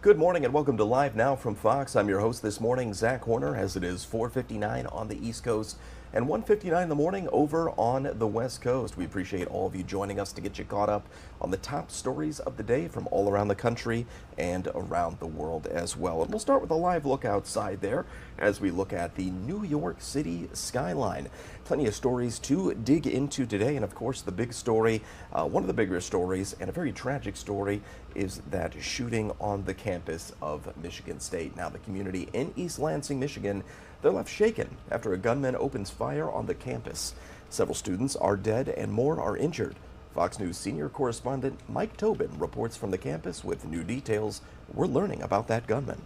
Good morning and welcome to Live Now from Fox. I'm your host this morning, Zach Horner, as it is 4:59 on the East Coast and 1:59 in the morning over on the West Coast. We appreciate all of you joining us to get you caught up on the top stories of the day from all around the country and around the world as well. And we'll start with a live look outside there as we look at the New York City skyline. Plenty of stories to dig into today, and of course the big story, one of the bigger stories and a very tragic story, is that shooting on the campus of Michigan State. Now the community in East Lansing, Michigan, they're left shaken after a gunman opens fire on the campus. Several students are dead and more are injured. Fox News senior correspondent Mike Tobin reports from the campus with new details we're learning about that gunman.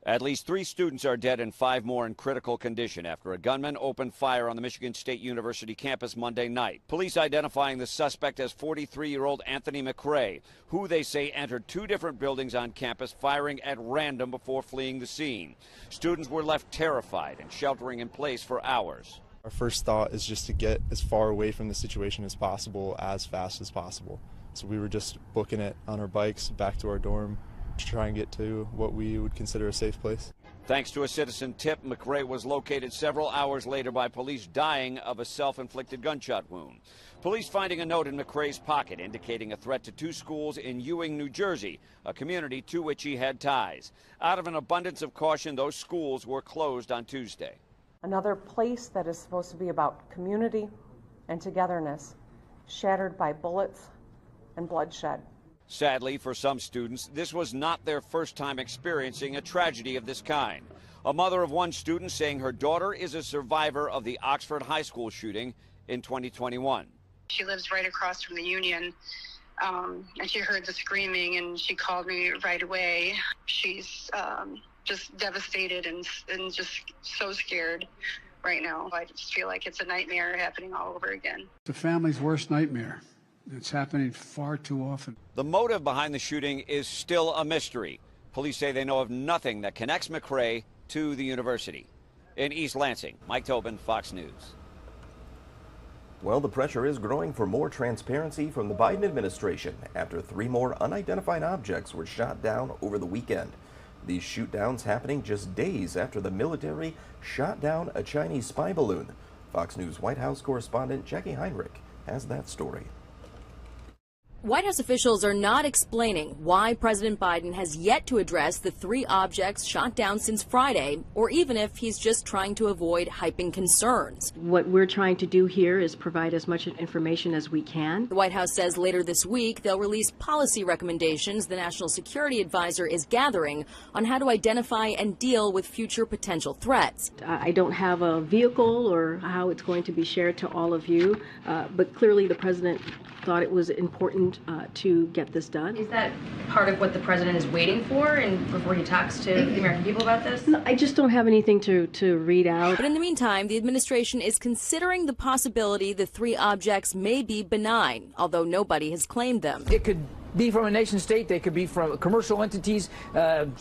At least 3 students are dead and 5 more in critical condition after a gunman opened fire on the Michigan State University campus Monday night. Police identifying the suspect as 43-year-old Anthony McRae, who they say entered 2 different buildings on campus, firing at random before fleeing the scene. Students were left terrified and sheltering in place for hours. Our first thought is just to get as far away from the situation as possible, as fast as possible. So we were just booking it on our bikes back to our dorm to try and get to what we would consider a safe place. Thanks to a citizen tip, McRae was located several hours later by police, dying of a self-inflicted gunshot wound. Police finding a note in McRae's pocket indicating a threat to 2 schools in Ewing, New Jersey, a community to which he had ties. Out of an abundance of caution, those schools were closed on Tuesday. Another place that is supposed to be about community and togetherness, shattered by bullets and bloodshed. Sadly, for some students, this was not their first time experiencing a tragedy of this kind. A mother of one student saying her daughter is a survivor of the Oxford High School shooting in 2021. She lives right across from the Union, and she heard the screaming, and she called me right away. She's just devastated and just so scared right now. I just feel like it's a nightmare happening all over again. The family's worst nightmare. It's happening far too often. The motive behind the shooting is still a mystery. Police say they know of nothing that connects McRae to the university. In East Lansing, Mike Tobin, Fox News. Well, the pressure is growing for more transparency from the Biden administration after 3 more unidentified objects were shot down over the weekend. These shoot-downs happening just days after the military shot down a Chinese spy balloon. Fox News White House correspondent Jackie Heinrich has that story. White House officials are not explaining why President Biden has yet to address the 3 objects shot down since Friday, or even if he's just trying to avoid hyping concerns. What we're trying to do here is provide as much information as we can. The White House says later this week they'll release policy recommendations the National Security Advisor is gathering on how to identify and deal with future potential threats. I don't have a vehicle or how it's going to be shared to all of you, but clearly the president thought it was important to get this done. Is that part of what the president is waiting for and before he talks to the American people about this? No, I just don't have anything to read out. But in the meantime, the administration is considering the possibility the 3 objects may be benign, although nobody has claimed them. It could be from a nation state, they could be from commercial entities,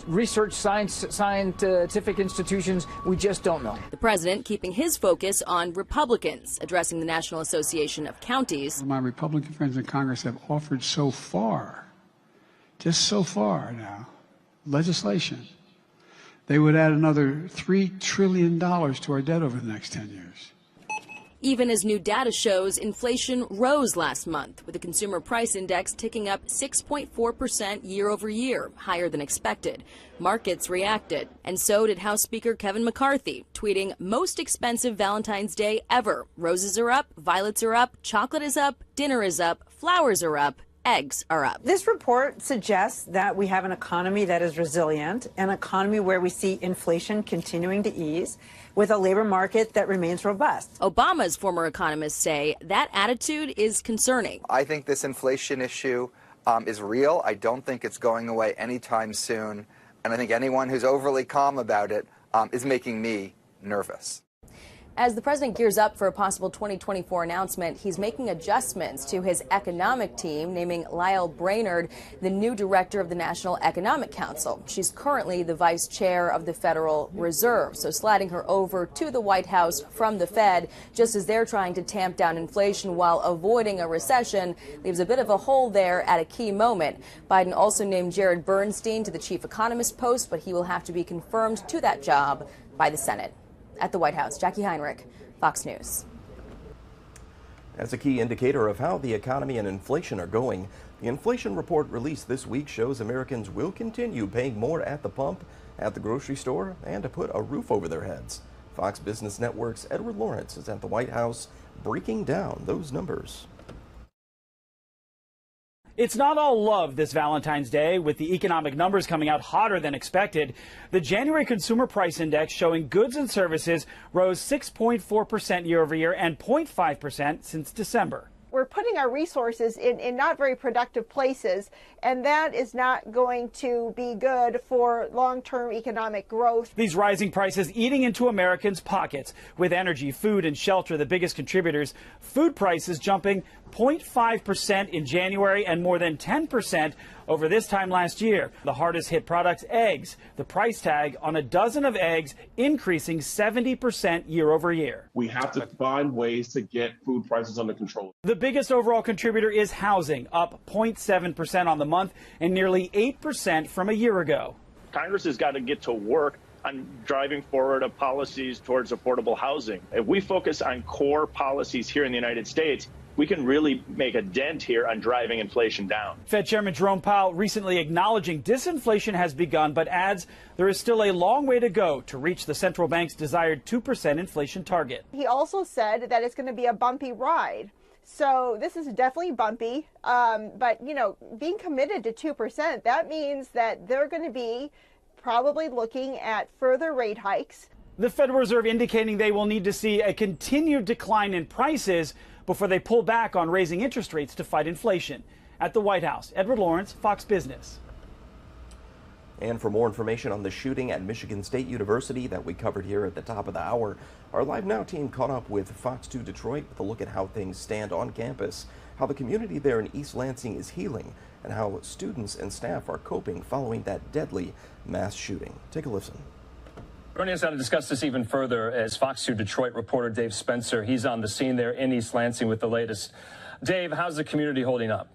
research scientific institutions. We just don't know. The president keeping his focus on Republicans, addressing the National Association of Counties. My Republican friends in Congress have offered so far, just so far now, legislation. They would add another $3 trillion to our debt over the next 10 years. Even as new data shows, inflation rose last month, with the consumer price index ticking up 6.4% year over year, higher than expected. Markets reacted, and so did House Speaker Kevin McCarthy, tweeting, "Most expensive Valentine's Day ever. Roses are up, violets are up, chocolate is up, dinner is up, flowers are up, eggs are up." This report suggests that we have an economy that is resilient, an economy where we see inflation continuing to ease, with a labor market that remains robust. Obama's former economists say that attitude is concerning. I think this inflation issue is real. I don't think it's going away anytime soon. And I think anyone who's overly calm about it is making me nervous. As the president gears up for a possible 2024 announcement, he's making adjustments to his economic team, naming Lyle Brainerd the new director of the National Economic Council. She's currently the vice chair of the Federal Reserve, so sliding her over to the White House from the Fed, just as they're trying to tamp down inflation while avoiding a recession, leaves a bit of a hole there at a key moment. Biden also named Jared Bernstein to the chief economist post, but he will have to be confirmed to that job by the Senate. At the White House, Jackie Heinrich, Fox News. As a key indicator of how the economy and inflation are going, the inflation report released this week shows Americans will continue paying more at the pump, at the grocery store, and to put a roof over their heads. Fox Business Network's Edward Lawrence is at the White House breaking down those numbers. It's not all love this Valentine's Day, with the economic numbers coming out hotter than expected. The January Consumer Price Index showing goods and services rose 6.4% year over year and 0.5% since December. We're putting our resources in not very productive places, and that is not going to be good for long-term economic growth. These rising prices eating into Americans' pockets, with energy, food, and shelter the biggest contributors. Food prices jumping 0.5% in January and more than 10% over this time last year. The hardest hit products, eggs. The price tag on a dozen of eggs increasing 70% year over year. We have to find ways to get food prices under control. The biggest overall contributor is housing, up 0.7% on the month and nearly 8% from a year ago. Congress has got to get to work on driving forward of policies towards affordable housing. If we focus on core policies here in the United States, we can really make a dent here on driving inflation down. Fed Chairman Jerome Powell recently acknowledging disinflation has begun, but adds there is still a long way to go to reach the central bank's desired 2% inflation target. He also said that it's going to be a bumpy ride. So this is definitely bumpy, but, you know, being committed to 2%, that means that they're going to be probably looking at further rate hikes. The Federal Reserve indicating they will need to see a continued decline in prices before they pull back on raising interest rates to fight inflation. At the White House, Edward Lawrence, Fox Business. And for more information on the shooting at Michigan State University that we covered here at the top of the hour, our LiveNOW team caught up with Fox 2 Detroit with a look at how things stand on campus, how the community there in East Lansing is healing, and how students and staff are coping following that deadly mass shooting. Take a listen. Joining us now to discuss this even further is Fox 2 Detroit reporter Dave Spencer. He's on the scene there in East Lansing with the latest. Dave, how's the community holding up?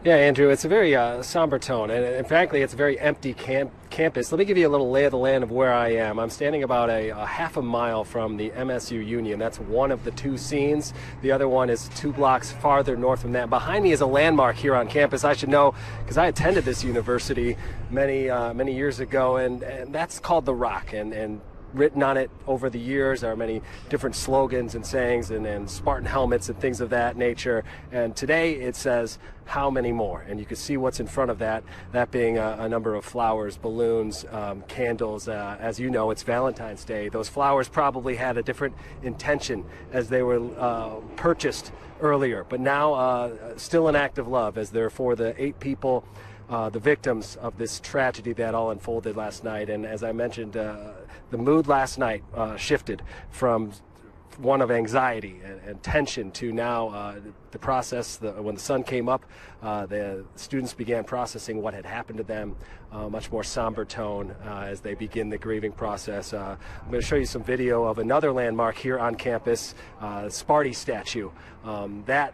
Yeah, Andrew, it's a very somber tone, and frankly, it's a very empty campus. Let me give you a little lay of the land of where I am. I'm standing about a half a mile from the MSU Union. That's one of the two scenes. The other one is 2 blocks farther north from that. Behind me is a landmark here on campus. I should know because I attended this university many years ago, and that's called The Rock. And written on it over the years are many different slogans and sayings and Spartan helmets and things of that nature. And today it says, how many more? And you can see what's in front of that being a number of flowers, balloons, candles. As you know, it's Valentine's Day. Those flowers probably had a different intention as they were purchased earlier, but now still an act of love as they're for the 8 people, the victims of this tragedy that all unfolded last night. And as I mentioned, the mood last night shifted from one of anxiety and tension to now the process. When the sun came up, the students began processing what had happened to them, much more somber tone as they begin the grieving process. I'm going to show you some video of another landmark here on campus, the Sparty statue. That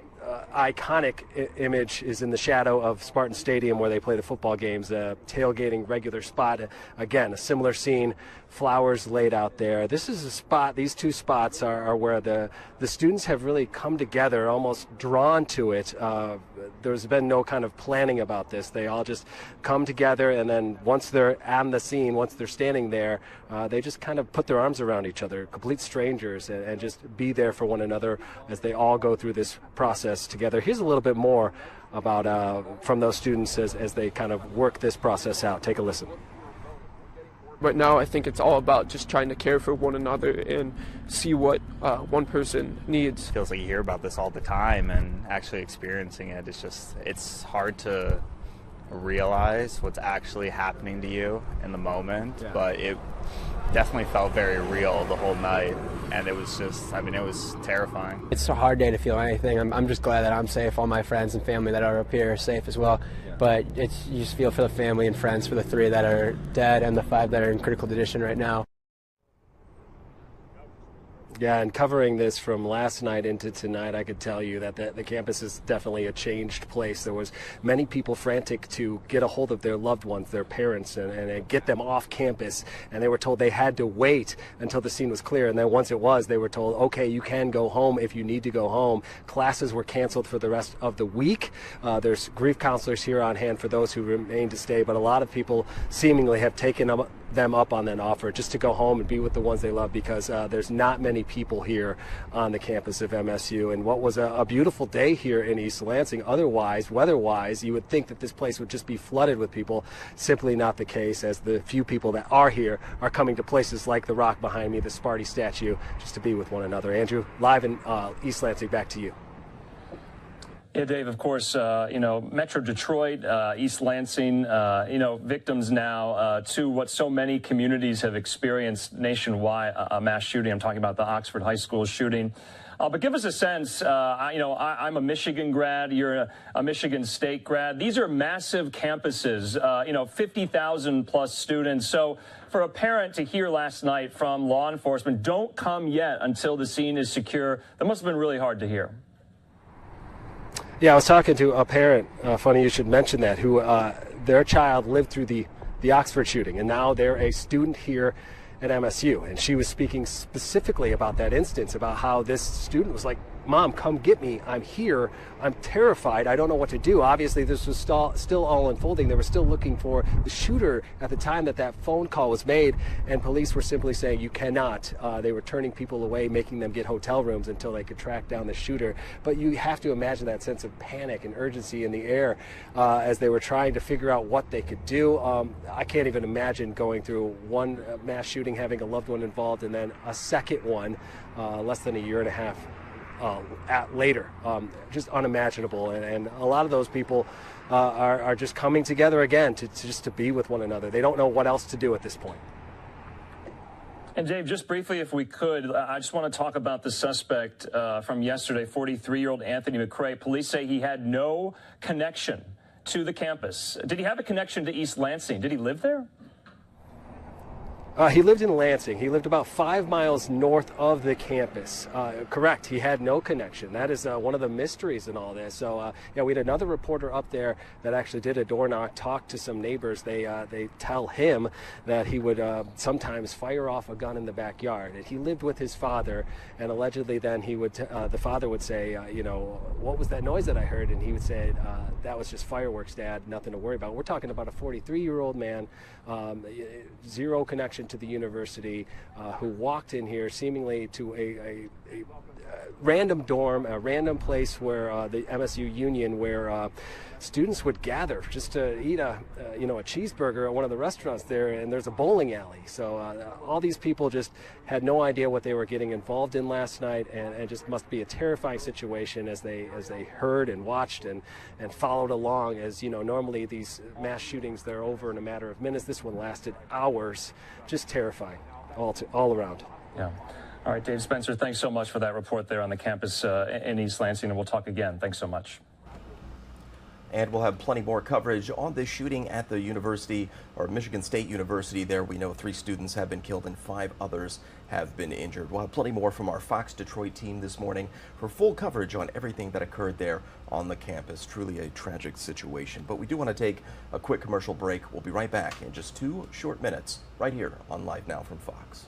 iconic image is in the shadow of Spartan Stadium where they play the football games, a tailgating regular spot. Again, a similar scene, flowers laid out there. This is a spot, these 2 spots are where the students have really come together, almost drawn to it. There's been no kind of planning about this. They all just come together, and then once they're on the scene, once they're standing there, they just kind of put their arms around each other, complete strangers, and just be there for one another as they all go through this process together. Here's a little bit more about from those students as they kind of work this process out. Take a listen. Right now, I think it's all about just trying to care for one another and see what one person needs. It feels like you hear about this all the time, and actually experiencing it, it's hard to realize what's actually happening to you in the moment, but definitely felt very real the whole night. And it was just, I mean, it was terrifying. It's a hard day to feel anything. I'm just glad that I'm safe. All my friends and family that are up here are safe as well. But you just feel for the family and friends, for the 3 that are dead and the 5 that are in critical condition right now. Yeah, and covering this from last night into tonight, I could tell you that the campus is definitely a changed place. There was many people frantic to get a hold of their loved ones, their parents, and get them off campus. And they were told they had to wait until the scene was clear. And then once it was, they were told, okay, you can go home if you need to go home. Classes were canceled for the rest of the week. There's grief counselors here on hand for those who remain to stay, but a lot of people seemingly have taken them up on that offer just to go home and be with the ones they love, because there's not many people here on the campus of MSU. And what was a beautiful day here in East Lansing, otherwise, weather-wise, you would think that this place would just be flooded with people. Simply not the case, as the few people that are here are coming to places like the rock behind me, the Sparty statue, just to be with one another. Andrew, live in East Lansing, back to you. Yeah, Dave, of course, Metro Detroit, East Lansing, victims now to what so many communities have experienced nationwide, a mass shooting. I'm talking about the Oxford High School shooting. But give us a sense, I'm a Michigan grad, you're a Michigan State grad. These are massive campuses, 50,000 plus students. So for a parent to hear last night from law enforcement, don't come yet until the scene is secure, that must have been really hard to hear. Yeah, I was talking to a parent, funny you should mention that, who their child lived through the Oxford shooting, and now they're a student here at MSU. And she was speaking specifically about that instance, about how this student was like, Mom, come get me. I'm here. I'm terrified. I don't know what to do. Obviously, this was still all unfolding. They were still looking for the shooter at the time that phone call was made, and police were simply saying, you cannot. They were turning people away, making them get hotel rooms until they could track down the shooter. But you have to imagine that sense of panic and urgency in the air as they were trying to figure out what they could do. I can't even imagine going through one mass shooting, having a loved one involved, and then a second one less than a year and a half later. Just unimaginable. And a lot of those people are just coming together again to be with one another. They don't know what else to do at this point. And Dave, just briefly, if we could, I just want to talk about the suspect from yesterday, 43-year-old Anthony McCrae. Police say he had no connection to the campus. Did he have a connection to East Lansing? Did he live there? He lived in Lansing. He lived about 5 miles north of the campus. Correct. He had no connection. That is one of the mysteries in all this. So, we had another reporter up there that actually did a door knock, talked to some neighbors. They tell him that he would sometimes fire off a gun in the backyard. And he lived with his father, and allegedly then he would, the father would say, what was that noise that I heard? And he would say, that was just fireworks, Dad, nothing to worry about. We're talking about a 43-year-old man, zero connection to the university, who walked in here seemingly to a random dorm, a random place where the MSU Union, where students would gather just to eat a cheeseburger at one of the restaurants there, and there's a bowling alley. So all these people just had no idea what they were getting involved in last night, and just must be a terrifying situation as they heard and watched and followed along. As normally these mass shootings, they're over in a matter of minutes. This one lasted hours. Just terrifying all around. Yeah. All right, Dave Spencer, thanks so much for that report there on the campus in East Lansing, and we'll talk again. Thanks so much. And we'll have plenty more coverage on this shooting at the university, or Michigan State University. There we know 3 students have been killed and 5 others have been injured. We'll have plenty more from our Fox Detroit team this morning for full coverage on everything that occurred there on the campus. Truly a tragic situation. But we do want to take a quick commercial break. We'll be right back in just 2 short minutes right here on Live Now from Fox.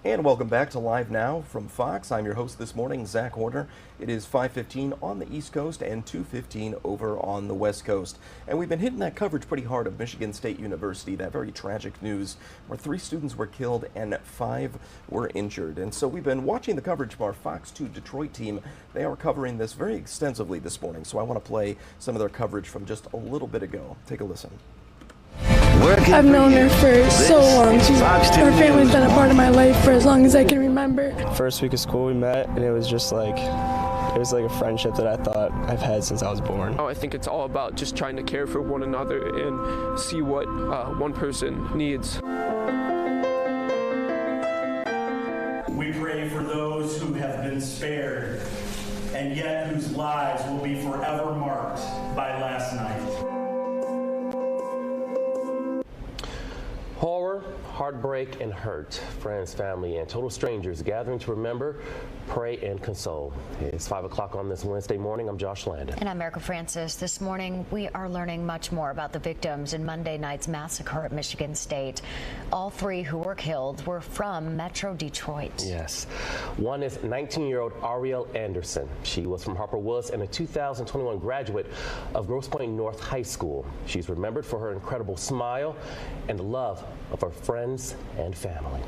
And welcome back to Live Now from Fox. I'm your host this morning, Zach Horner. It is 5:15 on the East Coast and 2:15 over on the West Coast. And we've been hitting that coverage pretty hard of Michigan State University, that very tragic news where 3 students were killed and 5 were injured. And so we've been watching the coverage of our Fox 2 Detroit team. They are covering this very extensively this morning. So I want to play some of their coverage from just a little bit ago. Take a listen. I've known her for so long. Her family's been a part of my life for as long as I can remember. First week of school we met, and it was just like, it was like a friendship that I thought I've had since I was born. I think it's all about just trying to care for one another and see what one person needs. We pray for those who have been spared and yet whose lives will be forever marked by last night. Horror, heartbreak, and hurt. Friends, family, and total strangers gathering to remember, pray, and console. It's 5 o'clock on this Wednesday morning. I'm Josh Landon. And I'm Erica Francis. This morning, we are learning much more about the victims in Monday night's massacre at Michigan State. All 3 who were killed were from Metro Detroit. Yes. One is 19-year-old Ariel Anderson. She was from Harper Woods and a 2021 graduate of Grosse Pointe North High School. She's remembered for her incredible smile and the love of her friends and family.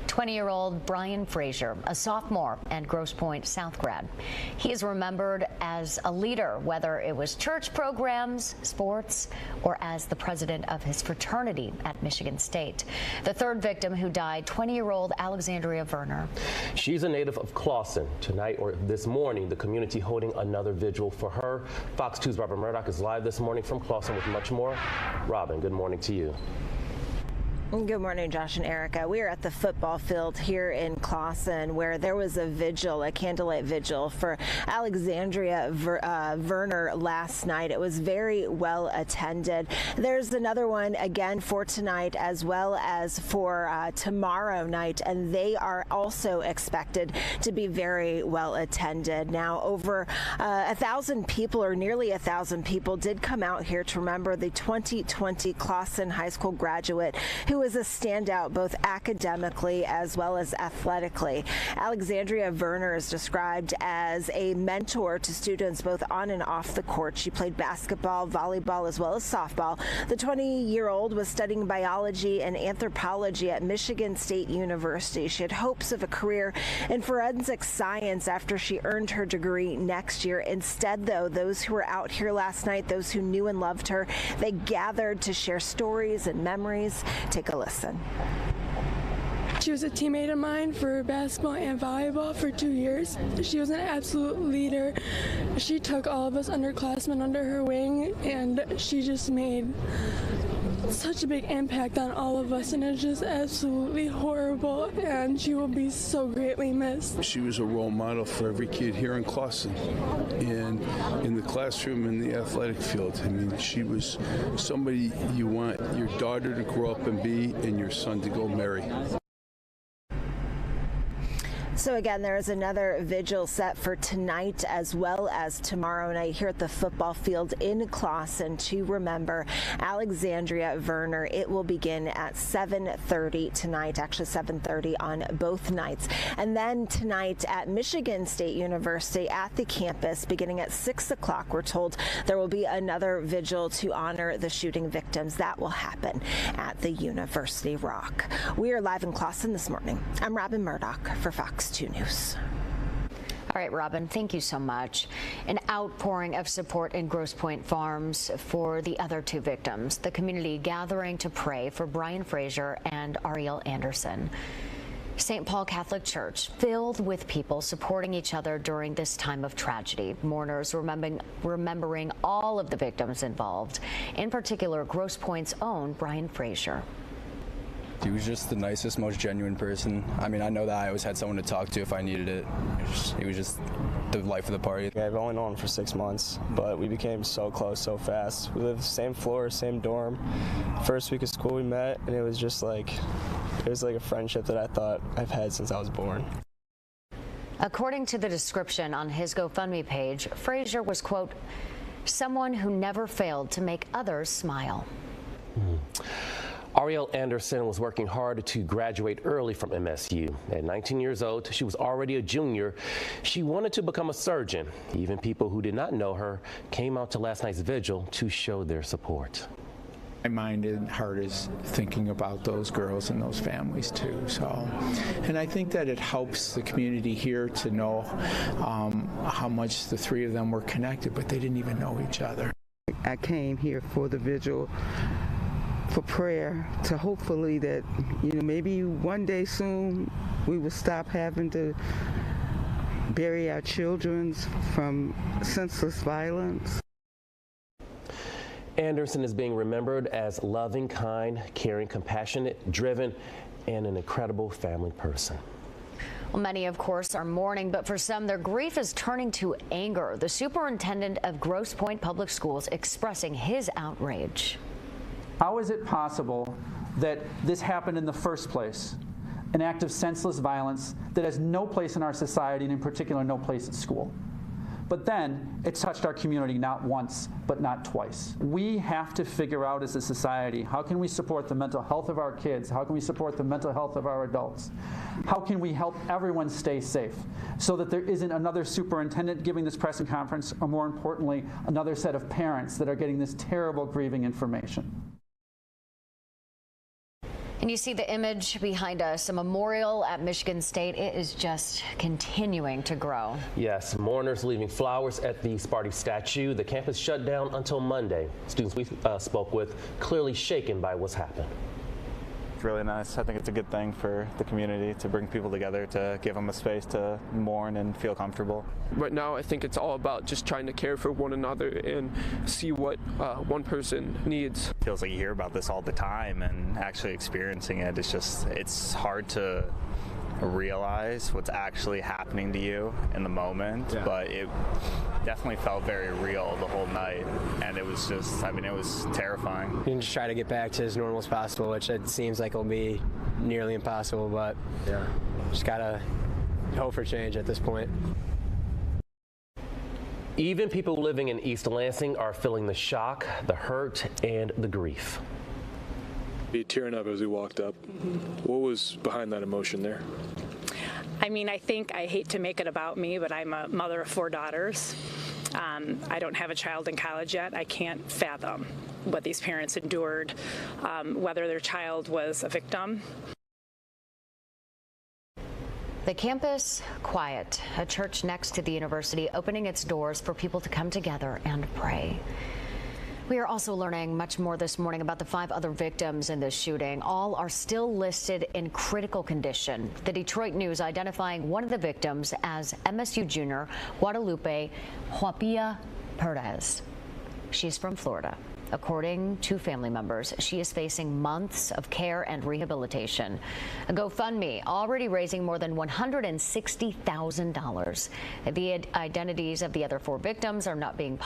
20-year-old Brian Frazier, a sophomore and Grosse Pointe South grad. He is remembered as a leader, whether it was church programs, sports, or as the president of his fraternity at Michigan State. The 3rd victim who died, 20-year-old Alexandria Werner. She's a native of Clawson. Tonight or this morning, the community holding another vigil for her. Fox 2's Robin Murdoch is live this morning from Clawson with much more. Robin, good morning to you. Good morning, Josh and Erica. We are at the football field here in Clawson where there was a vigil, a candlelight vigil for Alexandria Werner last night. It was very well attended. There's another one again for tonight as well as for tomorrow night, and they are also expected to be very well attended. Now, over 1,000 people, or nearly 1,000 people, did come out here to remember the 2020 Clawson High School graduate who was a standout both academically as well as athletically. Alexandria Werner is described as a mentor to students both on and off the court. She played basketball, volleyball, as well as softball. The 20-year-old was studying biology and anthropology at Michigan State University. She had hopes of a career in forensic science after she earned her degree next year. Instead, though, those who were out here last night, those who knew and loved her, they gathered to share stories and memories. Take a listen. She was a teammate of mine for basketball and volleyball for 2 years. She was an absolute leader. She took all of us underclassmen under her wing, and she just made such a big impact on all of us, and it's just absolutely horrible, and she will be so greatly missed. She was a role model for every kid here in Clawson and in the classroom and the athletic field. I mean, she was somebody you want your daughter to grow up and be and your son to go marry. So again, there is another vigil set for tonight as well as tomorrow night here at the football field in Clawson to remember Alexandria Werner. It will begin at 7:30 tonight, actually 7:30 on both nights. And then tonight at Michigan State University at the campus, beginning at 6 o'clock, we're told there will be another vigil to honor the shooting victims. That will happen at the University Rock. We are live in Clawson this morning. I'm Robin Murdoch for Fox 2 News. All right, Robin, thank you so much. An outpouring of support in Grosse Pointe Farms for the other 2 victims. The community gathering to pray for Brian Frazier and Ariel Anderson. St. Paul Catholic Church filled with people supporting each other during this time of tragedy. Mourners remembering all of the victims involved, in particular Grosse Pointe's own Brian Frazier. He was just the nicest, most genuine person. I mean, I know that I always had someone to talk to if I needed it. He was just the life of the party. I've only known him for 6 months, but we became so close so fast. We lived the same floor, same dorm. First week of school we met, and it was just like, it was like a friendship that I thought I've had since I was born. According to the description on his GoFundMe page, Frazier was, quote, someone who never failed to make others smile. Ariel Anderson was working hard to graduate early from MSU. At 19 years old, she was already a junior. She wanted to become a surgeon. Even people who did not know her came out to last night's vigil to show their support. My mind and heart is thinking about those girls and those families too. And I think that it helps the community here to know how much the three of them were connected, but they didn't even know each other. I came here for the vigil for prayer to hopefully that, maybe one day soon we will stop having to bury our children from senseless violence. Anderson is being remembered as loving, kind, caring, compassionate, driven, and an incredible family person. Well, many, of course, are mourning, but for some, their grief is turning to anger. The superintendent of Grosse Pointe Public Schools expressing his outrage. How is it possible that this happened in the first place? An act of senseless violence that has no place in our society, and in particular, no place at school. But then it touched our community not once, but not twice. We have to figure out as a society, how can we support the mental health of our kids? How can we support the mental health of our adults? How can we help everyone stay safe so that there isn't another superintendent giving this press conference, or more importantly, another set of parents that are getting this terrible grieving information? And you see the image behind us, a memorial at Michigan State. It is just continuing to grow. Yes, mourners leaving flowers at the Sparty statue. The campus shut down until Monday. Students we spoke with clearly shaken by what's happened. It's really nice. I think it's a good thing for the community to bring people together, to give them a space to mourn and feel comfortable. Right now, I think it's all about just trying to care for one another and see what one person needs. It feels like you hear about this all the time, and actually experiencing it, it's hard to realize what's actually happening to you in the moment, but it definitely felt very real the whole night, and it was just, it was terrifying. You can just try to get back to as normal as possible, which it seems like will be nearly impossible, but just gotta hope for change at this point. Even people living in East Lansing are feeling the shock, the hurt, and the grief. Be tearing up as we walked up. What was behind that emotion there? I hate to make it about me, but I'm a mother of 4 daughters. I don't have a child in college yet. I can't fathom what these parents endured, whether their child was a victim. The campus quiet, a church next to the university opening its doors for people to come together and pray. We are also learning much more this morning about the 5 other victims in this shooting. All are still listed in critical condition. The Detroit News identifying one of the victims as MSU junior Guadalupe Huapilla Perez. She's from Florida. According to family members, she is facing months of care and rehabilitation. A GoFundMe already raising more than $160,000. The identities of the other 4 victims are not being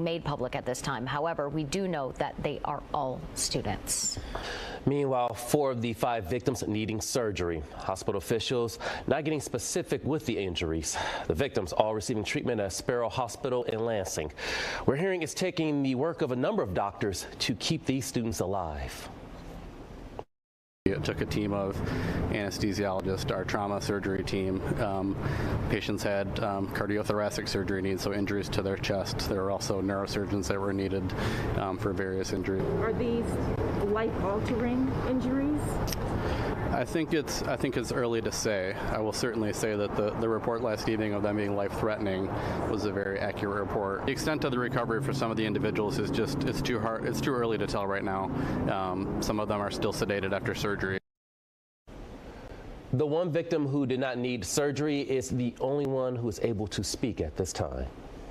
made public at this time. However, we do know that they are all students. Meanwhile, 4 of the 5 victims needing surgery. Hospital officials not getting specific with the injuries. The victims all receiving treatment at Sparrow Hospital in Lansing. We're hearing it's taking the work of a number of doctors to keep these students alive. It took a team of anesthesiologists, our trauma surgery team. Patients had cardiothoracic surgery needs, so injuries to their chest. There were also neurosurgeons that were needed for various injuries. Are these life-altering injuries? I think it's early to say. I will certainly say that the report last evening of them being life-threatening was a very accurate report. The extent of the recovery for some of the individuals is it's too early to tell right now. Some of them are still sedated after surgery. The one victim who did not need surgery is the only one who is able to speak at this time.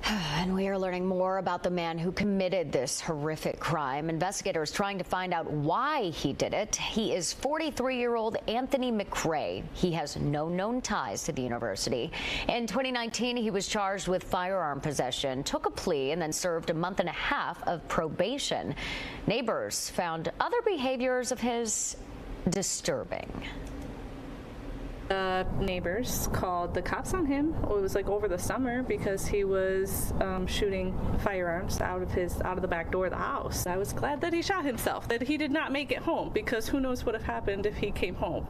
And we are learning more about the man who committed this horrific crime. Investigators trying to find out why he did it. He is 43-year-old Anthony McRae. He has no known ties to the university. In 2019, he was charged with firearm possession, took a plea, and then served a month and a half of probation. Neighbors found other behaviors of his disturbing. The neighbors called the cops on him. It was like over the summer because he was shooting firearms out of the back door of the house. I was glad that he shot himself, that he did not make it home, because who knows what would have happened if he came home.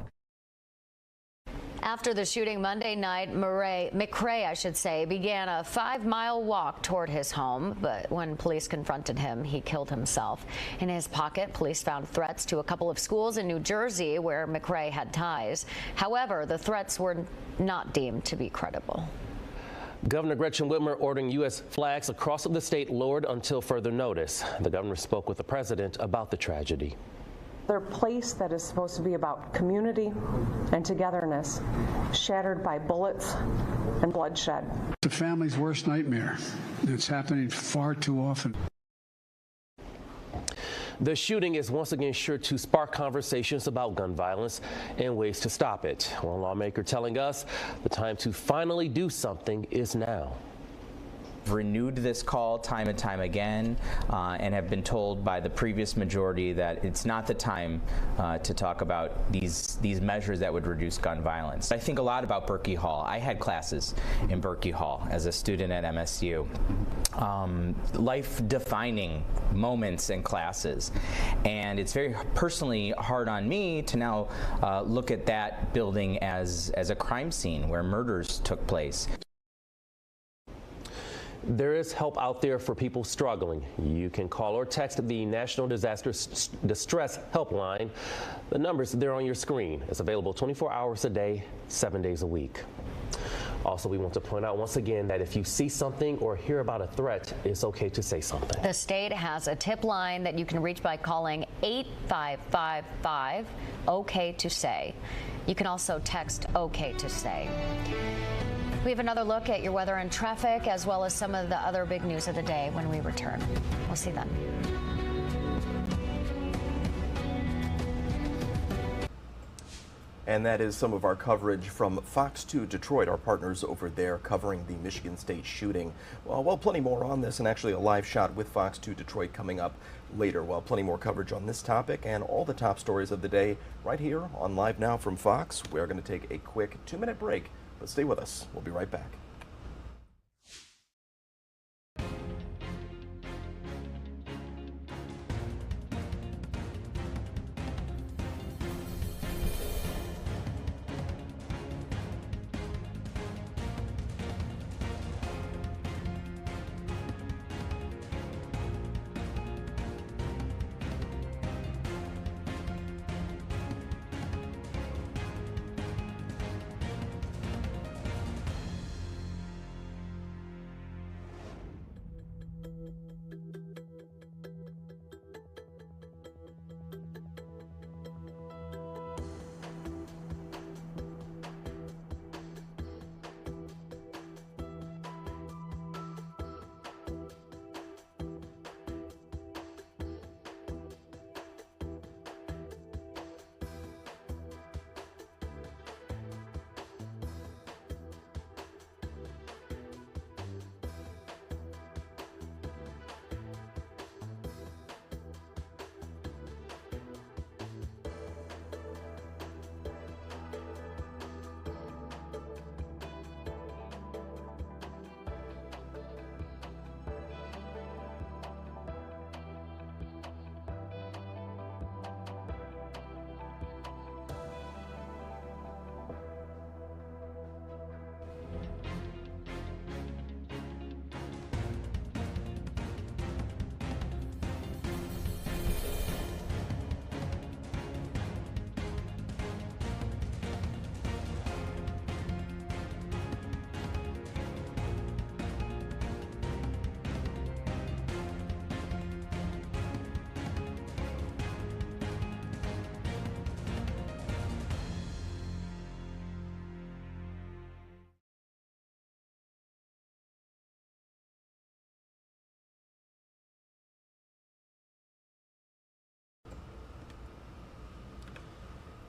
After the shooting Monday night, McRae, began a 5-mile walk toward his home, but when police confronted him, he killed himself. In his pocket, police found threats to a couple of schools in New Jersey where McRae had ties. However, the threats were not deemed to be credible. Governor Gretchen Whitmer ordering U.S. flags across the state lowered until further notice. The governor spoke with the president about the tragedy. Their place that is supposed to be about community and togetherness, shattered by bullets and bloodshed. The family's worst nightmare. It's happening far too often. The shooting is once again sure to spark conversations about gun violence and ways to stop it. One lawmaker telling us the time to finally do something is now. Renewed this call time and time again and have been told by the previous majority that it's not the time to talk about these measures that would reduce gun violence. I think a lot about Berkey Hall. I had classes in Berkey Hall as a student at MSU. Life-defining moments and classes. And it's very personally hard on me to now look at that building as a crime scene where murders took place. There is help out there for people struggling. You can call or text the National Disaster Distress Helpline. The numbers, they're on your screen. It's available 24 hours a day, 7 days a week. Also, we want to point out once again that if you see something or hear about a threat, it's okay to say something. The state has a tip line that you can reach by calling 8555, OK to say. You can also text OK to say. We have another look at your weather and traffic, as well as some of the other big news of the day when we return. We'll see you then. And that is some of our coverage from Fox 2 Detroit, our partners over there covering the Michigan State shooting. Well, plenty more on this, and actually a live shot with Fox 2 Detroit coming up later. Well, plenty more coverage on this topic and all the top stories of the day right here on Live Now from Fox. We're going to take a quick 2-minute break, but stay with us. We'll be right back.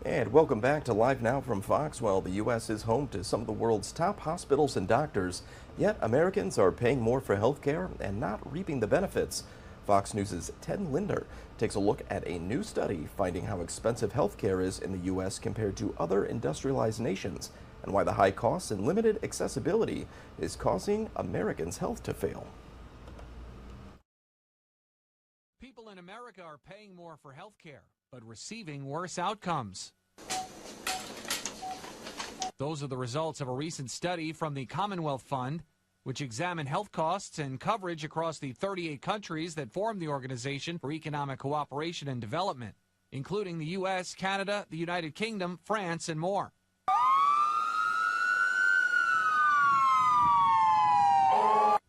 And welcome back to Live Now from Fox. Well, the U.S. is home to some of the world's top hospitals and doctors, yet Americans are paying more for health care and not reaping the benefits. Fox News' Ted Linder takes a look at a new study finding how expensive health care is in the U.S. compared to other industrialized nations, and why the high costs and limited accessibility is causing Americans' health to fail. People in America are paying more for health care, but receiving worse outcomes. Those are the results of a recent study from the Commonwealth Fund, which examined health costs and coverage across the 38 countries that form the Organization for Economic Cooperation and Development, including the U.S., Canada, the United Kingdom, France, and more.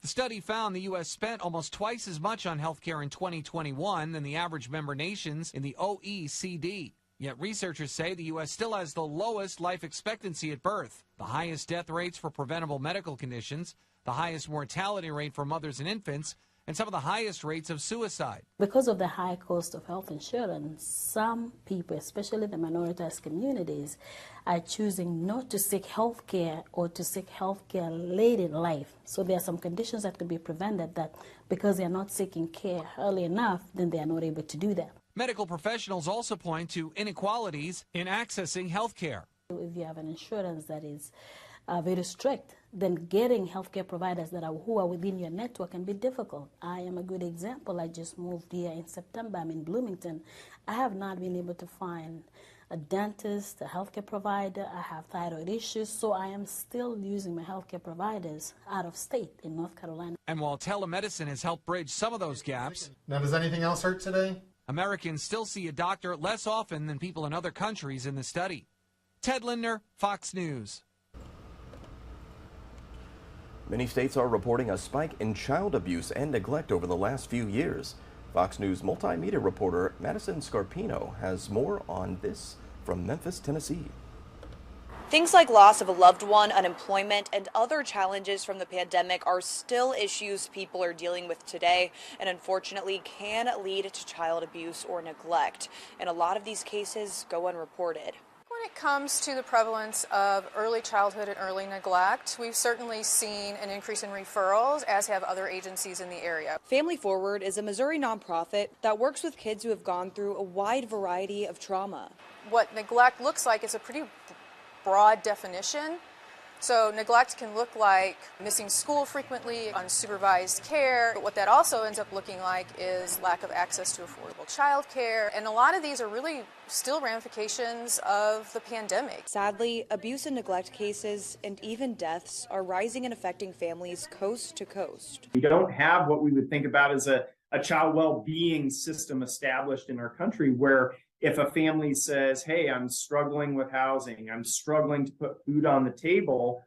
The study found the U.S. spent almost twice as much on health care in 2021 than the average member nations in the OECD. Yet researchers say the U.S. still has the lowest life expectancy at birth, the highest death rates for preventable medical conditions, the highest mortality rate for mothers and infants, and some of the highest rates of suicide. Because of the high cost of health insurance, some people, especially the minoritized communities, are choosing not to seek health care or to seek health care late in life. So there are some conditions that could be prevented that because they are not seeking care early enough, then they are not able to do that. Medical professionals also point to inequalities in accessing health care. If you have an insurance that is very strict, then getting healthcare providers who are within your network can be difficult. I am a good example. I just moved here in September. I'm in Bloomington. I have not been able to find a dentist, a healthcare provider. I have thyroid issues, so I am still using my healthcare providers out of state in North Carolina. And while telemedicine has helped bridge some of those gaps, now does anything else hurt today? Americans still see a doctor less often than people in other countries in the study. Ted Linder, Fox News. Many states are reporting a spike in child abuse and neglect over the last few years. Fox News multimedia reporter Madison Scarpino has more on this from Memphis, Tennessee. Things like loss of a loved one, unemployment, and other challenges from the pandemic are still issues people are dealing with today, and unfortunately can lead to child abuse or neglect. And a lot of these cases go unreported. When it comes to the prevalence of early childhood and early neglect, we've certainly seen an increase in referrals, as have other agencies in the area. Family Forward is a Missouri nonprofit that works with kids who have gone through a wide variety of trauma. What neglect looks like is a pretty broad definition. So neglect can look like missing school frequently, unsupervised care, but what that also ends up looking like is lack of access to affordable child care. And a lot of these are really still ramifications of the pandemic. Sadly, abuse and neglect cases and even deaths are rising and affecting families coast to coast. We don't have what we would think about as a child well-being system established in our country where if a family says, hey, I'm struggling with housing, I'm struggling to put food on the table,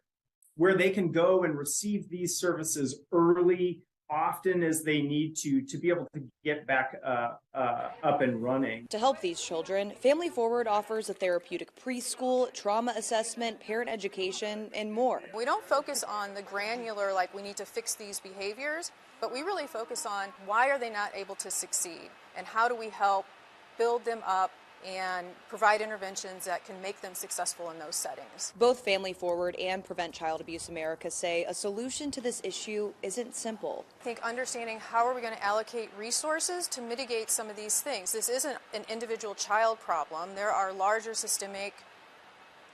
where they can go and receive these services early, often as they need to be able to get back up and running. To help these children, Family Forward offers a therapeutic preschool, trauma assessment, parent education, and more. We don't focus on the granular, like we need to fix these behaviors, but we really focus on why are they not able to succeed and how do we help build them up and provide interventions that can make them successful in those settings. Both Family Forward and Prevent Child Abuse America say a solution to this issue isn't simple. I think understanding how are we going to allocate resources to mitigate some of these things. This isn't an individual child problem. There are larger systemic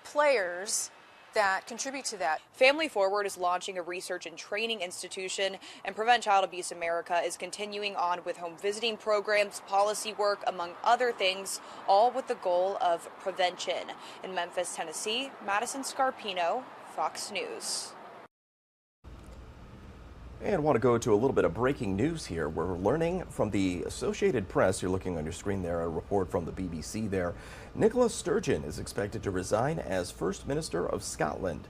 players that contribute to that. Family Forward is launching a research and training institution, and Prevent Child Abuse America is continuing on with home visiting programs, policy work, among other things, all with the goal of prevention. In Memphis, Tennessee, Madison Scarpino, Fox News. And want to go to a little bit of breaking news here. We're learning from the Associated Press, you're looking on your screen there, a report from the BBC there. Nicola Sturgeon is expected to resign as First Minister of Scotland.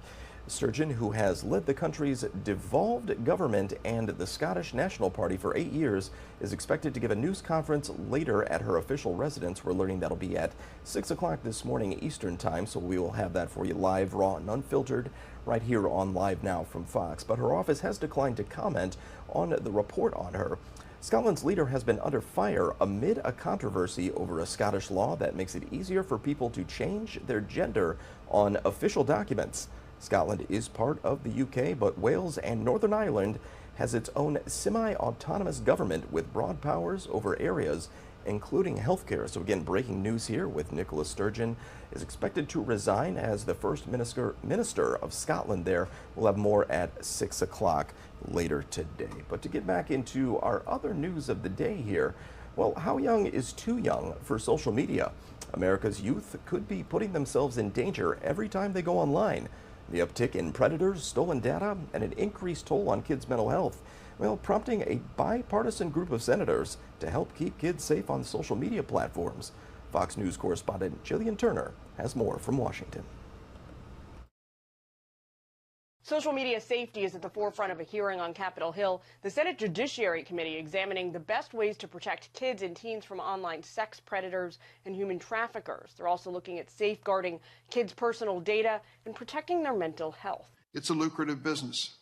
Sturgeon, who has led the country's devolved government and the Scottish National Party for 8 years, is expected to give a news conference later at her official residence. We're learning that'll be at 6 o'clock this morning Eastern time, so we will have that for you live, raw, and unfiltered right here on Live Now from Fox. But her office has declined to comment on the report on her. Scotland's leader has been under fire amid a controversy over a Scottish law that makes it easier for people to change their gender on official documents. Scotland is part of the UK, but Wales and Northern Ireland has its own semi-autonomous government with broad powers over areas including healthcare. So again, breaking news here with Nicola Sturgeon is expected to resign as the first minister of Scotland there. We'll have more at 6 o'clock later today. But to get back into our other news of the day here, well, how young is too young for social media? America's youth could be putting themselves in danger every time they go online. The uptick in predators, stolen data, and an increased toll on kids' mental health, well, prompting a bipartisan group of senators to help keep kids safe on social media platforms. Fox News correspondent Jillian Turner has more from Washington. Social media safety is at the forefront of a hearing on Capitol Hill. The Senate Judiciary Committee examining the best ways to protect kids and teens from online sex predators and human traffickers. They're also looking at safeguarding kids' personal data and protecting their mental health. It's a lucrative business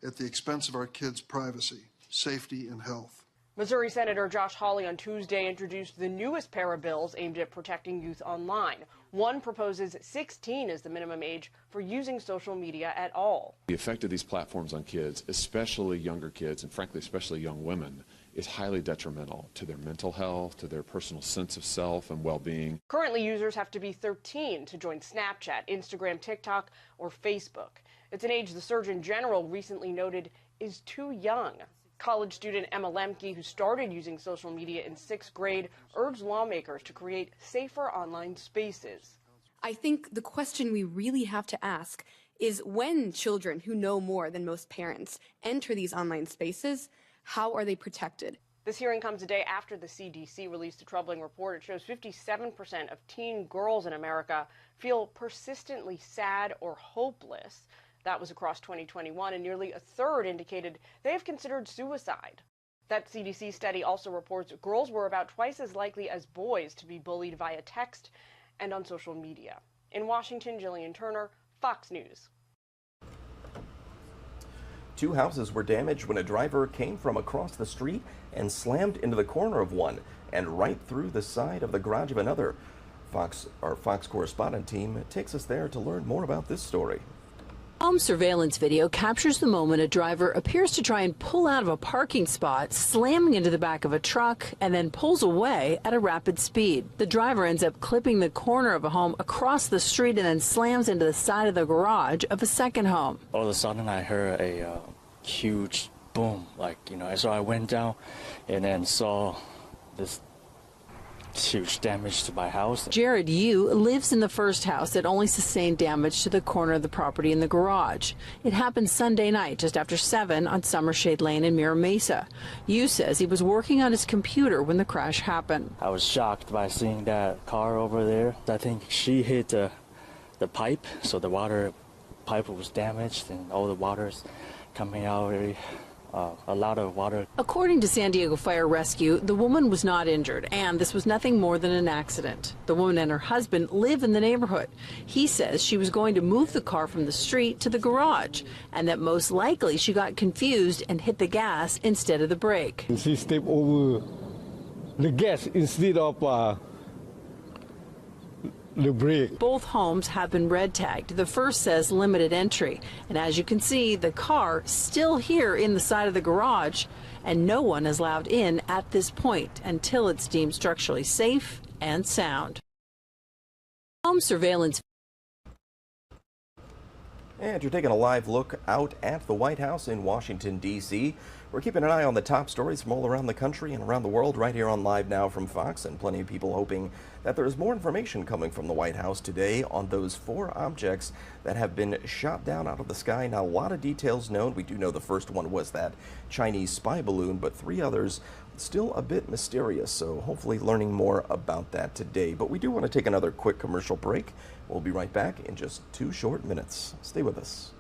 at the expense of our kids' privacy, safety, and health. Missouri Senator Josh Hawley on Tuesday introduced the newest pair of bills aimed at protecting youth online. One proposes 16 as the minimum age for using social media at all. The effect of these platforms on kids, especially younger kids, and frankly, especially young women, is highly detrimental to their mental health, to their personal sense of self and well-being. Currently, users have to be 13 to join Snapchat, Instagram, TikTok, or Facebook. It's an age the Surgeon General recently noted is too young. College student Emma Lemke, who started using social media in 6th grade, urged lawmakers to create safer online spaces. I think the question we really have to ask is when children who know more than most parents enter these online spaces, how are they protected? This hearing comes a day after the CDC released a troubling report. It shows 57% of teen girls in America feel persistently sad or hopeless. That was across 2021, and nearly a third indicated they have considered suicide. That CDC study also reports girls were about twice as likely as boys to be bullied via text and on social media. In Washington, Jillian Turner, Fox News. 2 houses were damaged when a driver came from across the street and slammed into the corner of one and right through the side of the garage of another. Our Fox correspondent team takes us there to learn more about this story. Home surveillance video captures the moment a driver appears to try and pull out of a parking spot, slamming into the back of a truck, and then pulls away at a rapid speed. The driver ends up clipping the corner of a home across the street and then slams into the side of the garage of a second home. All of a sudden, I heard a huge boom, so I went down and then saw this huge damage to my house. Jared Yu lives in the first house that only sustained damage to the corner of the property in the garage. It happened Sunday night just after 7 on Summershade Lane in Mira Mesa. Yu says he was working on his computer when the crash happened. I was shocked by seeing that car over there. I think she hit the pipe, so the water pipe was damaged and all the water's coming out a lot of water. According to San Diego Fire Rescue, the woman was not injured, and this was nothing more than an accident. The woman and her husband live in the neighborhood. He says she was going to move the car from the street to the garage, and that most likely she got confused and hit the gas instead of the brake. She stepped over the gas instead of the brake. Both homes have been red tagged. The first says limited entry, and as you can see, the car still here in the side of the garage, and no one is allowed in at this point until it's deemed structurally safe and sound. Home surveillance. And you're taking a live look out at the White House in Washington, D.C. We're keeping an eye on the top stories from all around the country and around the world right here on Live Now from Fox, and plenty of people hoping that there is more information coming from the White House today on those 4 objects that have been shot down out of the sky. Now, a lot of details known. We do know the first one was that Chinese spy balloon, but 3 others still a bit mysterious, so hopefully learning more about that today. But we do want to take another quick commercial break. We'll be right back in just 2 short minutes. Stay with us.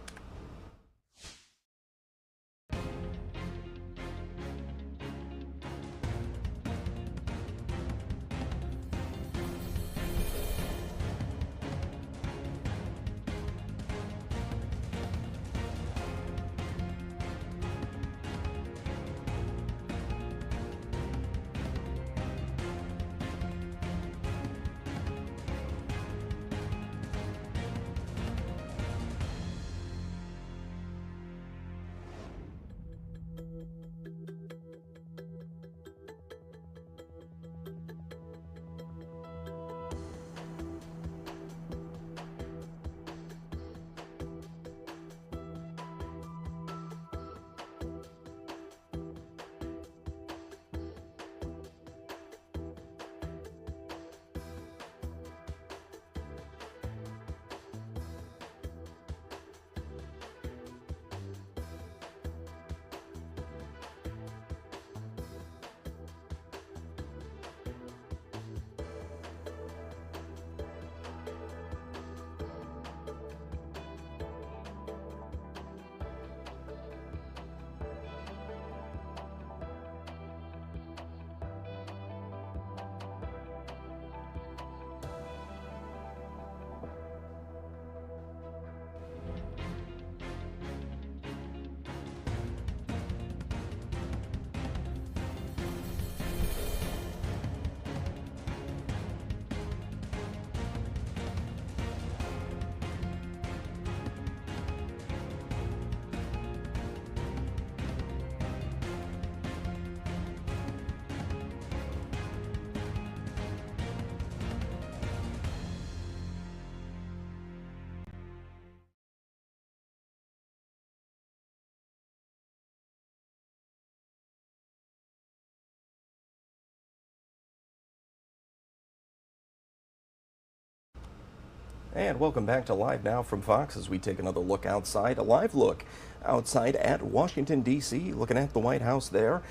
And welcome back to Live Now from Fox as we take another look outside, a live look outside at Washington, D.C., looking at the White House there.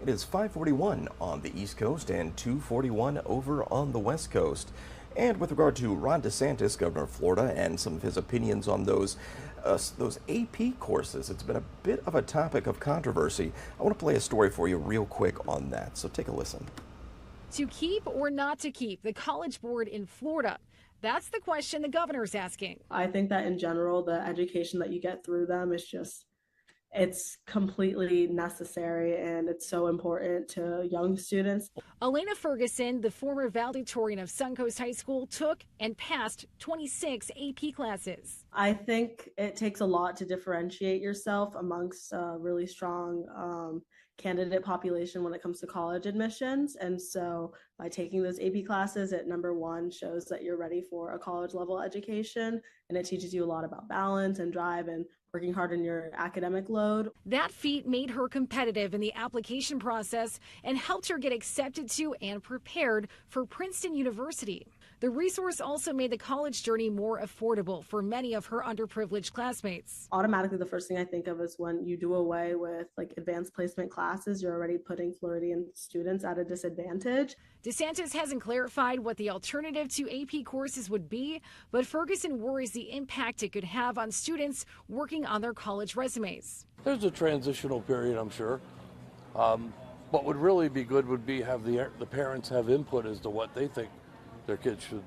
It is 5:41 on the East Coast and 2:41 over on the West Coast. And with regard to Ron DeSantis, governor of Florida, and some of his opinions on those AP courses, it's been a bit of a topic of controversy. I want to play a story for you real quick on that, so take a listen. To keep or not to keep the College Board in Florida? That's the question the governor's asking. I think that in general, the education that you get through them is it's completely necessary, and it's so important to young students. Elena Ferguson, the former valedictorian of Suncoast High School, took and passed 26 AP classes. I think it takes a lot to differentiate yourself amongst a really strong candidate population when it comes to college admissions. And so by taking those AP classes, it number one shows that you're ready for a college level education, and it teaches you a lot about balance and drive and working hard on your academic load. That feat made her competitive in the application process and helped her get accepted to and prepared for Princeton University. The resource also made the college journey more affordable for many of her underprivileged classmates. Automatically, the first thing I think of is when you do away with advanced placement classes, you're already putting Floridian students at a disadvantage. DeSantis hasn't clarified what the alternative to AP courses would be, but Ferguson worries the impact it could have on students working on their college resumes. There's a transitional period, I'm sure. What would really be good would be have the parents have input as to what they think their kids should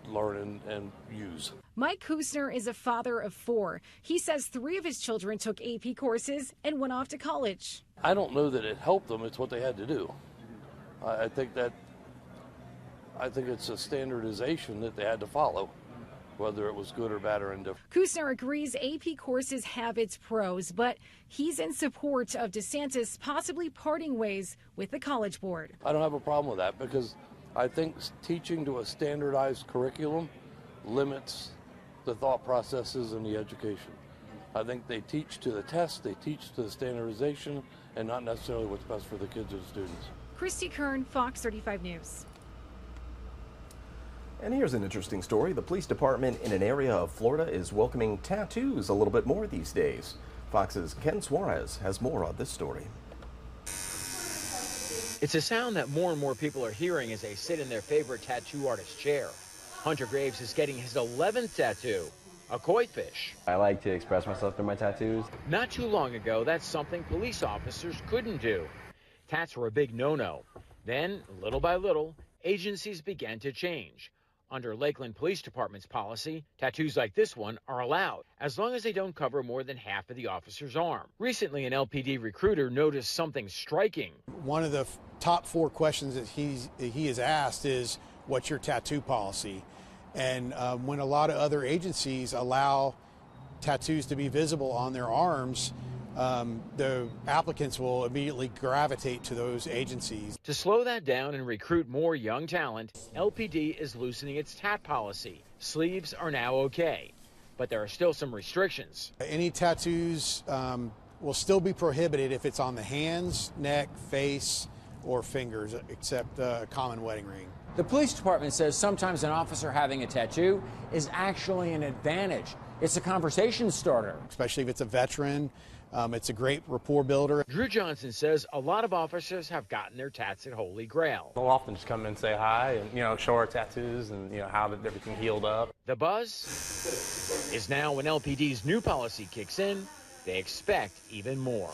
learn and use. Mike Kusner is a father of 4. He says 3 of his children took AP courses and went off to college. I don't know that it helped them. It's what they had to do. I think it's a standardization that they had to follow, whether it was good or bad or indifferent. Kusner agrees AP courses have its pros, but he's in support of DeSantis possibly parting ways with the College Board. I don't have a problem with that because I think teaching to a standardized curriculum limits the thought processes and the education. I think they teach to the test, they teach to the standardization, and not necessarily what's best for the kids or the students. Christy Kern, Fox 35 News. And here's an interesting story. The police department in an area of Florida is welcoming tattoos a little bit more these days. Fox's Ken Suarez has more on this story. It's a sound that more and more people are hearing as they sit in their favorite tattoo artist's chair. Hunter Graves is getting his 11th tattoo, a koi fish. I like to express myself through my tattoos. Not too long ago, that's something police officers couldn't do. Tats were a big no-no. Then, little by little, agencies began to change. Under Lakeland Police Department's policy, tattoos like this one are allowed, as long as they don't cover more than half of the officer's arm. Recently, an LPD recruiter noticed something striking. One of the top 4 questions that he is asked is, what's your tattoo policy? And when a lot of other agencies allow tattoos to be visible on their arms, the applicants will immediately gravitate to those agencies. To slow that down and recruit more young talent, LPD is loosening its tat policy. Sleeves are now okay, but there are still some restrictions. Any tattoos will still be prohibited if it's on the hands, neck, face, or fingers, except a common wedding ring. The police department says sometimes an officer having a tattoo is actually an advantage. It's a conversation starter. Especially if it's a veteran. It's a great rapport builder. Drew Johnson says a lot of officers have gotten their tats at Holy Grail. We'll often just come in and say hi and, show our tattoos and, how everything healed up. The buzz is now when LPD's new policy kicks in, they expect even more.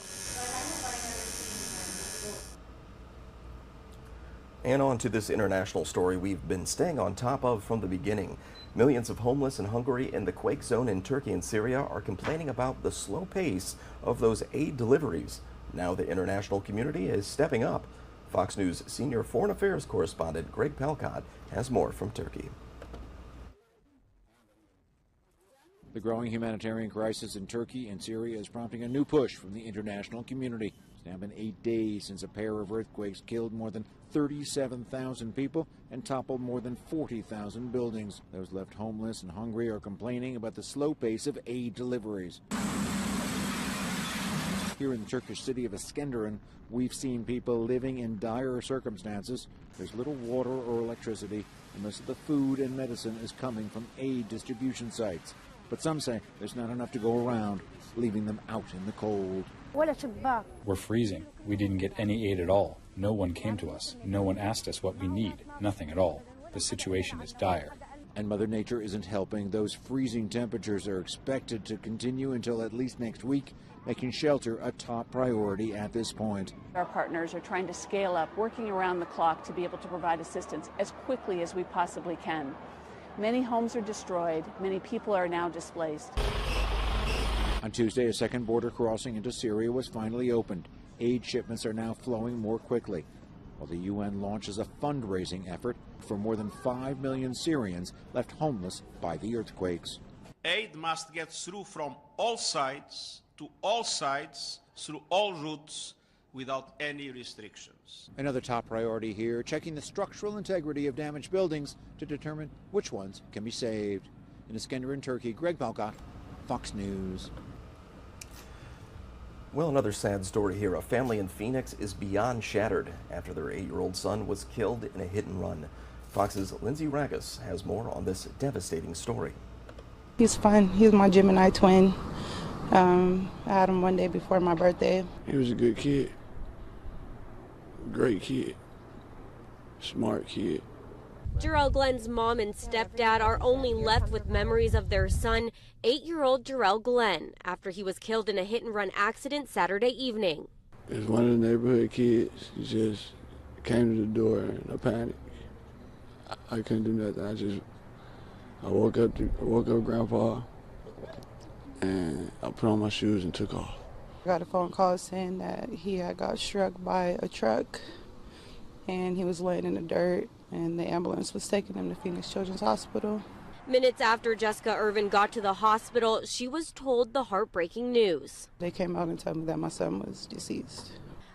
And on to this international story we've been staying on top of from the beginning. Millions of homeless in Hungary and the quake zone in Turkey and Syria are complaining about the slow pace of those aid deliveries. Now the international community is stepping up. Fox News senior foreign affairs correspondent Greg Palcott has more from Turkey. The growing humanitarian crisis in Turkey and Syria is prompting a new push from the international community. It's now been 8 days since a pair of earthquakes killed more than 37,000 people and toppled more than 40,000 buildings. Those left homeless in Hungary are complaining about the slow pace of aid deliveries. Here in the Turkish city of Iskenderun, we've seen people living in dire circumstances. There's little water or electricity, and most of the food and medicine is coming from aid distribution sites. But some say there's not enough to go around, leaving them out in the cold. We're freezing. We didn't get any aid at all. No one came to us. No one asked us what we need. Nothing at all. The situation is dire. And Mother Nature isn't helping. Those freezing temperatures are expected to continue until at least next week, making shelter a top priority at this point. Our partners are trying to scale up, working around the clock to be able to provide assistance as quickly as we possibly can. Many homes are destroyed. Many people are now displaced. On Tuesday, a second border crossing into Syria was finally opened. Aid shipments are now flowing more quickly, while the UN launches a fundraising effort for more than 5 million Syrians left homeless by the earthquakes. Aid must get through from all sides to all sides through all routes without any restrictions. Another top priority here, checking the structural integrity of damaged buildings to determine which ones can be saved. In Iskender, Turkey, Greg Valcott, Fox News. Well, another sad story here. A family in Phoenix is beyond shattered after their 8-year-old son was killed in a hit and run. Fox's Lindsay Ragus has more on this devastating story. He's fun. He's my Gemini twin. I had him one day before my birthday. He was a good kid. Great kid. Smart kid. Jarrell Glenn's mom and stepdad are only left with memories of their son, 8-year-old Jarrell Glenn, after he was killed in a hit-and-run accident Saturday evening. It was one of the neighborhood kids. He just came to the door in a panic. I couldn't do nothing. I woke up Grandpa, and I put on my shoes and took off. I got a phone call saying that he had got struck by a truck, and he was laying in the dirt, and the ambulance was taking him to Phoenix Children's Hospital. Minutes after Jessica Irvin got to the hospital, she was told the heartbreaking news. They came out and told me that my son was deceased.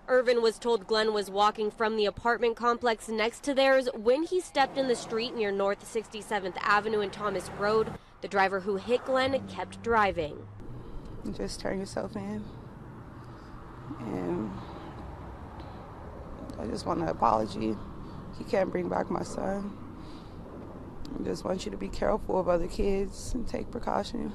Irvin was told Glenn was walking from the apartment complex next to theirs when he stepped in the street near North 67th Avenue and Thomas Road. The driver who hit Glenn kept driving. You just turn yourself in. And I just want an apology. He can't bring back my son. I just want you to be careful of other kids and take precaution.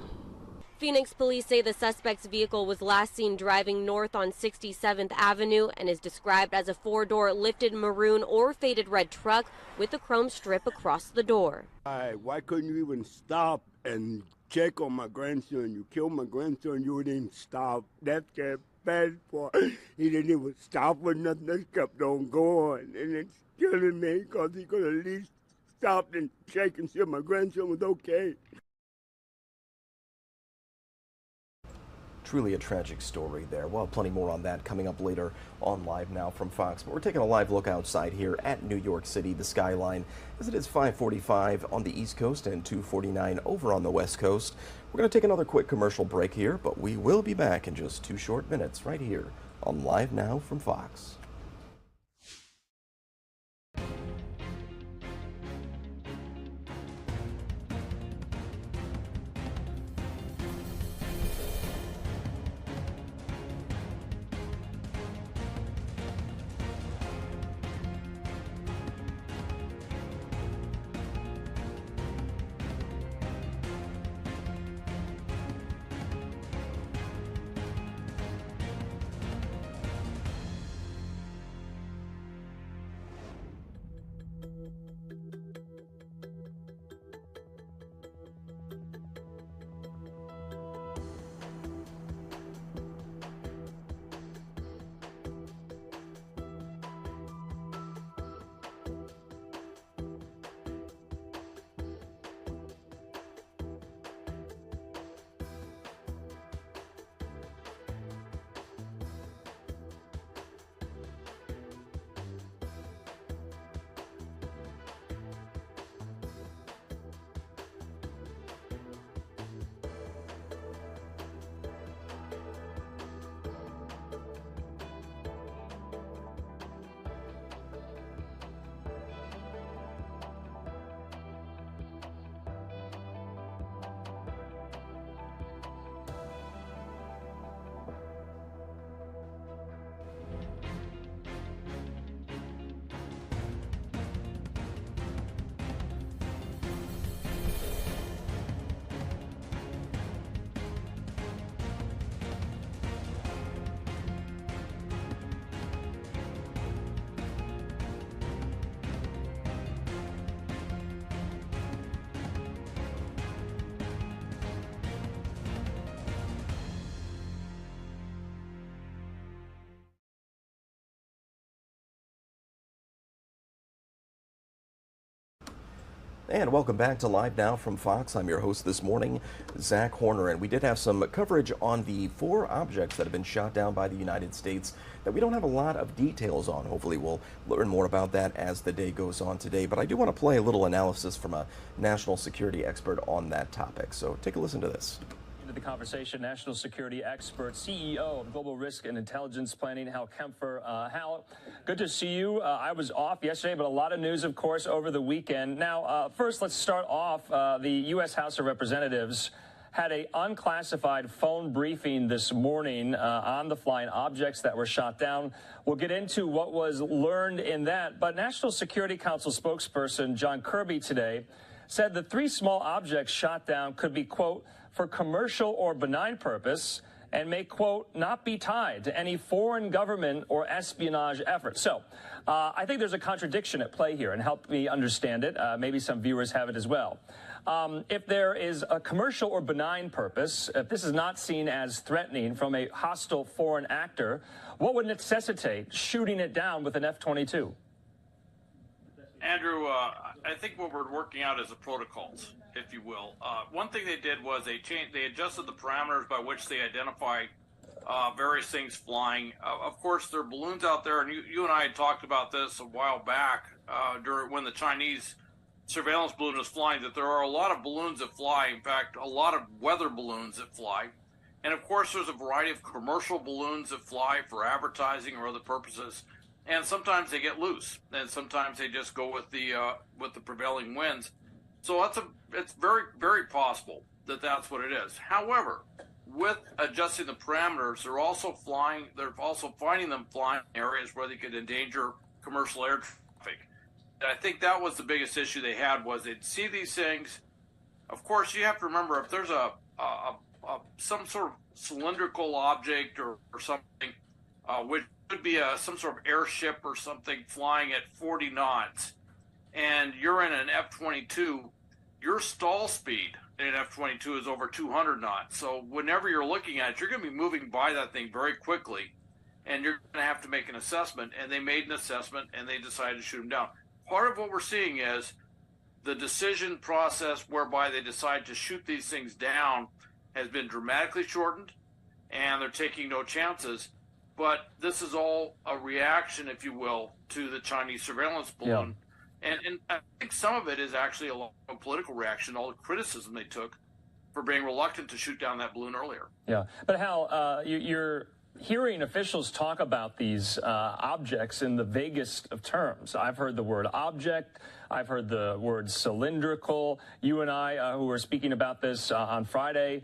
Phoenix police say the suspect's vehicle was last seen driving north on 67th Avenue and is described as a 4-door lifted maroon or faded red truck with a chrome strip across the door. Why couldn't you even stop and check on my grandson? You killed my grandson, you didn't stop. That's the bad part. He didn't even stop or nothing, just kept on going. And it's killing me because he could at least stop and check and see if my grandson was okay. Truly a tragic story there. We'll have plenty more on that coming up later on Live Now from Fox. But we're taking a live look outside here at New York City, the skyline, as it is 5:45 on the East Coast and 2:49 over on the West Coast. We're going to take another quick commercial break here, but we will be back in just 2 short minutes right here on Live Now from Fox. And welcome back to Live Now from Fox. I'm your host this morning, Zach Horner, and we did have some coverage on the 4 objects that have been shot down by the United States that we don't have a lot of details on. Hopefully we'll learn more about that as the day goes on today. But I do want to play a little analysis from a national security expert on that topic. So take a listen to this. Into the conversation, national security expert, CEO of Global Risk and Intelligence Planning, Hal Kempfer. Hal, good to see you. I was off yesterday, but a lot of news, of course, over the weekend. Now, first, let's start off. The U.S. House of Representatives had an unclassified phone briefing this morning on the flying objects that were shot down. We'll get into what was learned in that. But National Security Council spokesperson John Kirby today said the 3 small objects shot down could be, quote, for commercial or benign purpose and may, quote, not be tied to any foreign government or espionage effort. So I think there's a contradiction at play here, and help me understand it. Maybe some viewers have it as well. If there is a commercial or benign purpose, if this is not seen as threatening from a hostile foreign actor, what would necessitate shooting it down with an F-22? Andrew, I think what we're working out is the protocols, if you will. One thing they did was they adjusted the parameters by which they identify various things flying. Of course, there are balloons out there, and you and I had talked about this a while back when the Chinese surveillance balloon was flying, that there are a lot of balloons that fly, in fact, a lot of weather balloons that fly. And of course, there's a variety of commercial balloons that fly for advertising or other purposes. And sometimes they get loose, and sometimes they just go with the prevailing winds. So it's very, very possible that that's what it is. However, with adjusting the parameters, they're also finding them flying in areas where they could endanger commercial air traffic. And I think that was the biggest issue they had, was they'd see these things. Of course, you have to remember, if there's some sort of cylindrical object or something, which could be some sort of airship or something flying at 40 knots, and you're in an F-22, your stall speed in an F-22 is over 200 knots. So whenever you're looking at it, you're going to be moving by that thing very quickly, and you're going to have to make an assessment. And they made an assessment, and they decided to shoot them down. Part of what we're seeing is the decision process whereby they decide to shoot these things down has been dramatically shortened, and they're taking no chances. But this is all a reaction, if you will, to the Chinese surveillance balloon. Yeah. And I think some of it is actually a political reaction, all the criticism they took for being reluctant to shoot down that balloon earlier. Yeah. But Hal, you're hearing officials talk about these objects in the vaguest of terms. I've heard the word object. I've heard the word cylindrical. You and I, who were speaking about this on Friday,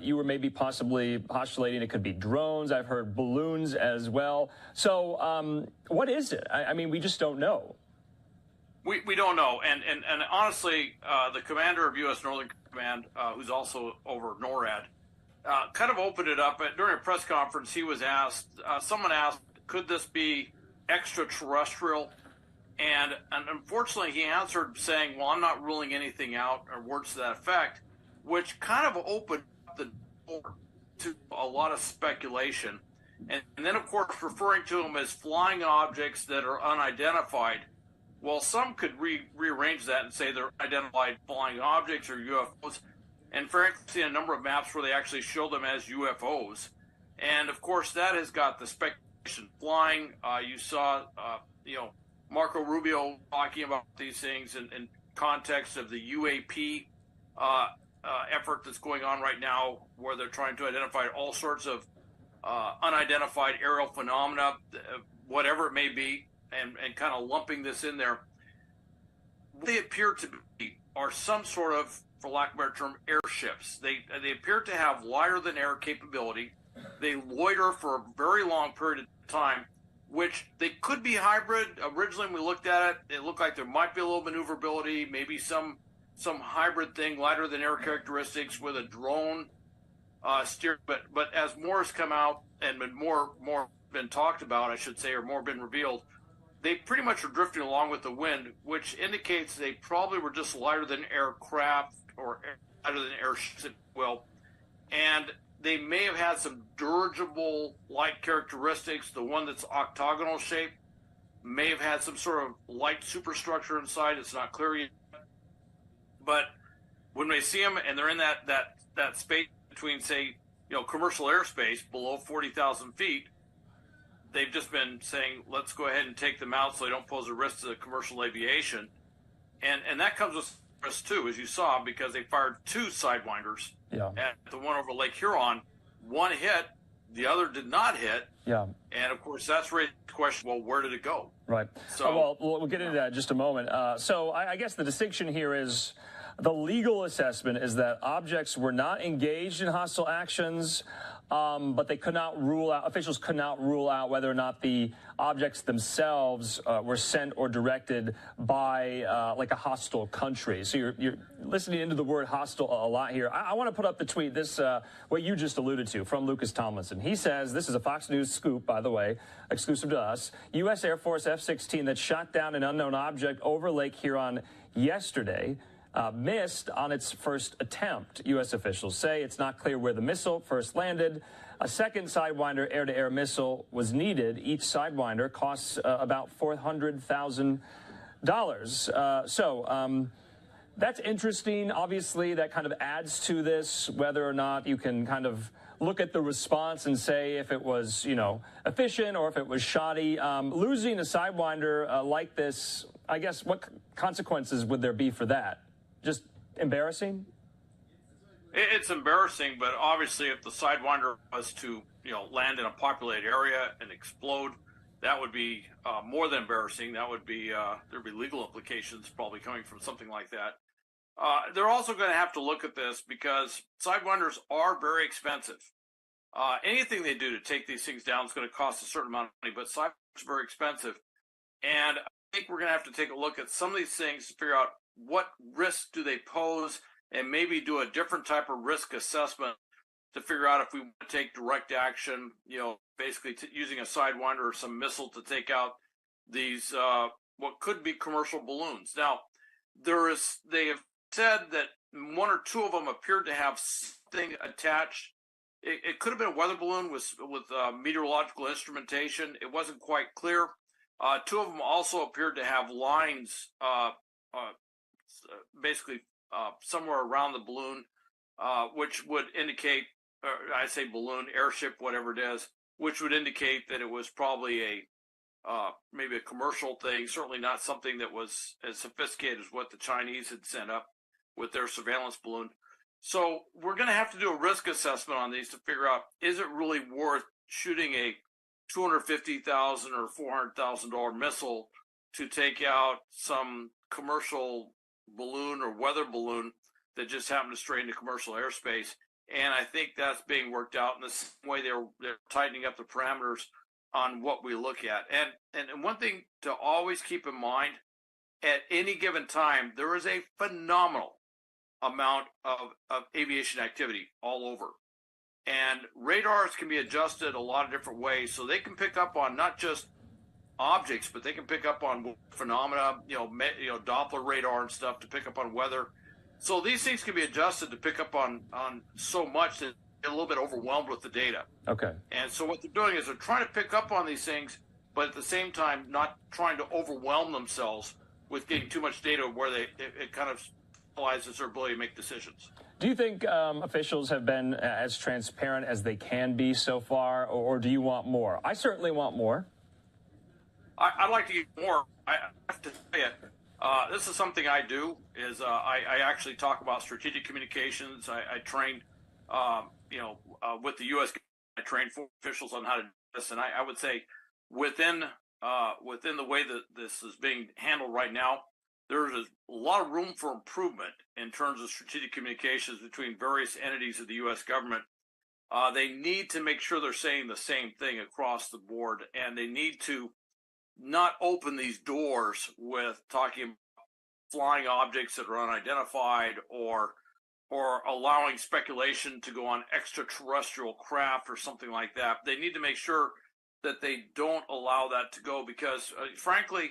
you were maybe possibly postulating it could be drones. I've heard balloons as well. So what is it? I mean, we just don't know. We don't know. And honestly, the commander of U.S. Northern Command, who's also over NORAD, kind of opened it up. During a press conference, he was asked, someone asked, could this be extraterrestrial? And unfortunately, he answered saying, well, I'm not ruling anything out, or words to that effect, which kind of opened up the door to a lot of speculation. And then, of course, referring to them as flying objects that are unidentified. Well, some could rearrange that and say they're identified flying objects or UFOs. And frankly, seen a number of maps where they actually show them as UFOs. And of course, that has got the speculation flying. You saw, Marco Rubio talking about these things in context of the UAP effort that's going on right now, where they're trying to identify all sorts of unidentified aerial phenomena, whatever it may be, and kind of lumping this in there. What they appear to be are some sort of, for lack of a better term, airships. They appear to have lighter than air capability. They loiter for a very long period of time, which they could be hybrid. Originally, when we looked at it, it looked like there might be a little maneuverability, maybe some hybrid thing, lighter than air characteristics with a drone steer. But as more has come out and more been talked about, I should say, or more been revealed, they pretty much are drifting along with the wind, which indicates they probably were just lighter than aircraft or lighter than airships, if you will. And they may have had some dirigible light characteristics. The one that's octagonal shape may have had some sort of light superstructure inside. It's not clear yet. But when they see them and they're in that space between, say, commercial airspace below 40,000 feet, they've just been saying, let's go ahead and take them out so they don't pose a risk to commercial aviation. And that comes with risk too, as you saw, because they fired 2 Sidewinders at the one over Lake Huron. One hit, the other did not hit. Yeah. And of course, that's raised the question, well, where did it go? Right. So, well, we'll get into that in just a moment. So I guess the distinction here is the legal assessment is that objects were not engaged in hostile actions, but they could not rule out, officials could not rule out whether or not the objects themselves were sent or directed by like a hostile country. So you're listening into the word hostile a lot here. I want to put up the tweet, this what you just alluded to from Lucas Tomlinson. He says, this is a Fox News scoop, by the way, exclusive to us, U.S. Air Force F-16 that shot down an unknown object over Lake Huron yesterday missed on its first attempt. U.S. officials say it's not clear where the missile first landed. A second Sidewinder air-to-air missile was needed. Each Sidewinder costs about $400,000. That's interesting. Obviously, that kind of adds to this, whether or not you can kind of look at the response and say if it was, efficient or if it was shoddy. Losing a Sidewinder like this, I guess, what consequences would there be for that? Just embarrassing? It's embarrassing, but obviously if the Sidewinder was to, land in a populated area and explode, that would be more than embarrassing. That would be, there'd be legal implications probably coming from something like that. They're also going to have to look at this because Sidewinders are very expensive. Anything they do to take these things down is going to cost a certain amount of money, but Sidewinders are very expensive. And I think we're going to have to take a look at some of these things to figure out what risks do they pose and maybe do a different type of risk assessment to figure out if we want to take direct action, basically using a Sidewinder or some missile to take out these, what could be commercial balloons. Now, they have said that 1 or 2 of them appeared to have something attached. It could have been a weather balloon with meteorological instrumentation. It wasn't quite clear. 2 of them also appeared to have lines, basically somewhere around the balloon, which would indicate, I say balloon, airship, whatever it is, which would indicate that it was probably maybe a commercial thing, certainly not something that was as sophisticated as what the Chinese had sent up with their surveillance balloon. So we're going to have to do a risk assessment on these to figure out, is it really worth shooting a $250,000 or $400,000 missile to take out some commercial balloon or weather balloon that just happened to stray into commercial airspace? And I think that's being worked out in the same way they're tightening up the parameters on what we look at. And one thing to always keep in mind, at any given time, there is a phenomenal amount of aviation activity all over. And radars can be adjusted a lot of different ways, so they can pick up on not just objects, but they can pick up on phenomena, Doppler radar and stuff to pick up on weather. So these things can be adjusted to pick up on so much that they're a little bit overwhelmed with the data. Okay. And so what they're doing is they're trying to pick up on these things, but at the same time not trying to overwhelm themselves with getting too much data where it kind of paralyzes their ability to make decisions. Do you think officials have been as transparent as they can be so far, or do you want more? I certainly want more. I'd like to get more. I have to tell you, this is something I do. I actually talk about strategic communications. I train, with the U.S. I train for officials on how to do this, and I would say within the way that this is being handled right now, there's a lot of room for improvement in terms of strategic communications between various entities of the U.S. government. They need to make sure they're saying the same thing across the board, and they need to not open these doors with talking about flying objects that are unidentified or allowing speculation to go on extraterrestrial craft or something like that. They need to make sure that they don't allow that to go because, frankly,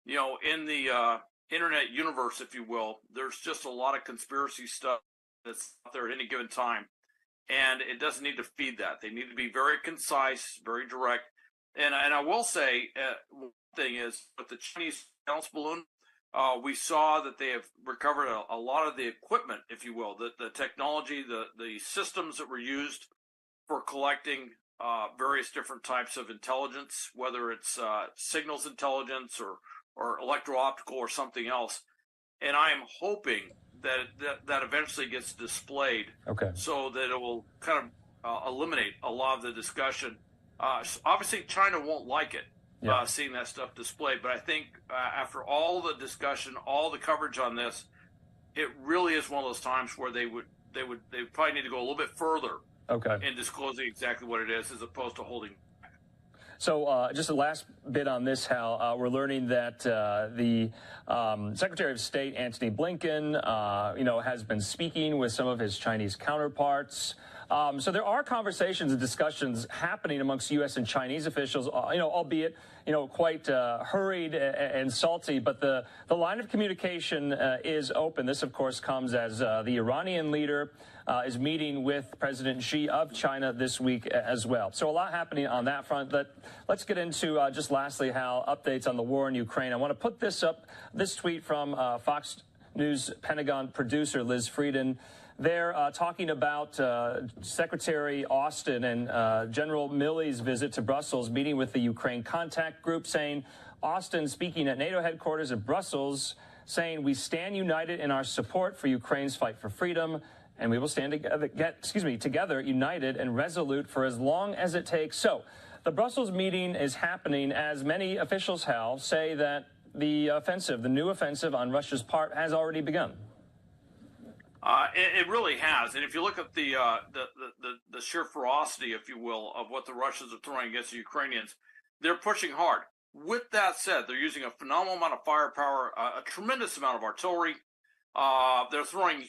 in the internet universe, if you will, there's just a lot of conspiracy stuff that's out there at any given time, and it doesn't need to feed that. They need to be very concise, very direct. And I will say, one thing is with the Chinese surveillance balloon, We saw that they have recovered a lot of the equipment, if you will, the technology, the systems that were used for collecting various different types of intelligence, whether it's signals intelligence or electro-optical or something else. And I am hoping that eventually gets displayed, so that it will kind of eliminate a lot of the discussion. Obviously, China won't like it, seeing that stuff displayed. But I think after all the discussion, all the coverage on this, it really is one of those times where they probably need to go a little bit further in disclosing exactly what it is, as opposed to holding. So just the last bit on this, Hal, we're learning that the Secretary of State, Antony Blinken, has been speaking with some of his Chinese counterparts. So there are conversations and discussions happening amongst U.S. and Chinese officials, albeit, quite hurried and salty. But the line of communication is open. This, of course, comes as the Iranian leader is meeting with President Xi of China this week as well. So a lot happening on that front. But let's get into just lastly, Hal, updates on the war in Ukraine. I want to put this tweet from Fox News Pentagon producer Liz Frieden. They're talking about Secretary Austin and General Milley's visit to Brussels, meeting with the Ukraine contact group, saying Austin speaking at NATO headquarters in Brussels, saying we stand united in our support for Ukraine's fight for freedom, and we will stand together, united and resolute for as long as it takes. So the Brussels meeting is happening as many officials, Hal, say that the new offensive on Russia's part has already begun. It really has, and if you look at the sheer ferocity, if you will, of what the Russians are throwing against the Ukrainians, they're pushing hard. With that said, they're using a phenomenal amount of firepower, a tremendous amount of artillery. They're throwing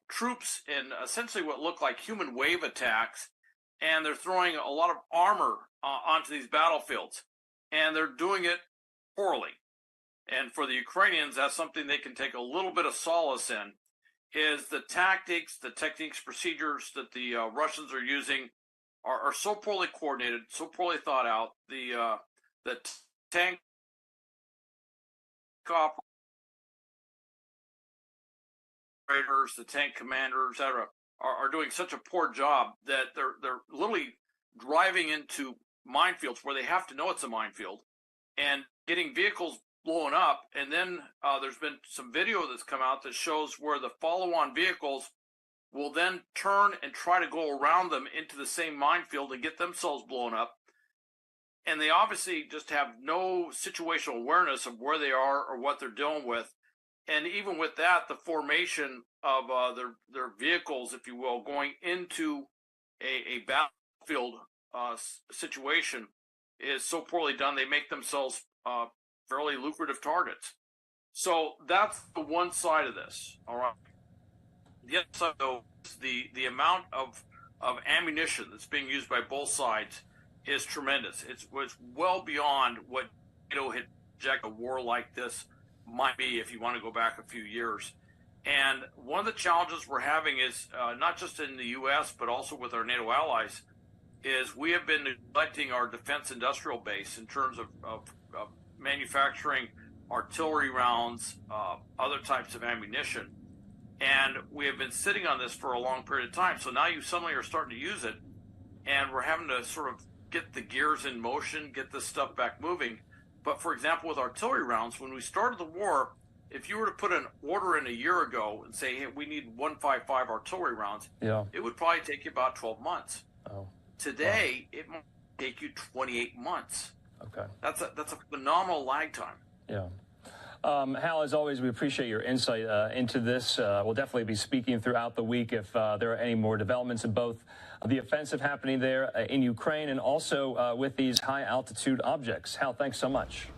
troops in essentially what look like human wave attacks, and they're throwing a lot of armor onto these battlefields, and they're doing it poorly. And for the Ukrainians, that's something they can take a little bit of solace in, is the tactics, procedures that the Russians are using are so poorly coordinated, so poorly thought out. The tank operators, the tank commanders, etc., are doing such a poor job that they're literally driving into minefields where they have to know it's a minefield and getting vehicles blown up. And then there's been some video that's come out that shows where the follow-on vehicles will then turn and try to go around them into the same minefield and get themselves blown up. And they obviously just have no situational awareness of where they are or what they're dealing with. And even with that, the formation of their vehicles, if you will, going into a battlefield situation is so poorly done, they make themselves fairly lucrative targets. So that's the one side of this, all right? The other side, though, is the amount of ammunition that's being used by both sides is tremendous. It's well beyond what NATO had projected a war like this might be if you want to go back a few years. And one of the challenges we're having is not just in the U.S., but also with our NATO allies, is we have been neglecting our defense industrial base in terms of manufacturing artillery rounds, other types of ammunition. And we have been sitting on this for a long period of time. So now you suddenly are starting to use it, and we're having to sort of get the gears in motion, get this stuff back moving. But for example, with artillery rounds, when we started the war, if you were to put an order in a year ago and say, hey, we need 155 artillery rounds, it would probably take you about 12 months. Today, it might take you 28 months. That's a phenomenal lag time. Hal, as always, we appreciate your insight into this. We'll definitely be speaking throughout the week if there are any more developments in both the offensive happening there in Ukraine and also with these high-altitude objects. Hal, thanks so much.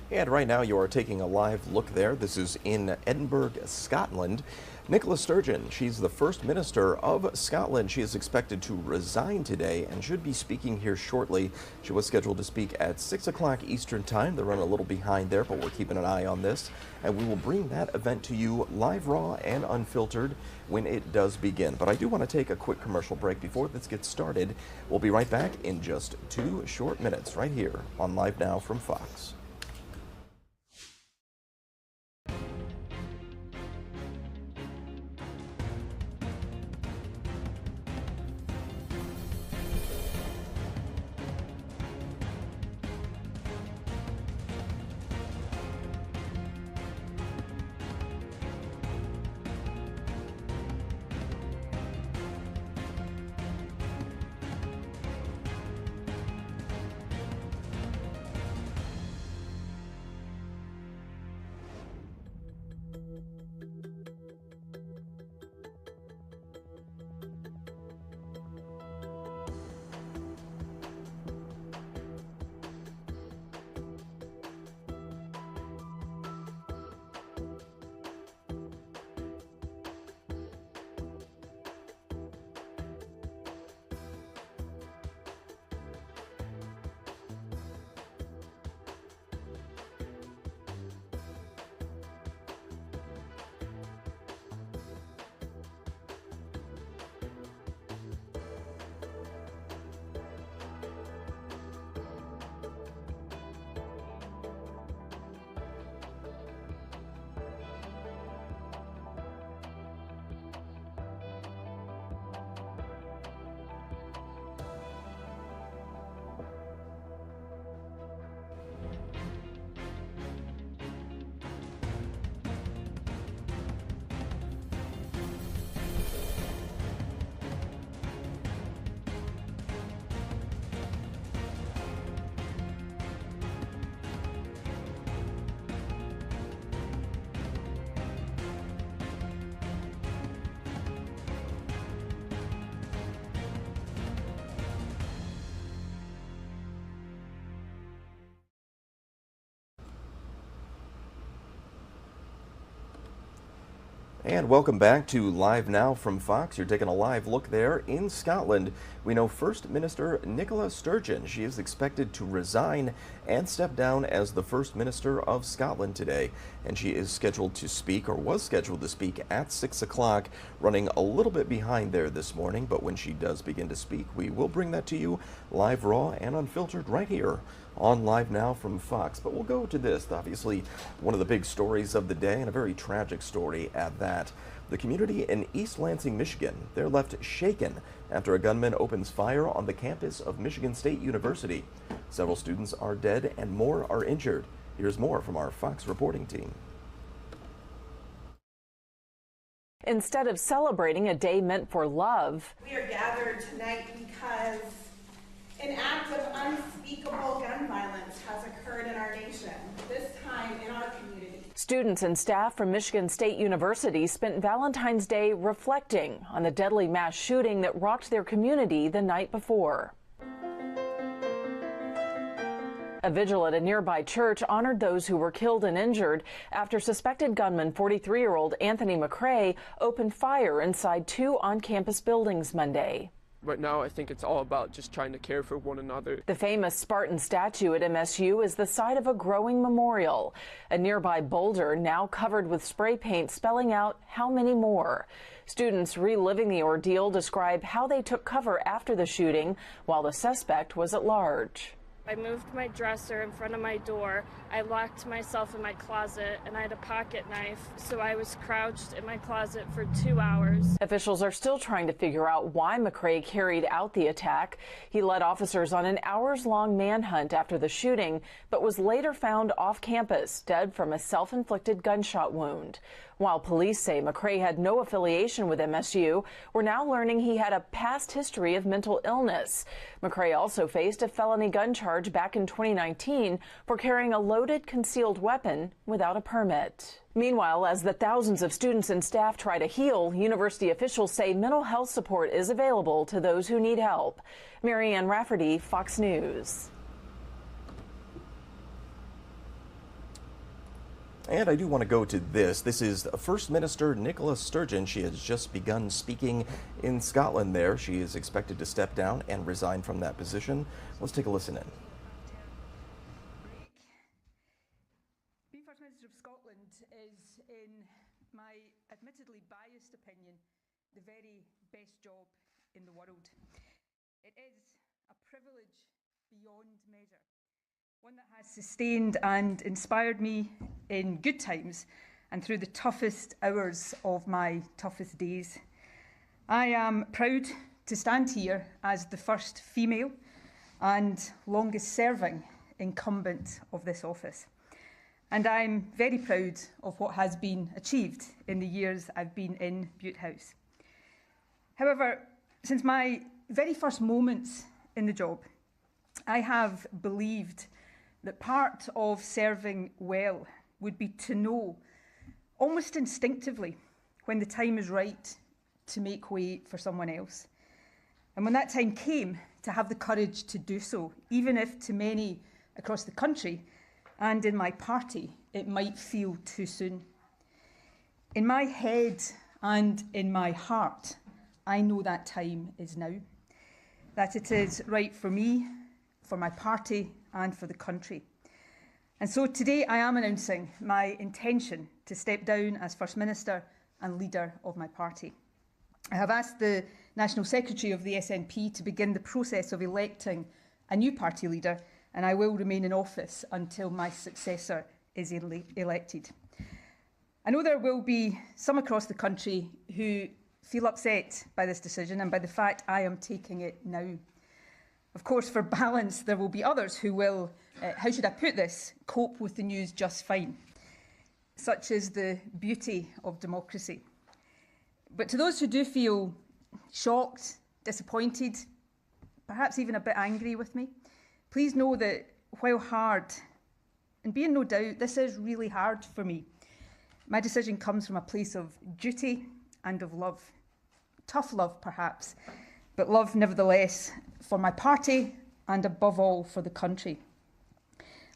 And right now you are taking a live look there. This is in Edinburgh, Scotland. Nicola Sturgeon, she's the First Minister of Scotland. She is expected to resign today and should be speaking here shortly. She was scheduled to speak at 6 o'clock Eastern Time. They're running a little behind there, but we're keeping an eye on this. And we will bring that event to you live, raw, and unfiltered when it does begin. But I do want to take a quick commercial break before this gets started. We'll be right back in just 2 short minutes right here on Live Now from Fox. And welcome back to Live Now from Fox. You're taking a live look there in Scotland. We know First Minister Nicola Sturgeon. She is expected to resign and step down as the First Minister of Scotland today. And she is scheduled to speak, or was scheduled to speak, at 6 o'clock, running a little bit behind there this morning. But when she does begin to speak, we will bring that to you live, raw, and unfiltered right here on Live Now from Fox. But we'll go to this, obviously one of the big stories of the day, and a very tragic story at that. The community in East Lansing, Michigan, they're left shaken after a gunman opens fire on the campus of Michigan State University. Several students are dead and more are injured. Here's more from our Fox reporting team. Instead of celebrating a day meant for love, we are gathered tonight because an act of unspeakable gun violence has occurred in our nation, this time in our community. Students and staff from Michigan State University spent Valentine's Day reflecting on the deadly mass shooting that rocked their community the night before. A vigil at a nearby church honored those who were killed and injured after suspected gunman 43-year-old Anthony McCrae opened fire inside two on-campus buildings Monday. Right now, I think it's all about just trying to care for one another. The famous Spartan statue at MSU is the site of a growing memorial. A nearby boulder now covered with spray paint spelling out how many more. Students reliving the ordeal describe how they took cover after the shooting while the suspect was at large. I moved my dresser in front of my door. I locked myself in my closet, and I had a pocket knife, so I was crouched in my closet for 2 hours. Officials are still trying to figure out why McCrae carried out the attack. He led officers on an hours-long manhunt after the shooting, but was later found off campus, dead from a self-inflicted gunshot wound. While police say McCrae had no affiliation with MSU, we're now learning he had a past history of mental illness. McCrae also faced a felony gun charge back in 2019 for carrying a loaded concealed weapon without a permit. Meanwhile, as the thousands of students and staff try to heal, university officials say mental health support is available to those who need help. Mary Ann Rafferty, Fox News. And I do want to go to this. This is First Minister Nicola Sturgeon. She has just begun speaking in Scotland there. She is expected to step down and resign from that position. Let's take a listen in. Being First Minister of Scotland is, in my admittedly biased opinion, the very best job in the world. It is a privilege beyond measure. One that has sustained and inspired me in good times and through the toughest hours of my toughest days. I am proud to stand here as the first female and longest serving incumbent of this office. And I'm very proud of what has been achieved in the years I've been in Bute House. However, since my very first moments in the job, I have believed that part of serving well would be to know, almost instinctively, when the time is right to make way for someone else. And when that time came, to have the courage to do so, even if to many across the country and in my party, it might feel too soon. In my head and in my heart, I know that time is now, that it is right for me, for my party, and for the country. And so today I am announcing my intention to step down as First Minister and leader of my party. I have asked the National Secretary of the SNP to begin the process of electing a new party leader, and I will remain in office until my successor is elected. I know there will be some across the country who feel upset by this decision and by the fact I am taking it now. Of course, for balance, there will be others who will, how should I put this, cope with the news just fine. Such is the beauty of democracy. But to those who do feel shocked, disappointed, perhaps even a bit angry with me, please know that while hard, and be in no doubt, this is really hard for me, my decision comes from a place of duty and of love. Tough love, perhaps, but love nevertheless for my party and above all for the country.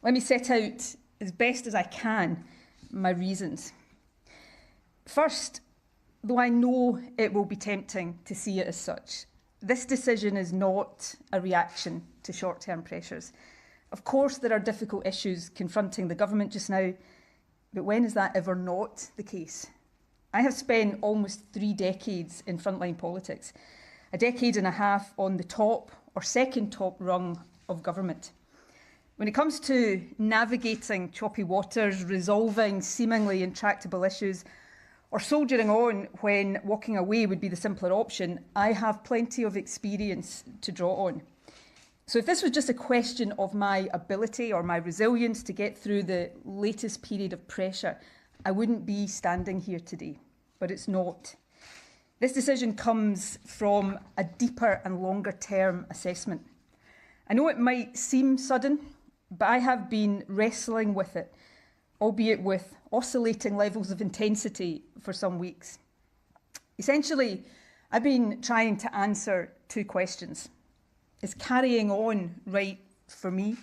Let me set out as best as I can my reasons. First, though I know it will be tempting to see it as such, this decision is not a reaction to short-term pressures. Of course, there are difficult issues confronting the government just now, but when is that ever not the case? I have spent almost 3 decades in frontline politics, a decade and a half on the top or second top rung of government. When it comes to navigating choppy waters, resolving seemingly intractable issues, or soldiering on when walking away would be the simpler option, I have plenty of experience to draw on. So if this was just a question of my ability or my resilience to get through the latest period of pressure, I wouldn't be standing here today, but it's not. This decision comes from a deeper and longer term assessment. I know it might seem sudden, but I have been wrestling with it, albeit with oscillating levels of intensity for some weeks. Essentially, I've been trying to answer 2 questions. Is carrying on right for me?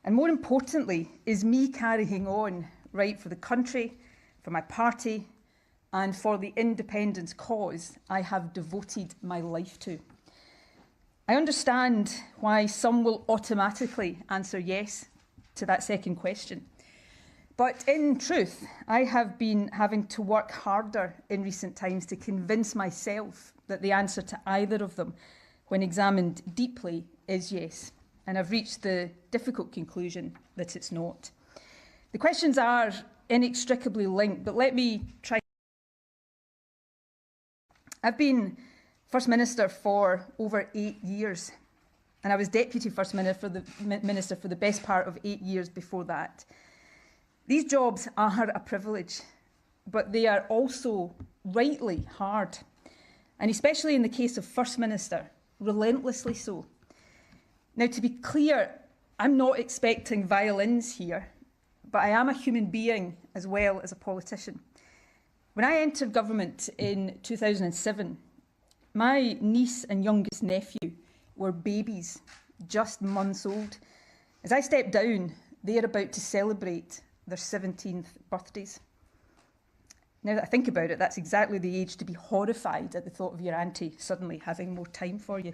And more importantly, is me carrying on right for the country, for my party, and for the independence cause I have devoted my life to? I understand why some will automatically answer yes to that second question. But in truth, I have been having to work harder in recent times to convince myself that the answer to either of them, when examined deeply, is yes. And I've reached the difficult conclusion that it's not. The questions are inextricably linked, but let me try. I've been First Minister for over 8 years, and I was Deputy First Minister for the best part of 8 years before that. These jobs are a privilege, but they are also rightly hard, and especially in the case of First Minister, relentlessly so. Now, to be clear, I'm not expecting violins here, but I am a human being as well as a politician. When I entered government in 2007, my niece and youngest nephew were babies, just months old. As I stepped down, they are about to celebrate their 17th birthdays. Now that I think about it, that's exactly the age to be horrified at the thought of your auntie suddenly having more time for you.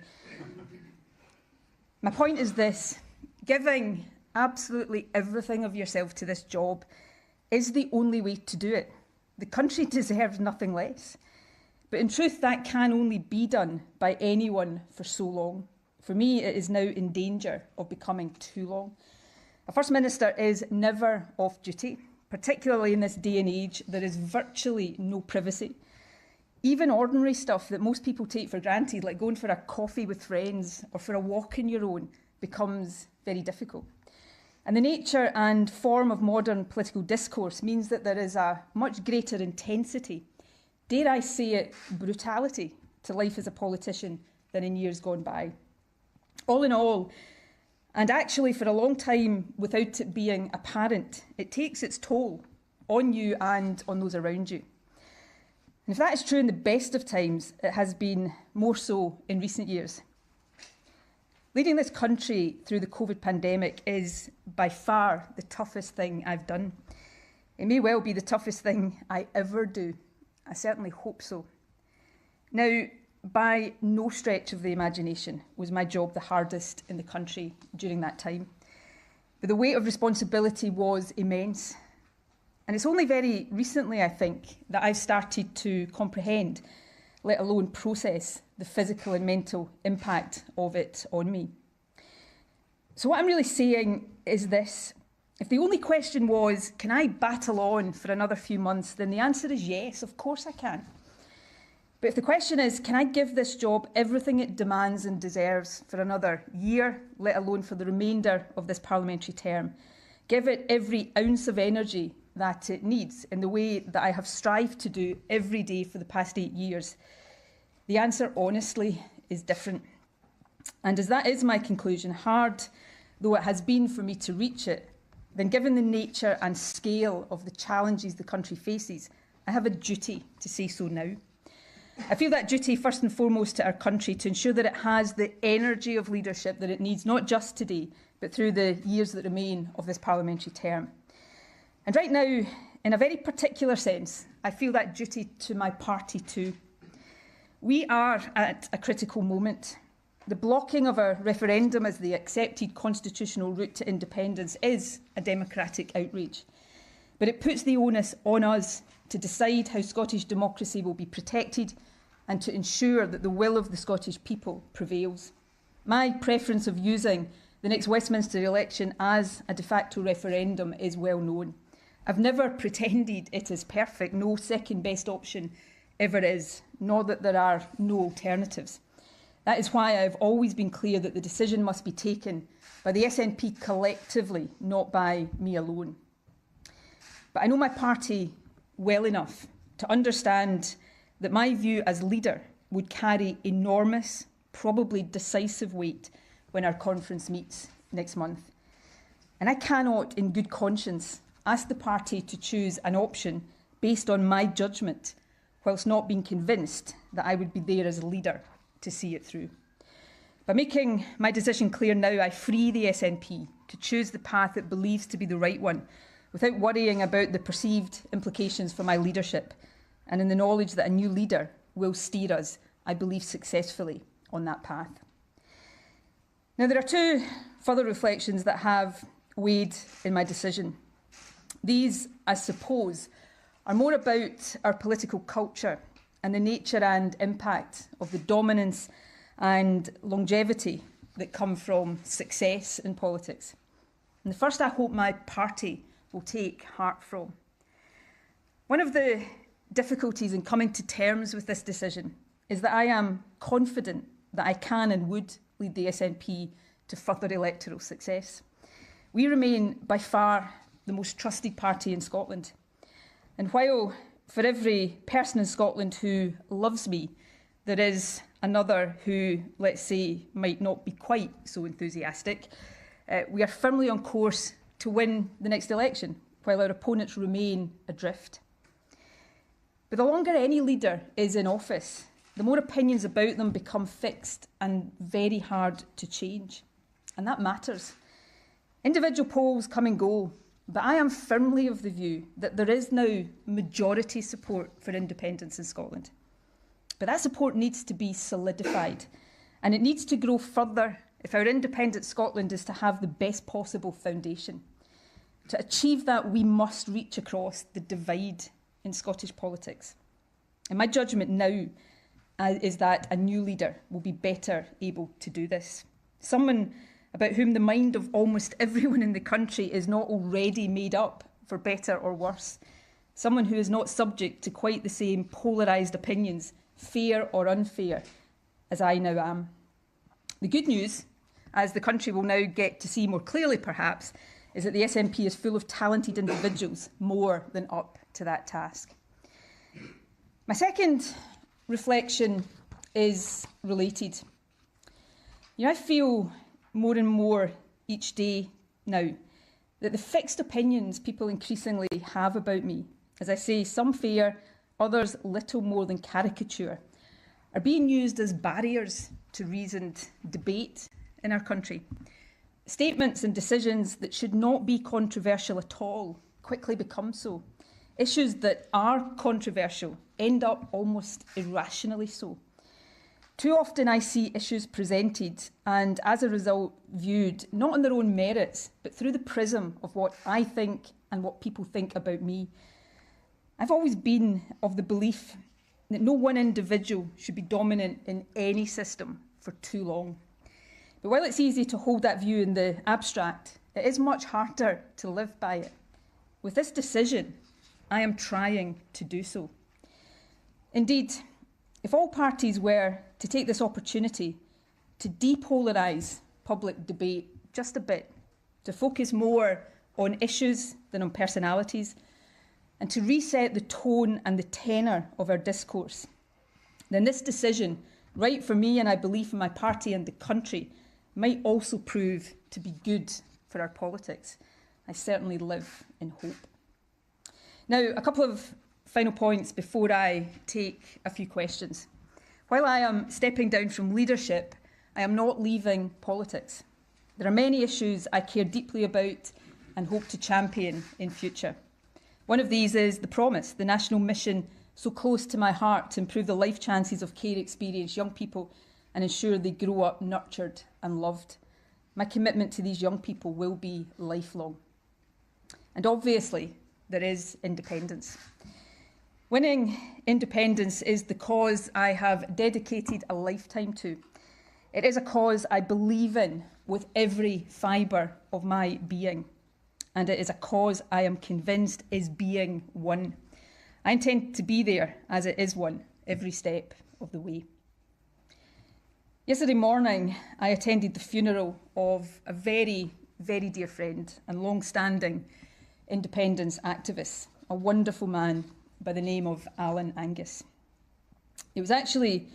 My point is this: giving absolutely everything of yourself to this job is the only way to do it. The country deserves nothing less. But in truth, that can only be done by anyone for so long. For me, it is now in danger of becoming too long. A First Minister is never off duty, particularly in this day and age. There is virtually no privacy. Even ordinary stuff that most people take for granted, like going for a coffee with friends or for a walk on your own, becomes very difficult. And the nature and form of modern political discourse means that there is a much greater intensity, dare I say it, brutality to life as a politician than in years gone by. All in all, and actually for a long time without it being apparent, it takes its toll on you and on those around you. And if that is true in the best of times, it has been more so in recent years. Leading this country through the COVID pandemic is by far the toughest thing I've done. It may well be the toughest thing I ever do. I certainly hope so. Now, by no stretch of the imagination was my job the hardest in the country during that time. But the weight of responsibility was immense. And it's only very recently, I think, that I've started to comprehend, let alone process, the physical and mental impact of it on me. So what I'm really saying is this: if the only question was, can I battle on for another few months, then the answer is yes, of course I can. But if the question is, can I give this job everything it demands and deserves for another year, let alone for the remainder of this parliamentary term, give it every ounce of energy that it needs in the way that I have strived to do every day for the past 8 years, the answer, honestly, is different. And as that is my conclusion, hard though it has been for me to reach it, then given the nature and scale of the challenges the country faces, I have a duty to say so now. I feel that duty first and foremost to our country, to ensure that it has the energy of leadership that it needs, not just today, but through the years that remain of this parliamentary term. And right now, In a very particular sense, I feel that duty to my party too. We are at a critical moment. The blocking of a referendum as the accepted constitutional route to independence is a democratic outrage. But it puts the onus on us to decide how Scottish democracy will be protected and to ensure that the will of the Scottish people prevails. My preference of using the next Westminster election as a de facto referendum is well known. I've never pretended it is perfect, no second best option ever is, nor that there are no alternatives. That is why I've always been clear that the decision must be taken by the SNP collectively, not by me alone. But I know my party well enough to understand that my view as leader would carry enormous, probably decisive weight when our conference meets next month. And I cannot, in good conscience, ask the party to choose an option based on my judgment, whilst not being convinced that I would be there as a leader to see it through. By making my decision clear now, I free the SNP to choose the path it believes to be the right one, without worrying about the perceived implications for my leadership, and in the knowledge that a new leader will steer us, I believe, successfully on that path. Now, there are two further reflections that have weighed in my decision. These, I suppose, are more about our political culture and the nature and impact of the dominance and longevity that come from success in politics. And the first, I hope my party will take heart from. One of the difficulties in coming to terms with this decision is that I am confident that I can and would lead the SNP to further electoral success. We remain by far the most trusted party in Scotland. And while for every person in Scotland who loves me, there is another who, let's say, might not be quite so enthusiastic, we are firmly on course to win the next election, while our opponents remain adrift. But the longer any leader is in office, the more opinions about them become fixed and very hard to change. And that matters. Individual polls come and go, but I am firmly of the view that there is now majority support for independence in Scotland. But that support needs to be solidified, and it needs to grow further if our independent Scotland is to have the best possible foundation. To achieve that, we must reach across the divide in Scottish politics. And my judgment now is that a new leader will be better able to do this. Someone about whom the mind of almost everyone in the country is not already made up, for better or worse. Someone who is not subject to quite the same polarised opinions, fair or unfair, as I now am. The good news, as the country will now get to see more clearly perhaps, is that the SNP is full of talented individuals, more than up to that task. My second reflection is related. I feel more and more each day now that the fixed opinions people increasingly have about me, as I say, some fair, others little more than caricature, are being used as barriers to reasoned debate in our country. Statements and decisions that should not be controversial at all quickly become so. Issues that are controversial end up almost irrationally so. Too often I see issues presented and, as a result, viewed not on their own merits, but through the prism of what I think and what people think about me. I've always been of the belief that no one individual should be dominant in any system for too long. But while it's easy to hold that view in the abstract, it is much harder to live by it. With this decision, I am trying to do so. Indeed, if all parties were to take this opportunity to depolarise public debate just a bit, to focus more on issues than on personalities, and to reset the tone and the tenor of our discourse, then this decision, right for me and I believe for my party and the country, might also prove to be good for our politics. I certainly live in hope. Now, a couple of final points before I take a few questions. While I am stepping down from leadership, I am not leaving politics. There are many issues I care deeply about and hope to champion in future. One of these is the promise, the national mission so close to my heart to improve the life chances of care experienced young people and ensure they grow up nurtured and loved. My commitment to these young people will be lifelong. And obviously, there is independence. Winning independence is the cause I have dedicated a lifetime to. It is a cause I believe in with every fibre of my being. And it is a cause I am convinced is being won. I intend to be there as it is won every step of the way. Yesterday morning, I attended the funeral of a very, very dear friend and long-standing independence activist, a wonderful man by the name of Alan Angus. It was actually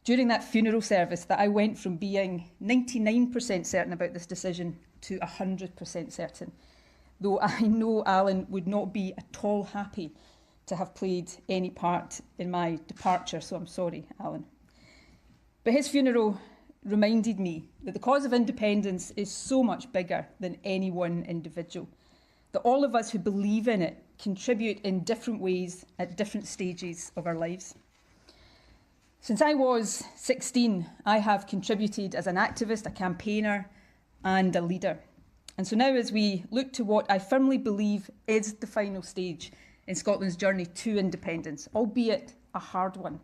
during that funeral service that I went from being 99% certain about this decision to 100% certain, though I know Alan would not be at all happy to have played any part in my departure, so I'm sorry, Alan. But his funeral reminded me that the cause of independence is so much bigger than any one individual, that all of us who believe in it contribute in different ways at different stages of our lives. Since I was 16, I have contributed as an activist, a campaigner, and a leader. And so now, as we look to what I firmly believe is the final stage in Scotland's journey to independence, albeit a hard one,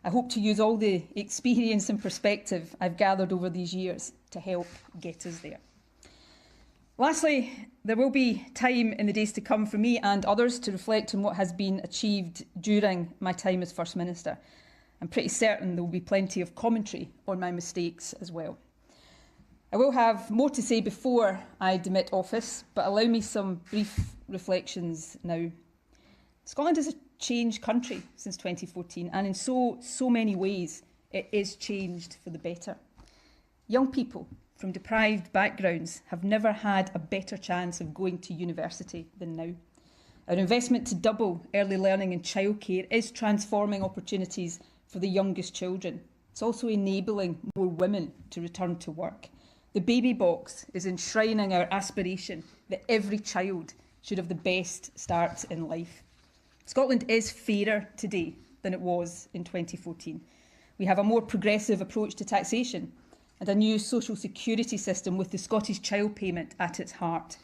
I hope to use all the experience and perspective I've gathered over these years to help get us there. Lastly, there will be time in the days to come for me and others to reflect on what has been achieved during my time as First Minister. I'm pretty certain there will be plenty of commentary on my mistakes as well. I will have more to say before I demit office, but allow me some brief reflections now. Scotland is a changed country since 2014, and in so many ways, it is changed for the better. Young people from deprived backgrounds have never had a better chance of going to university than now. Our investment to double early learning and childcare is transforming opportunities for the youngest children. It's also enabling more women to return to work. The baby box is enshrining our aspiration that every child should have the best start in life. Scotland is fairer today than it was in 2014. We have a more progressive approach to taxation and a new social security system with the Scottish Child Payment at its heart.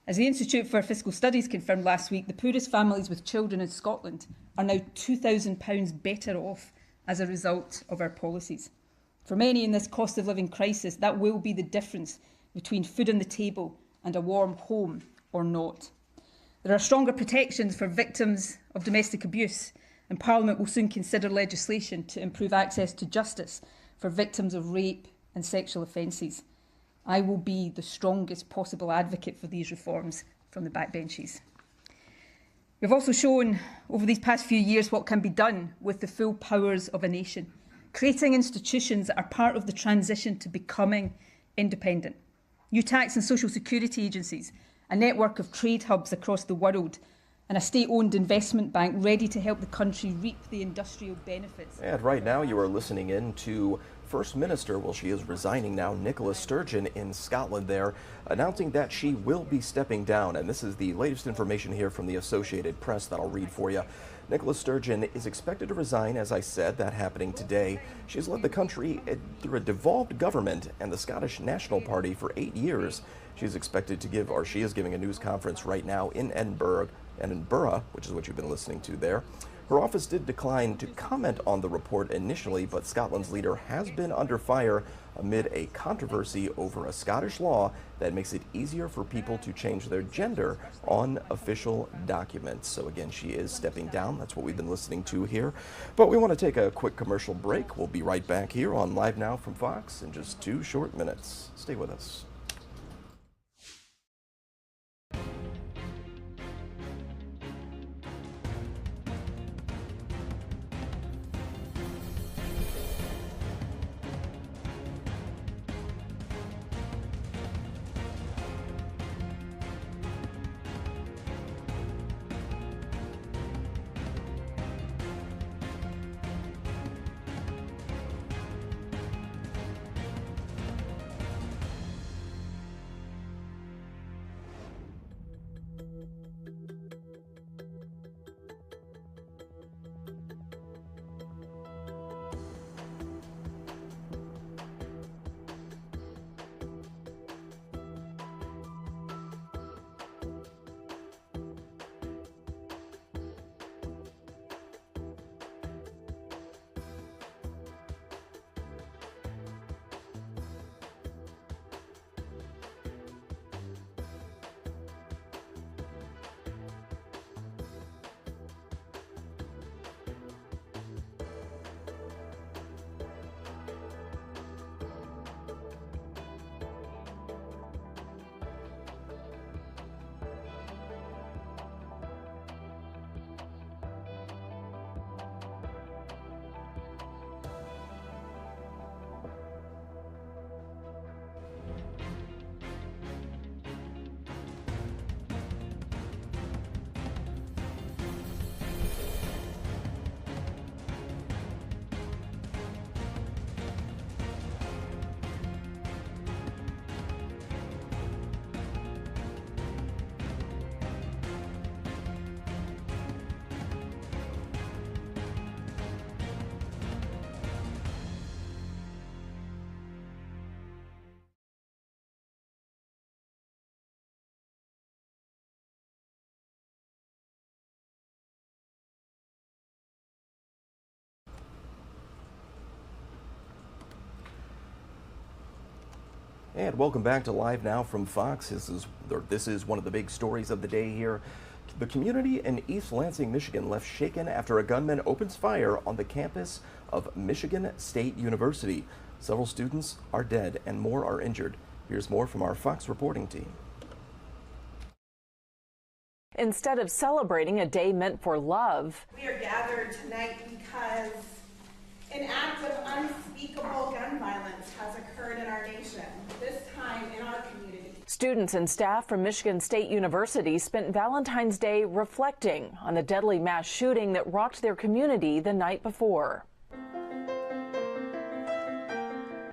As the Institute for Fiscal Studies confirmed last week, the poorest families with children in Scotland are now £2,000 better off as a result of our policies. For many in this cost of living crisis, that will be the difference between food on the table and a warm home or not. There are stronger protections for victims of domestic abuse, and Parliament will soon consider legislation to improve access to justice for victims of rape and sexual offences. I will be the strongest possible advocate for these reforms from the backbenches. We've also shown over these past few years what can be done with the full powers of a nation, creating institutions that are part of the transition to becoming independent. New tax and social security agencies, a network of trade hubs across the world, and a state-owned investment bank ready to help the country reap the industrial benefits. And right now you are listening in to First Minister, well, she is resigning now, Nicola Sturgeon in Scotland there, announcing that she will be stepping down. And this is the latest information here from the Associated Press that I'll read for you. Nicola Sturgeon is expected to resign, as I said, that happening today. She's led the country through a devolved government and the Scottish National Party for 8 years. She's expected to give, or she is giving a news conference right now in Edinburgh, which is what you've been listening to there. Her office did decline to comment on the report initially, but Scotland's leader has been under fire amid a controversy over a Scottish law that makes it easier for people to change their gender on official documents. So again, she is stepping down. That's what we've been listening to here. But we want to take a quick commercial break. We'll be right back here on Live Now from Fox in just 2 short minutes. Stay with us. And welcome back to Live Now from Fox. This is one of the big stories of the day here. The community in East Lansing, Michigan left shaken after a gunman opens fire on the campus of Michigan State University. Several students are dead and more are injured. Here's more from our Fox reporting team. Instead of celebrating a day meant for love, we are gathered tonight because an act of unspeakable gun violence has occurred in our nation, this time in our community. Students and staff from Michigan State University spent Valentine's Day reflecting on the deadly mass shooting that rocked their community the night before.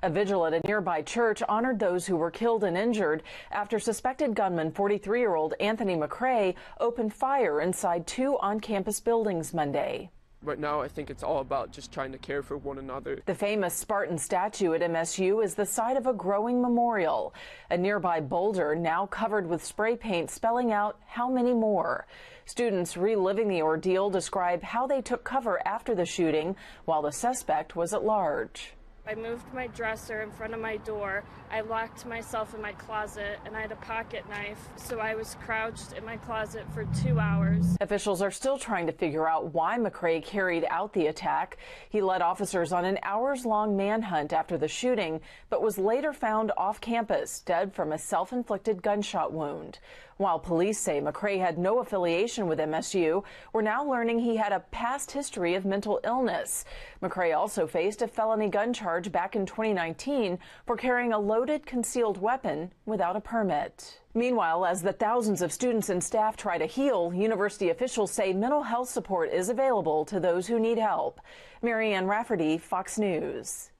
A vigil at a nearby church honored those who were killed and injured after suspected gunman 43-year-old Anthony McCrae opened fire inside two on-campus buildings Monday. Right now, I think it's all about just trying to care for one another. The famous Spartan statue at MSU is the site of a growing memorial. A nearby boulder now covered with spray paint spelling out how many more. Students reliving the ordeal describe how they took cover after the shooting while the suspect was at large. I moved my dresser in front of my door. I locked myself in my closet and I had a pocket knife, so I was crouched in my closet for 2 hours. Officials are still trying to figure out why McCrae carried out the attack. He led officers on an hours-long manhunt after the shooting, but was later found off campus, dead from a self-inflicted gunshot wound. While police say McCrae had no affiliation with MSU, we're now learning he had a past history of mental illness. McCrae also faced a felony gun charge back in 2019 for carrying a loaded concealed weapon without a permit. Meanwhile, as the thousands of students and staff try to heal, university officials say mental health support is available to those who need help. Marianne Rafferty, Fox News.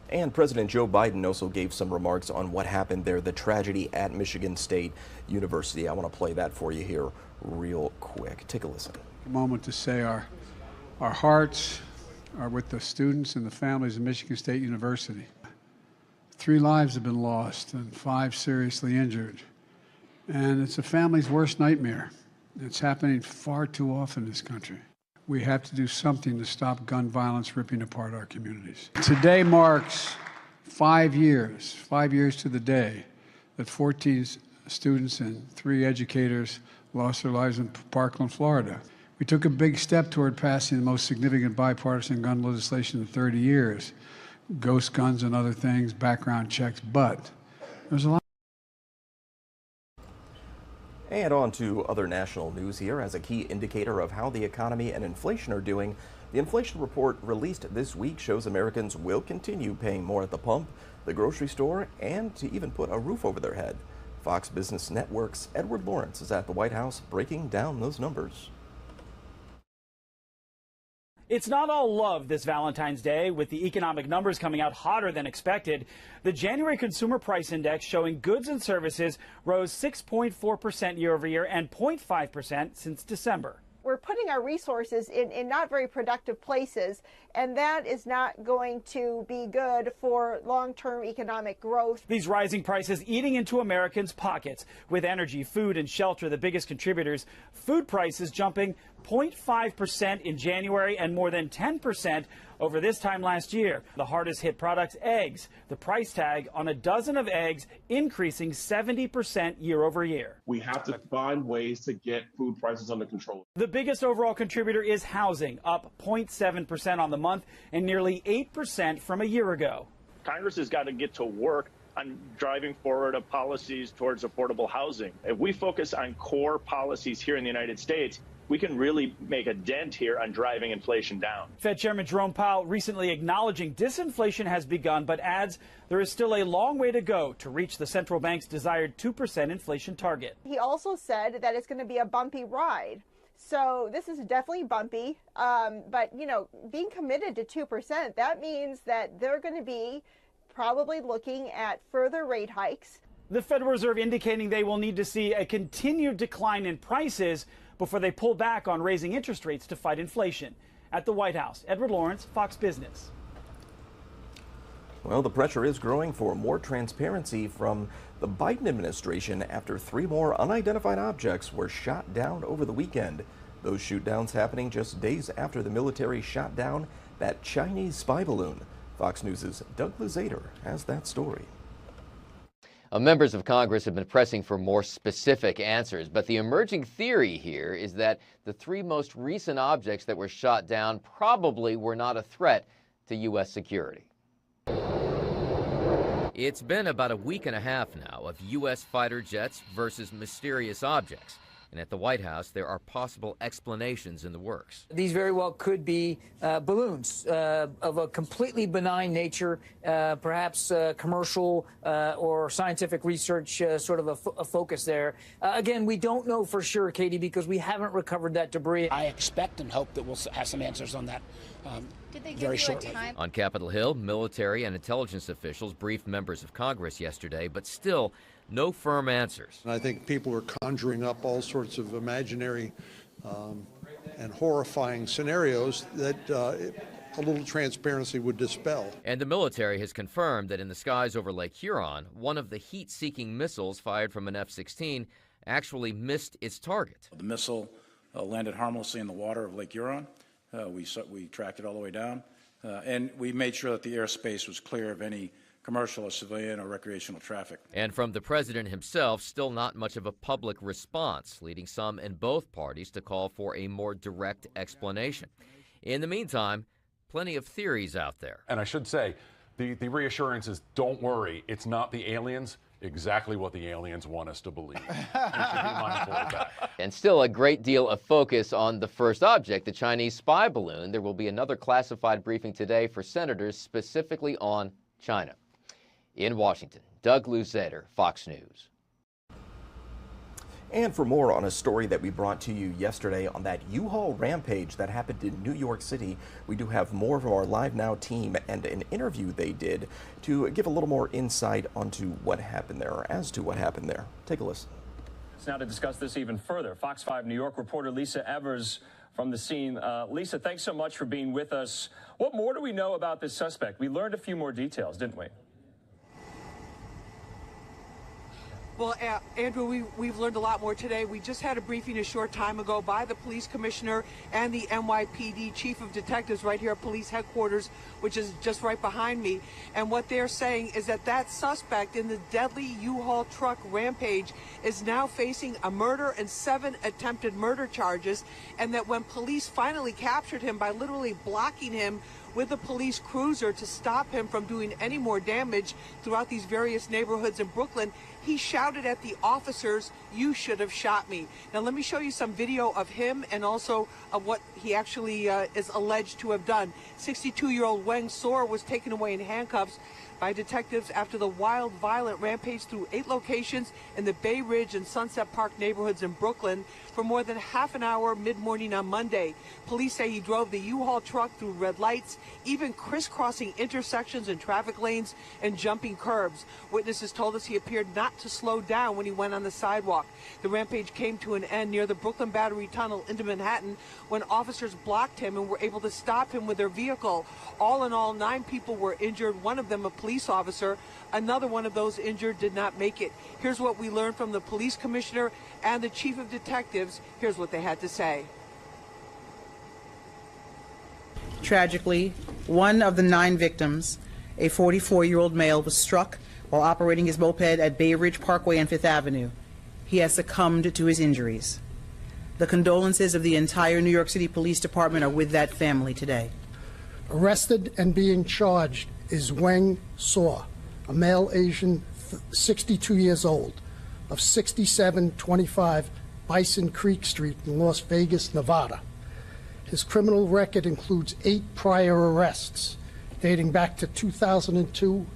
And President Joe Biden also gave some remarks on what happened there, the tragedy at Michigan State University. I want to play that for you here real quick. Take a listen. A moment to say our hearts are with the students and the families of Michigan State University. 3 lives have been lost and 5 seriously injured. And it's a family's worst nightmare. It's happening far too often in this country. We have to do something to stop gun violence ripping apart our communities. Today marks 5 years to the day that 14 students and 3 educators lost their lives in Parkland, Florida. We took a big step toward passing the most significant bipartisan gun legislation in 30 years. Ghost guns and other things, background checks, but there's a lot. And on to other national news here. As a key indicator of how the economy and inflation are doing, the inflation report released this week shows Americans will continue paying more at the pump, the grocery store, and to even put a roof over their head. Fox Business Network's Edward Lawrence is at the White House breaking down those numbers. It's not all love this Valentine's Day, with the economic numbers coming out hotter than expected. The January Consumer Price Index showing goods and services rose 6.4% year over year and 0.5% since December. We're putting our resources in not very productive places, and that is not going to be good for long-term economic growth. These rising prices eating into Americans' pockets, with energy, food, and shelter the biggest contributors. Food prices jumping 0.5% in January and more than 10% over this time last year. The hardest hit products, eggs. The price tag on a dozen of eggs increasing 70% year over year. We have to find ways to get food prices under control. The biggest overall contributor is housing, up 0.7% on the month and nearly 8% from a year ago. Congress has got to get to work on driving forward of policies towards affordable housing. If we focus on core policies here in the United States, we can really make a dent here on driving inflation down. Fed Chairman Jerome Powell recently acknowledging disinflation has begun, but adds there is still a long way to go to reach the central bank's desired 2% inflation target. He also said that it's going to be a bumpy ride. So this is definitely bumpy, but, you know, being committed to 2%, that means that they're going to be probably looking at further rate hikes. The Federal Reserve indicating they will need to see a continued decline in prices before they pull back on raising interest rates to fight inflation. At the White House, Edward Lawrence, Fox Business. Well, the pressure is growing for more transparency from the Biden administration after 3 more unidentified objects were shot down over the weekend. Those shoot-downs happening just days after the military shot down that Chinese spy balloon. Fox News' Doug Luzader has that story. Members of Congress have been pressing for more specific answers, but the emerging theory here is that the 3 most recent objects that were shot down probably were not a threat to U.S. security. It's been about a week and a half now of U.S. fighter jets versus mysterious objects. And at the White House, there are possible explanations in the works. These very well could be balloons of a completely benign nature, perhaps commercial or scientific research sort of a focus there. Again, we don't know for sure, Katie, because we haven't recovered that debris. I expect and hope that we'll have some answers on that Did they give very you shortly. a time? On Capitol Hill, military and intelligence officials briefed members of Congress yesterday, but still no firm answers. I think people are conjuring up all sorts of imaginary and horrifying scenarios that a little transparency would dispel. And the military has confirmed that in the skies over Lake Huron, one of the heat-seeking missiles fired from an F-16 actually missed its target. The missile landed harmlessly in the water of Lake Huron. We tracked it all the way down, and we made sure that the airspace was clear of any commercial or civilian or recreational traffic. And from the president himself, still not much of a public response, leading some in both parties to call for a more direct explanation. In the meantime, plenty of theories out there. And I should say, the reassurance is, don't worry, it's not the aliens. Exactly what the aliens want us to believe. You should be mindful of that. And still a great deal of focus on the first object, the Chinese spy balloon. There will be another classified briefing today for senators specifically on China. In Washington, Doug Luzader, Fox News. And for more on a story that we brought to you yesterday on that U-Haul rampage that happened in New York City, we do have more of our LiveNOW team and an interview they did to give a little more insight onto what happened there, or as to what happened there. Take a listen. Now to discuss this even further, Fox 5 New York reporter Lisa Evers from the scene. Lisa, thanks so much for being with us. What more do we know about this suspect? We learned a few more details, didn't we? Well, Andrew, we've learned a lot more today. We just had a briefing a short time ago by the police commissioner and the NYPD chief of detectives right here at police headquarters, which is just right behind me. And what they're saying is that that suspect in the deadly U-Haul truck rampage is now facing a murder and 7 attempted murder charges, and that when police finally captured him by literally blocking him with a police cruiser to stop him from doing any more damage throughout these various neighborhoods in Brooklyn, he shouted at the officers, "You should have shot me." Now let me show you some video of him and also of what he actually is alleged to have done. 62-year-old Weng Sor was taken away in handcuffs by detectives after the wild, violent rampage through 8 locations in the Bay Ridge and Sunset Park neighborhoods in Brooklyn for more than half an hour mid-morning on Monday. Police say he drove the U-Haul truck through red lights, even crisscrossing intersections and traffic lanes and jumping curbs. Witnesses told us he appeared not to slow down when he went on the sidewalk. The rampage came to an end near the Brooklyn Battery Tunnel into Manhattan when officers blocked him and were able to stop him with their vehicle. All in all, 9 people were injured, one of them a police officer. Another one of those injured did not make it. Here's what we learned from the police commissioner and the chief of detectives. Here's what they had to say. Tragically, one of the 9 victims, a 44-year-old male, was struck while operating his moped at Bay Ridge Parkway and 5th Avenue. He has succumbed to his injuries. The condolences of the entire New York City Police Department are with that family today. Arrested and being charged is Weng Sor, a male Asian, 62 years old, of 6725 Bison Creek Street in Las Vegas, Nevada. His criminal record includes 8 prior arrests dating back to 2002.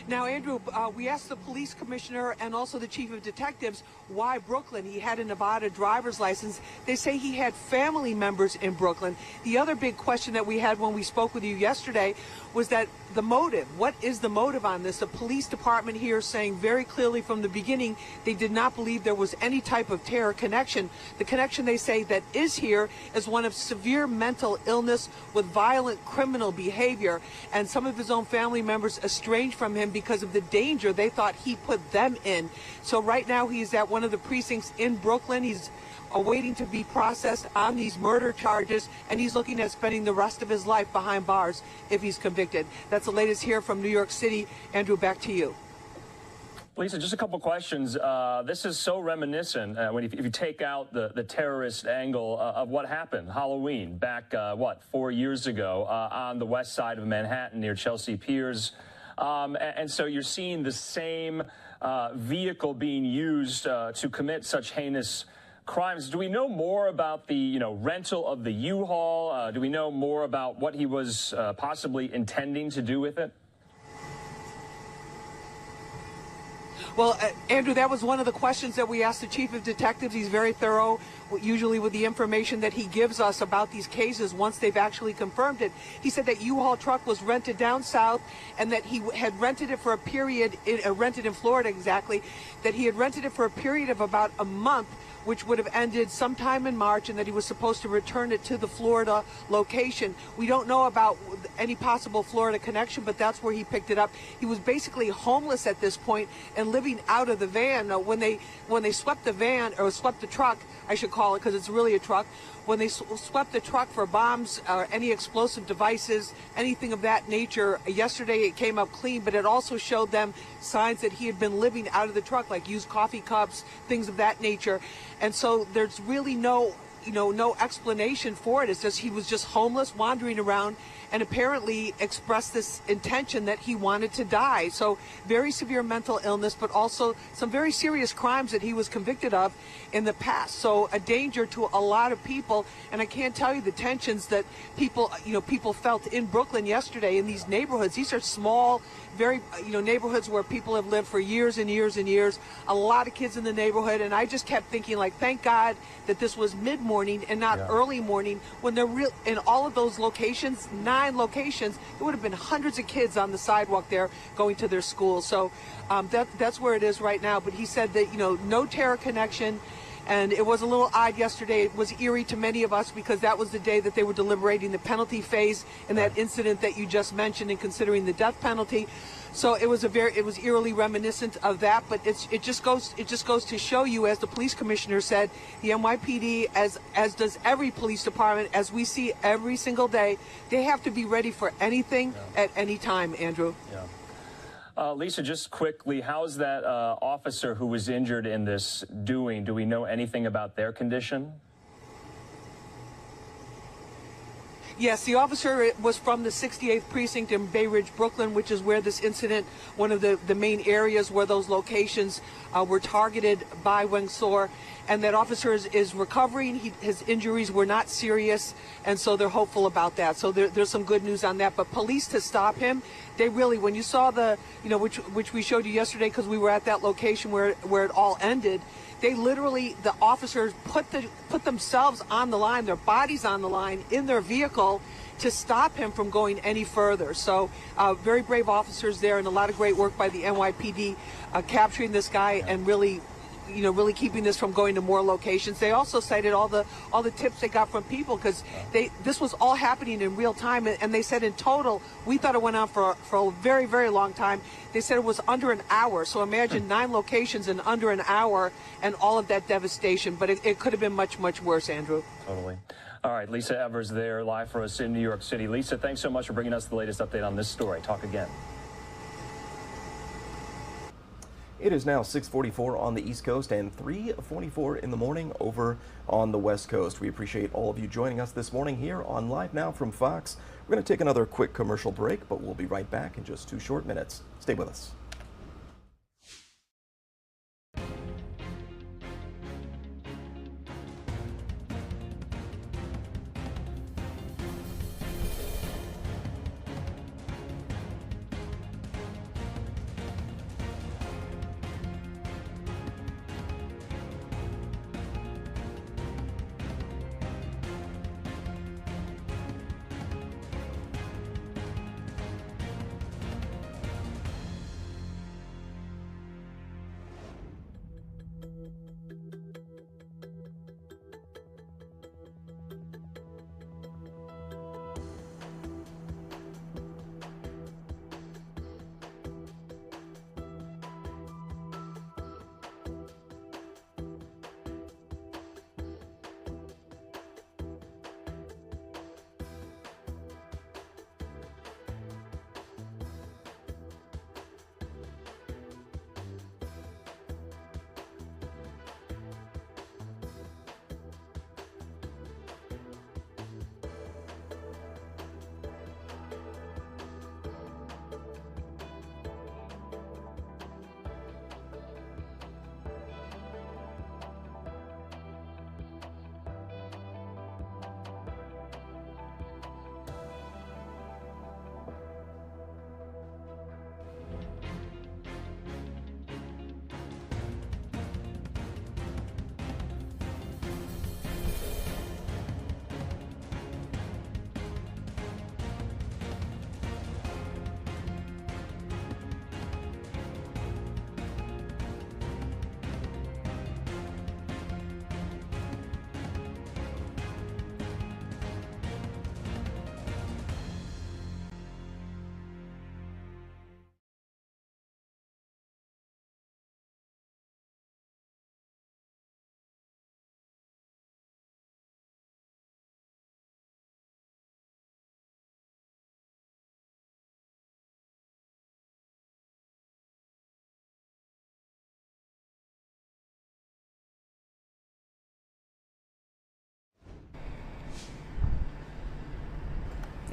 Now, Andrew, we asked the police commissioner and also the chief of detectives why Brooklyn. He had a Nevada driver's license. They say he had family members in Brooklyn. The other big question that we had when we spoke with you yesterday was that the motive. What is the motive on this? The police department here saying very clearly from the beginning they did not believe there was any type of terror connection. The connection they say that is here is one of severe mental illness with violent criminal behavior, and some of his own family members estranged from him because of the danger they thought he put them in. So right now he's at one of the precincts in Brooklyn. He's awaiting to be processed on these murder charges, and he's looking at spending the rest of his life behind bars if he's convicted. That's the latest here from New York City. Andrew, back to you. Lisa, just a couple questions. This is so reminiscent if you take out the terrorist angle of what happened Halloween back, 4 years ago on the west side of Manhattan near Chelsea Piers. And so you're seeing the same vehicle being used to commit such heinous crimes. Do we know more about the rental of the U-Haul? Do we know more about what he was possibly intending to do with it? Well, Andrew, that was one of the questions that we asked the chief of detectives. He's very thorough, usually with the information that he gives us about these cases once they've actually confirmed it. He said that U-Haul truck was rented down south and that he had rented it for a period, rented in Florida exactly, that he had rented it for a period of about a month, which would have ended sometime in March, and that he was supposed to return it to the Florida location. We don't know about any possible Florida connection, but that's where he picked it up. He was basically homeless at this point and living out of the van. When they swept the van, or swept the truck, I should call it, because it's really a truck, when they swept the truck for bombs or any explosive devices, anything of that nature, yesterday it came up clean, but it also showed them signs that he had been living out of the truck, like used coffee cups, things of that nature. And so there's really no explanation for it. It's just he was just homeless, wandering around, and apparently expressed this intention that he wanted to die. So very severe mental illness, but also some very serious crimes that he was convicted of in the past. So a danger to a lot of people. And I can't tell you the tensions that people felt in Brooklyn yesterday in these neighborhoods. These are small, very, neighborhoods where people have lived for years and years and years. A lot of kids in the neighborhood. And I just kept thinking, like, thank God that this was mid-morning and not early morning, when they're in all of those locations, 9 locations, there would have been hundreds of kids on the sidewalk there going to their school. So that's where it is right now. But he said that, no terror connection. And it was a little odd yesterday. It was eerie to many of us because that was the day that they were deliberating the penalty phase in that incident that you just mentioned, and considering the death penalty. So it was eerily reminiscent of that. But it just goes to show you, as the police commissioner said, the NYPD, as does every police department, as we see every single day, they have to be ready for anything at any time. Andrew. Yeah. Lisa, just quickly, how's that officer who was injured in this doing? Do we know anything about their condition? Yes, the officer was from the 68th Precinct in Bay Ridge, Brooklyn, which is where this incident, one of the main areas where those locations were targeted by Weng Sor. And that officer is recovering. His injuries were not serious, and so they're hopeful about that. So there's some good news on that. But police, to stop him, they really, when you saw the, which we showed you yesterday because we were at that location where it all ended, they literally, the officers put themselves on the line, their bodies on the line in their vehicle to stop him from going any further. So very brave officers there, and a lot of great work by the NYPD capturing this guy and really keeping this from going to more locations. They also cited all the tips they got from people, because this was all happening in real time, and they said in total, we thought it went on for a very, very long time. They said it was under an hour. So imagine 9 locations in under an hour and all of that devastation. But it could have been much, much worse, Andrew. Totally. All right, Lisa Evers there, live for us in New York City. Lisa, thanks so much for bringing us the latest update on this story. Talk again. It is now 6:44 on the East Coast and 3:44 in the morning over on the West Coast. We appreciate all of you joining us this morning here on Live Now from Fox. We're going to take another quick commercial break, but we'll be right back in just 2 short minutes. Stay with us.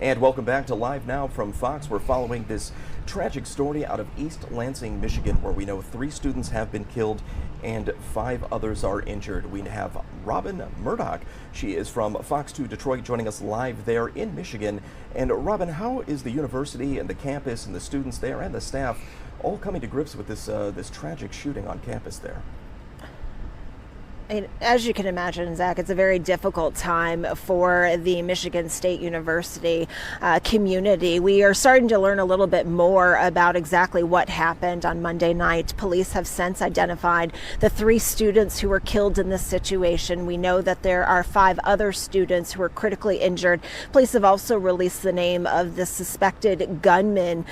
And welcome back to Live Now from Fox. We're following this tragic story out of East Lansing, Michigan, where we know 3 students have been killed and 5 others are injured. We have Robin Murdoch. She is from Fox 2 Detroit, joining us live there in Michigan. And Robin, how is the university and the campus and the students there and the staff all coming to grips with this tragic shooting on campus there? As you can imagine, Zach, it's a very difficult time for the Michigan State University community. We are starting to learn a little bit more about exactly what happened on Monday night. Police have since identified the 3 students who were killed in this situation. We know that there are 5 other students who are critically injured. Police have also released the name of the suspected gunman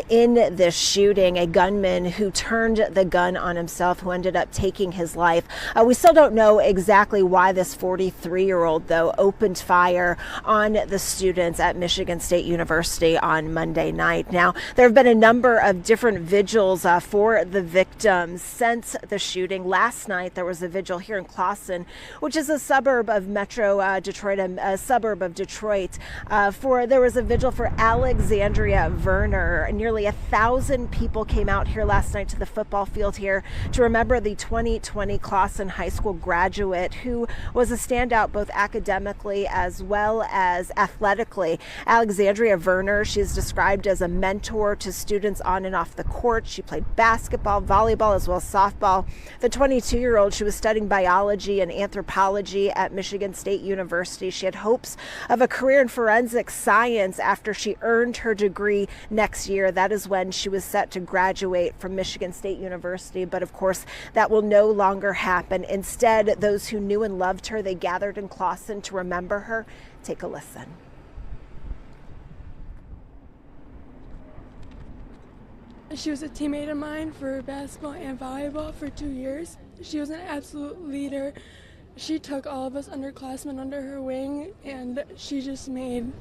in this shooting, a gunman who turned the gun on himself, who ended up taking his life. We still don't know exactly why this 43-year-old, though, opened fire on the students at Michigan State University on Monday night. Now, there have been a number of different vigils for the victims since the shooting. Last night, there was a vigil here in Clawson, which is a suburb of Metro Detroit, a suburb of Detroit. There was a vigil for Alexandria Verner. Nearly 1,000 people came out here last night to the football field here to remember the 2020 Clawson High School graduate who was a standout both academically as well as athletically. Alexandria Verner, she's described as a mentor to students on and off the court. She played basketball, volleyball, as well as softball. The 22-year-old, she was studying biology and anthropology at Michigan State University. She had hopes of a career in forensic science after she earned her degree next year. That is when she was set to graduate from Michigan State University. But of course, that will no longer happen. Instead, those who knew and loved her, they gathered in Clawson to remember her. Take a listen. She was a teammate of mine for basketball and volleyball for 2 years. She was an absolute leader. She took all of us underclassmen under her wing, and she just made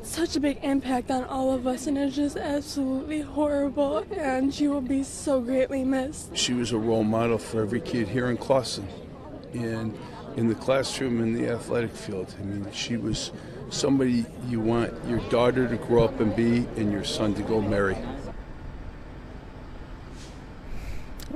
such a big impact on all of us, and it's just absolutely horrible, and she will be so greatly missed. She was a role model for every kid here in Clawson, and in the classroom and the athletic field. I mean, she was somebody you want your daughter to grow up and be, and your son to go marry.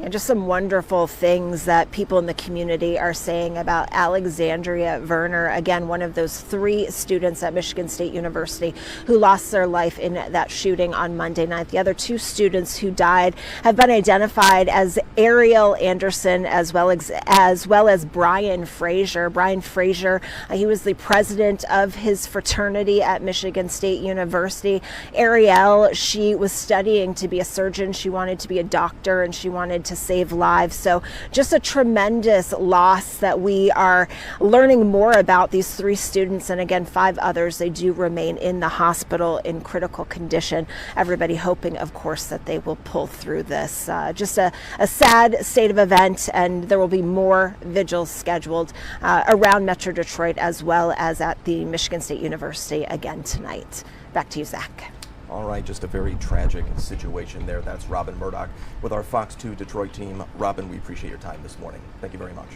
And just some wonderful things that people in the community are saying about Alexandria Verner. Again, one of those 3 students at Michigan State University who lost their life in that shooting on Monday night. The other 2 students who died have been identified as Ariel Anderson as well as Brian Frazier. Brian Frazier, he was the president of his fraternity at Michigan State University. Ariel, she was studying to be a surgeon. She wanted to be a doctor, and she wanted to save lives. So just a tremendous loss that we are learning more about these 3 students, and again 5 others. They do remain in the hospital in critical condition. Everybody hoping, of course, that they will pull through this. Just a sad state of event, and there will be more vigils scheduled around Metro Detroit as well as at the Michigan State University again tonight. Back to you, Zach. All right, just a very tragic situation there. That's Robin Murdoch with our Fox 2 Detroit team. Robin, we appreciate your time this morning. Thank you very much.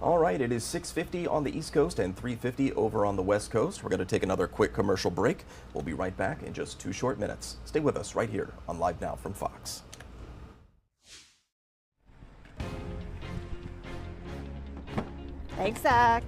All right, it is 6:50 on the East Coast and 3:50 over on the West Coast. We're going to take another quick commercial break. We'll be right back in just 2 short minutes. Stay with us right here on Live Now from Fox. Thanks, Zach.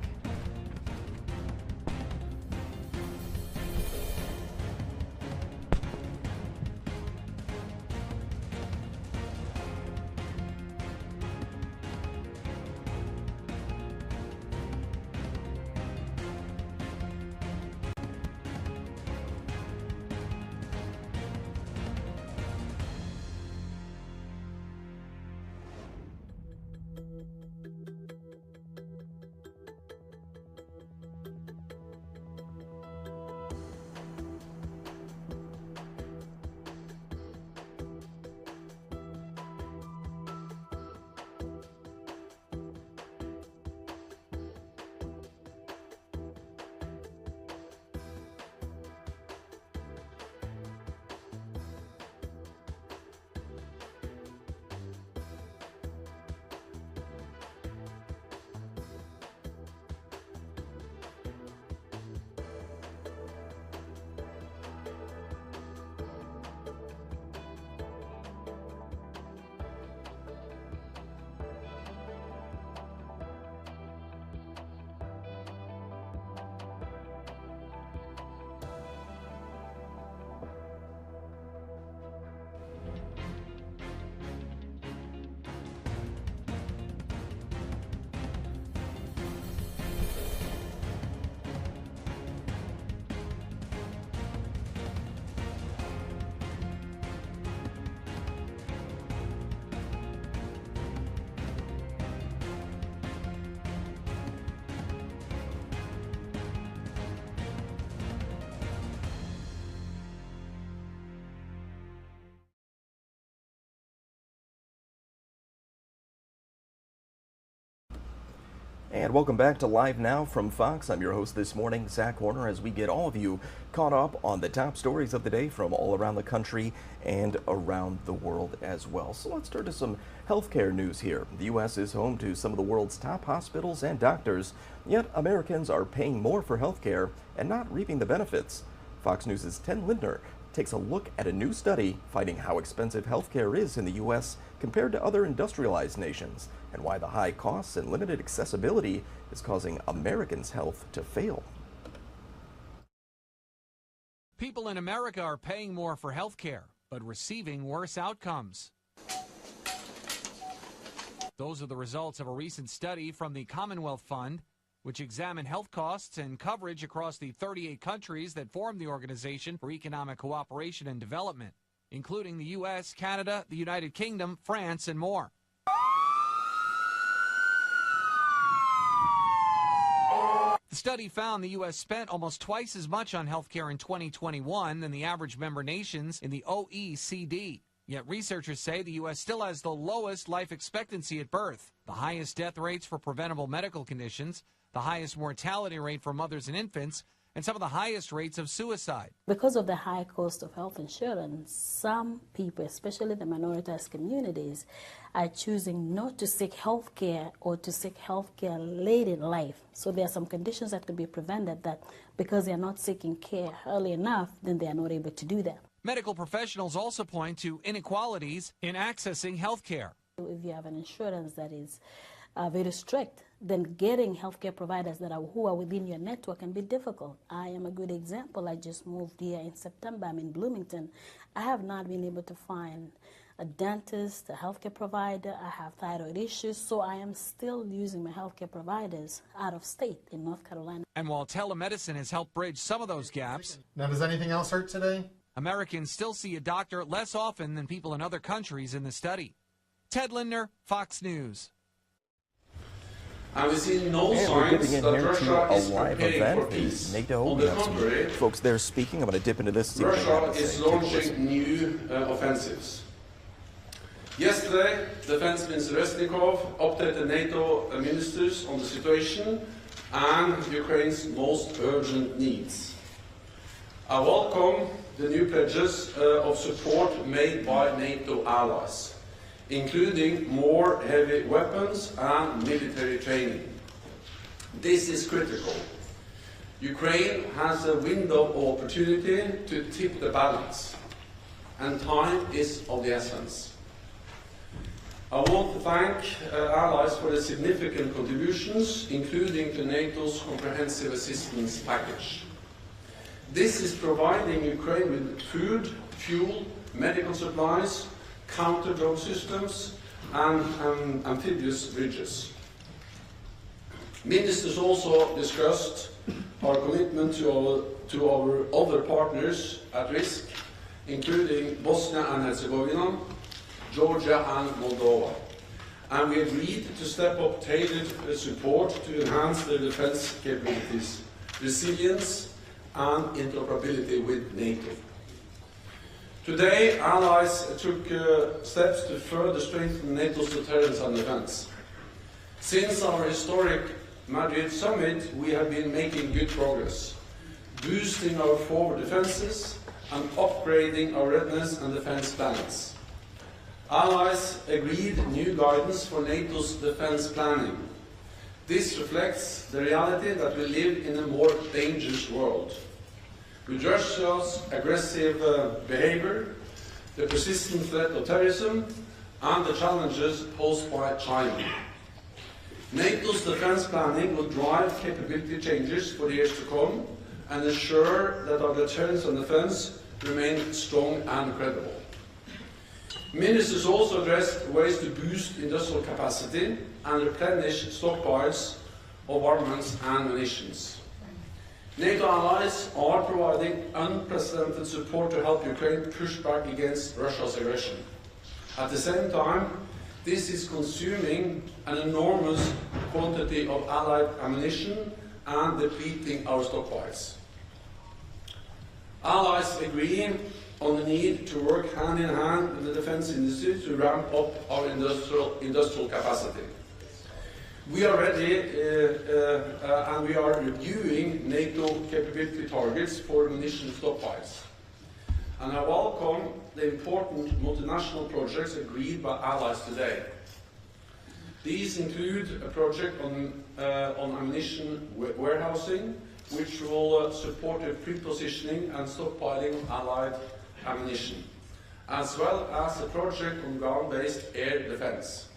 And welcome back to Live Now from Fox. I'm your host this morning, Zach Horner, as we get all of you caught up on the top stories of the day from all around the country and around the world as well. So let's turn to some healthcare news here. The U.S. is home to some of the world's top hospitals and doctors, yet Americans are paying more for healthcare and not reaping the benefits. Fox News' Ted Lindner takes a look at a new study finding how expensive healthcare is in the U.S. compared to other industrialized nations, and why the high costs and limited accessibility is causing Americans' health to fail. People in America are paying more for healthcare, but receiving worse outcomes. Those are the results of a recent study from the Commonwealth Fund, which examined health costs and coverage across the 38 countries that form the Organization for Economic Cooperation and Development, including the U.S., Canada, the United Kingdom, France, and more. The study found the U.S. spent almost twice as much on health care in 2021 than the average member nations in the OECD. Yet researchers say the U.S. still has the lowest life expectancy at birth, the highest death rates for preventable medical conditions, the highest mortality rate for mothers and infants, and some of the highest rates of suicide. Because of the high cost of health insurance, some people, especially the minoritized communities, are choosing not to seek health care or to seek health care late in life. So there are some conditions that could be prevented that because they are not seeking care early enough, then they are not able to do that. Medical professionals also point to inequalities in accessing health care. If you have an insurance that is very strict, then getting healthcare providers who are within your network can be difficult. I am a good example. I just moved here in September. I'm in Bloomington. I have not been able to find a dentist, a healthcare provider. I have thyroid issues, so I am still using my healthcare providers out of state in North Carolina. And while telemedicine has helped bridge some of those gaps, now does anything else hurt today? Americans still see a doctor less often than people in other countries in the study. Ted Lindner, Fox News. And we see no and signs we're dipping in that here Russia to a is live preparing event. for peace. NATO, On we the have some contrary, folks there speaking. I'm going to dip into this. See what they have Russia to is say. Take a listen. launching new offensives. Yesterday, Defense Minister Resnikov updated NATO ministers on the situation and Ukraine's most urgent needs. I welcome the new pledges of support made by NATO allies, including more heavy weapons and military training. This is critical. Ukraine has a window of opportunity to tip the balance, and time is of the essence. I want to thank allies for the significant contributions, including to NATO's comprehensive assistance package. This is providing Ukraine with food, fuel, medical supplies, counter-drone systems, and amphibious bridges. Ministers also discussed our commitment to our other partners at risk, including Bosnia and Herzegovina, Georgia and Moldova. And we agreed to step up tailored support to enhance their defense capabilities, resilience, and interoperability with NATO. Today, allies took steps to further strengthen NATO's deterrence and defense. Since our historic Madrid summit, we have been making good progress, boosting our forward defenses and upgrading our readiness and defense plans. Allies agreed new guidance for NATO's defense planning. This reflects the reality that we live in a more dangerous world. With Russia's aggressive behavior, the persistent threat of terrorism, and the challenges posed by China. NATO's defense planning will drive capability changes for the years to come and ensure that our deterrence and defense remain strong and credible. Ministers also addressed ways to boost industrial capacity and replenish stockpiles of armaments and munitions. NATO allies are providing unprecedented support to help Ukraine push back against Russia's aggression. At the same time, this is consuming an enormous quantity of allied ammunition and depleting our stockpiles. Allies agree on the need to work hand in hand with the defense industry to ramp up our industrial capacity. We are ready and we are reviewing NATO capability targets for ammunition stockpiles. And I welcome the important multinational projects agreed by allies today. These include a project on ammunition warehousing, which will support the pre-positioning and stockpiling of allied ammunition, as well as a project on ground-based air defense.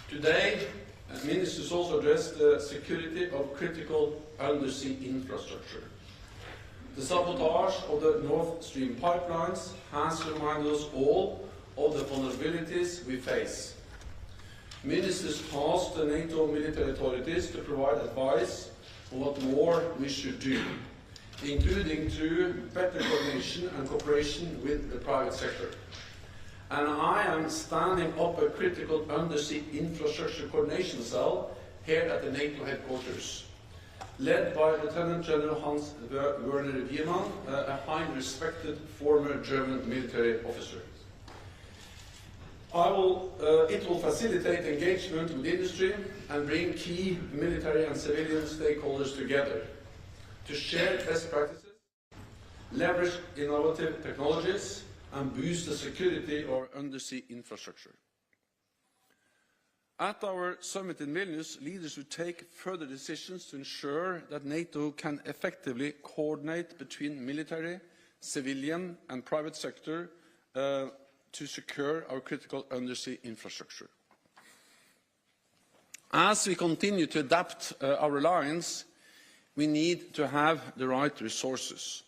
Today, ministers also addressed the security of critical undersea infrastructure. The sabotage of the Nord Stream pipelines has reminded us all of the vulnerabilities we face. Ministers tasked the NATO military authorities to provide advice on what more we should do, including through better coordination and cooperation with the private sector. And I am standing up a critical undersea infrastructure coordination cell here at the NATO headquarters, led by Lieutenant General Hans Werner Wiemann, a highly respected former German military officer. It will facilitate engagement with industry and bring key military and civilian stakeholders together to share best practices, leverage innovative technologies, and boost the security of our undersea infrastructure. At our summit in Vilnius, leaders will take further decisions to ensure that NATO can effectively coordinate between military, civilian and private sector to secure our critical undersea infrastructure. As we continue to adapt our alliance, we need to have the right resources.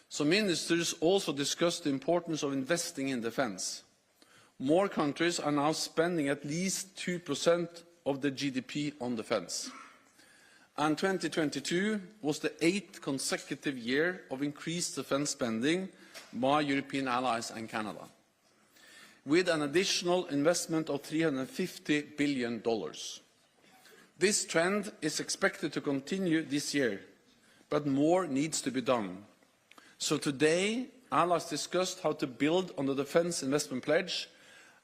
So ministers also discussed the importance of investing in defense. More countries are now spending at least 2% of the GDP on defense. And 2022 was the 8th consecutive year of increased defense spending by European allies and Canada, with an additional investment of $350 billion. This trend is expected to continue this year, but more needs to be done. So today, allies discussed how to build on the defense investment pledge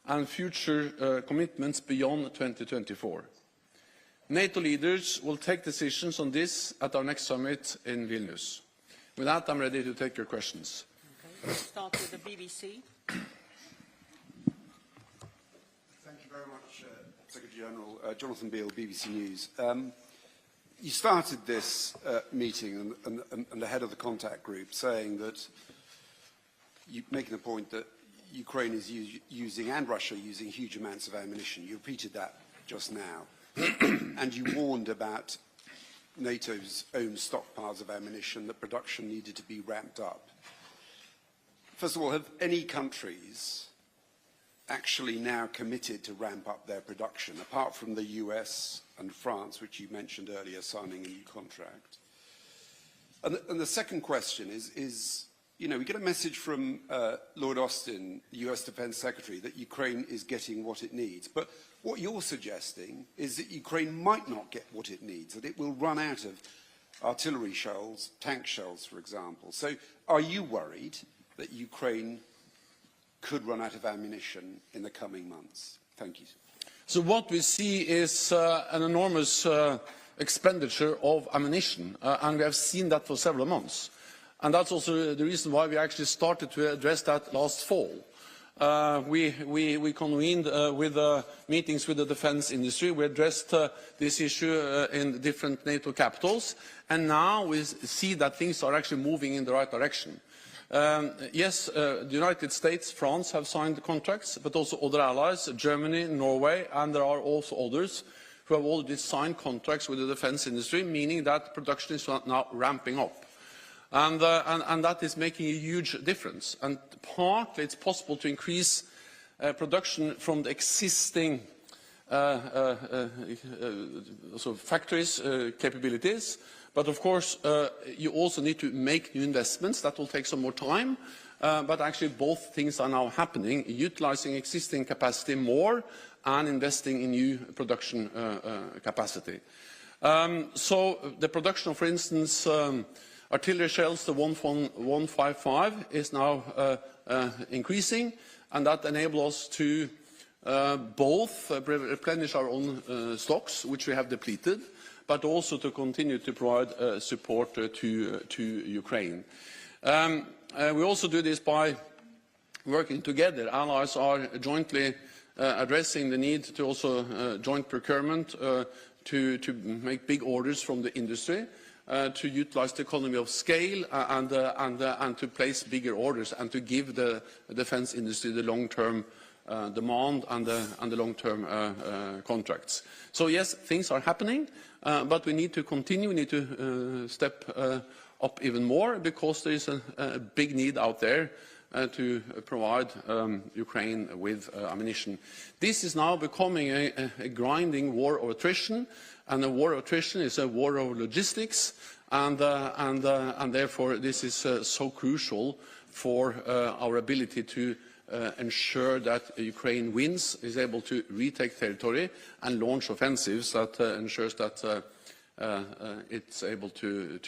and future commitments beyond 2024. NATO leaders will take decisions on this at our next summit in Vilnius. With that, I'm ready to take your questions. Okay. We'll start with the BBC. Thank you very much, Secretary General. Jonathan Beale, BBC News. You started this meeting and the head of the contact group saying that, making the point that Ukraine is using, and Russia using, huge amounts of ammunition. You repeated that just now. And you warned about NATO's own stockpiles of ammunition, that production needed to be ramped up. First of all, have any countries actually now committed to ramp up their production, apart from the US and France, which you mentioned earlier, signing a new contract? And the second question is, you know, we get a message from Lord Austin, the US Defense Secretary, that Ukraine is getting what it needs. But what you're suggesting is that Ukraine might not get what it needs, that it will run out of artillery shells, tank shells, for example. So are you worried that Ukraine could run out of ammunition in the coming months? Thank you. So what we see is an enormous expenditure of ammunition, and we have seen that for several months. And that's also the reason why we actually started to address that last fall. We convened with meetings with the defense industry. We addressed this issue in different NATO capitals, and now we see that things are actually moving in the right direction. Yes, the United States, France have signed contracts, but also other allies, Germany, Norway, and there are also others who have already signed contracts with the defense industry, meaning that production is now ramping up. And that is making a huge difference. And partly it's possible to increase production from the existing factories' capabilities. But of course, you also need to make new investments. That will take some more time. But actually, both things are now happening, utilizing existing capacity more and investing in new production capacity. So the production of, for instance, artillery shells, the 155, is now increasing, and that enables us to both replenish our own stocks, which we have depleted, but also to continue to provide support to Ukraine. We also do this by working together. Allies are jointly addressing the need to also joint procurement to make big orders from the industry, to utilize the economy of scale and to place bigger orders and to give the defense industry the long-term demand and the long-term contracts. So yes, things are happening, but we need to continue. We need to step up even more because there is a big need out there to provide Ukraine with ammunition. This is now becoming a grinding war of attrition, and a war of attrition is a war of logistics, and therefore this is so crucial for our ability to ensure that Ukraine wins, is able to retake territory and launch offensives that ensures that it's able to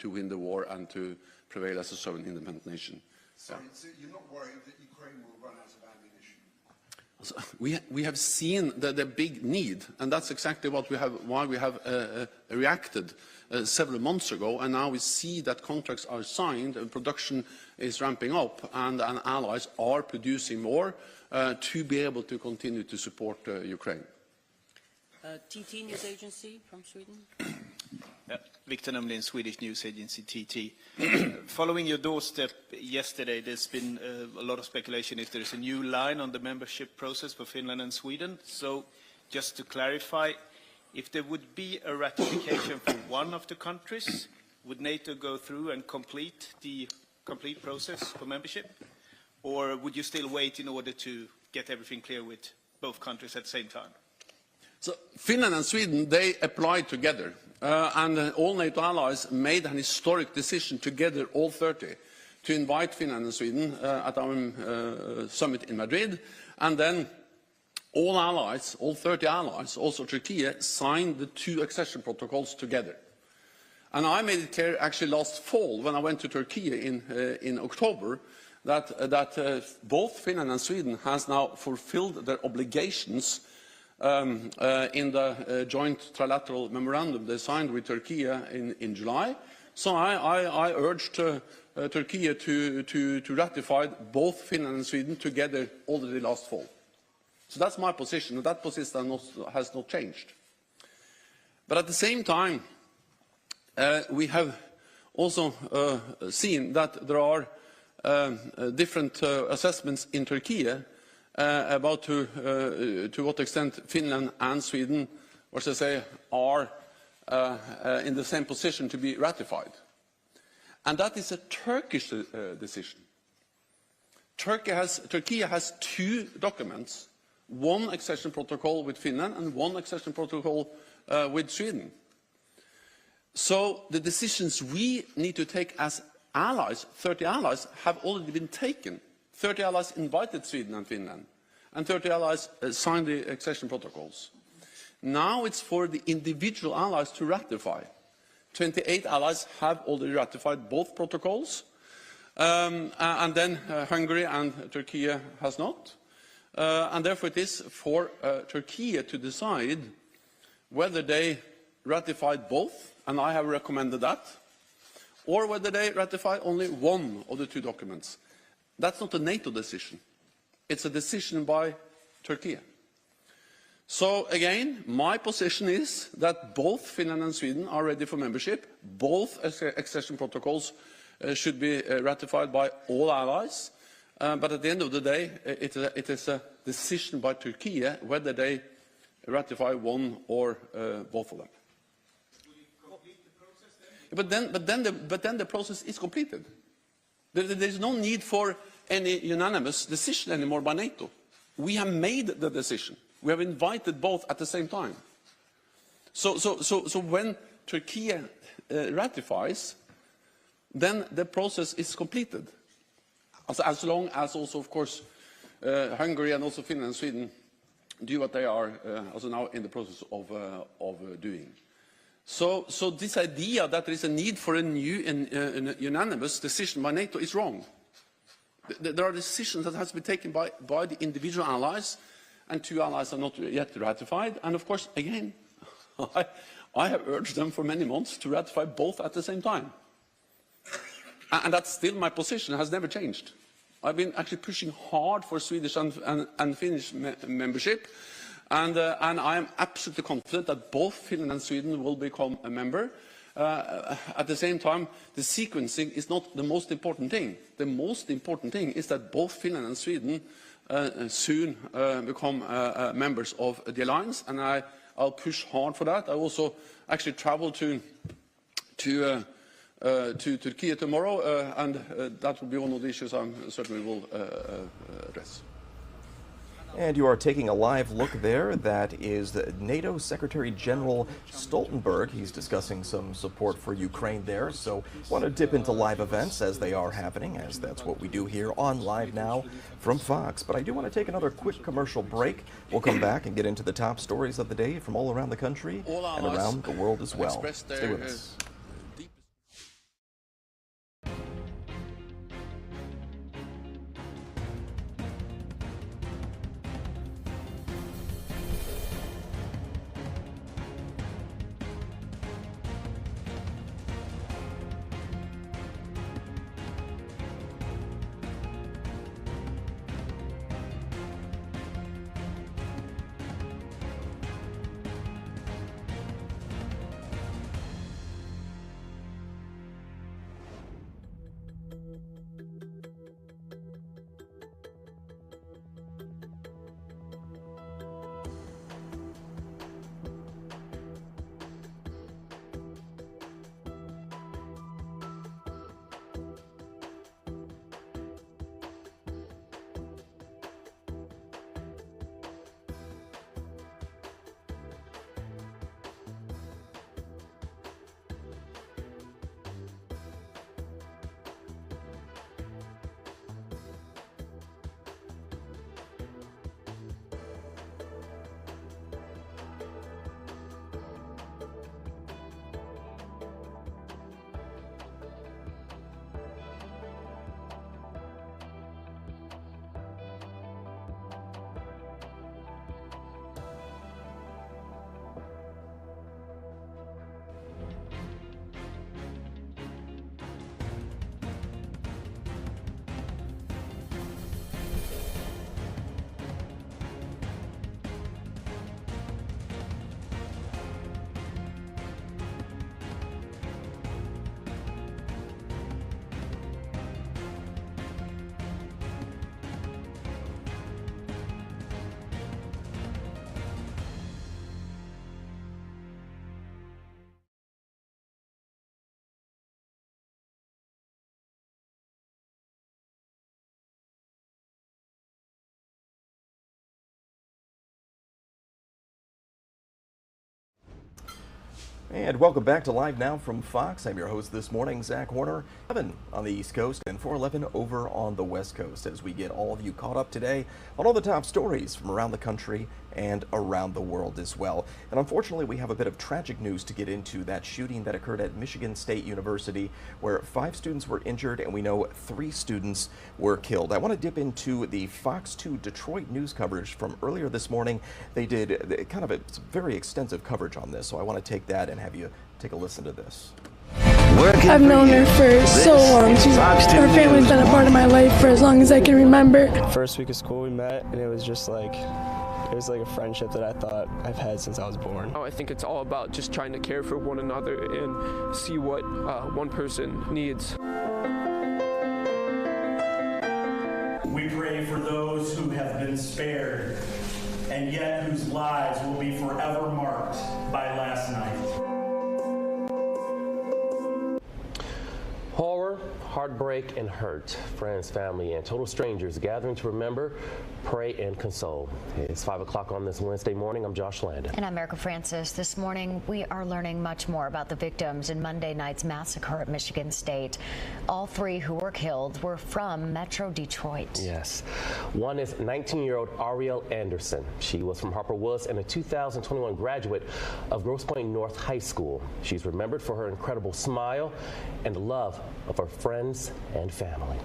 win the war and to prevail as a sovereign independent nation. Sorry, so you're not worried that Ukraine will run out of ammunition? We have seen the big need, and that's exactly what why we have reacted several months ago, and now we see that contracts are signed and production is ramping up, and allies are producing more to be able to continue to support Ukraine. TT News Agency from Sweden. Victor Numlin, Swedish news agency TT. Following your doorstep yesterday, there's been a lot of speculation if there's a new line on the membership process for Finland and Sweden. So just to clarify, if there would be a ratification for one of the countries, would NATO go through and complete the complete process for membership? Or would you still wait in order to get everything clear with both countries at the same time? So Finland and Sweden, they applied together, and all NATO allies made an historic decision together, all 30, to invite Finland and Sweden at our summit in Madrid, and then all allies, all 30 allies, also Turkey, signed the 2 accession protocols together. And I made it clear actually last fall when I went to Turkey in October that both Finland and Sweden has now fulfilled their obligations in the joint trilateral memorandum they signed with Turkey in July. So I urged Turkey to ratify both Finland and Sweden together already last fall. So that's my position, and that position has not changed. But at the same time, we have also seen that there are different assessments in Turkey about to what extent Finland and Sweden, or should I say, are in the same position to be ratified. And that is a Turkish decision. Turkey has 2 documents, one accession protocol with Finland and one accession protocol with Sweden. So the decisions we need to take as allies, 30 allies, have already been taken. 30 allies invited Sweden and Finland, and 30 allies signed the accession protocols. Now it's for the individual allies to ratify. 28 allies have already ratified both protocols, and then Hungary and Turkey has not. And therefore it is for Turkey to decide whether they ratified both, and I have recommended that, or whether they ratify only one of the 2 documents. That's not a NATO decision. It's a decision by Turkey. So again, my position is that both Finland and Sweden are ready for membership. Both accession protocols should be ratified by all allies. But at the end of the day, it is a decision by Turkey whether they ratify one or both of them. But then the process is completed. There is no need for any unanimous decision anymore by NATO. We have made the decision. We have invited both at the same time. So when Turkey ratifies, then the process is completed. As long as also, of course, Hungary and also Finland and Sweden do what they are also now in the process of doing. So this idea that there is a need for a new and unanimous decision by NATO is wrong. There are decisions that have to be taken by the individual allies, and 2 allies are not yet ratified. And of course, again, I have urged them for many months to ratify both at the same time. And that's still my position, it has never changed. I've been actually pushing hard for Swedish and Finnish membership, and I am absolutely confident that both Finland and Sweden will become a member. At the same time, the sequencing is not the most important thing. The most important thing is that both Finland and Sweden soon become members of the alliance, and I'll push hard for that. I also actually travel to Turkey tomorrow, and that will be one of the issues I certainly will address. And you are taking a live look there. That is NATO Secretary General Stoltenberg. He's discussing some support for Ukraine there. So want to dip into live events as they are happening, as that's what we do here on Live Now from Fox. But I do want to take another quick commercial break. We'll come back and get into the top stories of the day from all around the country and around the world as well. Stay with us. And welcome back to Live Now from Fox. I'm your host this morning, Zach Horner. 11 on the East Coast and 4:11 over on the West Coast as we get all of you caught up today on all the top stories from around the country and around the world as well. And unfortunately, we have a bit of tragic news to get into. That shooting that occurred at Michigan State University, where 5 students were injured and we know 3 students were killed. I want to dip into the Fox 2 Detroit news coverage from earlier this morning. They did kind of a very extensive coverage on this, so I want to take that and have you take a listen to this. I've known her for so long. Her family's been a part of my life for as long as I can remember. First week of school we met, and it was just like, it was like a friendship that I thought I've had since I was born. I think it's all about just trying to care for one another and see what one person needs. We pray for those who have been spared and yet whose lives will be forever marked by last night. Horror, heartbreak, and hurt. Friends, family, and total strangers gathering to remember, pray, and console. It's 5 o'clock on this Wednesday morning. I'm Josh Landon. And I'm Erica Francis. This morning, we are learning much more about the victims in Monday night's massacre at Michigan State. All 3 who were killed were from Metro Detroit. Yes. One is 19-year-old Ariel Anderson. She was from Harper Woods and a 2021 graduate of Grosse Pointe North High School. She's remembered for her incredible smile and the love of her friends and family.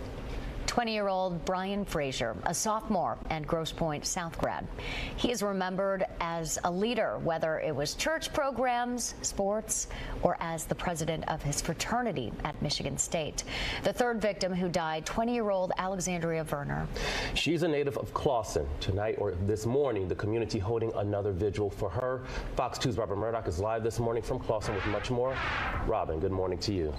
20-year-old Brian Frazier, a sophomore and Grosse Pointe South grad. He is remembered as a leader, whether it was church programs, sports, or as the president of his fraternity at Michigan State. The third victim who died, 20-year-old Alexandria Werner. She's a native of Clawson. Tonight or this morning, the community holding another vigil for her. Fox 2's Robin Murdoch is live this morning from Clawson with much more. Robin, good morning to you.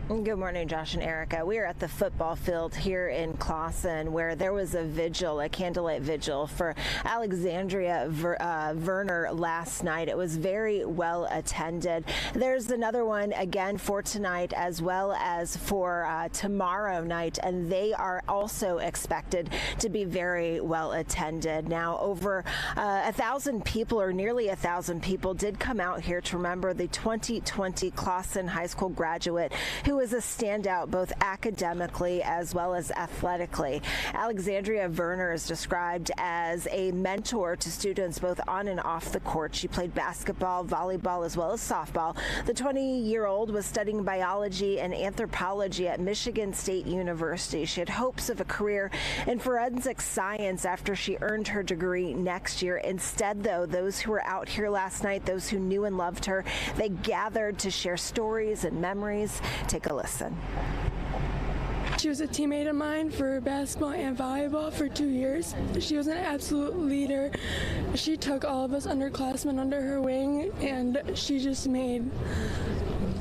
Good morning, Josh and Erica. We are at the football field here in Clawson where there was a vigil, a candlelight vigil for Alexandria Werner last night. It was very well attended. There's another one again for tonight as well as for tomorrow night, and they are also expected to be very well attended. Now, over 1,000 people, or nearly 1,000 people, did come out here to remember the 2020 Clawson High School graduate who is a standout both academically as well as athletically. Alexandria Werner is described as a mentor to students both on and off the court. She played basketball, volleyball, as well as softball. The 20-year-old was studying biology and anthropology at Michigan State University. She had hopes of a career in forensic science after she earned her degree next year. Instead, though, those who were out here last night, those who knew and loved her, they gathered to share stories and memories. Take a listen. She was a teammate of mine for basketball and volleyball for 2 years. She was an absolute leader. She took all of us underclassmen under her wing, and she just made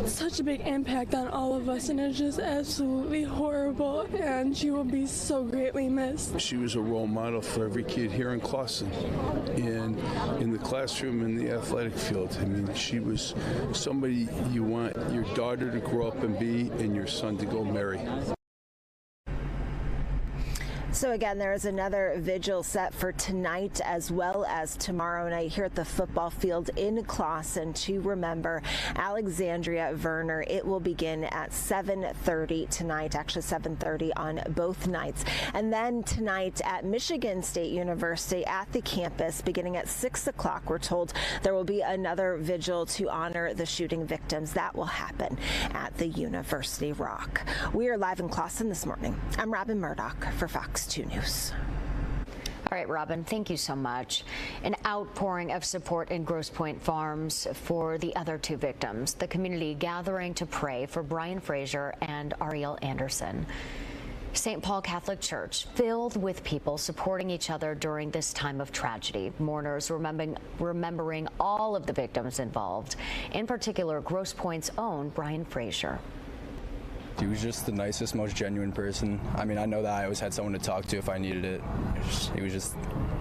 such a big impact on all of us, and it's just absolutely horrible, and she will be so greatly missed. She was a role model for every kid here in Clawson, and in the classroom and the athletic field. I mean, she was somebody you want your daughter to grow up and be, and your son to go marry. So again, there is another vigil set for tonight as well as tomorrow night here at the football field in Clawson to remember Alexandria Werner. It will begin at 7:30 tonight, actually 7:30 on both nights. And then tonight at Michigan State University at the campus, beginning at 6 o'clock, we're told there will be another vigil to honor the shooting victims. That will happen at the University Rock. We are live in Clawson this morning. I'm Robin Murdoch for Fox 2 News. All right, Robin, thank you so much. An outpouring of support in Grosse Pointe Farms for the other two victims. The community gathering to pray for Brian Frazier and Ariel Anderson. St. Paul Catholic Church filled with people supporting each other during this time of tragedy. Mourners remembering all of the victims involved, in particular Grosse Pointe's own Brian Frazier. He was just the nicest, most genuine person. I mean, I know that I always had someone to talk to if I needed it. He was just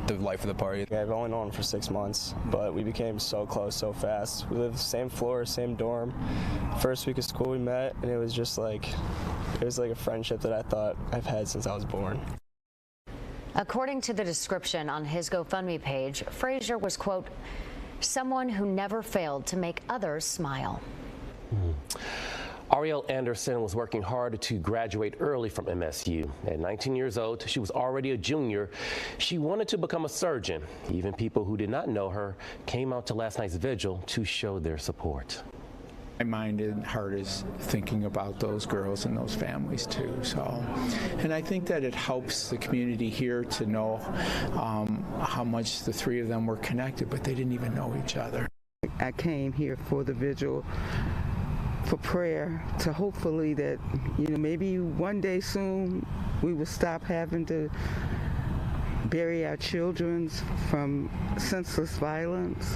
the life of the party. Yeah, I've only known him for 6 months, but we became so close so fast. We lived the same floor, same dorm. First week of school we met, and it was just like, a friendship that I thought I've had since I was born. According to the description on his GoFundMe page, Frazier was, quote, someone who never failed to make others smile. Ariel Anderson was working hard to graduate early from MSU. At 19 years old, she was already a junior. She wanted to become a surgeon. Even people who did not know her came out to last night's vigil to show their support. My mind and heart is thinking about those girls and those families too. And I think that it helps the community here to know how much the three of them were connected, but they didn't even know each other. I came here for the vigil for prayer to hopefully that, maybe one day soon we will stop having to bury our children from senseless violence.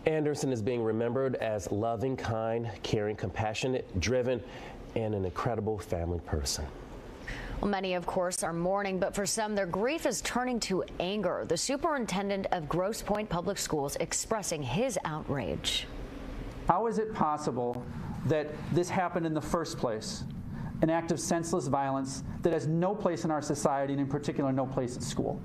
Anderson is being remembered as loving, kind, caring, compassionate, driven, and an incredible family person. Well, many, of course, are mourning, but for some, their grief is turning to anger. The superintendent of Grosse Pointe Public Schools expressing his outrage. How is it possible that this happened in the first place? An act of senseless violence that has no place in our society, and in particular, no place at school.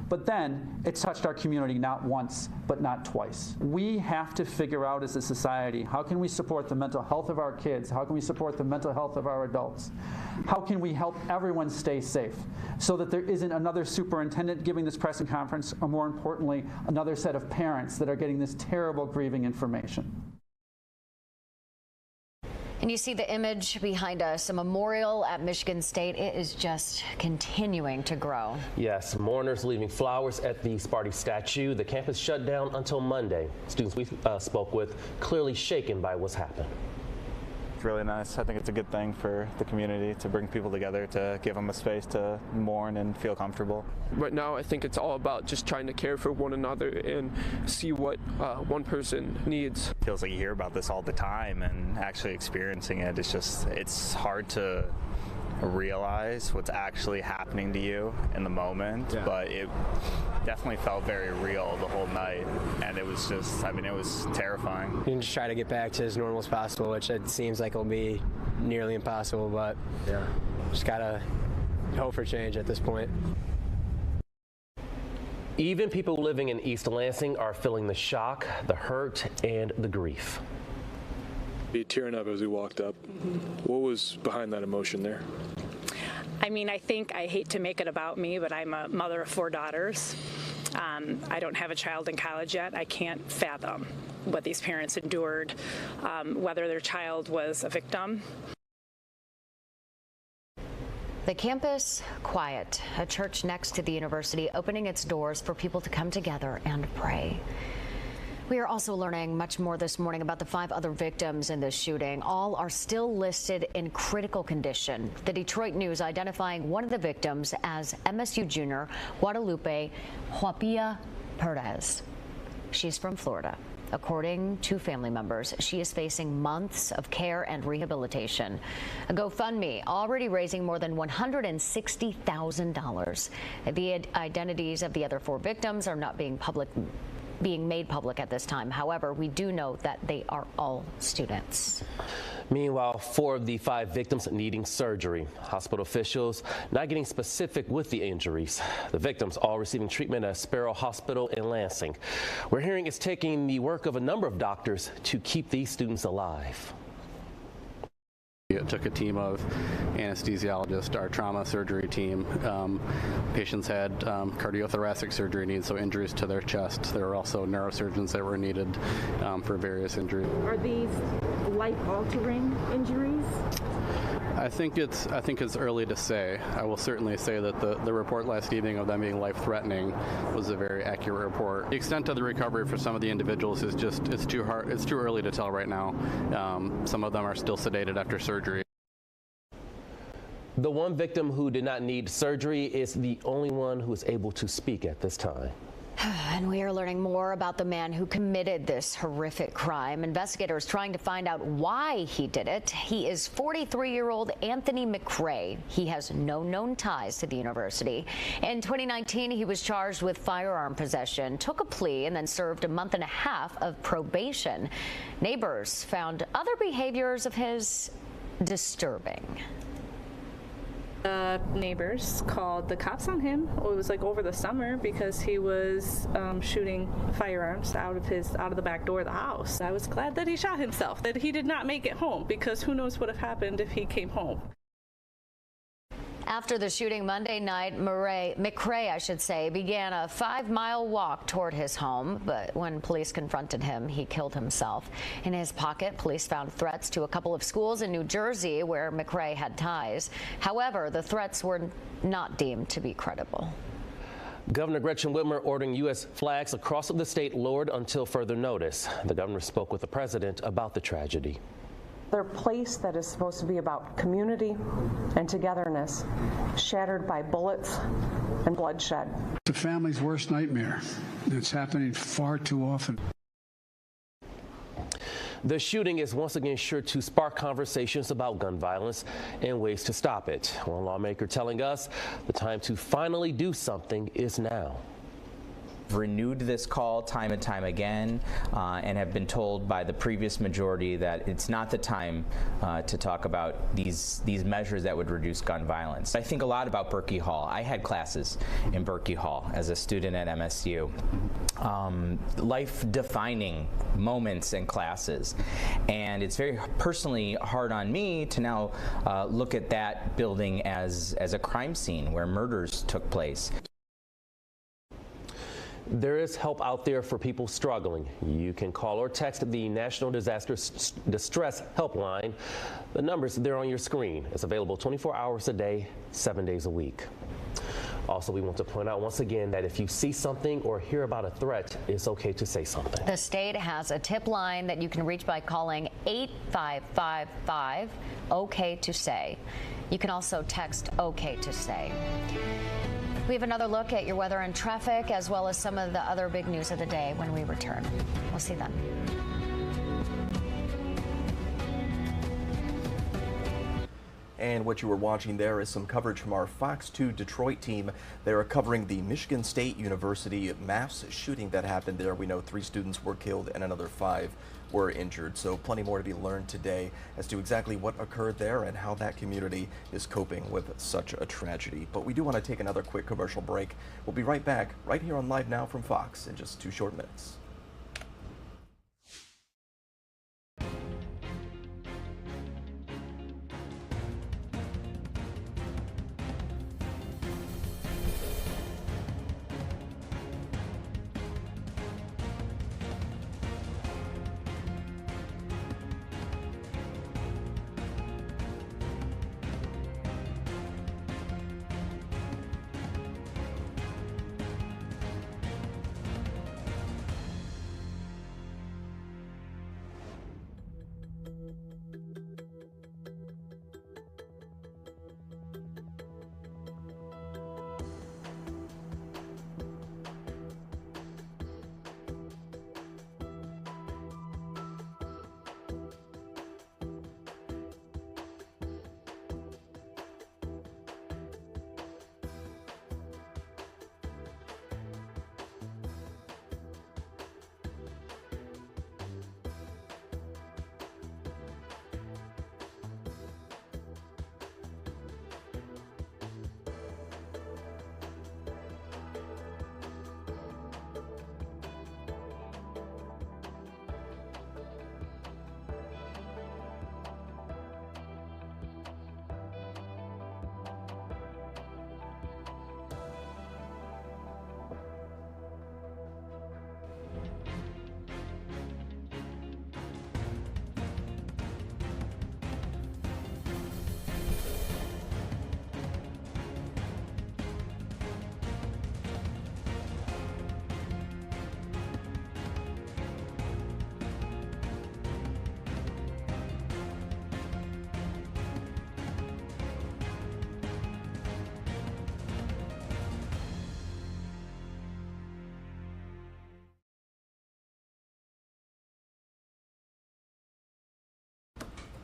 But then it touched our community not once, but not twice. We have to figure out as a society, how can we support the mental health of our kids? How can we support the mental health of our adults? How can we help everyone stay safe so that there isn't another superintendent giving this press conference, or more importantly, another set of parents that are getting this terrible grieving information? And you see the image behind us, a memorial at Michigan State. It is just continuing to grow. Yes, mourners leaving flowers at the Sparty statue. The campus shut down until Monday. Students we spoke with clearly shaken by what's happened. It's really nice. I think it's a good thing for the community to bring people together, to give them a space to mourn and feel comfortable. Right now, I think it's all about just trying to care for one another and see what one person needs. It feels like you hear about this all the time, and actually experiencing it, it's hard to realize what's actually happening to you in the moment, but it definitely felt very real the whole night, and it was just, I mean, it was terrifying. You can just try to get back to as normal as possible, which it seems like will be nearly impossible, but just gotta hope for change at this point. Even people living in East Lansing are feeling the shock, the hurt, and the grief. Be tearing up as we walked up. What was behind that emotion there? I mean, I hate to make it about me, but I'm a mother of 4 daughters. I don't have a child in college yet. I can't fathom what these parents endured, whether their child was a victim. The campus, quiet. A church next to the university opening its doors for people to come together and pray. We are also learning much more this morning about the 5 other victims in this shooting. All are still listed in critical condition. The Detroit News identifying one of the victims as MSU junior Guadalupe Huapilla Perez. She's from Florida. According to family members, she is facing months of care and rehabilitation. A GoFundMe already raising more than $160,000. The identities of the other 4 victims are not being made public at this time. However, we do know that they are all students. Meanwhile, 4 of the 5 victims needing surgery. Hospital officials not getting specific with the injuries. The victims all receiving treatment at Sparrow Hospital in Lansing. We're hearing it's taking the work of a number of doctors to keep these students alive. It took a team of anesthesiologists, our trauma surgery team. Patients had cardiothoracic surgery needs, so injuries to their chest. There were also neurosurgeons that were needed for various injuries. Are these life-altering injuries? I think it's early to say. I will certainly say that the report last evening of them being life-threatening was a very accurate report. The extent of the recovery for some of the individuals is just it's too early to tell right now. Some of them are still sedated after surgery. The one victim who did not need surgery is the only one who is able to speak at this time. And we are learning more about the man who committed this horrific crime. Investigators trying to find out why he did it. He is 43-year-old Anthony McRae. He has no known ties to the university. In 2019, he was charged with firearm possession, took a plea, and then served a month and a half of probation. Neighbors found other behaviors of his disturbing. Neighbors called the cops on him. It was like over the summer because he was shooting firearms out of the back door of the house. I was glad that he shot himself, that he did not make it home, because who knows what would have happened if he came home. After the shooting Monday night, McRae, began a 5-mile walk toward his home, but when police confronted him, he killed himself. In his pocket, police found threats to a couple of schools in New Jersey where McRae had ties. However, the threats were not deemed to be credible. Governor Gretchen Whitmer ordering U.S. flags across the state lowered until further notice. The governor spoke with the president about the tragedy. Their place that is supposed to be about community and togetherness, shattered by bullets and bloodshed. The family's worst nightmare. It's happening far too often. The shooting is once again sure to spark conversations about gun violence and ways to stop it. One lawmaker telling us the time to finally do something is now. Renewed this call time and time again and have been told by the previous majority that it's not the time to talk about these measures that would reduce gun violence. I think a lot about Berkey Hall. I had classes in Berkey Hall as a student at MSU. Life-defining moments and classes. And it's very personally hard on me to now look at that building as a crime scene where murders took place. There is help out there for people struggling. You can call or text the National Disaster Distress Helpline. The numbers there on your screen. It's available 24 hours a day, 7 days a week. Also, we want to point out once again that if you see something or hear about a threat, it's okay to say something. The state has a tip line that you can reach by calling 8555, OK to say. You can also text OK to say. We have another look at your weather and traffic, as well as some of the other big news of the day when we return. We'll see you then. And what you were watching there is some coverage from our Fox 2 Detroit team. They are covering the Michigan State University mass shooting that happened there. We know 3 students were killed and another 5 were injured. So plenty more to be learned today as to exactly what occurred there and how that community is coping with such a tragedy. But we do want to take another quick commercial break. We'll be right back right here on Live Now from Fox in just 2 short minutes.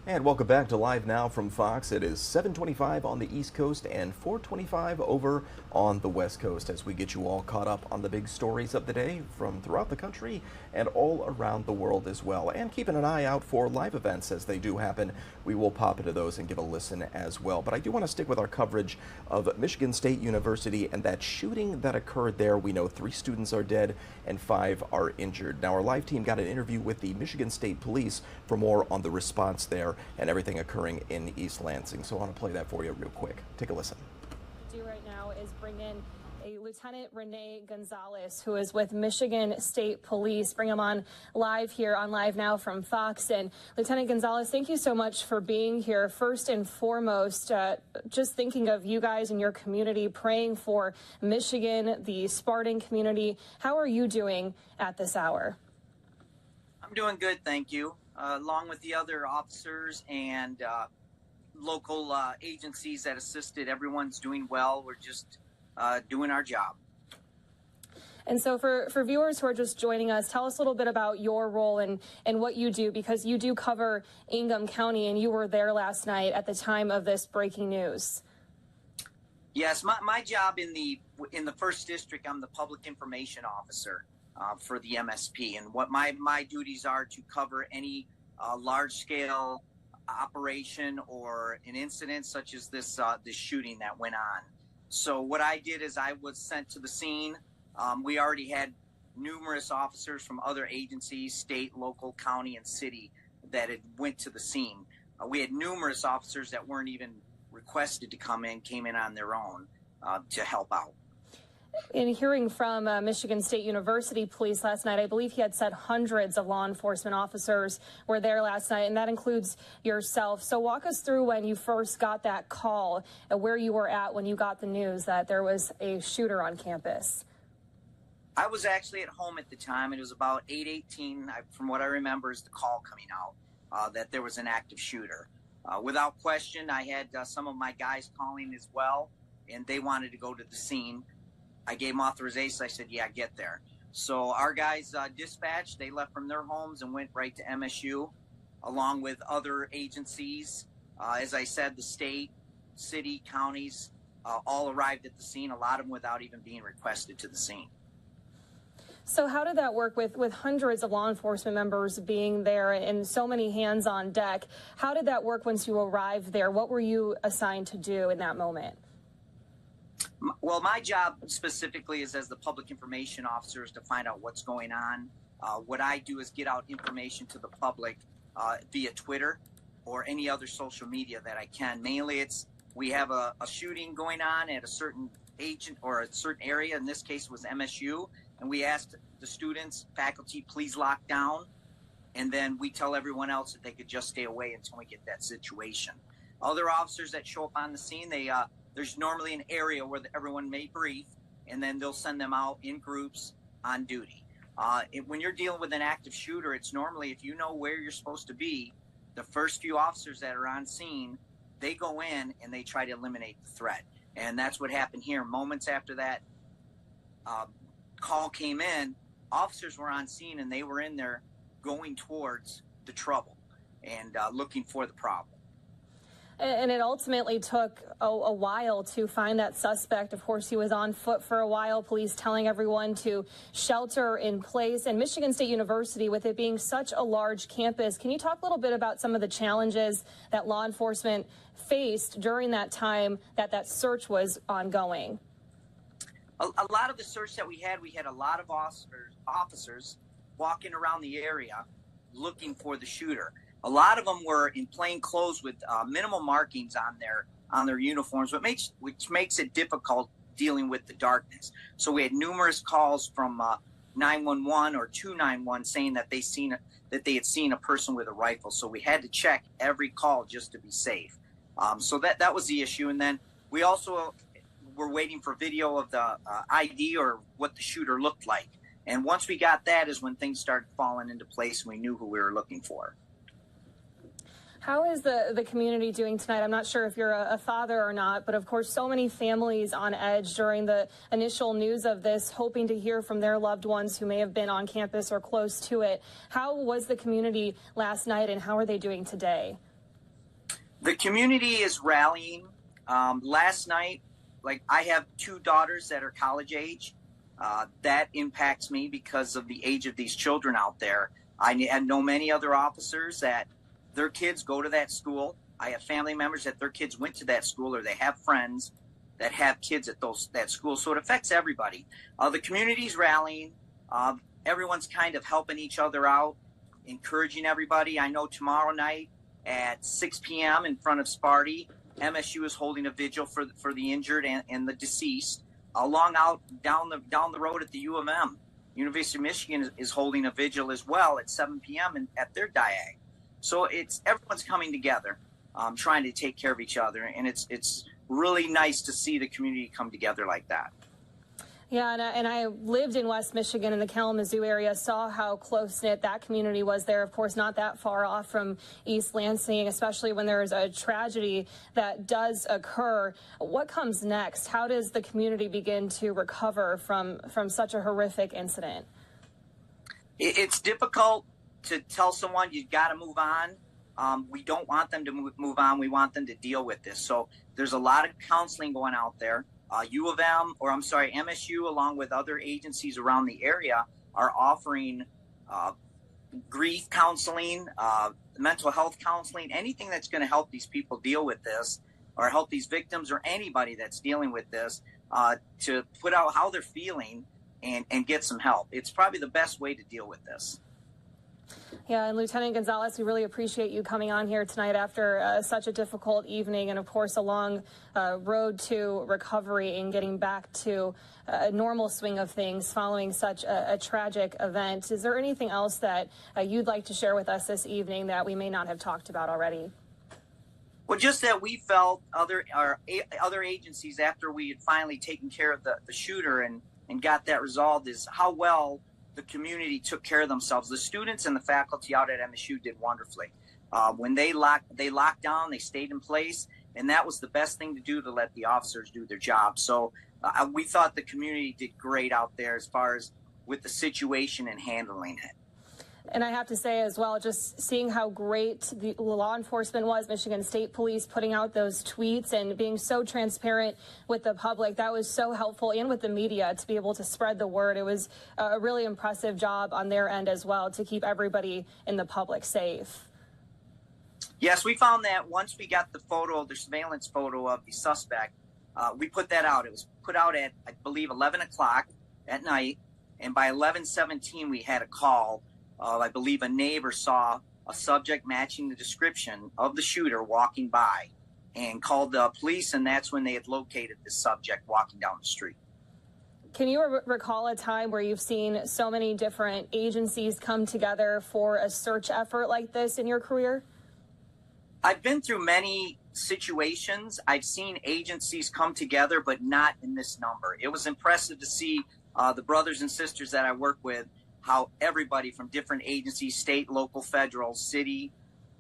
And welcome back to Live Now from Fox. It is 7:25 on the East Coast and 4:25 over on the West Coast as we get you all caught up on the big stories of the day from throughout the country and all around the world as well. And keeping an eye out for live events as they do happen. We will pop into those and give a listen as well. But I do want to stick with our coverage of Michigan State University and that shooting that occurred there. We know 3 students are dead and 5 are injured. Now our live team got an interview with the Michigan State Police for more on the response there and everything occurring in East Lansing. So I want to play that for you real quick. Take a listen. What we do right now is bring in a Lieutenant Renee Gonzalez, who is with Michigan State Police. Bring him on live here on Live Now from Fox. And Lieutenant Gonzalez, thank you so much for being here. First and foremost, just thinking of you guys and your community, praying for Michigan, the Spartan community. How are you doing at this hour? I'm doing good, thank you. Along with the other officers and local agencies that assisted, everyone's doing well. We're just doing our job. And so for viewers who are just joining us, tell us a little bit about your role and what you do, because you do cover Ingham County and you were there last night at the time of this breaking news. Yes, my job in the 1st District, I'm the public information officer for the MSP, and what my duties are to cover any large-scale operation or an incident such as this shooting that went on. So what I did is I was sent to the scene. We already had numerous officers from other agencies, state, local, county, and city that had went to the scene. We had numerous officers that weren't even requested to come in, came in on their own to help out. In hearing from Michigan State University police last night, I believe he had said hundreds of law enforcement officers were there last night, and that includes yourself. So walk us through when you first got that call, where you were at when you got the news that there was a shooter on campus. I was actually at home at the time. It was about 8:18, from what I remember, is the call coming out that there was an active shooter. Without question, I had some of my guys calling as well, and they wanted to go to the scene. I gave them authorization. I said, yeah, get there. So our guys dispatched. They left from their homes and went right to MSU, along with other agencies. As I said, the state, city, counties, all arrived at the scene, a lot of them without even being requested to the scene. So how did that work with hundreds of law enforcement members being there and so many hands on deck? How did that work once you arrived there? What were you assigned to do in that moment? Well, my job specifically is as the public information officer is to find out what's going on. What I do is get out information to the public via Twitter or any other social media that I can. Mainly we have a shooting going on at a certain agent or a certain area. In this case, it was MSU. And we asked the students, faculty, please lock down. And then we tell everyone else that they could just stay away until we get that situation. Other officers that show up on the scene, there's normally an area where everyone may brief, and then they'll send them out in groups on duty. When you're dealing with an active shooter, it's normally, if you know where you're supposed to be, the first few officers that are on scene, they go in and they try to eliminate the threat. And that's what happened here. Moments after that call came in, officers were on scene and they were in there going towards the trouble and looking for the problem. And it ultimately took a while to find that suspect. Of course, he was on foot for a while, police telling everyone to shelter in place. And Michigan State University, with it being such a large campus, can you talk a little bit about some of the challenges that law enforcement faced during that time that search was ongoing? A lot of the search that we had a lot of officers walking around the area looking for the shooter. A lot of them were in plain clothes with minimal markings on their uniforms, which makes it difficult dealing with the darkness. So we had numerous calls from 911 or 291 saying that they had seen a person with a rifle. So we had to check every call just to be safe. So that was the issue. And then we also were waiting for video of the ID or what the shooter looked like. And once we got that is when things started falling into place and we knew who we were looking for. How is the community doing tonight? I'm not sure if you're a father or not, but of course, so many families on edge during the initial news of this, hoping to hear from their loved ones who may have been on campus or close to it. How was the community last night and how are they doing today? The community is rallying. Last night, I have two daughters that are college age. That impacts me because of the age of these children out there. I know many other officers that their kids go to that school. I have family members that their kids went to that school or they have friends that have kids at that school. So it affects everybody. The community's rallying. Everyone's kind of helping each other out, encouraging everybody. I know tomorrow night at 6 p.m. in front of Sparty, MSU is holding a vigil for the injured and the deceased. Along out down the road at the U of M, University of Michigan is holding a vigil as well at 7 p.m. at their diag. So everyone's coming together, trying to take care of each other, and it's really nice to see the community come together like that. Yeah, and I lived in West Michigan in the Kalamazoo area, saw how close-knit that community was there. Of course, not that far off from East Lansing, especially when there is a tragedy that does occur. What comes next? How does the community begin to recover from such a horrific incident? It's difficult to tell someone you've got to move on. We don't want them to move on. We want them to deal with this. So there's a lot of counseling going out there. MSU, along with other agencies around the area, are offering grief counseling, mental health counseling, anything that's going to help these people deal with this or help these victims or anybody that's dealing with this to put out how they're feeling and get some help. It's probably the best way to deal with this. Yeah, and Lieutenant Gonzalez, we really appreciate you coming on here tonight after such a difficult evening and, of course, a long road to recovery and getting back to a normal swing of things following such a tragic event. Is there anything else that you'd like to share with us this evening that we may not have talked about already? Well, just that we felt other agencies, after we had finally taken care of the shooter and got that resolved, is how well the community took care of themselves. The students and the faculty out at MSU did wonderfully. When they locked down, they stayed in place, and that was the best thing to do, to let the officers do their job. So we thought the community did great out there as far as with the situation and handling it. And I have to say as well, just seeing how great the law enforcement was, Michigan State Police putting out those tweets and being so transparent with the public, that was so helpful, and with the media to be able to spread the word. It was a really impressive job on their end as well to keep everybody in the public safe. Yes, we found that once we got the surveillance photo of the suspect, we put that out. It was put out at, I believe, 11 o'clock at night, and by 11:17 we had a call. I believe a neighbor saw a subject matching the description of the shooter walking by and called the police, and that's when they had located the subject walking down the street. Can you recall a time where you've seen so many different agencies come together for a search effort like this in your career? I've been through many situations. I've seen agencies come together, but not in this number. It was impressive to see the brothers and sisters that I work with, how everybody from different agencies, state, local, federal, city,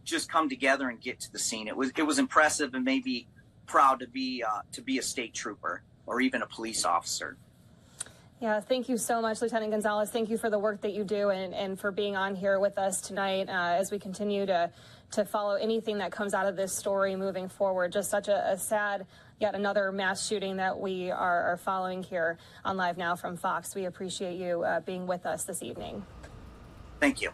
just come together and get to the scene. It was impressive, and made me proud to be a state trooper or even a police officer. Yeah, thank you so much, Lieutenant Gonzalez. Thank you for the work that you do and for being on here with us tonight as we continue to follow anything that comes out of this story moving forward. Just such a sad, yet another mass shooting that we are following here on Live Now from Fox. We appreciate you being with us this evening. Thank you.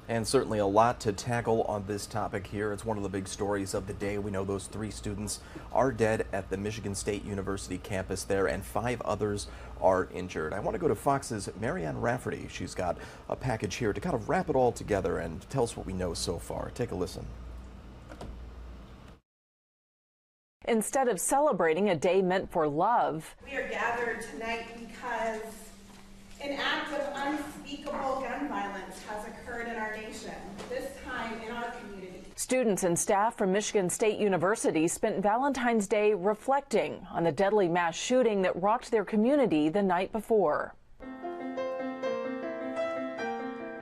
And certainly a lot to tackle on this topic here. It's one of the big stories of the day. We know those 3 students are dead at the Michigan State University campus there, and 5 others are injured. I want to go to Fox's Marianne Rafferty. She's got a package here to kind of wrap it all together and tell us what we know so far. Take a listen. Instead of celebrating a day meant for love, we are gathered tonight because an act of unspeakable gun violence has occurred in our nation, this time in our community. Students and staff from Michigan State University spent Valentine's Day reflecting on the deadly mass shooting that rocked their community the night before.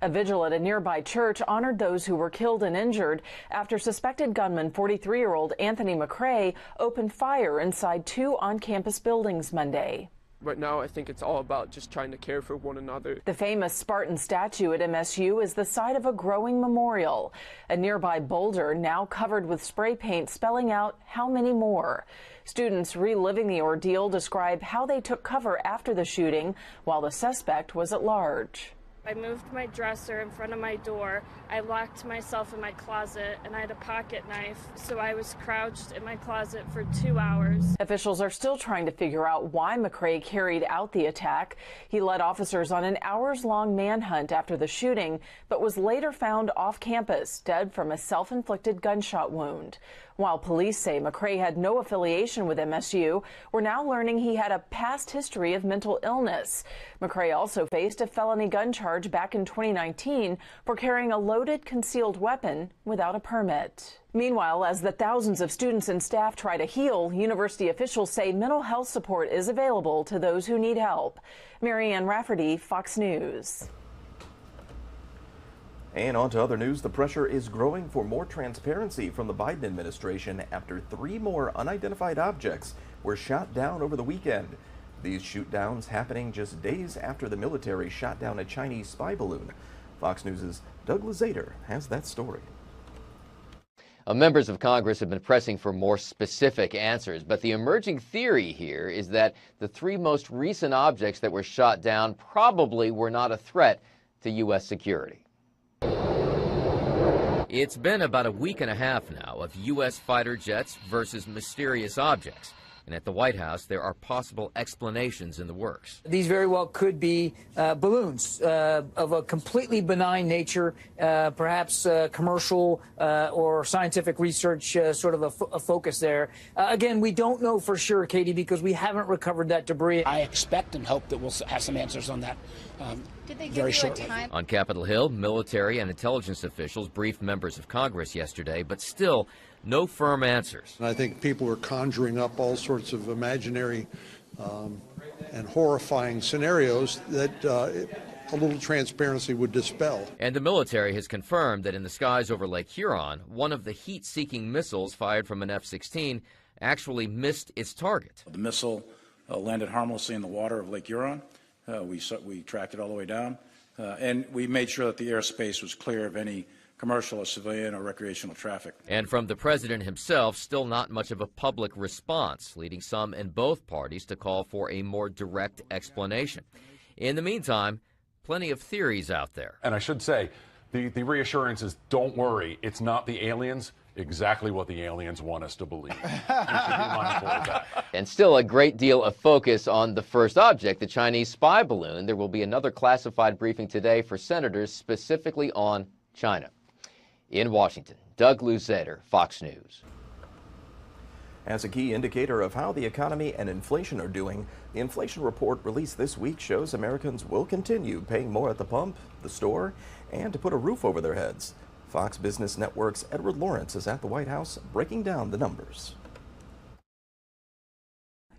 A vigil at a nearby church honored those who were killed and injured after suspected gunman 43-year-old Anthony McCrae opened fire inside 2 on-campus buildings Monday. Right now, I think it's all about just trying to care for one another. The famous Spartan statue at MSU is the site of a growing memorial. A nearby boulder now covered with spray paint spelling out how many more. Students reliving the ordeal describe how they took cover after the shooting while the suspect was at large. I moved my dresser in front of my door. I locked myself in my closet, and I had a pocket knife, so I was crouched in my closet for 2 hours. Officials are still trying to figure out why McCrae carried out the attack. He led officers on an hours-long manhunt after the shooting, but was later found off campus, dead from a self-inflicted gunshot wound. While police say McCrae had no affiliation with MSU, we're now learning he had a past history of mental illness. McCrae also faced a felony gun charge back in 2019 for carrying a loaded concealed weapon without a permit. Meanwhile, as the thousands of students and staff try to heal, university officials say mental health support is available to those who need help. Marianne Rafferty, Fox News. And on to other news. The pressure is growing for more transparency from the Biden administration after 3 more unidentified objects were shot down over the weekend. These shoot-downs happening just days after the military shot down a Chinese spy balloon. Fox News' Doug Lazater has that story. Members of Congress have been pressing for more specific answers, but the emerging theory here is that the 3 most recent objects that were shot down probably were not a threat to U.S. security. It's been about a week and a half now of U.S. fighter jets versus mysterious objects. And at the White House, there are possible explanations in the works. These very well could be balloons of a completely benign nature, perhaps commercial or scientific research sort of a focus there. Again, we don't know for sure, Katie, because we haven't recovered that debris. I expect and hope that we'll have some answers on that Did they give very you shortly. a time? On Capitol Hill, military and intelligence officials briefed members of Congress yesterday, but still no firm answers. I think people are conjuring up all sorts of imaginary and horrifying scenarios that a little transparency would dispel. And the military has confirmed that in the skies over Lake Huron, one of the heat-seeking missiles fired from an F-16 actually missed its target. The missile landed harmlessly in the water of Lake Huron. We tracked it all the way down, and we made sure that the airspace was clear of any commercial or civilian or recreational traffic. And from the president himself, still not much of a public response, leading some in both parties to call for a more direct explanation. In the meantime, plenty of theories out there. And I should say, the reassurance is, don't worry, it's not the aliens. Exactly what the aliens want us to believe. You should be mindful of that. And still a great deal of focus on the first object, the Chinese spy balloon. There will be another classified briefing today for senators specifically on China. In Washington, Doug Luzader, Fox News. As a key indicator of how the economy and inflation are doing, the inflation report released this week shows Americans will continue paying more at the pump, the store, and to put a roof over their heads. Fox Business Network's Edward Lawrence is at the White House breaking down the numbers.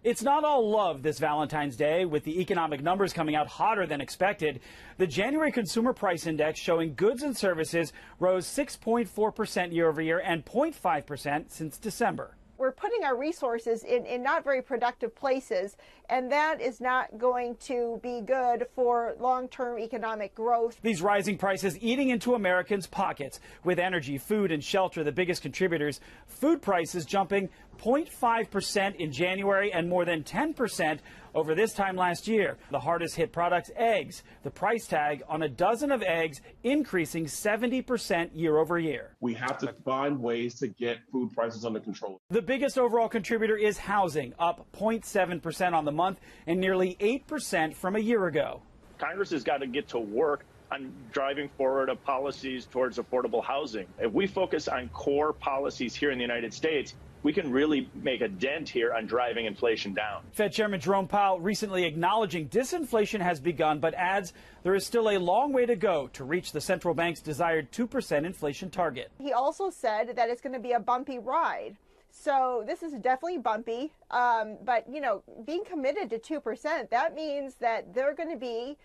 It's not all love this Valentine's Day, with the economic numbers coming out hotter than expected. The January Consumer Price Index showing goods and services rose 6.4% year over year and 0.5% since December. We're putting our resources in not very productive places, and that is not going to be good for long-term economic growth. These rising prices eating into Americans' pockets, with energy, food, and shelter the biggest contributors. Food prices jumping 0.5% in January and more than 10% over this time last year. The hardest hit products, eggs. The price tag on a dozen of eggs increasing 70% year over year. We have to find ways to get food prices under control. The biggest overall contributor is housing, up 0.7% on the month and nearly 8% from a year ago. Congress has got to get to work on driving forward policies towards affordable housing. If we focus on core policies here in the United States, we can really make a dent here on driving inflation down. Fed Chairman Jerome Powell recently acknowledging disinflation has begun, but adds there is still a long way to go to reach the central bank's desired 2% inflation target. He also said that it's going to be a bumpy ride. So this is definitely bumpy, but, you know, being committed to 2%, that means that they're going to be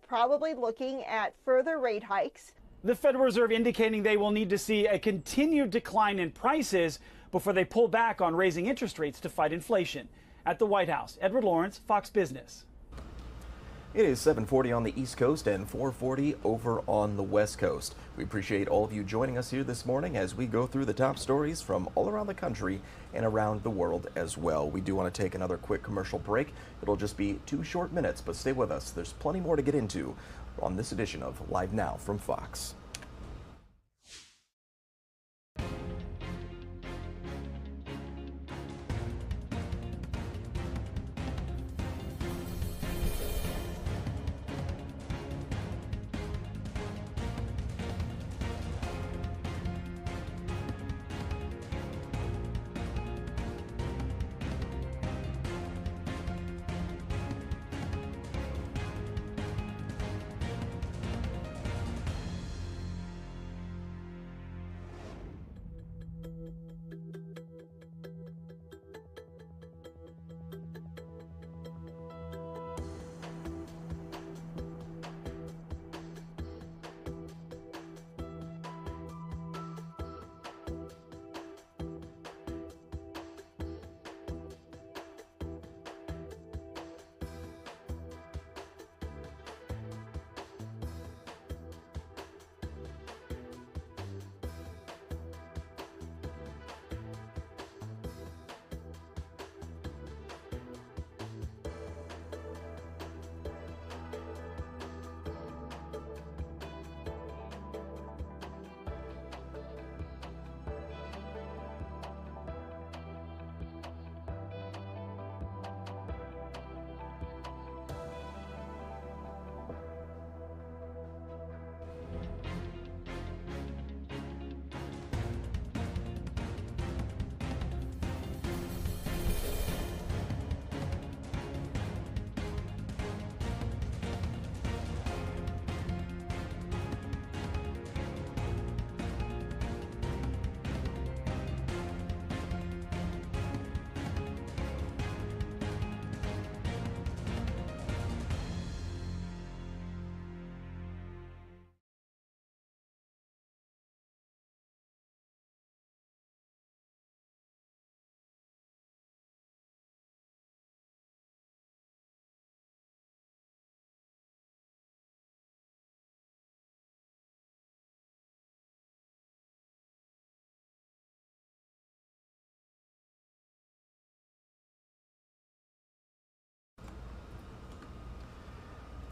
probably looking at further rate hikes. The Federal Reserve indicating they will need to see a continued decline in prices before they pull back on raising interest rates to fight inflation. At the White House, Edward Lawrence, Fox Business. It is 7:40 on the East Coast and 4:40 over on the West Coast. We appreciate all of you joining us here this morning as we go through the top stories from all around the country and around the world as well. We do want to take another quick commercial break. It'll just be 2 short minutes, but stay with us. There's plenty more to get into on this edition of Live Now from Fox.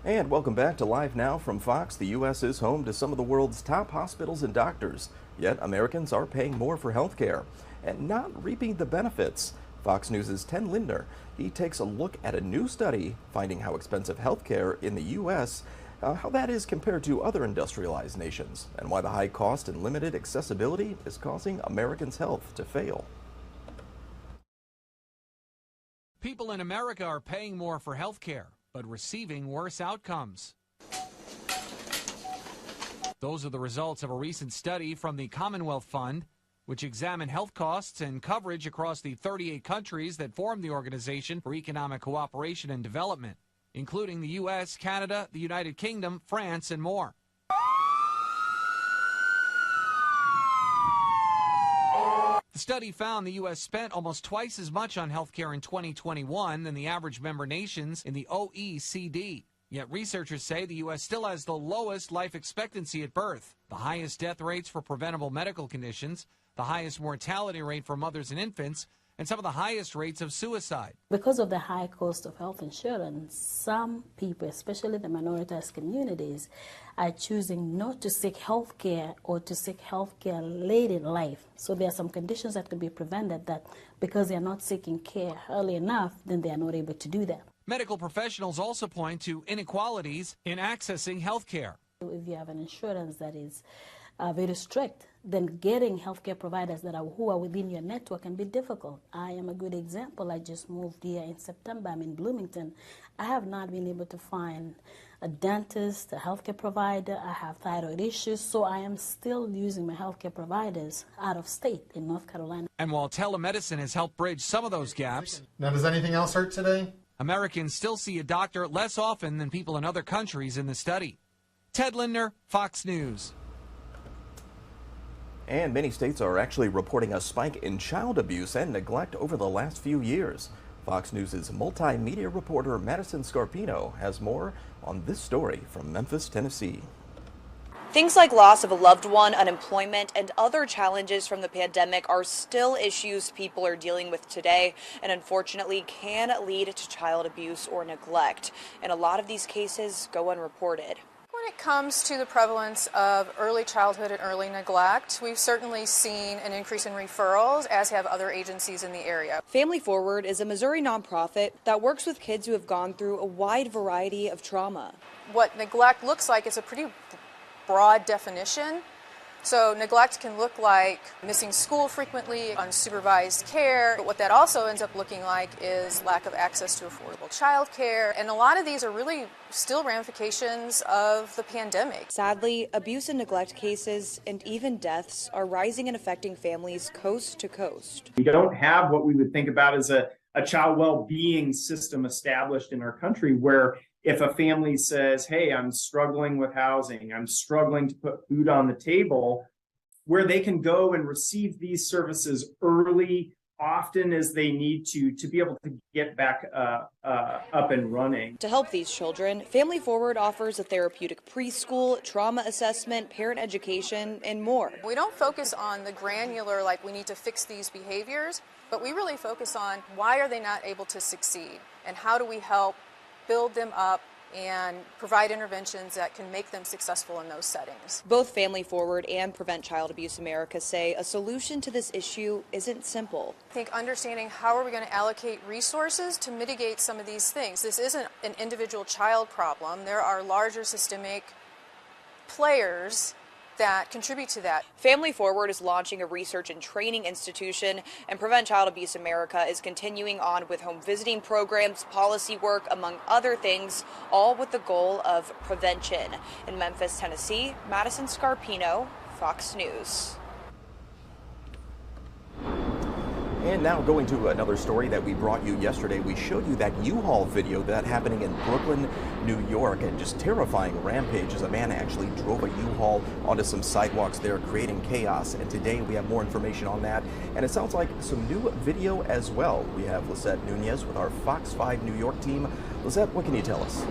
And welcome back to Live Now from Fox. The U.S. is home to some of the world's top hospitals and doctors, yet Americans are paying more for health care and not reaping the benefits. Fox News' Ted Lindner, he takes a look at a new study finding how expensive health care in the U.S., how that is compared to other industrialized nations, and why the high cost and limited accessibility is causing Americans' health to fail. People in America are paying more for health care, but receiving worse outcomes. Those are the results of a recent study from the Commonwealth Fund, which examined health costs and coverage across the 38 countries that form the Organization for Economic Cooperation and Development, including the U.S., Canada, the United Kingdom, France, and more. The study found the U.S. spent almost twice as much on health care in 2021 than the average member nations in the OECD. Yet researchers say the U.S. still has the lowest life expectancy at birth, the highest death rates for preventable medical conditions, the highest mortality rate for mothers and infants, and some of the highest rates of suicide. Because of the high cost of health insurance, some people, especially the minoritized communities, are choosing not to seek health care or to seek health care late in life. So there are some conditions that could be prevented that because they are not seeking care early enough, then they are not able to do that. Medical professionals also point to inequalities in accessing health care. If you have an insurance that is very strict, then getting healthcare providers who are within your network can be difficult. I am a good example. I just moved here in September. I'm in Bloomington. I have not been able to find a dentist, a healthcare provider. I have thyroid issues, so I am still using my healthcare providers out of state in North Carolina. And while telemedicine has helped bridge some of those gaps, now does anything else hurt today? Americans still see a doctor less often than people in other countries in the study. Ted Lindner, Fox News. And many states are actually reporting a spike in child abuse and neglect over the last few years. Fox News' multimedia reporter Madison Scarpino has more on this story from Memphis, Tennessee. Things like loss of a loved one, unemployment, and other challenges from the pandemic are still issues people are dealing with today, and unfortunately can lead to child abuse or neglect. And a lot of these cases go unreported. When it comes to the prevalence of early childhood and early neglect, we've certainly seen an increase in referrals, as have other agencies in the area. Family Forward is a Missouri nonprofit that works with kids who have gone through a wide variety of trauma. What neglect looks like is a pretty broad definition. So neglect can look like missing school frequently, unsupervised care, but what that also ends up looking like is lack of access to affordable child care, and a lot of these are really still ramifications of the pandemic. Sadly, abuse and neglect cases and even deaths are rising and affecting families coast to coast. We don't have what we would think about as a child well-being system established in our country where if a family says, hey, I'm struggling with housing, I'm struggling to put food on the table, where they can go and receive these services early, often as they need to be able to get back up and running. To help these children, Family Forward offers a therapeutic preschool, trauma assessment, parent education, and more. We don't focus on the granular, like we need to fix these behaviors, but we really focus on why are they not able to succeed, and how do we help build them up and provide interventions that can make them successful in those settings. Both Family Forward and Prevent Child Abuse America say a solution to this issue isn't simple. I think understanding how are we going to allocate resources to mitigate some of these things. This isn't an individual child problem. There are larger systemic players that contribute to that. Family Forward is launching a research and training institution, and Prevent Child Abuse America is continuing on with home visiting programs, policy work, among other things, all with the goal of prevention. In Memphis, Tennessee, Madison Scarpino, Fox News. And now going to another story that we brought you yesterday. We showed you that U-Haul video that happening in Brooklyn, New York, and just terrifying rampage as a man actually drove a U-Haul onto some sidewalks there, creating chaos. And today we have more information on that, and it sounds like some new video as well. We have Lisette Nunez with our Fox 5 New York team. Lisette, what can you tell us?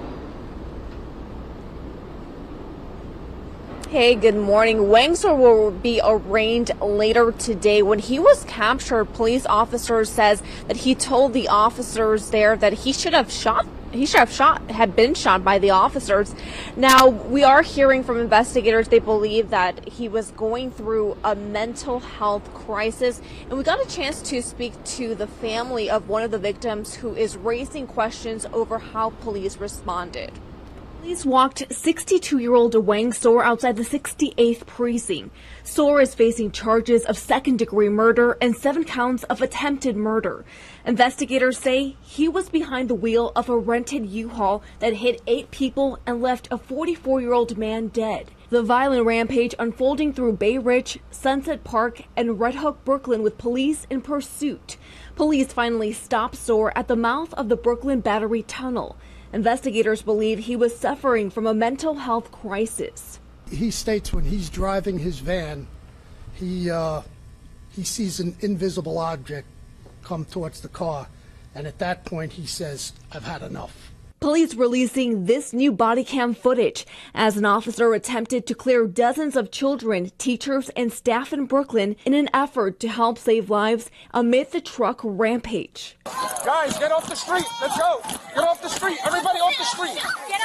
Hey, good morning. Wangster will be arraigned later today. When he was captured, police officer says that he told the officers there that he should have shot he should have been shot by the officers. Now, we are hearing from investigators they believe that he was going through a mental health crisis, and we got a chance to speak to the family of one of the victims who is raising questions over how police responded. Police walked 62-year-old Wang Soor outside the 68th precinct. Soor is facing charges of second-degree murder and 7 counts of attempted murder. Investigators say he was behind the wheel of a rented U-Haul that hit 8 people and left a 44-year-old man dead. The violent rampage unfolding through Bay Ridge, Sunset Park, and Red Hook, Brooklyn, with police in pursuit. Police finally stopped Soor at the mouth of the Brooklyn Battery Tunnel. Investigators believe he was suffering from a mental health crisis. He states when he's driving his van, he sees an invisible object come towards the car, and at that point he says, "I've had enough." Police releasing this new body cam footage as an officer attempted to clear dozens of children, teachers, and staff in Brooklyn in an effort to help save lives amid the truck rampage. Guys, get off the street. Let's go. Get off the street. Everybody off the street.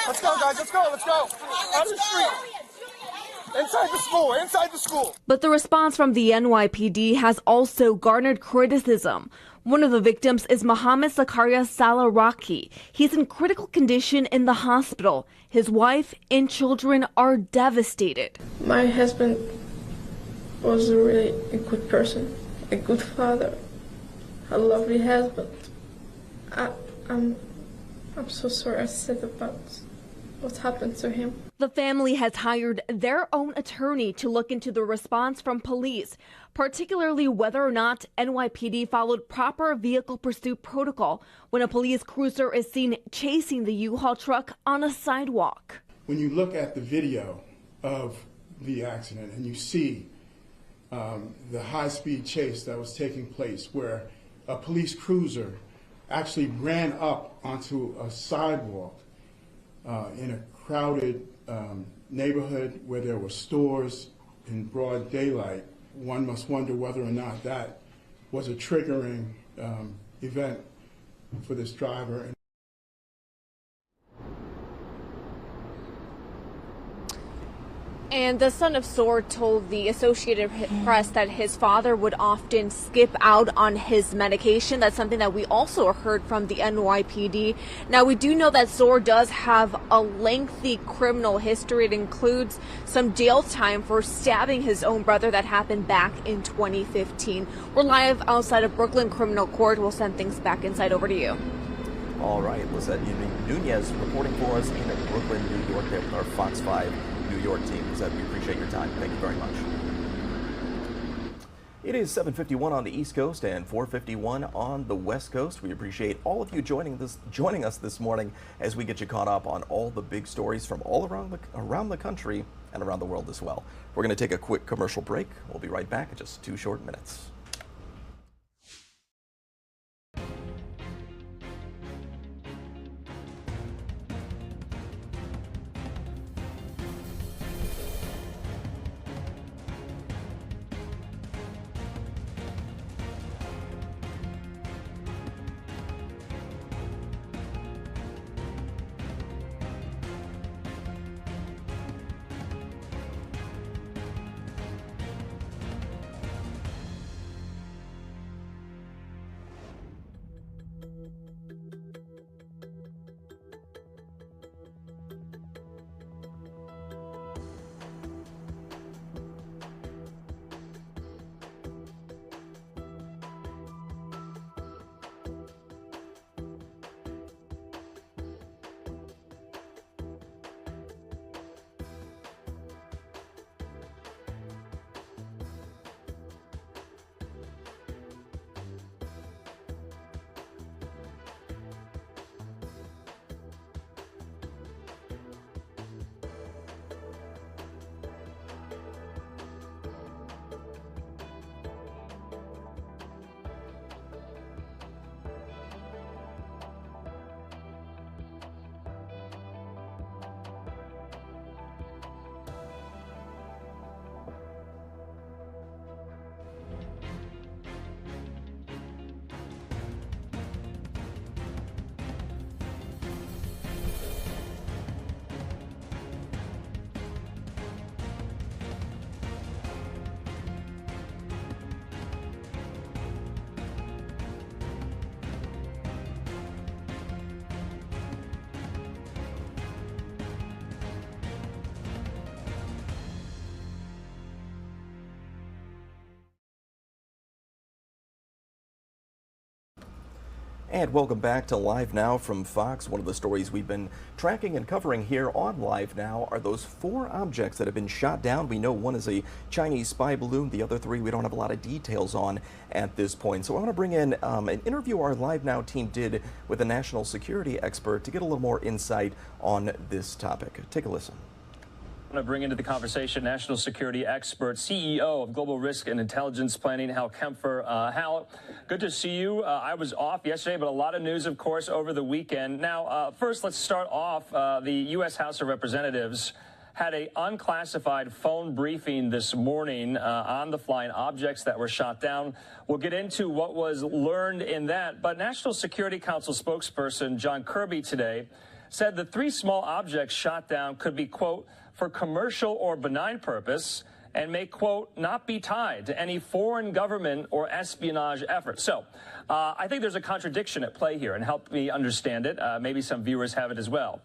Let's go, guys. Let's go. Let's go. Out of the street. Inside the school. Inside the school. But the response from the NYPD has also garnered criticism. One of the victims is Mohammed Zakaria Salaraki. He's in critical condition in the hospital. His wife and children are devastated. My husband was really a good person, a good father, a lovely husband. I'm so sorry I said about what happened to him. The family has hired their own attorney to look into the response from police, particularly whether or not NYPD followed proper vehicle pursuit protocol when a police cruiser is seen chasing the U-Haul truck on a sidewalk. When you look at the video of the accident and you see the high-speed chase that was taking place, where a police cruiser actually ran up onto a sidewalk in a crowded neighborhood where there were stores in broad daylight, one must wonder whether or not that was a triggering event for this driver. And the son of Soor told the Associated Press that his father would often skip out on his medication. That's something that we also heard from the NYPD. Now, we do know that Soor does have a lengthy criminal history. It includes some jail time for stabbing his own brother that happened back in 2015. We're live outside of Brooklyn Criminal Court. We'll send things back inside. Over to you. All right, Lisette Nunez reporting for us in Brooklyn, New York, there with our Fox 5 New York team. Lisette, we appreciate your time. Thank you very much. It is 7:51 on the East Coast and 4:51 on the West Coast. We appreciate all of you joining us this morning as we get you caught up on all the big stories from all around the country and around the world as well. We're going to take a quick commercial break. We'll be right back in just 2 short minutes. And welcome back to Live Now from Fox. One of the stories we've been tracking and covering here on Live Now are those 4 objects that have been shot down. We know one is a Chinese spy balloon. The other 3 we don't have a lot of details on at this point. So I want to bring in an interview our Live Now team did with a national security expert to get a little more insight on this topic. Take a listen. I want to bring into the conversation national security expert, CEO of Global Risk and Intelligence Planning, Hal Kempfer. Hal, good to see you. I was off yesterday, but a lot of news, of course, over the weekend. Now, first, let's start off. The U.S. House of Representatives had an unclassified phone briefing this morning on the flying objects that were shot down. We'll get into what was learned in that, but National Security Council spokesperson John Kirby today said the 3 small objects shot down could be, quote, for commercial or benign purpose and may, quote, not be tied to any foreign government or espionage effort. So I think there's a contradiction at play here, and help me understand it. Maybe some viewers have it as well.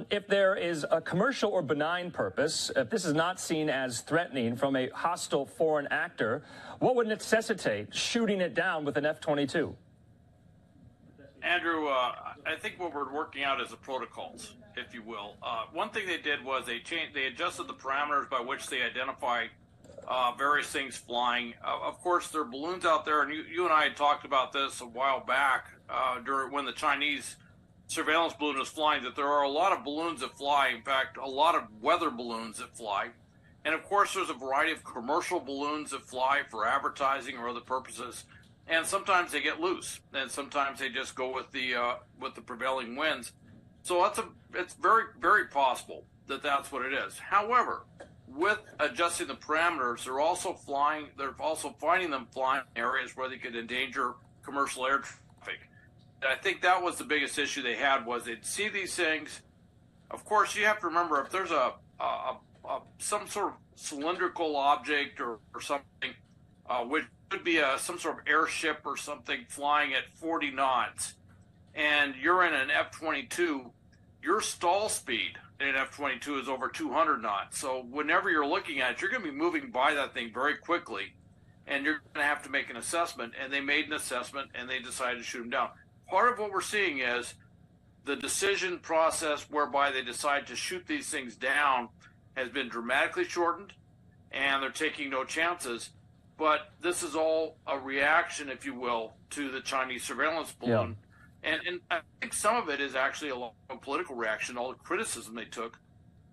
If there is a commercial or benign purpose, if this is not seen as threatening from a hostile foreign actor, what would necessitate shooting it down with an F-22? Andrew, I think what we're working out is the protocols, if you will. One thing they did was they adjusted the parameters by which they identify various things flying. Of course, there are balloons out there, and you and I had talked about this a while back during when the Chinese surveillance balloon was flying, that there are a lot of balloons that fly. In fact, a lot of weather balloons that fly. And of course, there's a variety of commercial balloons that fly for advertising or other purposes. And sometimes they get loose, and sometimes they just go with the prevailing winds. So it's very, very possible that that's what it is. However, with adjusting the parameters, they're also finding them flying in areas where they could endanger commercial air traffic. And I think that was the biggest issue they had, was they'd see these things. Of course, you have to remember, if there's some sort of cylindrical object or something, which could be some sort of airship or something flying at 40 knots, and you're in an F-22, your stall speed in an F-22 is over 200 knots. So whenever you're looking at it, you're going to be moving by that thing very quickly, and you're going to have to make an assessment. And they made an assessment, and they decided to shoot them down. Part of what we're seeing is the decision process whereby they decide to shoot these things down has been dramatically shortened, and they're taking no chances. But this is all a reaction, if you will, to the Chinese surveillance balloon. Yeah. And I think some of it is actually a lot of political reaction, all the criticism they took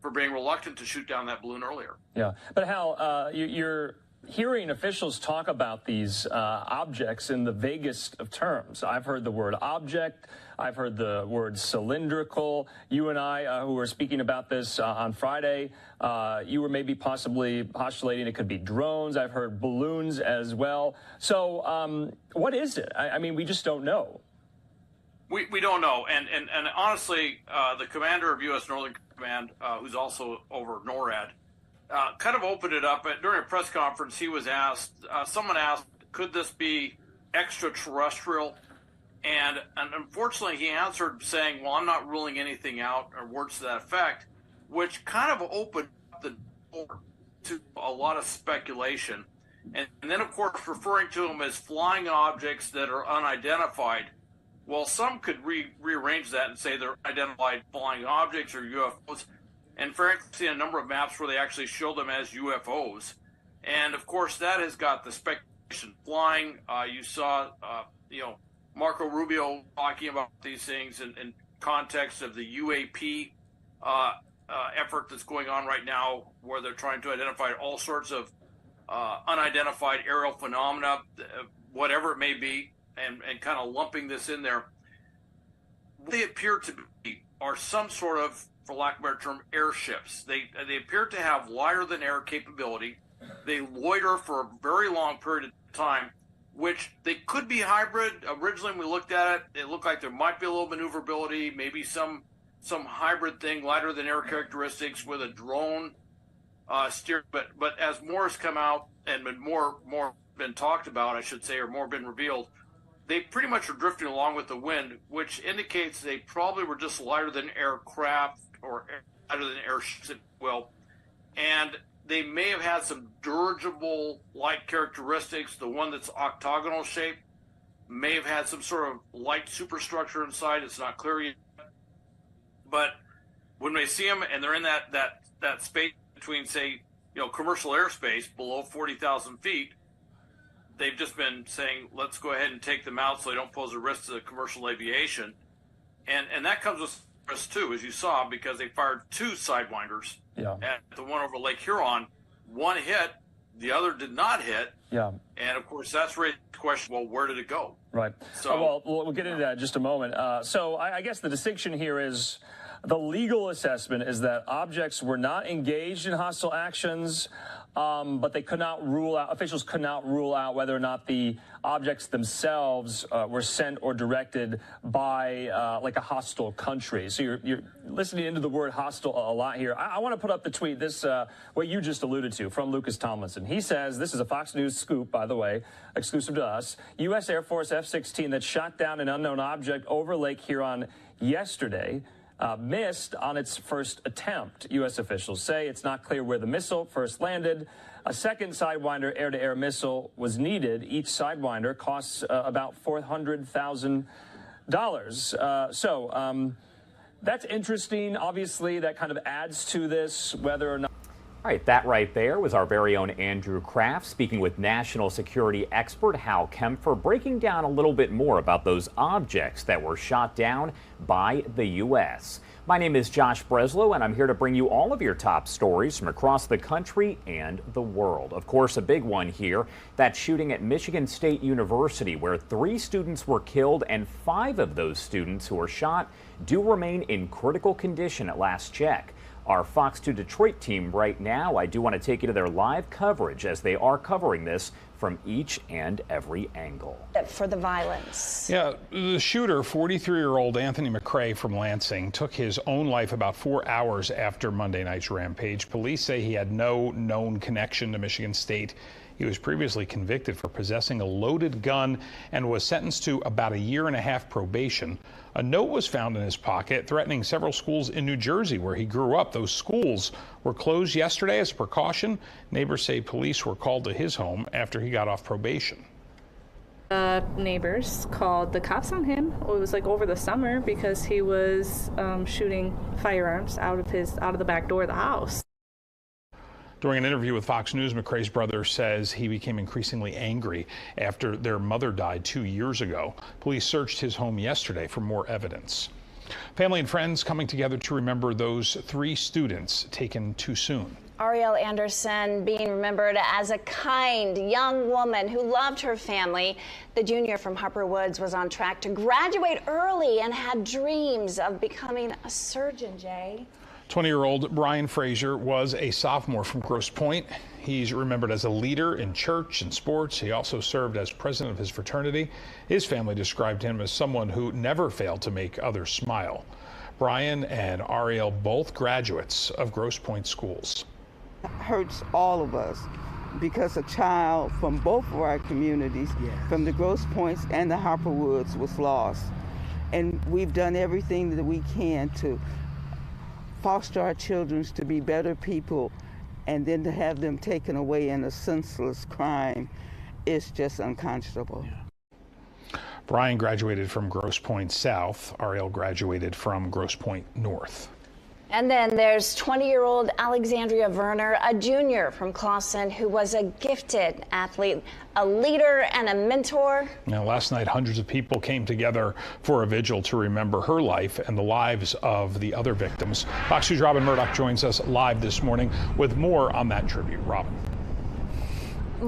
for being reluctant to shoot down that balloon earlier. Yeah. But Hal, you're hearing officials talk about these objects in the vaguest of terms. I've heard the word object. I've heard the word cylindrical. You and I, who were speaking about this on Friday, you were maybe possibly postulating it could be drones. I've heard balloons as well. So what is it? I mean, we just don't know. We don't know. And honestly, the commander of U.S. Northern Command, who's also over NORAD, kind of opened it up. During a press conference, he was asked, someone asked, could this be extraterrestrial? And unfortunately, he answered saying, well, I'm not ruling anything out, or words to that effect, which kind of opened up the door to a lot of speculation. And then, of course, referring to them as flying objects that are unidentified. Well, some could rearrange that and say they're identified flying objects or UFOs. And frankly, I've seen a number of maps where they actually show them as UFOs. And of course, that has got the speculation flying. You saw, Marco Rubio talking about these things in context of the UAP effort that's going on right now, where they're trying to identify all sorts of unidentified aerial phenomena, whatever it may be, and kind of lumping this in there. What they appear to be are some sort of, for lack of a better term, airships. They appear to have lighter-than-air capability. They loiter for a very long period of time, which they could be hybrid. Originally, when we looked at it, it looked like there might be a little maneuverability, maybe some hybrid thing, lighter-than-air characteristics with a drone steer. But as more has come out and more been talked about, I should say, or more been revealed, they pretty much are drifting along with the wind, which indicates they probably were just lighter than aircraft or lighter than airships, if you will. And they may have had some dirigible-like characteristics. The one that's octagonal shape may have had some sort of light superstructure inside. It's not clear yet. But when they see them and they're in that space between, say, commercial airspace below 40,000 feet, they've just been saying, let's go ahead and take them out so they don't pose a risk to commercial aviation. And that comes with risk too, as you saw, because they fired 2 Sidewinders at the one over Lake Huron. One hit, the other did not hit. Yeah. And of course, that's raised the question, well, where did it go? Right. So, well, we'll get into that in just a moment. So I guess the distinction here is the legal assessment is that objects were not engaged in hostile actions, but they could not rule out, officials could not rule out whether or not the objects themselves were sent or directed by like a hostile country. So you're listening into the word hostile a lot here. I want to put up the tweet, this, what you just alluded to from Lucas Tomlinson. He says, this is a Fox News scoop, by the way, exclusive to us. U.S. Air Force F-16 that shot down an unknown object over Lake Huron yesterday missed on its first attempt. U.S. officials say it's not clear where the missile first landed. A second Sidewinder air-to-air missile was needed. Each Sidewinder costs about $400,000. That's interesting. Obviously, that kind of adds to this, whether or not. All right, that right there was our very own Andrew Kraft speaking with national security expert Hal Kempfer, breaking down a little bit more about those objects that were shot down by the U.S. My name is Josh Breslow, and I'm here to bring you all of your top stories from across the country and the world. Of course, a big one here, that shooting at Michigan State University, where 3 students were killed and 5 of those students who were shot do remain in critical condition at last check. Our Fox 2 Detroit team right now, I do want to take you to their live coverage as they are covering this from each and every angle. For the violence. Yeah, the shooter, 43-year-old Anthony McCrae from Lansing, took his own life about 4 hours after Monday night's rampage. Police say he had no known connection to Michigan State. He was previously convicted for possessing a loaded gun and was sentenced to about 1.5 years probation. A note was found in his pocket threatening several schools in New Jersey where he grew up. Those schools were closed yesterday as a precaution. Neighbors say police were called to his home after he got off probation. Neighbors called the cops on him. It was like over the summer because he was shooting firearms out of the back door of the house. During an interview with Fox News, McCrae's brother says he became increasingly angry after their mother died 2 years ago. Police searched his home yesterday for more evidence. Family and friends coming together to remember those 3 students taken too soon. Ariel Anderson being remembered as a kind young woman who loved her family. The junior from Harper Woods was on track to graduate early and had dreams of becoming a surgeon, Jay. 20-year-old Brian Frazier was a sophomore from Grosse Pointe. He's remembered as a leader in church and sports. He also served as president of his fraternity. His family described him as someone who never failed to make others smile. Brian and Ariel, both graduates of Grosse Pointe schools. It hurts all of us because a child from both of our communities, from the Grosse Pointes and the Harper Woods, was lost. And we've done everything that we can to foster our children to be better people, and then to have them taken away in a senseless crime is just unconscionable. Brian graduated from Grosse Pointe South. Ariel graduated from Grosse Pointe North. And then there's 20-year-old Alexandria Werner, a junior from Clawson, who was a gifted athlete, a leader, and a mentor. Now, last night, hundreds of people came together for a vigil to remember her life and the lives of the other victims. Fox 2's Robin Murdoch joins us live this morning with more on that tribute. Robin.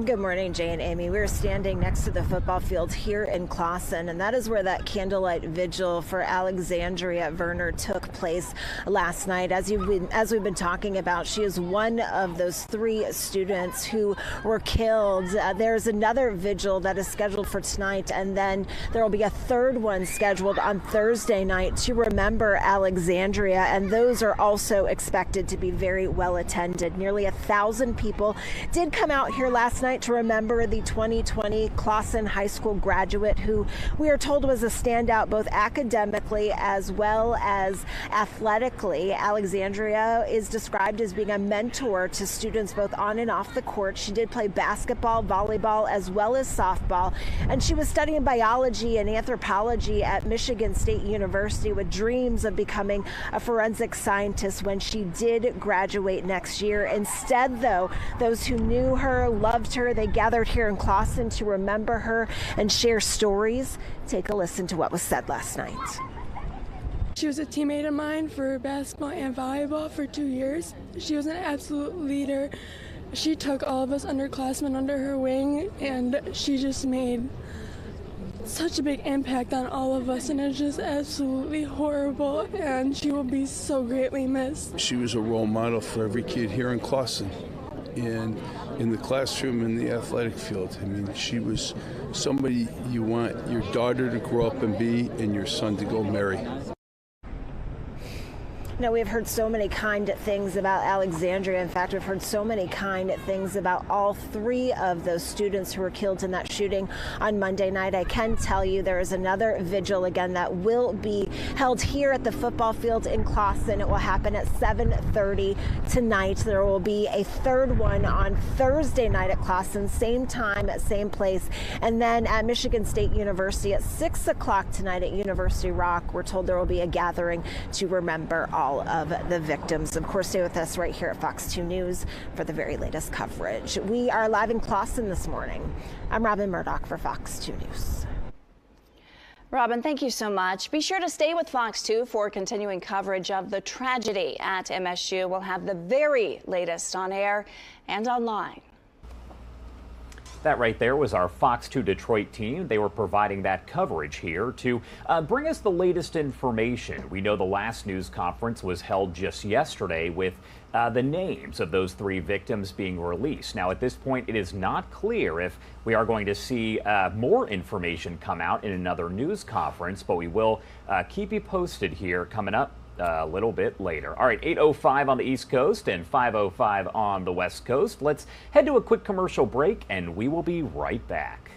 Good morning, Jay and Amy. We're standing next to the football field here in Clawson, and that is where that candlelight vigil for Alexandria Werner took place last night. As we've been talking about, she is one of those 3 students who were killed. There's another vigil that is scheduled for tonight, and then there will be a 3rd one scheduled on Thursday night to remember Alexandria, and those are also expected to be very well attended. Nearly 1,000 people did come out here last night to remember the 2020 Clawson High School graduate who we are told was a standout both academically as well as athletically. Alexandria is described as being a mentor to students both on and off the court. She did play basketball, volleyball, as well as softball, and she was studying biology and anthropology at Michigan State University with dreams of becoming a forensic scientist when she did graduate next year. Instead, though, those who knew her, loved her, they gathered here in Clawson to remember her and share stories. Take a listen to what was said last night. She was a teammate of mine for basketball and volleyball for 2 years. She was an absolute leader. She took all of us underclassmen under her wing, and she just made such a big impact on all of us, and it's just absolutely horrible, and she will be so greatly missed. She was a role model for every kid here in Clawson, and in the classroom, in the athletic field. I mean, she was somebody you want your daughter to grow up and be, and your son to go marry. Now, we've heard so many kind things about Alexandria. In fact, we've heard so many kind things about all 3 of those students who were killed in that shooting on Monday night. I can tell you there is another vigil again that will be held here at the football field in Clawson. It will happen at 7:30 tonight. There will be a third one on Thursday night at Clawson, same time, same place. And then at Michigan State University at 6 o'clock tonight at University Rock, we're told there will be a gathering to remember all of the victims. Of course, stay with us right here at Fox 2 News for the very latest coverage. We are live in Clawson this morning. I'm Robin Murdoch for Fox 2 News. Robin, thank you so much. Be sure to stay with Fox 2 for continuing coverage of the tragedy at MSU. We'll have the very latest on air and online. That right there was our Fox 2 Detroit team. They were providing that coverage here to bring us the latest information. We know the last news conference was held just yesterday with the names of those 3 victims being released. Now, at this point, it is not clear if we are going to see more information come out in another news conference, but we will keep you posted here coming up a little bit later. All right, 8:05 on the East Coast and 5:05 on the West Coast. Let's head to a quick commercial break, and we will be right back.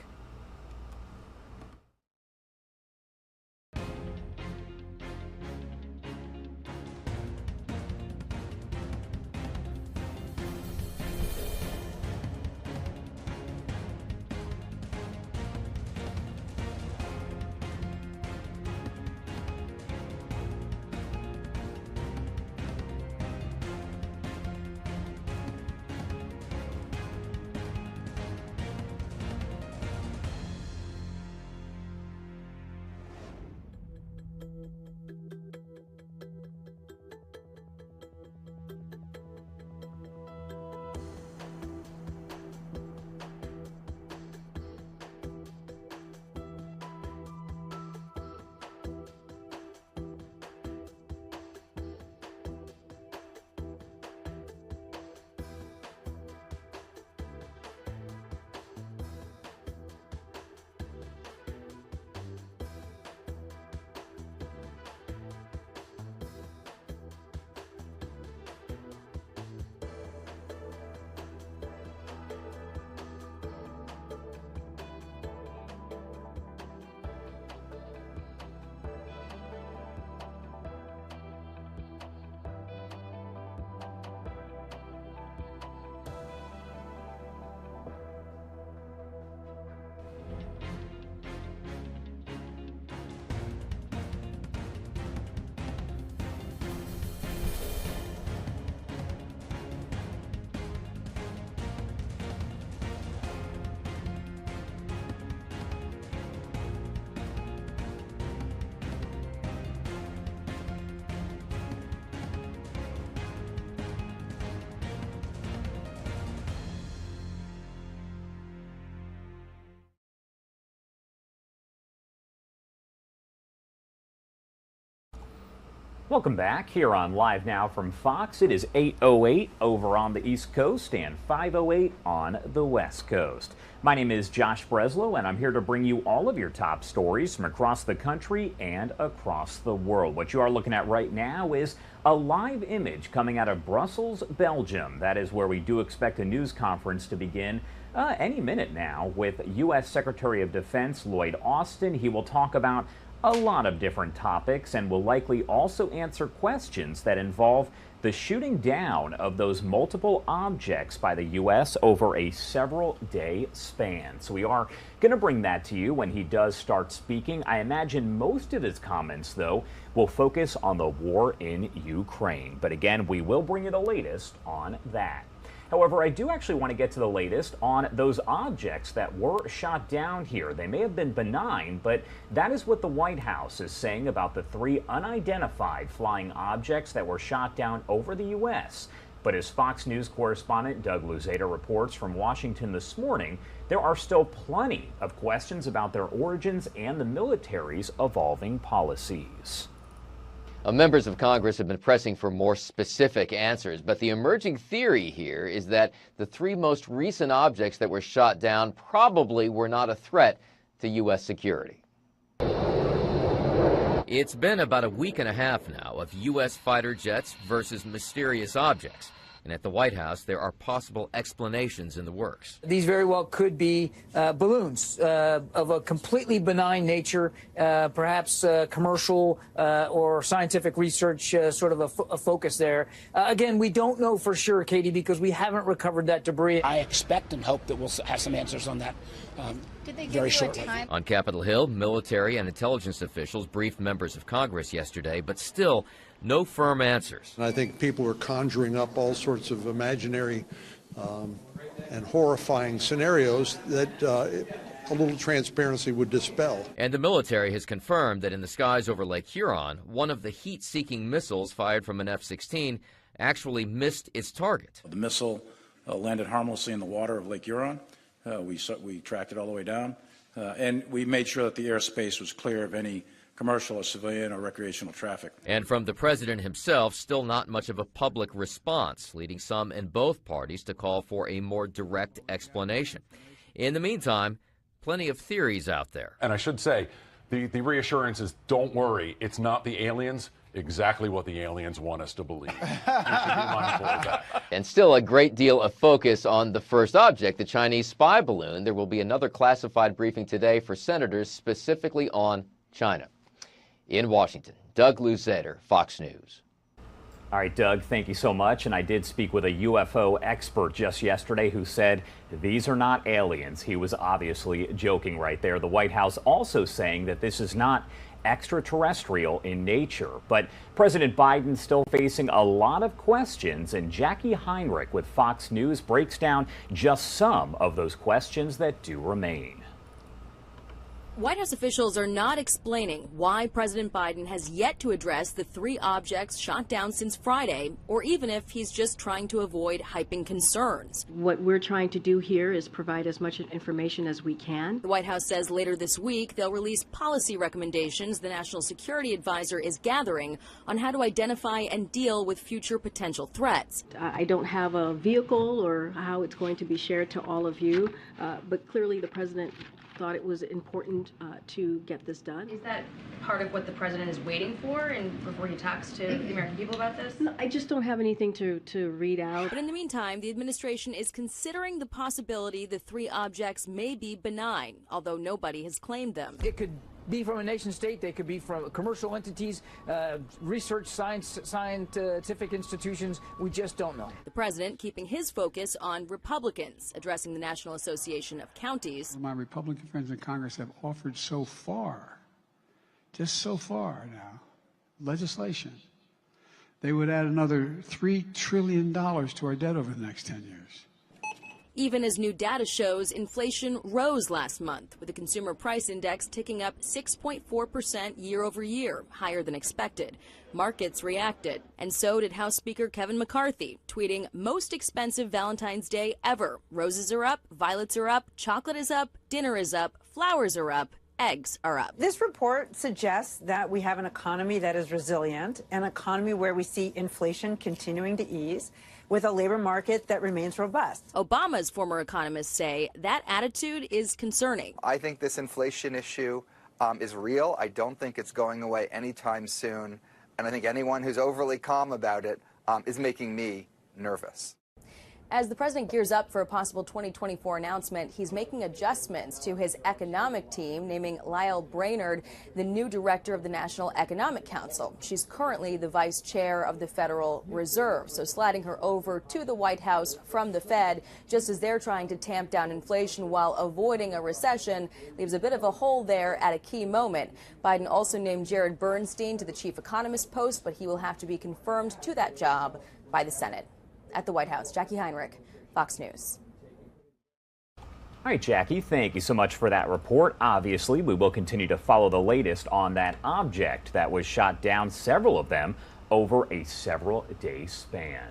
Welcome back here on Live Now from Fox. It is 8:08 over on the East Coast and 5:08 on the West Coast. My name is Josh Breslow, and I'm here to bring you all of your top stories from across the country and across the world. What you are looking at right now is a live image coming out of Brussels, Belgium. That is where we do expect a news conference to begin any minute now with U.S. Secretary of Defense Lloyd Austin. He will talk about a lot of different topics and will likely also answer questions that involve the shooting down of those multiple objects by the U.S. over a several-day span. So we are going to bring that to you when he does start speaking. I imagine most of his comments, though, will focus on the war in Ukraine. But again, we will bring you the latest on that. However, I do actually want to get to the latest on those objects that were shot down here. They may have been benign, but that is what the White House is saying about the 3 unidentified flying objects that were shot down over the U.S. But as Fox News correspondent Doug Luzader reports from Washington this morning, there are still plenty of questions about their origins and the military's evolving policies. Members of Congress have been pressing for more specific answers, but the emerging theory here is that the 3 most recent objects that were shot down probably were not a threat to U.S. security. It's been about a week and a half now of U.S. fighter jets versus mysterious objects. And at the White House, there are possible explanations in the works. These very well could be balloons of a completely benign nature, perhaps commercial or scientific research sort of a focus there. Again, we don't know for sure, Katie, because we haven't recovered that debris. I expect and hope that we'll have some answers on that very shortly. On Capitol Hill, military and intelligence officials briefed members of Congress yesterday, but still no firm answers. I think people are conjuring up all sorts of imaginary and horrifying scenarios that a little transparency would dispel. And the military has confirmed that in the skies over Lake Huron, one of the heat-seeking missiles fired from an F-16 actually missed its target. The missile landed harmlessly in the water of Lake Huron. We tracked it all the way down, and we made sure that the airspace was clear of any commercial or civilian or recreational traffic. And from the president himself, still not much of a public response, leading some in both parties to call for a more direct explanation. In the meantime, plenty of theories out there. And I should say, the reassurance is, don't worry, it's not the aliens, exactly what the aliens want us to believe. You should be mindful of that. And still a great deal of focus on the first object, the Chinese spy balloon. There will be another classified briefing today for senators specifically on China. In Washington, Doug Luzader, Fox News. All right, Doug, thank you so much. And I did speak with a UFO expert just yesterday who said these are not aliens. He was obviously joking right there. The White House also saying that this is not extraterrestrial in nature. But President Biden still facing a lot of questions, and Jackie Heinrich with Fox News breaks down just some of those questions that do remain. White House officials are not explaining why President Biden has yet to address the 3 objects shot down since Friday, or even if he's just trying to avoid hyping concerns. What we're trying to do here is provide as much information as we can. The White House says later this week they'll release policy recommendations the National Security Advisor is gathering on how to identify and deal with future potential threats. I don't have a vehicle or how it's going to be shared to all of you, but clearly the president thought it was important to get this done. Is that part of what the president is waiting for and before he talks to the American people about this? No, I just don't have anything to read out. But in the meantime, the administration is considering the possibility the 3 objects may be benign, although nobody has claimed them. It could be from a nation state, they could be from commercial entities, research, scientific institutions. We just don't know. The president keeping his focus on Republicans, addressing the National Association of Counties. My Republican friends in Congress have offered so far, just so far now, legislation. They would add another $3 trillion to our debt over the next 10 years. Even as new data shows, inflation rose last month, with the consumer price index ticking up 6.4% year over year, higher than expected. Markets reacted, and so did House Speaker Kevin McCarthy, tweeting, "Most expensive Valentine's Day ever. Roses are up, violets are up, chocolate is up, dinner is up, flowers are up, eggs are up. This report suggests that we have an economy that is resilient, an economy where we see inflation continuing to ease, with a labor market that remains robust. Obama's former economists say that attitude is concerning. I think this inflation issue is real. I don't think it's going away anytime soon. And I think anyone who's overly calm about it is making me nervous. As the president gears up for a possible 2024 announcement, he's making adjustments to his economic team, naming Lyle Brainerd the new director of the National Economic Council. She's currently the vice chair of the Federal Reserve, so sliding her over to the White House from the Fed, just as they're trying to tamp down inflation while avoiding a recession, leaves a bit of a hole there at a key moment. Biden also named Jared Bernstein to the chief economist post, but he will have to be confirmed to that job by the Senate. At the White House, Jackie Heinrich, Fox News. All right, Jackie, thank you so much for that report. Obviously, we will continue to follow the latest on that object that was shot down, several of them, over a several-day span.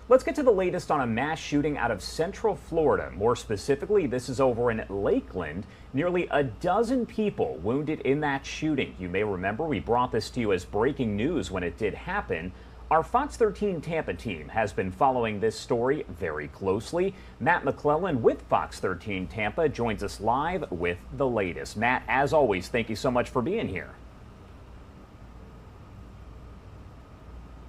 Let's get to the latest on a mass shooting out of Central Florida. More specifically, this is over in Lakeland. Nearly a dozen people wounded in that shooting. You may remember we brought this to you as breaking news when it did happen. Our Fox 13 Tampa team has been following this story very closely. Matt McClellan with Fox 13 Tampa joins us live with the latest. Matt, as always, thank you so much for being here.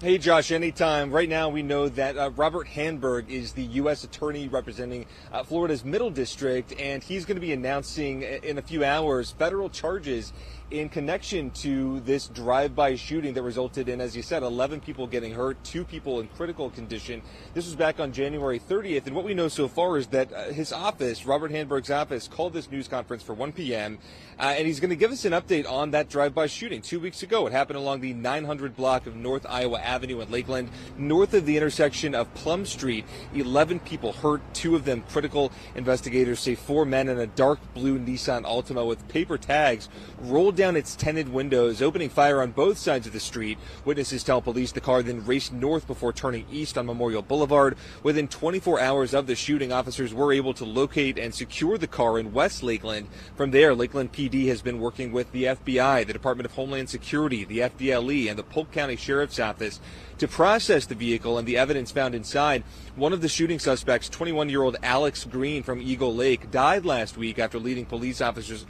Hey, Josh, anytime. Right now we know that Robert Handberg is the U.S. attorney representing Florida's Middle District, and he's going to be announcing in a few hours federal charges in connection to this drive-by shooting that resulted in, as you said, 11 people getting hurt, 2 people in critical condition. This was back on January 30th, and what we know so far is that his office, Robert Handberg's office, called this news conference for 1 p.m., and he's going to give us an update on that drive-by shooting 2 weeks ago. It happened along the 900 block of North Iowa Avenue in Lakeland, north of the intersection of Plum Street. 11 people hurt, 2 of them critical. Investigators say 4 men in a dark blue Nissan Altima with paper tags rolled down its tinted windows, opening fire on both sides of the street. Witnesses tell police the car then raced north before turning east on Memorial Boulevard. Within 24 hours of the shooting, officers were able to locate and secure the car in West Lakeland. From there, Lakeland PD has been working with the FBI, the Department of Homeland Security, the FDLE, and the Polk County Sheriff's Office to process the vehicle and the evidence found inside. One of the shooting suspects, 21-year-old Alex Green from Eagle Lake, died last week after leading police officers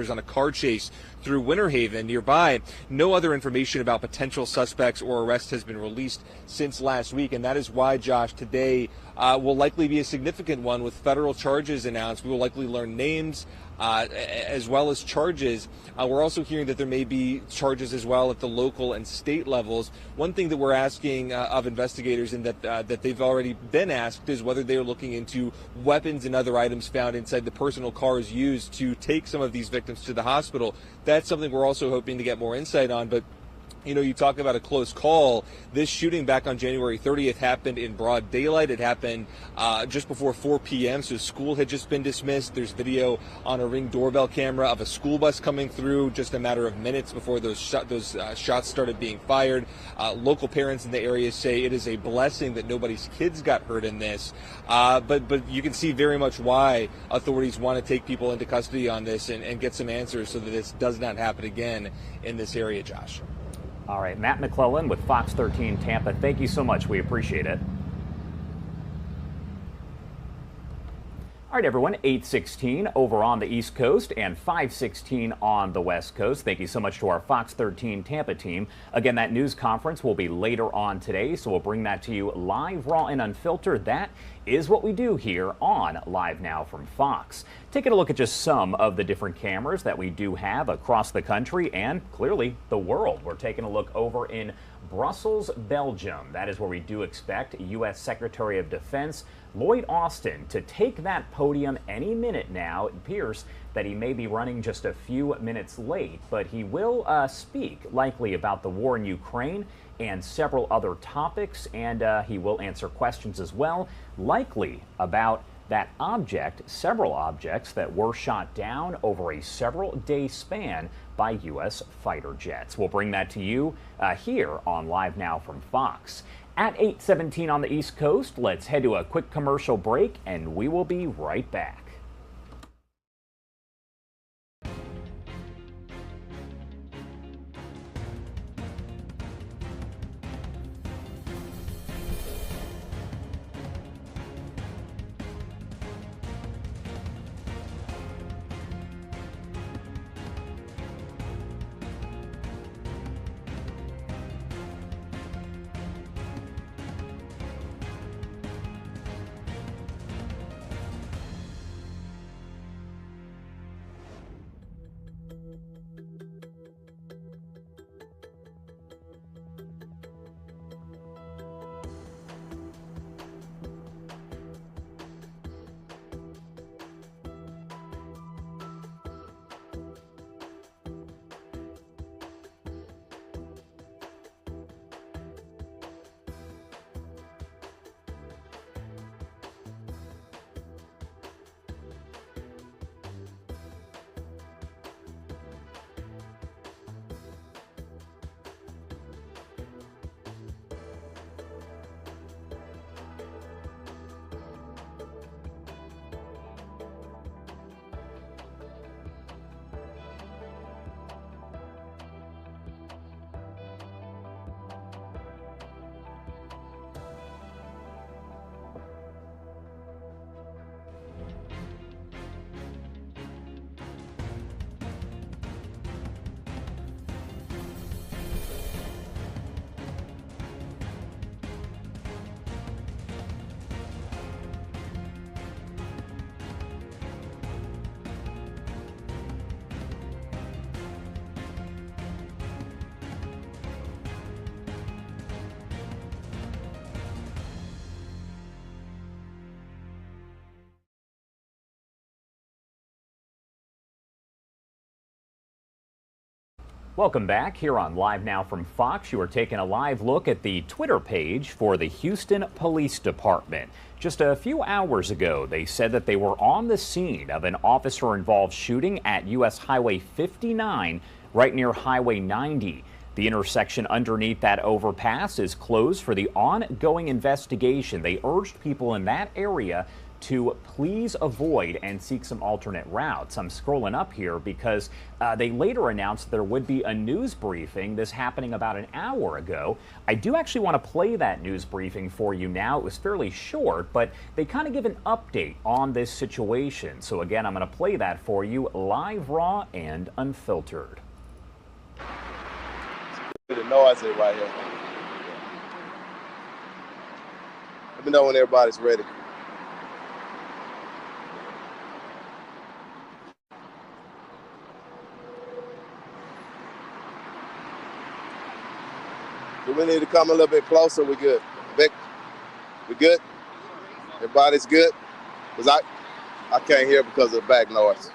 on a car chase through Winter Haven nearby. No other information about potential suspects or arrests has been released since last week, and that is why, Josh, today will likely be a significant one with federal charges announced. We will likely learn names as well as charges. We're also hearing that there may be charges as well at the local and state levels. One thing that we're asking of investigators, and that they've already been asked, is whether they're looking into weapons and other items found inside the personal cars used to take some of these victims to the hospital. That's something we're also hoping to get more insight on. But you know, you talk about a close call. This shooting back on January 30th happened in broad daylight. It happened just before 4 p.m., so school had just been dismissed. There's video on a Ring doorbell camera of a school bus coming through just a matter of minutes before those shots started being fired. Local parents in the area say it is a blessing that nobody's kids got hurt in this. But you can see very much why authorities want to take people into custody on this and get some answers so that this does not happen again in this area, Josh. All right, Matt McClellan with Fox 13 Tampa. Thank you so much. We appreciate it. All right, everyone, 8:16 over on the East Coast and 5:16 on the West Coast. Thank you so much to our Fox 13 Tampa team. Again, that news conference will be later on today, so we'll bring that to you live, raw, and unfiltered. That is what we do here on Live Now from Fox. Taking a look at just some of the different cameras that we do have across the country and clearly the world. We're taking a look over in Brussels, Belgium. That is where we do expect U.S. Secretary of Defense Lloyd Austin to take that podium any minute now. It appears that he may be running just a few minutes late, but he will speak likely about the war in Ukraine and several other topics, and he will answer questions as well, likely about that object, several objects that were shot down over a several-day span by U.S. fighter jets. We'll bring that to you here on Live Now from Fox. At 8:17 on the East Coast, let's head to a quick commercial break, and we will be right back. Welcome back here on Live Now from Fox. You are taking a live look at the Twitter page for the Houston Police Department. Just a few hours ago, they said that they were on the scene of an officer-involved shooting at U.S. Highway 59 right near Highway 90. The intersection underneath that overpass is closed for the ongoing investigation. They urged people in that area to please avoid and seek some alternate routes. I'm scrolling up here because they later announced there would be a news briefing, this happening about an hour ago. I do actually want to play that news briefing for you now. It was fairly short, but they kind of give an update on this situation. So again, I'm going to play that for you live, raw, and unfiltered. The noise is right here. Let me know when everybody's ready. Do we need to come a little bit closer? We good. Vic, we good? Everybody's good? Because I can't hear because of the back noise.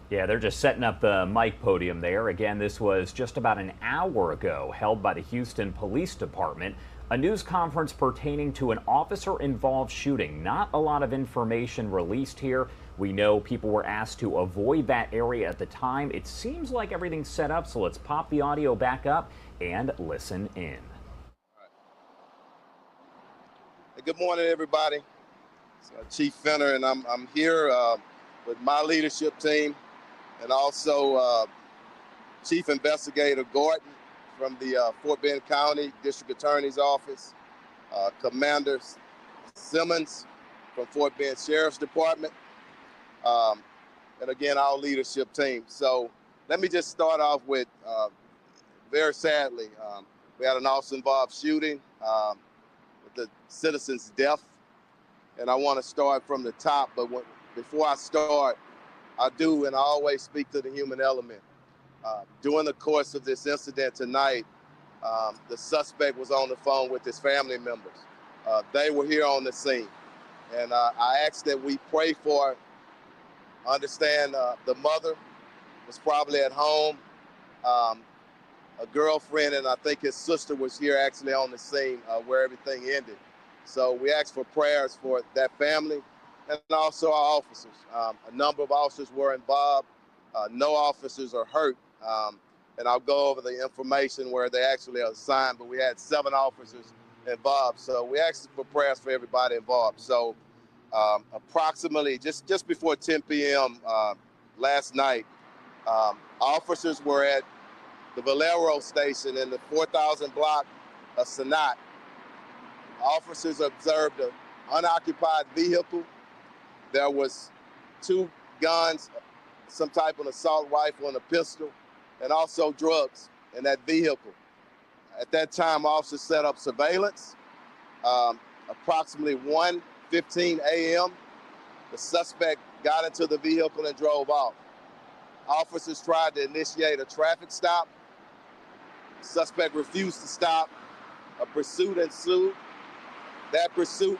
Yeah, they're just setting up the mic podium there. Again, this was just about an hour ago, held by the Houston Police Department. A news conference pertaining to an officer-involved shooting. Not a lot of information released here. We know people were asked to avoid that area at the time. It seems like everything's set up, so let's pop the audio back up and listen in. Hey, good morning, everybody. It's Chief Fenner, and I'm here with my leadership team, and also Chief Investigator Gordon from the Fort Bend County District Attorney's Office, Commander Simmons from Fort Bend Sheriff's Department, and again, our leadership team. So let me just start off with, very sadly, we had an officer-involved shooting with the citizen's death, and I want to start from the top, but before I start, I do, and I always speak to the human element. During the course of this incident tonight, the suspect was on the phone with his family members. They were here on the scene. And I asked that we pray for, understand the mother was probably at home, a girlfriend, and I think his sister was here actually on the scene where everything ended. So we asked for prayers for that family and also our officers. A number of officers were involved. No officers are hurt. And I'll go over the information where they actually are assigned, but we had 7 officers involved. So we asked for prayers for everybody involved. So approximately just before 10 p.m. Last night, officers were at the Valero station in the 4000 block of Sanat. Officers observed an unoccupied vehicle. There was 2 guns, some type of assault rifle and a pistol, and also drugs in that vehicle. At that time, officers set up surveillance. Approximately 1:15 a.m., the suspect got into the vehicle and drove off. Officers tried to initiate a traffic stop. The suspect refused to stop. A pursuit ensued. That pursuit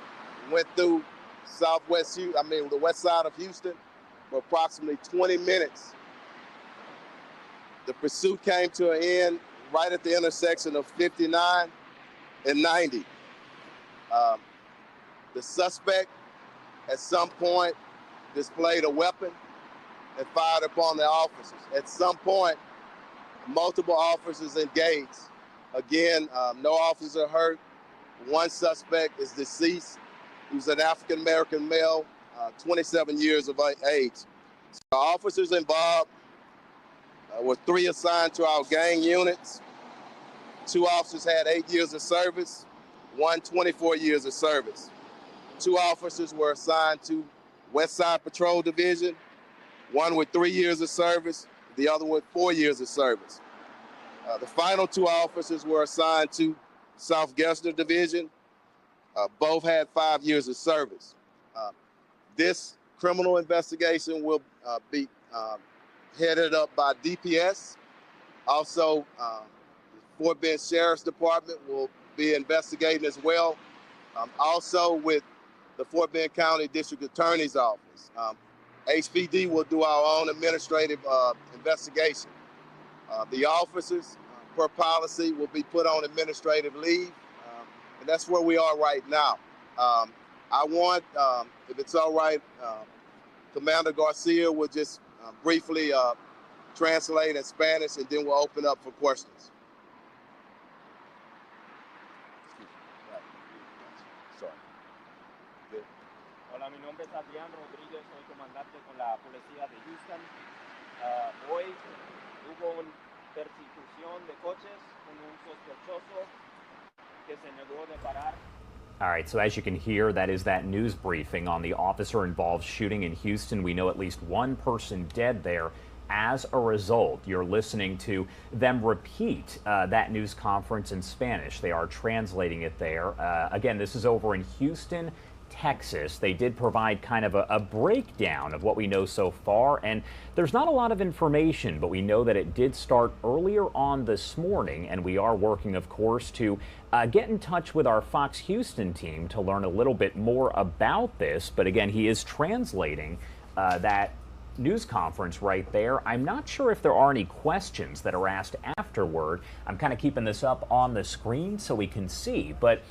went through the west side of Houston for approximately 20 minutes. The pursuit came to an end right at the intersection of 59 and 90. The suspect at some point displayed a weapon and fired upon the officers. At some point, multiple officers engaged. Again, no officers are hurt. One suspect is deceased. He was an African-American male, 27 years of age. So the officers involved were 3 assigned to our gang units. 2 officers had 8 years of service, 1 24 years of service. 2 officers were assigned to West Side Patrol Division, 1 with 3 years of service, the other with 4 years of service. The final 2 officers were assigned to South Gessner Division. Both had 5 years of service. This criminal investigation will be headed up by DPS. Also, the Fort Bend Sheriff's Department will be investigating as well. Also with the Fort Bend County District Attorney's Office. HPD will do our own administrative investigation. The officers, per policy, will be put on administrative leave, and that's where we are right now. I want, if it's all right, Commander Garcia will just briefly translate in Spanish, and then we'll open up for questions. Hola, mi nombre es Adrián Rodríguez, soy comandante con la policía de Houston. Hoy hubo una persecución de coches con un sospechoso que se negó de parar. All right, so as you can hear, that is that news briefing on the officer-involved shooting in Houston. We know at least one person dead there. As a result, you're listening to them repeat that news conference in Spanish. They are translating it there. Again, this is over in Houston, Texas. They did provide kind of a breakdown of what we know so far, and there's not a lot of information, but we know that it did start earlier on this morning, and we are working, of course, to get in touch with our Fox Houston team to learn a little bit more about this. But again, he is translating that news conference right there. I'm not sure if there are any questions that are asked afterward. I'm kind of keeping this up on the screen so we can see, but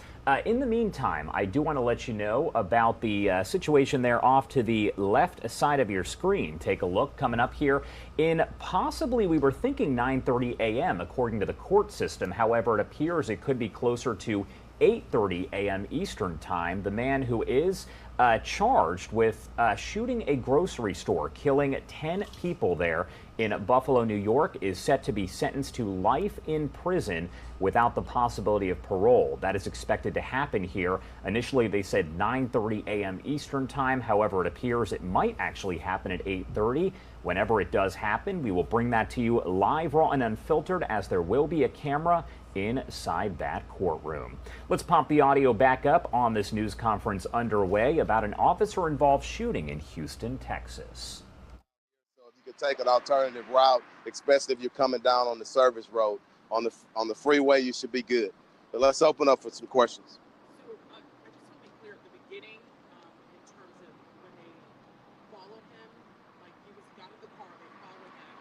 in the meantime, I do want to let you know about the situation there off to the left side of your screen. Take a look coming up here in possibly, we were thinking 9:30 a.m. according to the court system. However, it appears it could be closer to 8:30 a.m. Eastern time. The man who is charged with shooting a grocery store, killing 10 people there in Buffalo, New York, is set to be sentenced to life in prison without the possibility of parole. That is expected to happen here. Initially, they said 9:30 a.m. Eastern time. However, it appears it might actually happen at 8:30. Whenever it does happen, we will bring that to you live, raw, and unfiltered, as there will be a camera inside that courtroom. Let's pump the audio back up on this news conference underway about an officer-involved shooting in Houston, Texas. So if you could take an alternative route, especially if you're coming down on the service road, on the freeway, you should be good. But let's open up for some questions. So I just want to be clear at the beginning, in terms of when they followed him, like he got in the car, they followed him,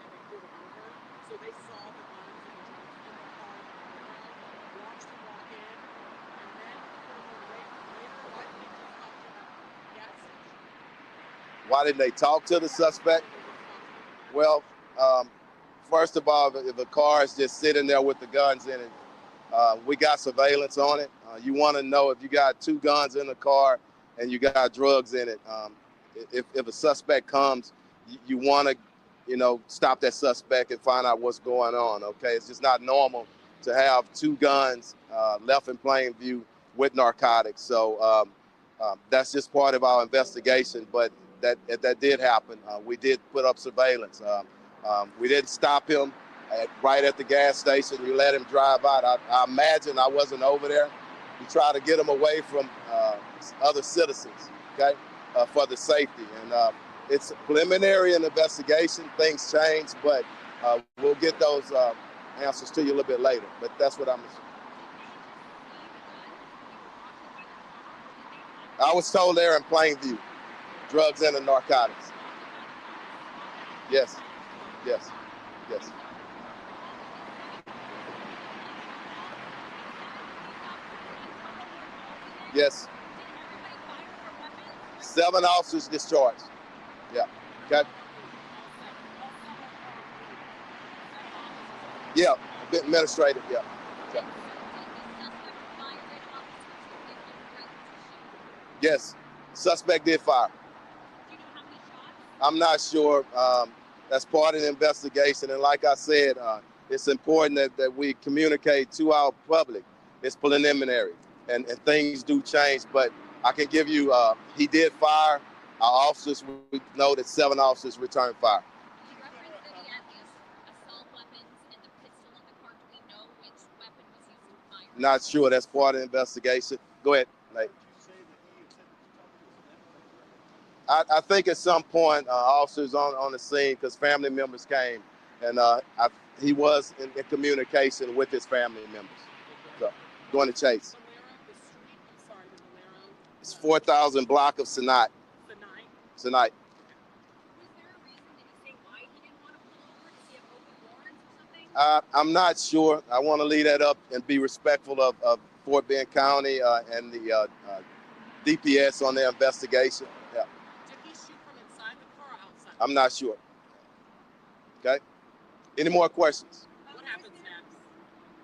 then they pulled him over. So they saw the guns and the drugs in the car, watched him walk in, and then pulled him over later. Why didn't they just talk to the gas station? Why didn't they talk to the suspect? Well, first of all, if the car is just sitting there with the guns in it, we got surveillance on it. You want to know if you got 2 guns in the car and you got drugs in it. If a suspect comes, you want to, stop that suspect and find out what's going on. Okay, it's just not normal to have 2 guns left in plain view with narcotics. So that's just part of our investigation. But that did happen. We did put up surveillance. We didn't stop him right at the gas station. We let him drive out. I imagine I wasn't over there. We tried to get him away from other citizens, okay, for the safety. And it's a preliminary investigation. Things change, but we'll get those answers to you a little bit later. But that's what I'm assuming. I was told they're in plain view. Drugs and the narcotics. Yes. Yes. Yes. Yes. 7 officers discharged. Yeah. Okay. Yeah. Administrative. Yeah. Okay. Yes. Suspect did fire. I'm not sure. That's part of the investigation. And like I said, it's important that we communicate to our public. It's preliminary, and things do change. But I can give you, he did fire. Our officers, we know that 7 officers returned fire. You referenced that he had the assault weapons and the pistol in the car. Do we know which weapon was used in fire? Not sure. That's part of the investigation. Go ahead, Nate. I think at some point, officers on the scene, because family members came, and he was in communication with his family members. So, going to Chase. It's 4,000 block of Sinai. Sinai. I'm not sure. I want to leave that up and be respectful of Fort Bend County and the DPS on their investigation. Yeah. Did he shoot from inside the car or outside? I'm not sure. Okay. Any more questions? What happens next?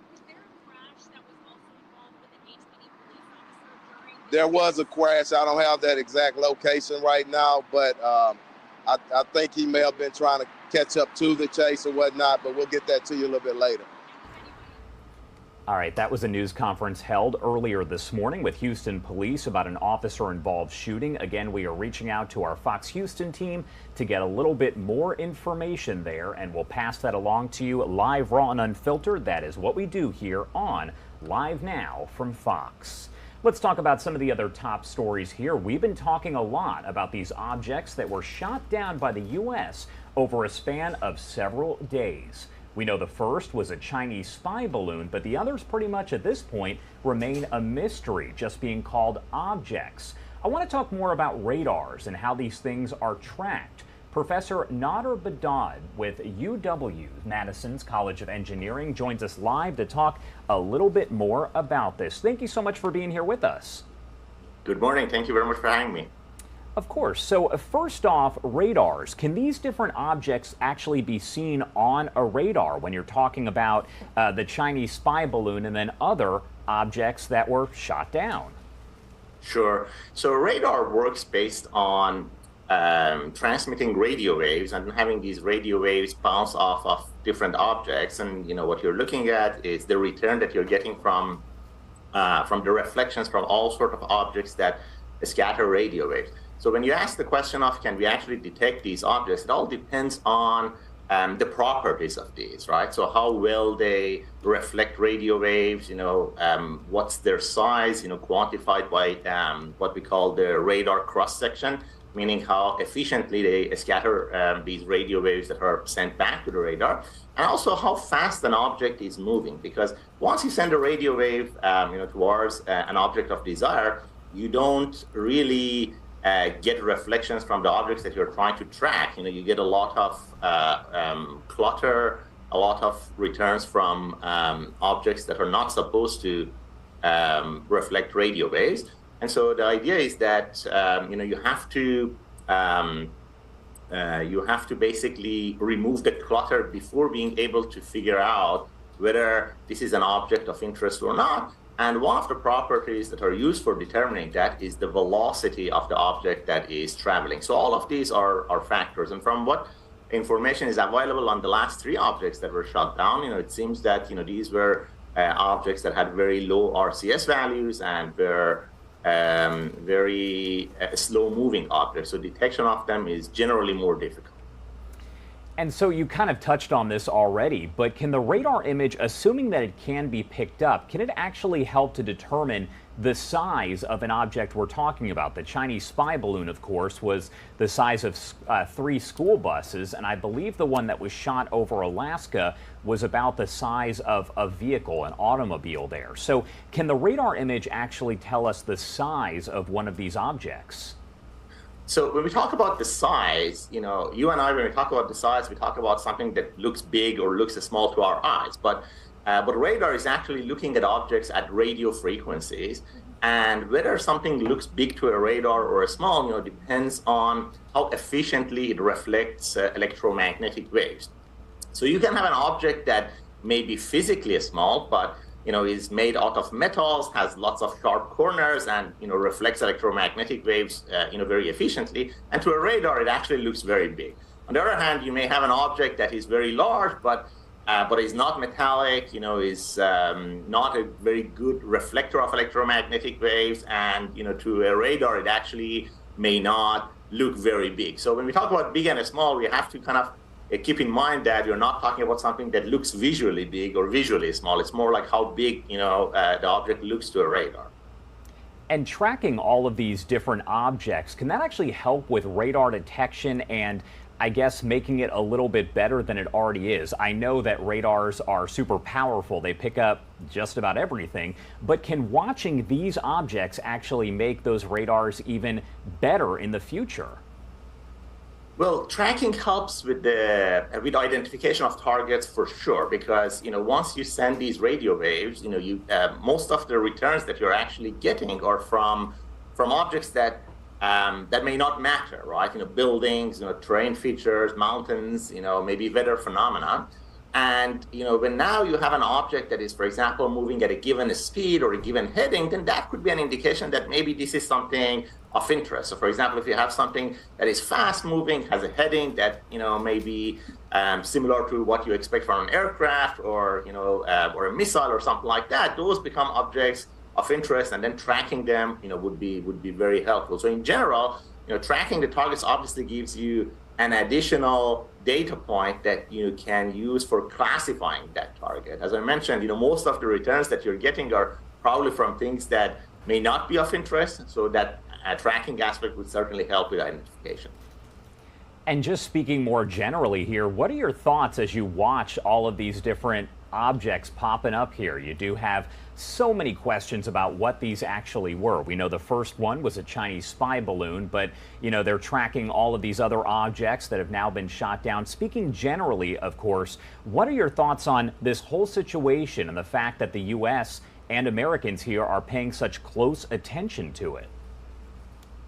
Was there a crash that was also involved with an HPD police officer during? There was a crash. I don't have that exact location right now, but I think he may have been trying to catch up to the chase or whatnot, but we'll get that to you a little bit later. All right, that was a news conference held earlier this morning with Houston police about an officer-involved shooting. Again, we are reaching out to our Fox Houston team to get a little bit more information there, and we'll pass that along to you live, raw, and unfiltered. That is what we do here on Live Now from Fox. Let's talk about some of the other top stories here. We've been talking a lot about these objects that were shot down by the U.S. over a span of several days. We know the first was a Chinese spy balloon, but the others pretty much at this point remain a mystery, just being called objects. I want to talk more about radars and how these things are tracked. Professor Nader Badad with UW-Madison's College of Engineering joins us live to talk a little bit more about this. Thank you so much for being here with us. Good morning. Thank you very much for having me. Of course. So first off, radars. Can these different objects actually be seen on a radar when you're talking about the Chinese spy balloon and then other objects that were shot down? Sure. So radar works based on transmitting radio waves and having these radio waves bounce off of different objects. And what you're looking at is the return that you're getting from the reflections from all sorts of objects that scatter radio waves. So when you ask the question of can we actually detect these objects, it all depends on the properties of these, right? So how well they reflect radio waves, what's their size, quantified by what we call the radar cross-section, meaning how efficiently they scatter these radio waves that are sent back to the radar, and also how fast an object is moving. Because once you send a radio wave, towards an object of desire, you don't really get reflections from the objects that you're trying to track. You get a lot of clutter, a lot of returns from objects that are not supposed to reflect radio waves. And so the idea is that you have to basically remove the clutter before being able to figure out whether this is an object of interest or not. And one of the properties that are used for determining that is the velocity of the object that is traveling. So all of these are factors. And from what information is available on the last 3 objects that were shot down, it seems that these were objects that had very low RCS values and were very slow-moving objects. So detection of them is generally more difficult. And so you kind of touched on this already, but can the radar image, assuming that it can be picked up, can it actually help to determine the size of an object we're talking about? The Chinese spy balloon, of course, was the size of 3 school buses, and I believe the one that was shot over Alaska was about the size of a vehicle, an automobile there. So can the radar image actually tell us the size of one of these objects? So when we talk about the size, you and I, when we talk about the size, we talk about something that looks big or looks small to our eyes. But radar is actually looking at objects at radio frequencies. And whether something looks big to a radar or a small, depends on how efficiently it reflects electromagnetic waves. So you can have an object that may be physically small, but is made out of metals, has lots of sharp corners, and reflects electromagnetic waves very efficiently. And to a radar, it actually looks very big. On the other hand, you may have an object that is very large, but is not metallic, is not a very good reflector of electromagnetic waves, and to a radar, it actually may not look very big. So when we talk about big and small, we have to kind of keep in mind that you're not talking about something that looks visually big or visually small. It's more like how big the object looks to a radar. And tracking all of these different objects, can that actually help with radar detection and I guess making it a little bit better than it already is? I know that radars are super powerful. They pick up just about everything, but can watching these objects actually make those radars even better in the future? Well, tracking helps with the identification of targets for sure, because once you send these radio waves, most of the returns that you're actually getting are from objects that may not matter, right? Buildings, terrain features, mountains, maybe weather phenomena. And when now you have an object that is, for example, moving at a given speed or a given heading, then that could be an indication that maybe this is something of interest. So, for example, if you have something that is fast moving, has a heading that may be similar to what you expect from an aircraft or or a missile or something like that, those become objects of interest, and then tracking them would be very helpful. So in general, tracking the targets obviously gives you an additional data point that you can use for classifying that target. As I mentioned, most of the returns that you're getting are probably from things that may not be of interest, so that tracking aspect would certainly help with identification. And just speaking more generally here, what are your thoughts as you watch all of these different objects popping up here? You do have so many questions about what these actually were. We know the first one was a Chinese spy balloon, but they're tracking all of these other objects that have now been shot down. Speaking generally, of course, what are your thoughts on this whole situation and the fact that the U.S. and Americans here are paying such close attention to it?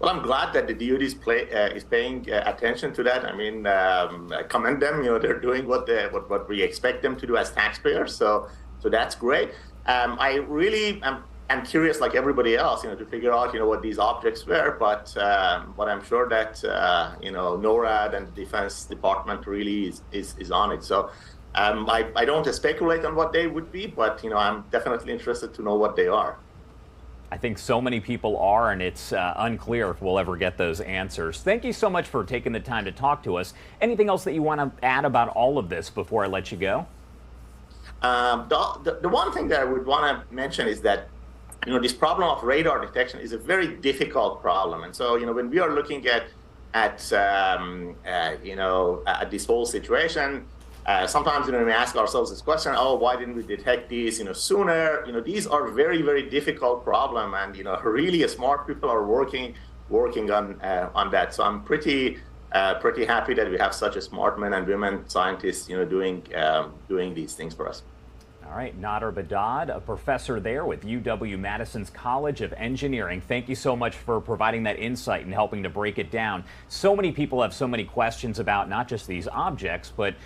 Well, I'm glad that the DoD is paying attention to that. I mean, I commend them. They're doing what we expect them to do as taxpayers. So that's great. I really am curious, like everybody else, to figure out what these objects were. But I'm sure that NORAD and the Defense Department really is on it. So I don't speculate on what they would be, but I'm definitely interested to know what they are. I think so many people are, and it's unclear if we'll ever get those answers. Thank you so much for taking the time to talk to us. Anything else that you want to add about all of this before I let you go? The one thing that I would want to mention is that this problem of radar detection is a very difficult problem, and so when we are looking at this whole situation. Sometimes we ask ourselves this question: oh, why didn't we detect these sooner? These are very, very difficult problem, and really smart people are working on that. So I'm pretty happy that we have such a smart men and women scientists doing these things for us. All right, Nader Badad, a professor there with UW-Madison's College of Engineering. Thank you so much for providing that insight and helping to break it down. So many people have so many questions about not just these objects, but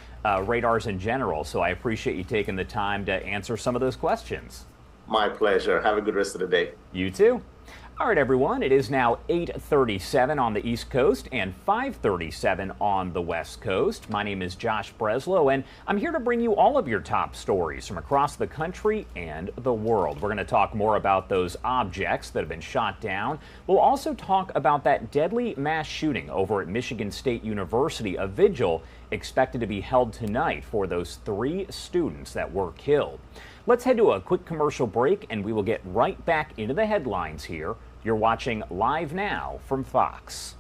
radars in general. So I appreciate you taking the time to answer some of those questions. My pleasure. Have a good rest of the day. You too. All right, everyone, it is now 8:37 on the East Coast and 5:37 on the West Coast. My name is Josh Breslow, and I'm here to bring you all of your top stories from across the country and the world. We're going to talk more about those objects that have been shot down. We'll also talk about that deadly mass shooting over at Michigan State University, a vigil expected to be held tonight for those 3 students that were killed. Let's head to a quick commercial break, and we will get right back into the headlines here. You're watching Live Now from Fox.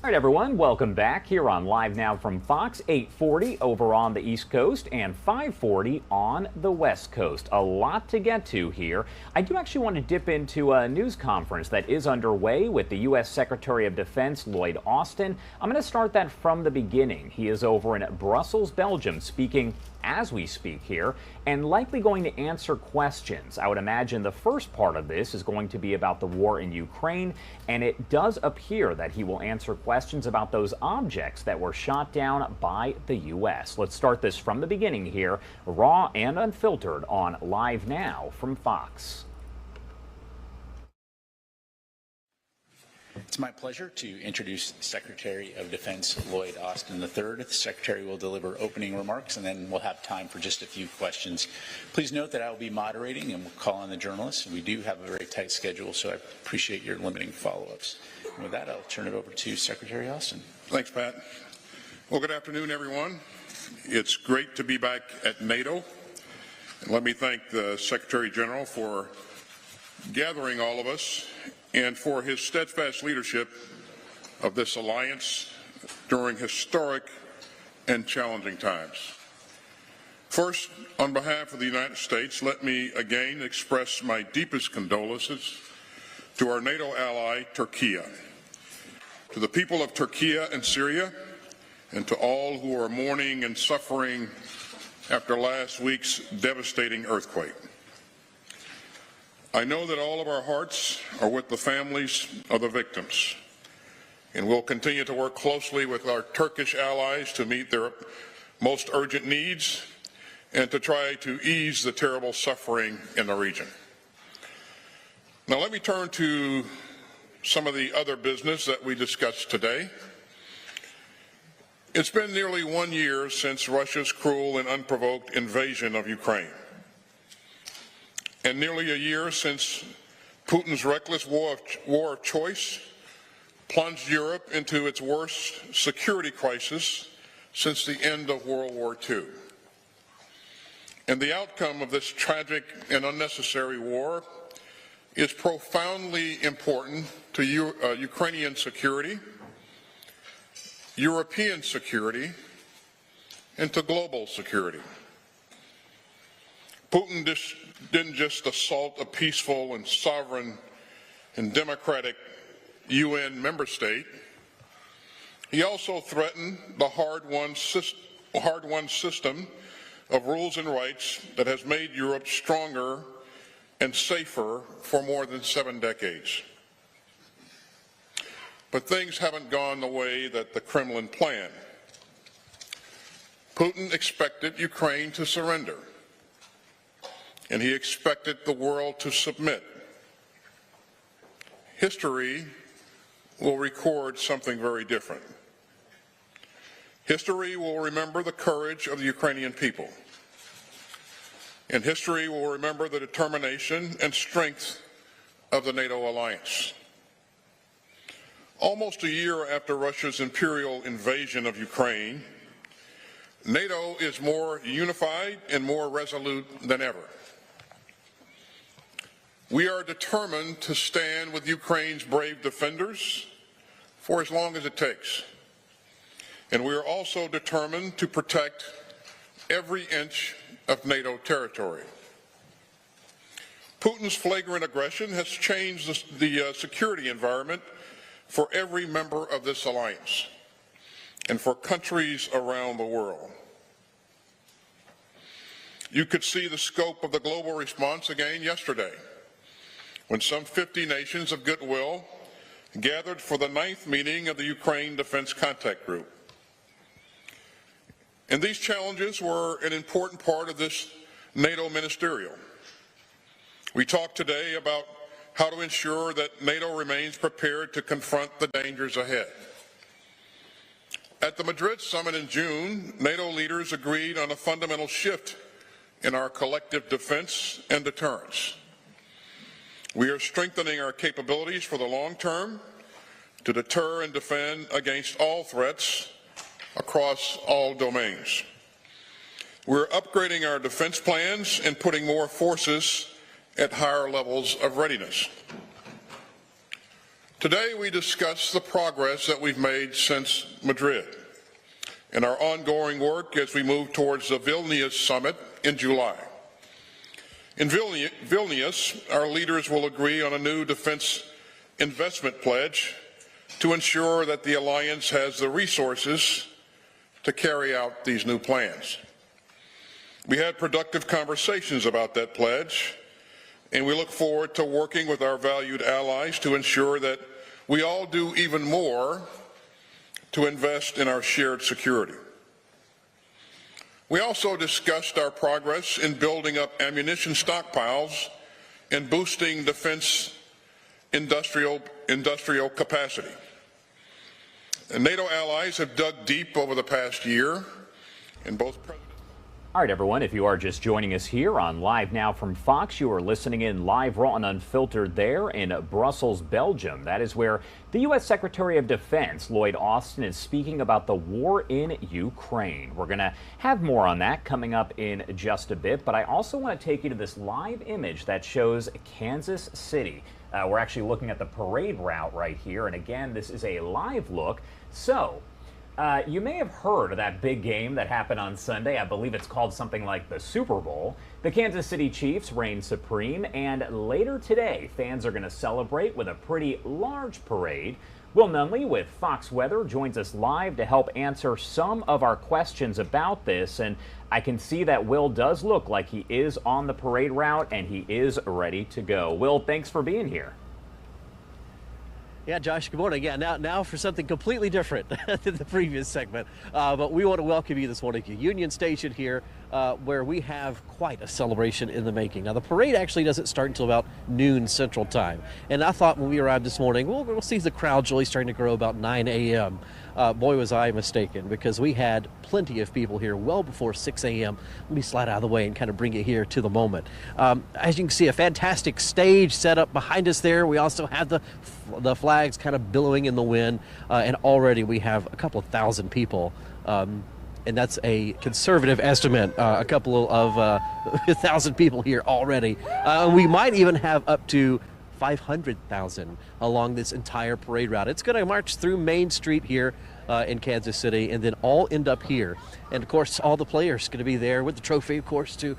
All right, everyone, welcome back here on Live Now from Fox, 840 over on the East Coast and 540 on the West Coast. A lot to get to here. I do actually want to dip into a news conference that is underway with the U.S. Secretary of Defense Lloyd Austin. I'm going to start that from the beginning. He is over in Brussels, Belgium, speaking as we speak here, and likely going to answer questions. I would imagine the first part of this is going to be about the war in Ukraine, and it does appear that he will answer questions about those objects that were shot down by the U.S. Let's start this from the beginning here, raw and unfiltered on Live Now from Fox. It's my pleasure to introduce Secretary of Defense Lloyd Austin III. The Secretary will deliver opening remarks, and then we'll have time for just a few questions. Please note that I will be moderating and we'll call on the journalists. We do have a very tight schedule, so I appreciate your limiting follow-ups. And with that, I'll turn it over to Secretary Austin. Thanks, Pat. Well, good afternoon, everyone. It's great to be back at NATO. And let me thank the Secretary General for gathering all of us and for his steadfast leadership of this alliance during historic and challenging times. First, on behalf of the United States, let me again express my deepest condolences to our NATO ally, Turkey, to the people of Turkey and Syria, and to all who are mourning and suffering after last week's devastating earthquake. I know that all of our hearts are with the families of the victims, and we'll continue to work closely with our Turkish allies to meet their most urgent needs and to try to ease the terrible suffering in the region. Now let me turn to some of the other business that we discussed today. It's been nearly 1 year since Russia's cruel and unprovoked invasion of Ukraine, and nearly a year since Putin's reckless war of choice plunged Europe into its worst security crisis since the end of World War II. And the outcome of this tragic and unnecessary war is profoundly important to Ukrainian security, European security, and to global security. Putin didn't just assault a peaceful and sovereign and democratic UN member state. He also threatened the hard-won system of rules and rights that has made Europe stronger and safer for more than 7 decades. But things haven't gone the way that the Kremlin planned. Putin expected Ukraine to surrender, and he expected the world to submit. History will record something very different. History will remember the courage of the Ukrainian people, and history will remember the determination and strength of the NATO alliance. Almost a year after Russia's imperial invasion of Ukraine, NATO is more unified and more resolute than ever. We are determined to stand with Ukraine's brave defenders for as long as it takes. And we are also determined to protect every inch of NATO territory. Putin's flagrant aggression has changed the security environment for every member of this alliance and for countries around the world. You could see the scope of the global response again yesterday, when some 50 nations of goodwill gathered for the 9th meeting of the Ukraine Defense Contact Group. And these challenges were an important part of this NATO ministerial. We talked today about how to ensure that NATO remains prepared to confront the dangers ahead. At the Madrid summit in June, NATO leaders agreed on a fundamental shift in our collective defense and deterrence. We are strengthening our capabilities for the long term to deter and defend against all threats across all domains. We're upgrading our defense plans and putting more forces at higher levels of readiness. Today we discuss the progress that we've made since Madrid and our ongoing work as we move towards the Vilnius summit in July. In Vilnius, our leaders will agree on a new defense investment pledge to ensure that the alliance has the resources to carry out these new plans. We had productive conversations about that pledge, and we look forward to working with our valued allies to ensure that we all do even more to invest in our shared security. We also discussed our progress in building up ammunition stockpiles and boosting defense industrial capacity. And NATO allies have dug deep over the past year, and both presidents. All right, everyone, if you are just joining us here on Live Now from Fox, you are listening in live, raw, and unfiltered there in Brussels, Belgium. That is where the U.S. Secretary of Defense, Lloyd Austin, is speaking about the war in Ukraine. We're going to have more on that coming up in just a bit, but I also want to take you to this live image that shows Kansas City. We're actually looking at the parade route right here, and again, this is a live look. So, you may have heard of that big game that happened on Sunday. I believe it's called something like the Super Bowl. The Kansas City Chiefs reign supreme, and later today, fans are going to celebrate with a pretty large parade. Will Nunley with Fox Weather joins us live to help answer some of our questions about this, and I can see that Will does look like he is on the parade route and he is ready to go. Will, thanks for being here. Yeah, Josh, good morning. Yeah, now for something completely different than the previous segment. But we want to welcome you this morning to Union Station here, where we have quite a celebration in the making. Now, the parade actually doesn't start until about noon Central Time. And I thought when we arrived this morning, we'll see the crowd really starting to grow about 9 a.m. Boy, was I mistaken, because we had plenty of people here well before 6 a.m. Let me slide out of the way and kind of bring you here to the moment. As you can see, a fantastic stage set up behind us there. We also have the flags kind of billowing in the wind, and already we have a couple of thousand people, and that's a conservative estimate, a couple of 1,000 people here already. We might even have up to 500,000 along this entire parade route. It's going to march through Main Street here in Kansas City and then all end up here. And of course, all the players going to be there with the trophy, of course, to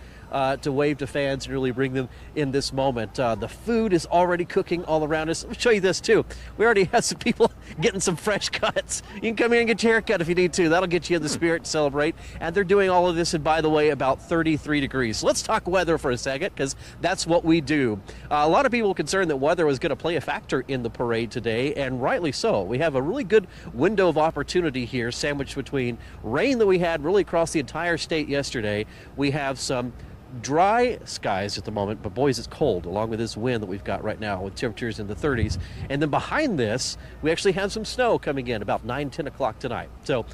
wave to fans and really bring them in this moment. The food is already cooking all around us. Let me show you this too. We already have some people getting some fresh cuts. You can come here and get your hair cut if you need to. That'll get you in the spirit to celebrate. And they're doing all of this, and by the way, about 33 degrees. So let's talk weather for a second, because that's what we do. A lot of people were concerned that weather was going to play a factor in the parade today, and rightly so. We have a really good window of opportunity here, sandwiched between rain that we had really across the entire state yesterday. We have some dry skies at the moment, but boys, it's cold, along with this wind that we've got right now with temperatures in the 30s. And then behind this, we actually have some snow coming in about 9-10 o'clock tonight. So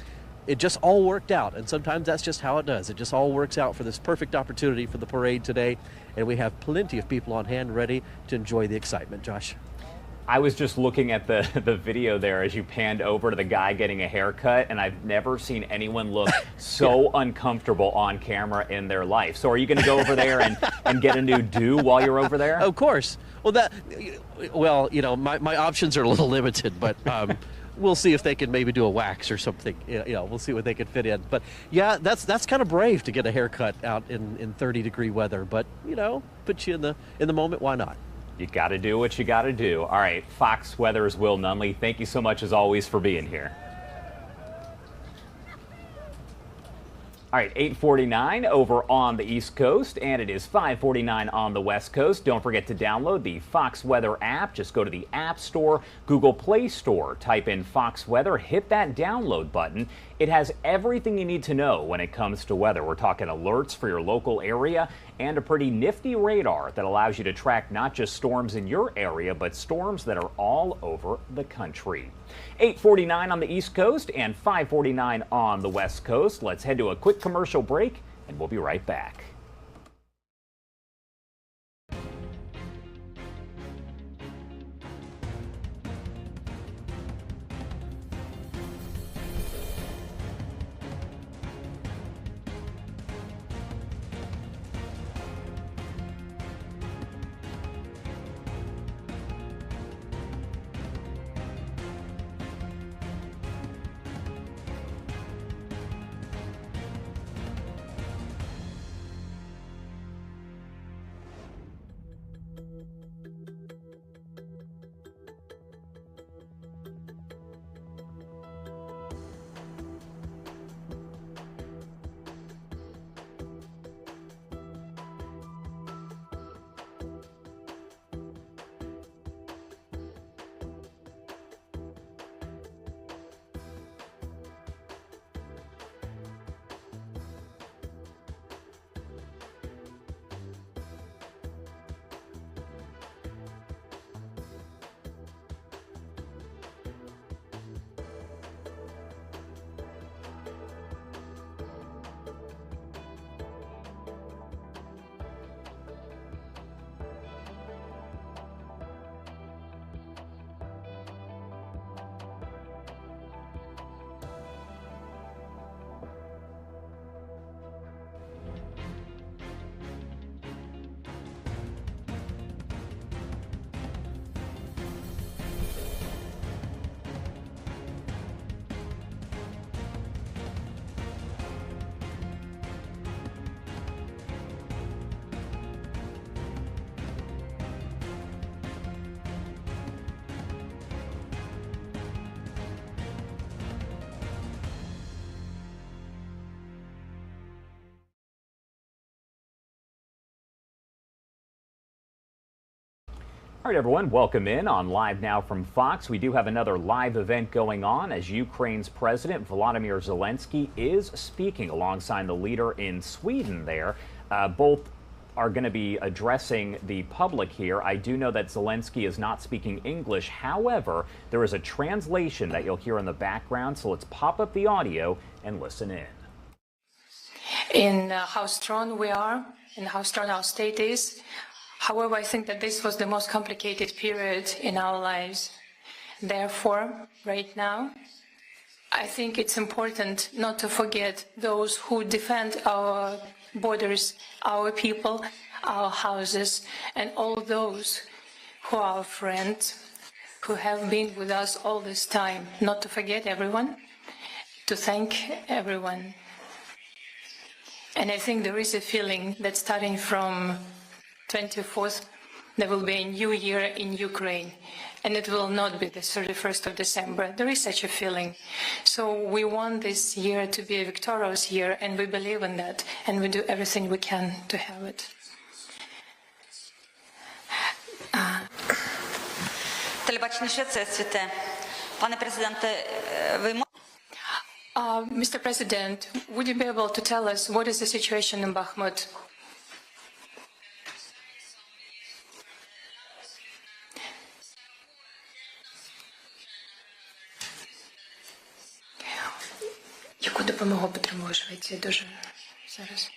it just all worked out, and sometimes that's just how it does. It just all works out for this perfect opportunity for the parade today, and we have plenty of people on hand ready to enjoy the excitement. Josh? I was just looking at the video there as you panned over to the guy getting a haircut, and I've never seen anyone look so uncomfortable on camera in their life. So are you going to go over there and get a new do while you're over there? Of course. Well, you know, my options are a little limited, but we'll see if they can maybe do a wax or something. You know, we'll see what they can fit in. But yeah, that's kind of brave to get a haircut out in 30-degree weather. But you know, put you in the moment. Why not? You got to do what you got to do. All right, Fox Weather's Will Nunley, thank you so much as always for being here. All right, 8:49 over on the East Coast, and it is 5:49 on the West Coast. Don't forget to download the Fox Weather app. Just go to the App Store, Google Play Store, type in Fox Weather, hit that download button. It has everything you need to know when it comes to weather. We're talking alerts for your local area and a pretty nifty radar that allows you to track not just storms in your area, but storms that are all over the country. 8:49 on the East Coast and 5:49 on the West Coast. Let's head to a quick commercial break, and we'll be right back. All right, everyone, welcome in on Live Now from Fox. We do have another live event going on as Ukraine's President Volodymyr Zelensky is speaking alongside the leader in Sweden there. Both are going to be addressing the public here. I do know that Zelensky is not speaking English. However, there is a translation that you'll hear in the background, so let's pop up the audio and listen in. In how strong we are and how strong our state is. However, I think that this was the most complicated period in our lives. Therefore, right now, I think it's important not to forget those who defend our borders, our people, our houses, and all those who are our friends, who have been with us all this time. Not to forget everyone, to thank everyone. And I think there is a feeling that starting from 24th, there will be a new year in Ukraine, and it will not be the 31st of December. There is such a feeling. So we want this year to be a victorious year, and we believe in that, and we do everything we can to have it. Mr. President, would you be able to tell us what is the situation in Bakhmut? Яку допомогу потребує Швеція дуже зараз?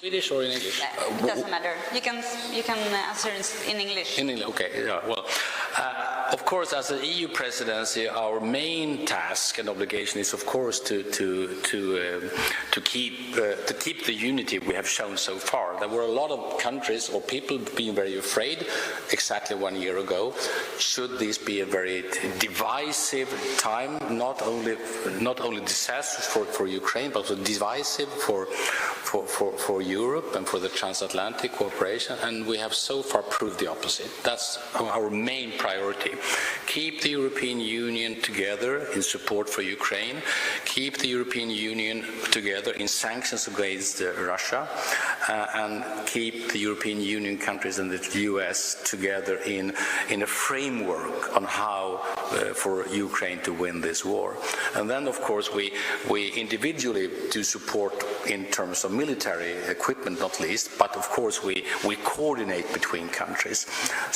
Swedish or in English? It doesn't matter. You can answer in English. In English, okay. Yeah, well, of course, as an EU presidency, our main task and obligation is, of course, to keep the unity we have shown so far. There were a lot of countries or people being very afraid exactly 1 year ago. Should this be a very divisive time, not only disastrous for Ukraine, but also divisive for Europe and for the transatlantic cooperation, and we have so far proved the opposite. That's our main priority. Keep the European Union together in support for Ukraine, keep the European Union together in sanctions against Russia, and keep the European Union countries and the US together in a framework on how for Ukraine to win this war. And then, of course, we individually do support in terms of military equipment, not least, but of course we coordinate between countries.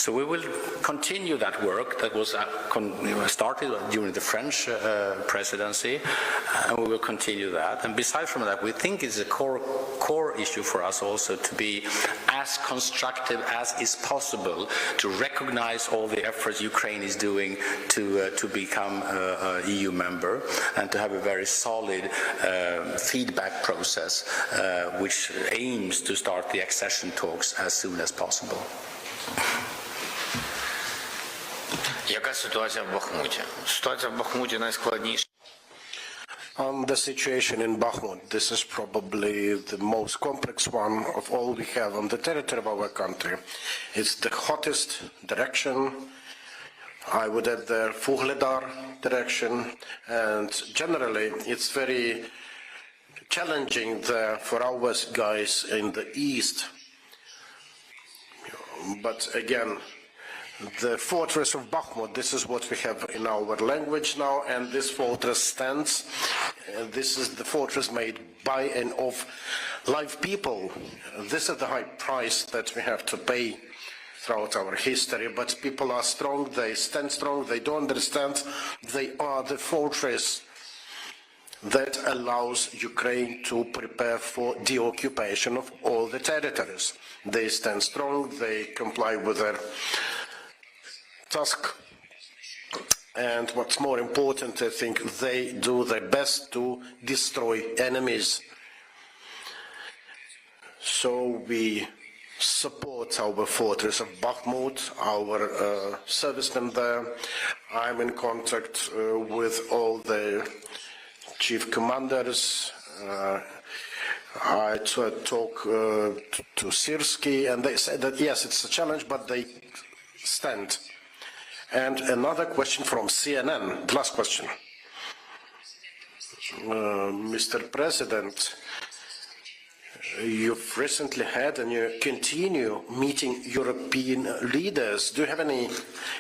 So we will continue that work that was started during the French presidency, and we will continue that. And besides from that, we think it's a core issue for us also to be as constructive as is possible to recognize all the efforts Ukraine is doing to become an EU member and to have a very solid feedback process which aims to start the accession talks as soon as possible. Яка ситуація в Бахмуті? Ситуація в Бахмуті найскладніша. The situation in Bakhmut, this is probably the most complex one of all we have on the territory of our country. It's the hottest direction. I would add the Vuhledar direction, and generally it's very challenging there for our guys in the east. But again, the fortress of Bakhmut, this is what we have in our language now, and this fortress stands. This is the fortress made by and of live people. This is the high price that we have to pay throughout our history, but people are strong, they stand strong, they don't understand. They are the fortress that allows Ukraine to prepare for the occupation of all the territories. They stand strong, they comply with their task, and what's more important, I think they do their best to destroy enemies. So we support our fortress of Bakhmut, our servicemen there. I'm in contact with all the chief commanders. I talk to Syrskyi, and they said that yes, it's a challenge, but they stand. And another question from CNN, the last question. Mr. President, you've recently had and you continue meeting European leaders. Do you have any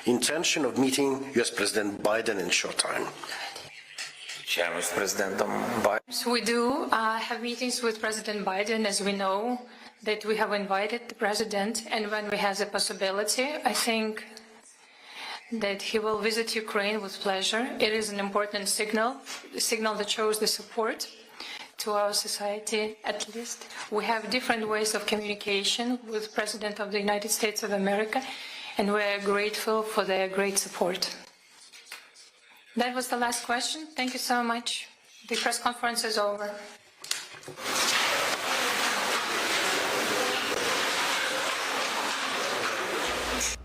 intention of meeting US President Biden in short time? So we do have meetings with President Biden, as we know that we have invited the president, and when we have the possibility, I think that he will visit Ukraine with pleasure. It is an important signal, a signal that shows the support to our society, at least. We have different ways of communication with President of the United States of America, and we are grateful for their great support. That was the last question. Thank you so much. The press conference is over.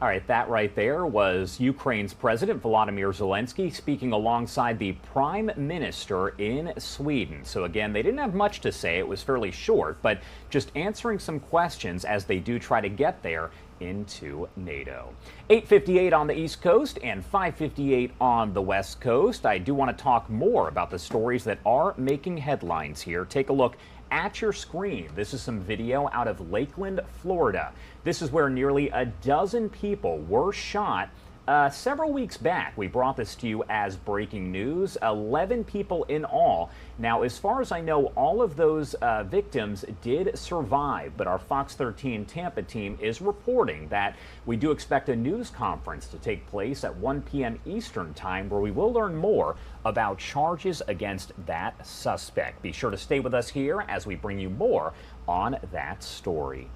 All right, that right there was Ukraine's President Volodymyr Zelensky speaking alongside the Prime Minister in Sweden. So again, they didn't have much to say. It was fairly short, but just answering some questions as they do try to get there into NATO. 8:58 on the East Coast and 5:58 on the West Coast. I do want to talk more about the stories that are making headlines here. Take a look at your screen. This is some video out of Lakeland, Florida. This is where nearly a dozen people were shot several weeks back. We brought this to you as breaking news. 11 people in all. Now, as far as I know, all of those victims did survive, but our Fox 13 Tampa team is reporting that we do expect a news conference to take place at 1 p.m. Eastern Time, where we will learn more about charges against that suspect. Be sure to stay with us here as we bring you more on that story.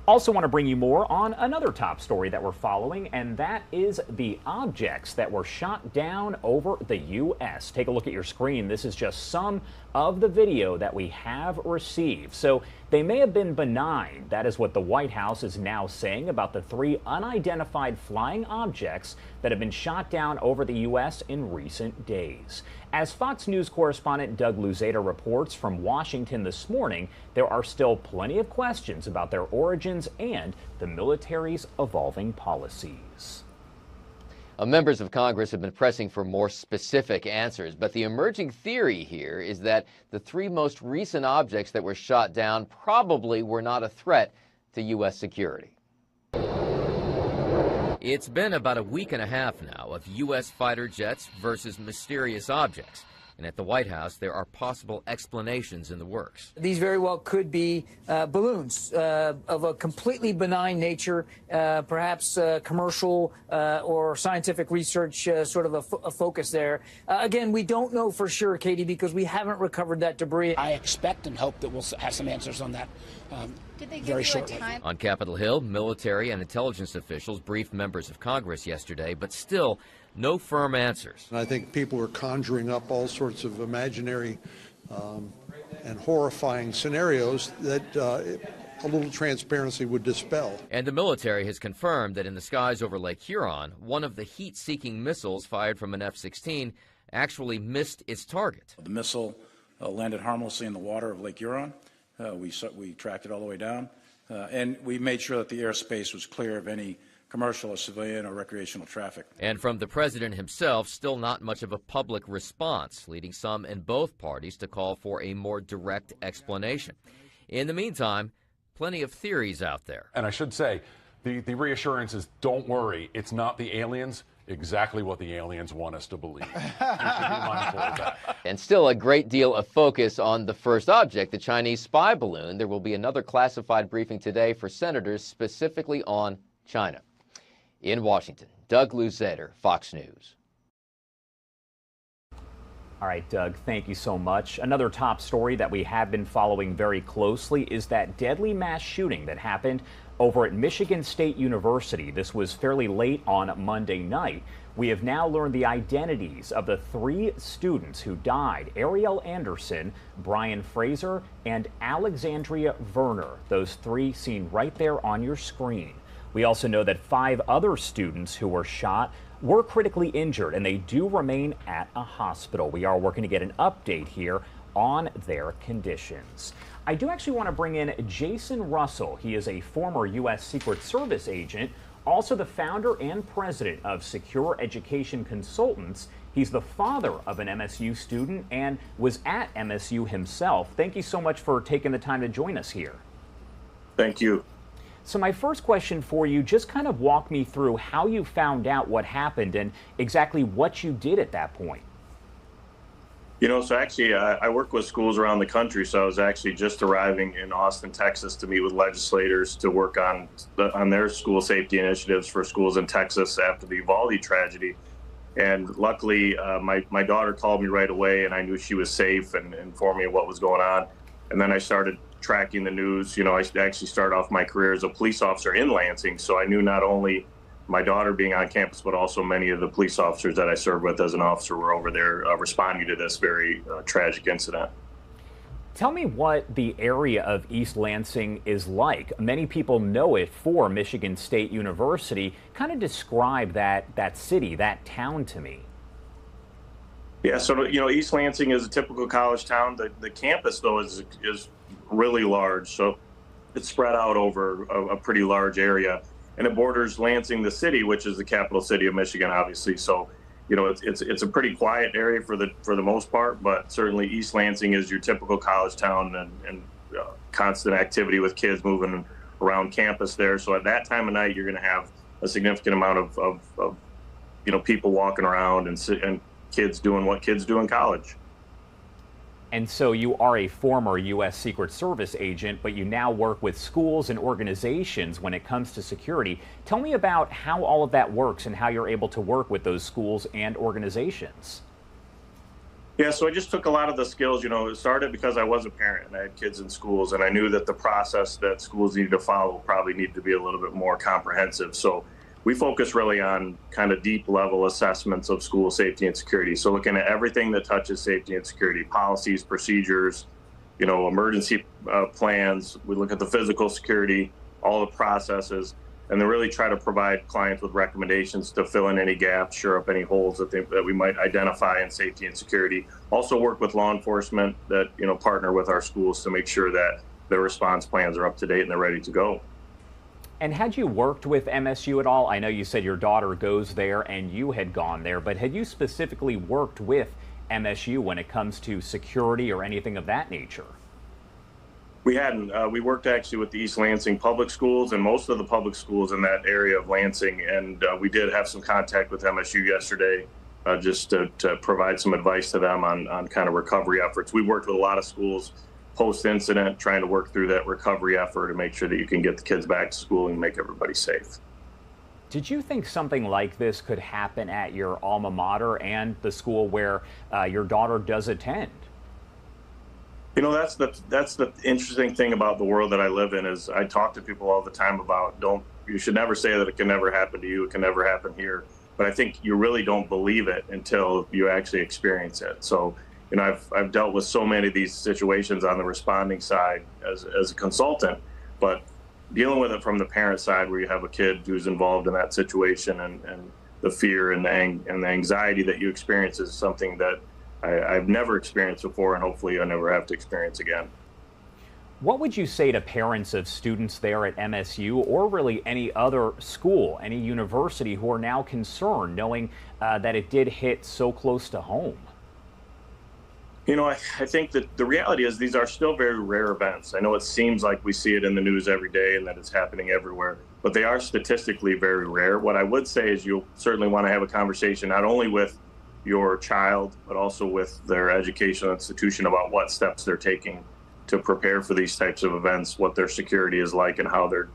Also want to bring you more on another top story that we're following, and that is the objects that were shot down over the U.S. Take a look at your screen. This is just some of the video that we have received. So they may have been benign. That is what the White House is now saying about the 3 unidentified flying objects that have been shot down over the U.S. in recent days. As Fox News correspondent Doug Luzeta reports from Washington this morning, there are still plenty of questions about their origins and the military's evolving policies. Members of Congress have been pressing for more specific answers, but the emerging theory here is that the 3 most recent objects that were shot down probably were not a threat to U.S. security. It's been about a week and a half now of U.S. fighter jets versus mysterious objects. And at the White House, there are possible explanations in the works. These very well could be balloons of a completely benign nature, perhaps commercial or scientific research sort of a focus there. Again, we don't know for sure, Katie, because we haven't recovered that debris. I expect and hope that we'll have some answers on that very shortly. On Capitol Hill, military and intelligence officials briefed members of Congress yesterday, but still no firm answers. And I think people are conjuring up all sorts of imaginary and horrifying scenarios that a little transparency would dispel. And the military has confirmed that in the skies over Lake Huron, one of the heat-seeking missiles fired from an F-16 actually missed its target. The missile landed harmlessly in the water of Lake Huron. We tracked it all the way down, and we made sure that the airspace was clear of any commercial or civilian or recreational traffic. And from the president himself, still not much of a public response, leading some in both parties to call for a more direct explanation. In the meantime, plenty of theories out there. And I should say, the reassurance is, don't worry, it's not the aliens, exactly what the aliens want us to believe. You should be mindful of that. And still a great deal of focus on the first object, the Chinese spy balloon. There will be another classified briefing today for senators specifically on China. In Washington, Doug Luzeta, Fox News. All right, Doug, thank you so much. Another top story that we have been following very closely is that deadly mass shooting that happened over at Michigan State University. This was fairly late on Monday night. We have now learned the identities of the 3 students who died: Ariel Anderson, Brian Fraser, and Alexandria Verner. Those 3 seen right there on your screen. We also know that 5 other students who were shot were critically injured, and they do remain at a hospital. We are working to get an update here on their conditions. I do actually want to bring in Jason Russell. He is a former U.S. Secret Service agent, also the founder and president of Secure Education Consultants. He He's the father of an MSU student and was at MSU himself. Thank you so much for taking the time to join us here. Thank you. So my first question for you, just kind of walk me through how you found out what happened and exactly what you did at that point. You know, so actually I work with schools around the country, so I was actually just arriving in Austin, Texas to meet with legislators to work on their school safety initiatives for schools in Texas after the Uvalde tragedy. And luckily, my daughter called me right away, and I knew she was safe and informed me of what was going on. And then I started tracking the news. You know, I actually started off my career as a police officer in Lansing, so I knew not only my daughter being on campus, but also many of the police officers that I served with as an officer were over there responding to this very tragic incident. Tell me what the area of East Lansing is like. Many people know it for Michigan State University. Kind of describe that city, that town to me. Yeah, so you know, East Lansing is a typical college town. The campus, though, is really large, so it's spread out over a pretty large area. And it borders Lansing, the city, which is the capital city of Michigan, obviously. So, you know, it's a pretty quiet area for the most part, but certainly East Lansing is your typical college town and constant activity with kids moving around campus there. So at that time of night, you're going to have a significant amount of you know, people walking around and kids doing what kids do in college. And so you are a former U.S. Secret Service agent, but you now work with schools and organizations when it comes to security. Tell me about how all of that works and how you're able to work with those schools and organizations. Yeah, so I just took a lot of the skills. You know, it started because I was a parent and I had kids in schools, and I knew that the process that schools needed to follow probably needed to be a little bit more comprehensive. So we focus really on kind of deep level assessments of school safety and security. So looking at everything that touches safety and security, policies, procedures, you know, emergency plans. We look at the physical security, all the processes, and then really try to provide clients with recommendations to fill in any gaps, shore up any holes that we might identify in safety and security. Also work with law enforcement that, you know, partner with our schools to make sure that their response plans are up to date and they're ready to go. And had you worked with MSU at all? I know you said your daughter goes there and you had gone there, but had you specifically worked with MSU when it comes to security or anything of that nature? We hadn't. We worked actually with the East Lansing public schools and most of the public schools in that area of Lansing. And we did have some contact with MSU yesterday just to provide some advice to them on kind of recovery efforts. We worked with a lot of schools post-incident, trying to work through that recovery effort to make sure that you can get the kids back to school and make everybody safe. Did you think something like this could happen at your alma mater and the school where your daughter does attend? You know, that's the interesting thing about the world that I live in is I talk to people all the time about you should never say that it can never happen to you, it can never happen here. But I think you really don't believe it until you actually experience it. So, you know, I've dealt with so many of these situations on the responding side as a consultant, but dealing with it from the parent side where you have a kid who's involved in that situation and the fear and the anxiety that you experience is something that I've never experienced before, and hopefully I never have to experience again. What would you say to parents of students there at MSU or really any other school, any university who are now concerned knowing that it did hit so close to home? You know, I think that the reality is these are still very rare events. I know it seems like we see it in the news every day and that it's happening everywhere, but they are statistically very rare. What I would say is you'll certainly want to have a conversation not only with your child, but also with their educational institution about what steps they're taking to prepare for these types of events, what their security is like, and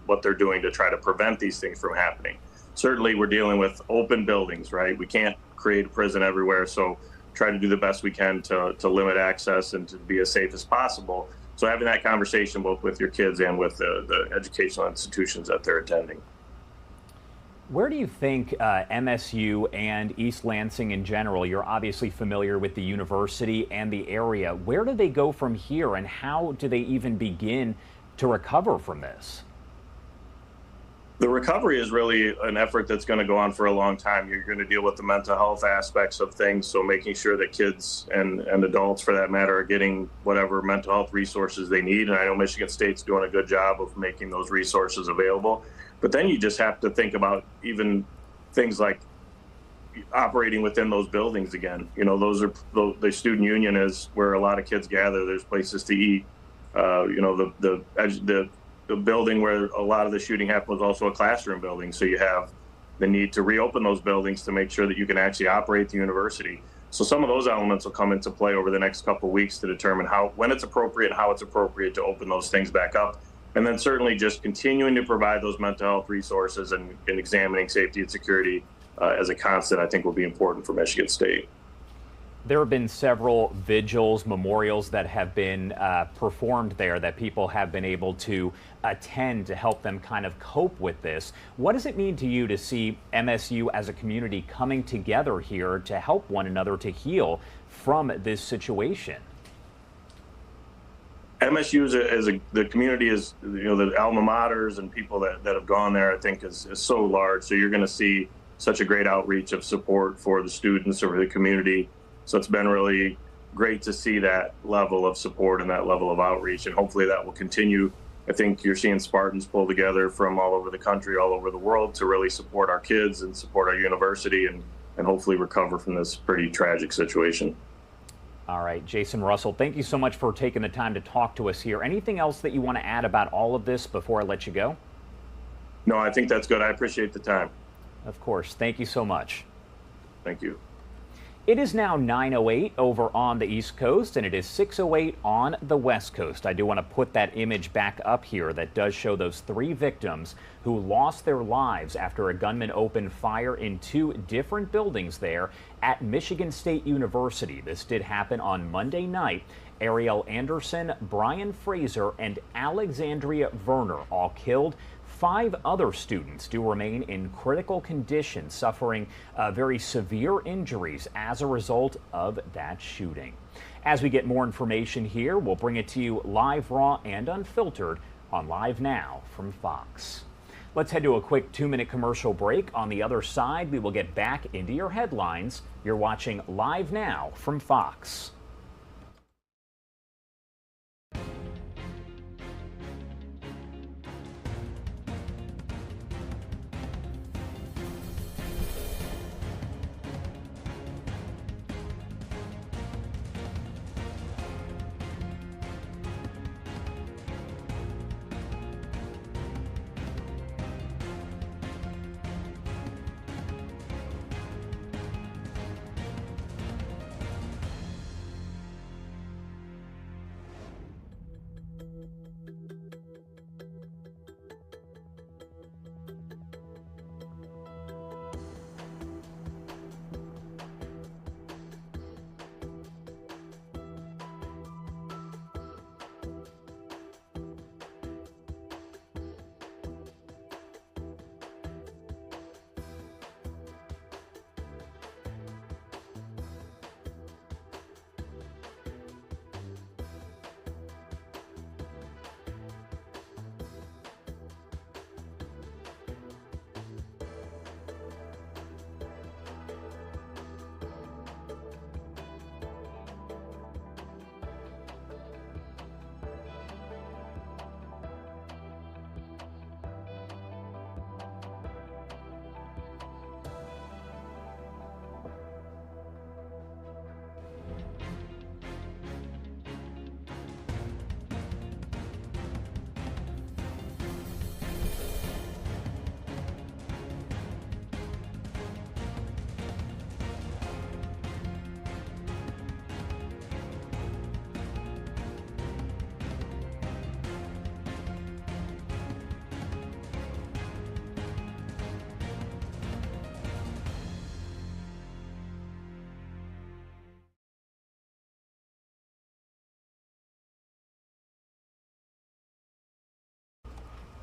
what they're doing to try to prevent these things from happening. Certainly, we're dealing with open buildings, right? We can't create a prison everywhere, so try to do the best we can to limit access and to be as safe as possible. So having that conversation both with your kids and with the educational institutions that they're attending. Where do you think MSU and East Lansing in general, you're obviously familiar with the university and the area, where do they go from here and how do they even begin to recover from this? The recovery is really an effort that's going to go on for a long time. You're going to deal with the mental health aspects of things, so making sure that kids and adults, for that matter, are getting whatever mental health resources they need. And I know Michigan State's doing a good job of making those resources available. But then you just have to think about even things like operating within those buildings again. You know, the student union is where a lot of kids gather. There's places to eat. You know, the building where a lot of the shooting happened was also a classroom building. So you have the need to reopen those buildings to make sure that you can actually operate the university. So some of those elements will come into play over the next couple of weeks to determine when it's appropriate, how it's appropriate to open those things back up. And then certainly just continuing to provide those mental health resources and examining safety and security as a constant, I think will be important for Michigan State. There have been several vigils, memorials that have been performed there that people have been able to attend to help them kind of cope with this. What does it mean to you to see MSU as a community coming together here to help one another to heal from this situation? MSU the community is, you know, the alma maters and people that have gone there, I think is so large. So you're going to see such a great outreach of support for the students or the community. So it's been really great to see that level of support and that level of outreach, and hopefully that will continue. I think you're seeing Spartans pull together from all over the country, all over the world to really support our kids and support our university and hopefully recover from this pretty tragic situation. All right, Jason Russell, thank you so much for taking the time to talk to us here. Anything else that you want to add about all of this before I let you go? No, I think that's good. I appreciate the time. Of course. Thank you so much. Thank you. It is now 9:08 over on the East Coast, and it is 6:08 on the West Coast. I do want to put that image back up here that does show those 3 victims who lost their lives after a gunman opened fire in 2 different buildings there at Michigan State University. This did happen on Monday night. Ariel Anderson, Brian Fraser, and Alexandria Verner all killed. 5 other students do remain in critical condition, suffering very severe injuries as a result of that shooting. As we get more information here, we'll bring it to you live, raw, and unfiltered on Live Now from Fox. Let's head to a quick 2-minute commercial break. On the other side, we will get back into your headlines. You're watching Live Now from Fox.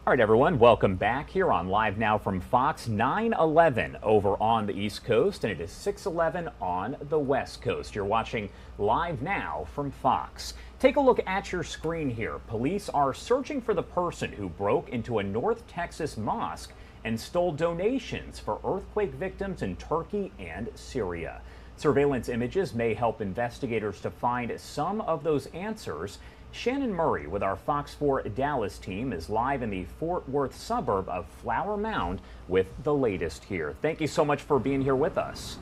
All right, everyone, welcome back here on Live Now from Fox. 9:11 over on the East Coast, and it is 6:11 on the West Coast. You're watching Live Now from Fox. Take a look at your screen here. Police are searching for the person who broke into a North Texas mosque and stole donations for earthquake victims in Turkey and Syria. Surveillance images may help investigators to find some of those answers. Shannon Murray with our Fox 4 Dallas team is live in the Fort Worth suburb of Flower Mound with the latest here. Thank you so much for being here with us.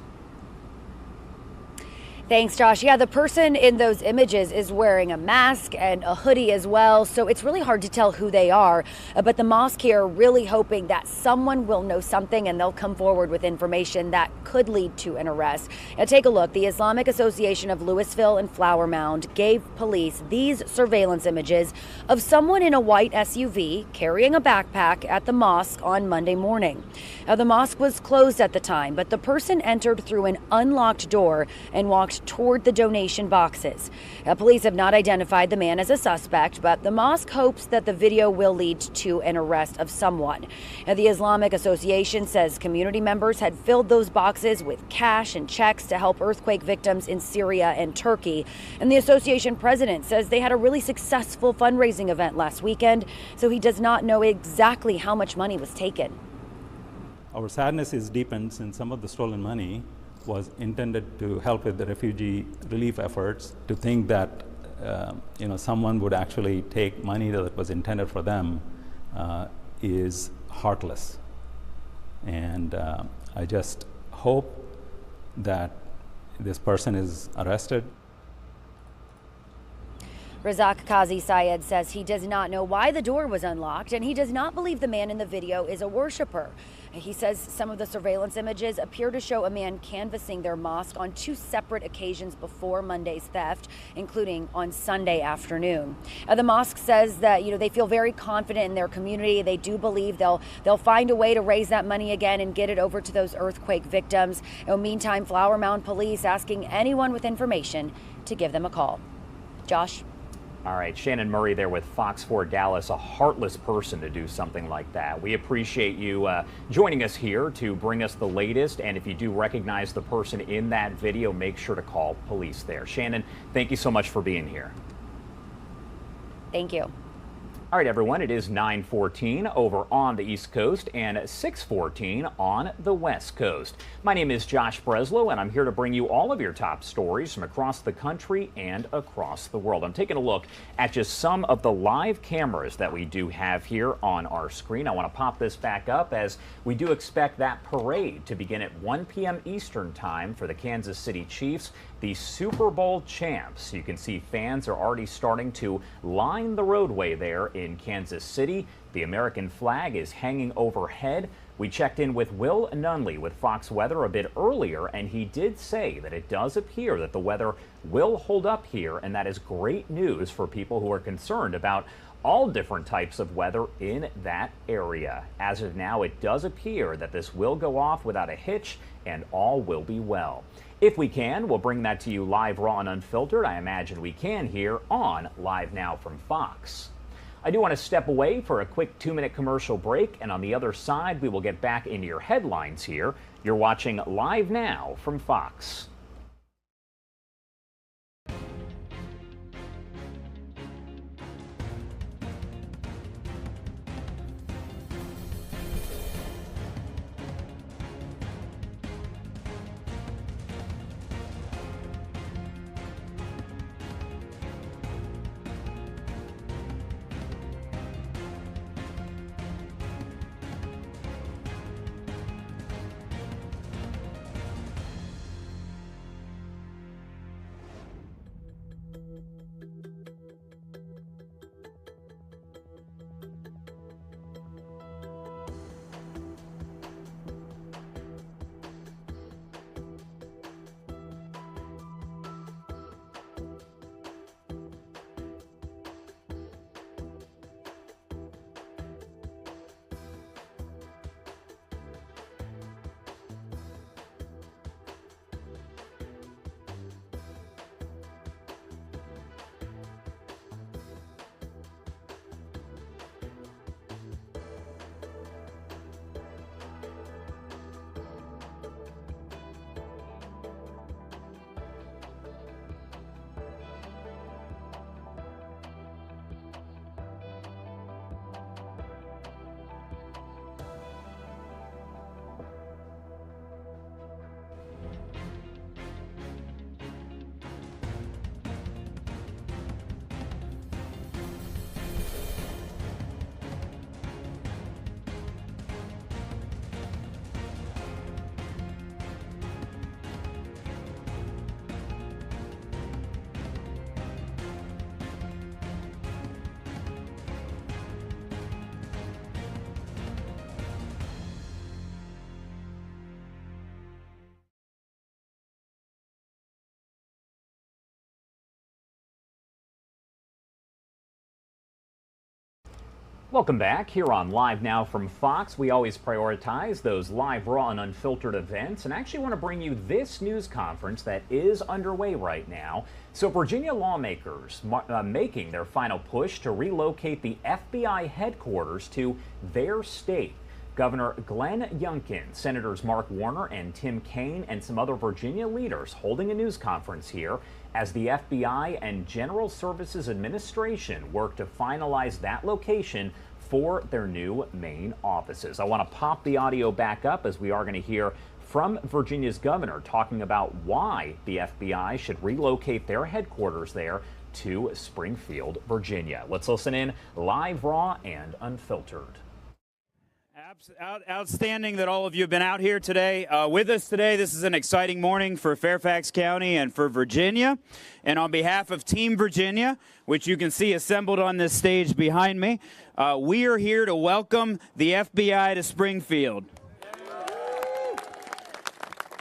Thanks, Josh. Yeah, the person in those images is wearing a mask and a hoodie as well, so it's really hard to tell who they are. But the mosque here really hoping that someone will know something and they'll come forward with information that could lead to an arrest. Now, take a look. The Islamic Association of Louisville and Flower Mound gave police these surveillance images of someone in a white SUV carrying a backpack at the mosque on Monday morning. Now, the mosque was closed at the time, but the person entered through an unlocked door and walked toward the donation boxes. Police have not identified the man as a suspect, but the mosque hopes that the video will lead to an arrest of someone. The Islamic Association says community members had filled those boxes with cash and checks to help earthquake victims in Syria and Turkey. And the association president says they had a really successful fundraising event last weekend, so he does not know exactly how much money was taken. Our sadness is deepened since some of the stolen money was intended to help with the refugee relief efforts. To think that someone would actually take money that was intended for them is heartless. And I just hope that this person is arrested. Razak Qazi Syed says he does not know why the door was unlocked, and he does not believe the man in the video is a worshiper. He says some of the surveillance images appear to show a man canvassing their mosque on 2 separate occasions before Monday's theft, including on Sunday afternoon. The mosque says that they feel very confident in their community. They do believe they'll find a way to raise that money again and get it over to those earthquake victims. Meantime, Flower Mound police asking anyone with information to give them a call. Josh. All right, Shannon Murray there with Fox 4 Dallas, a heartless person to do something like that. We appreciate you joining us here to bring us the latest. And if you do recognize the person in that video, make sure to call police there. Shannon, thank you so much for being here. Thank you. All right, everyone, it is 9:14 over on the East Coast and 6:14 on the West Coast. My name is Josh Breslow, and I'm here to bring you all of your top stories from across the country and across the world. I'm taking a look at just some of the live cameras that we do have here on our screen. I want to pop this back up as we do expect that parade to begin at 1 p.m. Eastern time for the Kansas City Chiefs, the Super Bowl champs. You can see fans are already starting to line the roadway there in Kansas City. The American flag is hanging overhead. We checked in with Will Nunley with Fox Weather a bit earlier, and he did say that it does appear that the weather will hold up here, and that is great news for people who are concerned about all different types of weather in that area. As of now, it does appear that this will go off without a hitch and all will be well. If we can, we'll bring that to you live, raw, and unfiltered. I imagine we can here on Live Now from Fox. I do want to step away for a quick 2-minute commercial break, and on the other side, we will get back into your headlines here. You're watching Live Now from Fox. Welcome back here on Live Now from Fox. We always prioritize those live, raw, and unfiltered events, and actually want to bring you this news conference that is underway right now. So Virginia lawmakers making their final push to relocate the FBI headquarters to their state. Governor Glenn Youngkin, Senators Mark Warner and Tim Kaine, and some other Virginia leaders holding a news conference here as the FBI and General Services Administration work to finalize that location for their new main offices. I want to pop the audio back up as we are going to hear from Virginia's governor talking about why the FBI should relocate their headquarters there to Springfield, Virginia. Let's listen in live, raw, and unfiltered. Outstanding that all of you have been out here today with us today. This is an exciting morning for Fairfax County and for Virginia. And on behalf of Team Virginia, which you can see assembled on this stage behind me, we are here to welcome the FBI to Springfield.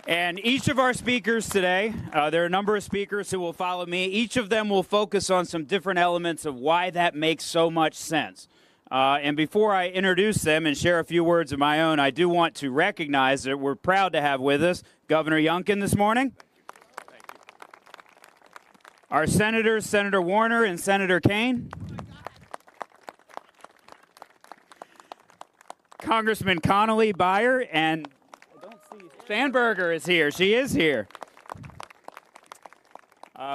And each of our speakers today, there are a number of speakers who will follow me. Each of them will focus on some different elements of why that makes so much sense. And before I introduce them and share a few words of my own, I do want to recognize that we're proud to have with us Governor Youngkin this morning. Thank you. Our senators, Senator Warner and Senator Kaine. Congressman Connolly, Beyer, and Sandberger is here. She is here.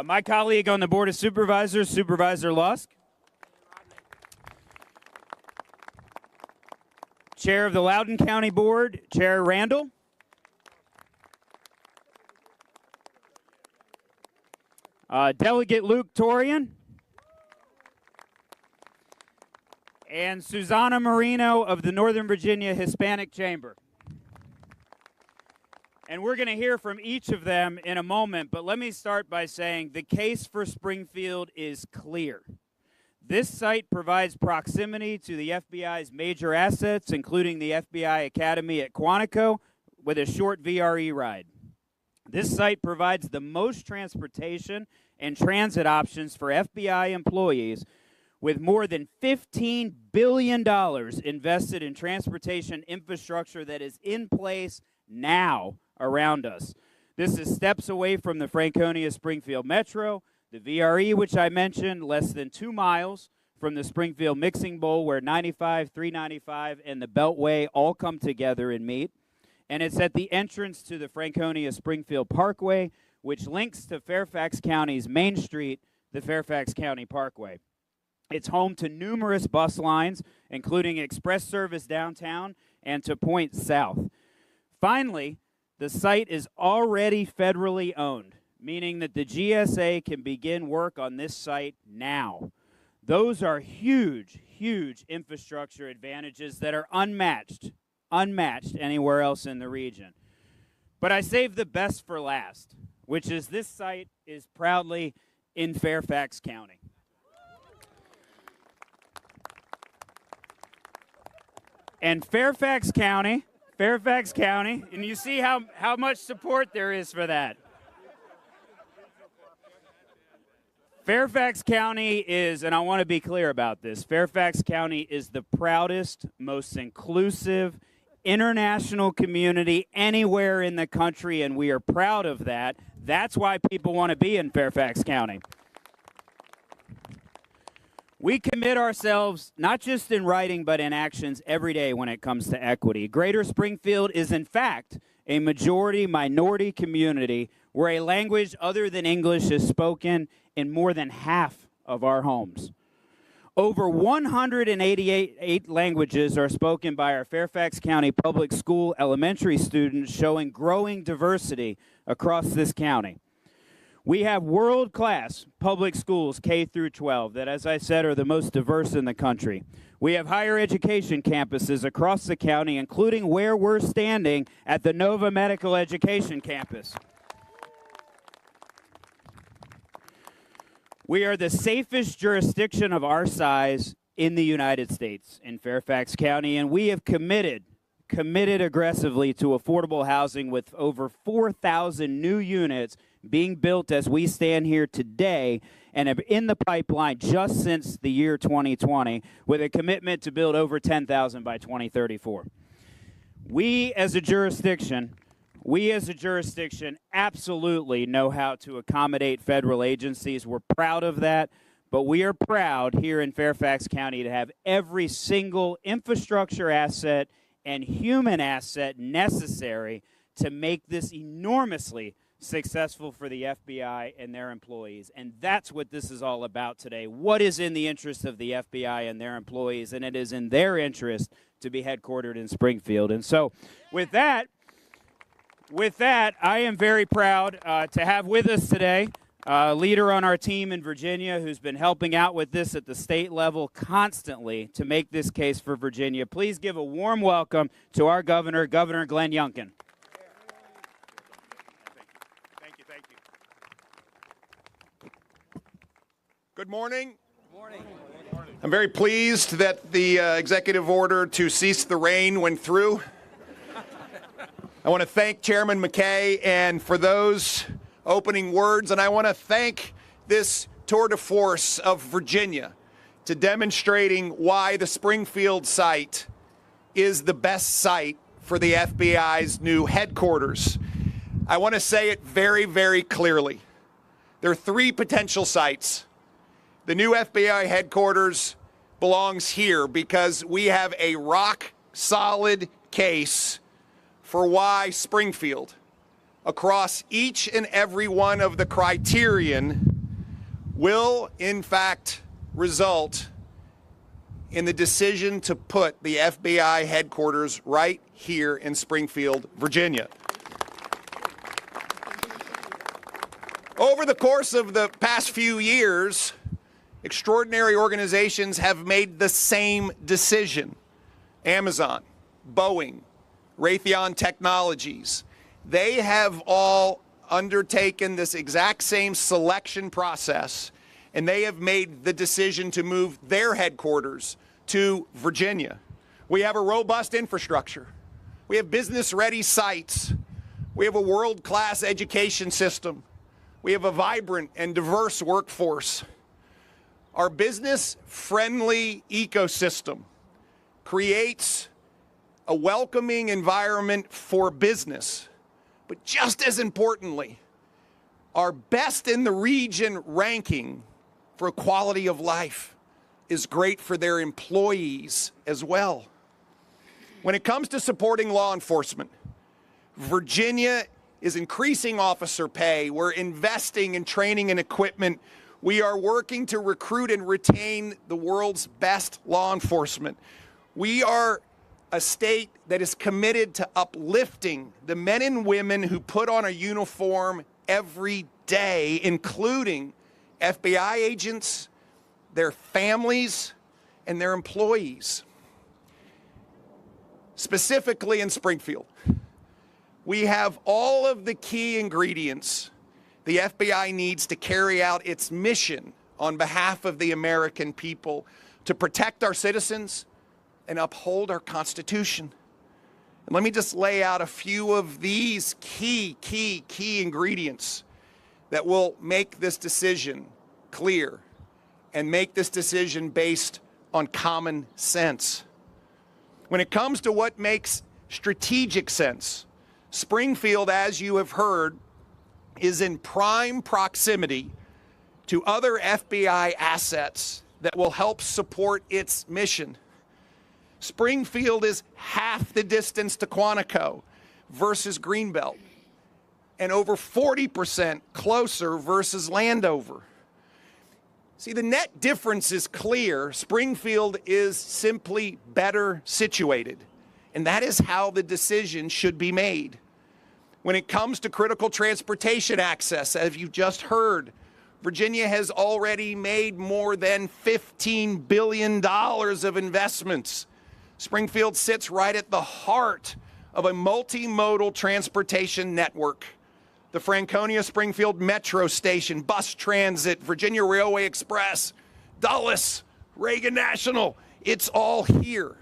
My colleague on the Board of Supervisors, Supervisor Lusk. Chair of the Loudoun County Board, Chair Randall. Delegate Luke Torian. And Susanna Marino of the Northern Virginia Hispanic Chamber. And we're going to hear from each of them in a moment, but let me start by saying the case for Springfield is clear. This site provides proximity to the FBI's major assets, including the FBI Academy at Quantico, with a short VRE ride. This site provides the most transportation and transit options for FBI employees, with more than $15 billion invested in transportation infrastructure that is in place now around us. This is steps away from the Franconia-Springfield Metro, the VRE, which I mentioned, less than 2 miles from the Springfield Mixing Bowl, where 95, 395, and the Beltway all come together and meet. And it's at the entrance to the Franconia-Springfield Parkway, which links to Fairfax County's Main Street, the Fairfax County Parkway. It's home to numerous bus lines, including express service downtown and to Point South. Finally, the site is already federally owned, meaning that the GSA can begin work on this site now. Those are huge, huge infrastructure advantages that are unmatched anywhere else in the region. But I saved the best for last, which is this site is proudly in Fairfax County. And Fairfax County, and you see how much support there is for that. Fairfax County is, and I want to be clear about this, Fairfax County is the proudest, most inclusive, international community anywhere in the country, and we are proud of that. That's why people want to be in Fairfax County. We commit ourselves, not just in writing, but in actions every day when it comes to equity. Greater Springfield is, in fact, a majority-minority community where a language other than English is spoken in more than half of our homes. Over 188 languages are spoken by our Fairfax County Public School elementary students, showing growing diversity across this county. We have world-class public schools K through 12 that, as I said, are the most diverse in the country. We have higher education campuses across the county, including where we're standing at the Nova Medical Education Campus. We are the safest jurisdiction of our size in the United States in Fairfax County, and we have committed aggressively to affordable housing with over 4,000 new units being built as we stand here today and in the pipeline just since the year 2020, with a commitment to build over 10,000 by 2034. We as a jurisdiction absolutely know how to accommodate federal agencies. We're proud of that, but we are proud here in Fairfax County to have every single infrastructure asset and human asset necessary to make this enormously successful for the FBI and their employees. And that's what this is all about today. What is in the interest of the FBI and their employees? And it is in their interest to be headquartered in Springfield. And so with that, I am very proud to have with us today a leader on our team in Virginia who's been helping out with this at the state level constantly to make this case for Virginia. Please give a warm welcome to our governor, Governor Glenn Youngkin. Good morning. I'm very pleased that the executive order to cease the rain went through. I want to thank Chairman McKay and for those opening words, and I want to thank this tour de force of Virginia to demonstrating why the Springfield site is the best site for the FBI's new headquarters. I want to say it very, very clearly. There are three potential sites. The new FBI headquarters belongs here because we have a rock-solid case for why Springfield, across each and every one of the criterion, will in fact result in the decision to put the FBI headquarters right here in Springfield, Virginia. Over the course of the past few years, extraordinary organizations have made the same decision. Amazon, Boeing, Raytheon Technologies, they have all undertaken this exact same selection process, and they have made the decision to move their headquarters to Virginia. We have a robust infrastructure. We have business-ready sites. We have a world-class education system. We have a vibrant and diverse workforce. Our business-friendly ecosystem creates a welcoming environment for business. But just as importantly, our best in the region ranking for quality of life is great for their employees as well. When it comes to supporting law enforcement, Virginia is increasing officer pay. We're investing in training and equipment. We are working to recruit and retain the world's best law enforcement. We are a state that is committed to uplifting the men and women who put on a uniform every day, including FBI agents, their families, and their employees. Specifically in Springfield, we have all of the key ingredients the FBI needs to carry out its mission on behalf of the American people to protect our citizens and uphold our Constitution. And let me just lay out a few of these key ingredients that will make this decision clear and make this decision based on common sense. When it comes to what makes strategic sense, Springfield, as you have heard, is in prime proximity to other FBI assets that will help support its mission. Springfield is half the distance to Quantico versus Greenbelt, and over 40% closer versus Landover. See, the net difference is clear. Springfield is simply better situated, and that is how the decision should be made. When it comes to critical transportation access, as you just heard, Virginia has already made more than $15 billion of investments. Springfield sits right at the heart of a multimodal transportation network. The Franconia-Springfield Metro Station, bus transit, Virginia Railway Express, Dulles, Reagan National, it's all here.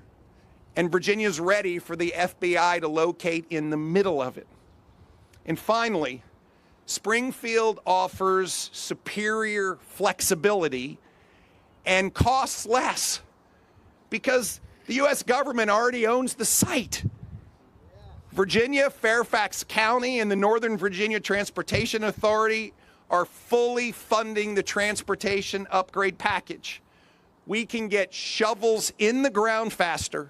And Virginia's ready for the FBI to locate in the middle of it. And finally, Springfield offers superior flexibility and costs less because the U.S. government already owns the site. Virginia, Fairfax County, and the Northern Virginia Transportation Authority are fully funding the transportation upgrade package. We can get shovels in the ground faster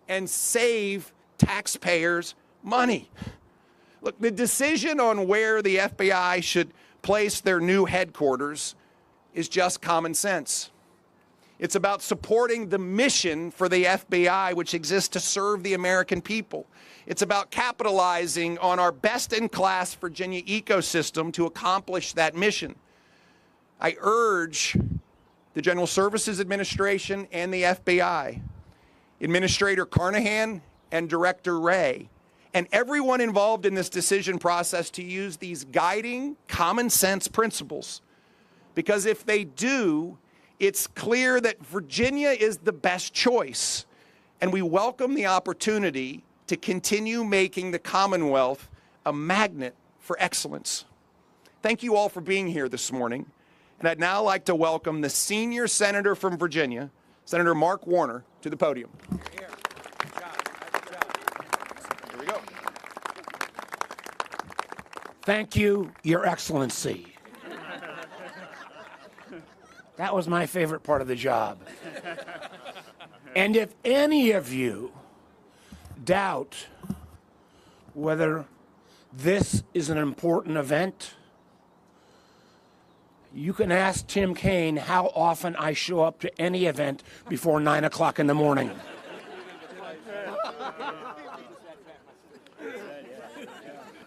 and save taxpayers money. Look, the decision on where the FBI should place their new headquarters is just common sense. It's about supporting the mission for the FBI, which exists to serve the American people. It's about capitalizing on our best-in-class Virginia ecosystem to accomplish that mission. I urge the General Services Administration and the FBI, Administrator Carnahan and Director Wray, and everyone involved in this decision process to use these guiding common sense principles. Because if they do, it's clear that Virginia is the best choice, and we welcome the opportunity to continue making the Commonwealth a magnet for excellence. Thank you all for being here this morning, and I'd now like to welcome the senior senator from Virginia, Senator Mark Warner, to the podium. Here we go. Thank you, Your Excellency. That was my favorite part of the job. And if any of you doubt whether this is an important event, you can ask Tim Kaine how often I show up to any event before 9 o'clock in the morning.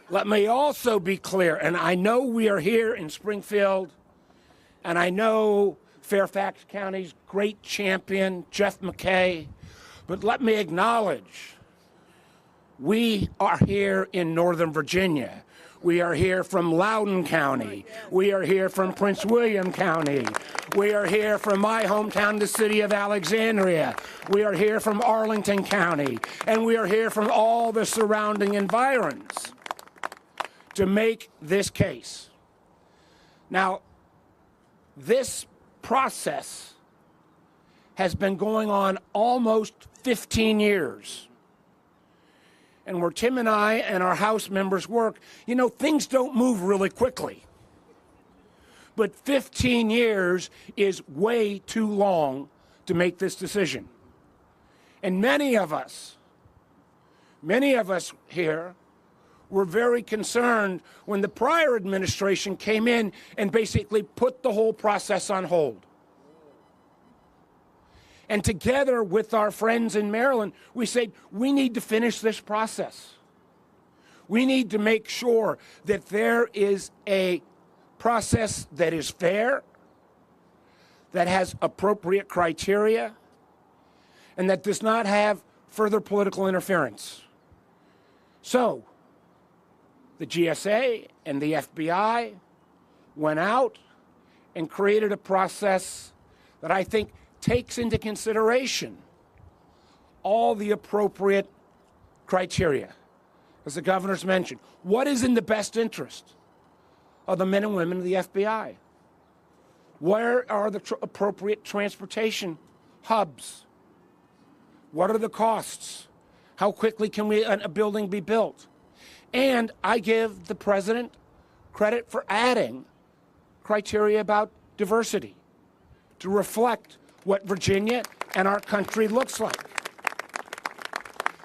Let me also be clear, and I know we are here in Springfield, and I know Fairfax County's great champion, Jeff McKay, but let me acknowledge we are here in Northern Virginia. We are here from Loudoun County. We are here from Prince William County. We are here from my hometown, the city of Alexandria. We are here from Arlington County. And we are here from all the surrounding environs to make this case. Now, this process has been going on almost 15 years. And where Tim and I and our House members work, you know, things don't move really quickly. But 15 years is way too long to make this decision. And many of us here were very concerned when the prior administration came in and basically put the whole process on hold. And together with our friends in Maryland, we said, we need to finish this process. We need to make sure that there is a process that is fair, that has appropriate criteria, and that does not have further political interference. So, the GSA and the FBI went out and created a process that I think takes into consideration all the appropriate criteria. As the governor's mentioned, what is in the best interest of the men and women of the FBI? Where are the appropriate transportation hubs? What are the costs? How quickly can a building be built? And I give the president credit for adding criteria about diversity to reflect what Virginia and our country looks like.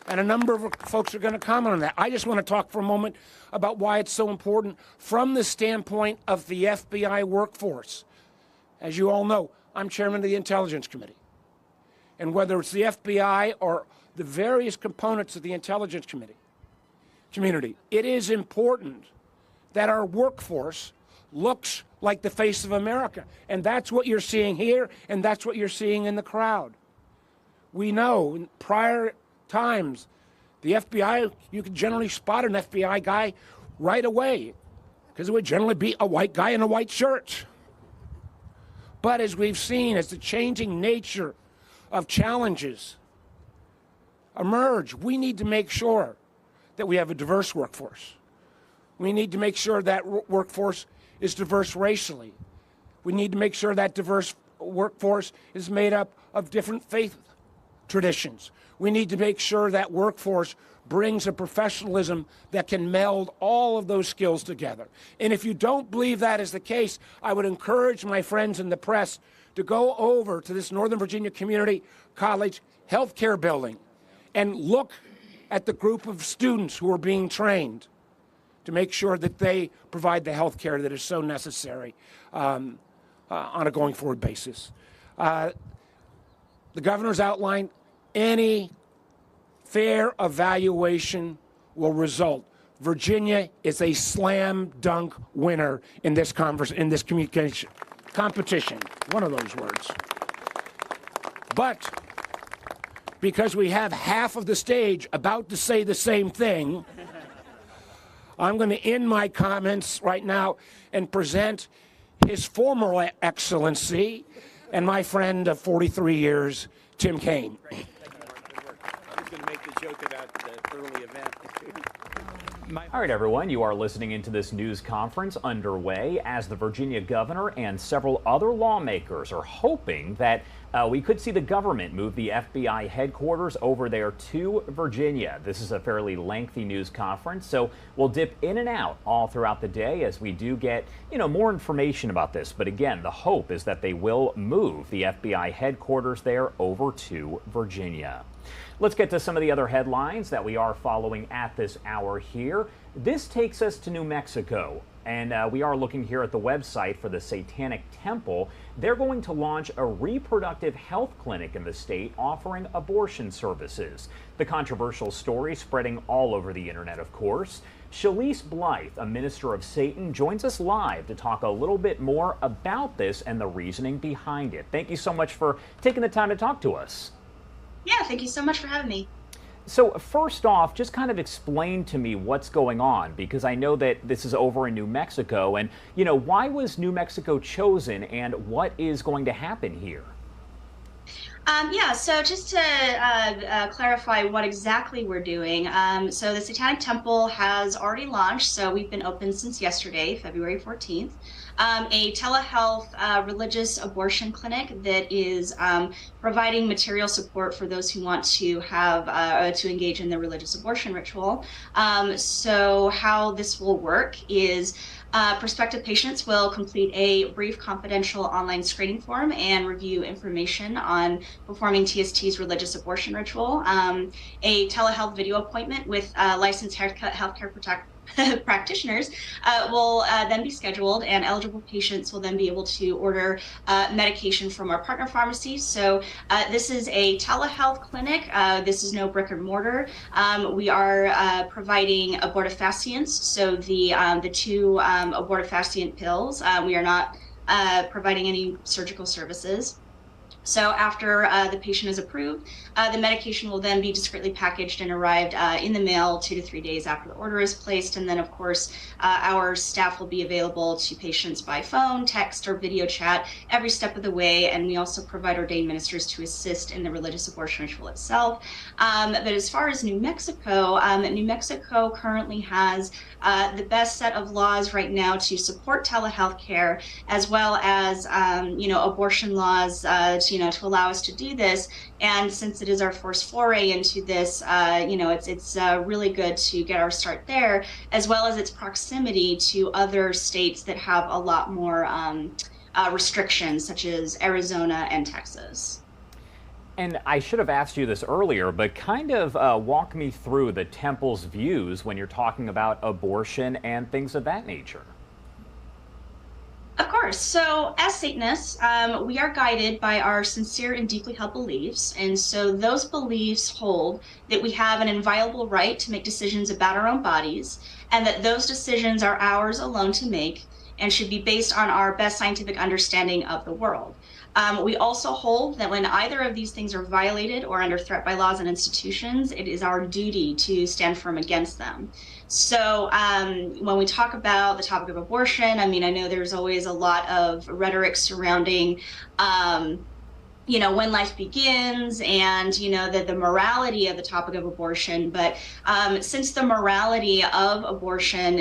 And a number of folks are going to comment on that. I just want to talk for a moment about why it's so important from the standpoint of the FBI workforce. As you all know, I'm chairman of the Intelligence Committee. And whether it's the FBI or the various components of the Intelligence community, it is important that our workforce looks like the face of America. And that's what you're seeing here, and that's what you're seeing in the crowd. We know in prior times, the FBI, you could generally spot an FBI guy right away, because it would generally be a white guy in a white shirt. But as we've seen, as the changing nature of challenges emerge, we need to make sure that we have a diverse workforce. We need to make sure that workforce is diverse racially. We need to make sure that diverse workforce is made up of different faith traditions. We need to make sure that workforce brings a professionalism that can meld all of those skills together. And if you don't believe that is the case, I would encourage my friends in the press to go over to this Northern Virginia Community College healthcare building and look at the group of students who are being trained to make sure that they provide the health care that is so necessary on a going forward basis. The governor's outlined any fair evaluation will result. Virginia is a slam dunk winner in this competition. One of those words. But because we have half of the stage about to say the same thing, I'm going to end my comments right now and present His former Excellency and my friend of 43 years, Tim Kaine. I was going to make the joke about the early event. All right, everyone, you are listening into this news conference underway as the Virginia governor and several other lawmakers are hoping that we could see the government move the FBI headquarters over there to Virginia. This is a fairly lengthy news conference, so we'll dip in and out all throughout the day as we do get, more information about this. But again, the hope is that they will move the FBI headquarters there over to Virginia. Let's get to some of the other headlines that we are following at this hour here. This takes us to New Mexico, and we are looking here at the website for the Satanic Temple. They're going to launch a reproductive health clinic in the state offering abortion services. The controversial story spreading all over the internet, of course. Shalise Blythe, a minister of Satan, joins us live to talk a little bit more about this and the reasoning behind it. Thank you so much for taking the time to talk to us. Yeah, thank you so much for having me. So first off, just kind of explain to me what's going on, because I know that this is over in New Mexico, and why was New Mexico chosen and what is going to happen here? Yeah, so just to clarify what exactly we're doing. So the Satanic Temple has already launched, so we've been open since yesterday, February 14th. A telehealth religious abortion clinic that is providing material support for those who want to have to engage in the religious abortion ritual. So how this will work is prospective patients will complete a brief confidential online screening form and review information on performing TST's religious abortion ritual. A telehealth video appointment with licensed healthcare practitioners will then be scheduled, and eligible patients will then be able to order medication from our partner pharmacies. So this is a telehealth clinic. This is no brick and mortar. We are providing abortifacients, so the two abortifacient pills. We are not providing any surgical services. So after the patient is approved, the medication will then be discreetly packaged and arrived in the mail 2 to 3 days after the order is placed. And then, of course, our staff will be available to patients by phone, text, or video chat every step of the way. And we also provide ordained ministers to assist in the religious abortion ritual itself. But as far as New Mexico currently has the best set of laws right now to support telehealth care, as well as, abortion laws to allow us to do this. And since it is our first foray into this, it's really good to get our start there, as well as its proximity to other states that have a lot more restrictions, such as Arizona and Texas. And I should have asked you this earlier, but kind of walk me through the temple's views when you're talking about abortion and things of that nature. Of course. So as Satanists, we are guided by our sincere and deeply held beliefs. And so those beliefs hold that we have an inviolable right to make decisions about our own bodies, and that those decisions are ours alone to make and should be based on our best scientific understanding of the world. We also hold that when either of these things are violated or under threat by laws and institutions, it is our duty to stand firm against them. So when we talk about the topic of abortion, I know there's always a lot of rhetoric surrounding when life begins and, the morality of the topic of abortion. But since the morality of abortion,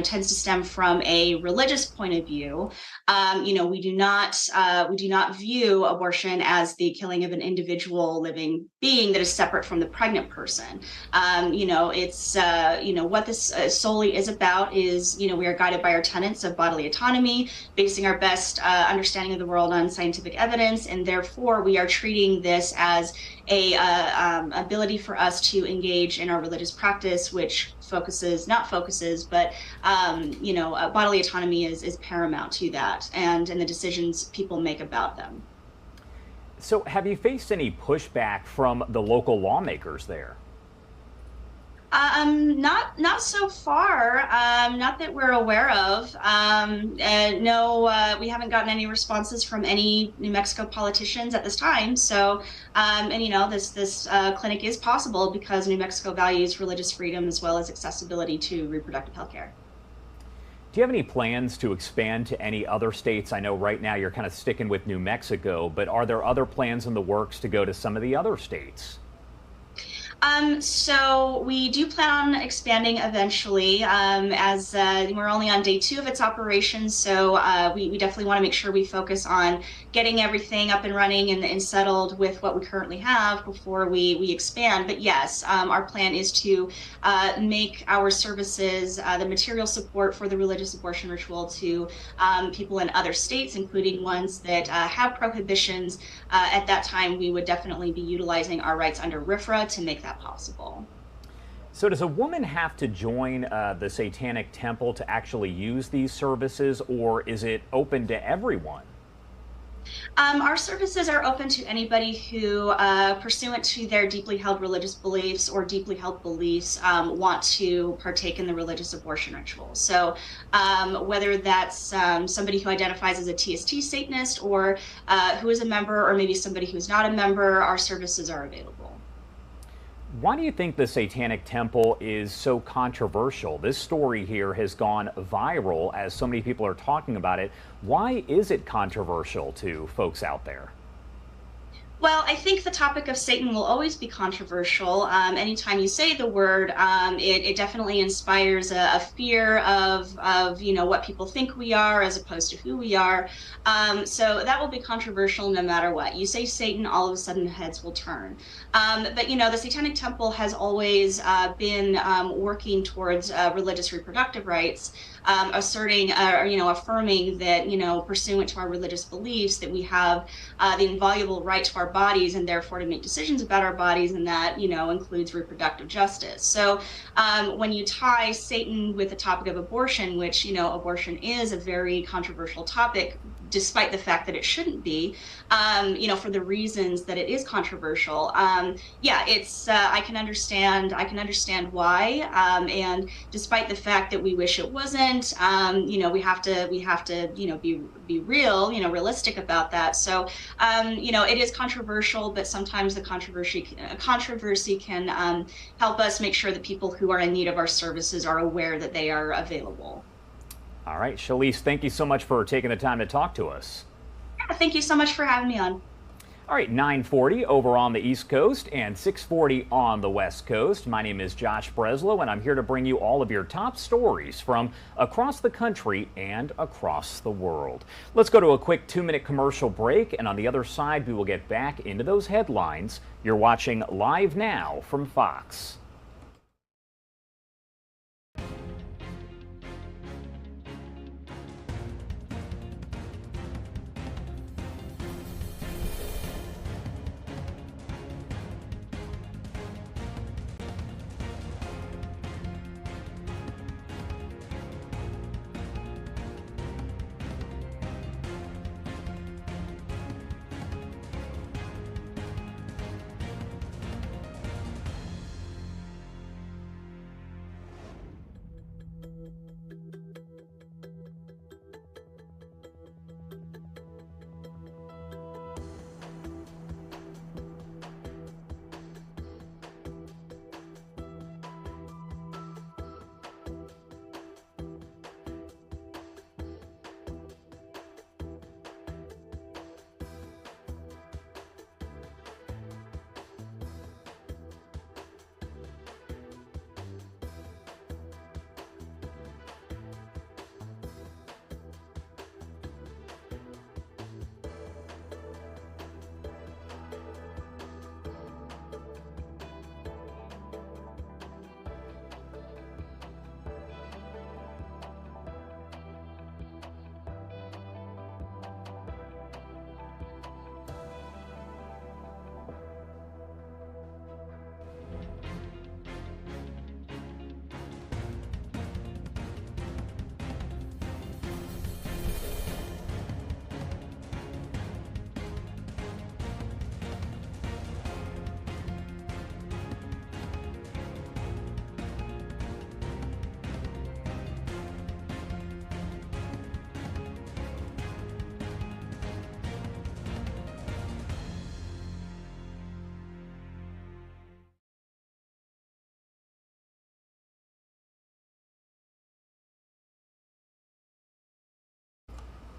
tends to stem from a religious point of view, we do not view abortion as the killing of an individual living being that is separate from the pregnant person. It's, what this solely is about is, we are guided by our tenets of bodily autonomy, basing our best understanding of the world on scientific evidence, and therefore we are treating this as a ability for us to engage in our religious practice, which but bodily autonomy is paramount to that, and the decisions people make about them. So have you faced any pushback from the local lawmakers there? Not so far. Not that we're aware of. No, we haven't gotten any responses from any New Mexico politicians at this time. So, this clinic is possible because New Mexico values religious freedom as well as accessibility to reproductive health care. Do you have any plans to expand to any other states? I know right now you're kind of sticking with New Mexico, but are there other plans in the works to go to some of the other states? So we do plan on expanding eventually, as we're only on day 2 of its operations. So we definitely want to make sure we focus on getting everything up and running and settled with what we currently have before we expand. But yes, our plan is to make our services, the material support for the religious abortion ritual, to people in other states, including ones that have prohibitions. At that time, we would definitely be utilizing our rights under RFRA to make that possible. So does a woman have to join the Satanic Temple to actually use these services, or is it open to everyone? Our services are open to anybody who, pursuant to their deeply held religious beliefs or deeply held beliefs, want to partake in the religious abortion ritual. So whether that's somebody who identifies as a TST Satanist, or who is a member, or maybe somebody who's not a member, our services are available. Why do you think the Satanic Temple is so controversial? This story here has gone viral as so many people are talking about it. Why is it controversial to folks out there? Well, I think the topic of Satan will always be controversial. Anytime you say the word, it definitely inspires a fear of what people think we are as opposed to who we are. So that will be controversial no matter what. You say Satan, all of a sudden heads will turn. But the Satanic Temple has always been working towards religious reproductive rights, asserting, affirming that, pursuant to our religious beliefs, that we have the inviolable right to our bodies and therefore to make decisions about our bodies, and that, includes reproductive justice. So when you tie Satan with the topic of abortion, which, abortion is a very controversial topic, despite the fact that it shouldn't be, for the reasons that it is controversial. It's I can understand why, and despite the fact that we wish it wasn't, we have to be real, realistic about that. So it is controversial, but sometimes the controversy can help us make sure that people who are in need of our services are aware that they are available. All right, Shalise, thank you so much for taking the time to talk to us. Yeah, thank you so much for having me on. All right, 9:40 over on the East Coast and 6:40 on the West Coast. My name is Josh Breslow, and I'm here to bring you all of your top stories from across the country and across the world. Let's go to a quick 2-minute commercial break, and on the other side, we will get back into those headlines. You're watching Live Now from Fox.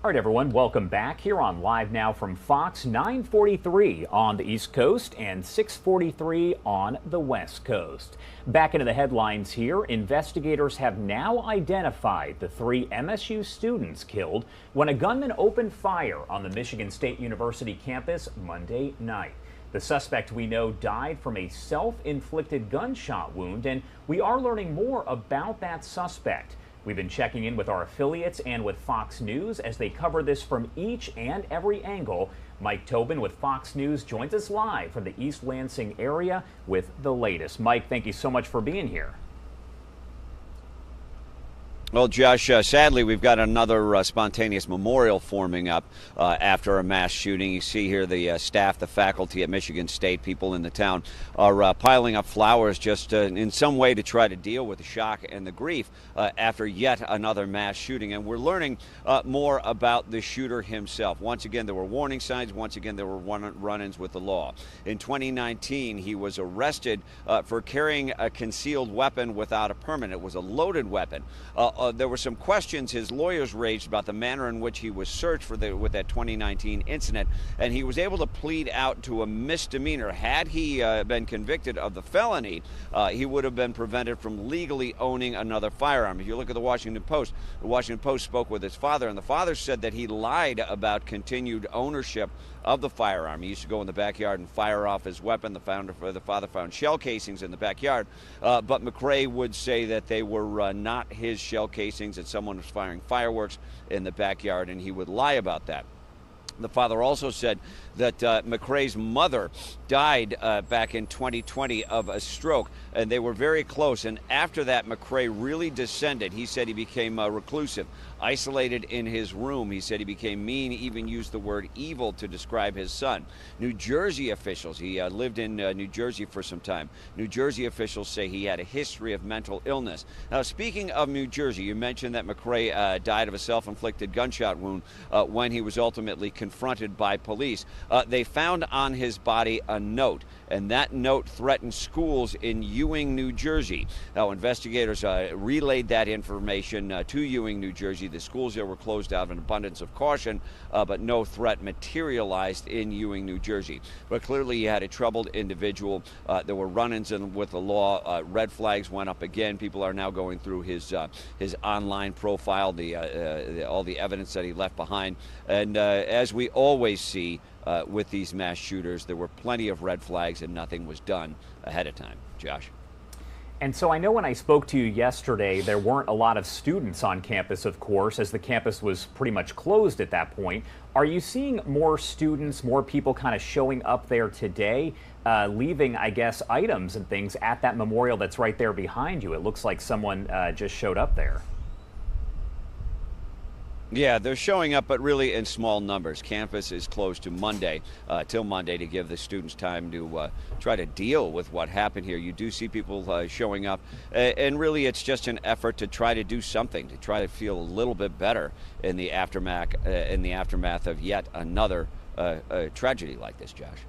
All right, everyone, welcome back here on Live Now from Fox, 9:43 on the East Coast and 6:43 on the West Coast. Back into the headlines here, investigators have now identified the 3 MSU students killed when a gunman opened fire on the Michigan State University campus Monday night. The suspect, we know, died from a self-inflicted gunshot wound, and we are learning more about that suspect. We've been checking in with our affiliates and with Fox News as they cover this from each and every angle. Mike Tobin with Fox News joins us live from the East Lansing area with the latest. Mike, thank you so much for being here. Well, Josh, sadly, we've got another spontaneous memorial forming up after a mass shooting. You see here the staff, the faculty at Michigan State, people in the town are piling up flowers just in some way to try to deal with the shock and the grief after yet another mass shooting. And we're learning more about the shooter himself. Once again, there were warning signs. Once again, there were run-ins with the law. In 2019, he was arrested for carrying a concealed weapon without a permit. It was a loaded weapon. There were some questions his lawyers raised about the manner in which he was searched with that 2019 incident, and he was able to plead out to a misdemeanor. Had he been convicted of the felony, he would have been prevented from legally owning another firearm. If you look at the Washington Post spoke with his father, and the father said that he lied about continued ownership of the firearm. He used to go in the backyard and fire off his weapon. The father found shell casings in the backyard, but McRae would say that they were not his shell casings, that someone was firing fireworks in the backyard, and he would lie about that. The father also said that McRae's mother died back in 2020 of a stroke, and they were very close. And after that, McRae really descended. He said he became reclusive, isolated in his room. He said he became mean, even used the word evil to describe his son. New Jersey officials, he lived in New Jersey for some time. New Jersey officials say he had a history of mental illness. Now, speaking of New Jersey, you mentioned that McRae died of a self-inflicted gunshot wound when he was ultimately confronted by police. They found on his body a note, and that note threatened schools in Ewing, New Jersey. Now, investigators relayed that information to Ewing, New Jersey. The schools there were closed out of an abundance of caution, but no threat materialized in Ewing, New Jersey. But clearly he had a troubled individual. There were run-ins with the law. Red flags went up again. People are now going through his online profile, all the evidence that he left behind. And as we always see with these mass shooters, there were plenty of red flags and nothing was done ahead of time. Josh? And so I know when I spoke to you yesterday, there weren't a lot of students on campus, of course, as the campus was pretty much closed at that point. Are you seeing more students, more people kind of showing up there today, leaving, I guess, items and things at that memorial that's right there behind you? It looks like someone just showed up there. Yeah, they're showing up, but really in small numbers. Campus is closed to Monday, till Monday, to give the students time to try to deal with what happened here. You do see people showing up, and really it's just an effort to try to do something, to try to feel a little bit better in the aftermath of yet another tragedy like this, Josh.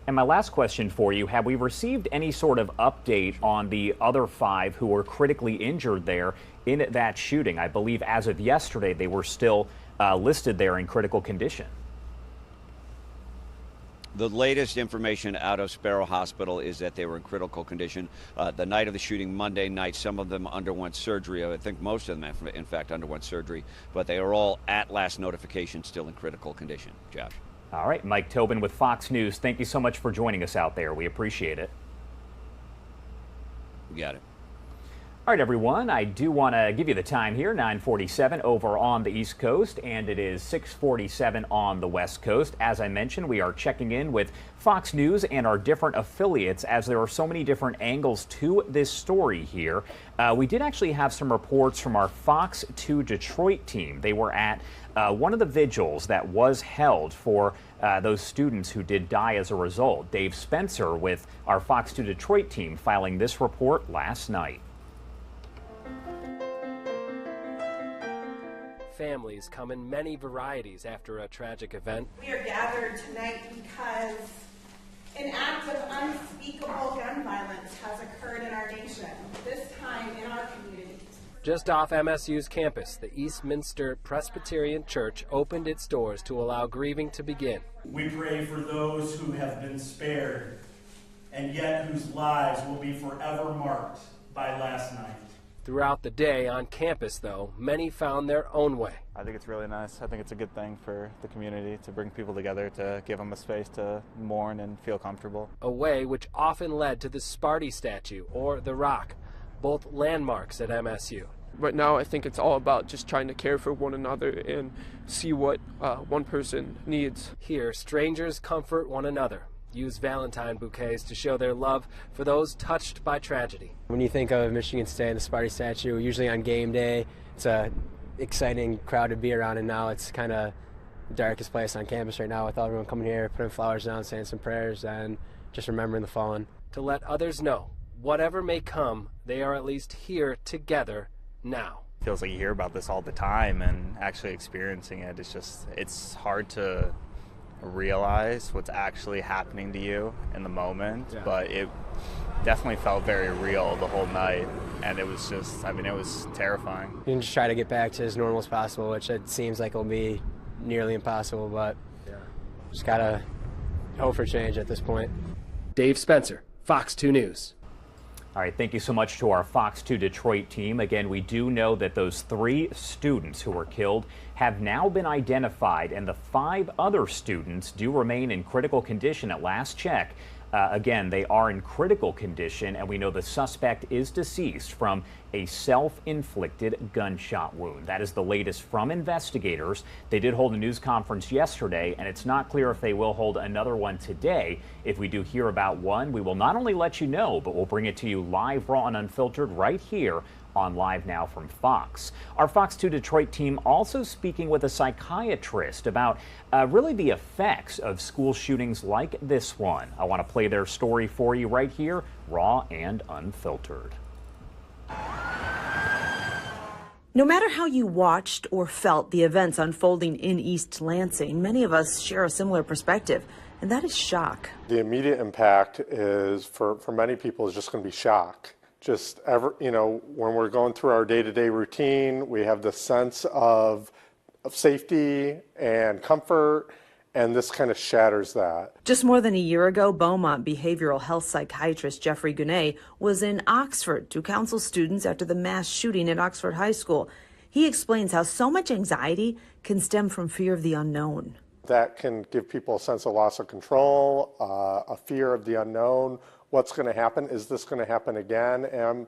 And my last question for you, have we received any sort of update on the other 5 who were critically injured there in that shooting? I believe as of yesterday, they were still listed there in critical condition. The latest information out of Sparrow Hospital is that they were in critical condition. The night of the shooting, Monday night, some of them underwent surgery. I think most of them, in fact, underwent surgery, but they are all at last notification still in critical condition. Josh? All right, Mike Tobin with Fox News. Thank you so much for joining us out there. We appreciate it. You got it. All right, everyone, I do want to give you the time here, 9:47 over on the East Coast, and it is 6:47 on the West Coast. As I mentioned, we are checking in with Fox News and our different affiliates as there are so many different angles to this story here. We did actually have some reports from our Fox 2 Detroit team. They were at one of the vigils that was held for those students who did die as a result. Dave Spencer with our Fox 2 Detroit team filing this report last night. Families come in many varieties after a tragic event. We are gathered tonight because an act of unspeakable gun violence has occurred in our nation, this time in our community. Just off MSU's campus, the Eastminster Presbyterian Church opened its doors to allow grieving to begin. We pray for those who have been spared and yet whose lives will be forever marked by last night. Throughout the day on campus, though, many found their own way. I think it's really nice. I think it's a good thing for the community to bring people together, to give them a space to mourn and feel comfortable. A way which often led to the Sparty statue or the Rock, both landmarks at MSU. Right now, I think it's all about just trying to care for one another and see what one person needs. Here, strangers comfort one another, use Valentine bouquets to show their love for those touched by tragedy. When you think of Michigan State and the Sparty statue, usually on game day, it's a exciting crowd to be around, and now it's kind of the darkest place on campus right now with everyone coming here, putting flowers down, saying some prayers, and just remembering the fallen. To let others know, whatever may come, they are at least here together now. Feels like you hear about this all the time, and actually experiencing it, it's hard to realize what's actually happening to you in the moment, but it definitely felt very real the whole night, and it was just, it was terrifying. You can just try to get back to as normal as possible, which it seems like will be nearly impossible, but just gotta hope for change at this point. Dave Spencer, Fox 2 News. All right, thank you so much to our Fox 2 Detroit team. Again, we do know that those 3 students who were killed have now been identified, and the 5 other students do remain in critical condition at last check. Again, they are in critical condition, and we know the suspect is deceased from a self-inflicted gunshot wound. That is the latest from investigators. They did hold a news conference yesterday, and it's not clear if they will hold another one today. If we do hear about one, we will not only let you know, but we'll bring it to you live, raw, and unfiltered right here on Live Now from Fox. Our Fox 2 Detroit team also speaking with a psychiatrist about really the effects of school shootings like this one. I want to play their story for you right here, raw and unfiltered. No matter how you watched or felt the events unfolding in East Lansing, many of us share a similar perspective, and that is shock. The immediate impact is, for many people, is just going to be shock. Just when we're going through our day-to-day routine, we have the sense of safety and comfort, and this kind of shatters that. Just more than a year ago, Beaumont behavioral health psychiatrist Jeffrey Gunet was in Oxford to counsel students after the mass shooting at Oxford High School. He explains how so much anxiety can stem from fear of the unknown. That can give people a sense of loss of control, a fear of the unknown. What's going to happen? Is this going to happen again?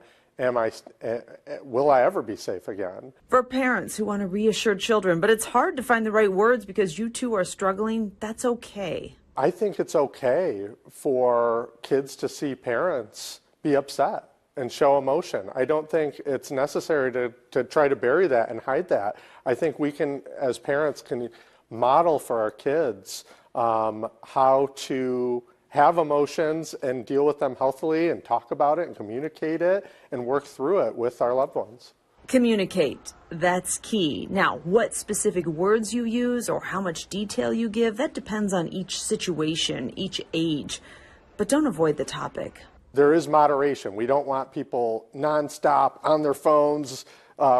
Will I ever be safe again? For parents who want to reassure children, but it's hard to find the right words because you two are struggling, that's okay. I think it's okay for kids to see parents be upset and show emotion. I don't think it's necessary to try to bury that and hide that. I think we can, as parents, can model for our kids how to have emotions and deal with them healthily and talk about it and communicate it and work through it with our loved ones. Communicate, that's key. Now, what specific words you use or how much detail you give, that depends on each situation, each age. But don't avoid the topic. There is moderation. We don't want people nonstop on their phones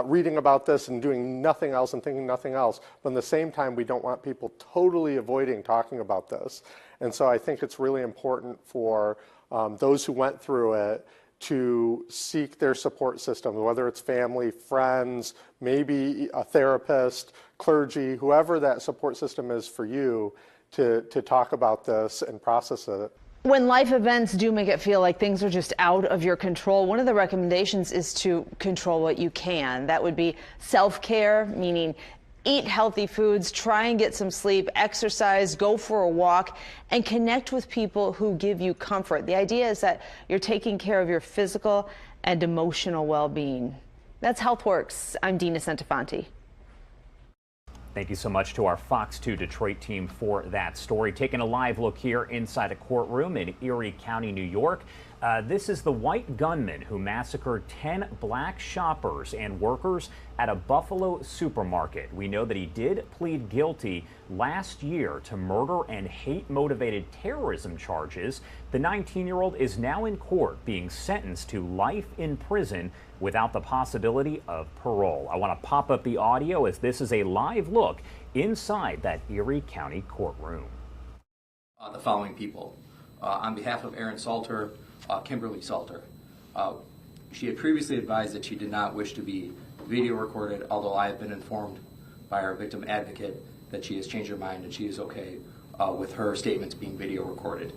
reading about this and doing nothing else and thinking nothing else. But at the same time, we don't want people totally avoiding talking about this. And so I think it's really important for those who went through it to seek their support system, whether it's family, friends, maybe a therapist, clergy, whoever that support system is for you, to talk about this and process it. When life events do make it feel like things are just out of your control, one of the recommendations is to control what you can. That would be self-care, meaning eat healthy foods, try and get some sleep, exercise, go for a walk, and connect with people who give you comfort. The idea is that you're taking care of your physical and emotional well-being. That's HealthWorks. I'm Dina Santafanti. Thank you so much to our Fox 2 Detroit team for that story. Taking a live look here inside a courtroom in Erie County, New York. This is the white gunman who massacred 10 black shoppers and workers at a Buffalo supermarket. We know that he did plead guilty last year to murder and hate-motivated terrorism charges. The 19-year-old is now in court being sentenced to life in prison without the possibility of parole. I want to pop up the audio as this is a live look inside that Erie County courtroom. The following people. On behalf of Aaron Salter, Kimberly Salter. She had previously advised that she did not wish to be video recorded, although I have been informed by our victim advocate that she has changed her mind and she is okay with her statements being video recorded.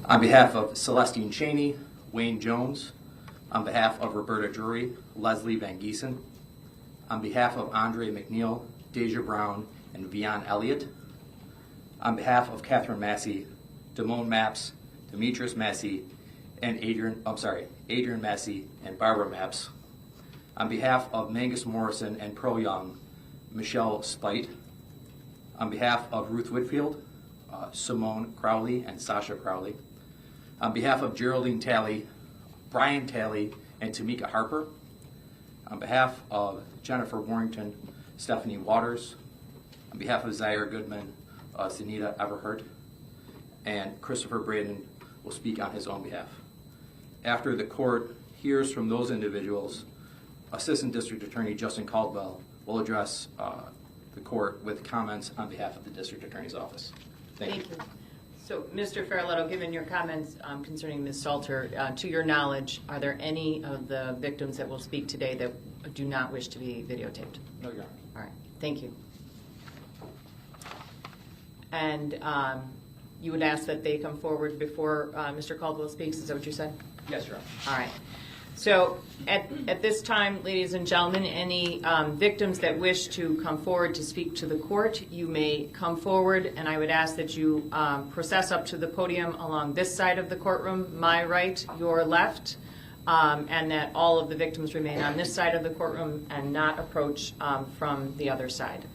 On behalf of Celestine Cheney, Wayne Jones, on behalf of Roberta Drury, Leslie Van Giesen, on behalf of Andre McNeil, Deja Brown, and Vion Elliott, on behalf of Catherine Massey, Damone Maps, Demetrius Massey, and Adrian Massey and Barbara Maps, on behalf of Mangus Morrison and Pearl Young, Michelle Spite, on behalf of Ruth Whitfield, Simone Crowley and Sasha Crowley, on behalf of Geraldine Talley, Brian Talley, and Tamika Harper, on behalf of Jennifer Warrington, Stephanie Waters, on behalf of Zaire Goodman, Zanita Everhart, and Christopher Braden will speak on his own behalf. After the court hears from those individuals, Assistant District Attorney Justin Caldwell will address the court with comments on behalf of the District Attorney's Office. Thank you. So, Mr. Farrelletto, given your comments concerning Ms. Salter, to your knowledge, are there any of the victims that will speak today that do not wish to be videotaped? No, Your Honor. All right. Thank you. And you would ask that they come forward before Mr. Caldwell speaks? Is that what you said? Yes, Your Honor. All right. So at this time, ladies and gentlemen, any victims that wish to come forward to speak to the court, you may come forward, and I would ask that you process up to the podium along this side of the courtroom, my right, your left, and that all of the victims remain on this side of the courtroom and not approach from the other side.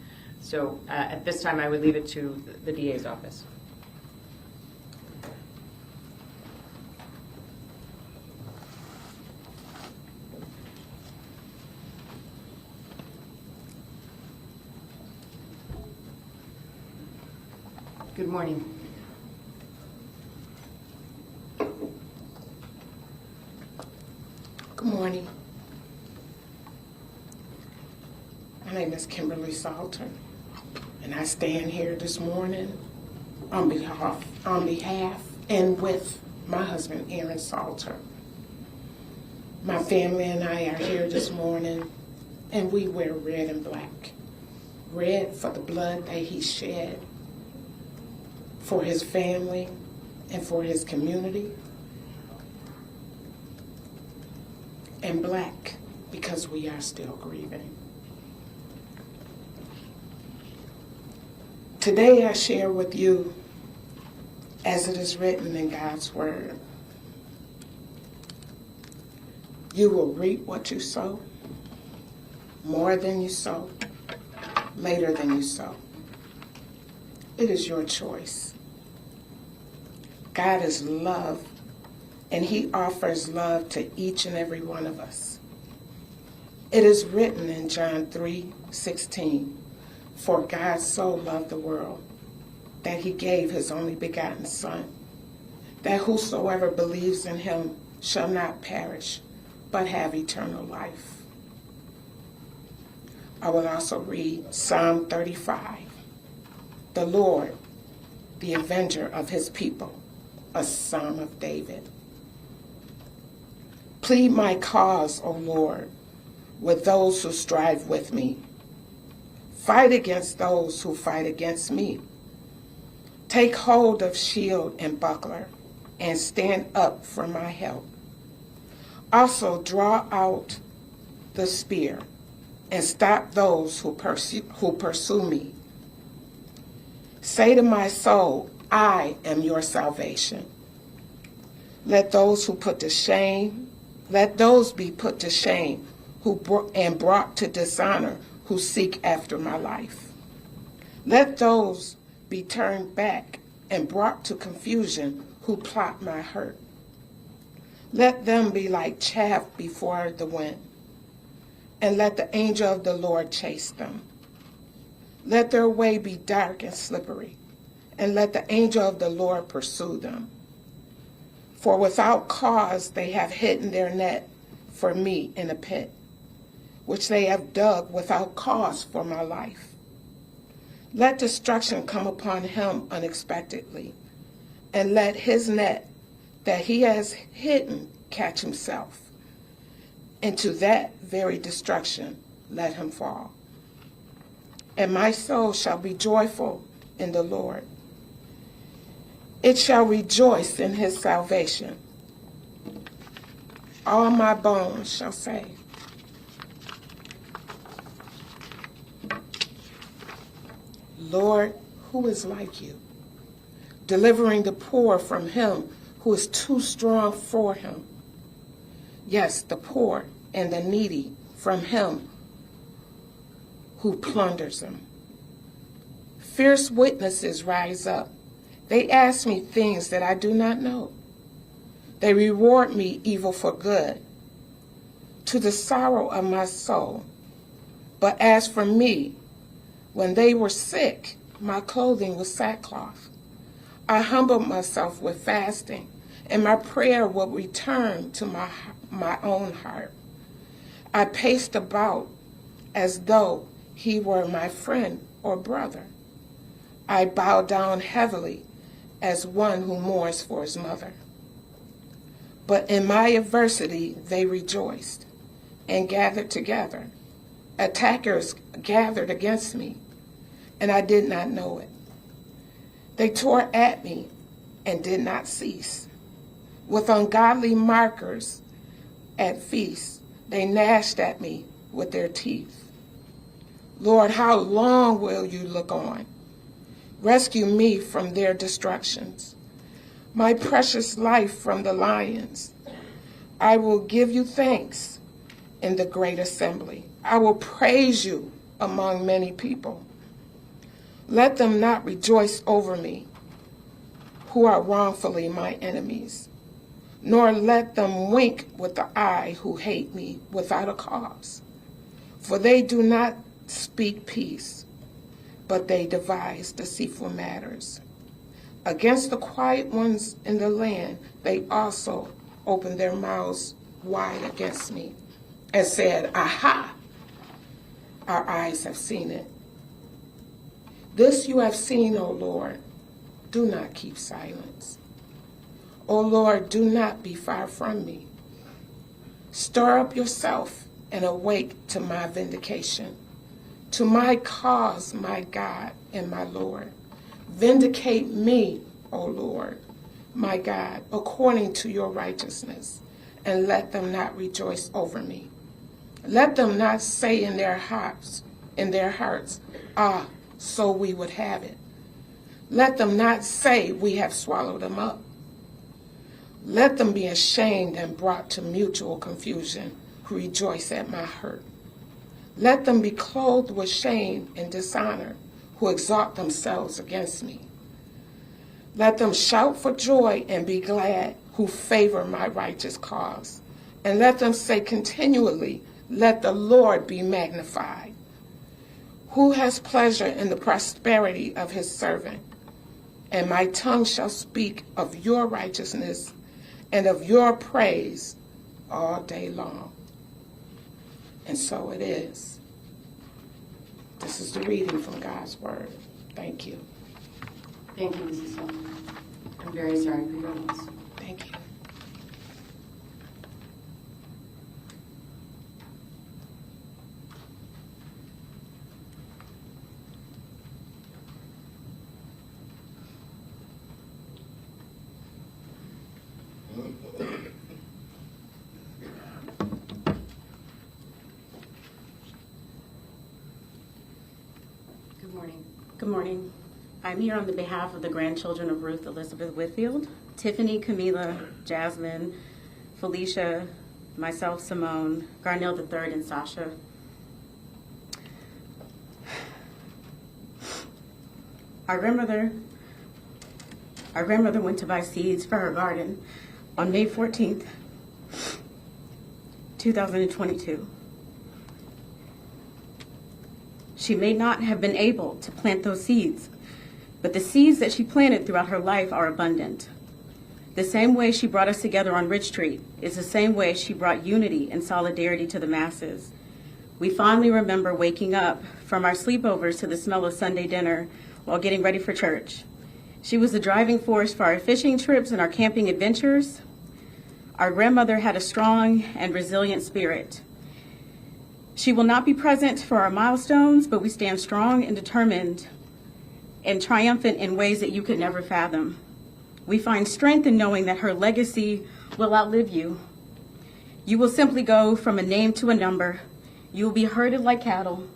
So at this time, I would leave it to the DA's office. Good morning. Good morning. My name is Kimberly Salter, and I stand here this morning on behalf and with my husband, Aaron Salter. My family and I are here this morning, and we wear red and black. Red for the blood that he shed for his family and for his community, and black because we are still grieving. Today I share with you, as it is written in God's Word, you will reap what you sow, more than you sow, later than you sow. It is your choice. God is love, and he offers love to each and every one of us. It is written in John 3:16, for God so loved the world that he gave his only begotten Son, that whosoever believes in him shall not perish, but have eternal life. I will also read Psalm 35. The Lord, the avenger of his people, a Psalm of David. Plead my cause, O Lord, with those who strive with me. Fight against those who fight against me. Take hold of shield and buckler, and stand up for my help. Also draw out the spear, and stop those who pursue me. Say to my soul, I am your salvation. Let those be put to shame and brought to dishonor who seek after my life. Let those be turned back and brought to confusion who plot my hurt. Let them be like chaff before the wind, and let the angel of the Lord chase them. Let their way be dark and slippery, and let the angel of the Lord pursue them. For without cause they have hidden their net for me in a pit, which they have dug without cause for my life. Let destruction come upon him unexpectedly, and let his net that he has hidden catch himself. Into that very destruction let him fall. And my soul shall be joyful in the Lord. It shall rejoice in his salvation. All my bones shall say, Lord, who is like you? Delivering the poor from him who is too strong for him. Yes, the poor and the needy from him who plunders them. Fierce witnesses rise up. They ask me things that I do not know. They reward me evil for good, to the sorrow of my soul. But as for me, when they were sick, my clothing was sackcloth. I humbled myself with fasting, and my prayer will return to my own heart. I paced about as though he were my friend or brother. I bowed down heavily as one who mourns for his mother. But in my adversity they rejoiced and gathered together. Attackers gathered against me, and I did not know it. They tore at me and did not cease. With ungodly mockers at feasts, they gnashed at me with their teeth. Lord, how long will you look on? Rescue me from their destructions, my precious life from the lions. I will give you thanks in the great assembly. I will praise you among many people. Let them not rejoice over me, who are wrongfully my enemies, nor let them wink with the eye who hate me without a cause. For they do not speak peace, but they devise deceitful matters. Against the quiet ones in the land, they also opened their mouths wide against me and said, Aha! Our eyes have seen it. This you have seen, O Lord. Do not keep silence. O Lord, do not be far from me. Stir up yourself and awake to my vindication, to my cause, my God and my Lord. Vindicate me, O Lord, my God, according to your righteousness, and let them not rejoice over me. Let them not say in their hearts, Ah, so we would have it. Let them not say we have swallowed them up. Let them be ashamed and brought to mutual confusion who rejoice at my hurt. Let them be clothed with shame and dishonor who exalt themselves against me. Let them shout for joy and be glad who favor my righteous cause. And let them say continually, let the Lord be magnified, who has pleasure in the prosperity of his servant. And my tongue shall speak of your righteousness and of your praise all day long. And so it is. This is the reading from God's word. Thank you. Thank you, Mrs. Sullivan. I'm very sorry for your loss. Thank you. Good morning. Good morning. I'm here on the behalf of the grandchildren of Ruth Elizabeth Whitfield, Tiffany, Camila, Jasmine, Felicia, myself, Simone, Garnell III, and Sasha. Our grandmother went to buy seeds for her garden on May 14th 2022. She may not have been able to plant those seeds, but the seeds that she planted throughout her life are abundant. The same way she brought us together on Ridge Street is the same way she brought unity and solidarity to the masses. We fondly remember waking up from our sleepovers to the smell of Sunday dinner while getting ready for church. She was the driving force for our fishing trips and our camping adventures. Our grandmother had a strong and resilient spirit. She will not be present for our milestones, but we stand strong and determined and triumphant in ways that you could never fathom. We find strength in knowing that her legacy will outlive you. You will simply go from a name to a number. You will be herded like cattle.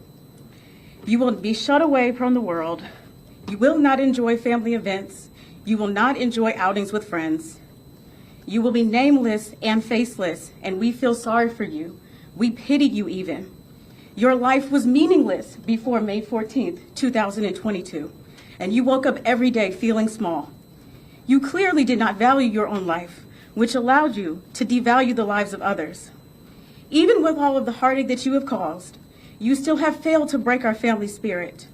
You will be shut away from the world. You will not enjoy family events. You will not enjoy outings with friends. You will be nameless and faceless, and we feel sorry for you. We pity you even. Your life was meaningless before May 14th, 2022, and you woke up every day feeling small. You clearly did not value your own life, which allowed you to devalue the lives of others. Even with all of the heartache that you have caused, you still have failed to break our family spirit.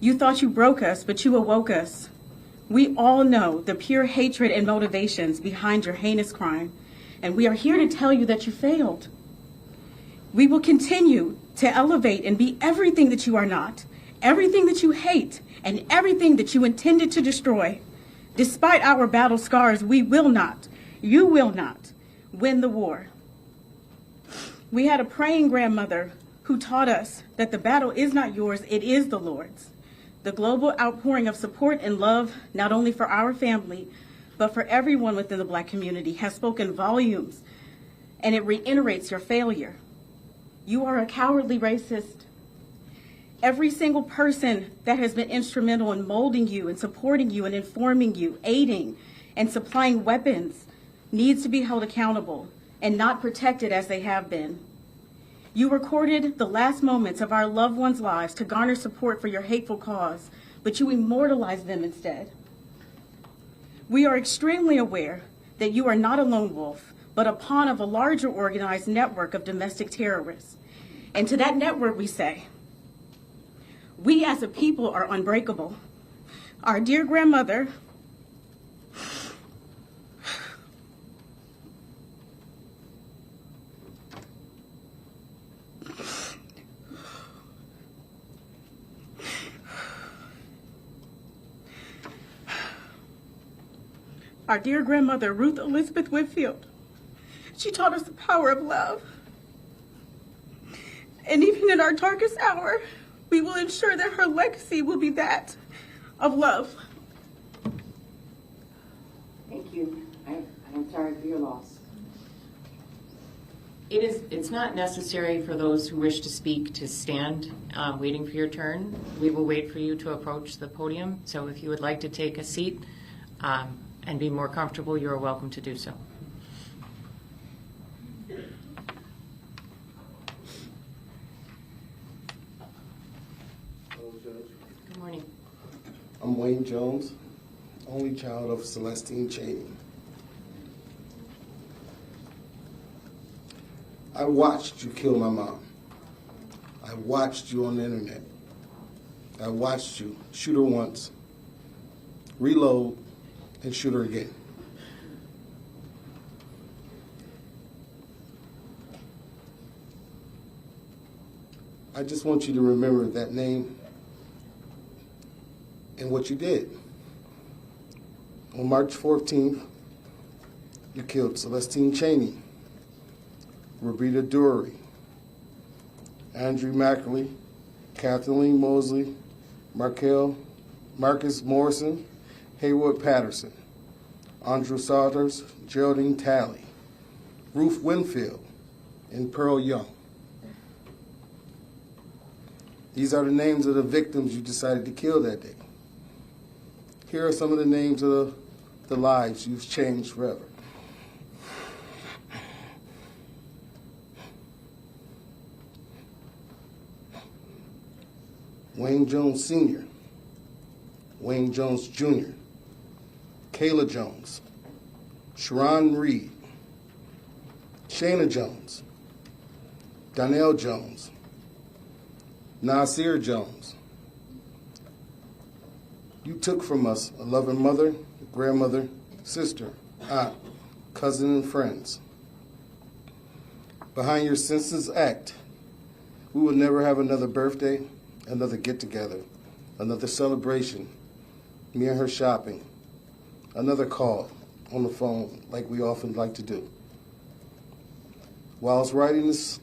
You thought you broke us, but you awoke us. We all know the pure hatred and motivations behind your heinous crime, and we are here to tell you that you failed. We will continue to elevate and be everything that you are not, everything that you hate, and everything that you intended to destroy. Despite our battle scars, we will not, you will not, win the war. We had a praying grandmother who taught us that the battle is not yours, it is the Lord's. The global outpouring of support and love, not only for our family, but for everyone within the Black community, has spoken volumes, and it reiterates your failure. You are a cowardly racist. Every single person that has been instrumental in molding you and supporting you and informing you, aiding and supplying weapons needs to be held accountable and not protected as they have been. You recorded the last moments of our loved ones' lives to garner support for your hateful cause, but you immortalized them instead. We are extremely aware that you are not a lone wolf, but a pawn of a larger organized network of domestic terrorists. And to that network we say, we as a people are unbreakable. Our dear grandmother, Ruth Elizabeth Whitfield, she taught us the power of love. And even in our darkest hour, we will ensure that her legacy will be that of love. Thank you. I'm sorry for your loss. It's not necessary for those who wish to speak to stand waiting for your turn. We will wait for you to approach the podium. So if you would like to take a seat and be more comfortable, you are welcome to do so. Good morning. I'm Wayne Jones, only child of Celestine Cheney. I watched you kill my mom. I watched you on the internet. I watched you shoot her once, reload, and shoot her again. I just want you to remember that name and what you did. On March 14th, you killed Celestine Cheney, Roberta Dury, Andrew Mackley, Kathleen Mosley, Marcus Morrison, Haywood Patterson, Andrew Saunders, Geraldine Talley, Ruth Winfield, and Pearl Young. These are the names of the victims you decided to kill that day. Here are some of the names of the lives you've changed forever. Wayne Jones Sr., Wayne Jones Jr., Kayla Jones, Sharon Reed, Shayna Jones, Donnell Jones, Nasir Jones. You took from us a loving mother, grandmother, sister, aunt, cousin, and friends. Behind your senseless act, we will never have another birthday, another get-together, another celebration, me and her shopping, another call on the phone like we often like to do. While I was writing this,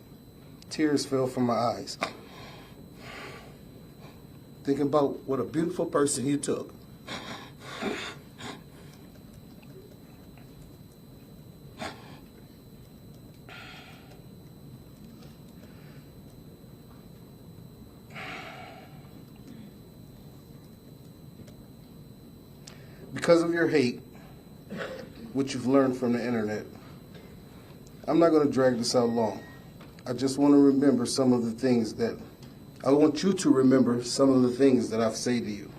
tears fell from my eyes. Think about what a beautiful person you took. Because of your hate, which you've learned from the internet, I'm not going to drag this out long. I just want to remember some of the things that, I want you to remember some of the things that I've said to you.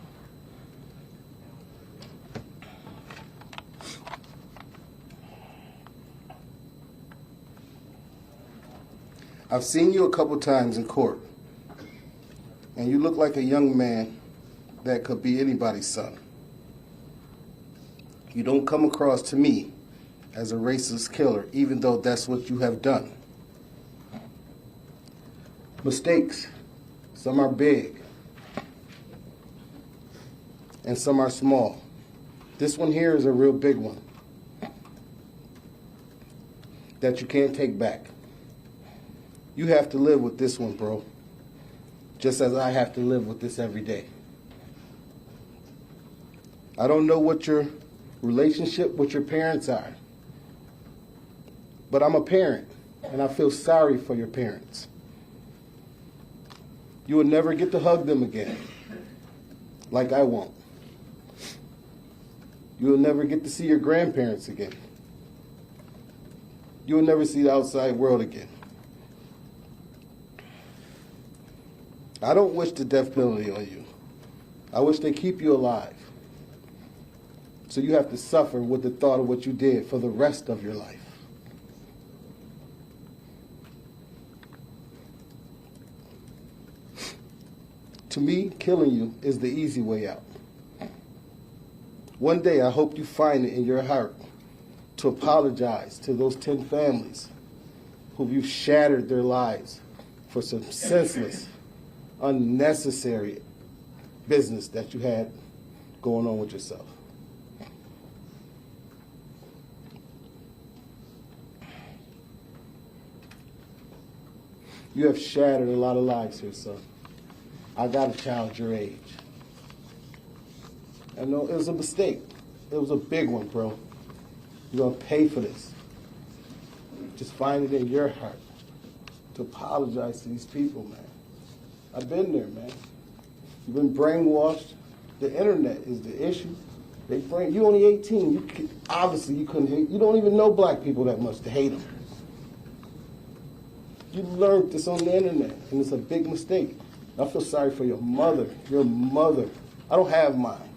I've seen you a couple times in court, and you look like a young man that could be anybody's son. You don't come across to me as a racist killer, even though that's what you have done. Mistakes, some are big, and some are small. This one here is a real big one that you can't take back. You have to live with this one, bro, just as I have to live with this every day. I don't know what your relationship with your parents are, but I'm a parent, and I feel sorry for your parents. You will never get to hug them again, like I won't. You will never get to see your grandparents again. You will never see the outside world again. I don't wish the death penalty on you. I wish they keep you alive. So you have to suffer with the thought of what you did for the rest of your life. To me, killing you is the easy way out. One day, I hope you find it in your heart to apologize to those 10 families who you've shattered their lives for some senseless, unnecessary business that you had going on with yourself. You have shattered a lot of lives here, son. I got a child your age. I know it was a mistake. It was a big one, bro. You're going to pay for this. Just find it in your heart to apologize to these people, man. I've been there, man. You've been brainwashed. The internet is the issue. You only 18. Obviously, you couldn't hate. You don't even know black people that much to hate them. You learned this on the internet, and it's a big mistake. I feel sorry for your mother. Your mother. I don't have mine.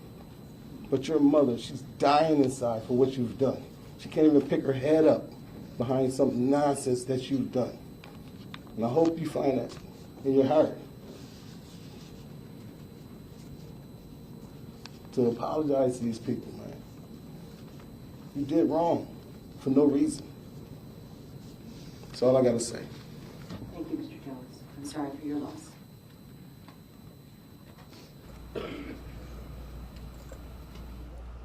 But your mother, she's dying inside for what you've done. She can't even pick her head up behind some nonsense that you've done. And I hope you find that in your heart to apologize to these people, man. You did wrong for no reason. That's all I got to say. Thank you, Mr. Jones. I'm sorry for your loss.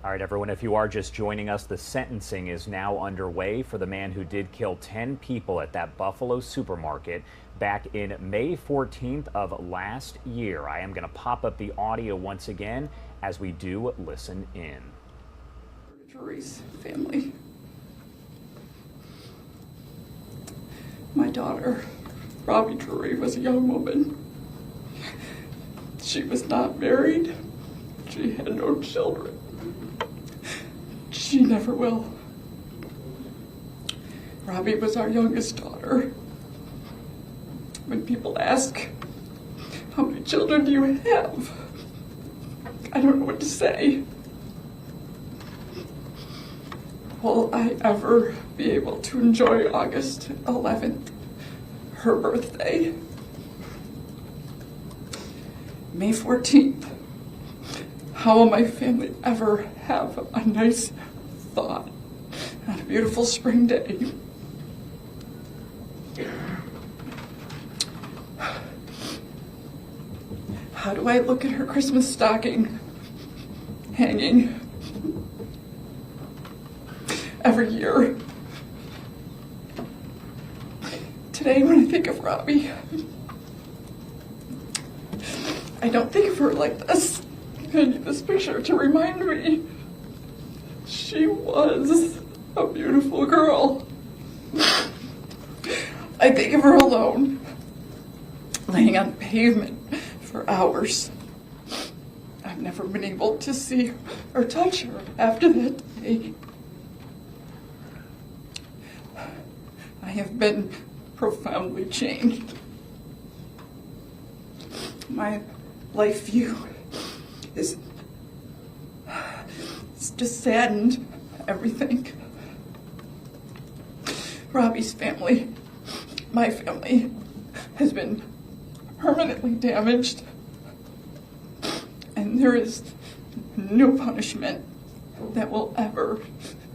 All right, everyone, if you are just joining us, the sentencing is now underway for the man who did kill 10 people at that Buffalo supermarket back in May 14th of last year. I am going to pop up the audio once again as we do listen in. Jury's family. My daughter, Robbie Drury, was a young woman. She was not married. She had no children. She never will. Robbie was our youngest daughter. When people ask, how many children do you have? I don't know what to say. Will I ever be able to enjoy August 11th, her birthday, May 14th. How will my family ever have a nice thought on a beautiful spring day? How do I look at her Christmas stocking hanging every year? Today, when I think of Robbie, I don't think of her like this. I need this picture to remind me she was a beautiful girl. I think of her alone, laying on pavement for hours. I've never been able to see or touch her after that day. I have been profoundly changed. My life view is it's just saddened. Everything. Robbie's family, my family, has been permanently damaged, and there is no punishment that will ever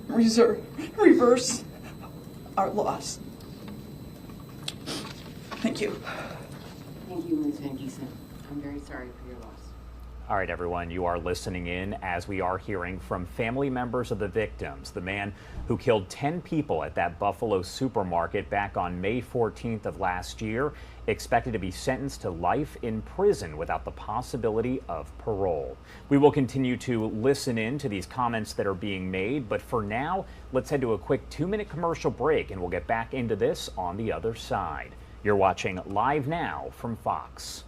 reverse our loss. Thank you. Thank you, Ms. Van Giesen. I'm very sorry for your loss. All right, everyone, you are listening in as we are hearing from family members of the victims. The man who killed 10 people at that Buffalo supermarket back on May 14th of last year, expected to be sentenced to life in prison without the possibility of parole. We will continue to listen in to these comments that are being made, but for now, let's head to a quick 2-minute commercial break and we'll get back into this on the other side. You're watching Live Now from Fox.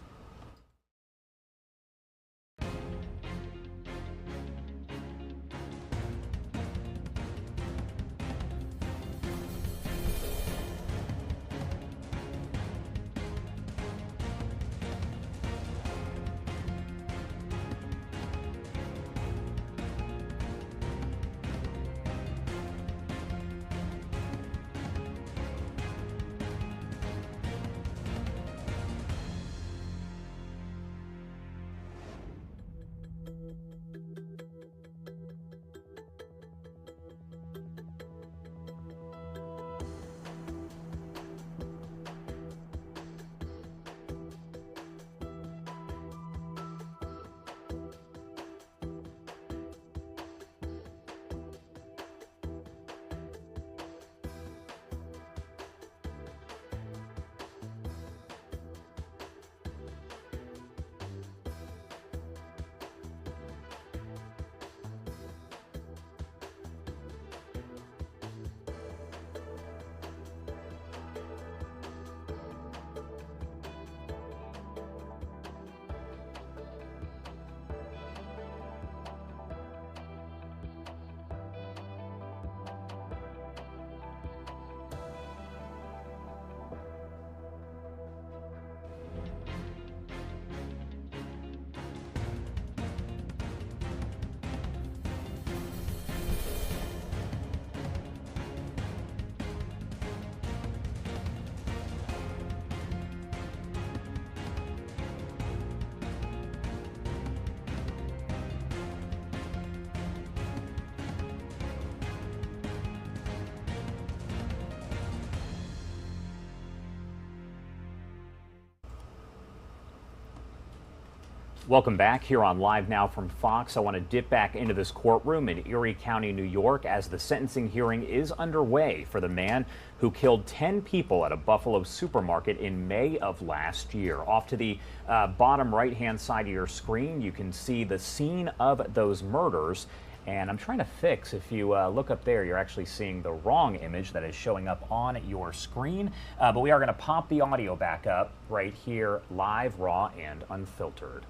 Welcome back here on Live Now from Fox. I want to dip back into this courtroom in Erie County, New York, as the sentencing hearing is underway for the man who killed 10 people at a Buffalo supermarket in May of last year. Off to the bottom right-hand side of your screen, you can see the scene of those murders. And I'm trying to fix, if you look up there, you're actually seeing the wrong image that is showing up on your screen. But we are going to pop the audio back up right here, live, raw, and unfiltered.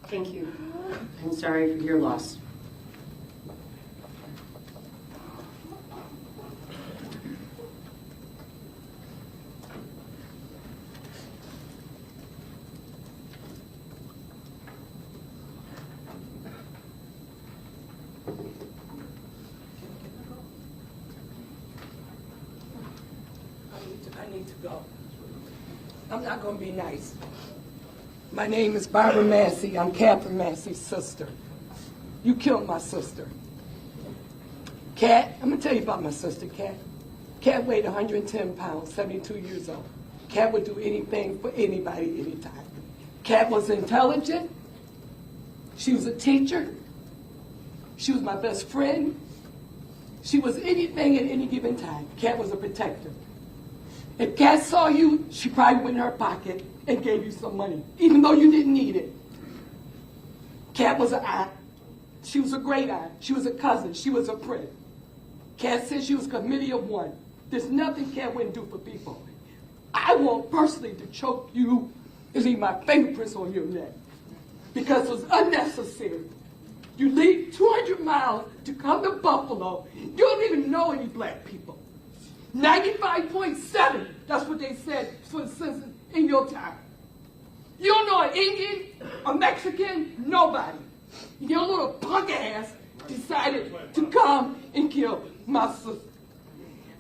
Thank you. I'm sorry for your loss. need to go. I'm not going to be nice. My name is Barbara Massey. I'm Catherine Massey's sister. You killed my sister. Kat, I'm going to tell you about my sister, Kat. Kat weighed 110 pounds, 72 years old. Kat would do anything for anybody, anytime. Kat was intelligent. She was a teacher. She was my best friend. She was anything at any given time. Kat was a protector. If Kat saw you, she probably went in her pocket and gave you some money, even though you didn't need it. Kat was an aunt. She was a great aunt. She was a cousin. She was a friend. Kat said she was a committee of one. There's nothing Kat wouldn't do for people. I want personally to choke you and leave my fingerprints on your neck because it was unnecessary. You leave 200 miles to come to Buffalo. You don't even know any black people. 95.7, that's what they said for the census in your time. You don't know an Indian, a Mexican, nobody. Your little punk ass decided to come and kill my sister.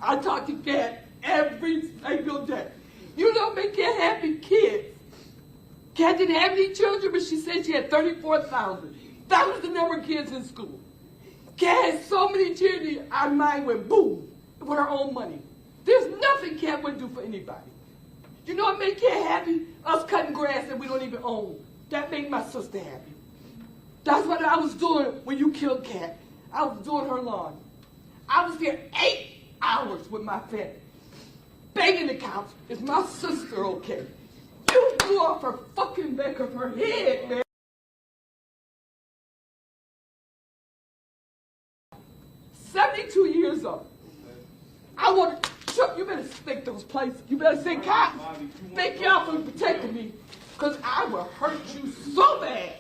I talk to Kat every single day. You know, make Kat happy kids. Kat didn't have any children, but she said she had 34,000. That was the number of kids in school. Kat had so many children, our mind went boom with her own money. There's nothing Kat wouldn't do for anybody. You know what made Kat happy? Us cutting grass that we don't even own. That made my sister happy. That's what I was doing when you killed Kat. I was doing her lawn. I was there 8 hours with my family. Begging the couch, is my sister okay? You blew off her fucking back of her head, man. 72 years old. I want to, you better stick those places. You better say, cops, thank y'all for protecting me, because I will hurt you so bad.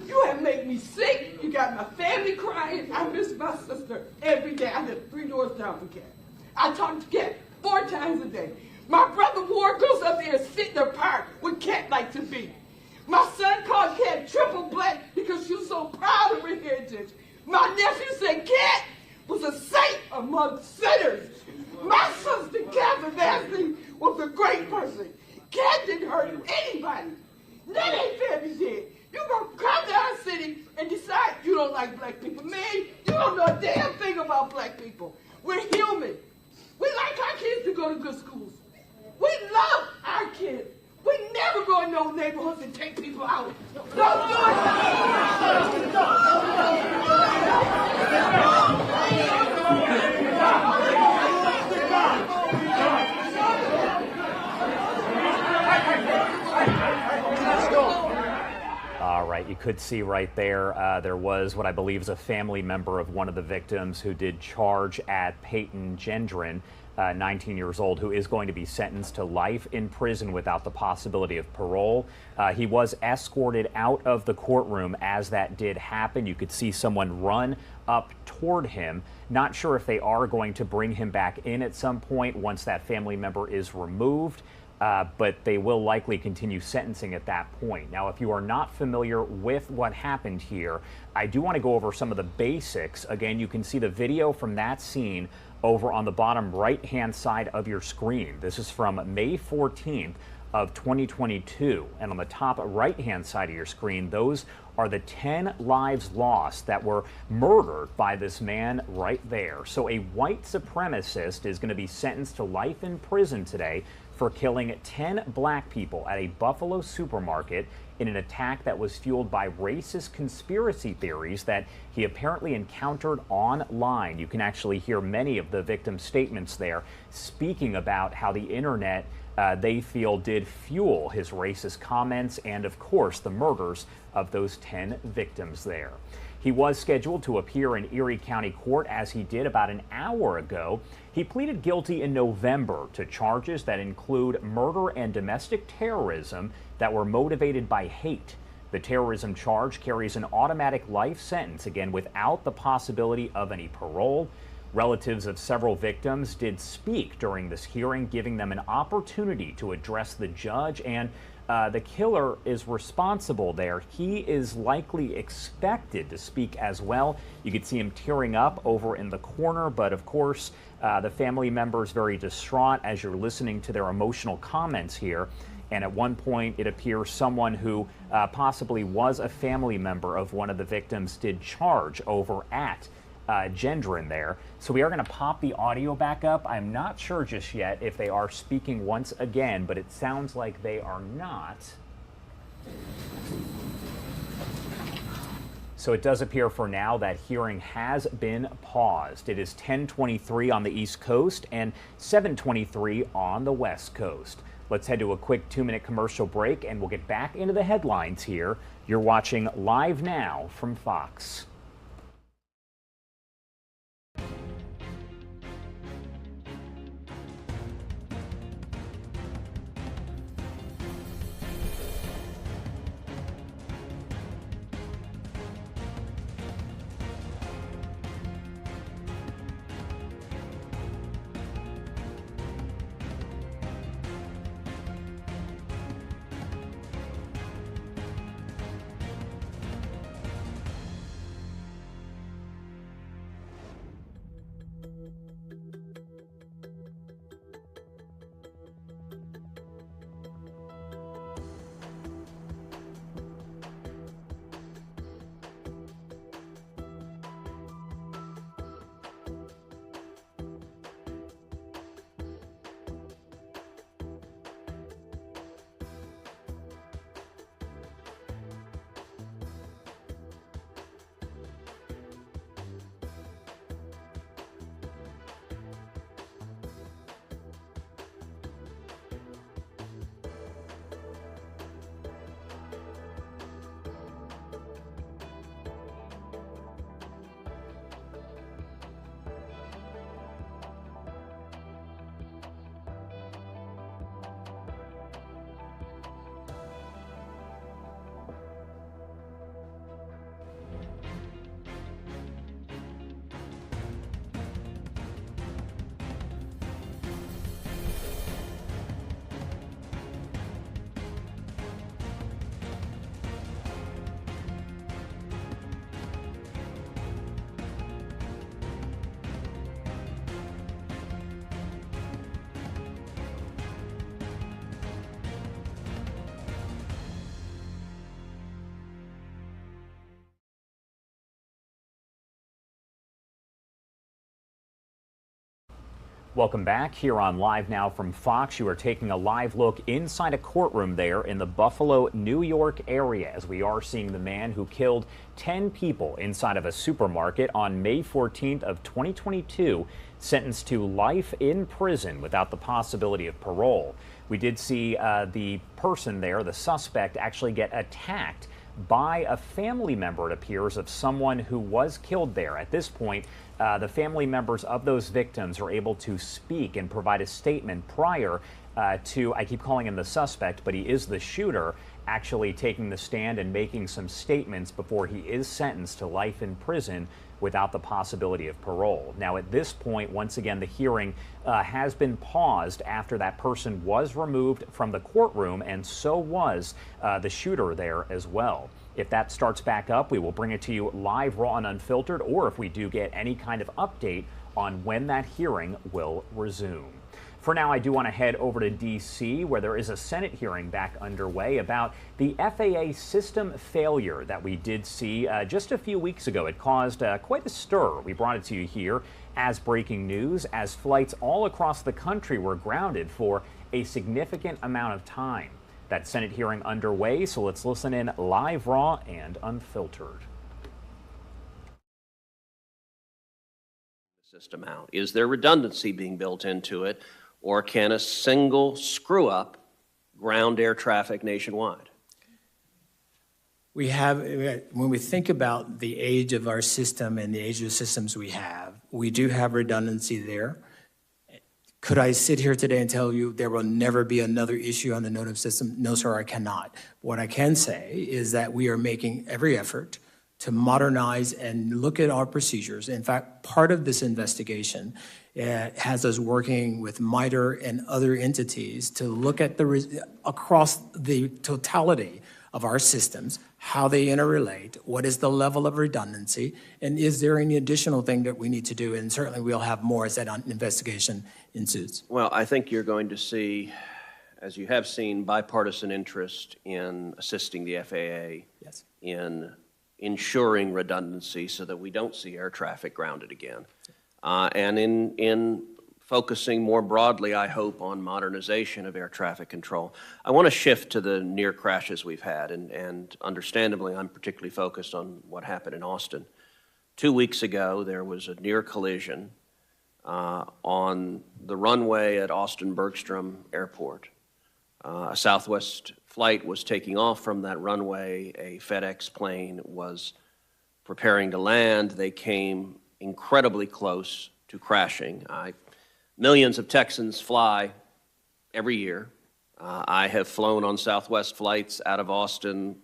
You have made me sick. You got my family crying. I miss my sister every day. I live 3 doors down from Kat. I talk to Kat 4 times a day. My brother Ward goes up there and sit in the park where Kat likes to be. My son called Kat triple black because she was so proud of her heritage. My nephew said Kat was a saint among sinners. My sister, Catherine Massey, was a great person. Kat didn't hurt anybody. None of their family did. You gonna come to our city and decide you don't like black people. Man, you don't know a damn thing about black people. We're human. We like our kids to go to good schools. We love our kids. We never go in those neighborhoods and take people out. Don't do All right, you could see right there, there was what I believe is a family member of one of the victims who did charge at Peyton Gendron, 19 years old, who is going to be sentenced to life in prison without the possibility of parole. He was escorted out of the courtroom as that did happen. You could see someone run up toward him. Not sure if they are going to bring him back in at some point once that family member is removed. But they will likely continue sentencing at that point. Now, if you are not familiar with what happened here, I do want to go over some of the basics. Again, you can see the video from that scene over on the bottom right-hand side of your screen. This is from May 14th of 2022. And on the top right-hand side of your screen, those are the 10 lives lost that were murdered by this man right there. So a white supremacist is going to be sentenced to life in prison today for killing 10 black people at a Buffalo supermarket in an attack that was fueled by racist conspiracy theories that he apparently encountered online. You can actually hear many of the victims' statements there speaking about how the internet they feel did fuel his racist comments and, of course, the murders of those 10 victims there. He was scheduled to appear in Erie County Court as he did about an hour ago. He pleaded guilty in November to charges that include murder and domestic terrorism that were motivated by hate. The terrorism charge carries an automatic life sentence, again, without the possibility of any parole. Relatives of several victims did speak during this hearing, giving them an opportunity to address the judge and the killer is responsible there. He is likely expected to speak as well. You could see him tearing up over in the corner, but of course, the family member is very distraught as you're listening to their emotional comments here. And at one point, it appears someone who possibly was a family member of one of the victims did charge over at Gendron there. So we are going to pop the audio back up. I'm not sure just yet if they are speaking once again, but it sounds like they are not. So it does appear for now that hearing has been paused. It is 10:23 on the East Coast and 7:23 on the West Coast. Let's head to a quick 2-minute commercial break and we'll get back into the headlines here. You're watching Live Now from Fox. Welcome back here on Live Now from Fox. You are taking a live look inside a courtroom there in the Buffalo, New York area as we are seeing the man who killed 10 people inside of a supermarket on May 14th of 2022 sentenced to life in prison without the possibility of parole. We did see the person there, the suspect, actually get attacked by a family member, it appears, of someone who was killed there. At this point, the family members of those victims are able to speak and provide a statement prior to, I keep calling him the suspect, but he is the shooter, actually taking the stand and making some statements before he is sentenced to life in prison without the possibility of parole. Now, at this point, once again, the hearing has been paused after that person was removed from the courtroom, and so was the shooter there as well. If that starts back up, we will bring it to you live, raw, and unfiltered, or if we do get any kind of update on when that hearing will resume. For now, I do want to head over to D.C., where there is a Senate hearing back underway about the FAA system failure that we did see just a few weeks ago. It caused quite a stir. We brought it to you here as breaking news, as flights all across the country were grounded for a significant amount of time. That Senate hearing underway, so let's listen in live, raw, and unfiltered. System out. Is there redundancy being built into it, or can a single screw up ground air traffic nationwide? We have, when we think about the age of our system and the age of the systems we do have redundancy there. Could I sit here today and tell you there will never be another issue on the NOTAM system? No, sir, I cannot. What I can say is that we are making every effort to modernize and look at our procedures. In fact, part of this investigation has us working with MITRE and other entities to look at across the totality of our systems, how they interrelate, what is the level of redundancy, and is there any additional thing that we need to do? And certainly we'll have more as that investigation ensues. Well, I think you're going to see, as you have seen, bipartisan interest in assisting the FAA in ensuring redundancy so that we don't see air traffic grounded again. And in focusing more broadly, I hope, on modernization of air traffic control. I want to shift to the near crashes we've had, and understandably, I'm particularly focused on what happened in Austin. 2 weeks ago, there was a near collision on the runway at Austin Bergstrom Airport. A Southwest flight was taking off from that runway. A FedEx plane was preparing to land. They came incredibly close to crashing. Millions of Texans fly every year. I have flown on Southwest flights out of Austin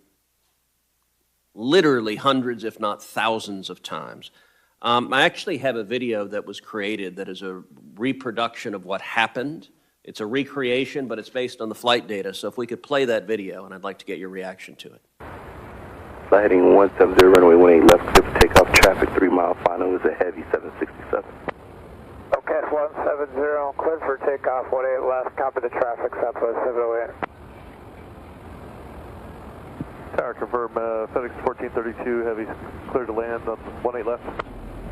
literally hundreds, if not thousands of times. I actually have a video that was created that is a reproduction of what happened. It's a recreation, but it's based on the flight data. So if we could play that video, and I'd like to get your reaction to it. Flight heading 170, runway 18 left, clear for takeoff, traffic 3 mile final is a heavy 767. Okay, 170, clear for takeoff, 18 left, copy the traffic, Southwest 708. Tower confirm, FedEx 1432 heavy, clear to land on 18 left.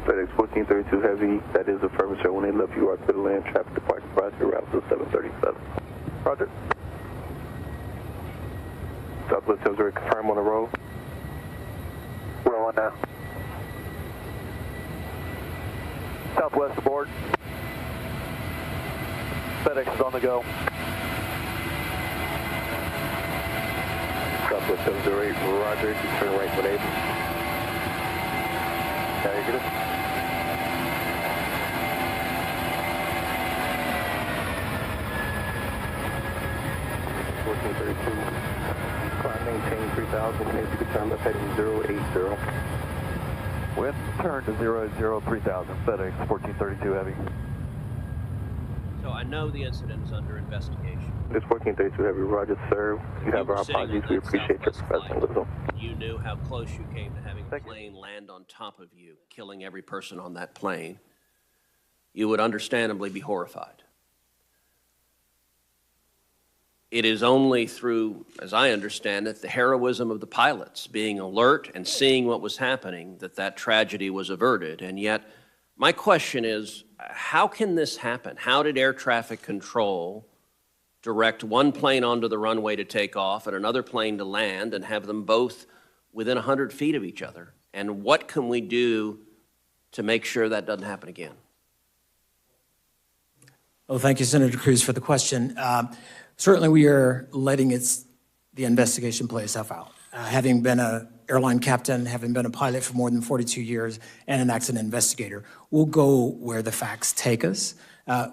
FedEx 1432 heavy, that is affirmative, sir, 18 left, you are clear to land, traffic departure, your route to 737. Roger. Southwest 708, confirm on the road. We're on now. Southwest aboard. FedEx is on the go. Southwest 708, roger, you turn right when able. Negative. Climb maintain 3000, maybe you could turn left heading 080. Wind turn to 080 3000, FedEx 1432 heavy. So I know the incident is under investigation. This 1432 heavy, roger, sir. You have our apologies. We appreciate your professionalism. You knew how close you came to having a plane land on top of you, killing every person on that plane. You would understandably be horrified. It is only through, as I understand it, the heroism of the pilots being alert and seeing what was happening that that tragedy was averted. And yet, my question is, how can this happen? How did air traffic control direct one plane onto the runway to take off and another plane to land and have them both within 100 feet of each other? And what can we do to make sure that doesn't happen again? Well, thank you, Senator Cruz, for the question. Certainly, we are letting the investigation play itself out. Having been an airline captain, having been a pilot for more than 42 years, and an accident investigator, we'll go where the facts take us.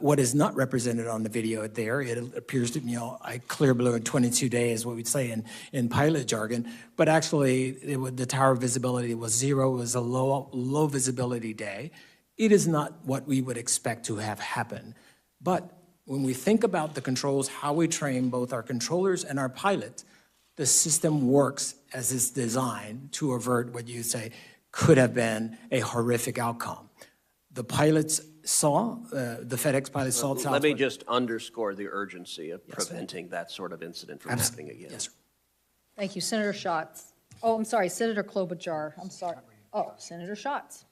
What is not represented on the video there, it appears to, I clear blue in 22 days, what we'd say in pilot jargon, but actually the tower visibility was 0, it was a low visibility day. It is not what we would expect to have happen. But when we think about the controls, how we train both our controllers and our pilots, the system works as it's designed to avert what you say could have been a horrific outcome. The pilots saw, the FedEx pilots saw. Let me just underscore the urgency of preventing that sort of incident from happening again. Yes, sir. Thank you, Senator Schatz. Oh, I'm sorry, Senator Klobuchar. I'm sorry. Oh, Senator Schatz.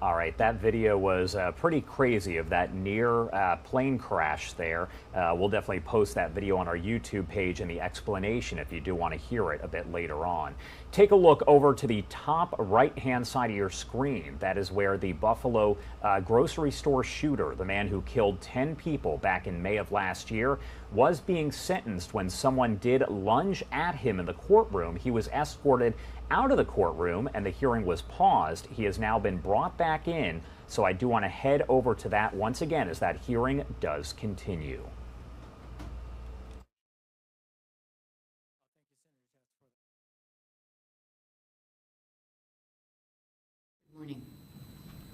All right, that video was pretty crazy of that near plane crash there. We'll definitely post that video on our YouTube page and the explanation if you do want to hear it a bit later on. Take a look over to the top right-hand side of your screen. That is where the Buffalo grocery store shooter, the man who killed 10 people back in May of last year, was being sentenced when someone did lunge at him in the courtroom. He was escorted out of the courtroom and the hearing was paused. He has now been brought back in, so I do want to head over to that once again as that hearing does continue.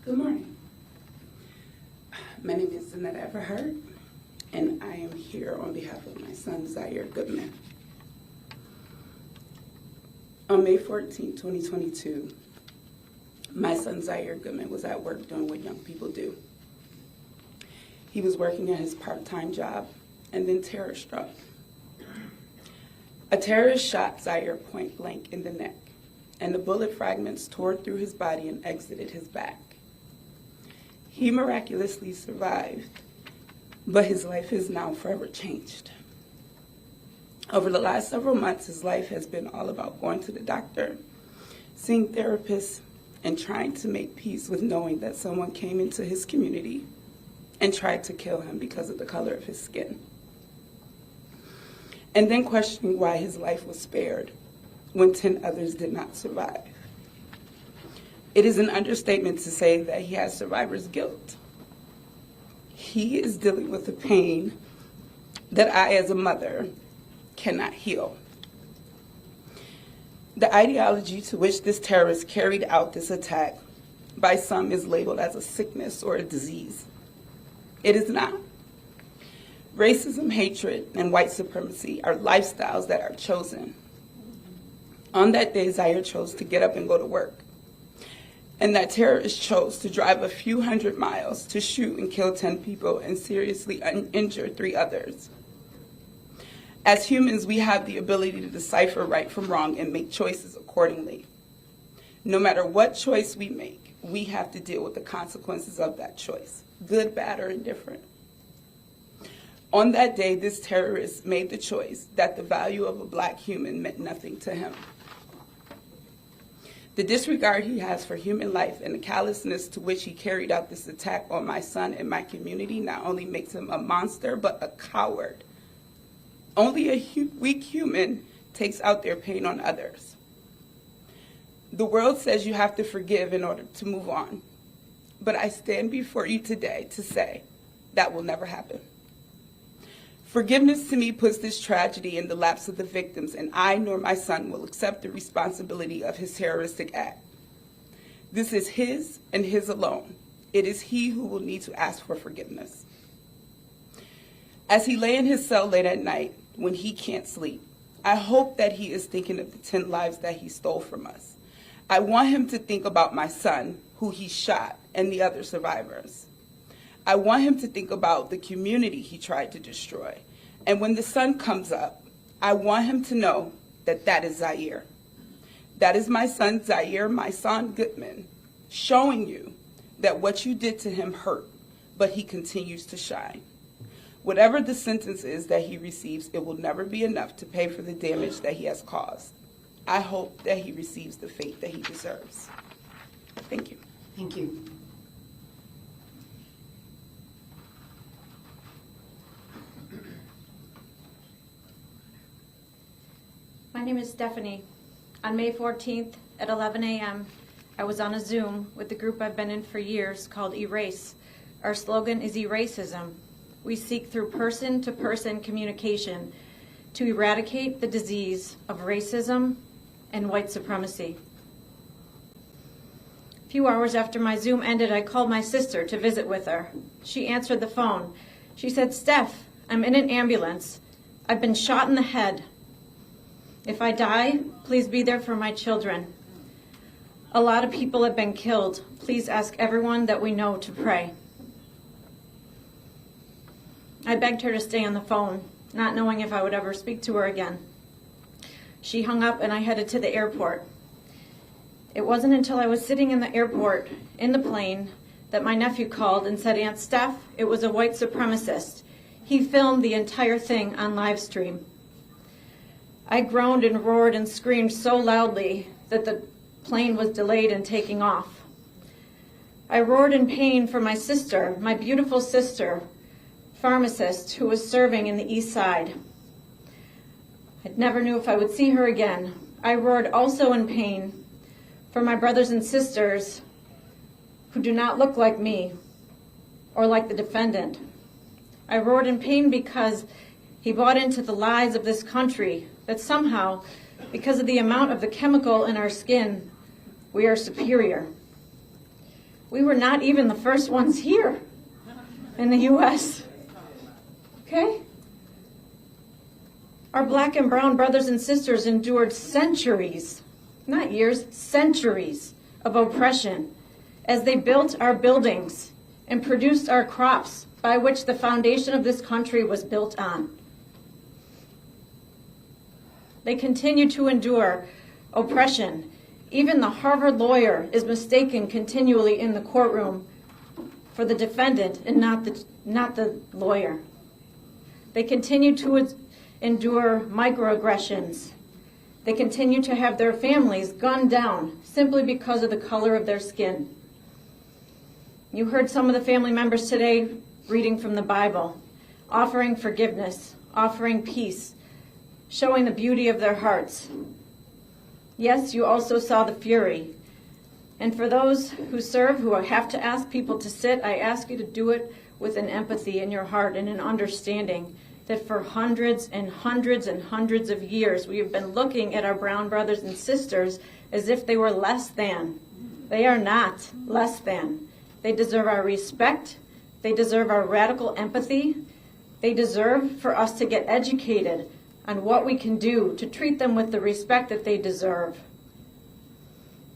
Good morning. My name is Zanetta Everhart, and I am here on behalf of my son, Zaire Goodman. On May 14, 2022, my son, Zaire Goodman, was at work doing what young people do. He was working at his part-time job, and then terror struck. A terrorist shot Zaire point blank in the neck, and the bullet fragments tore through his body and exited his back. He miraculously survived, but his life is now forever changed. Over the last several months, his life has been all about going to the doctor, seeing therapists, and trying to make peace with knowing that someone came into his community and tried to kill him because of the color of his skin. And then questioning why his life was spared when 10 others did not survive. It is an understatement to say that he has survivor's guilt. He is dealing with a pain that I, as a mother, cannot heal. The ideology to which this terrorist carried out this attack by some is labeled as a sickness or a disease. It is not. Racism, hatred, and white supremacy are lifestyles that are chosen. On that day, Zaire chose to get up and go to work. And that terrorist chose to drive a few hundred miles to shoot and kill 10 people and seriously injure 3 others. As humans, we have the ability to decipher right from wrong and make choices accordingly. No matter what choice we make, we have to deal with the consequences of that choice, good, bad, or indifferent. On that day, this terrorist made the choice that the value of a black human meant nothing to him. The disregard he has for human life and the callousness to which he carried out this attack on my son and my community not only makes him a monster, but a coward. Only a weak human takes out their pain on others. The world says you have to forgive in order to move on. But I stand before you today to say that will never happen. Forgiveness to me puts this tragedy in the laps of the victims, and I nor my son will accept the responsibility of his terroristic act. This is his and his alone. It is he who will need to ask for forgiveness. As he lay in his cell late at night when he can't sleep, I hope that he is thinking of the 10 lives that he stole from us. I want him to think about my son, who he shot, and the other survivors. I want him to think about the community he tried to destroy. And when the sun comes up, I want him to know that that is Zaire. That is my son, Zaire, my son, Goodman, showing you that what you did to him hurt, but he continues to shine. Whatever the sentence is that he receives, it will never be enough to pay for the damage that he has caused. I hope that he receives the fate that he deserves. Thank you. Thank you. My name is Stephanie. On May 14th at 11 a.m., I was on a Zoom with the group I've been in for years called Erase. Our slogan is Eracism. We seek through person-to-person communication to eradicate the disease of racism and white supremacy. A few hours after my Zoom ended, I called my sister to visit with her. She answered the phone. She said, "Steph, I'm in an ambulance. I've been shot in the head. If I die, please be there for my children. A lot of people have been killed. Please ask everyone that we know to pray." I begged her to stay on the phone, not knowing if I would ever speak to her again. She hung up and I headed to the airport. It wasn't until I was sitting in the airport, in the plane, that my nephew called and said, "Aunt Steph, it was a white supremacist. He filmed the entire thing on live stream." I groaned and roared and screamed so loudly that the plane was delayed in taking off. I roared in pain for my sister, my beautiful sister, pharmacist who was serving in the East Side. I never knew if I would see her again. I roared also in pain for my brothers and sisters who do not look like me or like the defendant. I roared in pain because he bought into the lies of this country that somehow, because of the amount of the chemical in our skin, we are superior. We were not even the first ones here in the U.S. Okay? Our black and brown brothers and sisters endured centuries, not years, centuries of oppression as they built our buildings and produced our crops by which the foundation of this country was built on. They continue to endure oppression. Even the Harvard lawyer is mistaken continually in the courtroom for the defendant and not the lawyer. They continue to endure microaggressions. They continue to have their families gunned down simply because of the color of their skin. You heard some of the family members today reading from the Bible, offering forgiveness, offering peace, showing the beauty of their hearts. Yes, you also saw the fury. And for those who serve, who have to ask people to sit, I ask you to do it with an empathy in your heart and an understanding that for hundreds and hundreds and hundreds of years, we have been looking at our brown brothers and sisters as if they were less than. They are not less than. They deserve our respect. They deserve our radical empathy. They deserve for us to get educated on what we can do to treat them with the respect that they deserve.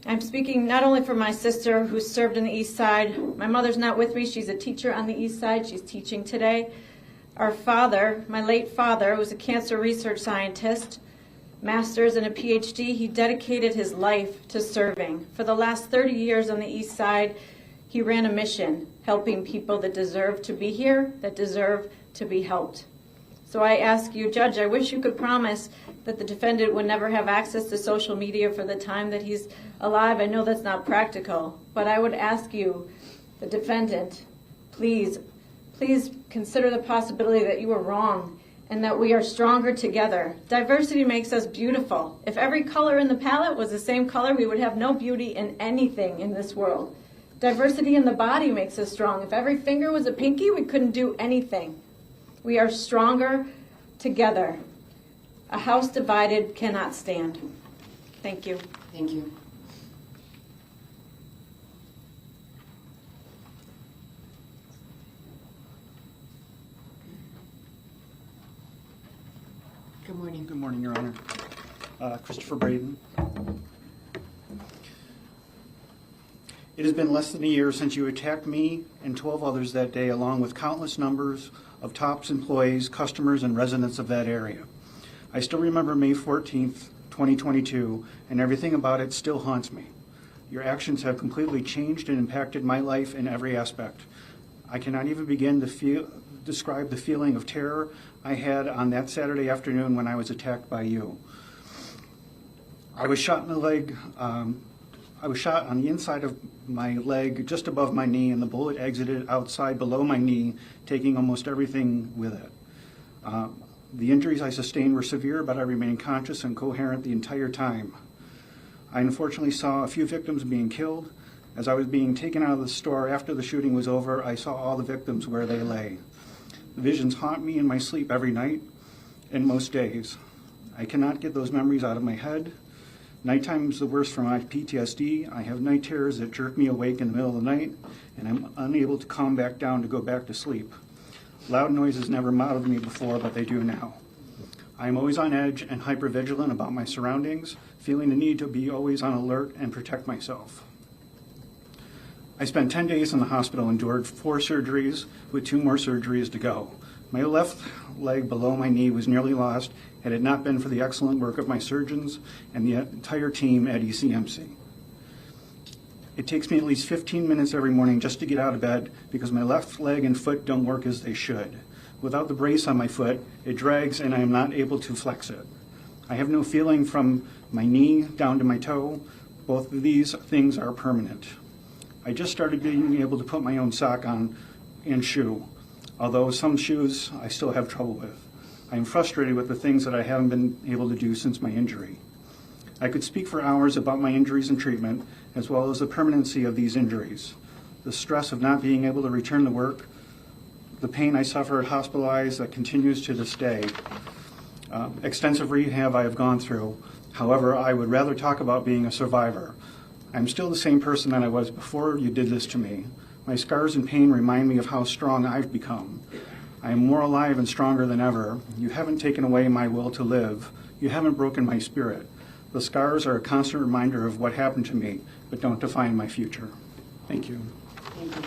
I'm speaking not only for my sister who served in the East Side. My mother's not with me. She's a teacher on the East Side. She's teaching today. Our father, my late father, was a cancer research scientist, master's and a PhD. He dedicated his life to serving. For the last 30 years on the East Side, he ran a mission, helping people that deserve to be here, that deserve to be helped. So I ask you, Judge, I wish you could promise that the defendant would never have access to social media for the time that he's alive. I know that's not practical, but I would ask you, the defendant, please consider the possibility that you were wrong and that we are stronger together. Diversity makes us beautiful. If every color in the palette was the same color, we would have no beauty in anything in this world. Diversity in the body makes us strong. If every finger was a pinky, we couldn't do anything. We are stronger together. A house divided cannot stand. Thank you. Thank you. Good morning. Good morning, Your Honor. Christopher Braden. It has been less than a year since you attacked me and 12 others that day, along with countless numbers of TOPS employees, customers, and residents of that area. I still remember May 14th, 2022, and everything about it still haunts me. Your actions have completely changed and impacted my life in every aspect. I cannot even begin to describe the feeling of terror I had on that Saturday afternoon when I was attacked by you. I was shot in the leg. I was shot on the inside of my leg, just above my knee, and the bullet exited outside below my knee, taking almost everything with it. The injuries I sustained were severe, but I remained conscious and coherent the entire time. I unfortunately saw a few victims being killed. As I was being taken out of the store after the shooting was over, I saw all the victims where they lay. The visions haunt me in my sleep every night and most days. I cannot get those memories out of my head. Nighttime is the worst for my PTSD. I have night terrors that jerk me awake in the middle of the night, and I'm unable to calm back down to go back to sleep. Loud noises never bothered me before, but they do now. I am always on edge and hypervigilant about my surroundings, feeling the need to be always on alert and protect myself. I spent 10 days in the hospital, endured 4 surgeries with 2 more surgeries to go. My left leg below my knee was nearly lost had it not been for the excellent work of my surgeons and the entire team at ECMC. It takes me at least 15 minutes every morning just to get out of bed because my left leg and foot don't work as they should. Without the brace on my foot, it drags and I am not able to flex it. I have no feeling from my knee down to my toe. Both of these things are permanent. I just started being able to put my own sock on and shoe, although some shoes I still have trouble with. I am frustrated with the things that I haven't been able to do since my injury. I could speak for hours about my injuries and treatment, as well as the permanency of these injuries, the stress of not being able to return to work, the pain I suffered hospitalized that continues to this day, extensive rehab I have gone through. However, I would rather talk about being a survivor. I'm still the same person that I was before you did this to me. My scars and pain remind me of how strong I've become. I am more alive and stronger than ever. You haven't taken away my will to live. You haven't broken my spirit. The scars are a constant reminder of what happened to me, but don't define my future. Thank you. Thank you.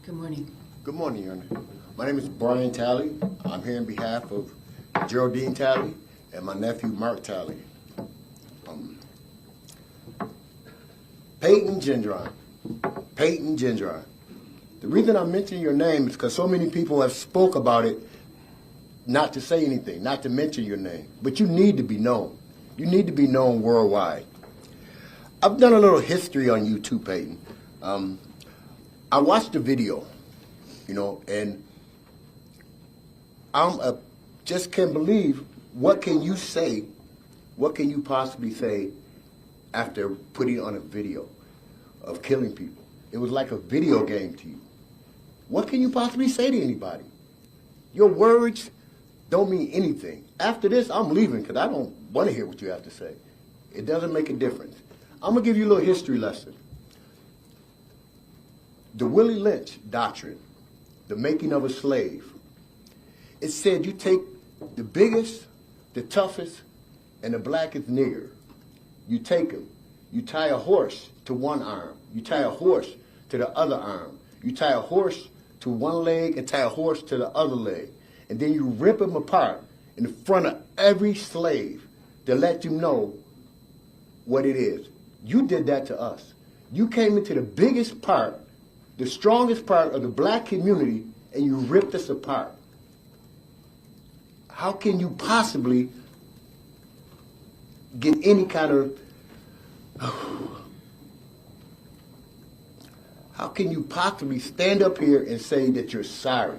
Good morning. Good morning, Your Honor. My name is Brian Talley. I'm here on behalf of Geraldine Talley and my nephew, Mark Talley. Peyton Gendron. Peyton Gendron. The reason I'm mentioning your name is because so many people have spoke about it, not to say anything, not to mention your name. But you need to be known. You need to be known worldwide. I've done a little history on you too, Peyton. I watched the video, you know, and just can't believe, what can you say, what can you possibly say after putting on a video of killing people? It was like a video game to you. What can you possibly say to anybody? Your words don't mean anything. After this, I'm leaving because I don't want to hear what you have to say. It doesn't make a difference. I'm going to give you a little history lesson. The Willie Lynch doctrine, the making of a slave, it said you take the biggest, the toughest, and the blackest nigger. You take him. You tie a horse to one arm. You tie a horse to the other arm. You tie a horse to one leg and tie a horse to the other leg. And then you rip him apart in front of every slave to let you know what it is. You did that to us. You came into the biggest part, the strongest part of the black community, and you ripped us apart. How can you possibly get any kind of, how can you possibly stand up here and say that you're sorry?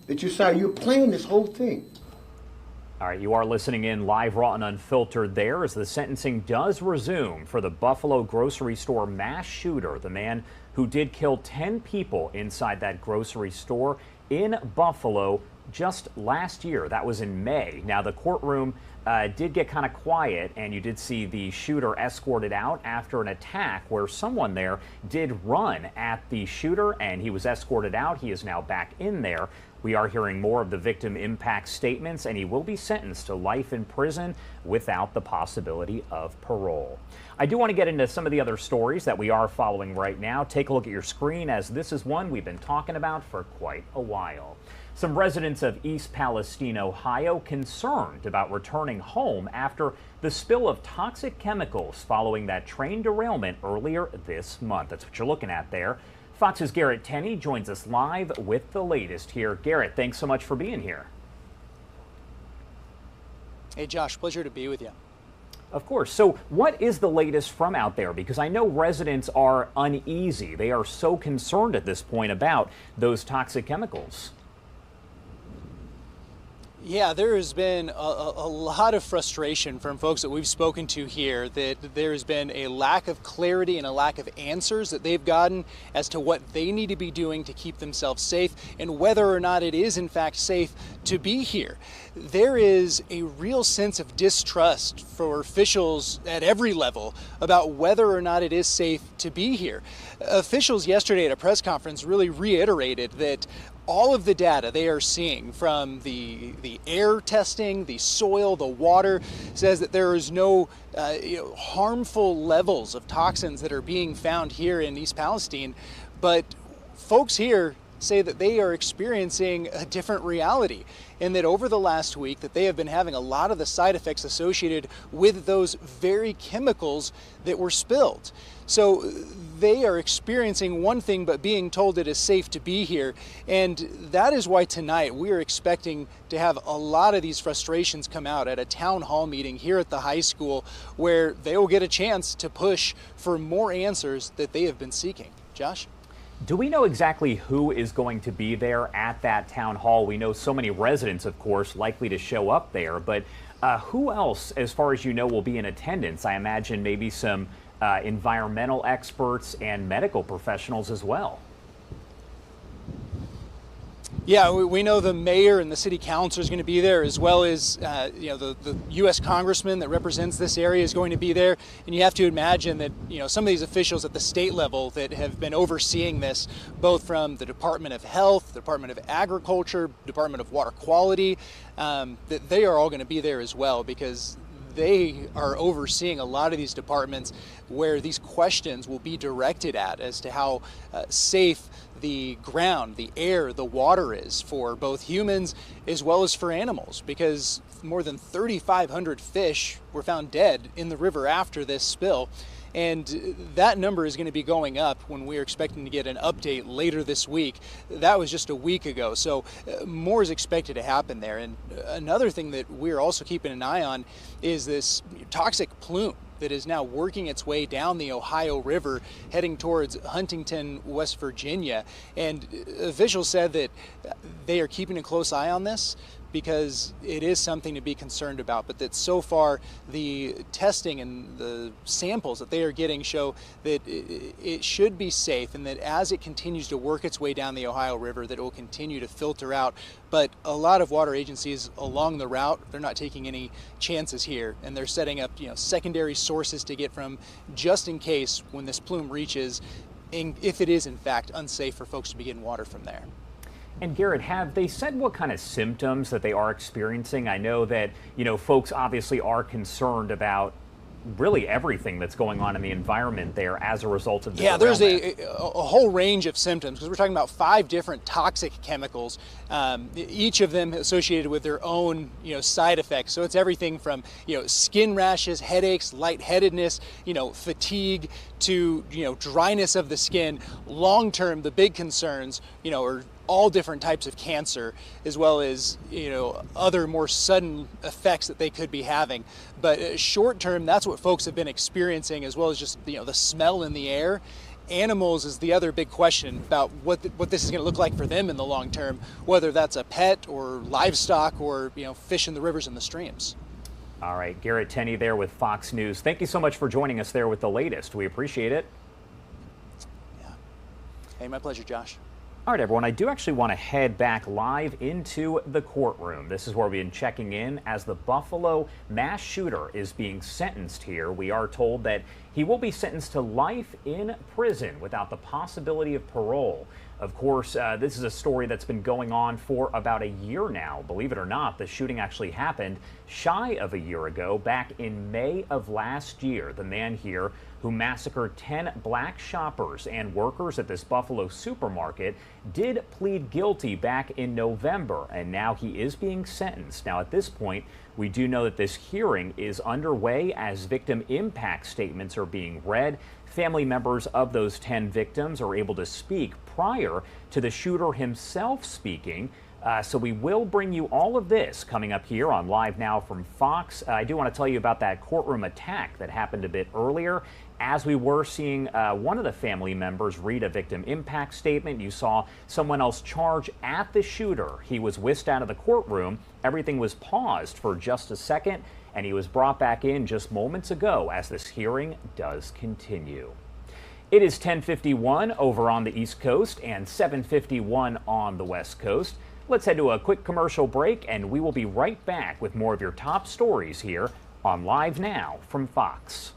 That you're sorry, you're playing this whole thing. All right, you are listening in live, raw, and unfiltered there as the sentencing does resume for the Buffalo grocery store mass shooter, the man who did kill 10 people inside that grocery store in Buffalo just last year. That was in May. Now, the courtroom did get kind of quiet, and you did see the shooter escorted out after an attack where someone there did run at the shooter, and he was escorted out. He is now back in there. We are hearing more of the victim impact statements, and he will be sentenced to life in prison without the possibility of parole. I do want to get into some of the other stories that we are following right now. Take a look at your screen, as this is one we've been talking about for quite a while. Some residents of East Palestine, Ohio, concerned about returning home after the spill of toxic chemicals following that train derailment earlier this month. That's what you're looking at there. Fox's Garrett Tenney joins us live with the latest here. Garrett, thanks so much for being here. Hey, Josh, pleasure to be with you. Of course. So what is the latest from out there? Because I know residents are uneasy. They are so concerned at this point about those toxic chemicals. Yeah, there has been a lot of frustration from folks that we've spoken to here that there has been a lack of clarity and a lack of answers that they've gotten as to what they need to be doing to keep themselves safe and whether or not it is in fact safe to be here. There is a real sense of distrust for officials at every level about whether or not it is safe to be here. Officials yesterday at a press conference really reiterated that all of the data they are seeing from the air testing, the soil, the water, says that there is no harmful levels of toxins that are being found here in East Palestine. But folks here say that they are experiencing a different reality, and that over the last week that they have been having a lot of the side effects associated with those very chemicals that were spilled. So they are experiencing one thing but being told it is safe to be here, and that is why tonight we are expecting to have a lot of these frustrations come out at a town hall meeting here at the high school, where they will get a chance to push for more answers that they have been seeking. Josh? Do we know exactly who is going to be there at that town hall? We know so many residents, of course, likely to show up there, but Who else, as far as you know, will be in attendance? I imagine maybe some environmental experts and medical professionals as well. Yeah, we know the mayor and the city councilor is going to be there, as well as the U.S. congressman that represents this area is going to be there. And you have to imagine that some of these officials at the state level that have been overseeing this, both from the Department of Health, the Department of Agriculture, Department of Water Quality, that they are all going to be there as well, because they are overseeing a lot of these departments where these questions will be directed at as to how safe the ground, the air, the water is for both humans as well as for animals, because more than 3,500 fish were found dead in the river after this spill. And that number is going to be going up when we're expecting to get an update later this week. That was just a week ago, so more is expected to happen there. And another thing that we're also keeping an eye on is this toxic plume that is now working its way down the Ohio River, heading towards Huntington, West Virginia. And officials said that they are keeping a close eye on this because it is something to be concerned about, but that so far the testing and the samples that they are getting show that it should be safe, and that as it continues to work its way down the Ohio River, that it will continue to filter out. But a lot of water agencies along the route, they're not taking any chances here, and they're setting up secondary sources to get from, just in case when this plume reaches, if it is in fact unsafe for folks to be getting water from there. And Garrett, have they said what kind of symptoms that they are experiencing? I know that, folks obviously are concerned about really everything that's going on in the environment there as a result of this. Yeah, there's a whole range of symptoms, because we're talking about 5 different toxic chemicals, each of them associated with their own side effects. So it's everything from skin rashes, headaches, lightheadedness, fatigue, to dryness of the skin. Long term, the big concerns are all different types of cancer, as well as other more sudden effects that they could be having. But short term, that's what folks have been experiencing, as well as just the smell in the air. Animals is the other big question about what this is going to look like for them in the long term, whether that's a pet or livestock or fish in the rivers and the streams. All right, Garrett Tenney there with Fox News. Thank you so much for joining us there with the latest. We appreciate it. Yeah. Hey, my pleasure, Josh. All right, everyone, I do actually want to head back live into the courtroom. This is where we've been checking in as the Buffalo mass shooter is being sentenced here. We are told that he will be sentenced to life in prison without the possibility of parole. Of course, this is a story that's been going on for about a year now. Believe it or not, the shooting actually happened shy of a year ago, back in May of last year. The man here who massacred 10 black shoppers and workers at this Buffalo supermarket did plead guilty back in November, and now he is being sentenced. Now, at this point, we do know that this hearing is underway as victim impact statements are being read. Family members of those 10 victims are able to speak prior to the shooter himself speaking. So we will bring you all of this coming up here on Live Now from Fox. I do want to tell you about that courtroom attack that happened a bit earlier. As we were seeing one of the family members read a victim impact statement, you saw someone else charge at the shooter. He was whisked out of the courtroom. Everything was paused for just a second, and he was brought back in just moments ago as this hearing does continue. It is 10:51 over on the East Coast and 7:51 on the West Coast. Let's head to a quick commercial break, and we will be right back with more of your top stories here on Live Now from Fox.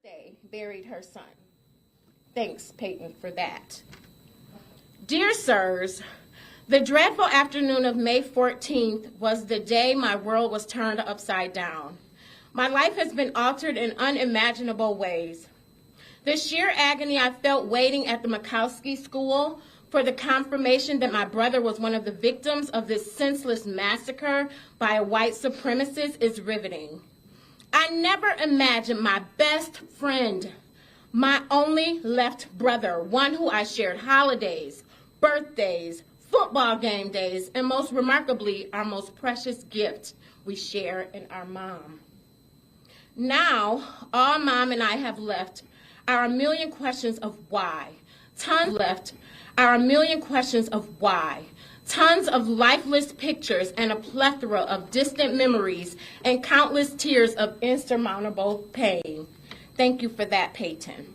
They buried her son. Thanks, Peyton, for that. Dear sirs, the dreadful afternoon of May 14th was the day my world was turned upside down. My life has been altered in unimaginable ways. The sheer agony I felt waiting at the Mikowski School for the confirmation that my brother was one of the victims of this senseless massacre by a white supremacist is riveting. I never imagined my best friend, my only left brother, one who I shared holidays, birthdays, football game days, and most remarkably, our most precious gift we share in our mom. Now, all Mom and I have left are a million questions of why. Tons left are a million questions of why. Tons of lifeless pictures and a plethora of distant memories and countless tears of insurmountable pain. Thank you for that, Peyton.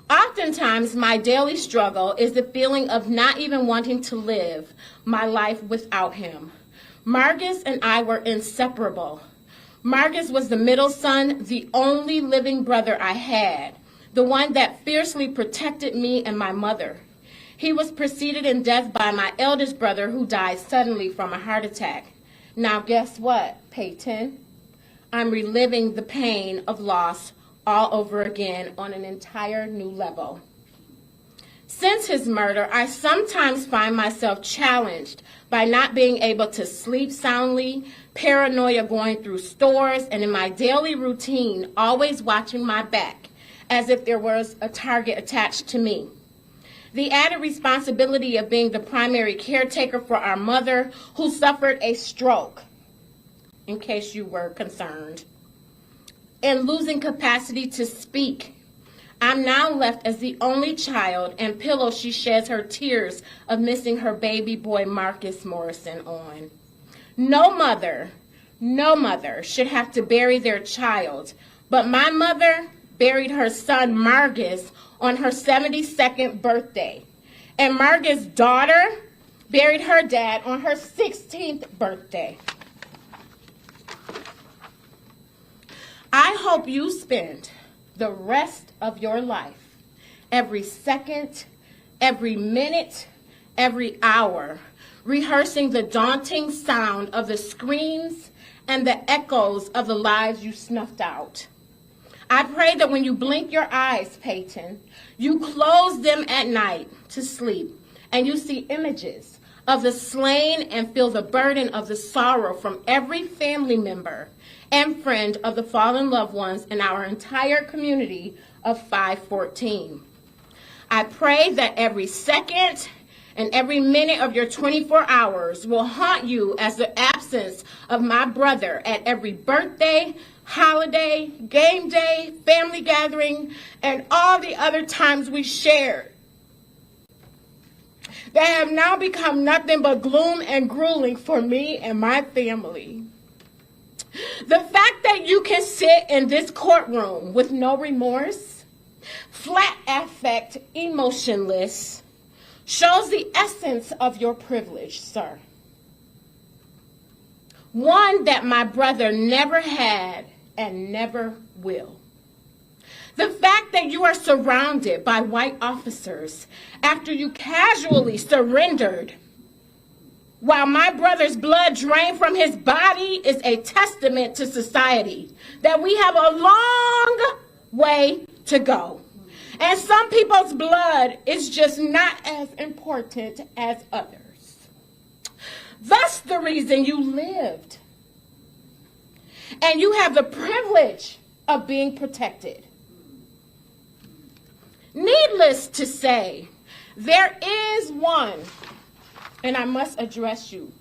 Oftentimes, my daily struggle is the feeling of not even wanting to live my life without him. Margus and I were inseparable. Margus was the middle son, the only living brother I had, the one that fiercely protected me and my mother. He was preceded in death by my eldest brother, who died suddenly from a heart attack. Now, guess what, Peyton? I'm reliving the pain of loss all over again on an entire new level. Since his murder, I sometimes find myself challenged by not being able to sleep soundly, paranoia going through stores, and in my daily routine, always watching my back as if there was a target attached to me. The added responsibility of being the primary caretaker for our mother, who suffered a stroke, in case you were concerned, and losing capacity to speak. I'm now left as the only child and pillow she sheds her tears of missing her baby boy Marcus Morrison on. No mother should have to bury their child, but my mother buried her son Margus on her 72nd birthday, and Margus' daughter buried her dad on her 16th birthday. I hope you spend the rest of your life, every second, every minute, every hour, rehearsing the daunting sound of the screams and the echoes of the lives you snuffed out. I pray that when you blink your eyes, Peyton, you close them at night to sleep, and you see images of the slain and feel the burden of the sorrow from every family member and friend of the fallen loved ones in our entire community of 514. I pray that every second and every minute of your 24 hours will haunt you as the absence of my brother at every birthday, holiday, game day, family gathering, and all the other times we shared that have now become nothing but gloom and grueling for me and my family. The fact that you can sit in this courtroom with no remorse, flat affect, emotionless, shows the essence of your privilege, sir. One that my brother never had and never will. The fact that you are surrounded by white officers after you casually surrendered while my brother's blood drained from his body is a testament to society that we have a long way to go. And some people's blood is just not as important as others. Thus the reason you lived. And you have the privilege of being protected. Needless to say, there is one, and I must address you.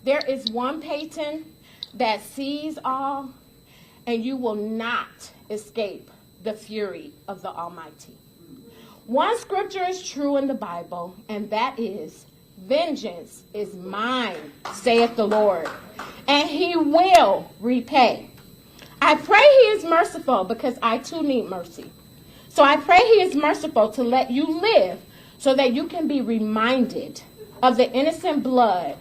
There is one Peyton that sees all, and you will not escape the fury of the Almighty. One scripture is true in the Bible, and that is, vengeance is mine, saith the Lord, and he will repay. I pray he is merciful because I too need mercy. So I pray he is merciful to let you live so that you can be reminded of the innocent blood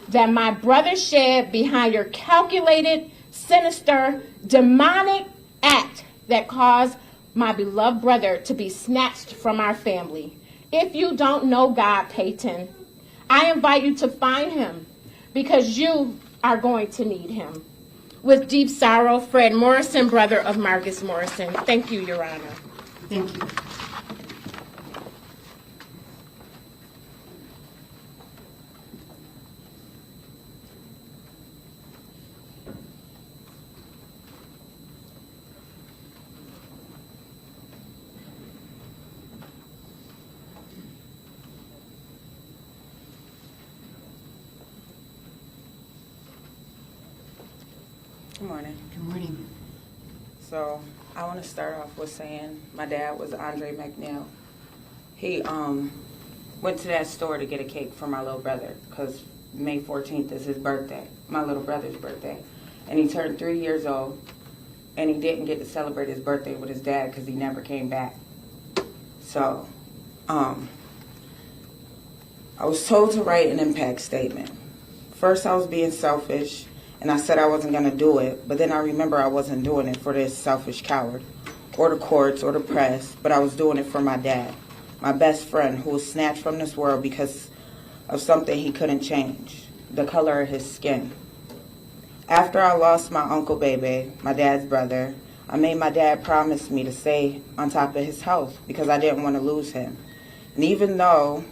that my brother shed behind your calculated, sinister, demonic act that caused my beloved brother to be snatched from our family. If you don't know God, Peyton, I invite you to find him because you are going to need him. With deep sorrow, Fred Morrison, brother of Marcus Morrison. Thank you, Your Honor. Thank you. Good morning. Good morning. So I want to start off with saying my dad was Andre McNeil. He went to that store to get a cake for my little brother because May 14th is his birthday, my little brother's birthday. And he turned 3 years old, and he didn't get to celebrate his birthday with his dad because he never came back. So I was told to write an impact statement. First, I was being selfish, and I said I wasn't going to do it, but then I remember I wasn't doing it for this selfish coward or the courts or the press, but I was doing it for my dad, my best friend who was snatched from this world because of something he couldn't change, the color of his skin. After I lost my Uncle Bebe, my dad's brother, I made my dad promise me to stay on top of his health because I didn't want to lose him. And even though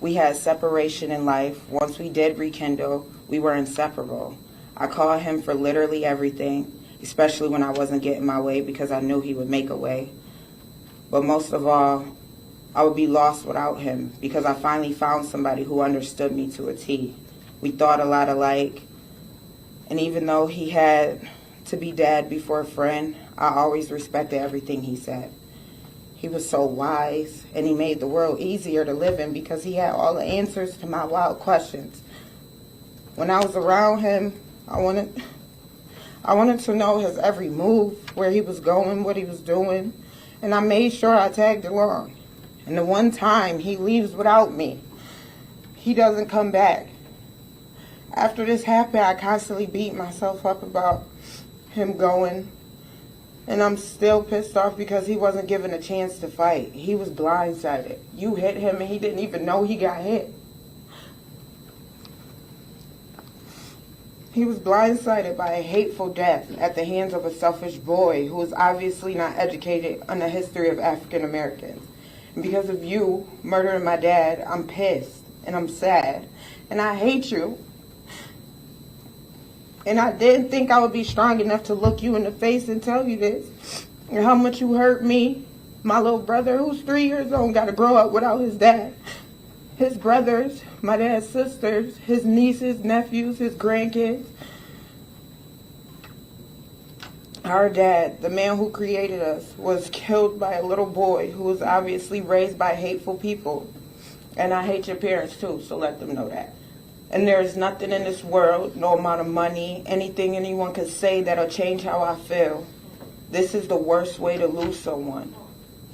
we had separation in life, once we did rekindle, we were inseparable. I called him for literally everything, especially when I wasn't getting my way because I knew he would make a way. But most of all, I would be lost without him because I finally found somebody who understood me to a T. We thought a lot alike, and even though he had to be dad before a friend, I always respected everything he said. He was so wise, and he made the world easier to live in because he had all the answers to my wild questions. When I was around him, I wanted to know his every move, where he was going, what he was doing, and I made sure I tagged along. And the one time he leaves without me, he doesn't come back. After this happened, I constantly beat myself up about him going, and I'm still pissed off because he wasn't given a chance to fight. He was blindsided. You hit him and he didn't even know he got hit. He was blindsided by a hateful death at the hands of a selfish boy who was obviously not educated on the history of African Americans. And because of you murdering my dad, I'm pissed and I'm sad and I hate you. And I didn't think I would be strong enough to look you in the face and tell you this. And how much you hurt me. My little brother, who's 3 years old, got to grow up without his dad. His brothers, my dad's sisters, his nieces, nephews, his grandkids. Our dad, the man who created us, was killed by a little boy who was obviously raised by hateful people. And I hate your parents too, so let them know that. And there is nothing in this world, no amount of money, anything anyone could say that'll change how I feel. This is the worst way to lose someone.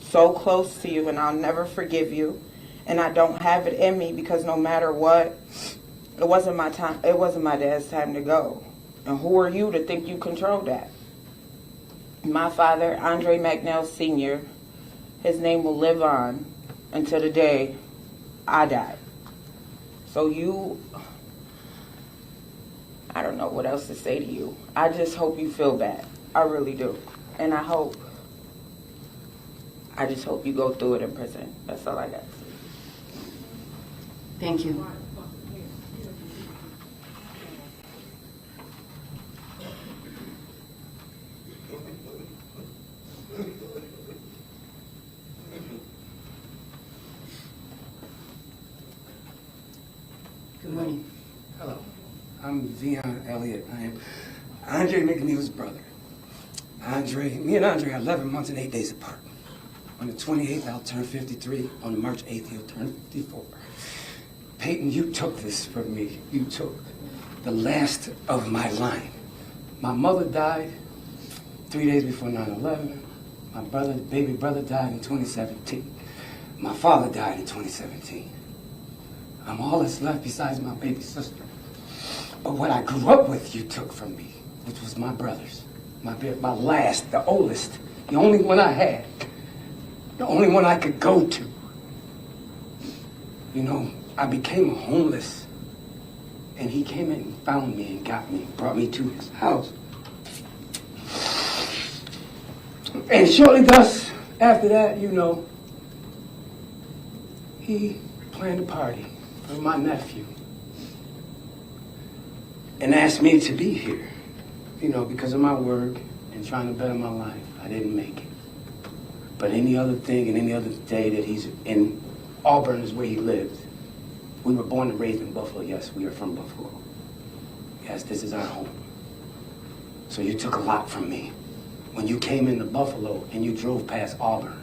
So close to you, and I'll never forgive you. And I don't have it in me because no matter what, it wasn't my time. It wasn't my dad's time to go. And who are you to think you control that? My father, Andre McNeil Sr., his name will live on until the day I die. So I don't know what else to say to you. I just hope you feel bad. I really do. And I just hope you go through it in prison. That's all I got to say. Thank you. Good morning. Hello, I'm Vion Elliott. I am Andre McNeil's brother. Me and Andre are 11 months and 8 days apart. On the 28th, I'll turn 53. On March 8th, he'll turn 54. Peyton, you took this from me. You took the last of my line. My mother died 3 days before 9/11. My baby brother died in 2017. My father died in 2017. I'm all that's left besides my baby sister. But what I grew up with, you took from me, which was my brothers. My last, the oldest, The only one I had. The only one I could go to. You know, I became homeless. And he came in and found me and got me, brought me to his house. And shortly thus, after that, you know, he planned a party for my nephew. And asked me to be here. You know, because of my work and trying to better my life, I didn't make it. But any other thing and any other day that he's in Auburn is where he lived. We were born and raised in Buffalo. Yes, we are from Buffalo. Yes, this is our home. So you took a lot from me when you came into Buffalo and you drove past Auburn.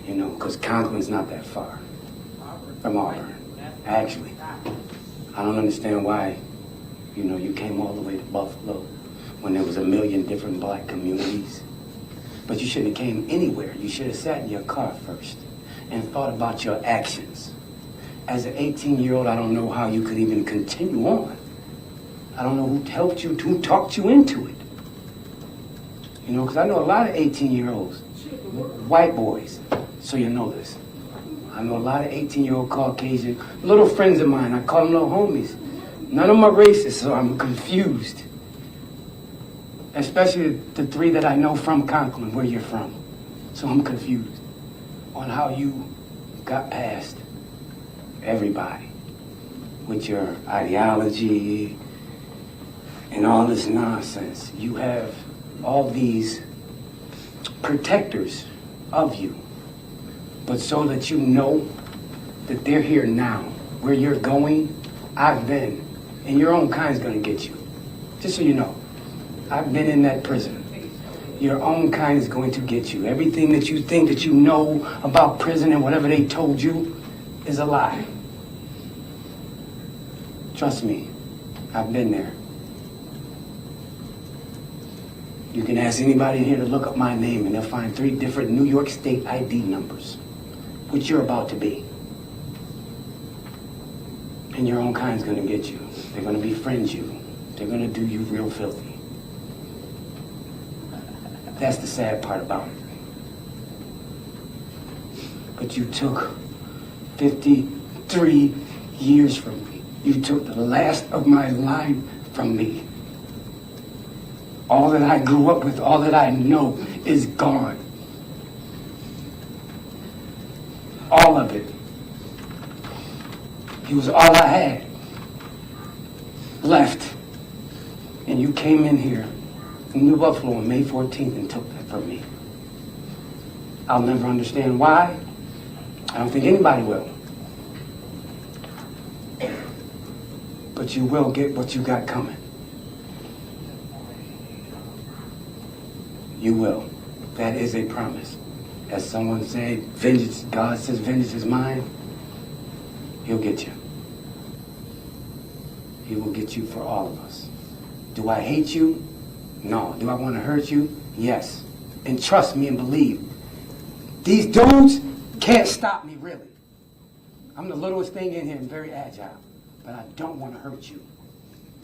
You know, because Conklin's not that far from Auburn, actually. I don't understand why, you know, you came all the way to Buffalo when there was a million different black communities. But you shouldn't have came anywhere. You should have sat in your car first and thought about your actions. As an 18-year-old, I don't know how you could even continue on. I don't know who helped you, who talked you into it. You know, because I know a lot of 18-year-olds, white boys, so you know this. I know a lot of 18-year-old Caucasian, little friends of mine, I call them little homies. None of them are racist, so I'm confused. Especially the three that I know from Conklin, where you're from. So I'm confused on how you got past everybody with your ideology and all this nonsense. You have all these protectors of you, but so that you know that they're here now, where you're going, I've been, and your own kind's gonna get you. Just so you know, I've been in that prison. Your own kind is going to get you. Everything that you think that you know about prison and whatever they told you is a lie. Trust me, I've been there. You can ask anybody here to look up my name and they'll find 3 different New York State ID numbers, which you're about to be. And your own kind's gonna get you. They're gonna befriend you. They're gonna do you real filthy. That's the sad part about it. But you took 53 years from me. You took the last of my life from me. All that I grew up with, all that I know is gone. All of it. It was all I had left. And you came in here in New Buffalo on May 14th and took that from me. I'll never understand why. I don't think anybody will. But you will get what you got coming. You will. That is a promise. As someone said, vengeance, God says vengeance is mine. He'll get you. He will get you for all of us. Do I hate you? No. Do I want to hurt you? Yes. And trust me and believe. These dudes can't stop me, really. I'm the littlest thing in here and very agile. But I don't want to hurt you.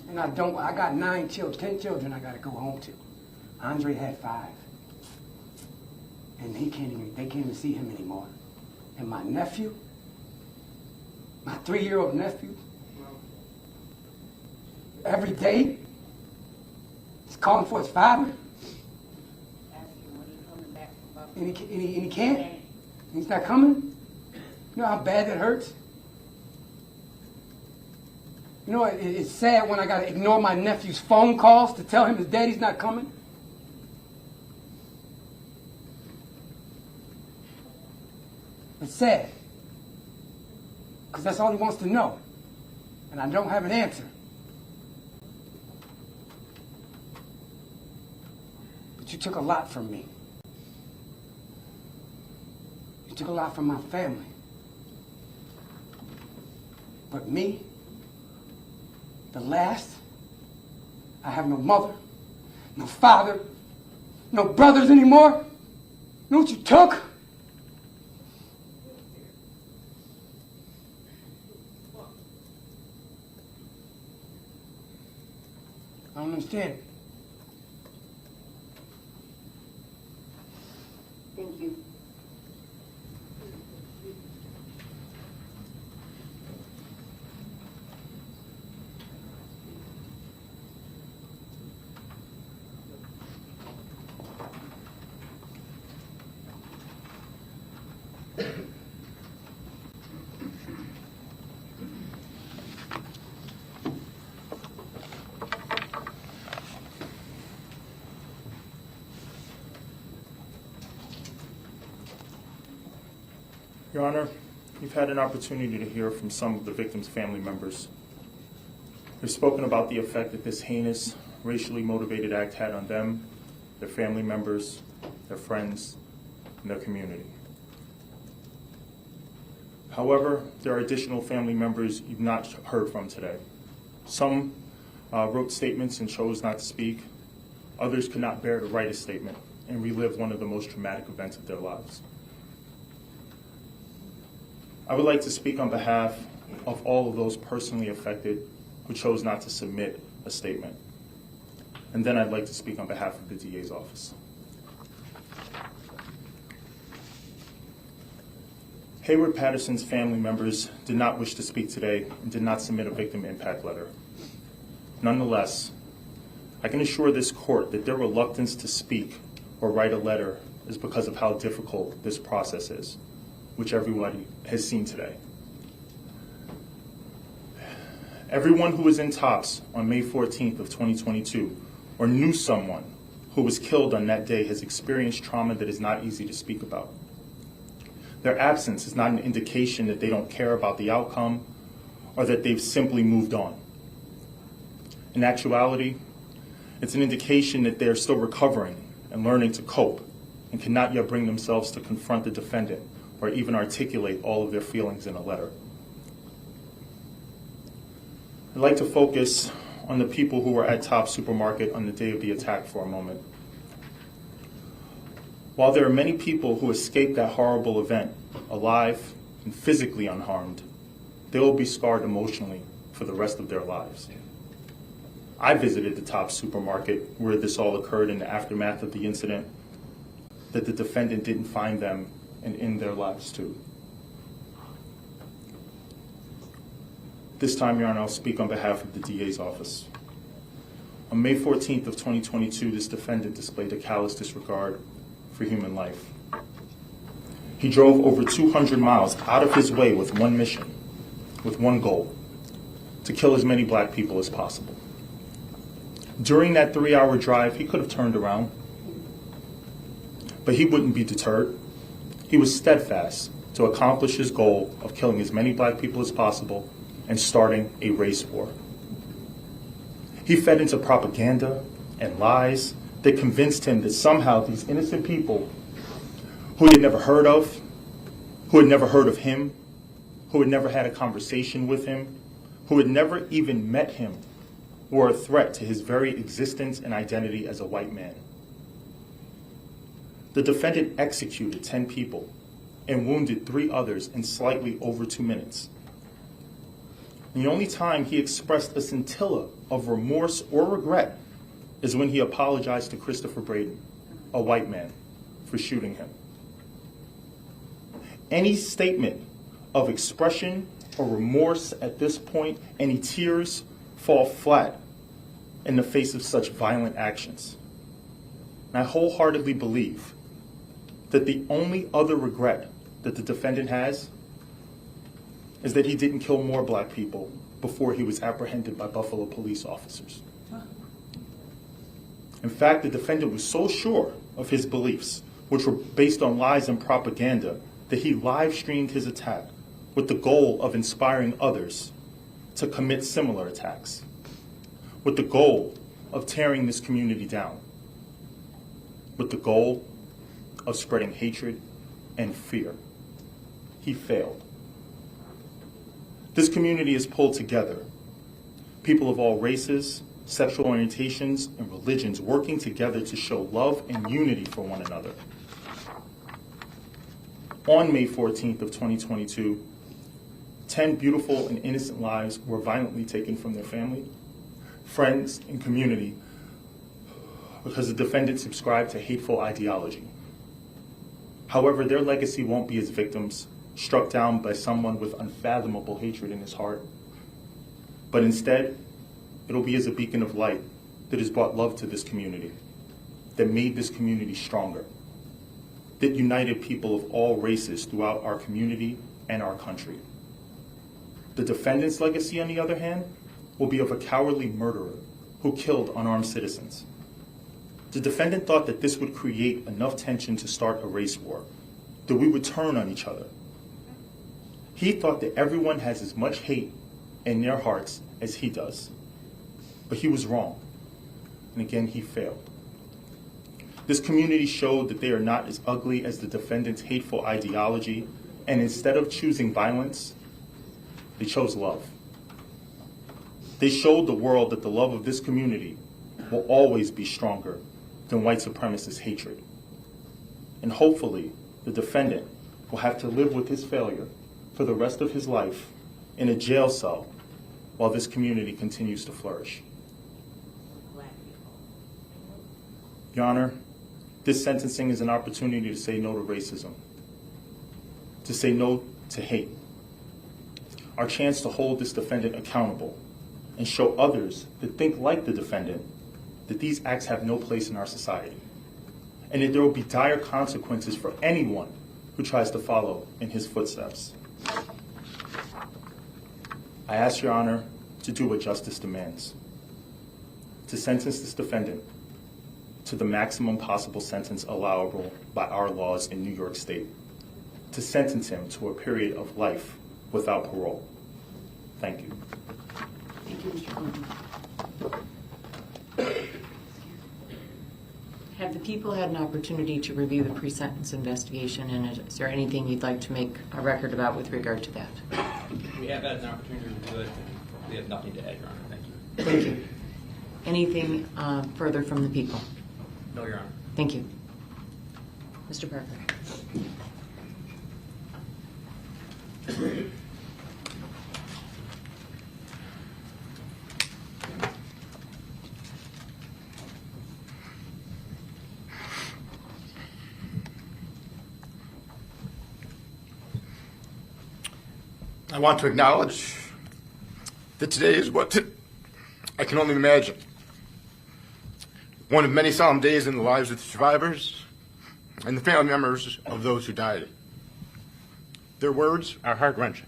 And I got 9 children, 10 children I got to go home to. Andre had 5. And they can't even see him anymore. And my nephew, my 3-year-old nephew, every day, he's calling for his father. And he can't? And he's not coming? You know how bad that hurts? You know, it's sad when I got to ignore my nephew's phone calls to tell him his daddy's not coming. It's sad. Because that's all he wants to know. And I don't have an answer. But you took a lot from me. You took a lot from my family. But me, the last, I have no mother, no father, no brothers anymore. You know what you took? I don't understand it. Your Honor, you've had an opportunity to hear from some of the victims' family members. They've spoken about the effect that this heinous, racially motivated act had on them, their family members, their friends, and their community. However, there are additional family members you've not heard from today. Some wrote statements and chose not to speak. Others could not bear to write a statement and relive one of the most traumatic events of their lives. I would like to speak on behalf of all of those personally affected who chose not to submit a statement. And then I'd like to speak on behalf of the DA's office. Hayward Patterson's family members did not wish to speak today and did not submit a victim impact letter. Nonetheless, I can assure this court that their reluctance to speak or write a letter is because of how difficult this process is, which everybody has seen today. Everyone who was in TOPS on May 14th of 2022 or knew someone who was killed on that day has experienced trauma that is not easy to speak about. Their absence is not an indication that they don't care about the outcome or that they've simply moved on. In actuality, it's an indication that they're still recovering and learning to cope and cannot yet bring themselves to confront the defendant or even articulate all of their feelings in a letter. I'd like to focus on the people who were at Top Supermarket on the day of the attack for a moment. While there are many people who escaped that horrible event alive and physically unharmed, they will be scarred emotionally for the rest of their lives. I visited the Top Supermarket where this all occurred in the aftermath of the incident, that the defendant didn't find them and end their lives too. This time, Your Honor, I'll speak on behalf of the DA's office. On May 14th of 2022, this defendant displayed a callous disregard for human life. He drove over 200 miles out of his way with one mission, with one goal, to kill as many black people as possible. During that 3-hour drive, he could have turned around, but he wouldn't be deterred. He was steadfast to accomplish his goal of killing as many black people as possible and starting a race war. He fed into propaganda and lies that convinced him that somehow these innocent people who he had never heard of, who had never heard of him, who had never had a conversation with him, who had never even met him, were a threat to his very existence and identity as a white man. The defendant executed 10 people and wounded 3 others in slightly over 2 minutes. The only time he expressed a scintilla of remorse or regret is when he apologized to Christopher Braden, a white man, for shooting him. Any statement of expression or remorse at this point, any tears, fall flat in the face of such violent actions. And I wholeheartedly believe that the only other regret that the defendant has is that he didn't kill more black people before he was apprehended by Buffalo police officers. In fact, the defendant was so sure of his beliefs, which were based on lies and propaganda, that he live-streamed his attack with the goal of inspiring others to commit similar attacks, with the goal of tearing this community down, with the goal of spreading hatred and fear. He failed. This community is pulled together. People of all races, sexual orientations, and religions working together to show love and unity for one another. On May 14th of 2022, 10 beautiful and innocent lives were violently taken from their family, friends, and community because the defendant subscribed to hateful ideology. However, their legacy won't be as victims struck down by someone with unfathomable hatred in his heart, but instead, it'll be as a beacon of light that has brought love to this community, that made this community stronger, that united people of all races throughout our community and our country. The defendant's legacy, on the other hand, will be of a cowardly murderer who killed unarmed citizens. The defendant thought that this would create enough tension to start a race war, that we would turn on each other, He thought that everyone has as much hate in their hearts as he does. But he was wrong. And again, he failed. This community showed that they are not as ugly as the defendant's hateful ideology, and instead of choosing violence, they chose love. They showed the world that the love of this community will always be stronger than white supremacist hatred. And hopefully, the defendant will have to live with his failure for the rest of his life in a jail cell while this community continues to flourish. Your Honor, this sentencing is an opportunity to say no to racism, to say no to hate. Our chance to hold this defendant accountable and show others that think like the defendant that these acts have no place in our society, and that there will be dire consequences for anyone who tries to follow in his footsteps. I ask Your Honor to do what justice demands, to sentence this defendant to the maximum possible sentence allowable by our laws in New York State, to sentence him to a period of life without parole. Thank you. Thank you, Mr. Coleman. Have the people had an opportunity to review the pre-sentence investigation, and is there anything you'd like to make a record about with regard to that? We have had an opportunity to review it, and we have nothing to add, Your Honor. Thank you. Thank you. Anything further from the people? No, Your Honor. Thank you. Mr. Parker. I want to acknowledge that today is what I can only imagine. One of many solemn days in the lives of the survivors and the family members of those who died. Their words are heart-wrenching.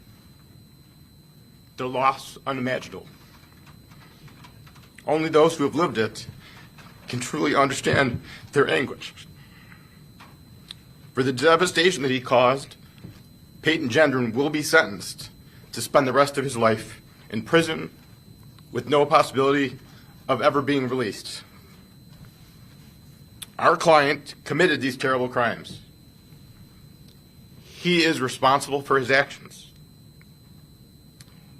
Their loss unimaginable. Only those who have lived it can truly understand their anguish. For the devastation that he caused, Peyton Gendron will be sentenced to spend the rest of his life in prison with no possibility of ever being released. Our client committed these terrible crimes. He is responsible for his actions,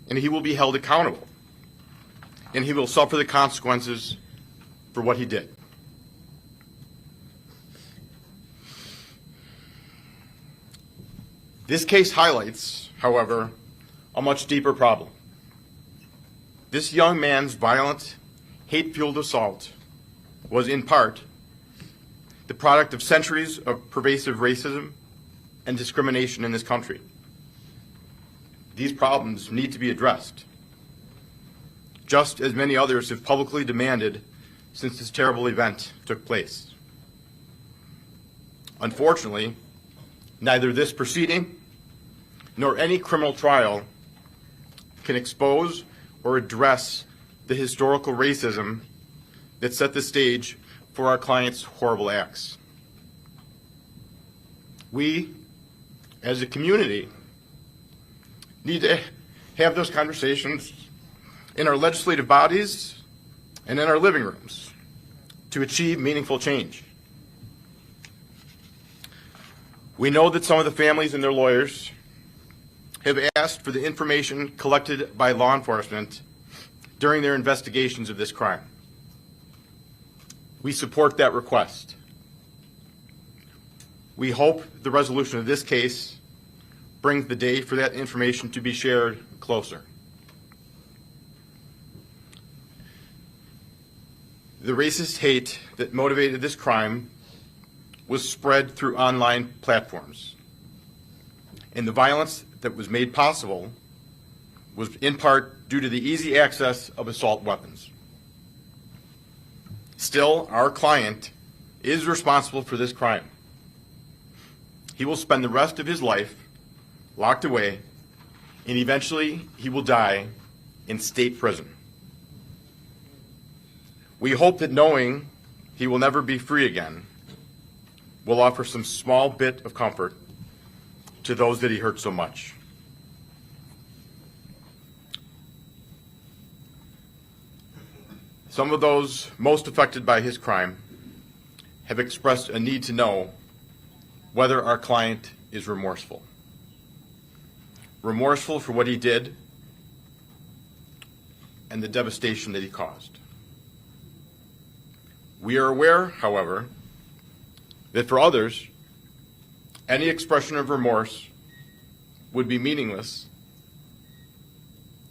and he will be held accountable, and he will suffer the consequences for what he did. This case highlights, however, a much deeper problem. This young man's violent, hate-fueled assault was in part the product of centuries of pervasive racism and discrimination in this country. These problems need to be addressed, just as many others have publicly demanded since this terrible event took place. Unfortunately, neither this proceeding nor any criminal trial can expose or address the historical racism that set the stage for our client's horrible acts. We, as a community, need to have those conversations in our legislative bodies and in our living rooms to achieve meaningful change. We know that some of the families and their lawyers have asked for the information collected by law enforcement during their investigations of this crime. We support that request. We hope the resolution of this case brings the day for that information to be shared closer. The racist hate that motivated this crime was spread through online platforms, and the violence that was made possible was in part due to the easy access of assault weapons. Still, our client is responsible for this crime. He will spend the rest of his life locked away, and eventually he will die in state prison. We hope that knowing he will never be free again will offer some small bit of comfort to those that he hurt so much. Some of those most affected by his crime have expressed a need to know whether our client is remorseful. Remorseful for what he did and the devastation that he caused. We are aware, however, that for others, any expression of remorse would be meaningless,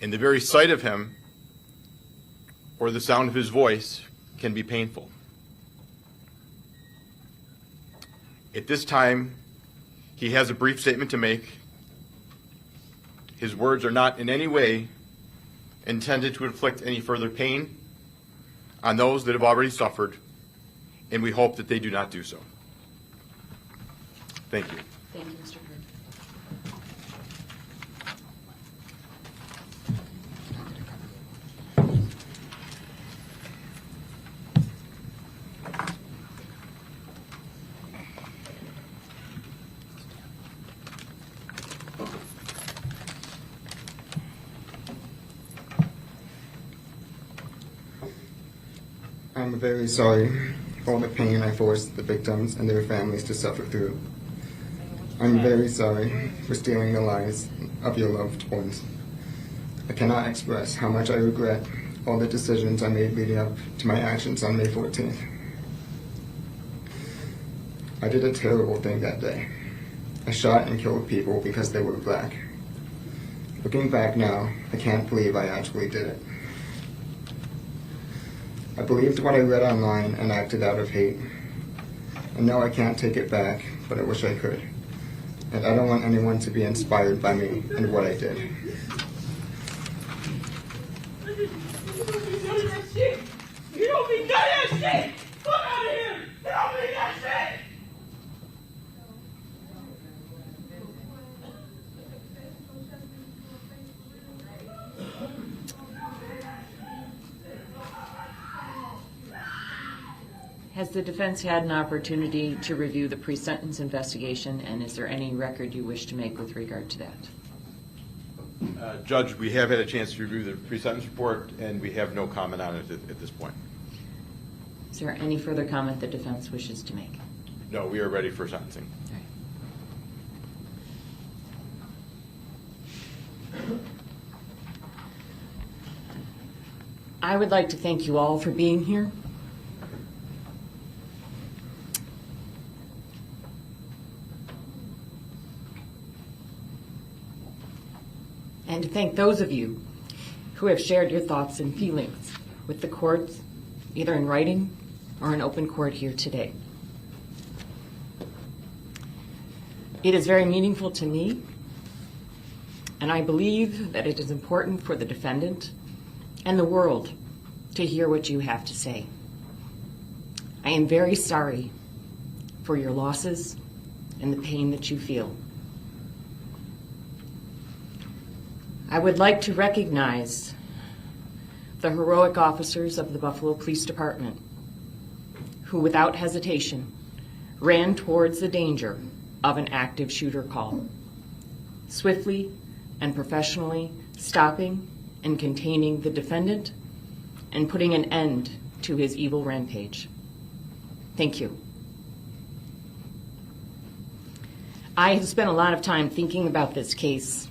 and the very sight of him or the sound of his voice can be painful. At this time, he has a brief statement to make. His words are not in any way intended to inflict any further pain on those that have already suffered, and we hope that they do not do so. Thank you. Thank you, Mr. Hurd. I'm very sorry for all the pain I forced the victims and their families to suffer through. I'm very sorry for stealing the lives of your loved ones. I cannot express how much I regret all the decisions I made leading up to my actions on May 14th. I did a terrible thing that day. I shot and killed people because they were black. Looking back now, I can't believe I actually did it. I believed what I read online and acted out of hate. And now I can't take it back, but I wish I could. And I don't want anyone to be inspired by me and what I did. You don't mean that shit! Fuck out of here! You don't mean that shit! Has the defense had an opportunity to review the pre-sentence investigation, and is there any record you wish to make with regard to that? Judge, we have had a chance to review the pre-sentence report, and we have no comment on it at this point. Is there any further comment the defense wishes to make? No, we are ready for sentencing. I would like to thank you all for being here. And to thank those of you who have shared your thoughts and feelings with the courts, either in writing or in open court here today. It is very meaningful to me, and I believe that it is important for the defendant and the world to hear what you have to say. I am very sorry for your losses and the pain that you feel. I would like to recognize the heroic officers of the Buffalo Police Department who, without hesitation, ran towards the danger of an active shooter call, swiftly and professionally stopping and containing the defendant and putting an end to his evil rampage. Thank you. I have spent a lot of time thinking about this case.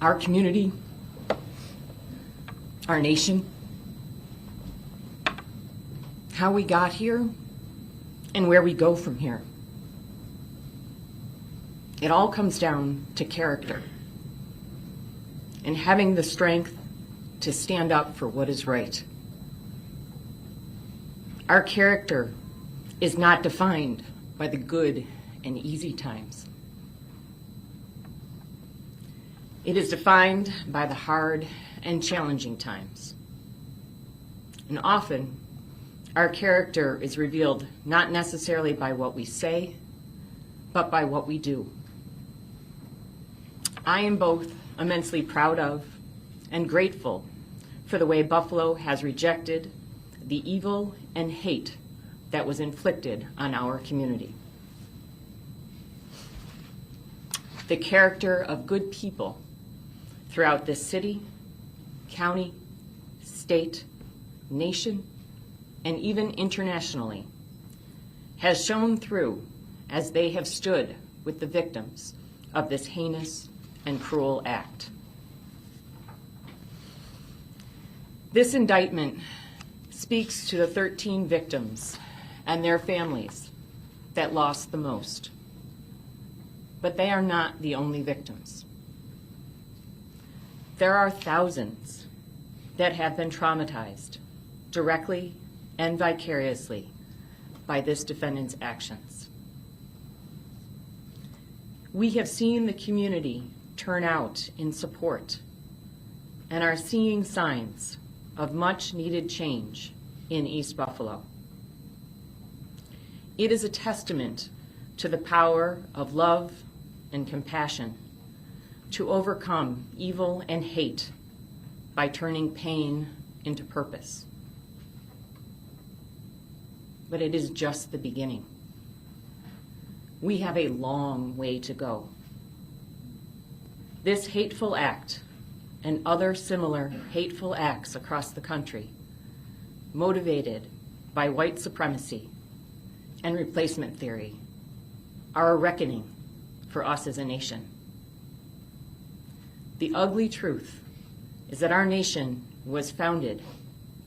Our community, our nation, how we got here, and where we go from here. It all comes down to character and having the strength to stand up for what is right. Our character is not defined by the good and easy times. It is defined by the hard and challenging times. And often, our character is revealed not necessarily by what we say, but by what we do. I am both immensely proud of and grateful for the way Buffalo has rejected the evil and hate that was inflicted on our community. The character of good people throughout this city, county, state, nation, and even internationally, has shown through as they have stood with the victims of this heinous and cruel act. This indictment speaks to the 13 victims and their families that lost the most. But they are not the only victims. There are thousands that have been traumatized directly and vicariously by this defendant's actions. We have seen the community turn out in support and are seeing signs of much needed change in East Buffalo. It is a testament to the power of love and compassion to overcome evil and hate by turning pain into purpose. But it is just the beginning. We have a long way to go. This hateful act and other similar hateful acts across the country, motivated by white supremacy and replacement theory, are a reckoning for us as a nation. The ugly truth is that our nation was founded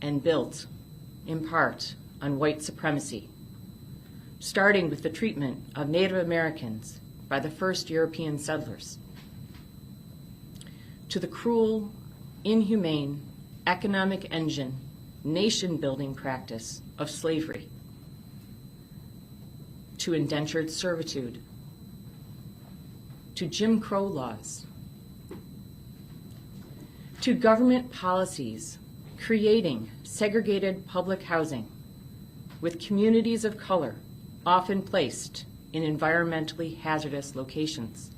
and built in part on white supremacy, starting with the treatment of Native Americans by the first European settlers, to the cruel, inhumane, economic engine, nation-building practice of slavery, to indentured servitude, to Jim Crow laws, to government policies creating segregated public housing with communities of color often placed in environmentally hazardous locations,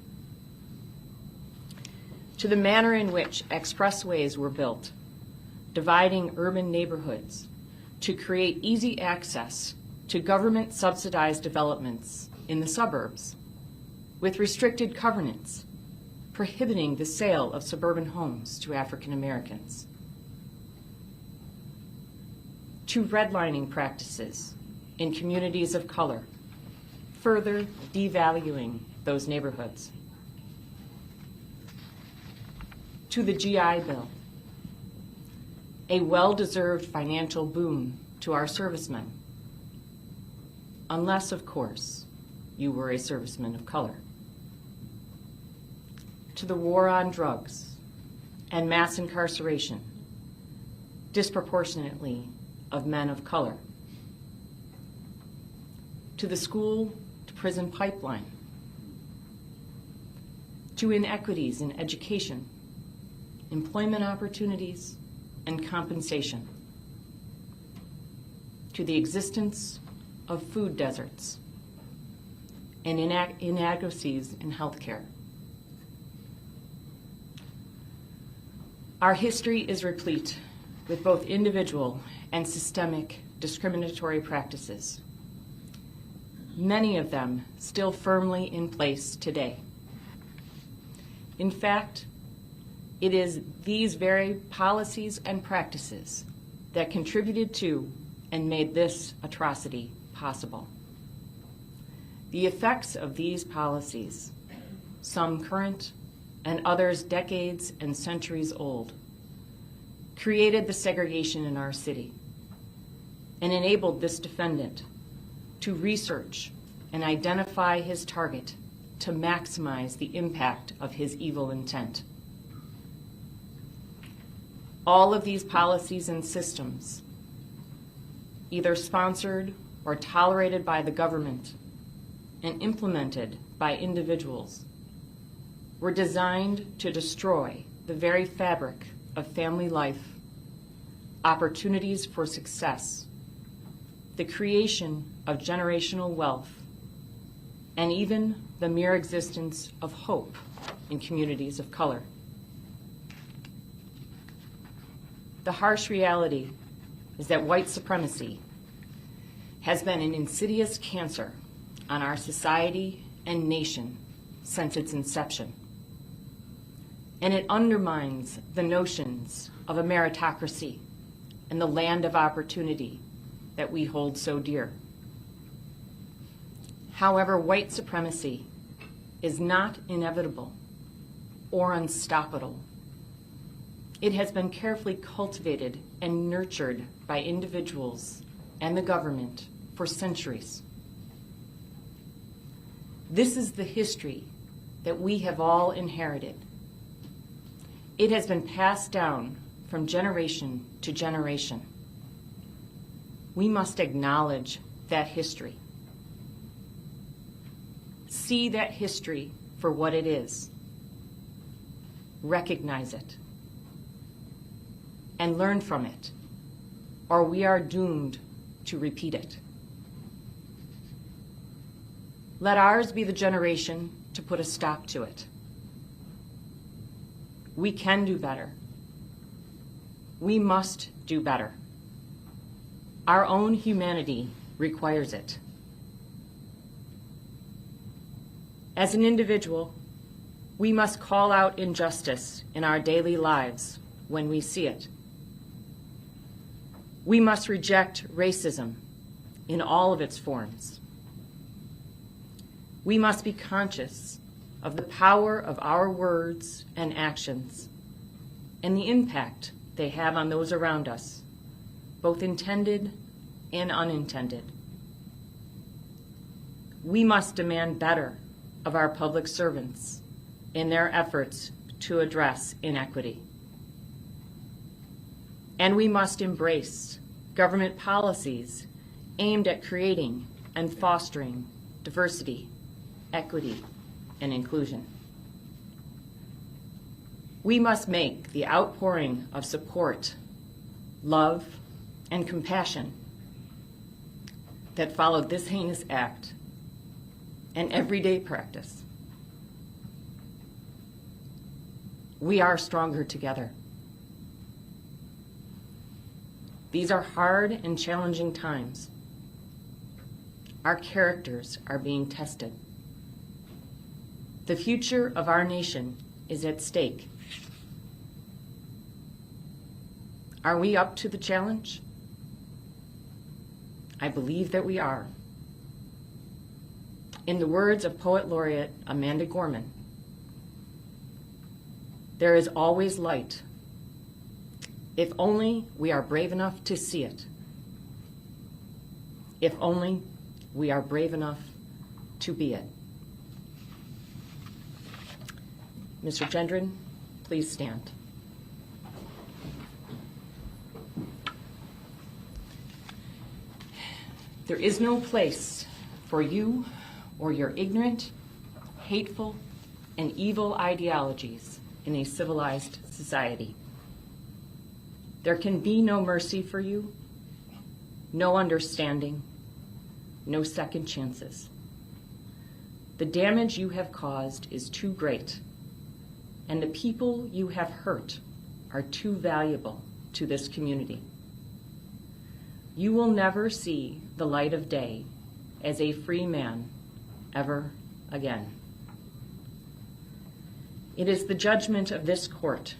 to the manner in which expressways were built, dividing urban neighborhoods to create easy access to government-subsidized developments in the suburbs, with restricted covenants prohibiting the sale of suburban homes to African Americans, to redlining practices in communities of color, further devaluing those neighborhoods, to the GI Bill, a well-deserved financial boon to our servicemen, unless, of course, you were a serviceman of color, to the war on drugs and mass incarceration, disproportionately of men of color, to the school-to-prison pipeline, to inequities in education, employment opportunities, and compensation, to the existence of food deserts and inadequacies in healthcare. Our history is replete with both individual and systemic discriminatory practices, many of them still firmly in place today. In fact, it is these very policies and practices that contributed to and made this atrocity possible. The effects of these policies, some current and others decades and centuries old, created the segregation in our city and enabled this defendant to research and identify his target to maximize the impact of his evil intent. All of these policies and systems, either sponsored or tolerated by the government and implemented by individuals, were designed to destroy the very fabric of family life, opportunities for success, the creation of generational wealth, and even the mere existence of hope in communities of color. The harsh reality is that white supremacy has been an insidious cancer on our society and nation since its inception. And it undermines the notions of a meritocracy, and the land of opportunity that we hold so dear. However, white supremacy is not inevitable or unstoppable. It has been carefully cultivated and nurtured by individuals and the government for centuries. This is the history that we have all inherited. It has been passed down from generation to generation. We must acknowledge that history. See that history for what it is. Recognize it. And learn from it, or we are doomed to repeat it. Let ours be the generation to put a stop to it. We can do better. We must do better. Our own humanity requires it. As an individual, we must call out injustice in our daily lives when we see it. We must reject racism in all of its forms. We must be conscious of the power of our words and actions and the impact they have on those around us, both intended and unintended. We must demand better of our public servants in their efforts to address inequity. And we must embrace government policies aimed at creating and fostering diversity, equity, and inclusion. We must make the outpouring of support, love, and compassion that followed this heinous act an everyday practice. We are stronger together. These are hard and challenging times. Our characters are being tested. The future of our nation is at stake. Are we up to the challenge? I believe that we are. In the words of Poet Laureate Amanda Gorman, there is always light, if only we are brave enough to see it. If only we are brave enough to be it. Mr. Gendron, please stand. There is no place for you or your ignorant, hateful, and evil ideologies in a civilized society. There can be no mercy for you, no understanding, no second chances. The damage you have caused is too great, and the people you have hurt are too valuable to this community. You will never see the light of day as a free man ever again. It is the judgment of this court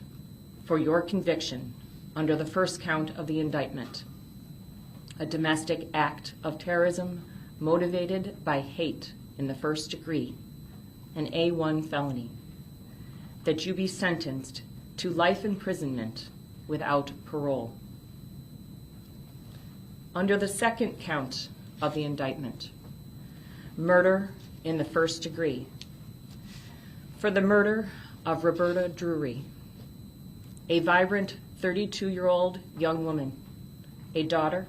for your conviction under the first count of the indictment, a domestic act of terrorism motivated by hate in the first degree, an A1 felony, that you be sentenced to life imprisonment without parole. Under the second count of the indictment, murder in the first degree, for the murder of Roberta Drury, a vibrant 32-year-old young woman, a daughter,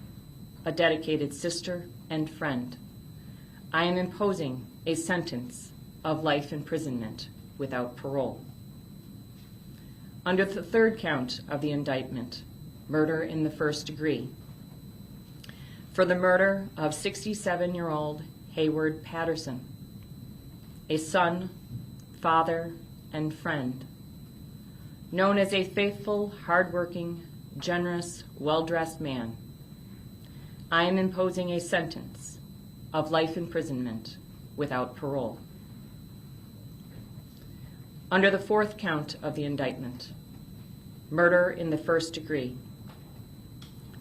a dedicated sister and friend. I am imposing a sentence of life imprisonment without parole. Under the third count of the indictment, murder in the first degree, for the murder of 67-year-old Hayward Patterson, a son, father, and friend, known as a faithful, hardworking, generous, well-dressed man. I am imposing a sentence of life imprisonment without parole. Under the fourth count of the indictment, murder in the first degree,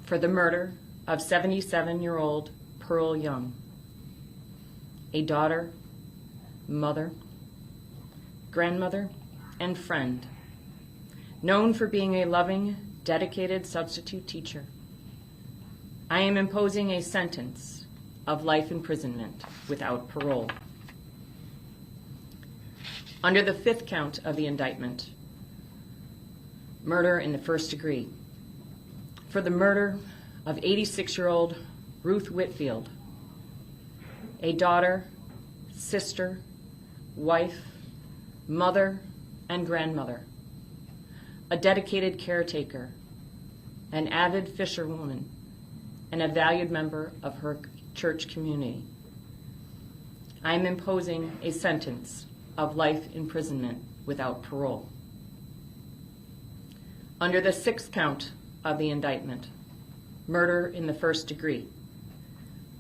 for the murder of 77-year-old Pearl Young, a daughter, mother, grandmother, and friend, known for being a loving, dedicated substitute teacher. I am imposing a sentence of life imprisonment without parole. Under the 5th count of the indictment, murder in the 1st degree, for the murder of 86-year-old Ruth Whitfield, a daughter, sister, wife, mother, and grandmother, a dedicated caretaker, an avid fisherwoman, and a valued member of her church community. I am imposing a sentence of life imprisonment without parole. Under the 6th count of the indictment, murder in the 1st degree,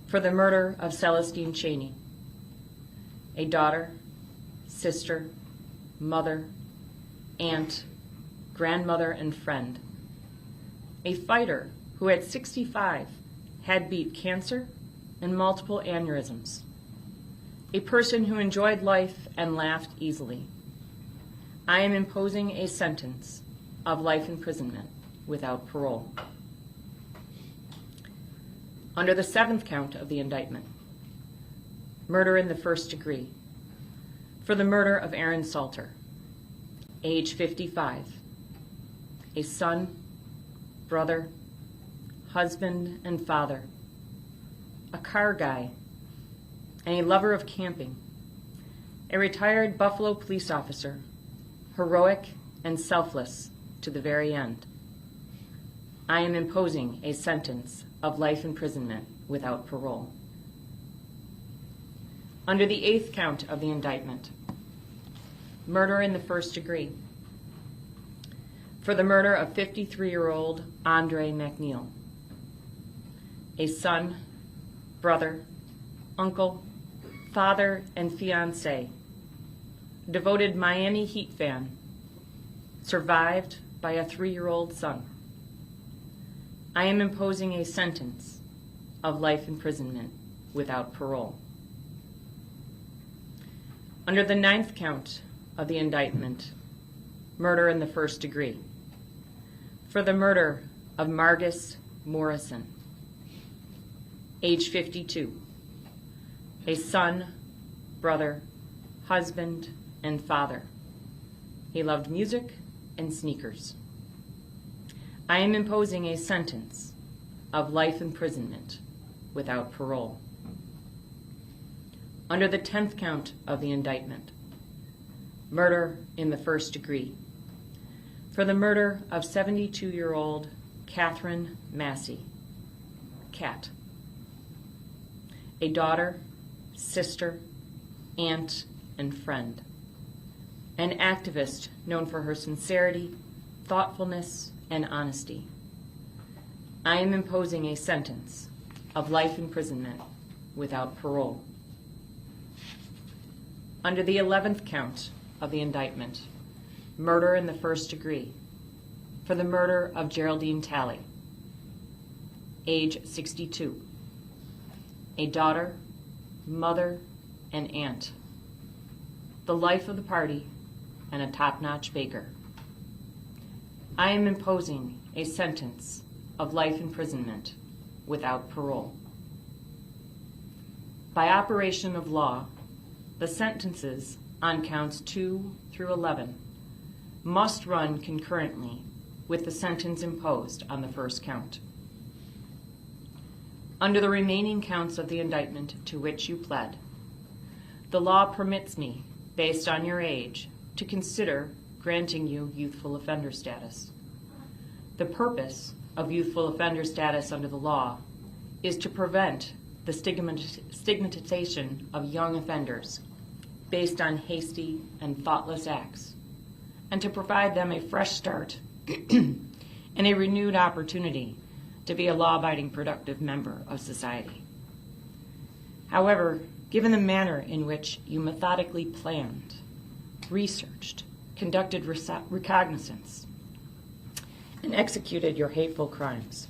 for the murder of Celestine Cheney, a daughter, sister, mother, aunt, grandmother, and friend, a fighter who at 65 had beat cancer and multiple aneurysms, a person who enjoyed life and laughed easily. I am imposing a sentence of life imprisonment without parole. Under the 7th count of the indictment, murder in the 1st degree, for the murder of Aaron Salter, age 55, a son, brother, husband, and father, a car guy, and a lover of camping, a retired Buffalo police officer, heroic and selfless to the very end. I am imposing a sentence of life imprisonment without parole. Under the 8th count of the indictment, murder in the 1st degree, for the murder of 53-year-old Andre McNeil, a son, brother, uncle, father, and fiancé, devoted Miami Heat fan, survived by a 3-year-old son. I am imposing a sentence of life imprisonment without parole. Under the 9th count of the indictment, murder in the 1st degree, for the murder of Margus Morrison, age 52, a son, brother, husband, and father. He loved music and sneakers. I am imposing a sentence of life imprisonment without parole. Under the 10th count of the indictment, murder in the 1st degree, for the murder of 72-year-old Catherine Massey, Cat, a daughter, sister, aunt, and friend, an activist known for her sincerity, thoughtfulness, and honesty. I am imposing a sentence of life imprisonment without parole. Under the 11th count of the indictment, murder in the 1st degree, for the murder of Geraldine Talley, age 62, a daughter, mother, and aunt, the life of the party, and a top-notch baker. I am imposing a sentence of life imprisonment without parole. By operation of law, the sentences on counts 2 through 11 must run concurrently with the sentence imposed on the 1st count. Under the remaining counts of the indictment to which you pled, the law permits me, based on your age, to consider granting you youthful offender status. The purpose of youthful offender status under the law is to prevent the stigmatization of young offenders based on hasty and thoughtless acts, and to provide them a fresh start and a renewed opportunity to be a law-abiding, productive member of society. However, given the manner in which you methodically planned, researched, conducted reconnaissance, and executed your hateful crimes,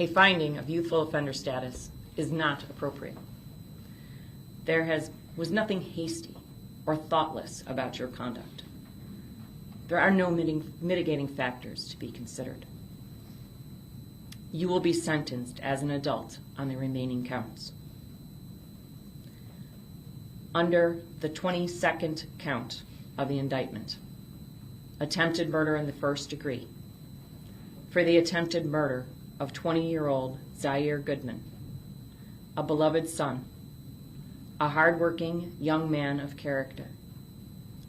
a finding of youthful offender status is not appropriate. There was nothing hasty or thoughtless about your conduct. There are no mitigating factors to be considered. You will be sentenced as an adult on the remaining counts. Under the 22nd count of the indictment, attempted murder in the first degree, for the attempted murder of 20-year-old Zaire Goodman, a beloved son, a hardworking young man of character,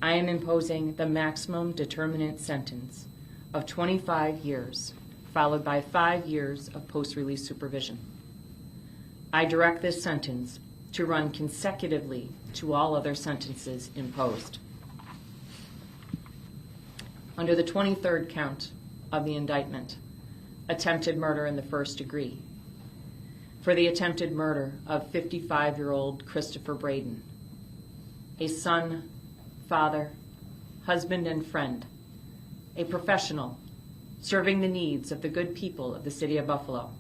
I am imposing the maximum determinate sentence of 25 years, followed by 5 years of post-release supervision. I direct this sentence to run consecutively to all other sentences imposed. Under the 23rd count of the indictment, attempted murder in the first degree, for the attempted murder of 55-year-old Christopher Braden, a son, father, husband, and friend, a professional serving the needs of the good people of the city of Buffalo.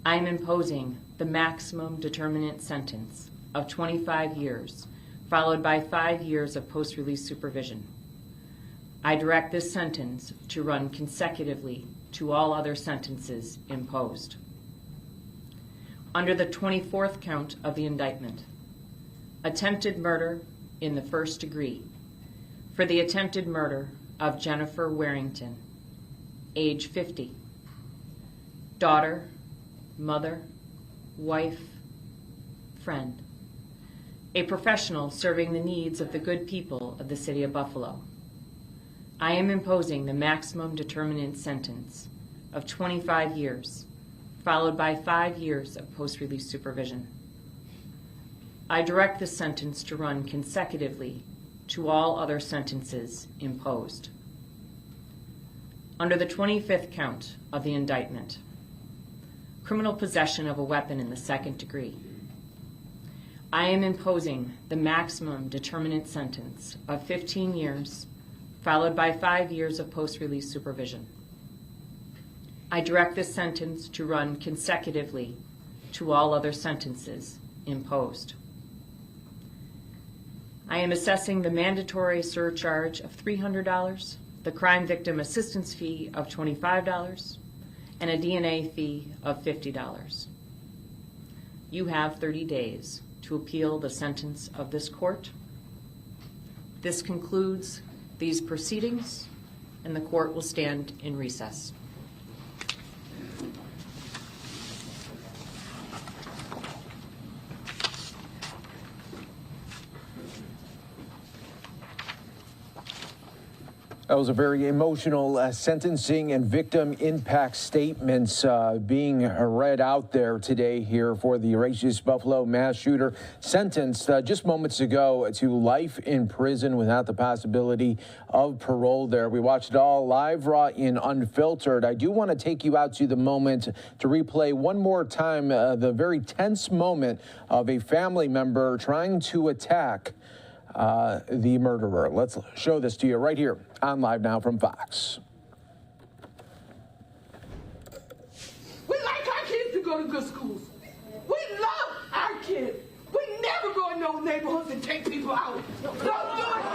I am imposing the maximum determinate sentence of 25 years, followed by 5 years of post-release supervision. I direct this sentence to run consecutively to all other sentences imposed. Under the 24th count of the indictment, attempted murder in the first degree, for the attempted murder of Jennifer Warrington, age 50, daughter, mother, wife, friend, a professional serving the needs of the good people of the city of Buffalo. I am imposing the maximum determinate sentence of 25 years, followed by 5 years of post-release supervision. I direct this sentence to run consecutively to all other sentences imposed. Under the 25th count of the indictment, criminal possession of a weapon in the second degree, I am imposing the maximum determinate sentence of 15 years, followed by 5 years of post-release supervision. I direct this sentence to run consecutively to all other sentences imposed. I am assessing the mandatory surcharge of $300, the crime victim assistance fee of $25, and a DNA fee of $50. You have 30 days to appeal the sentence of this court. This concludes these proceedings, and the court will stand in recess. That was a very emotional sentencing and victim impact statements being read out there today here for the racist Buffalo mass shooter sentenced just moments ago to life in prison without the possibility of parole there. We watched it all live raw in Unfiltered. I do want to take you out to the moment to replay one more time the very tense moment of a family member trying to attack the murderer. Let's show this to you right here on Live Now from Fox. We like our kids to go to good schools. We love our kids. We never go in those neighborhoods and take people out. Don't do it.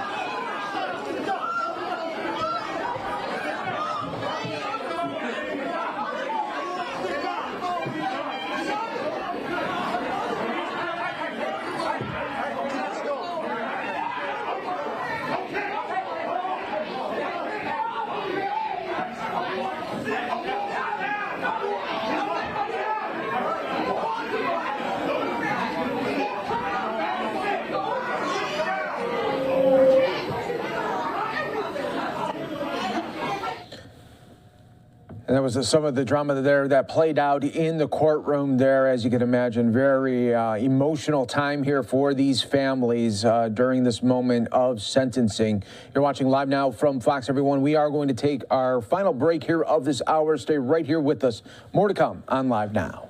And that was some of the drama there that played out in the courtroom there, as you can imagine. Very emotional time here for these families during this moment of sentencing. You're watching Live Now from Fox, everyone. We are going to take our final break here of this hour. Stay right here with us. More to come on Live Now.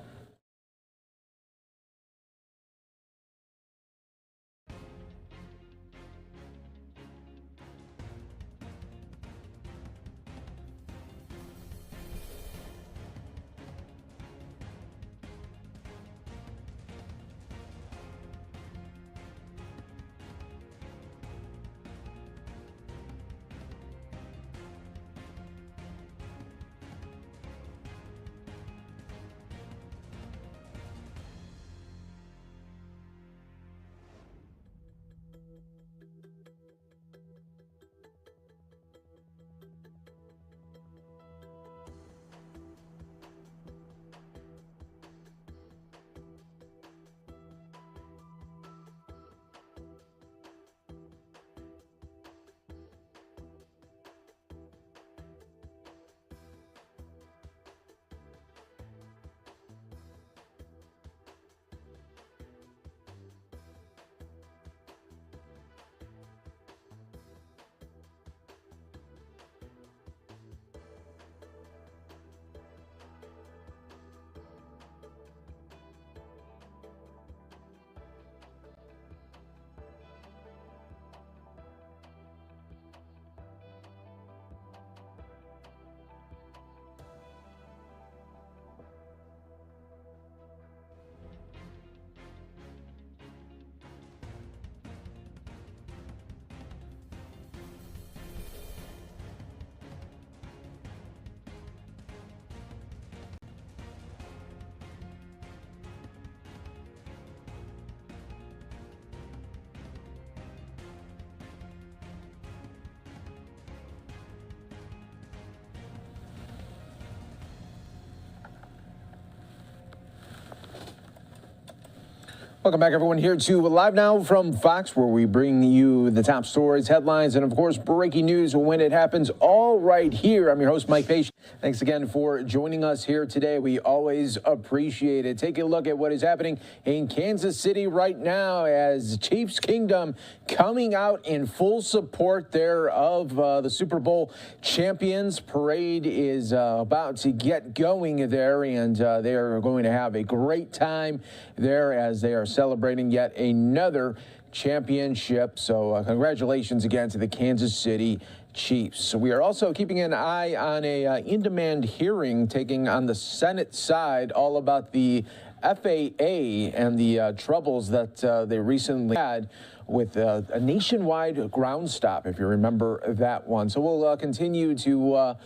Welcome back, everyone, here to Live Now from Fox, where we bring you the top stories, headlines, and, of course, breaking news when it happens, all right here. I'm your host, Mike Page. Thanks again for joining us here today. We always appreciate it. Take a look at what is happening in Kansas City right now as Chiefs Kingdom coming out in full support there of the Super Bowl champions. Parade is about to get going there, and they are going to have a great time there as they are celebrating yet another championship. So congratulations again to the Kansas City Chiefs. So we are also keeping an eye on a in-demand hearing taking on the Senate side all about the FAA and the troubles that they recently had with a nationwide ground stop, if you remember that one. So we'll continue to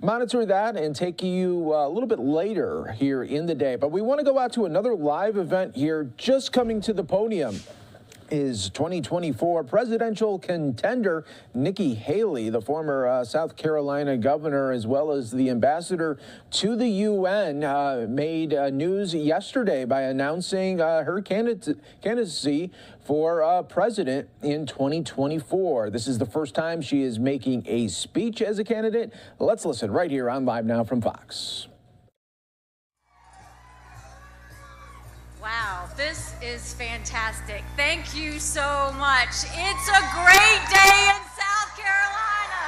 monitor that and take you a little bit later here in the day. But we want to go out to another live event here. Just coming to the podium is 2024 presidential contender Nikki Haley, the former South Carolina governor, as well as the ambassador to the UN, made news yesterday by announcing her candidacy for president in 2024. This is the first time she is making a speech as a candidate. Let's listen right here on Live Now from Fox. Wow, this is fantastic. Thank you so much. It's a great day in South Carolina.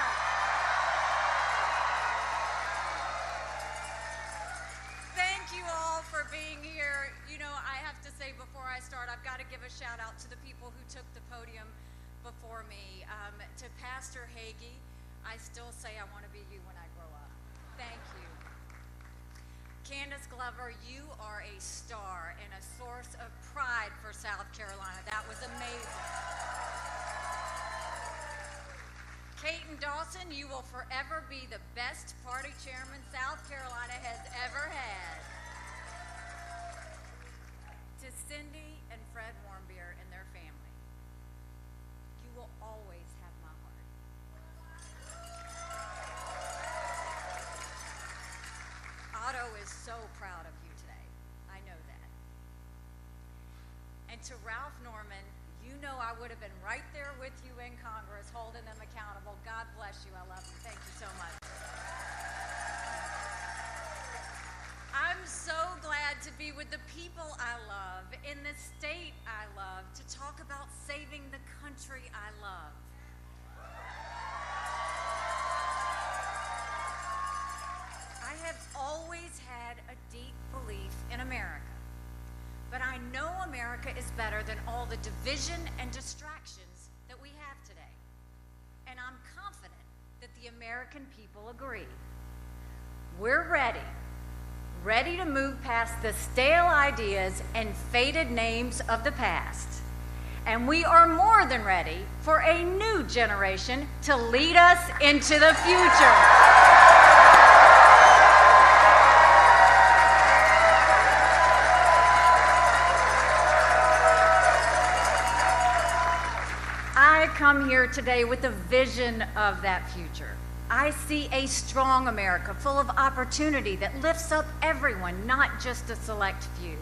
Thank you all for being here. You know, I have to say before I start, I've got to give a shout out to the people who took the podium before me. To Pastor Hagee, I still say I want to be you when I grow up. Thank you. Candace Glover, you are a star and a source of pride for South Carolina. That was amazing. Caton Dawson, you will forever be the best party chairman South Carolina has ever had. To Cindy and Fred Warmbier and their family, you will always have my heart. Otto is so proud of you today. I know that. And to Ralph Norman, you know I would have been right there with you in Congress holding them accountable. God bless you. I love you. Thank you so much. I'm so glad to be with the people I love, in the state I love, to talk about saving the country I love. I have always had a deep belief in America, but I know America is better than all the division and distractions that we have today. And I'm confident that the American people agree. We're ready to move past the stale ideas and faded names of the past. And we are more than ready for a new generation to lead us into the future. I come here today with a vision of that future. I see a strong America full of opportunity that lifts up everyone, not just a select few.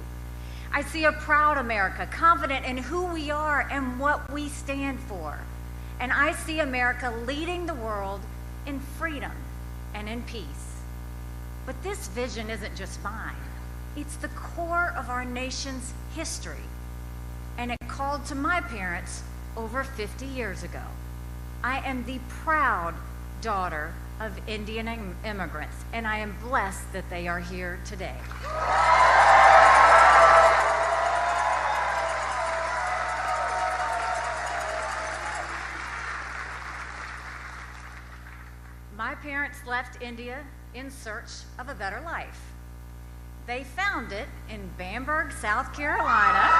I see a proud America, confident in who we are and what we stand for. And I see America leading the world in freedom and in peace. But this vision isn't just mine. It's the core of our nation's history. And it called to my parents over 50 years ago. I am the proud daughter of Indian immigrants, and I am blessed that they are here today. My parents left India in search of a better life. They found it in Bamberg, South Carolina.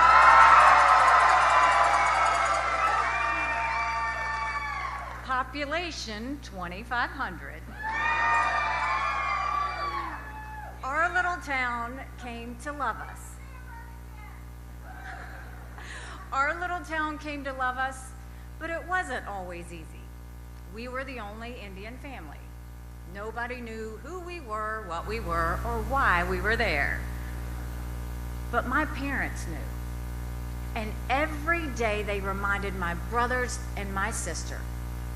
Population 2,500. Our little town came to love us. Our little town came to love us, but it wasn't always easy. We were the only Indian family. Nobody knew who we were, what we were, or why we were there. But my parents knew. And every day they reminded my brothers and my sister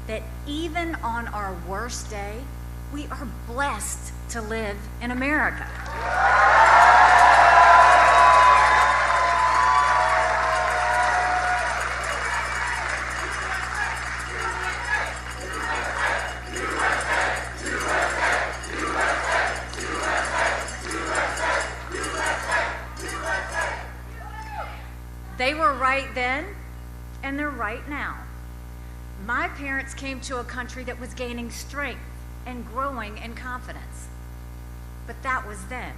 that even on our worst day, we are blessed to live in America. They were right then, and they're right now. My parents came to a country that was gaining strength and growing in confidence. But that was then.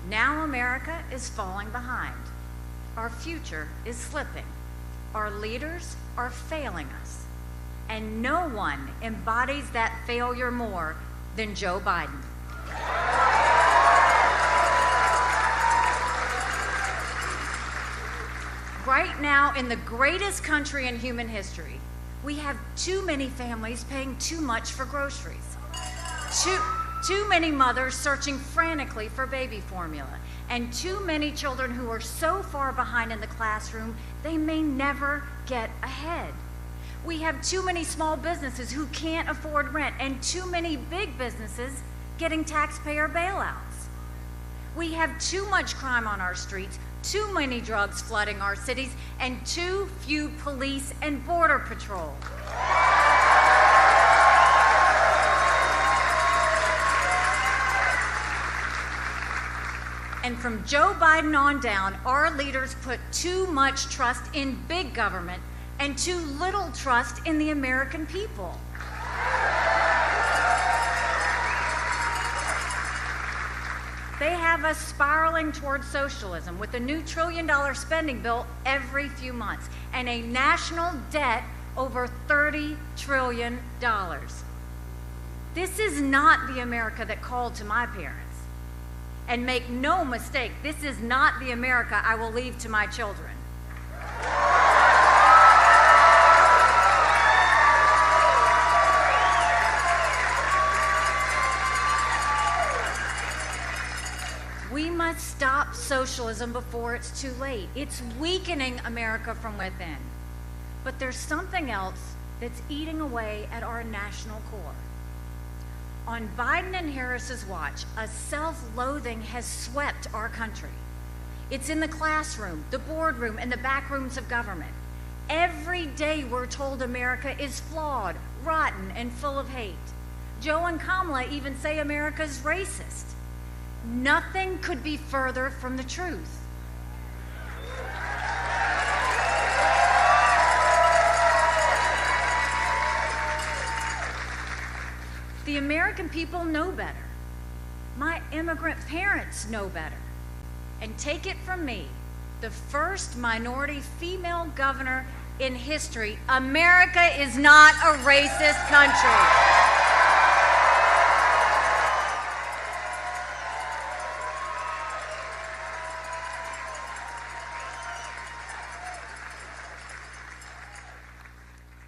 Now America is falling behind. Our future is slipping. Our leaders are failing us. And no one embodies that failure more than Joe Biden. Right now, in the greatest country in human history, we have too many families paying too much for groceries. Too many mothers searching frantically for baby formula, and too many children who are so far behind in the classroom, they may never get ahead. We have too many small businesses who can't afford rent, and too many big businesses getting taxpayer bailouts. We have too much crime on our streets, too many drugs flooding our cities, and too few police and border patrol. And from Joe Biden on down, our leaders put too much trust in big government and too little trust in the American people. They have us spiraling towards socialism with a new $1 trillion spending bill every few months and a national debt over $30 trillion. This is not the America that called to my parents. And make no mistake, this is not the America I will leave to my children. We must stop socialism before it's too late. It's weakening America from within. But there's something else that's eating away at our national core. On Biden and Harris's watch, a self-loathing has swept our country. It's in the classroom, the boardroom, and the back rooms of government. Every day we're told America is flawed, rotten, and full of hate. Joe and Kamala even say America's racist. Nothing could be further from the truth. The American people know better. My immigrant parents know better. And take it from me, the first minority female governor in history, America is not a racist country.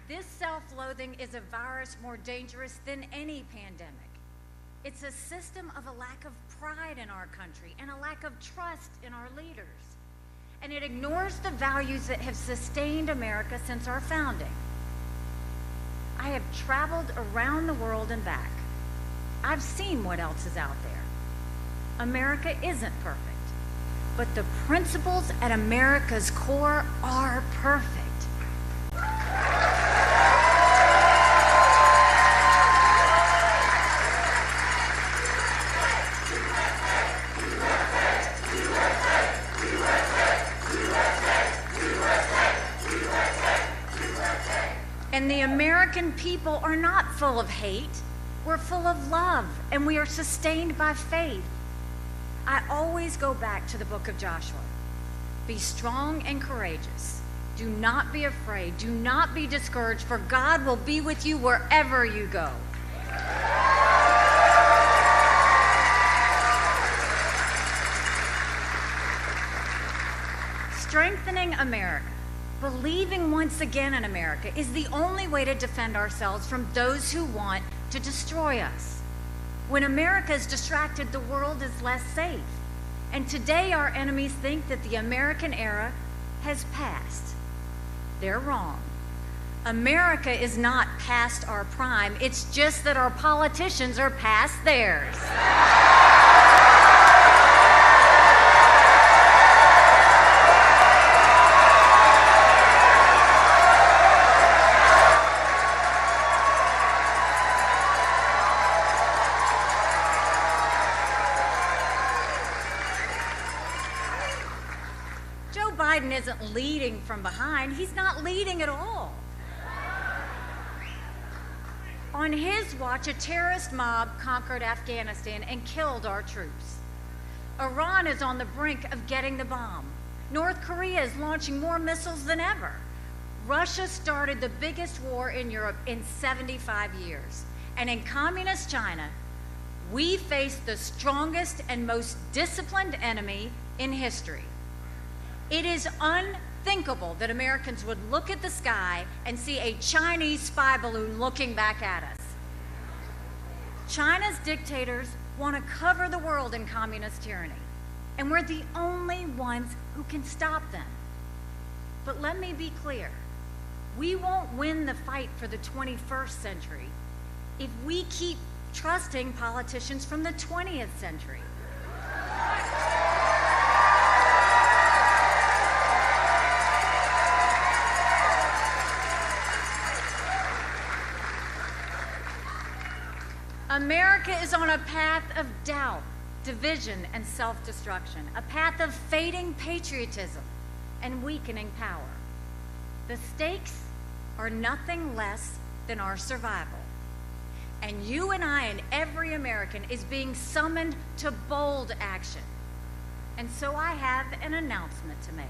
This self-loathing is a virus more dangerous than any pandemic. It's a system of a lack of pride in our country and a lack of trust in our leaders. And it ignores the values that have sustained America since our founding. I have traveled around the world and back. I've seen what else is out there. America isn't perfect, but the principles at America's core are perfect. And the American people are not full of hate. We're full of love, and we are sustained by faith. I always go back to the book of Joshua. Be strong and courageous. Do not be afraid. Do not be discouraged, for God will be with you wherever you go. Strengthening America, believing once again in America, is the only way to defend ourselves from those who want to destroy us. When America is distracted, the world is less safe. And today our enemies think that the American era has passed. They're wrong. America is not past our prime. It's just that our politicians are past theirs. Joe Biden isn't leading from behind. He's not leading at all. On his watch, a terrorist mob conquered Afghanistan and killed our troops. Iran is on the brink of getting the bomb. North Korea is launching more missiles than ever. Russia started the biggest war in Europe in 75 years. And in communist China, we face the strongest and most disciplined enemy in history. It is unthinkable that Americans would look at the sky and see a Chinese spy balloon looking back at us. China's dictators want to cover the world in communist tyranny, and we're the only ones who can stop them. But let me be clear, we won't win the fight for the 21st century if we keep trusting politicians from the 20th century. America is on a path of doubt, division, and self-destruction, a path of fading patriotism and weakening power. The stakes are nothing less than our survival. And you and I and every American is being summoned to bold action. And so I have an announcement to make.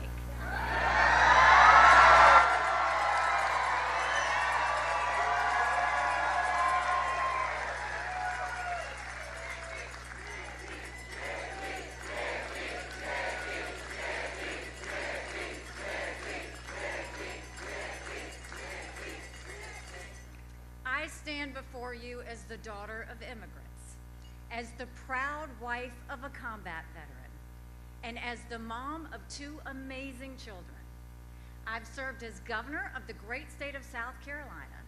I stand before you as the daughter of immigrants, as the proud wife of a combat veteran, and as the mom of 2 amazing children. I've served as governor of the great state of South Carolina,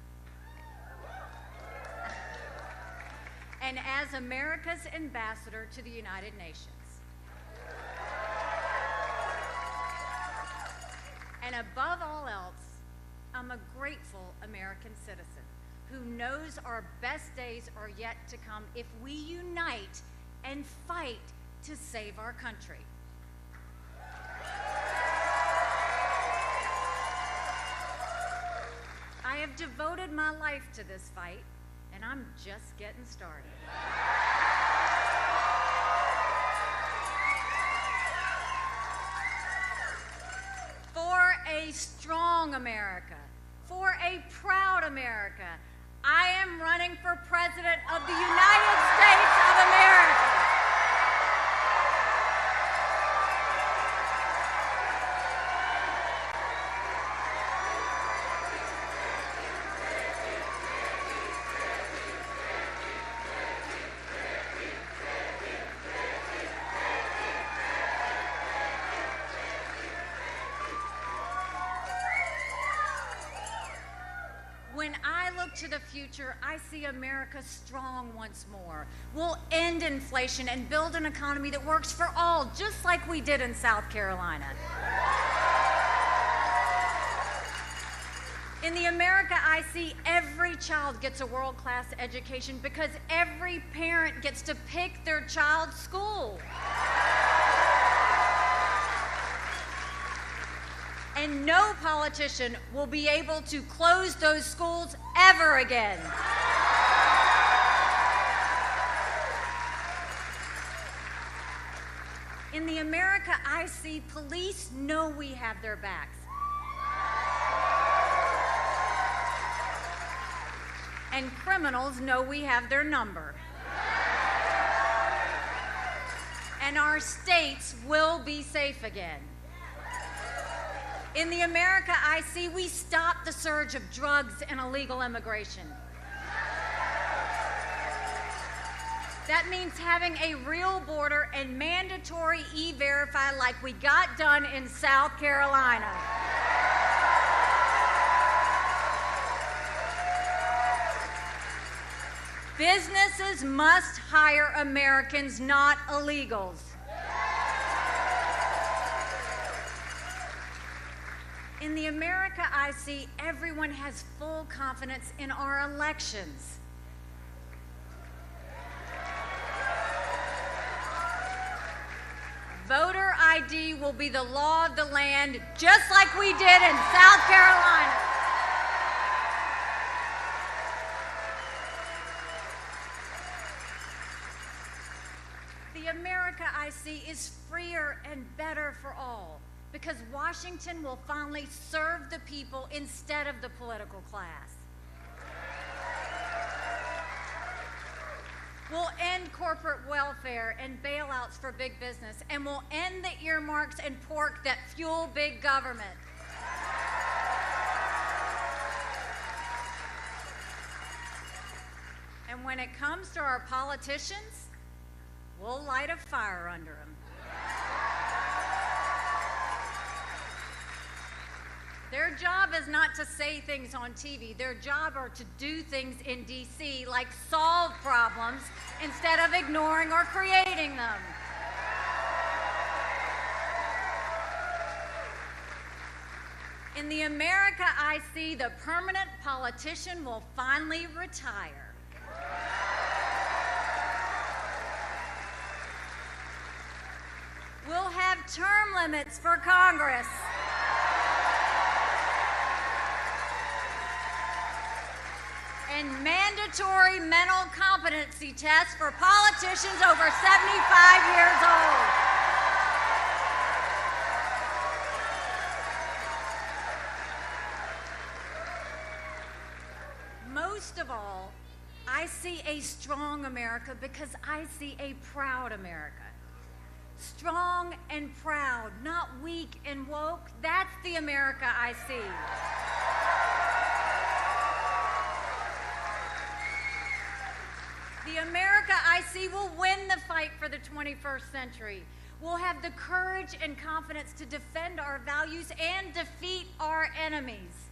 and as America's ambassador to the United Nations. And above all else, I'm a grateful American citizen who knows our best days are yet to come if we unite and fight to save our country. I have devoted my life to this fight, and I'm just getting started. For a strong America, for a proud America, I am running for President of the United States of America. When I look to the future, I see America strong once more. We'll end inflation and build an economy that works for all, just like we did in South Carolina. In the America I see, every child gets a world-class education because every parent gets to pick their child's school. And no politician will be able to close those schools ever again. In the America I see, police know we have their backs. And criminals know we have their number. And our states will be safe again. In the America I see, we stop the surge of drugs and illegal immigration. That means having a real border and mandatory E-Verify like we got done in South Carolina. Businesses must hire Americans, not illegals. In the America I see, everyone has full confidence in our elections. Voter ID will be the law of the land, just like we did in South Carolina. The America I see is freer and better for all, because Washington will finally serve the people instead of the political class. We'll end corporate welfare and bailouts for big business, and we'll end the earmarks and pork that fuel big government. And when it comes to our politicians, we'll light a fire under them. Their job is not to say things on TV. Their job are to do things in D.C. like solve problems instead of ignoring or creating them. In the America I see, the permanent politician will finally retire. We'll have term limits for Congress. And mandatory mental competency tests for politicians over 75 years old. Most of all, I see a strong America because I see a proud America. Strong and proud, not weak and woke. That's the America I see. The America I see will win the fight for the 21st century. We'll have the courage and confidence to defend our values and defeat our enemies.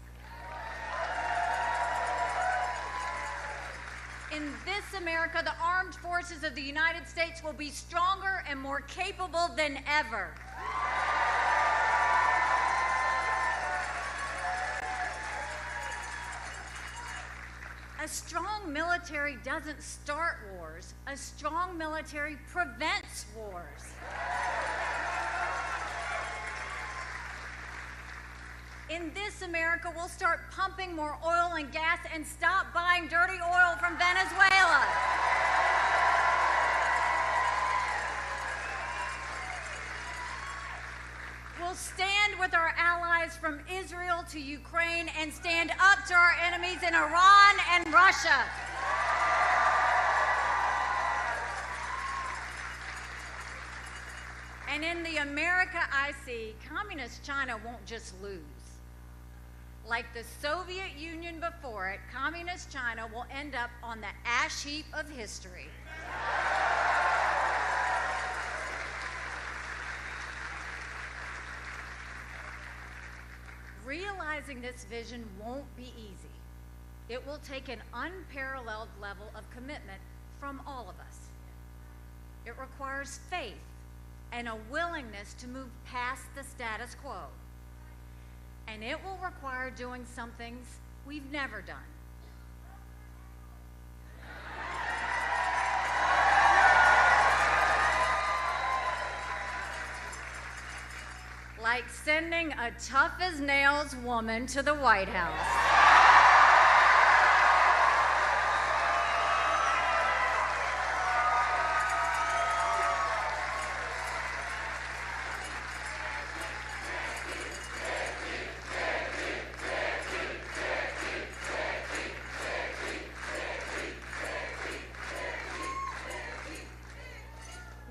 In this America, the armed forces of the United States will be stronger and more capable than ever. A strong military doesn't start wars. A strong military prevents wars. In this America, we'll start pumping more oil and gas and stop buying dirty oil from Venezuela. We'll stand with our allies from Israel to Ukraine and stand up to our enemies in Iran and Russia. And in the America I see, Communist China won't just lose. Like the Soviet Union before it, Communist China will end up on the ash heap of history. Realizing this vision won't be easy. It will take an unparalleled level of commitment from all of us. It requires faith and a willingness to move past the status quo. And it will require doing some things we've never done. Like sending a tough-as-nails woman to the White House.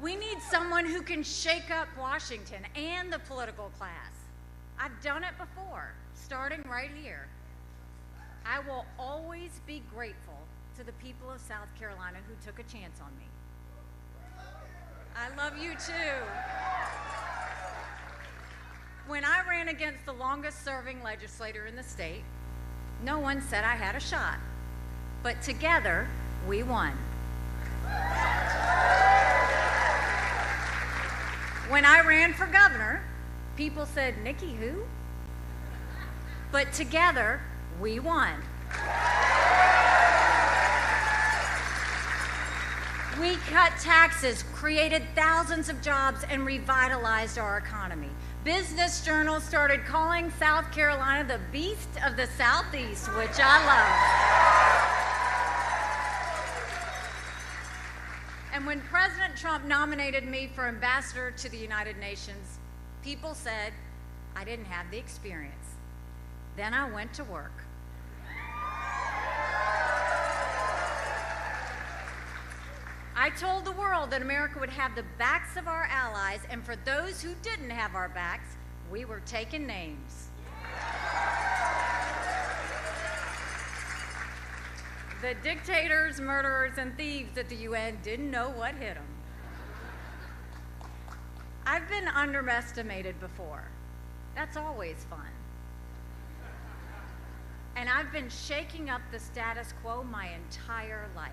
We need someone who can shake up Washington and the political class. I've done it before, starting right here. I will always be grateful to the people of South Carolina who took a chance on me. I love you too. When I ran against the longest serving legislator in the state, no one said I had a shot. But together, we won. When I ran for governor, people said, Nikki who? But together, we won. We cut taxes, created thousands of jobs, and revitalized our economy. Business journals started calling South Carolina the beast of the Southeast, which I love. And when President Trump nominated me for ambassador to the United Nations, people said I didn't have the experience. Then I went to work. I told the world that America would have the backs of our allies, and for those who didn't have our backs, we were taking names. The dictators, murderers, and thieves at the UN didn't know what hit them. I've been underestimated before. That's always fun. And I've been shaking up the status quo my entire life.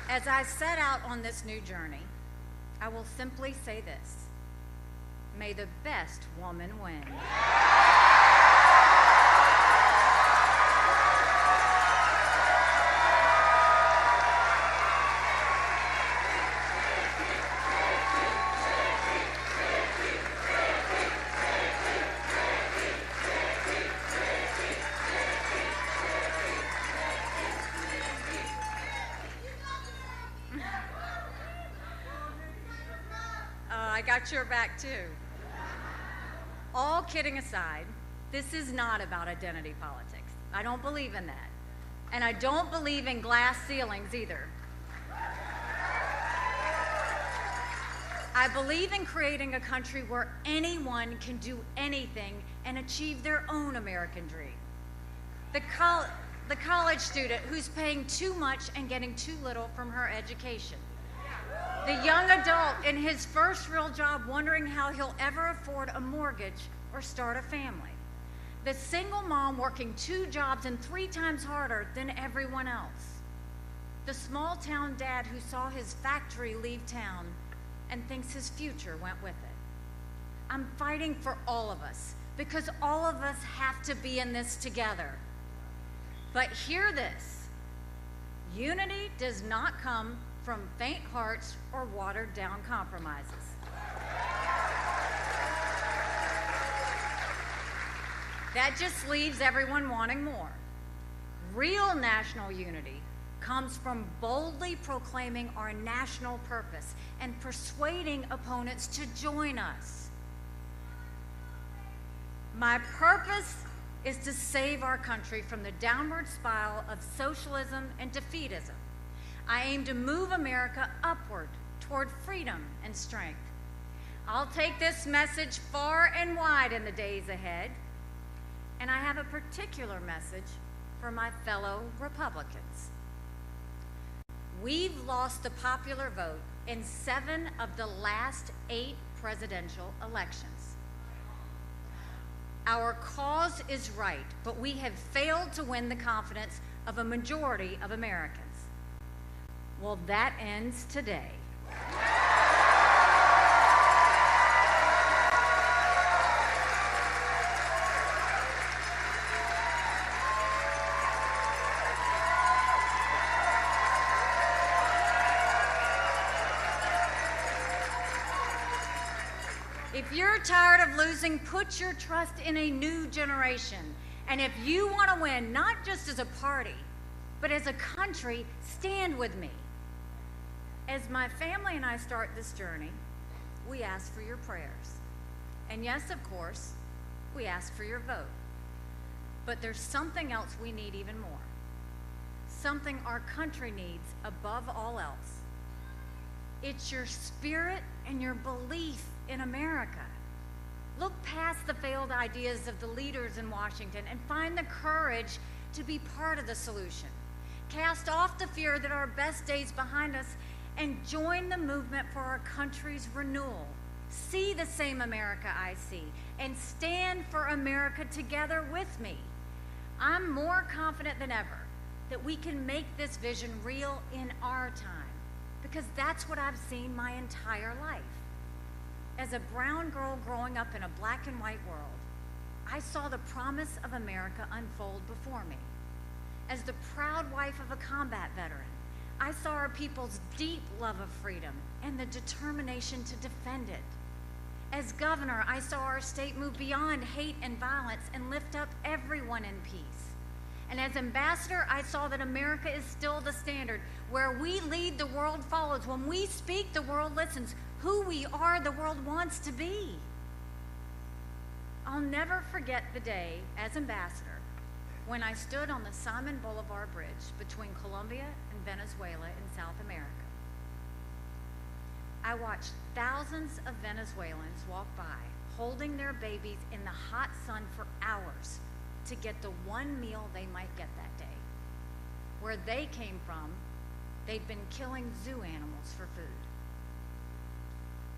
As I set out on this new journey, I will simply say this: may the best woman win. I got your back too. All kidding aside, this is not about identity politics. I don't believe in that. And I don't believe in glass ceilings either. I believe in creating a country where anyone can do anything and achieve their own American dream. The college student who's paying too much and getting too little from her education. The young adult in his first real job wondering how he'll ever afford a mortgage or start a family. The single mom working 2 jobs and 3 times harder than everyone else. The small town dad who saw his factory leave town and thinks his future went with it. I'm fighting for all of us because all of us have to be in this together. But hear this: unity does not come from faint hearts or watered down compromises. That just leaves everyone wanting more. Real national unity comes from boldly proclaiming our national purpose and persuading opponents to join us. My purpose is to save our country from the downward spiral of socialism and defeatism. I aim to move America upward toward freedom and strength. I'll take this message far and wide in the days ahead, and I have a particular message for my fellow Republicans. We've lost the popular vote in 7 of the last 8 presidential elections. Our cause is right, but we have failed to win the confidence of a majority of Americans. Well, that ends today. If you're tired of losing, put your trust in a new generation. And if you want to win, not just as a party, but as a country, stand with me. As my family and I start this journey, we ask for your prayers. And yes, of course, we ask for your vote. But there's something else we need even more. Something our country needs above all else. It's your spirit and your belief in America. Look past the failed ideas of the leaders in Washington and find the courage to be part of the solution. Cast off the fear that our best days behind us and join the movement for our country's renewal. See the same America I see and stand for America together with me. I'm more confident than ever that we can make this vision real in our time, because that's what I've seen my entire life. As a brown girl growing up in a black and white world, I saw the promise of America unfold before me. As the proud wife of a combat veteran, I saw our people's deep love of freedom and the determination to defend it. As governor, I saw our state move beyond hate and violence and lift up everyone in peace. And as ambassador, I saw that America is still the standard. Where we lead, the world follows. When we speak, the world listens. Who we are, the world wants to be. I'll never forget the day as ambassador when I stood on the Simon Bolivar Bridge between Colombia and Venezuela in South America. I watched thousands of Venezuelans walk by, holding their babies in the hot sun for hours to get the one meal they might get that day. Where they came from, they'd been killing zoo animals for food.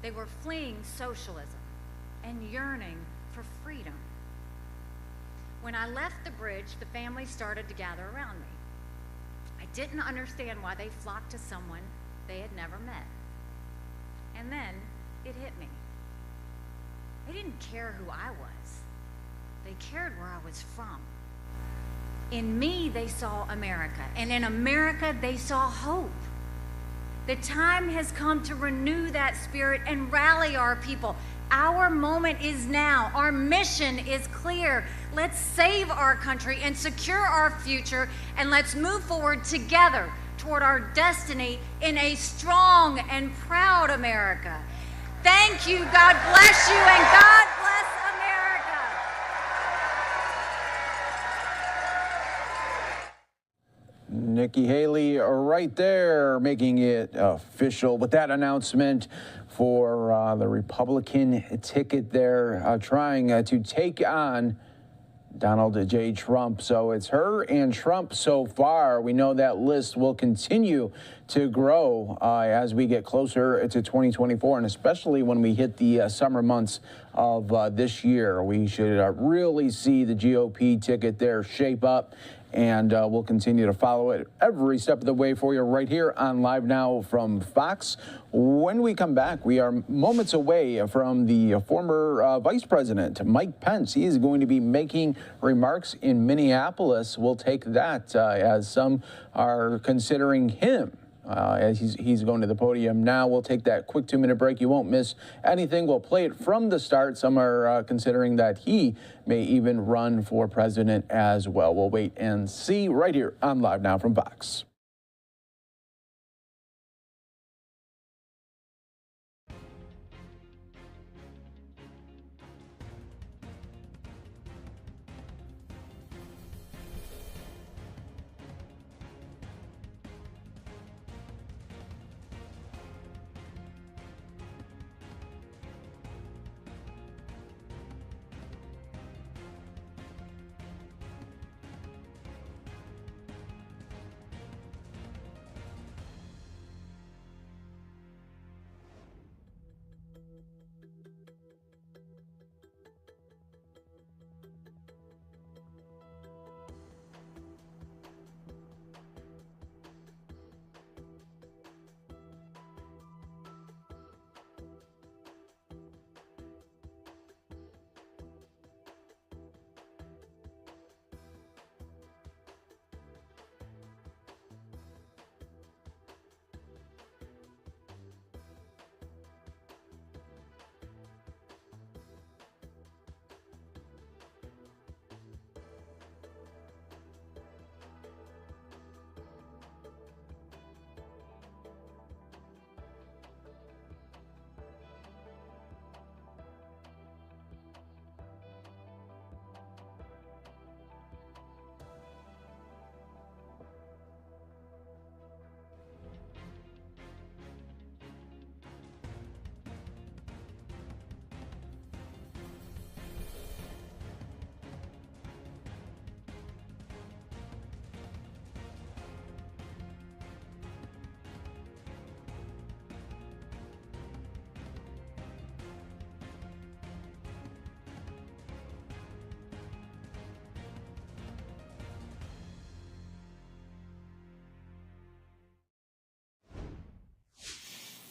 They were fleeing socialism and yearning for freedom. When I left the bridge, the families started to gather around me. I didn't understand why they flocked to someone they had never met. And then it hit me. They didn't care who I was. They cared where I was from. In me, they saw America, and in America, they saw hope. The time has come to renew that spirit and rally our people. Our moment is now. Our mission is clear. Let's save our country and secure our future, and let's move forward together toward our destiny in a strong and proud America. Thank you. God bless you, and God bless America. Nikki Haley right there making it official with that announcement for the Republican ticket there, trying to take on Donald J. Trump. So it's her and Trump so far. We know that list will continue to grow as we get closer to 2024, and especially when we hit the summer months of this year. We should really see the GOP ticket there shape up, and we'll continue to follow it every step of the way for you right here on Live Now from Fox. When we come back, we are moments away from the former Vice President, Mike Pence. He is going to be making remarks in Minneapolis. We'll take that as some are considering him as he's going to the podium now. We'll take that quick 2-minute break. You won't miss anything. We'll play it from the start. Some are considering that he may even run for president as well. We'll wait and see right here on Live Now from Fox.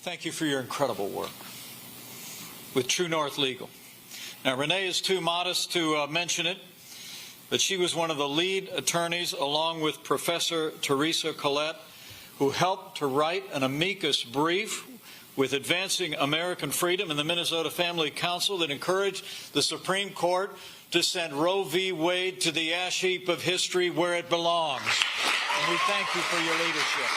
Thank you for your incredible work with True North Legal. Now, Renee is too modest to mention it, but she was one of the lead attorneys, along with Professor Teresa Collette, who helped to write an amicus brief with Advancing American Freedom in the Minnesota Family Council that encouraged the Supreme Court to send Roe v. Wade to the ash heap of history where it belongs. And we thank you for your leadership.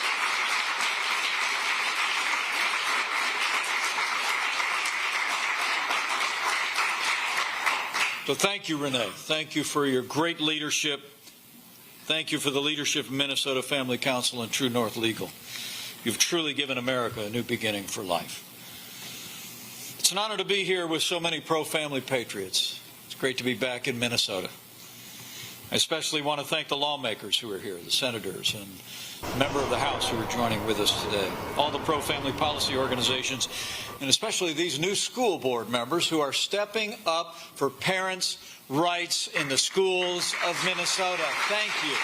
So thank you, Renee. Thank you for your great leadership. Thank you for the leadership of Minnesota Family Council and True North Legal. You've truly given America a new beginning for life. It's an honor to be here with so many pro-family patriots. It's great to be back in Minnesota. I especially want to thank the lawmakers who are here, the senators and member of the House who are joining with us today, all the pro-family policy organizations, and especially these new school board members who are stepping up for parents' rights in the schools of Minnesota. Thank you.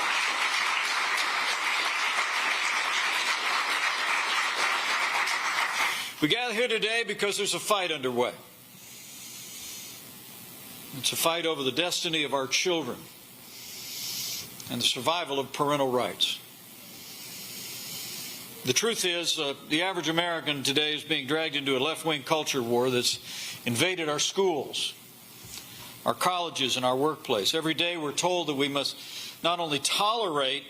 We gather here today because there's a fight underway. It's a fight over the destiny of our children and the survival of parental rights. The truth is, the average American today is being dragged into a left-wing culture war that's invaded our schools, our colleges, and our workplace. Every day we're told that we must not only tolerate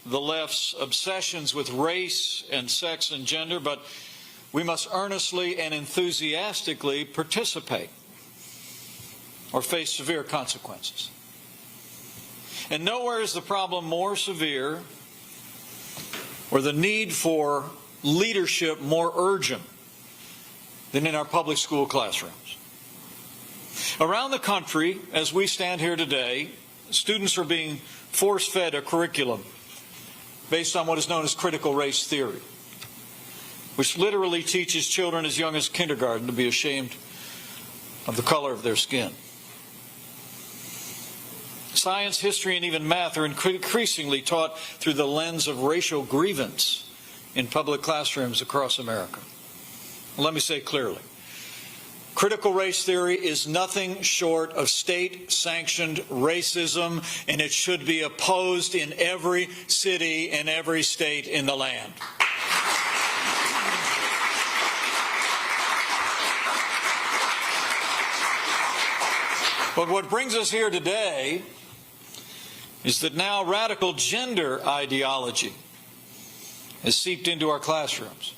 the left's obsessions with race and sex and gender, but we must earnestly and enthusiastically participate or face severe consequences. And nowhere is the problem more severe or the need for leadership more urgent than in our public school classrooms. Around the country, as we stand here today, students are being force-fed a curriculum based on what is known as critical race theory, which literally teaches children as young as kindergarten to be ashamed of the color of their skin. Science, history, and even math are increasingly taught through the lens of racial grievance in public classrooms across America. Well, let me say clearly, critical race theory is nothing short of state-sanctioned racism, and it should be opposed in every city and every state in the land. But what brings us here today is that now radical gender ideology has seeped into our classrooms,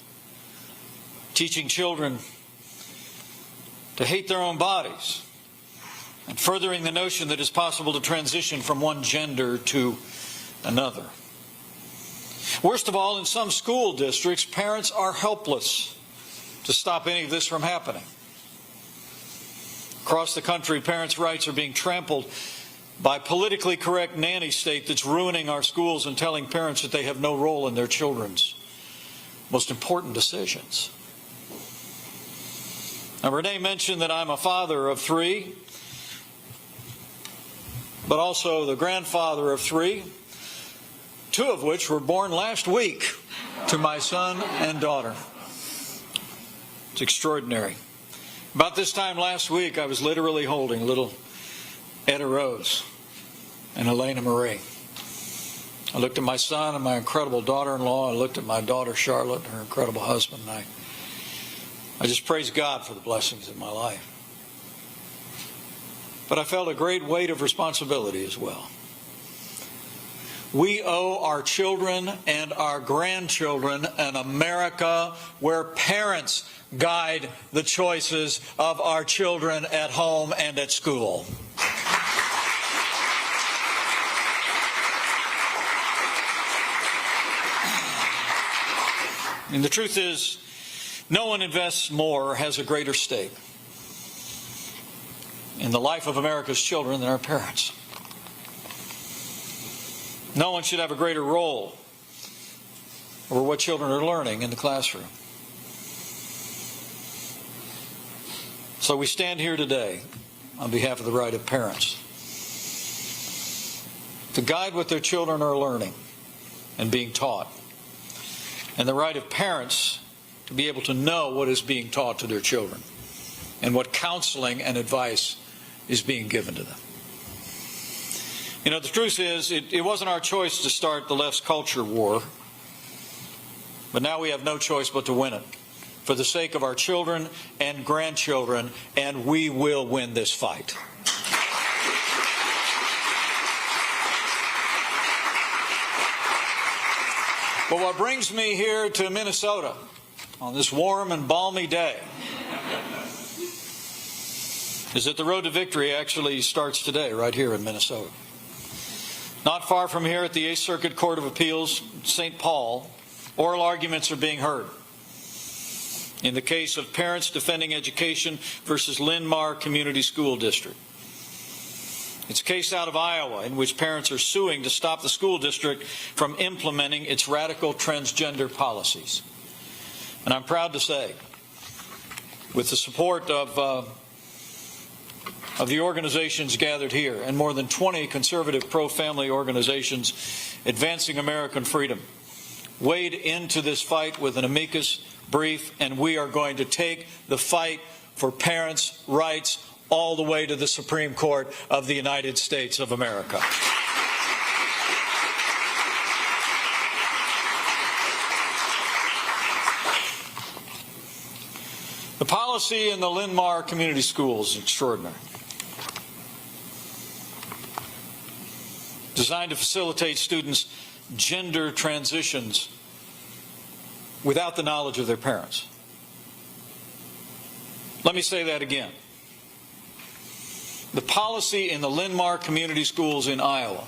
teaching children to hate their own bodies and furthering the notion that it's possible to transition from one gender to another. Worst of all, in some school districts, parents are helpless to stop any of this from happening. Across the country, parents' rights are being trampled by a politically correct nanny state that's ruining our schools and telling parents that they have no role in their children's most important decisions. Now, Renee mentioned that I'm a father of 3, but also the grandfather of 3, 2 of which were born last week to my son and daughter. It's extraordinary. About this time last week, I was literally holding little Etta Rose and Elena Marie. I looked at my son and my incredible daughter-in-law. I looked at my daughter Charlotte and her incredible husband. And I just praised God for the blessings in my life. But I felt a great weight of responsibility as well. We owe our children and our grandchildren an America where parents guide the choices of our children at home and at school. And the truth is, no one invests more or has a greater stake in the life of America's children than our parents. No one should have a greater role over what children are learning in the classroom. So we stand here today on behalf of the right of parents to guide what their children are learning and being taught, and the right of parents to be able to know what is being taught to their children and what counseling and advice is being given to them. You know, the truth is, it wasn't our choice to start the left's culture war, but now we have no choice but to win it for the sake of our children and grandchildren, and we will win this fight. But what brings me here to Minnesota on this warm and balmy day is that the road to victory actually starts today, right here in Minnesota. Not far from here at the 8th Circuit Court of Appeals, St. Paul, oral arguments are being heard in the case of Parents Defending Education versus Linn-Mar Community School District. It's a case out of Iowa in which parents are suing to stop the school district from implementing its radical transgender policies. And I'm proud to say, with the support of the organizations gathered here and more than 20 conservative pro-family organizations advancing American freedom, wade into this fight with an amicus brief, and we are going to take the fight for parents' rights all the way to the Supreme Court of the United States of America. The policy in the Linn-Mar community schools is extraordinary. Designed to facilitate students' gender transitions without the knowledge of their parents. Let me say that again. The policy in the Linn-Mar community schools in Iowa,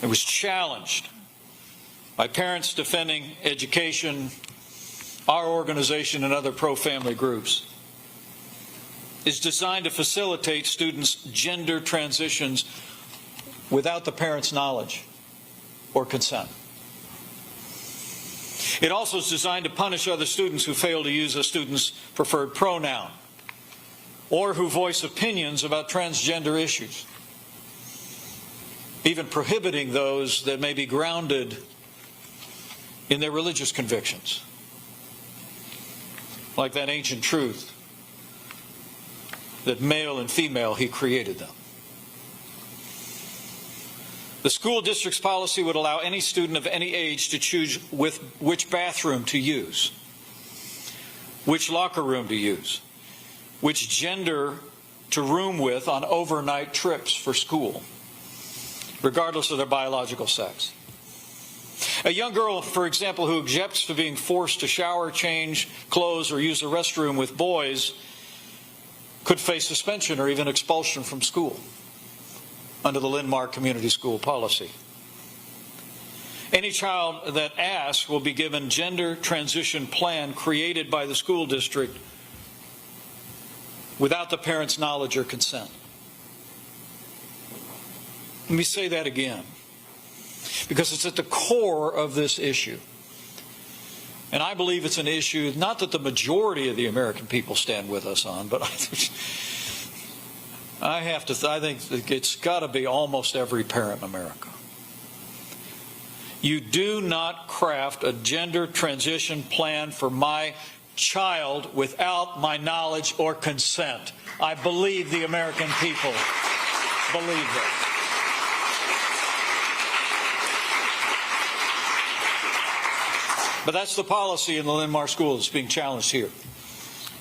it was challenged by Parents Defending Education, our organization, and other pro-family groups, is designed to facilitate students' gender transitions without the parents' knowledge or consent. It also is designed to punish other students who fail to use a student's preferred pronoun or who voice opinions about transgender issues, even prohibiting those that may be grounded in their religious convictions, like that ancient truth that male and female, He created them. The school district's policy would allow any student of any age to choose which bathroom to use, which locker room to use, which gender to room with on overnight trips for school, regardless of their biological sex. A young girl, for example, who objects to being forced to shower, change clothes, or use the restroom with boys could face suspension or even expulsion from school under the Linn-Mar community school policy. Any child that asks will be given gender transition plan created by the school district without the parent's knowledge or consent. Let me say that again, because it's at the core of this issue. And I believe it's an issue, not that the majority of the American people stand with us on, but I think it's got to be almost every parent in America. You do not craft a gender transition plan for my child without my knowledge or consent. I believe the American people believe that. But that's the policy in the Linn-Mar school that's being challenged here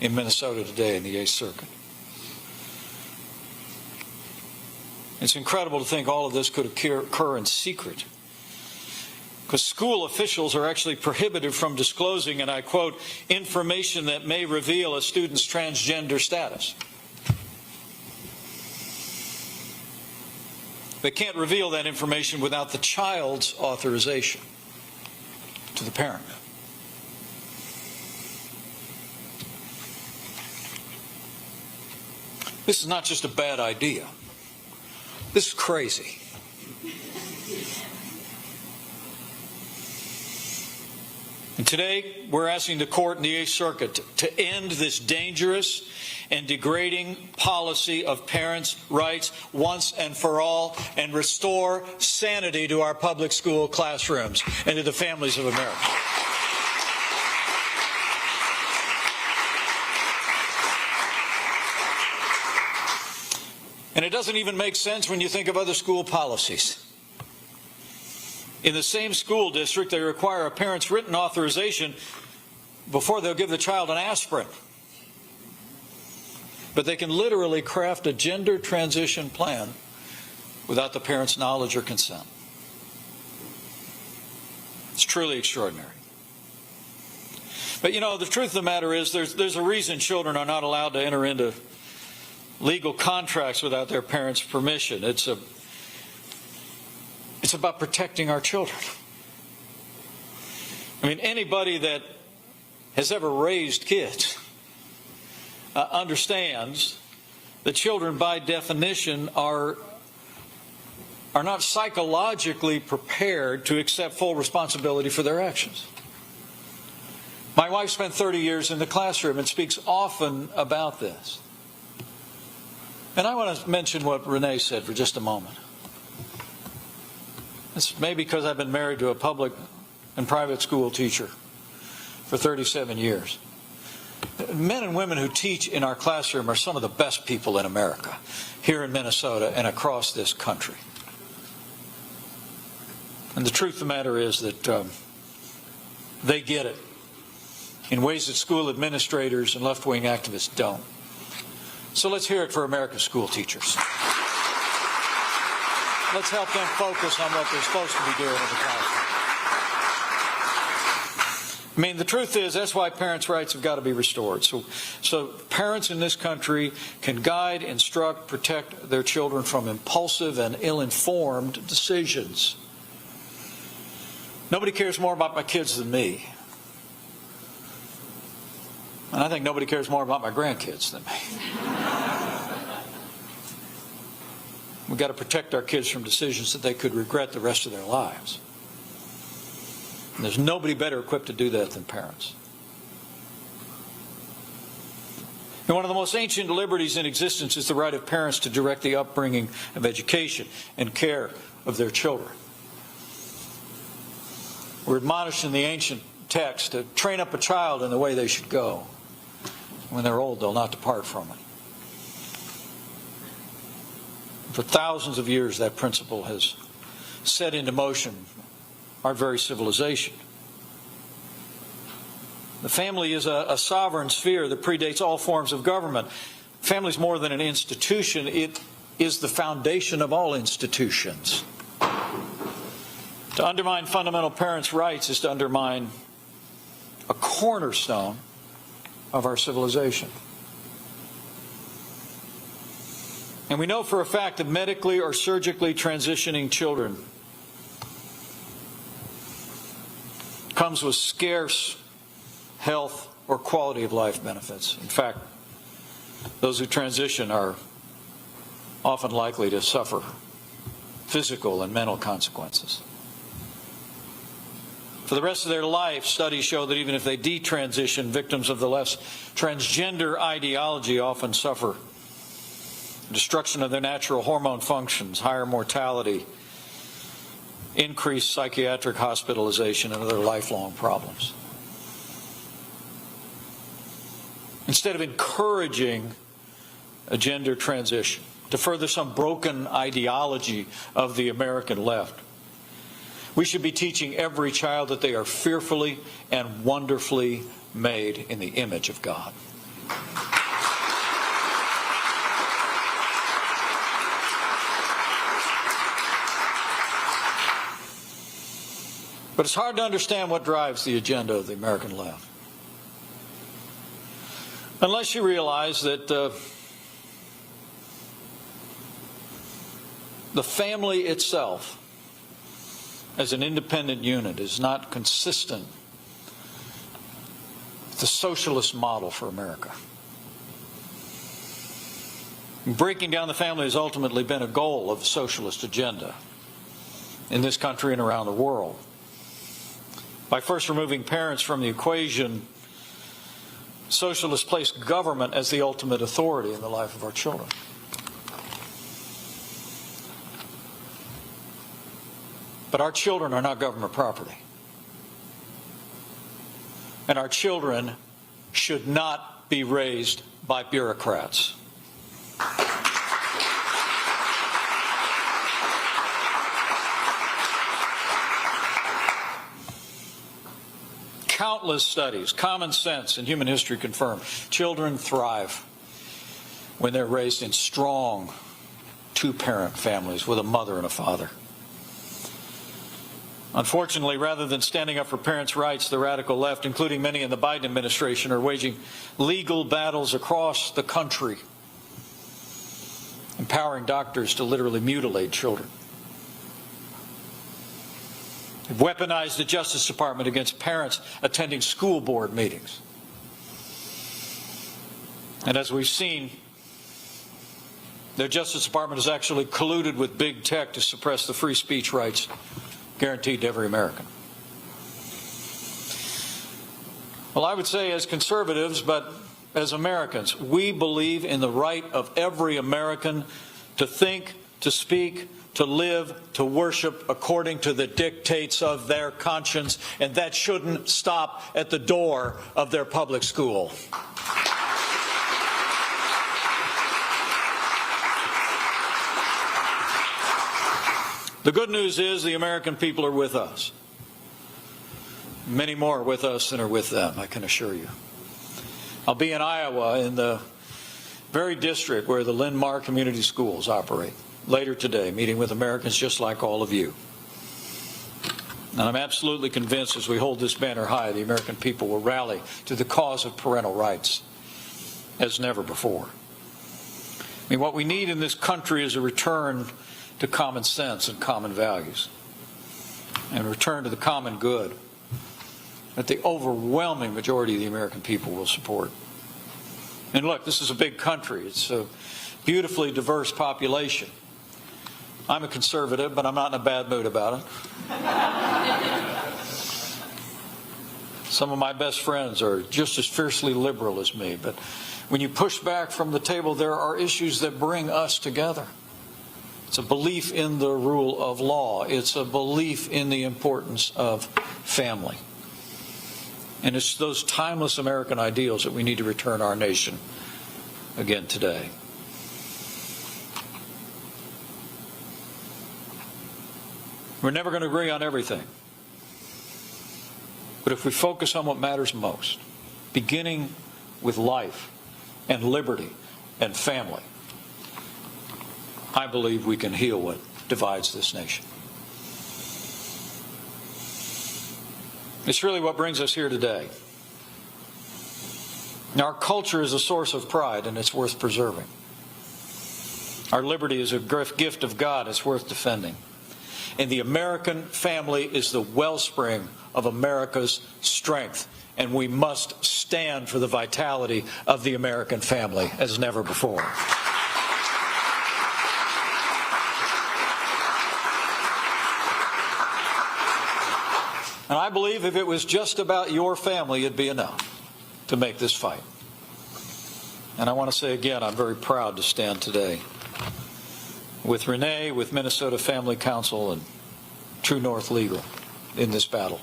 in Minnesota today in the 8th Circuit. It's incredible to think all of this could occur in secret, because school officials are actually prohibited from disclosing, and I quote, information that may reveal a student's transgender status. They can't reveal that information without the child's authorization to the parent. This is not just a bad idea. This is crazy. And today, we're asking the court in the 8th Circuit to end this dangerous and degrading policy of parents' rights once and for all, and restore sanity to our public school classrooms and to the families of America. And it doesn't even make sense when you think of other school policies. In the same school district, they require a parent's written authorization before they'll give the child an aspirin. But they can literally craft a gender transition plan without the parent's knowledge or consent. It's truly extraordinary. But you know, the truth of the matter is there's a reason children are not allowed to enter into legal contracts without their parents' permission. It's about protecting our children. I mean, anybody that has ever raised kids understands that children, by definition, are not psychologically prepared to accept full responsibility for their actions. My wife spent 30 years in the classroom and speaks often about this. And I want to mention what Renee said for just a moment. It's maybe because I've been married to a public and private school teacher for 37 years. Men and women who teach in our classroom are some of the best people in America, here in Minnesota and across this country. And the truth of the matter is that they get it in ways that school administrators and left-wing activists don't. So let's hear it for America's school teachers. Let's help them focus on what they're supposed to be doing in the classroom. I mean, the truth is, that's why parents' rights have got to be restored. So parents in this country can guide, instruct, protect their children from impulsive and ill-informed decisions. Nobody cares more about my kids than me. And I think nobody cares more about my grandkids than me. We've got to protect our kids from decisions that they could regret the rest of their lives. And there's nobody better equipped to do that than parents. And one of the most ancient liberties in existence is the right of parents to direct the upbringing of education and care of their children. We're admonished in the ancient text to train up a child in the way they should go. When they're old, they'll not depart from it. For thousands of years, that principle has set into motion our very civilization. The family is a sovereign sphere that predates all forms of government. Family is more than an institution. It is the foundation of all institutions. To undermine fundamental parents' rights is to undermine a cornerstone of our civilization. And we know for a fact that medically or surgically transitioning children comes with scarce health or quality of life benefits. In fact, those who transition are often likely to suffer physical and mental consequences. For the rest of their life, studies show that even if they detransition, victims of the less transgender ideology often suffer destruction of their natural hormone functions, higher mortality, increased psychiatric hospitalization, and other lifelong problems. Instead of encouraging a gender transition to further some broken ideology of the American left, we should be teaching every child that they are fearfully and wonderfully made in the image of God. But it's hard to understand what drives the agenda of the American left, unless you realize that the family itself as an independent unit is not consistent with the socialist model for America. Breaking down the family has ultimately been a goal of the socialist agenda in this country and around the world. By first removing parents from the equation, socialists place government as the ultimate authority in the life of our children. But our children are not government property. And our children should not be raised by bureaucrats. Countless studies, common sense, and human history confirm children thrive when they're raised in strong two-parent families with a mother and a father. Unfortunately, rather than standing up for parents' rights, the radical left, including many in the Biden administration, are waging legal battles across the country, empowering doctors to literally mutilate children. They've weaponized the Justice Department against parents attending school board meetings. And as we've seen, the Justice Department has actually colluded with big tech to suppress the free speech rights guaranteed to every American. Well, I would say as conservatives, but as Americans, we believe in the right of every American to think, to speak, to live, to worship according to the dictates of their conscience, and that shouldn't stop at the door of their public school. The good news is the American people are with us. Many more are with us than are with them, I can assure you. I'll be in Iowa in the very district where the Linn-Mar Community Schools operate later today, meeting with Americans just like all of you. And I'm absolutely convinced as we hold this banner high, the American people will rally to the cause of parental rights as never before. I mean, what we need in this country is a return to common sense and common values, and return to the common good that the overwhelming majority of the American people will support. And look, this is a big country. It's a beautifully diverse population. I'm a conservative, but I'm not in a bad mood about it. Some of my best friends are just as fiercely liberal as me, but when you push back from the table, there are issues that bring us together. It's a belief in the rule of law. It's a belief in the importance of family. And it's those timeless American ideals that we need to return our nation again today. We're never going to agree on everything. But if we focus on what matters most, beginning with life and liberty and family, I believe we can heal what divides this nation. It's really what brings us here today. Now, our culture is a source of pride, and it's worth preserving. Our liberty is a gift of God. It's worth defending. And the American family is the wellspring of America's strength, and we must stand for the vitality of the American family as never before. And I believe if it was just about your family, it'd be enough to make this fight. And I want to say again, I'm very proud to stand today with Renee, with Minnesota Family Council, and True North Legal in this battle.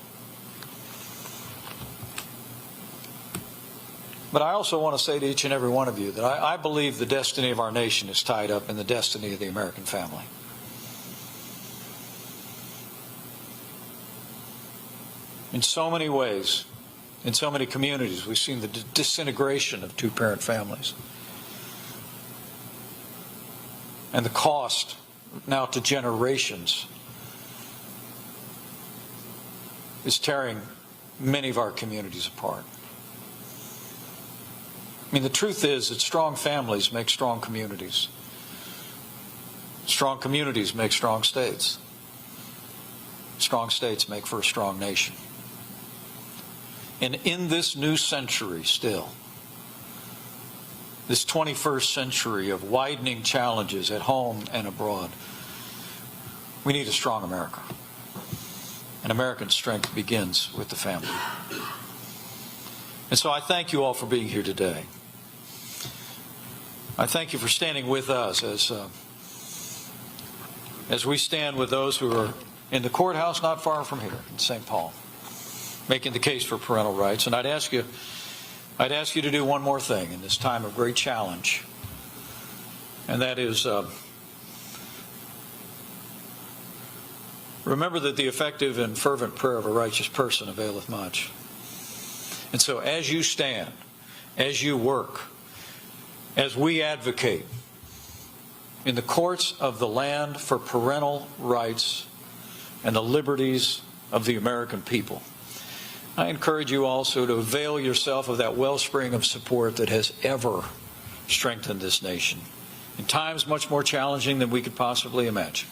But I also want to say to each and every one of you that I believe the destiny of our nation is tied up in the destiny of the American family. In so many ways, in so many communities, we've seen the disintegration of two-parent families. And the cost now to generations is tearing many of our communities apart. I mean, the truth is that strong families make strong communities. Strong communities make strong states. Strong states make for a strong nation. And in this new century still, this 21st century of widening challenges at home and abroad, we need a strong America. And American strength begins with the family. And so I thank you all for being here today. I thank you for standing with us as we stand with those who are in the courthouse not far from here in St. Paul, making the case for parental rights. And I'd ask you to do one more thing in this time of great challenge, and that is remember that the effective and fervent prayer of a righteous person availeth much. And so as you stand, as you work, as we advocate in the courts of the land for parental rights and the liberties of the American people, I encourage you also to avail yourself of that wellspring of support that has ever strengthened this nation in times much more challenging than we could possibly imagine.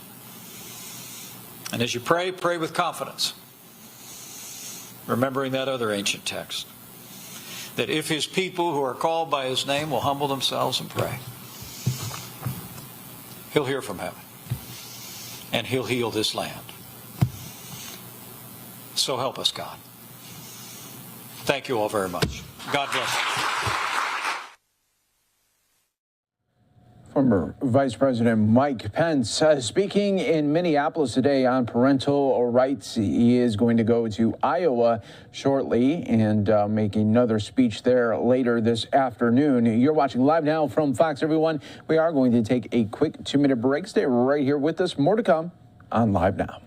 And as you pray, pray with confidence, remembering that other ancient text, that if his people who are called by his name will humble themselves and pray, he'll hear from heaven and he'll heal this land. So help us, God. Thank you all very much. God bless you. Former Vice President Mike Pence speaking in Minneapolis today on parental rights. He is going to go to Iowa shortly and make another speech there later this afternoon. You're watching Live Now from Fox, everyone. We are going to take a quick 2-minute break. Stay right here with us. More to come on Live Now.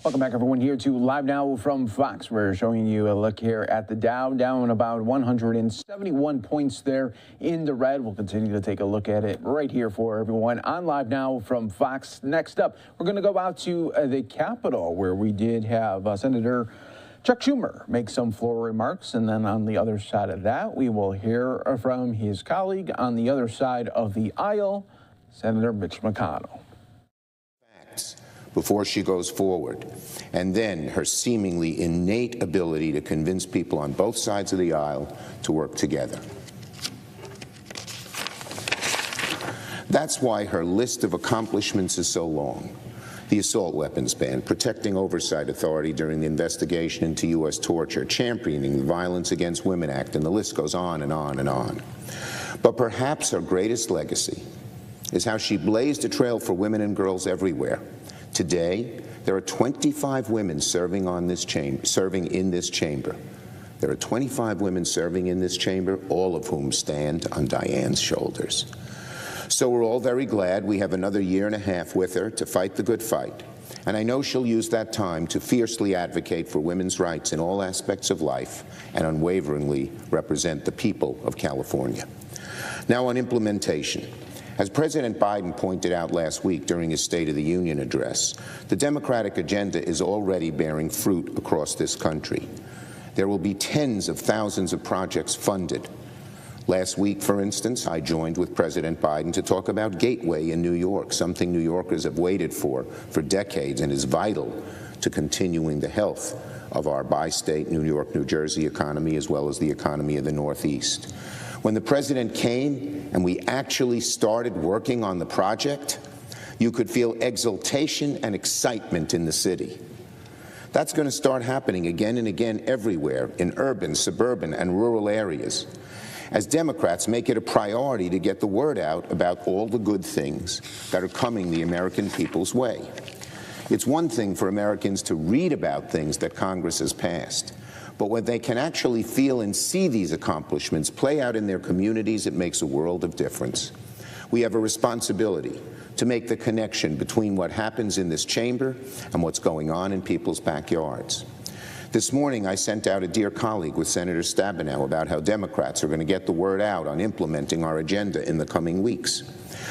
Welcome back, everyone, here to Live Now from Fox. We're showing you a look here at the Dow, down about 171 points there in the red. We'll continue to take a look at it right here for everyone on Live Now from Fox. Next up, we're going to go out to the Capitol, where we did have Senator Chuck Schumer make some floor remarks, and then on the other side of that, we will hear from his colleague on the other side of the aisle, Senator Mitch McConnell. Before she goes forward, and then her seemingly innate ability to convince people on both sides of the aisle to work together. That's why her list of accomplishments is so long. The assault weapons ban, protecting oversight authority during the investigation into U.S. torture, championing the Violence Against Women Act, and the list goes on and on and on. But perhaps her greatest legacy is how she blazed a trail for women and girls everywhere. Today, there are 25 women serving in this chamber. There are 25 women serving in this chamber, all of whom stand on Diane's shoulders. So we're all very glad we have another year and a half with her to fight the good fight. And I know she'll use that time to fiercely advocate for women's rights in all aspects of life and unwaveringly represent the people of California. Now on implementation. As President Biden pointed out last week during his State of the Union address, the Democratic agenda is already bearing fruit across this country. There will be tens of thousands of projects funded. Last week, for instance, I joined with President Biden to talk about Gateway in New York, something New Yorkers have waited for decades and is vital to continuing the health of our bi-state New York, New Jersey economy, as well as the economy of the Northeast. When the president came and we actually started working on the project, you could feel exultation and excitement in the city. That's going to start happening again and again everywhere in urban, suburban, and rural areas, as Democrats make it a priority to get the word out about all the good things that are coming the American people's way. It's one thing for Americans to read about things that Congress has passed, but when they can actually feel and see these accomplishments play out in their communities, it makes a world of difference. We have a responsibility to make the connection between what happens in this chamber and what's going on in people's backyards. This morning, I sent out a dear colleague with Senator Stabenow about how Democrats are going to get the word out on implementing our agenda in the coming weeks.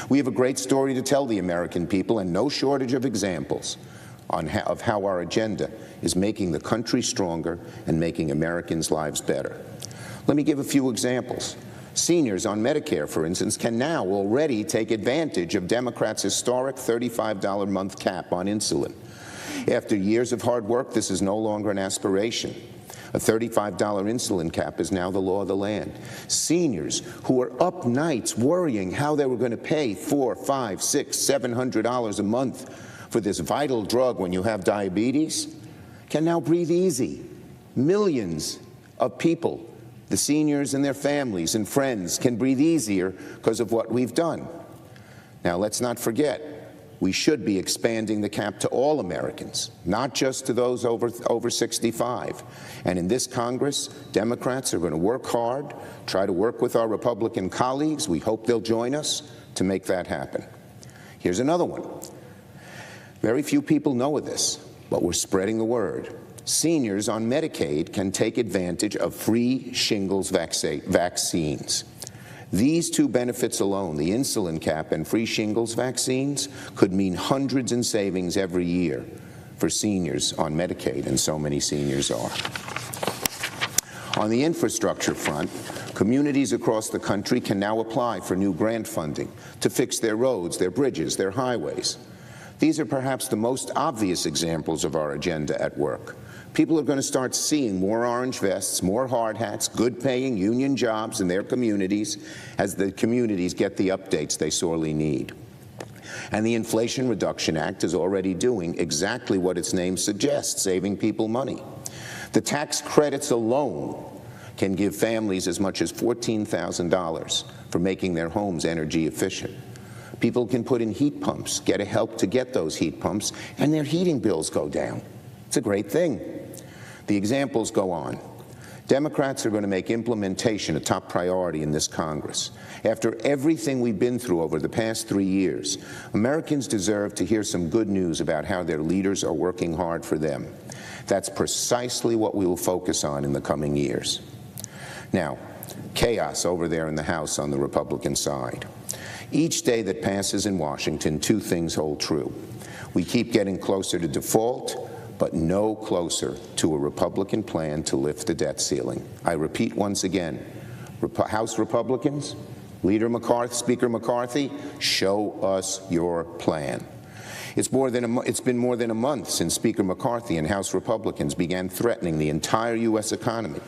We have a great story to tell the American people and no shortage of examples of how our agenda is making the country stronger and making Americans' lives better. Let me give a few examples. Seniors on Medicare, for instance, can now already take advantage of Democrats' historic $35 a month cap on insulin. After years of hard work, this is no longer an aspiration. A $35 insulin cap is now the law of the land. Seniors who were up nights worrying how they were going to pay $400, $500, $600, $700 a month for this vital drug when you have diabetes can now breathe easy. Millions of people, the seniors and their families and friends, can breathe easier because of what we've done. Now, let's not forget, we should be expanding the cap to all Americans, not just to those over 65. And in this Congress, Democrats are going to work hard, try to work with our Republican colleagues. We hope they'll join us to make that happen. Here's another one. Very few people know of this, but we're spreading the word. Seniors on Medicaid can take advantage of free shingles vaccines. These two benefits alone, the insulin cap and free shingles vaccines, could mean hundreds in savings every year for seniors on Medicaid, and so many seniors are. On the infrastructure front, communities across the country can now apply for new grant funding to fix their roads, their bridges, their highways. These are perhaps the most obvious examples of our agenda at work. People are going to start seeing more orange vests, more hard hats, good-paying union jobs in their communities as the communities get the updates they sorely need. And the Inflation Reduction Act is already doing exactly what its name suggests, saving people money. The tax credits alone can give families as much as $14,000 for making their homes energy efficient. People can put in heat pumps, get help to get those heat pumps, and their heating bills go down. It's a great thing. The examples go on. Democrats are going to make implementation a top priority in this Congress. After everything we've been through over the past 3 years, Americans deserve to hear some good news about how their leaders are working hard for them. That's precisely what we will focus on in the coming years. Now, chaos over there in the House on the Republican side. Each day that passes in Washington, two things hold true. We keep getting closer to default, but no closer to a Republican plan to lift the debt ceiling. I repeat once again, House Republicans, Speaker McCarthy, show us your plan. It's been more than a month since Speaker McCarthy and House Republicans began threatening the entire U.S. economy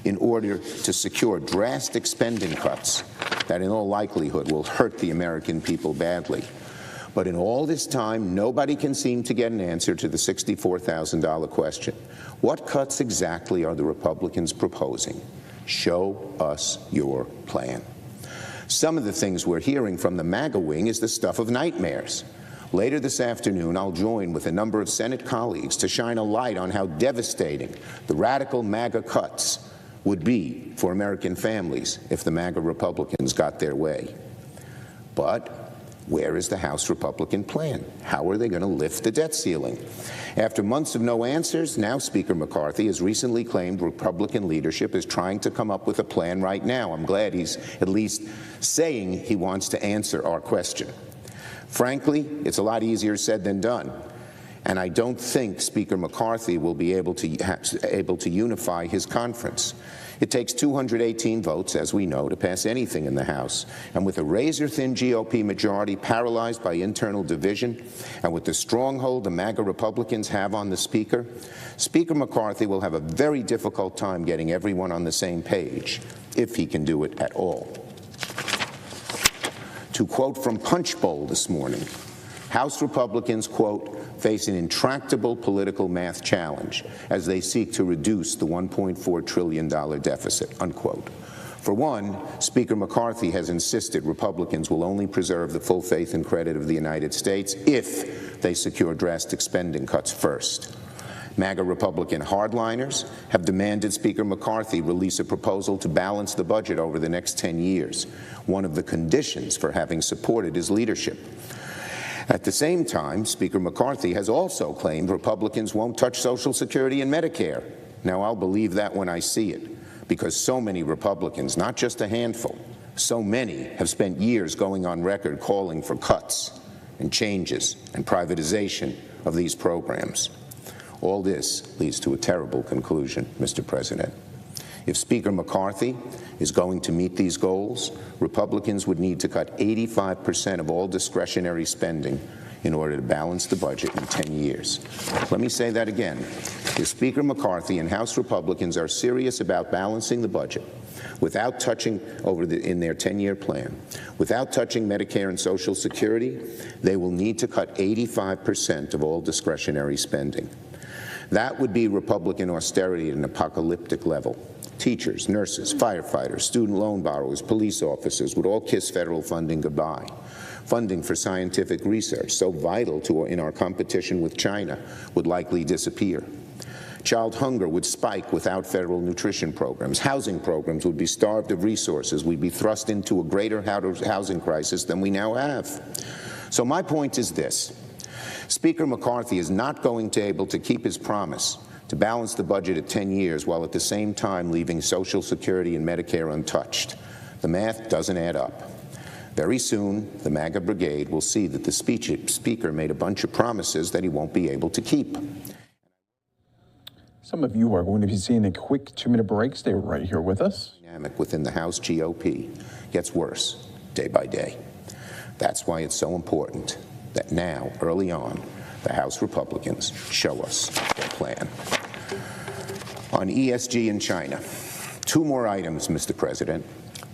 in order to secure drastic spending cuts that in all likelihood will hurt the American people badly. But in all this time, nobody can seem to get an answer to the $64,000 question. What cuts exactly are the Republicans proposing? Show us your plan. Some of the things we're hearing from the MAGA wing is the stuff of nightmares. Later this afternoon, I'll join with a number of Senate colleagues to shine a light on how devastating the radical MAGA cuts would be for American families if the MAGA Republicans got their way. But where is the House Republican plan? How are they going to lift the debt ceiling? After months of no answers, now Speaker McCarthy has recently claimed Republican leadership is trying to come up with a plan right now. I'm glad he's at least saying he wants to answer our question. Frankly, it's a lot easier said than done. And I don't think Speaker McCarthy will be able to unify his conference. It takes 218 votes, as we know, to pass anything in the House. And with a razor-thin GOP majority paralyzed by internal division, and with the stronghold the MAGA Republicans have on the Speaker, Speaker McCarthy will have a very difficult time getting everyone on the same page, if he can do it at all. To quote from Punch Bowl this morning, House Republicans, quote, face an intractable political math challenge as they seek to reduce the $1.4 trillion deficit, unquote. For one, Speaker McCarthy has insisted Republicans will only preserve the full faith and credit of the United States if they secure drastic spending cuts first. MAGA Republican hardliners have demanded Speaker McCarthy release a proposal to balance the budget over the next 10 years, one of the conditions for having supported his leadership. At the same time, Speaker McCarthy has also claimed Republicans won't touch Social Security and Medicare. Now, I'll believe that when I see it, because so many Republicans, not just a handful, so many have spent years going on record calling for cuts and changes and privatization of these programs. All this leads to a terrible conclusion, Mr. President. If Speaker McCarthy is going to meet these goals, Republicans would need to cut 85% of all discretionary spending in order to balance the budget in 10 years. Let me say that again. If Speaker McCarthy and House Republicans are serious about balancing the budget without touching in their 10-year plan, without touching Medicare and Social Security, they will need to cut 85% of all discretionary spending. That would be Republican austerity at an apocalyptic level. Teachers, nurses, firefighters, student loan borrowers, police officers would all kiss federal funding goodbye. Funding for scientific research, so vital in our competition with China, would likely disappear. Child hunger would spike without federal nutrition programs. Housing programs would be starved of resources. We'd be thrust into a greater housing crisis than we now have. So my point is this. Speaker McCarthy is not going to be able to keep his promise to balance the budget at 10 years while at the same time leaving Social Security and Medicare untouched. The math doesn't add up. Very soon, the MAGA brigade will see that the Speaker made a bunch of promises that he won't be able to keep. Some of you are going to be seeing a quick 2-minute break. Stay right here with us. Dynamic within the House GOP gets worse day by day. That's why it's so important that now, early on, the House Republicans show us their plan. On ESG in China, 2 more items, Mr. President.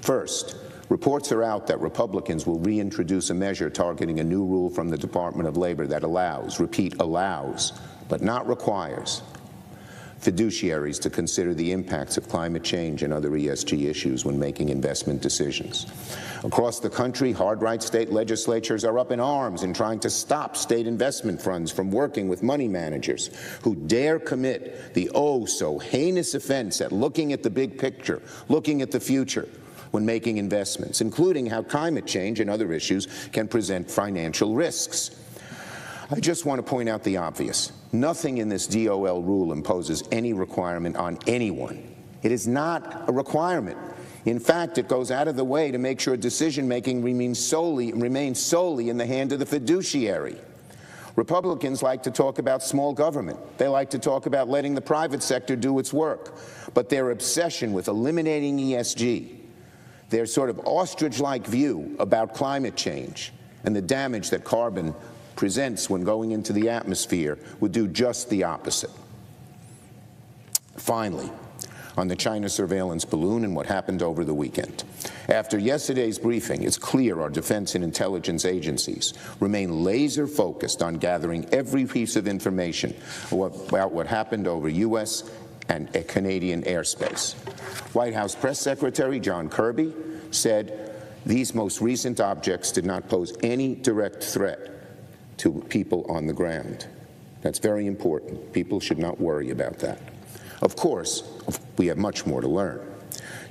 First, reports are out that Republicans will reintroduce a measure targeting a new rule from the Department of Labor that allows, repeat, allows, but not requires, fiduciaries to consider the impacts of climate change and other ESG issues when making investment decisions. Across the country, hard-right state legislatures are up in arms in trying to stop state investment funds from working with money managers who dare commit the oh-so-heinous offense at looking at the big picture, looking at the future when making investments, including how climate change and other issues can present financial risks. I just want to point out the obvious. Nothing in this DOL rule imposes any requirement on anyone. It is not a requirement. In fact, it goes out of the way to make sure decision-making remains solely in the hand of the fiduciary. Republicans like to talk about small government. They like to talk about letting the private sector do its work. But their obsession with eliminating ESG, their sort of ostrich-like view about climate change and the damage that carbon presents when going into the atmosphere, would do just the opposite. Finally, on the China surveillance balloon and what happened over the weekend. After yesterday's briefing, it's clear our defense and intelligence agencies remain laser-focused on gathering every piece of information about what happened over U.S. and Canadian airspace. White House Press Secretary John Kirby said these most recent objects did not pose any direct threat to people on the ground. That's very important. People should not worry about that. Of course, we have much more to learn.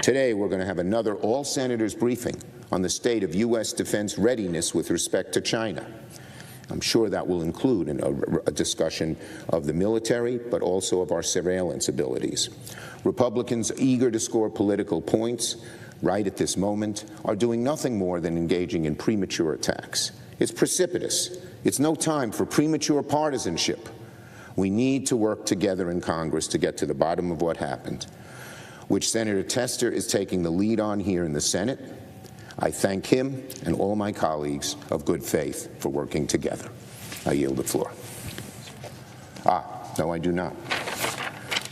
Today, we're going to have another all-senators briefing on the state of U.S. defense readiness with respect to China. I'm sure that will include a discussion of the military, but also of our surveillance abilities. Republicans eager to score political points right at this moment are doing nothing more than engaging in premature attacks. It's precipitous. It's no time for premature partisanship. We need to work together in Congress to get to the bottom of what happened. which Senator Tester is taking the lead on here in the Senate. I thank him and all my colleagues of good faith for working together. I yield the floor. No, I do not.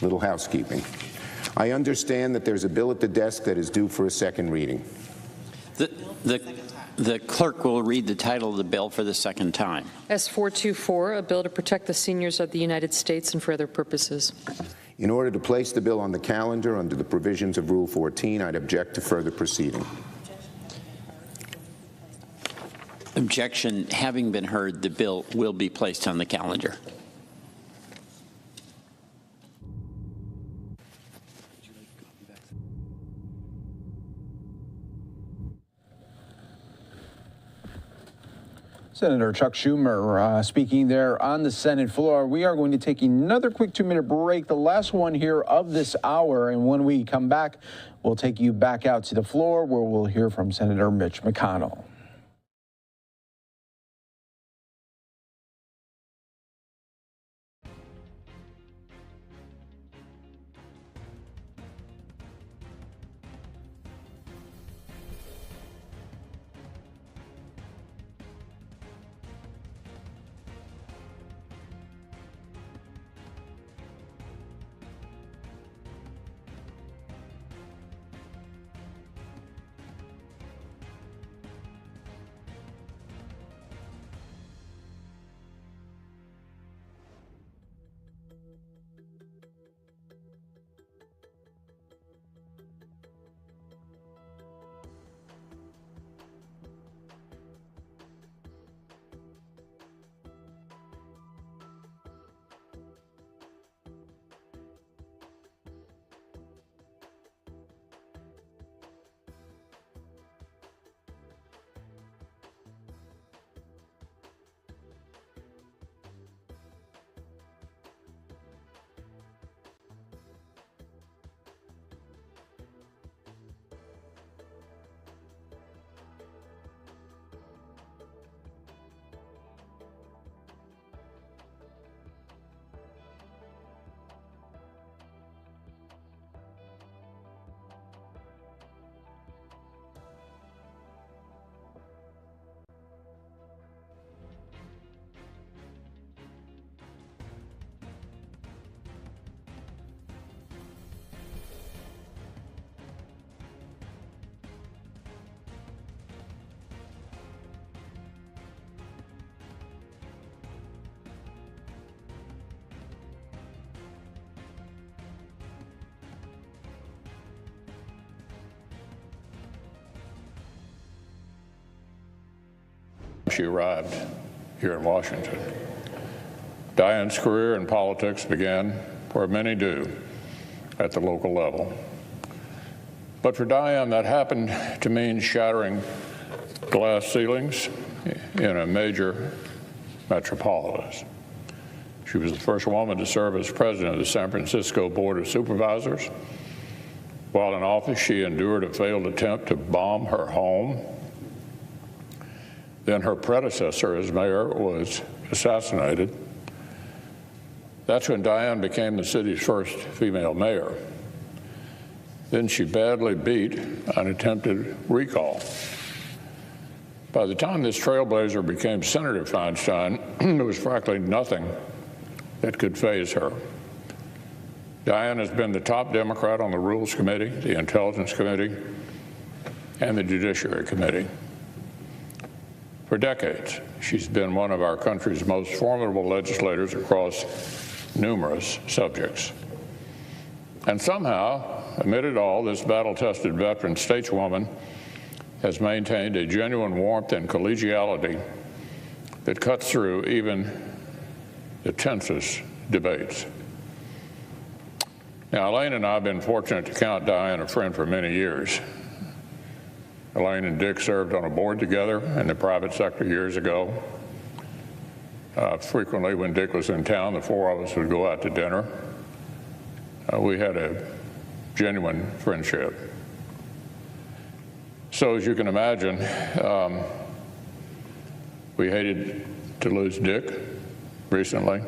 Little housekeeping. I understand that there's a bill at the desk that is due for a second reading. The clerk will read the title of the bill for the second time. S-424, a bill to protect the seniors of the United States and for other purposes. In order to place the bill on the calendar under the provisions of Rule 14, I'd object to further proceeding. Objection having been heard, the bill will be placed on the calendar. Senator Chuck Schumer speaking there on the Senate floor. We are going to take another quick 2-minute break, the last one here of this hour. And when we come back, we'll take you back out to the floor where we'll hear from Senator Mitch McConnell. She arrived here in Washington. Diane's career in politics began, where many do, at the local level. But for Diane, that happened to mean shattering glass ceilings in a major metropolis. She was the first woman to serve as president of the San Francisco Board of Supervisors. While in office, she endured a failed attempt to bomb her home. Then her predecessor as mayor was assassinated. That's when Diane became the city's first female mayor. Then she badly beat an attempted recall. By the time this trailblazer became Senator Feinstein, there was frankly nothing that could faze her. Diane has been the top Democrat on the Rules Committee, the Intelligence Committee, and the Judiciary Committee. For decades, she's been one of our country's most formidable legislators across numerous subjects. And somehow, amid it all, this battle-tested veteran stateswoman has maintained a genuine warmth and collegiality that cuts through even the tensest debates. Now, Elaine and I have been fortunate to count Diane a friend for many years. Elaine and Dick served on a board together in the private sector years ago. Frequently, when Dick was in town, the four of us would go out to dinner. We had a genuine friendship. So, as you can imagine, we hated to lose Dick recently.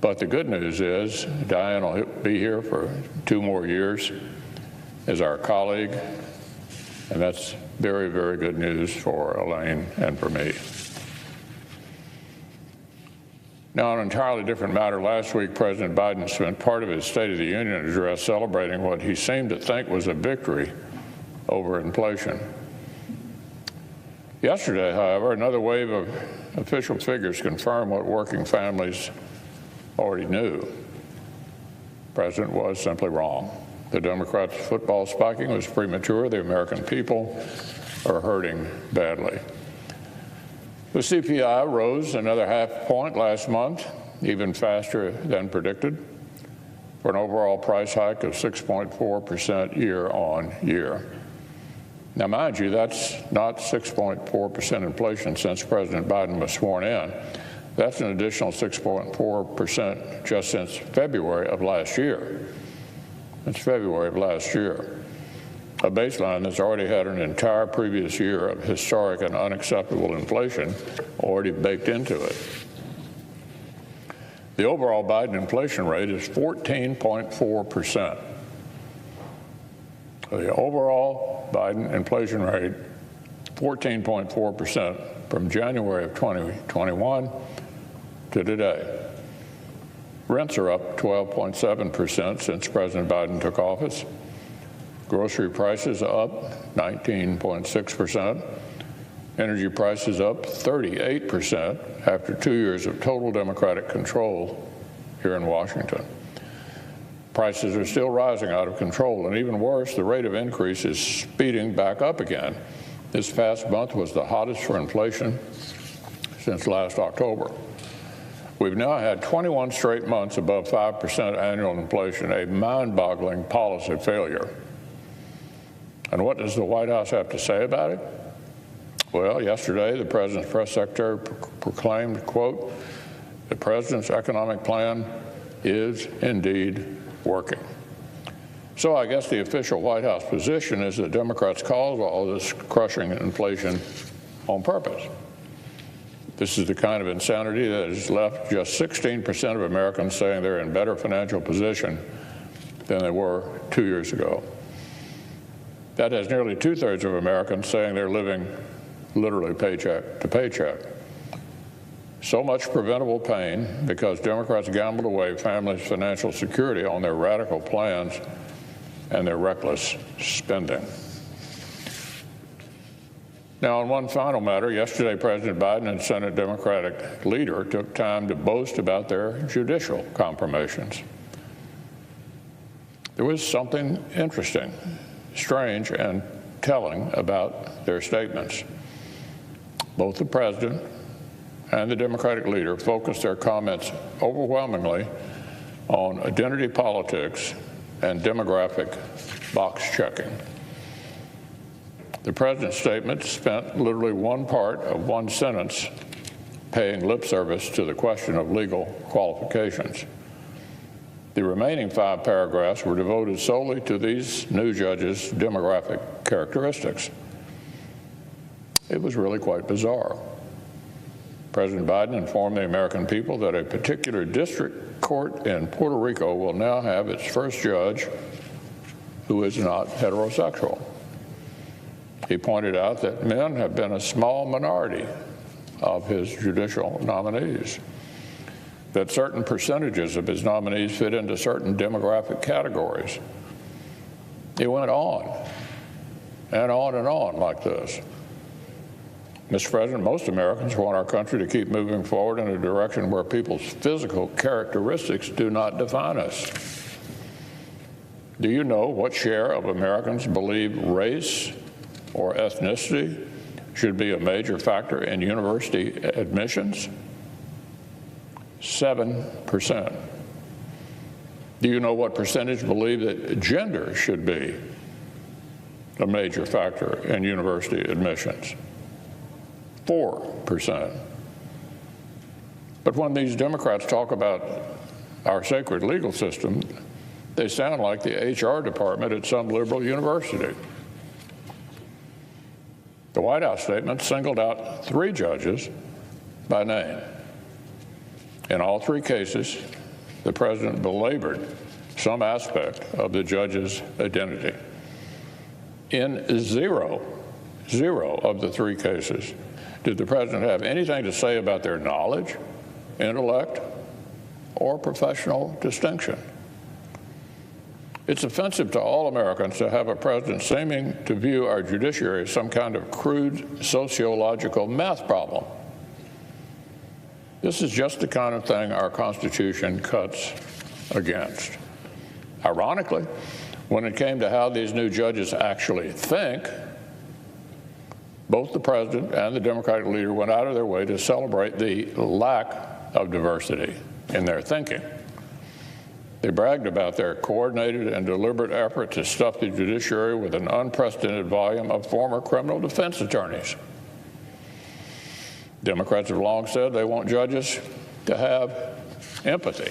But the good news is Diane will be here for 2 more years as our colleague, and that's very, very good news for Elaine and for me. Now, on an entirely different matter, last week President Biden spent part of his State of the Union address celebrating what he seemed to think was a victory over inflation. Yesterday, however, another wave of official figures confirmed what working families already knew. The president was simply wrong. The Democrats' football spiking was premature. The American people are hurting badly. The CPI rose another ½ point last month, even faster than predicted, for an overall price hike of 6.4% year on year. Now, mind you, that's not 6.4% inflation since President Biden was sworn in. That's an additional 6.4% just since February of last year. It's February of last year. A baseline that's already had an entire previous year of historic and unacceptable inflation already baked into it. The overall Biden inflation rate is 14.4%. The overall Biden inflation rate, 14.4% from January of 2021 to today. Rents are up 12.7% since President Biden took office. Grocery prices up 19.6%. Energy prices up 38% after 2 years of total Democratic control here in Washington. Prices are still rising out of control, and even worse, the rate of increase is speeding back up again. This past month was the hottest for inflation since last October. We've now had 21 straight months above 5% annual inflation, a mind-boggling policy failure. And what does the White House have to say about it? Well, yesterday, the president's press secretary proclaimed, quote, "The president's economic plan is indeed working." So I guess the official White House position is that Democrats caused all this crushing inflation on purpose. This is the kind of insanity that has left just 16% of Americans saying they're in better financial position than they were 2 years ago. That has nearly 2/3 of Americans saying they're living literally paycheck to paycheck. So much preventable pain because Democrats gambled away families' financial security on their radical plans and their reckless spending. Now, on one final matter, yesterday President Biden and Senate Democratic leader took time to boast about their judicial confirmations. There was something interesting, strange, and telling about their statements. Both the president and the Democratic leader focused their comments overwhelmingly on identity politics and demographic box checking. The president's statement spent literally one part of one sentence paying lip service to the question of legal qualifications. The remaining 5 paragraphs were devoted solely to these new judges' demographic characteristics. It was really quite bizarre. President Biden informed the American people that a particular district court in Puerto Rico will now have its first judge who is not heterosexual. He pointed out that men have been a small minority of his judicial nominees, that certain percentages of his nominees fit into certain demographic categories. He went on and on and on like this. Mr. President, most Americans want our country to keep moving forward in a direction where people's physical characteristics do not define us. Do you know what share of Americans believe race or ethnicity should be a major factor in university admissions? 7%. Do you know what percentage believe that gender should be a major factor in university admissions? 4%. But when these Democrats talk about our sacred legal system, they sound like the HR department at some liberal university. The White House statement singled out 3 judges by name. In all 3 cases, the president belabored some aspect of the judge's identity. In zero of the 3 cases did the president have anything to say about their knowledge, intellect, or professional distinction. It's offensive to all Americans to have a president seeming to view our judiciary as some kind of crude sociological math problem. This is just the kind of thing our Constitution cuts against. Ironically, when it came to how these new judges actually think, both the president and the Democratic leader went out of their way to celebrate the lack of diversity in their thinking. They bragged about their coordinated and deliberate effort to stuff the judiciary with an unprecedented volume of former criminal defense attorneys. Democrats have long said they want judges to have empathy.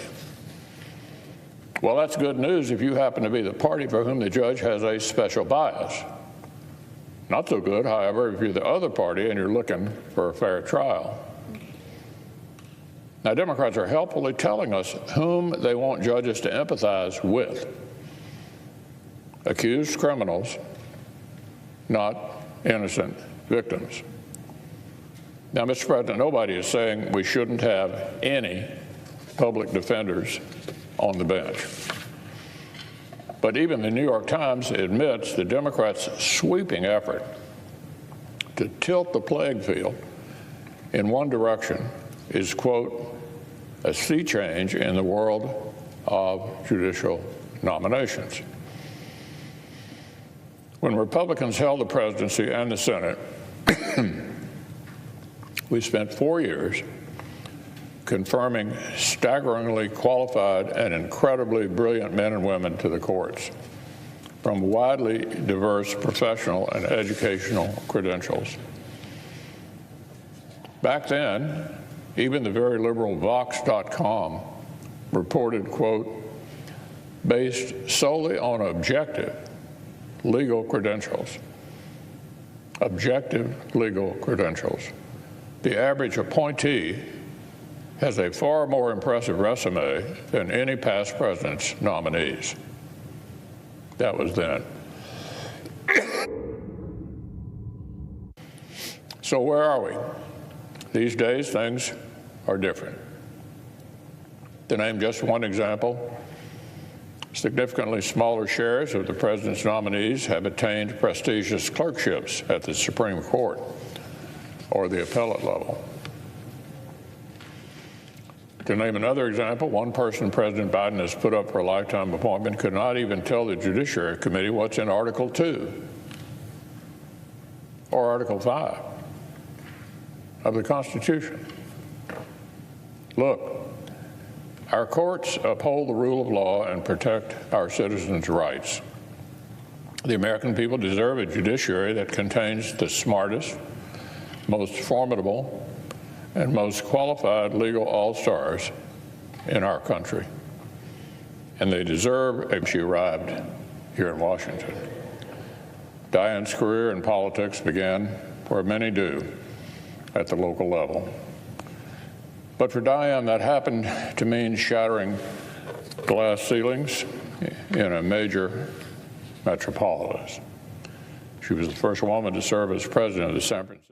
Well, that's good news if you happen to be the party for whom the judge has a special bias. Not so good, however, if you're the other party and you're looking for a fair trial. Now, Democrats are helpfully telling us whom they want judges to empathize with. Accused criminals, not innocent victims. Now, Mr. President, nobody is saying we shouldn't have any public defenders on the bench. But even the New York Times admits the Democrats' sweeping effort to tilt the playing field in one direction is, quote, a sea change in the world of judicial nominations. When Republicans held the presidency and the Senate, we spent 4 years confirming staggeringly qualified and incredibly brilliant men and women to the courts from widely diverse professional and educational credentials. Back then, even the very liberal Vox.com reported, quote, based solely on objective legal credentials, objective legal credentials, the average appointee has a far more impressive resume than any past president's nominees. That was then. So where are we? These days, things are different. To name just one example, significantly smaller shares of the president's nominees have attained prestigious clerkships at the Supreme Court or the appellate level. To name another example, one person President Biden has put up for a lifetime appointment could not even tell the Judiciary Committee what's in Article 2 or Article 5 of the Constitution. Look, our courts uphold the rule of law and protect our citizens' rights. The American people deserve a judiciary that contains the smartest, most formidable, and most qualified legal all-stars in our country. And they deserve she arrived here in Washington. Diane's career in politics began where many do, at the local level. But for Diane, that happened to mean shattering glass ceilings in a major metropolis. She was the first woman to serve as president of the San Francisco.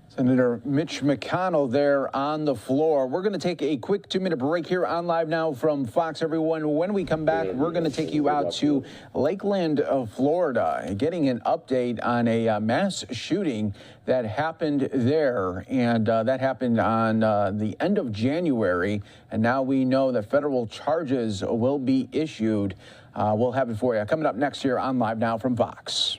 Senator Mitch McConnell there on the floor. We're going to take a quick 2-minute break here on Live Now from Fox, everyone. When we come back, we're going to take you out to Lakeland, Florida, getting an update on a mass shooting that happened there. And that happened on the end of January. And now we know that federal charges will be issued. We'll have it for you coming up next here on Live Now from Fox.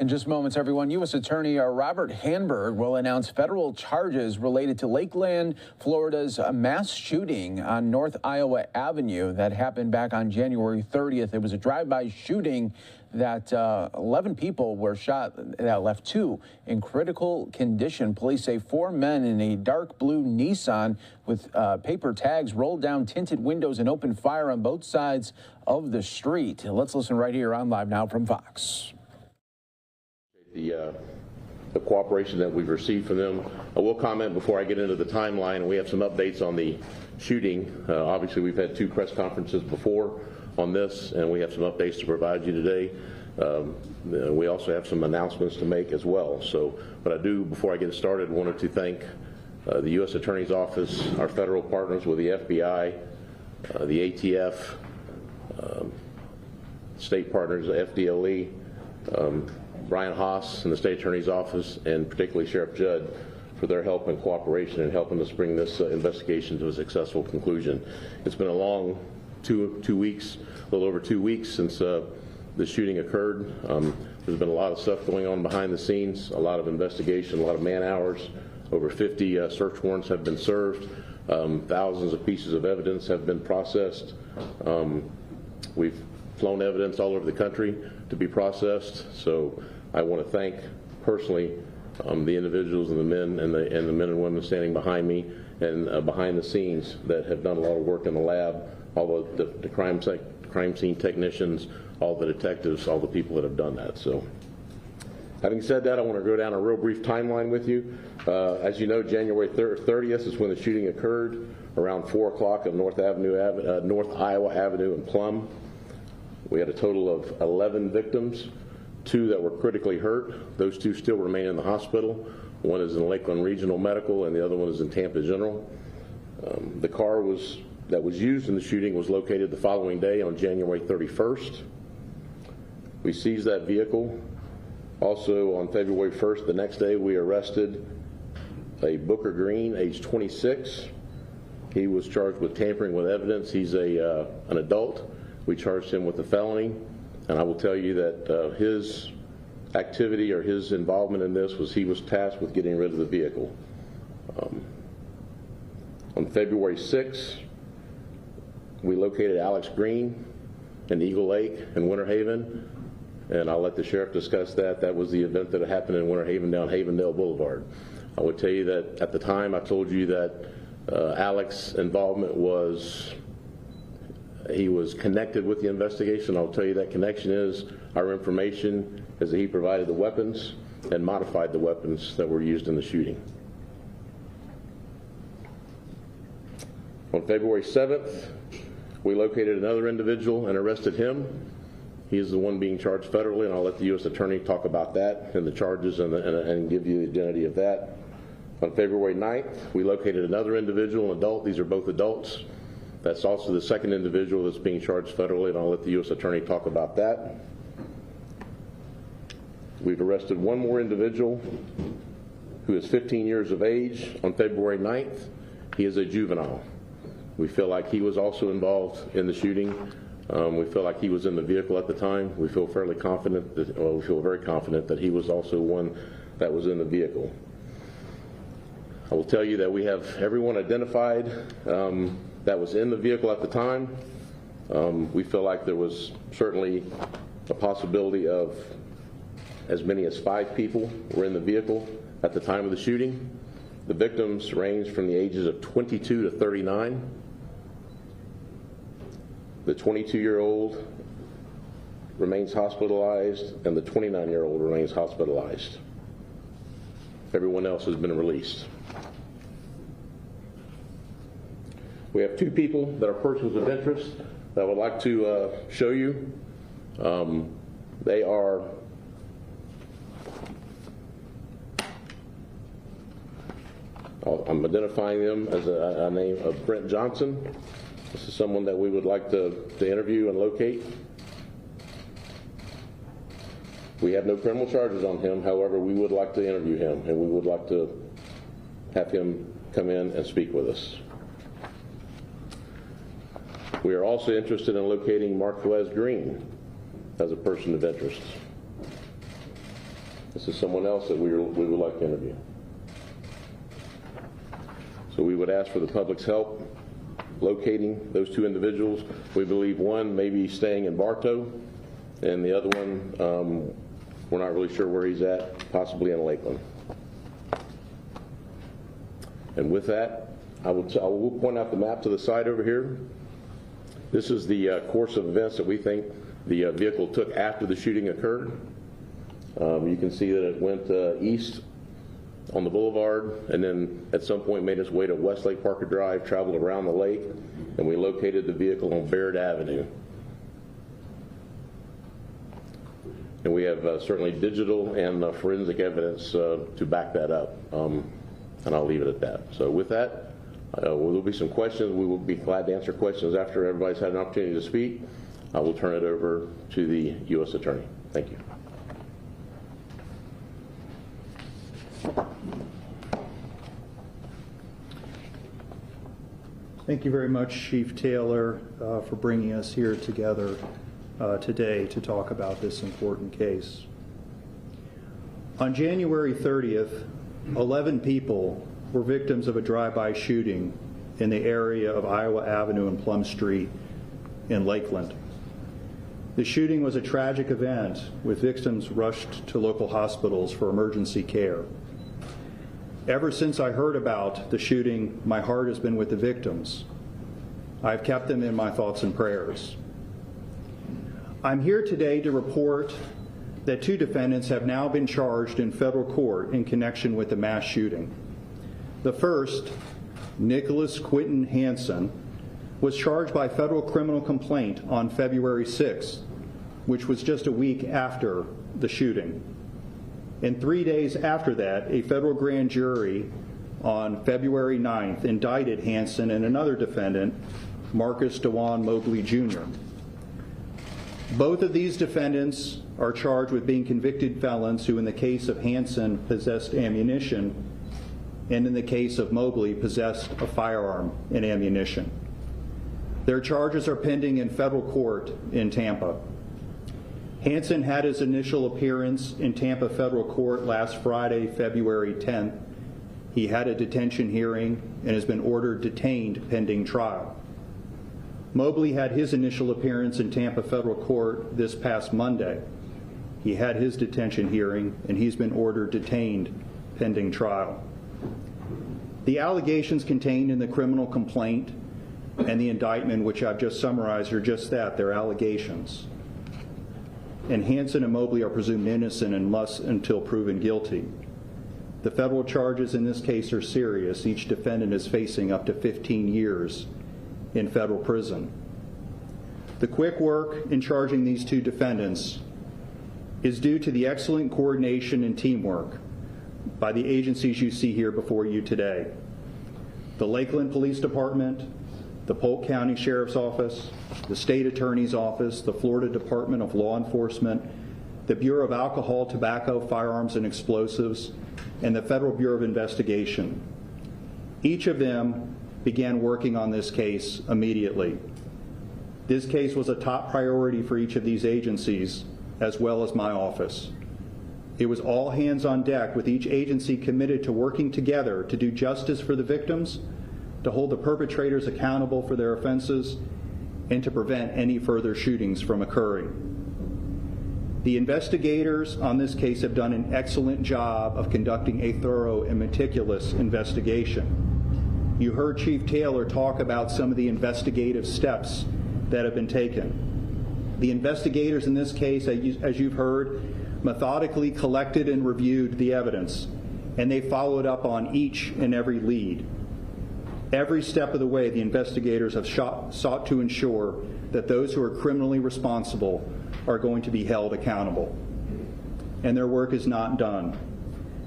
In just moments, everyone, U.S. Attorney Robert Hanberg will announce federal charges related to Lakeland, Florida's mass shooting on North Iowa Avenue that happened back on January 30th. It was a drive-by shooting that 11 people were shot that left 2 in critical condition. Police say 4 men in a dark blue Nissan with paper tags rolled down tinted windows and opened fire on both sides of the street. Let's listen right here on Live Now from Fox. The cooperation that we've received from them. I will comment before I get into the timeline. We have some updates on the shooting. Obviously, we've had 2 press conferences before on this, and we have some updates to provide you today. We also have some announcements to make as well. So, but I do, before I get started, wanted to thank the U.S. Attorney's Office, our federal partners with the FBI, the ATF, state partners, the FDLE, Brian Haas and the State Attorney's Office, and particularly Sheriff Judd for their help and cooperation in helping us bring this investigation to a successful conclusion. It's been a long two weeks, a little over 2 weeks since the shooting occurred. There's been a lot of stuff going on behind the scenes, a lot of investigation, a lot of man hours. Over 50 search warrants have been served. Thousands of pieces of evidence have been processed. We've flown evidence all over the country to be processed. So I want to thank personally the individuals and the men and the men and women standing behind me and behind the scenes that have done a lot of work in the lab, all the crime scene technicians, all the detectives, all the people that have done that. So having said that, I want to go down a real brief timeline with you. As you know, January 30th is when the shooting occurred around 4 o'clock on North Iowa Avenue in Plum. We had a total of 11 victims, 2 that were critically hurt. Those 2 still remain in the hospital. One is in Lakeland Regional Medical and the other one is in Tampa General. The car that was used in the shooting was located the following day on January 31st. We seized that vehicle. Also on February 1st, the next day, we arrested a Booker Green, age 26. He was charged with tampering with evidence. He's an adult. We charged him with a felony, and I will tell you that his activity or his involvement in this was he was tasked with getting rid of the vehicle. On February 6th, we located Alex Green in Eagle Lake in Winter Haven, and I'll let the sheriff discuss that. That was the event that happened in Winter Haven down Havendale Boulevard. I would tell you that at the time I told you that Alex's involvement was he was connected with the investigation. I'll tell you that connection is our information is that he provided the weapons and modified the weapons that were used in the shooting. On February 7th, we located another individual and arrested him. He is the one being charged federally, and I'll let the U.S. Attorney talk about that and the charges and give you the identity of that. On February 9th, we located another individual, an adult. These are both adults. That's also the second individual that's being charged federally, and I'll let the U.S. Attorney talk about that. We've arrested one more individual who is 15 years of age on February 9th. He is a juvenile. We feel like he was also involved in the shooting. We feel like he was in the vehicle at the time. We feel fairly confident, we feel very confident that he was also one that was in the vehicle. I will tell you that we have everyone identified that was in the vehicle at the time. We feel like there was certainly a possibility of as many as 5 people were in the vehicle at the time of the shooting. The victims ranged from the ages of 22 to 39. The 22-year-old remains hospitalized, and the 29-year-old remains hospitalized. Everyone else has been released. We have 2 people that are persons of interest that I would like to show you. They are I'm identifying them as a name of Brent Johnson. This is someone that we would like to interview and locate. We have no criminal charges on him. However, we would like to interview him, and we would like to have him come in and speak with us. We are also interested in locating Marquez Green as a person of interest. This is someone else that we would like to interview. So we would ask for the public's help locating those two individuals. We believe one may be staying in Bartow, and the other one, we're not really sure where he's at, possibly in Lakeland. And with that, I will point out the map to the side over here. This is the course of events that we think the vehicle took after the shooting occurred. You can see that it went east on the boulevard, and then at some point made its way to Westlake Parker Drive, traveled around the lake, and we located the vehicle on Baird Avenue. And we have certainly digital and forensic evidence to back that up, and I'll leave it at that. So with that, there will be some questions. We will be glad to answer questions after everybody's had an opportunity to speak. I will turn it over to the U.S. Attorney. Thank you. Thank you very much, Chief Taylor, for bringing us here together today to talk about this important case. On January 30th, 11 people were victims of a drive-by shooting in the area of Iowa Avenue and Plum Street in Lakeland. The shooting was a tragic event with victims rushed to local hospitals for emergency care. Ever since I heard about the shooting, my heart has been with the victims. I've kept them in my thoughts and prayers. I'm here today to report that 2 defendants have now been charged in federal court in connection with the mass shooting. The first, Nicholas Quinton Hansen, was charged by federal criminal complaint on February 6th, which was just a week after the shooting. And 3 days after that, a federal grand jury on February 9th indicted Hansen and another defendant, Marcus DeJuan Mobley Jr. Both of these defendants are charged with being convicted felons who, in the case of Hansen, possessed ammunition, and in the case of Mobley, possessed a firearm and ammunition. Their charges are pending in federal court in Tampa. Hansen had his initial appearance in Tampa Federal Court last Friday, February 10th. He had a detention hearing and has been ordered detained pending trial. Mobley had his initial appearance in Tampa Federal Court this past Monday. He had his detention hearing and he's been ordered detained pending trial. The allegations contained in the criminal complaint and the indictment, which I've just summarized, are just that, they're allegations. And Hansen and Mobley are presumed innocent until proven guilty. The federal charges in this case are serious. Each defendant is facing up to 15 years in federal prison. The quick work in charging these 2 defendants is due to the excellent coordination and teamwork by the agencies you see here before you today. The Lakeland Police Department, the Polk County Sheriff's Office, the State Attorney's Office, the Florida Department of Law Enforcement, the Bureau of Alcohol, Tobacco, Firearms, and Explosives, and the Federal Bureau of Investigation. Each of them began working on this case immediately. This case was a top priority for each of these agencies, as well as my office. It was all hands on deck, with each agency committed to working together to do justice for the victims, to hold the perpetrators accountable for their offenses, and to prevent any further shootings from occurring. The investigators on this case have done an excellent job of conducting a thorough and meticulous investigation. You heard Chief Taylor talk about some of the investigative steps that have been taken. The investigators in this case, as you've heard, methodically collected and reviewed the evidence, and they followed up on each and every lead. Every step of the way, the investigators have sought to ensure that those who are criminally responsible are going to be held accountable. And their work is not done.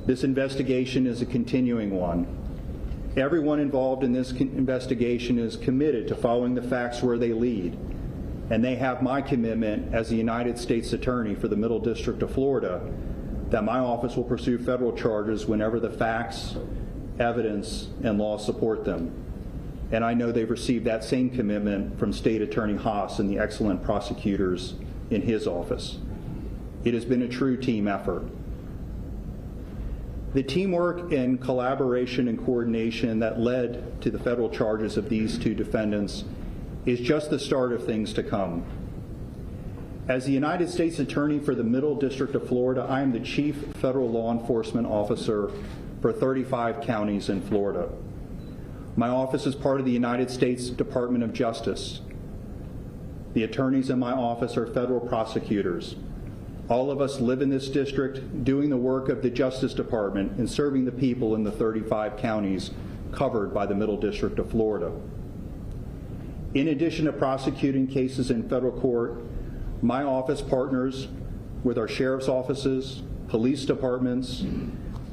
This investigation is a continuing one. Everyone involved in this investigation is committed to following the facts where they lead. And they have my commitment as the United States Attorney for the Middle District of Florida that my office will pursue federal charges whenever the facts, evidence, and law support them. And I know they've received that same commitment from State Attorney Haas and the excellent prosecutors in his office. It has been a true team effort. The teamwork and collaboration and coordination that led to the federal charges of these two defendants is just the start of things to come. As the United States Attorney for the Middle District of Florida, I am the Chief Federal Law Enforcement Officer for 35 counties in Florida. My office is part of the United States Department of Justice. The attorneys in my office are federal prosecutors. All of us live in this district doing the work of the Justice Department and serving the people in the 35 counties covered by the Middle District of Florida. In addition to prosecuting cases in federal court, my office partners with our sheriff's offices, police departments,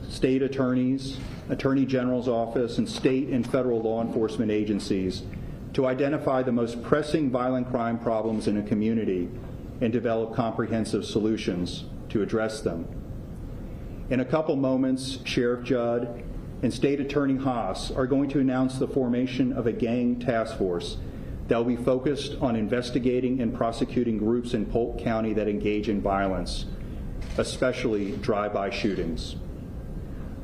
state attorneys, attorney general's office, and state and federal law enforcement agencies to identify the most pressing violent crime problems in a community and develop comprehensive solutions to address them. In a couple moments, Sheriff Judd and State Attorney Haas are going to announce the formation of a gang task force that will be focused on investigating and prosecuting groups in Polk County that engage in violence, especially drive-by shootings.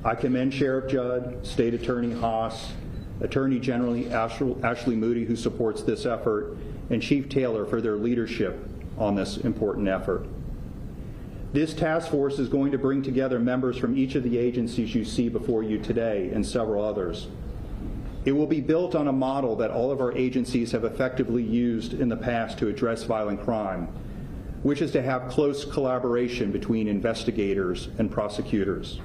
I commend Sheriff Judd, State Attorney Haas, Attorney General Ashley Moody, who supports this effort, and Chief Taylor for their leadership on this important effort. This task force is going to bring together members from each of the agencies you see before you today and several others. It will be built on a model that all of our agencies have effectively used in the past to address violent crime, which is to have close collaboration between investigators and prosecutors.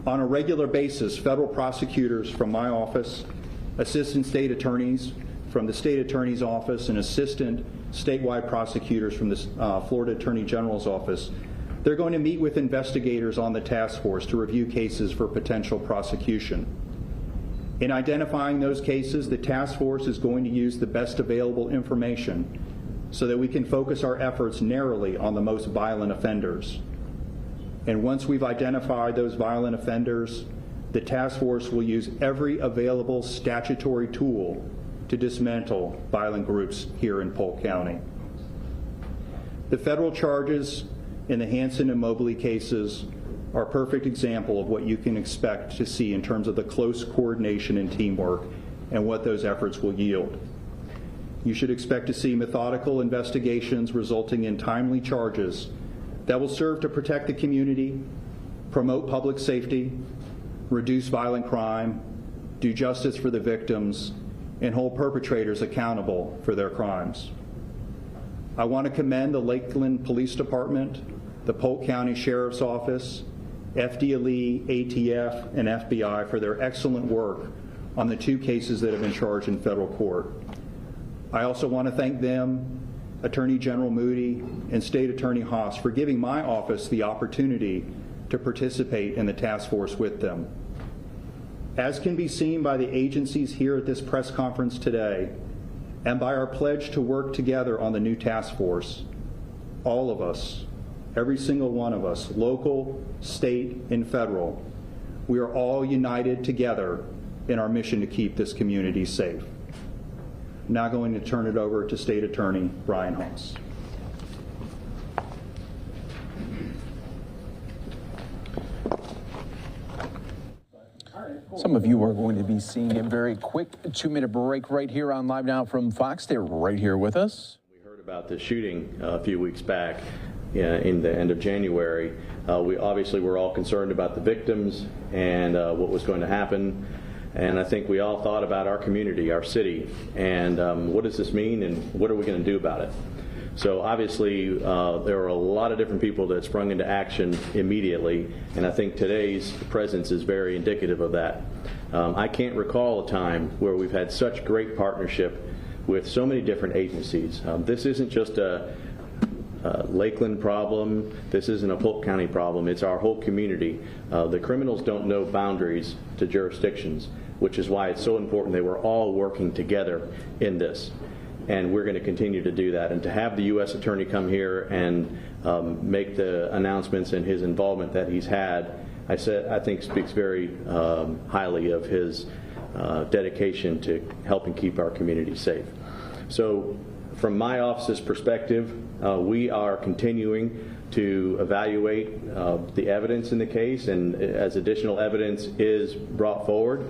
On a regular basis, federal prosecutors from my office, assistant state attorneys from the state attorney's office, and assistant statewide prosecutors from the Florida Attorney General's office, they're going to meet with investigators on the task force to review cases for potential prosecution. In identifying those cases, the task force is going to use the best available information so that we can focus our efforts narrowly on the most violent offenders. And once we've identified those violent offenders, the task force will use every available statutory tool to dismantle violent groups here in Polk County. The federal charges in the Hansen and Mobley cases are a perfect example of what you can expect to see in terms of the close coordination and teamwork and what those efforts will yield. You should expect to see methodical investigations resulting in timely charges that will serve to protect the community, promote public safety, reduce violent crime, do justice for the victims, and hold perpetrators accountable for their crimes. I want to commend the Lakeland Police Department, the Polk County Sheriff's Office, FDLE, ATF, and FBI for their excellent work on the two cases that have been charged in federal court. I also want to thank them, Attorney General Moody, and State Attorney Haas for giving my office the opportunity to participate in the task force with them. As can be seen by the agencies here at this press conference today, and by our pledge to work together on the new task force, all of us, every single one of us, local, state, and federal, we are all united together in our mission to keep this community safe. I'm now going to turn it over to State Attorney Brian Haas. Some of you are going to be seeing a very quick 2-minute break right here on Live Now from Fox. They're right here with us. We heard about the shooting a few weeks back in the end of January. We obviously were all concerned about the victims and what was going to happen. And I think we all thought about our community, our city, and what does this mean and what are we going to do about it? So obviously there were a lot of different people that sprung into action immediately, and I think today's presence is very indicative of that. I can't recall a time where we've had such great partnership with so many different agencies. This isn't just a Lakeland problem. This isn't a Polk County problem. It's our whole community. The criminals don't know boundaries to jurisdictions, which is why it's so important that we're all working together in this. And we're going to continue to do that. And to have the U.S. Attorney come here and make the announcements and his involvement that he's had, I think speaks very highly of his dedication to helping keep our community safe. So From my office's perspective, we are continuing to evaluate the evidence in the case, and as additional evidence is brought forward,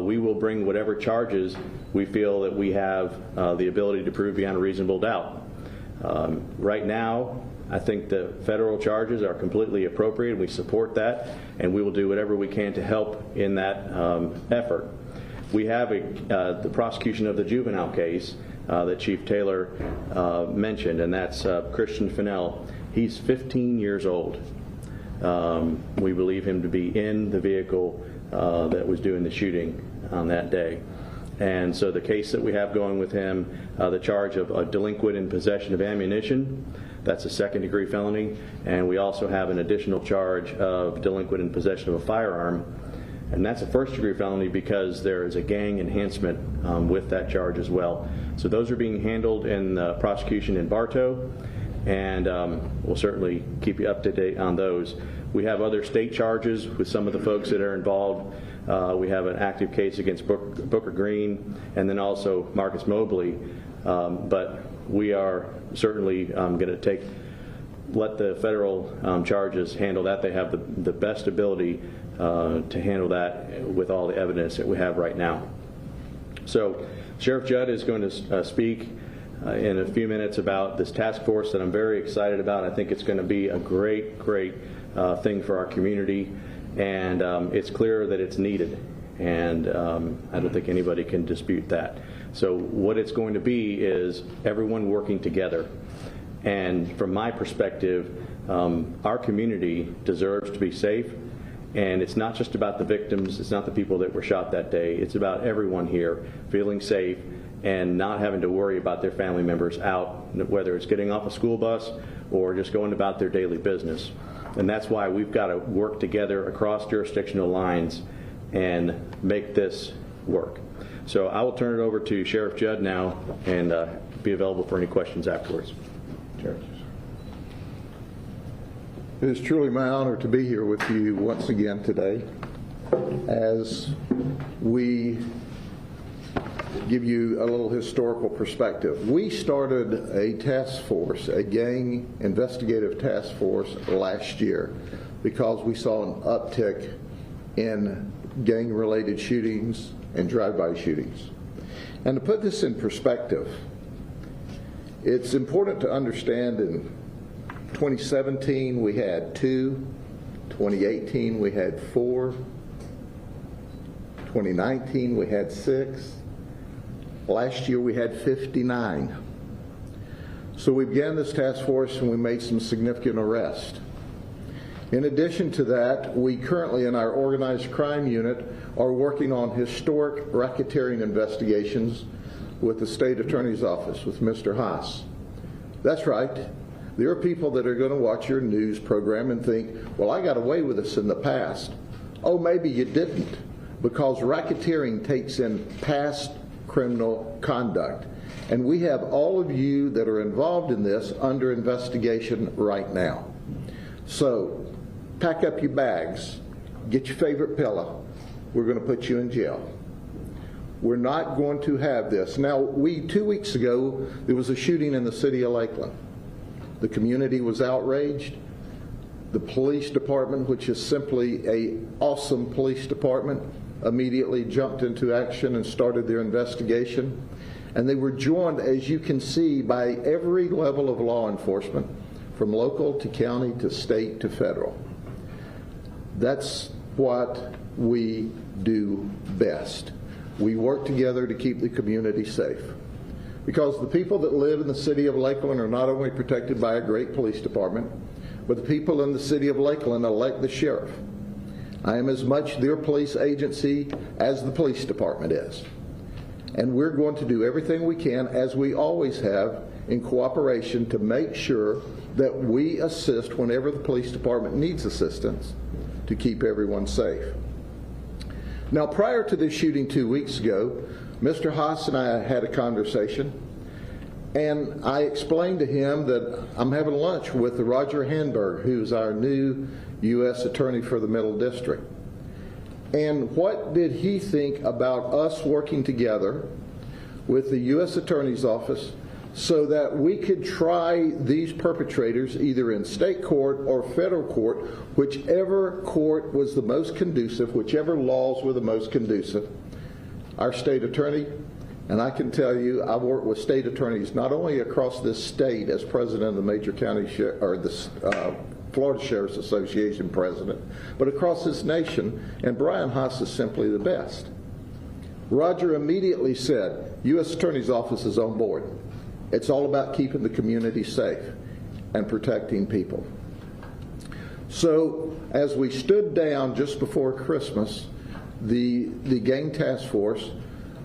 we will bring whatever charges we feel that we have the ability to prove beyond a reasonable doubt. Right now, I think the federal charges are completely appropriate. We support that, and we will do whatever we can to help in that effort. We have the prosecution of the juvenile case that Chief Taylor mentioned, and that's Christian Fennell. He's 15 years old. We believe him to be in the vehicle that was doing the shooting on that day. And so the case that we have going with him, the charge of a delinquent in possession of ammunition, that's a second-degree felony. And we also have an additional charge of delinquent in possession of a firearm. And that's a first-degree felony because there is a gang enhancement with that charge as well. So those are being handled in the prosecution in Bartow, and we'll certainly keep you up to date on those. We have other state charges with some of the folks that are involved. We have an active case against Booker Green and then also Marcus Mobley. But we are certainly going to let the federal charges handle that. They have the best ability to handle that with all the evidence that we have right now. So Sheriff Judd is going to speak in a few minutes about this task force that I'm very excited about. I think it's going to be a great thing for our community, and it's clear that it's needed, and I don't think anybody can dispute that. So what it's going to be is everyone working together, and from my perspective, our community deserves to be safe, and it's not just about the victims, it's not the people that were shot that day, it's about everyone here feeling safe and not having to worry about their family members out, whether it's getting off a school bus or just going about their daily business. And that's why we've got to work together across jurisdictional lines and make this work. So I will turn it over to Sheriff Judd now and be available for any questions afterwards. Sheriff. It is truly my honor to be here with you once again today as we give you a little historical perspective. We started a task force, a gang investigative task force last year because we saw an uptick in gang-related shootings and drive-by shootings. And to put this in perspective, it's important to understand in 2017 we had 2, 2018 we had 4, 2019 we had 6, last year we had 59. So we began this task force and we made some significant arrests. In addition to that, we currently in our organized crime unit are working on historic racketeering investigations with the state attorney's office, with Mr. Haas. That's right. There are people that are going to watch your news program and think, well, I got away with this in the past. Oh, maybe you didn't, because racketeering takes in past criminal conduct. And we have all of you that are involved in this under investigation right now. So pack up your bags, get your favorite pillow. We're going to put you in jail. We're not going to have this. Now, 2 weeks ago, there was a shooting in the city of Lakeland. The community was outraged. The police department, which is simply an awesome police department, immediately jumped into action and started their investigation. And they were joined, as you can see, by every level of law enforcement, from local to county to state to federal. That's what we do best. We work together to keep the community safe. Because the people that live in the city of Lakeland are not only protected by a great police department, but the people in the city of Lakeland elect the sheriff. I am as much their police agency as the police department is. And we're going to do everything we can, as we always have, in cooperation to make sure that we assist whenever the police department needs assistance to keep everyone safe. Now, prior to this shooting 2 weeks ago, Mr. Haas and I had a conversation, and I explained to him that I'm having lunch with Roger Handberg, who's our new U.S. Attorney for the Middle District. And what did he think about us working together with the U.S. Attorney's Office, so that we could try these perpetrators either in state court or federal court, whichever court was the most conducive, whichever laws were the most conducive. Our state attorney, and I can tell you, I've worked with state attorneys not only across this state as president of the Major County or the Florida Sheriff's Association president, but across this nation, and Brian Haas is simply the best. Roger immediately said, U.S. Attorney's Office is on board. It's all about keeping the community safe and protecting people. So as we stood down just before Christmas, the gang task force,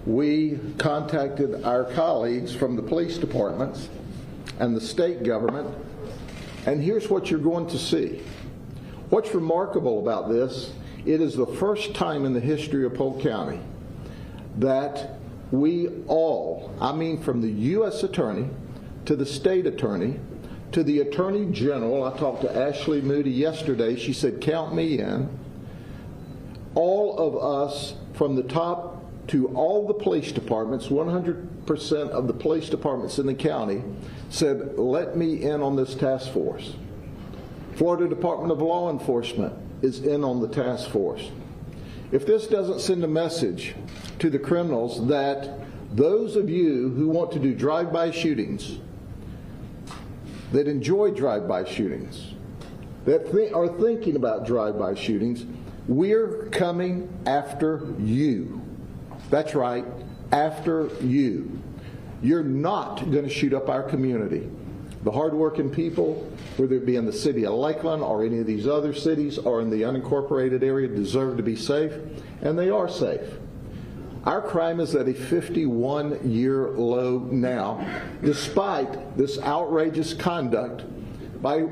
we contacted our colleagues from the police departments and the state government, and here's what you're going to see. What's remarkable about this, it is the first time in the history of Polk County that we all, I mean from the U.S. Attorney to the state attorney to the Attorney General, I talked to Ashley Moody yesterday, she said count me in, all of us from the top to all the police departments, 100% of the police departments in the county said, let me in on this task force. Florida Department of Law Enforcement is in on the task force. If this doesn't send a message to the criminals that those of you who want to do drive-by shootings, that enjoy drive-by shootings, that are thinking about drive-by shootings, we're coming after you. That's right, after you. You're not going to shoot up our community. The hardworking people, whether it be in the city of Lakeland or any of these other cities or in the unincorporated area, deserve to be safe, and they are safe. Our crime is at a 51-year low now, despite this outrageous conduct by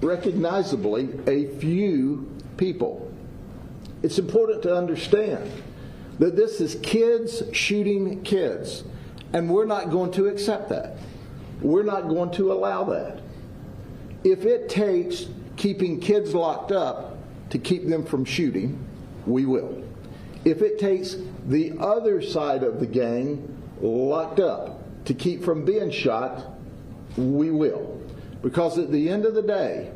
recognizably a few people. It's important to understand that this is kids shooting kids, and we're not going to accept that. We're not going to allow that. If it takes keeping kids locked up to keep them from shooting, we will. If it takes the other side of the gang locked up to keep from being shot, we will. Because at the end of the day,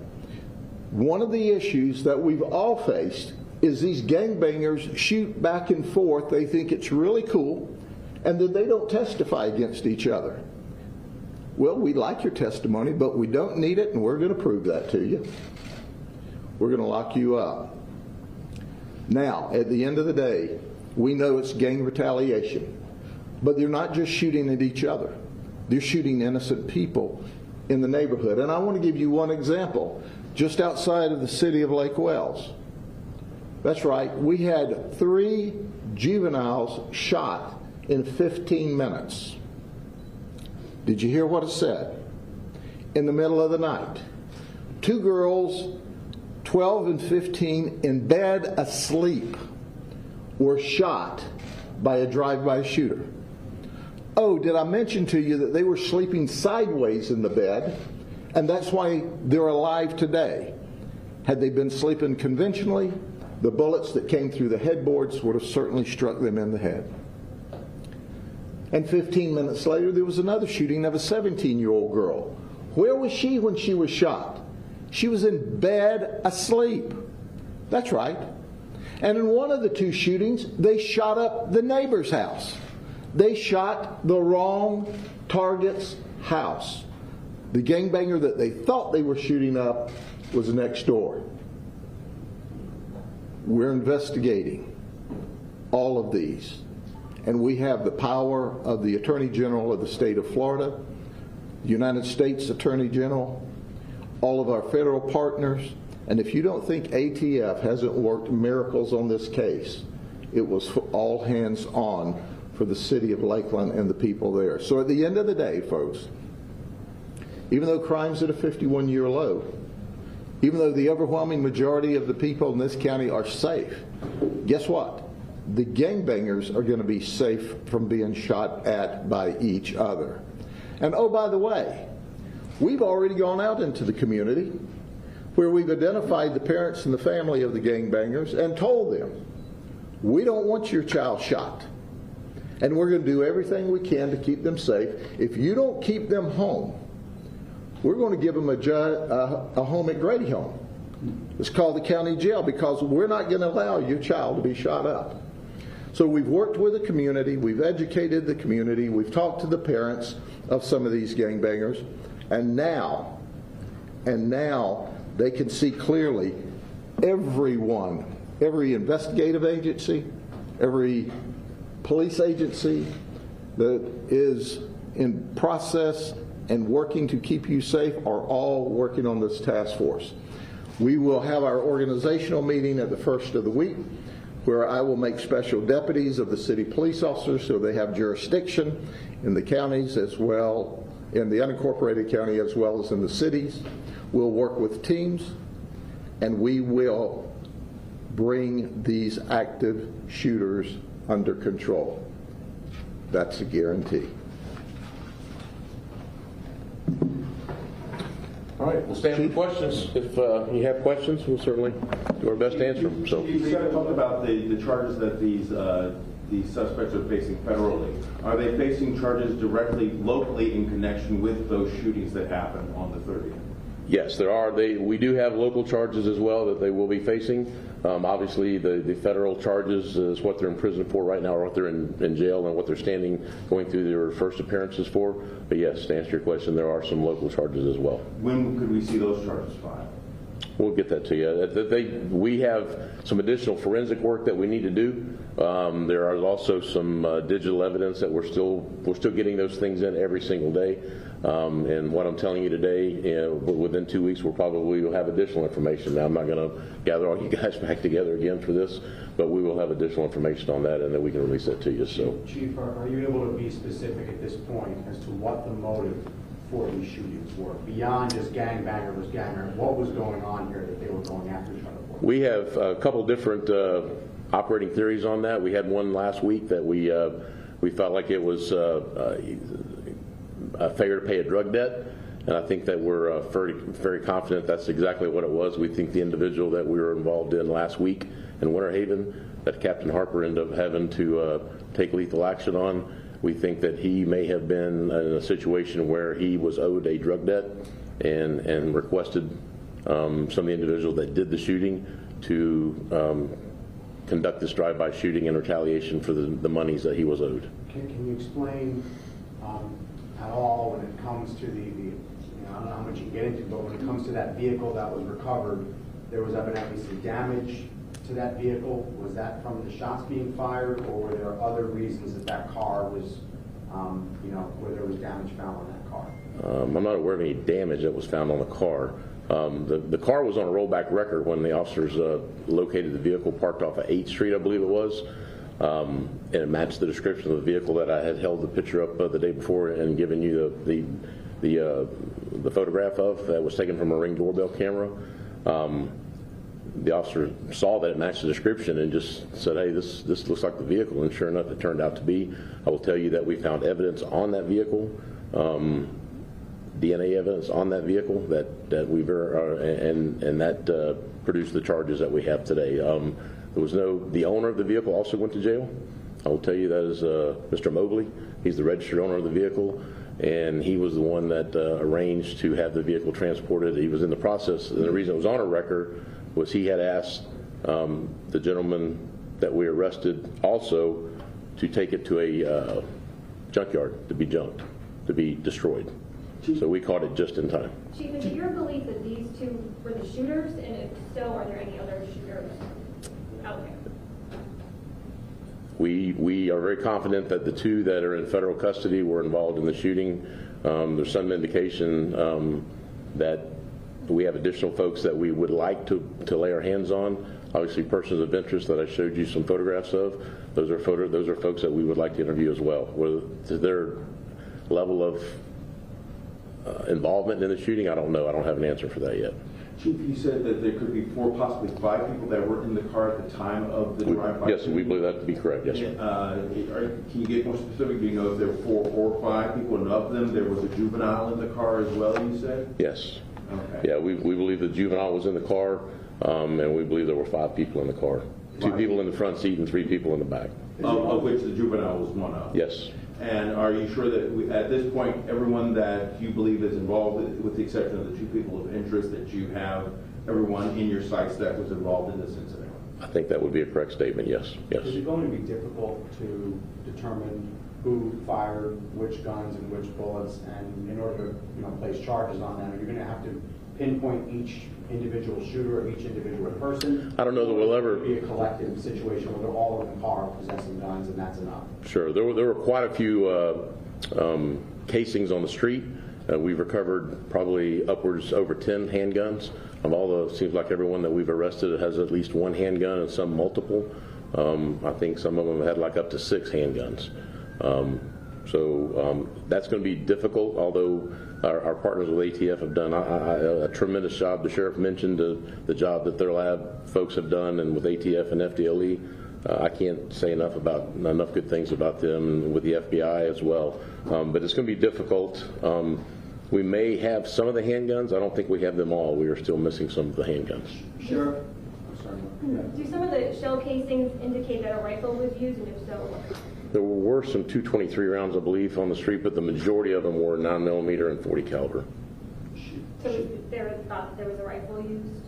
one of the issues that we've all faced is these gangbangers shoot back and forth. They think it's really cool, and then they don't testify against each other. Well, we like your testimony, but we don't need it, and we're going to prove that to you. We're going to lock you up. Now, at the end of the day, we know it's gang retaliation, but they're not just shooting at each other. They're shooting innocent people in the neighborhood. And I want to give you one example. Just outside of the city of Lake Wales, that's right, we had 3 juveniles shot in 15 minutes. Did you hear what it said? In the middle of the night. 2 girls, 12 and 15, in bed asleep, were shot by a drive-by shooter. Oh, did I mention to you that they were sleeping sideways in the bed, and that's why they're alive today? Had they been sleeping conventionally, the bullets that came through the headboards would have certainly struck them in the head. And 15 minutes later, there was another shooting of a 17-year-old girl. Where was she when she was shot? She was in bed asleep. That's right. And in one of the 2 shootings, they shot up the neighbor's house. They shot the wrong target's house. The gangbanger that they thought they were shooting up was next door. We're investigating all of these. And we have the power of the Attorney General of the state of Florida, the United States Attorney General, all of our federal partners. And if you don't think ATF hasn't worked miracles on this case, it was all hands on for the city of Lakeland and the people there. So at the end of the day, folks, even though crime's at a 51-year low, even though the overwhelming majority of the people in this county are safe, guess what? The gangbangers are going to be safe from being shot at by each other. And oh, by the way, we've already gone out into the community where we've identified the parents and the family of the gangbangers and told them, we don't want your child shot. And we're going to do everything we can to keep them safe. If you don't keep them home, we're going to give them a home at Grady Home. It's called the county jail, because we're not going to allow your child to be shot up. So we've worked with the community, we've educated the community, we've talked to the parents of some of these gangbangers, and now they can see clearly everyone, every investigative agency, every police agency that is in process and working to keep you safe are all working on this task force. We will have our organizational meeting at the first of the week, where I will make special deputies of the city police officers so they have jurisdiction in the counties as well, in the unincorporated county as well as in the cities. We'll work with teams, and we will bring these active shooters under control. That's a guarantee. All right, we'll stand for questions. If you have questions, we'll certainly do our best to answer them. So you got to talk about the charges that these suspects are facing federally. Are they facing charges directly, locally, in connection with those shootings that happened on the 30th? yes, there are. We do have local charges as well that they will be facing. Obviously, the federal charges is what they're in prison for right now, or what they're in jail, and what they're going through their first appearances for. But yes, to answer your question, there are some local charges as well. When could we see those charges filed? We'll get that to you. We have some additional forensic work that we need to do. There is also some digital evidence that we're still getting those things in every single day. And what I'm telling you today, within 2 weeks, will have additional information. Now, I'm not going to gather all you guys back together again for this, but we will have additional information on that, and then we can release that to you. So, Chief, are you able to be specific at this point as to what the motive for these shootings were, beyond just gangbanger was gangbanger? What was going on here that they were going after each other for? We have a couple different operating theories on that. We had one last week that we felt like it was a failure to pay a drug debt, and I think that we're very confident that's exactly what it was. We think the individual that we were involved in last week in Winter Haven, that Captain Harper ended up having to take lethal action on, we think that he may have been in a situation where he was owed a drug debt and requested some of the individuals that did the shooting to conduct this drive-by shooting in retaliation for the monies that he was owed. Can you explain at all when it comes to I don't know how much you can get into, but when it comes to that vehicle that was recovered, there was evidently some damage to that vehicle. Was that from the shots being fired, or were there other reasons that car was, where there was damage found on that car? I'm not aware of any damage that was found on the car. The car was on a rollback record when the officers located the vehicle parked off of 8th Street, I believe it was. And it matched the description of the vehicle that I had held the picture up the day before and given you the photograph of, that was taken from a Ring doorbell camera. The officer saw that it matched the description and just said, hey, this looks like the vehicle, and sure enough, it turned out to be. I will tell you that we found evidence on that vehicle, DNA evidence on that vehicle that and that produced the charges that we have today. The owner of the vehicle also went to jail. I will tell you that is Mr. Mobley. He's the registered owner of the vehicle, and he was the one that arranged to have the vehicle transported. He was in the process, and the reason it was on a record was he had asked the gentleman that we arrested also to take it to a junkyard to be junked, to be destroyed. So we caught it just in time. Chief, is it your belief that these two were the shooters, and if so, are there any other shooters out there? We are very confident that the two that are in federal custody were involved in the shooting. There's some indication that we have additional folks that we would like to lay our hands on. Obviously, persons of interest that I showed you some photographs of, those are folks that we would like to interview as well. To their level of involvement in the shooting, I don't know. I don't have an answer for that yet. Chief, you said that there could be 4, possibly 5 people that were in the car at the time of the drive-by. Yes, we believe that to be correct. Yes, sir. Can you get more specific? Do you know if there were 4 or 5 people, and of them there was a juvenile in the car as well, you said? Yes. Okay. Yeah, we believe the juvenile was in the car, and we believe there were 5 people in the car. 2 people in the front seat and 3 people in the back. Of which the juvenile was one of. Yes. And are you sure that at this point, everyone that you believe is involved, with the exception of the 2 people of interest, that you have everyone in your sights that was involved in this incident? I think that would be a correct statement, yes. Yes. Is it going to be difficult to determine who fired which guns and which bullets, and in order to place charges on them, you're going to have to pinpoint each individual shooter or each individual person? I don't know that we'll ever be a collective situation where they're all in the car possessing guns and that's enough. Sure. There were quite a few casings on the street. We've recovered probably upwards over 10 handguns. Although it seems like everyone that we've arrested has at least 1 handgun and some multiple. I think some of them had like up to 6 handguns. So that's going to be difficult, although our partners with ATF have done a tremendous job. The sheriff mentioned the job that their lab folks have done, and with ATF and FDLE, I can't say enough good things about them, and with the FBI as well. But it's going to be difficult. We may have some of the handguns. I don't think we have them all. We are still missing some of the handguns. Sheriff? I'm sorry. Do some of the shell casings indicate that a rifle was used, and if so, what? There were some .223 rounds, I believe, on the street, but the majority of them were 9mm and .40 caliber. So there was a rifle used?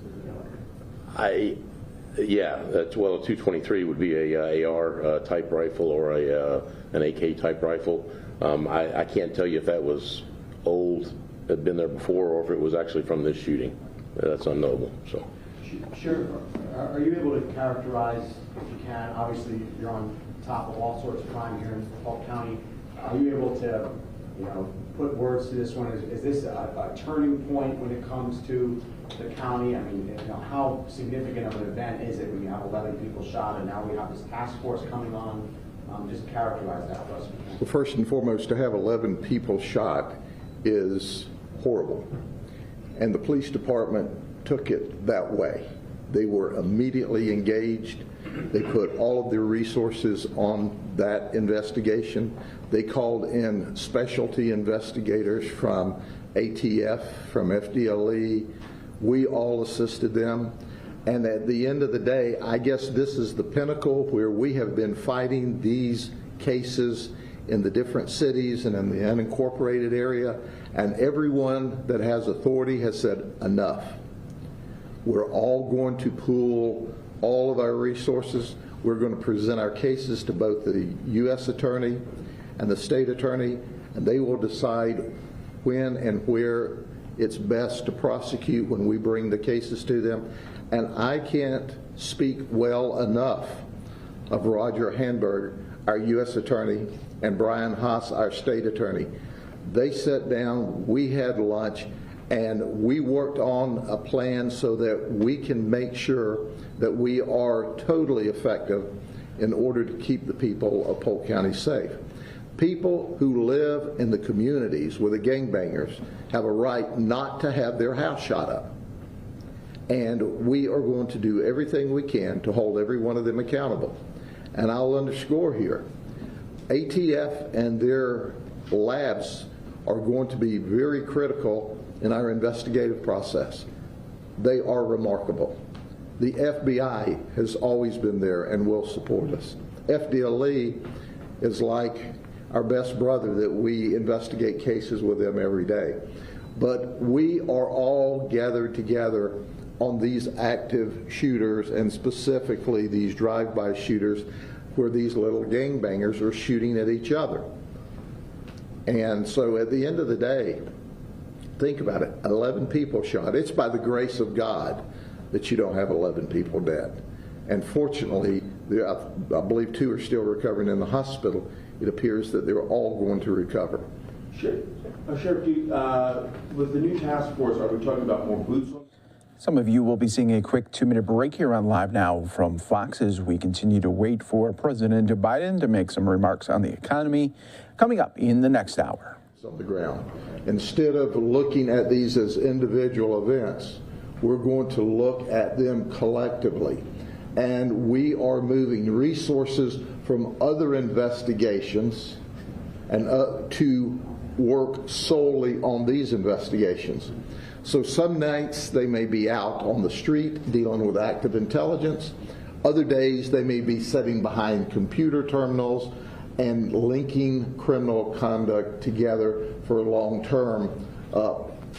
Yeah, well, a .223 would be a AR type rifle or an AK type rifle. I can't tell you if that was old, had been there before, or if it was actually from this shooting. That's unknowable. So. Sure. Are you able to characterize, if you can, obviously you're on top of all sorts of crime here in Polk County, are you able to, put words to this one? Is this a turning point when it comes to the county? I mean, how significant of an event is it when you have 11 people shot and now we have this task force coming on? Just characterize that for us. Well, first and foremost, to have 11 people shot is horrible. And the police department took it that way. They were immediately engaged. They put all of their resources on that investigation. They called in specialty investigators from ATF, from FDLE. We all assisted them. And at the end of the day, I guess this is the pinnacle where we have been fighting these cases in the different cities and in the unincorporated area, and everyone that has authority has said enough. We're all going to pool all of our resources. We're going to present our cases to both the U.S. attorney and the state attorney, and they will decide when and where it's best to prosecute when we bring the cases to them. And I can't speak well enough of Roger Handberg, our U.S. attorney, and Brian Haas, our state attorney. They sat down, we had lunch, and we worked on a plan so that we can make sure that we are totally effective in order to keep the people of Polk County safe. People who live in the communities where the gangbangers have a right not to have their house shot up. And we are going to do everything we can to hold every one of them accountable. And I'll underscore here, ATF and their labs are going to be very critical in our investigative process. They are remarkable. The FBI has always been there and will support us. FDLE is like our best brother that we investigate cases with them every day. But we are all gathered together on these active shooters, and specifically these drive-by shooters where these little gangbangers are shooting at each other. And so at the end of the day, think about it, 11 people shot. It's by the grace of God that you don't have 11 people dead. And fortunately, I believe 2 are still recovering in the hospital. It appears that they're all going to recover. Sheriff, with the new task force, are we talking about more boots on? Some of you will be seeing a quick 2-minute break here on Live Now from Fox as we continue to wait for President Biden to make some remarks on the economy. Coming up in the next hour. On the ground. Instead of looking at these as individual events, we're going to look at them collectively. And we are moving resources from other investigations and to work solely on these investigations. So some nights they may be out on the street dealing with active intelligence. Other days they may be sitting behind computer terminals and linking criminal conduct together for long-term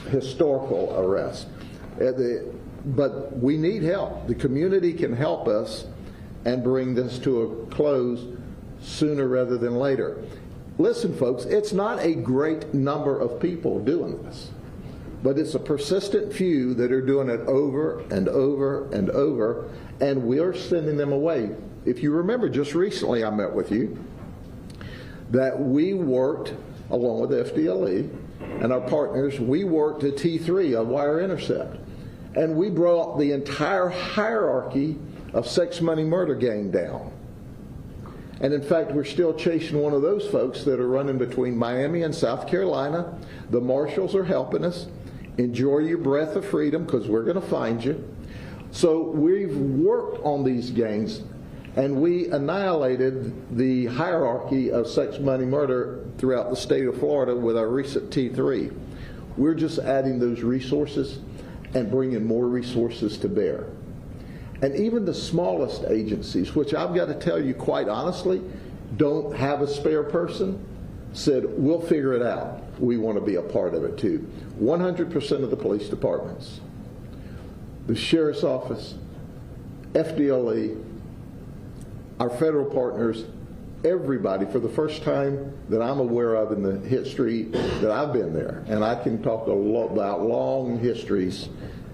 historical arrest. But we need help. The community can help us and bring this to a close sooner rather than later. Listen, folks, it's not a great number of people doing this, but it's a persistent few that are doing it over and over and over, and we're sending them away. If you remember, just recently I met with you, that we worked, along with the FDLE and our partners, we worked at T3, a wire intercept, and we brought the entire hierarchy of sex, money, murder gang down. And in fact, we're still chasing one of those folks that are running between Miami and South Carolina. The marshals are helping us. Enjoy your breath of freedom, because we're going to find you. So we've worked on these gangs, and we annihilated the hierarchy of sex, money, murder throughout the state of Florida with our recent T3. We're just adding those resources and bringing more resources to bear. And even the smallest agencies, which I've got to tell you quite honestly, don't have a spare person, said, we'll figure it out. We want to be a part of it too. 100% of the police departments, the sheriff's office, FDLE, our federal partners, everybody, for the first time that I'm aware of in the history that I've been there, and I can talk a lot about long histories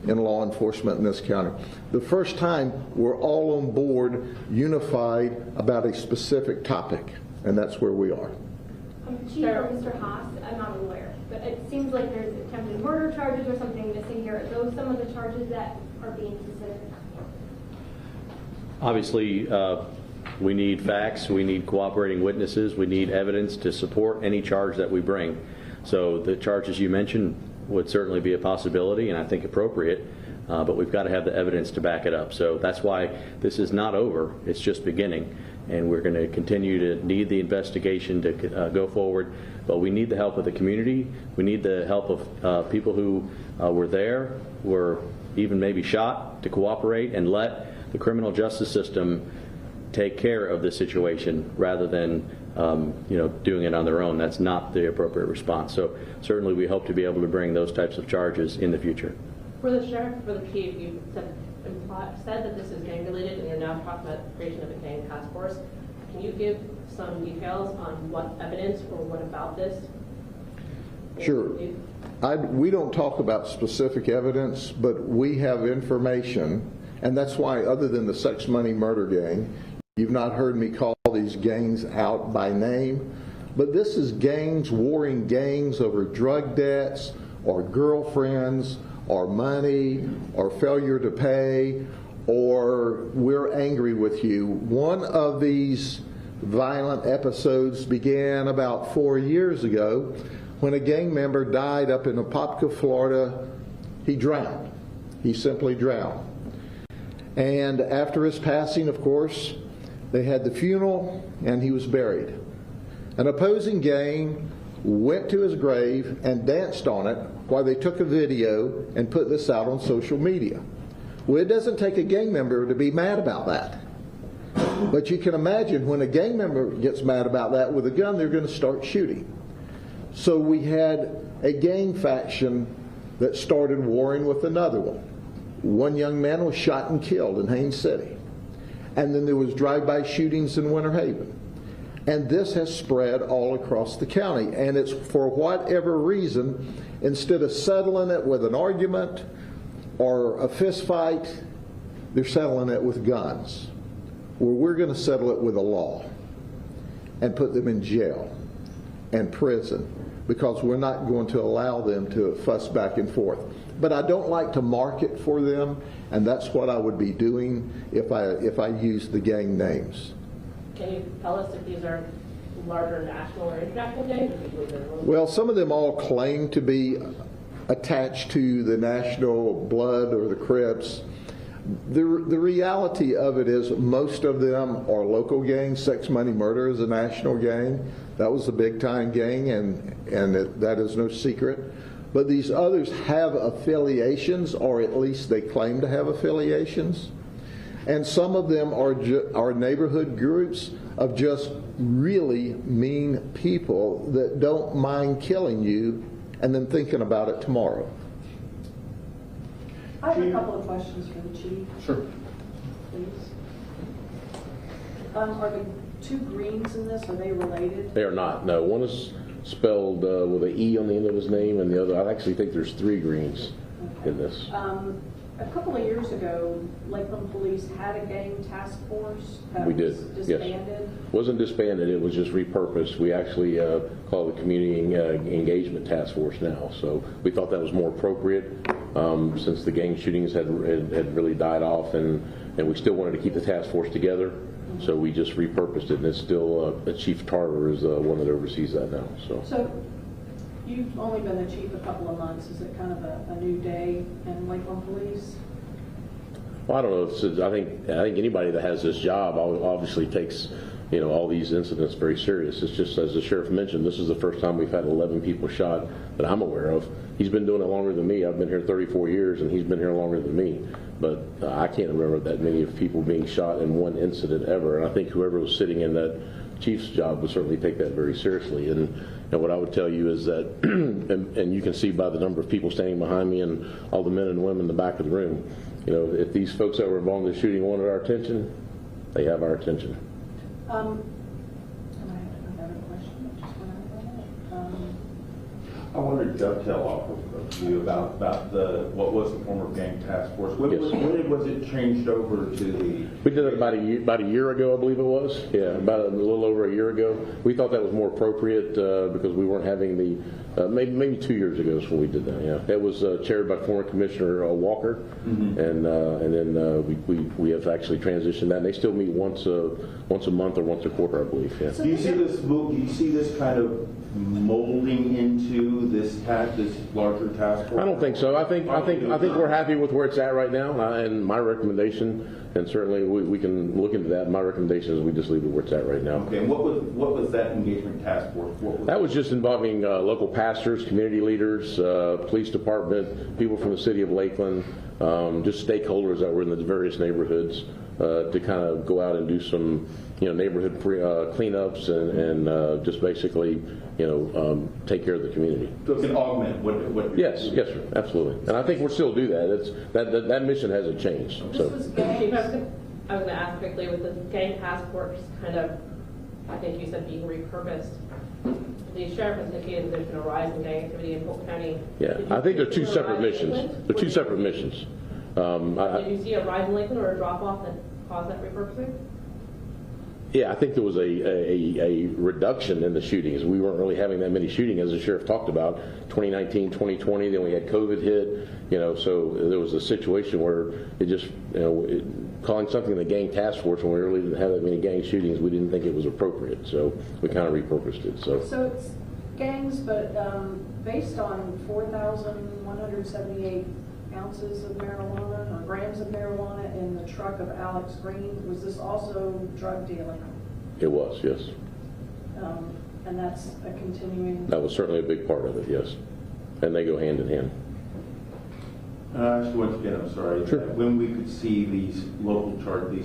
in law enforcement in this county. The first time we're all on board, unified about a specific topic, and that's where we are. Chief or Mr. Haas, I'm not aware, but it seems like there's attempted murder charges or something missing here. Are those some of the charges that are being considered? Obviously, we need facts, we need cooperating witnesses, we need evidence to support any charge that we bring. So the charges you mentioned would certainly be a possibility, and I think appropriate, but we've got to have the evidence to back it up. So that's why this is not over, it's just beginning, and we're going to continue to need the investigation to go forward, but we need the help of the community, we need the help of people who were there, were even maybe shot, to cooperate and let the criminal justice system take care of the situation rather than doing it on their own. That's not the appropriate response. So certainly we hope to be able to bring those types of charges in the future. For the sheriff, for the chief, you said that this is gang related, and you're now talking about the creation of a gang task force. Can you give some details on what evidence or what about this? Sure. We don't talk about specific evidence, but we have information, and that's why, other than the sex, money, murder gang, you've not heard me call these gangs out by name, but this is gangs, warring gangs over drug debts or girlfriends or money or failure to pay or we're angry with you. One of these violent episodes began about 4 years ago when a gang member died up in Apopka, Florida. He drowned. He simply drowned. And after his passing, of course, they had the funeral and he was buried. An opposing gang went to his grave and danced on it while they took a video and put this out on social media. Well, it doesn't take a gang member to be mad about that. But you can imagine when a gang member gets mad about that with a gun, they're going to start shooting. So we had a gang faction that started warring with another one. One young man was shot and killed in Haines City. And then there was drive-by shootings in Winter Haven. And this has spread all across the county. And it's for whatever reason, instead of settling it with an argument or a fist fight, they're settling it with guns. Well, we're going to settle it with a law and put them in jail and prison because we're not going to allow them to fuss back and forth. But I don't like to market for them, and that's what I would be doing if I use the gang names. Can you tell us if these are larger national or international gangs? Well, some of them all claim to be attached to the National Blood or the Crips. The reality of it is most of them are local gangs. Sex, Money, Murder is a national gang. That was a big-time gang, and that is no secret. But these others have affiliations, or at least they claim to have affiliations. And some of them are neighborhood groups of just really mean people that don't mind killing you and then thinking about it tomorrow. I have a couple of questions for the chief. Sure. Please. Are the two greens in this, are they related? They are not. No, one is spelled with an E on the end of his name, and the other, I actually think there's 3 Greens in this. A couple of years ago, Lakeland Police had a gang task force that We was did, disbanded. yes. Wasn't disbanded, it was just repurposed. We actually call it the Community Engagement Task Force now. So we thought that was more appropriate since the gang shootings had really died off, and we still wanted to keep the task force together. So we just repurposed it, and it's still Chief Tarver is the one that oversees that now. So you've only been the chief a couple of months. Is it kind of a new day in Lakeland Police? Well, I don't know. I think anybody that has this job obviously takes all these incidents very serious. It's just, as the sheriff mentioned, this is the first time we've had 11 people shot that I'm aware of. He's been doing it longer than me. I've been here 34 years, and he's been here longer than me. But I can't remember that many of people being shot in one incident ever. And I think whoever was sitting in that chief's job would certainly take that very seriously. And what I would tell you is that, and you can see by the number of people standing behind me and all the men and women in the back of the room, if these folks that were involved in the shooting wanted our attention, they have our attention. And I have another question that just went out of my head. I wanted to dovetail off of you about what was the former gang task force. When was it changed over to the? We did it about a year ago, I believe it was. Yeah, about a little over a year ago. We thought that was more appropriate because we weren't having the maybe 2 years ago is when we did that. Yeah, it was chaired by former Commissioner Walker, and then we have actually transitioned that. And they still meet once a month or once a quarter, I believe. Yeah. Do you see this kind of molding into this larger task force? I don't think so. I think we're happy with where it's at right now, and my recommendation, and certainly we can look into that. My recommendation is we just leave it where it's at right now. Okay. And what was that engagement task force? That was just involving local pastors, community leaders, police department, people from the city of Lakeland, just stakeholders that were in the various neighborhoods to kind of go out and do some neighborhood cleanups and just basically take care of the community. So it can augment what yes, sir, absolutely. And I think we'll still do that. That mission hasn't changed. So. Chief, I was going to ask quickly, with the gang task force kind of, I think you said being repurposed, the sheriff has indicated that there's been a rise in gang activity in Polk County. Yeah, I think they're 2 separate missions. They're 2 separate missions. Did you see a rise in Lakeland or a drop off that caused that repurposing? Yeah, I think there was a reduction in the shootings. We weren't really having that many shootings, as the sheriff talked about. 2019, 2020, then we had COVID hit. So there was a situation where it just, calling something the gang task force when we really didn't have that many gang shootings, we didn't think it was appropriate. So we kind of repurposed it. So it's gangs, but based on 4,178 ounces of marijuana or grams of marijuana in the truck of Alex Green, was this also drug dealing? It was, yes. And that's a continuing? That was certainly a big part of it, yes. And they go hand in hand. Actually, once again, I'm sorry. Sure. When we could see these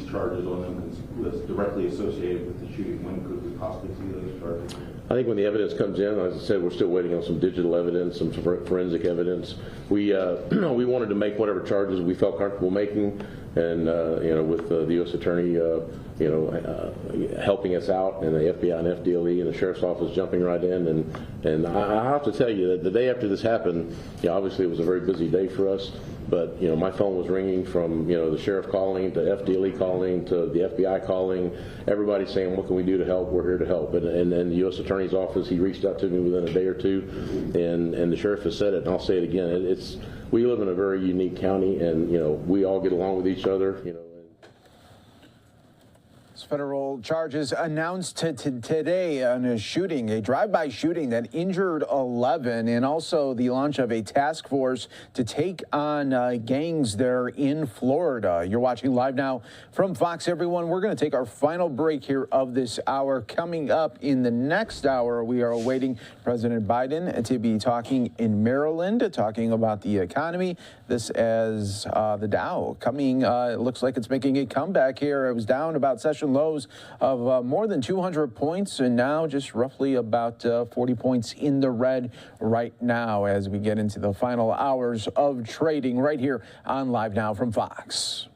charges on them was directly associated with the shooting, when could we possibly see those charges? I think when the evidence comes in, as I said, we're still waiting on some digital evidence, some forensic evidence. We wanted to make whatever charges we felt comfortable making, and with the U.S. Attorney, helping us out, and the FBI and FDLE and the Sheriff's Office jumping right in, and I have to tell you that the day after this happened, obviously it was a very busy day for us. But my phone was ringing from the sheriff calling to FDLE calling to the FBI calling, everybody saying, what can we do to help? We're here to help. And the U.S. Attorney's Office, he reached out to me within a day or two, and the sheriff has said it, and I'll say it again. We live in a very unique county, and we all get along with each other. Federal charges announced today on a shooting, a drive-by shooting that injured 11, and also the launch of a task force to take on gangs there in Florida. You're watching Live Now from Fox, everyone. We're going to take our final break here of this hour. Coming up in the next hour, we are awaiting President Biden to be talking in Maryland, talking about the economy. This as the Dow coming, it looks like it's making a comeback here. It was down about session lows of more than 200 points, and now just roughly about 40 points in the red right now as we get into the final hours of trading right here on Live Now from Fox.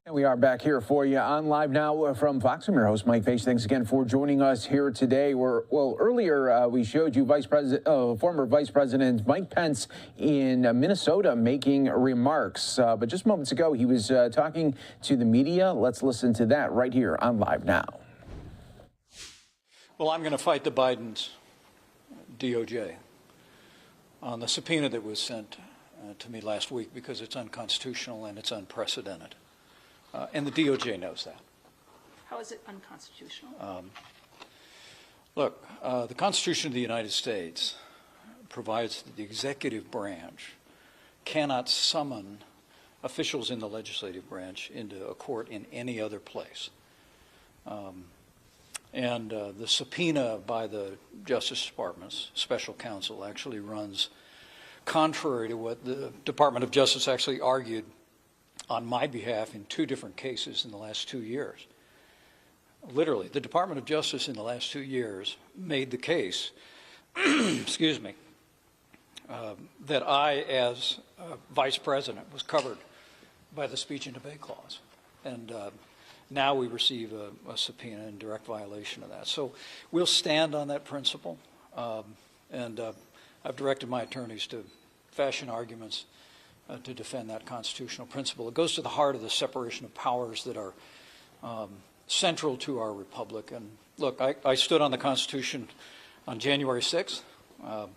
We are back here for you on Live Now from Fox. I'm your host, Mike Page. Thanks again for joining us here today. Earlier we showed you former Vice President Mike Pence in Minnesota making remarks. But just moments ago, he was talking to the media. Let's listen to that right here on Live Now. Well, I'm going to fight the Biden's DOJ on the subpoena that was sent to me last week because it's unconstitutional and it's unprecedented. And the DOJ knows that. How is it unconstitutional? Look, the Constitution of the United States provides that the executive branch cannot summon officials in the legislative branch into a court in any other place. And the subpoena by the Justice Department's special counsel actually runs contrary to what the Department of Justice actually argued on my behalf in 2 different cases in the last 2 years. Literally, the Department of Justice in the last 2 years made the case, excuse me, that I, as Vice President, was covered by the speech and debate clause. And now we receive a subpoena in direct violation of that. So we'll stand on that principle. And I've directed my attorneys to fashion arguments to defend that constitutional principle. It goes to the heart of the separation of powers that are central to our republic. And look, I stood on the Constitution on January 6th. I'm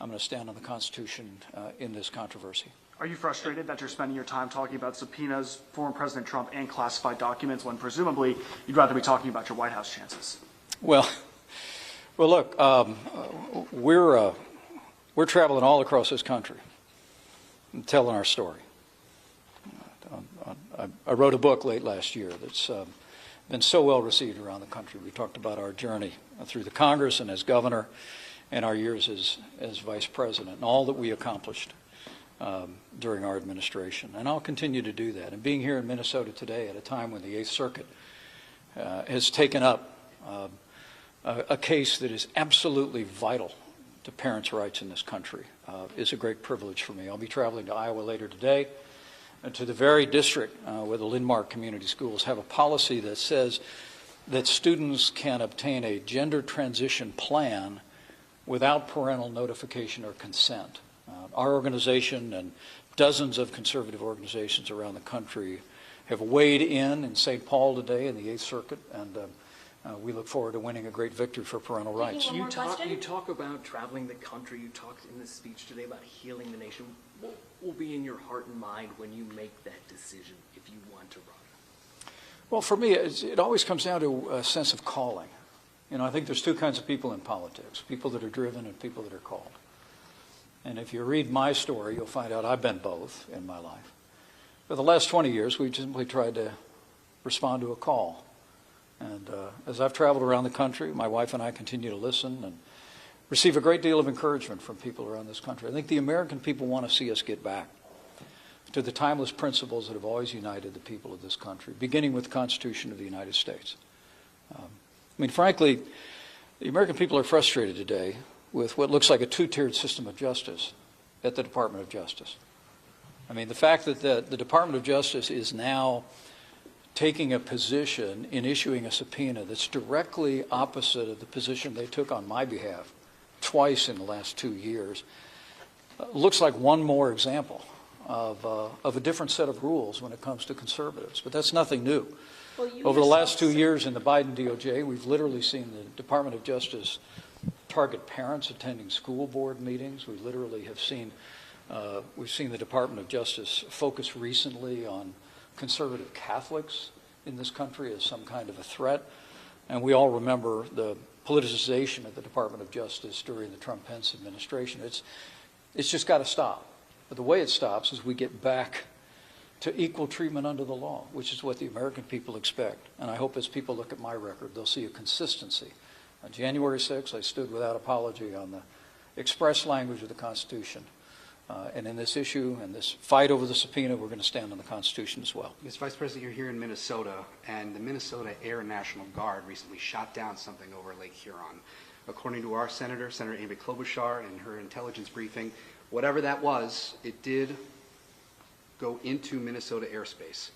going to stand on the Constitution in this controversy. Are you frustrated that you're spending your time talking about subpoenas, former President Trump, and classified documents when presumably you'd rather be talking about your White House chances? Well, look, we're traveling all across this country and telling our story. I wrote a book late last year that's been so well received around the country. We talked about our journey through the Congress and as governor and our years as vice president and all that we accomplished during our administration, and I'll continue to do that. And being here in Minnesota today at a time when the Eighth Circuit has taken up a case that is absolutely vital to parents' rights in this country is a great privilege for me. I'll be traveling to Iowa later today, to the very district where the Lindmark Community Schools have a policy that says that students can obtain a gender transition plan without parental notification or consent. Our organization and dozens of conservative organizations around the country have weighed in St. Paul today in the Eighth Circuit, and we look forward to winning a great victory for parental rights. You talk about traveling the country. You talked in this speech today about healing the nation. What will be in your heart and mind when you make that decision if you want to run? Well, for me, it always comes down to a sense of calling. You know, I think there's two kinds of people in politics, people that are driven and people that are called. And if you read my story, you'll find out I've been both in my life. For the last 20 years, we've simply tried to respond to a call. And as I've traveled around the country, my wife and I continue to listen and receive a great deal of encouragement from people around this country. I think the American people want to see us get back to the timeless principles that have always united the people of this country, beginning with the Constitution of the United States. I mean, frankly, the American people are frustrated today with what looks like a two-tiered system of justice at the Department of Justice. I mean, the fact that the Department of Justice is now taking a position in issuing a subpoena that's directly opposite of the position they took on my behalf twice in the last 2 years looks like one more example of a different set of rules when it comes to conservatives. But that's nothing new. Well, over the last 2 years in the Biden DOJ, we've literally seen the Department of Justice target parents attending school board meetings. We literally have seen, we've seen the Department of Justice focus recently on conservative Catholics in this country as some kind of a threat. And we all remember the politicization of the Department of Justice during the Trump-Pence administration. It's just got to stop. But the way it stops is we get back to equal treatment under the law, which is what the American people expect. And I hope as people look at my record, they'll see a consistency. On January 6th, I stood without apology on the express language of the Constitution. And in this issue and this fight over the subpoena, we're going to stand on the Constitution as well. Mr. Vice President, you're here in Minnesota, and the Minnesota Air National Guard recently shot down something over Lake Huron. According to our Senator Amy Klobuchar, in her intelligence briefing, whatever that was, it did go into Minnesota airspace.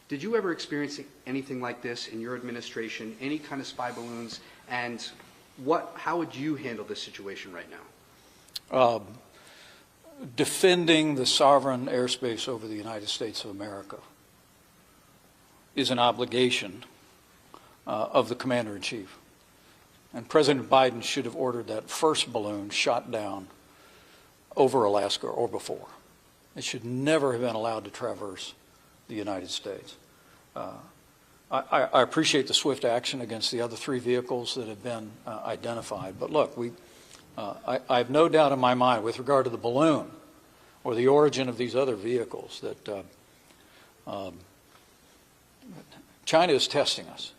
Did you ever experience anything like this in your administration, any kind of spy balloons, and how would you handle this situation right now? Defending the sovereign airspace over the United States of America is an obligation of the Commander-in-Chief. And President Biden should have ordered that first balloon shot down over Alaska or before. It should never have been allowed to traverse the United States. I appreciate the swift action against the other 3 vehicles that have been identified. But look, I have no doubt in my mind with regard to the balloon or the origin of these other vehicles that China is testing us.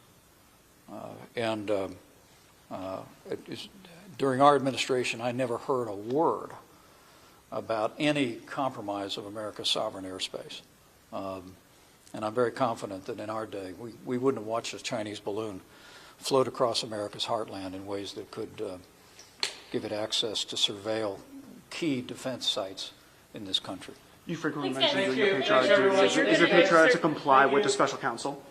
During our administration, I never heard a word about any compromise of America's sovereign airspace. And I'm very confident that in our day, we wouldn't have watched a Chinese balloon float across America's heartland in ways that could give it access to surveil key defense sites in this country. You frequently mention doing your patriotic duties. Is your patriotic to comply with the special counsel?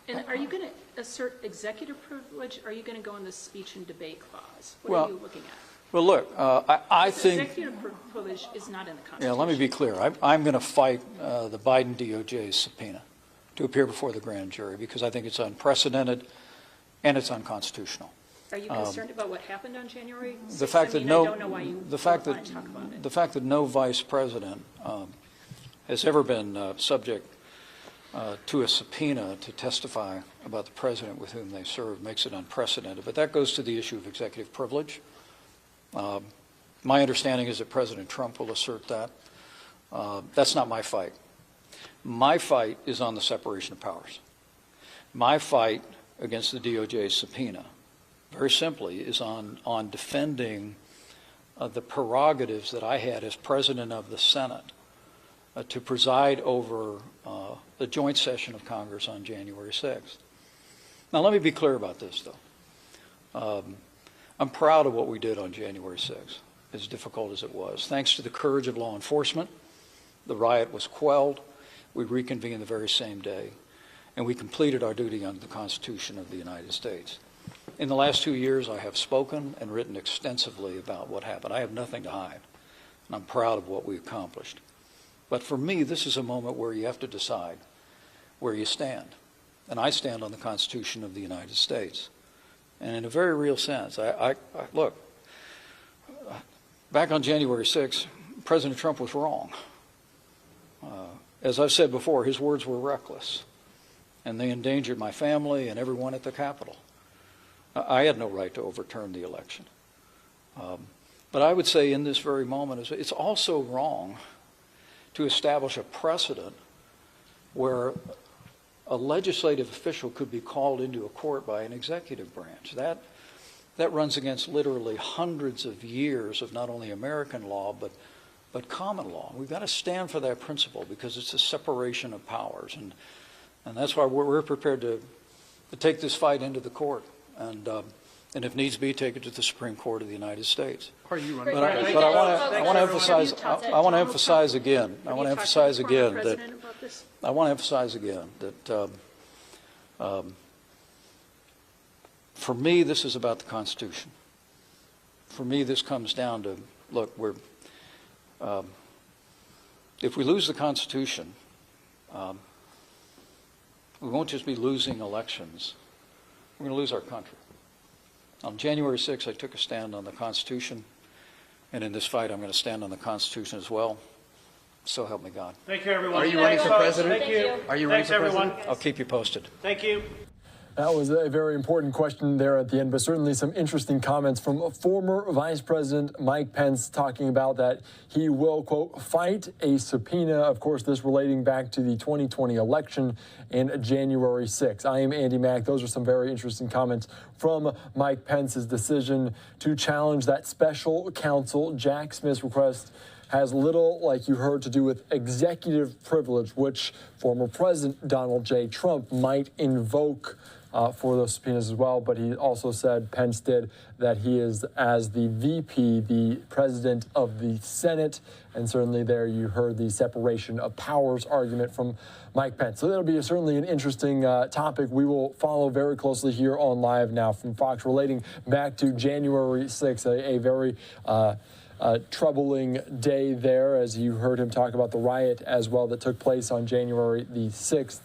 And are you going to assert executive privilege? Or are you going to go on the speech and debate clause? What are you looking at? Well, look, I think... Executive privilege is not in the Constitution. Yeah, let me be clear. I'm going to fight the Biden DOJ's subpoena to appear before the grand jury because I think it's unprecedented and it's unconstitutional. Are you concerned about what happened on January 6th? The fact that I don't know why you want to talk about it. The fact that no vice president has ever been subject to a subpoena to testify about the president with whom they serve makes it unprecedented. But that goes to the issue of executive privilege. My understanding is that President Trump will assert that. That's not my fight. My fight is on the separation of powers. My fight against the DOJ's subpoena, very simply, is on defending the prerogatives that I had as president of the Senate to preside over the joint session of Congress on January 6th. Now, let me be clear about this, though. I'm proud of what we did on January 6th, as difficult as it was. Thanks to the courage of law enforcement, the riot was quelled. We reconvened the very same day, and we completed our duty under the Constitution of the United States. In the last 2 years, I have spoken and written extensively about what happened. I have nothing to hide, and I'm proud of what we accomplished. But for me, this is a moment where you have to decide where you stand. And I stand on the Constitution of the United States. And in a very real sense, look, back on January 6th, President Trump was wrong. As I've said before, his words were reckless, and they endangered my family and everyone at the Capitol. I had no right to overturn the election. But I would say in this very moment, it's also wrong to establish a precedent where a legislative official could be called into a court by an executive branch. That runs against literally hundreds of years of not only American law, but common law. We've got to stand for that principle because it's a separation of powers. And that's why we're prepared to take this fight into the court. And if needs be, take it to the Supreme Court of the United States. Are you But I want to emphasize. I want to emphasize again. I want to emphasize again that for me, this is about the Constitution. For me, this comes down to, look, if we lose the Constitution, we won't just be losing elections. We're going to lose our country. On January 6th, I took a stand on the Constitution, and in this fight, I'm going to stand on the Constitution as well. So help me God. Thank you, everyone. Are you running for president? Thank you. Are you running for president? I'll keep you posted. Thank you. That was a very important question there at the end, but certainly some interesting comments from former Vice President Mike Pence talking about that he will, quote, fight a subpoena. Of course, this relating back to the 2020 election in January 6th. I am Andy Mack. Those are some very interesting comments from Mike Pence's decision to challenge that special counsel Jack Smith's request. Has little, like you heard, to do with executive privilege, which former President Donald J. Trump might invoke for those subpoenas as well. But he also said, Pence did, that he is, as the VP, the president of the Senate. And certainly there you heard the separation of powers argument from Mike Pence. So that'll be certainly an interesting topic we will follow very closely here on Live Now from Fox, relating back to January 6th, a very troubling day there, as you heard him talk about the riot as well that took place on January the 6th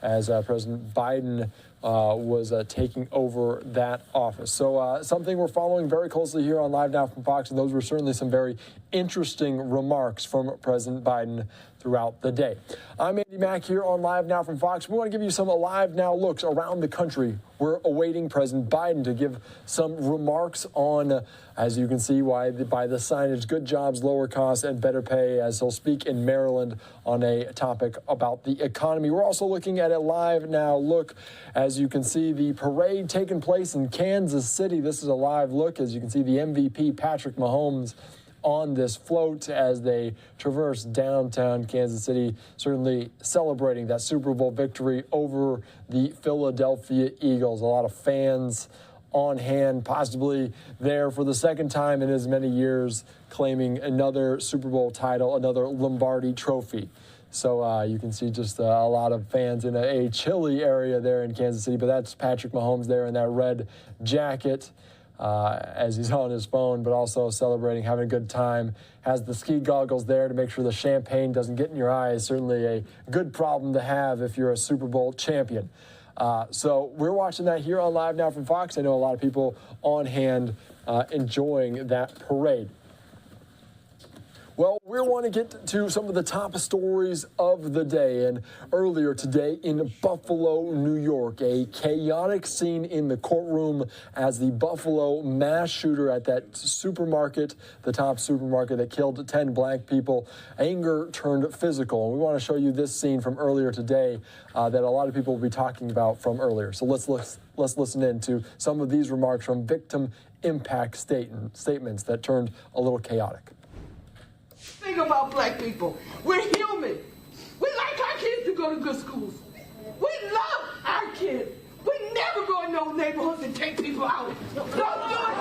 as President Biden was taking over that office. So something we're following very closely here on Live Now from Fox, and those were certainly some very interesting remarks from President Biden throughout the day. I'm Andy Mack here on Live Now from Fox. We want to give you some Live Now looks around the country. We're awaiting President Biden to give some remarks on, as you can see by the signage, good jobs, lower costs, and better pay, as he'll speak in Maryland on a topic about the economy. We're also looking at a Live Now look. As you can see, the parade taking place in Kansas City. This is a live look. As you can see, the MVP, Patrick Mahomes, on this float as they traverse downtown Kansas City, certainly celebrating that Super Bowl victory over the Philadelphia Eagles. A lot of fans on hand, possibly there for the second time in as many years, claiming another Super Bowl title, another Lombardi trophy. So you can see just a lot of fans in a chilly area there in Kansas City, but that's Patrick Mahomes there in that red jacket. As he's on his phone, but also celebrating, having a good time. Has the ski goggles there to make sure the champagne doesn't get in your eyes. Certainly a good problem to have if you're a Super Bowl champion. So we're watching that here on Live Now from Fox. I know a lot of people on hand enjoying that parade. Well, we want to get to some of the top stories of the day. And earlier today in Buffalo, New York, a chaotic scene in the courtroom as the Buffalo mass shooter at that supermarket, the top supermarket that killed 10 black people, anger turned physical. And we want to show you this scene from earlier today that a lot of people will be talking about from earlier. So let's listen in to some of these remarks from victim impact statements that turned a little chaotic. Think about black people. We're human. We like our kids to go to good schools. We love our kids. We never go in those neighborhoods and take people out. Don't do it.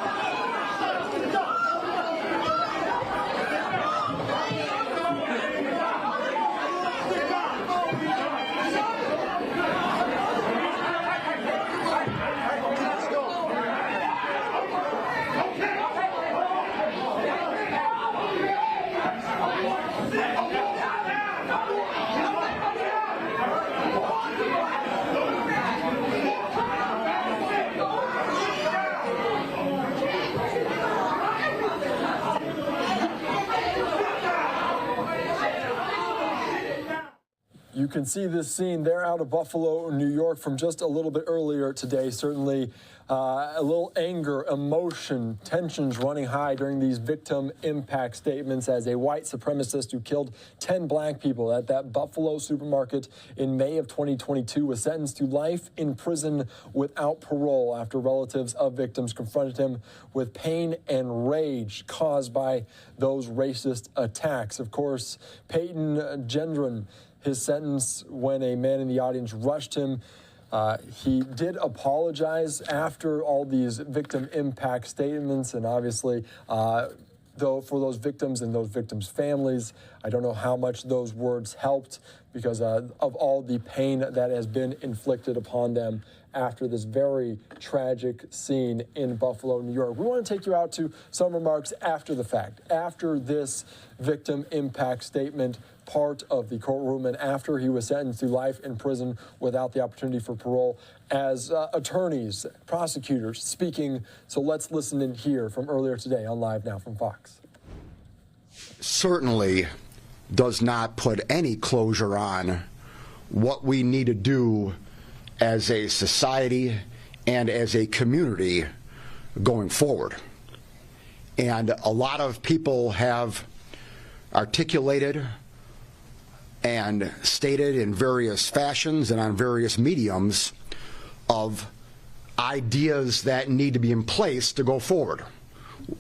You can see this scene there out of Buffalo, New York from just a little bit earlier today. Certainly a little anger, emotion, tensions running high during these victim impact statements as a white supremacist who killed 10 black people at that Buffalo supermarket in May of 2022 was sentenced to life in prison without parole after relatives of victims confronted him with pain and rage caused by those racist attacks. Of course, Peyton Gendron, his sentence when a man in the audience rushed him. He did apologize after all these victim impact statements, and obviously, though, for those victims and those victims' families, I don't know how much those words helped because of all the pain that has been inflicted upon them after this very tragic scene in Buffalo, New York. We want to take you out to some remarks after the fact, after this victim impact statement part of the courtroom and after he was sentenced to life in prison without the opportunity for parole as attorneys, prosecutors speaking. So let's listen in here from earlier today on Live Now from Fox. Certainly does not put any closure on what we need to do as a society and as a community going forward. And a lot of people have articulated and stated in various fashions and on various mediums of ideas that need to be in place to go forward.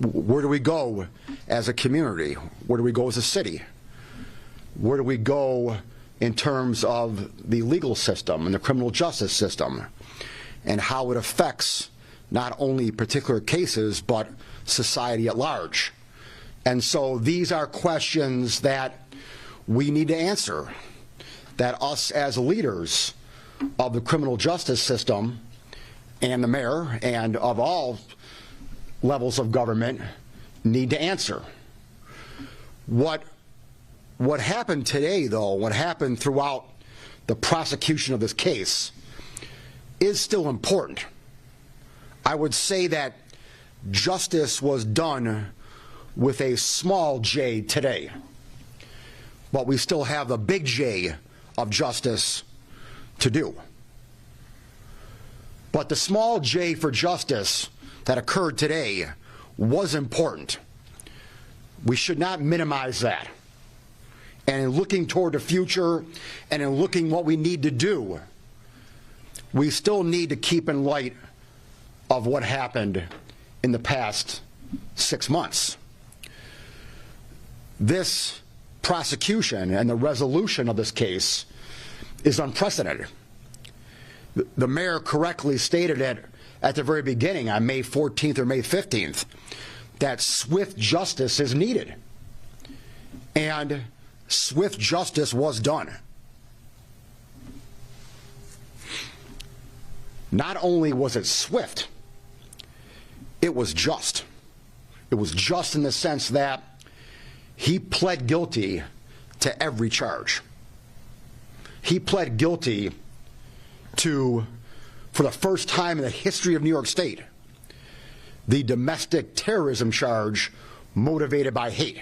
Where do we go as a community? Where do we go as a city? Where do we go in terms of the legal system and the criminal justice system and how it affects not only particular cases but society at large? And so these are questions that we need to answer, that us as leaders of the criminal justice system and the mayor and of all levels of government need to answer. What happened today, though, what happened throughout the prosecution of this case is still important. I would say that justice was done with a small j today, but we still have the big J of justice to do. But the small j for justice that occurred today was important. We should not minimize that. And in looking toward the future and in looking what we need to do, we still need to keep in light of what happened in the past 6 months. This prosecution and the resolution of this case is unprecedented. The mayor correctly stated it at the very beginning on May 14th or May 15th that swift justice is needed. And swift justice was done. Not only was it swift, it was just. It was just in the sense that he pled guilty to every charge. He pled guilty to, for the first time in the history of New York State, the domestic terrorism charge motivated by hate.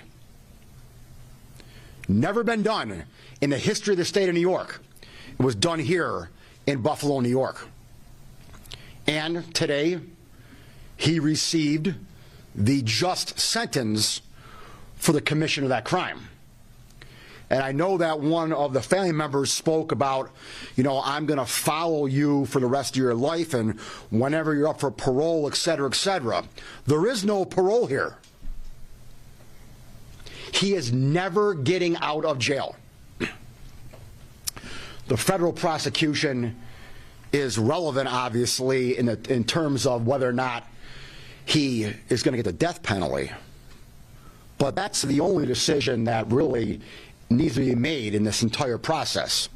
Never been done in the history of the state of New York. It was done here in Buffalo, New York. And today, he received the just sentence for the commission of that crime. And I know that one of the family members spoke about, you know, I'm going to follow you for the rest of your life and whenever you're up for parole, et cetera, et cetera. There is no parole here. He is never getting out of jail. The federal prosecution is relevant, obviously, in terms of whether or not he is going to get the death penalty. But that's the only decision that really needs to be made in this entire process.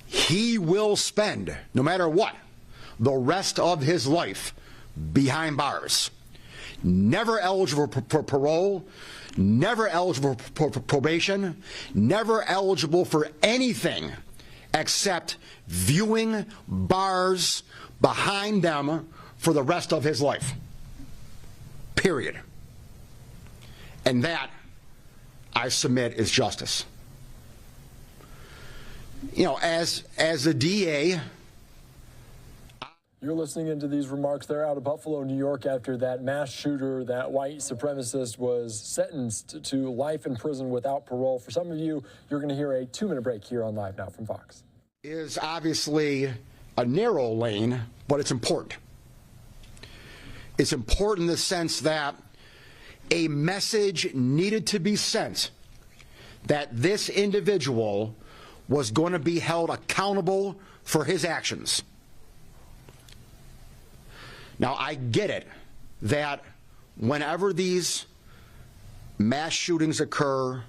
He will spend, no matter what, the rest of his life behind bars. Never eligible for parole, never eligible for probation, never eligible for anything except viewing bars behind them for the rest of his life. Period. And that, I submit, is justice. You know, as a DA... You're listening into these remarks there out of Buffalo, New York, after that mass shooter, that white supremacist, was sentenced to life in prison without parole. For some of you, you're going to hear a 2-minute break here on Live Now from Fox. Is obviously a narrow lane, but it's important. It's important in the sense that a message needed to be sent that this individual was going to be held accountable for his actions. Now, I get it that whenever these mass shootings occur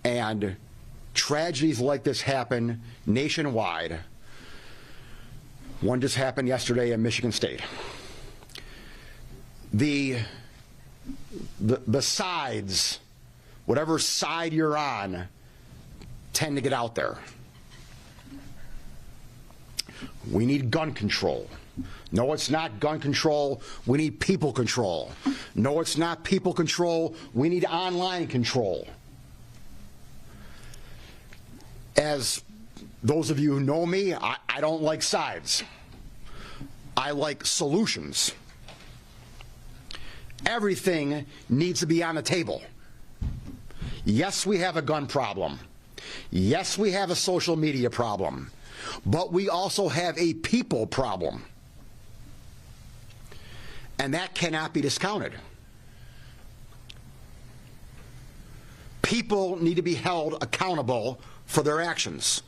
and tragedies like this happen nationwide, one just happened yesterday in Michigan State, the sides, whatever side you're on, tend to get out there. We need gun control. No, it's not gun control. We need people control. No, it's not people control. We need online control. As those of you who know me, I don't like sides. I like solutions. Everything needs to be on the table. Yes, we have a gun problem. Yes, we have a social media problem. But we also have a people problem. And that cannot be discounted. People need to be held accountable for their actions.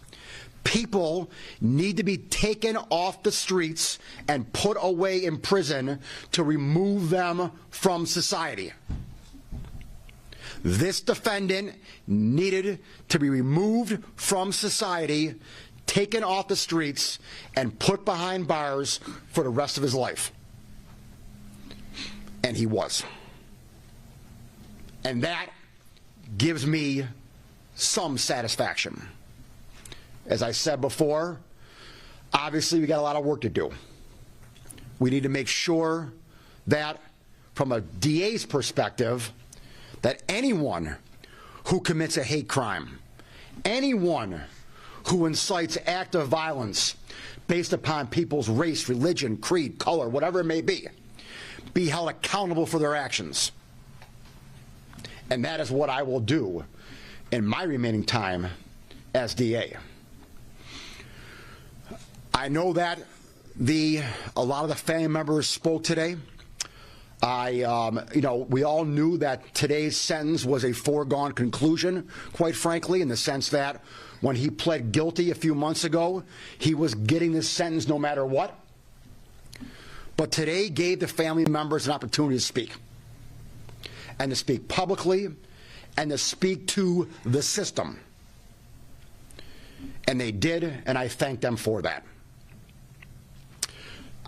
People need to be taken off the streets and put away in prison to remove them from society. This defendant needed to be removed from society, taken off the streets, and put behind bars for the rest of his life. And he was. And that gives me some satisfaction. As I said before, obviously we got a lot of work to do. We need to make sure that, from a DA's perspective, that anyone who commits a hate crime, anyone who incites active violence based upon people's race, religion, creed, color, whatever it may be held accountable for their actions. And that is what I will do in my remaining time as DA. I know that a lot of the family members spoke today. We all knew that today's sentence was a foregone conclusion, quite frankly, in the sense that when he pled guilty a few months ago, he was getting this sentence no matter what. But today gave the family members an opportunity to speak, and to speak publicly, and to speak to the system. And they did, and I thank them for that.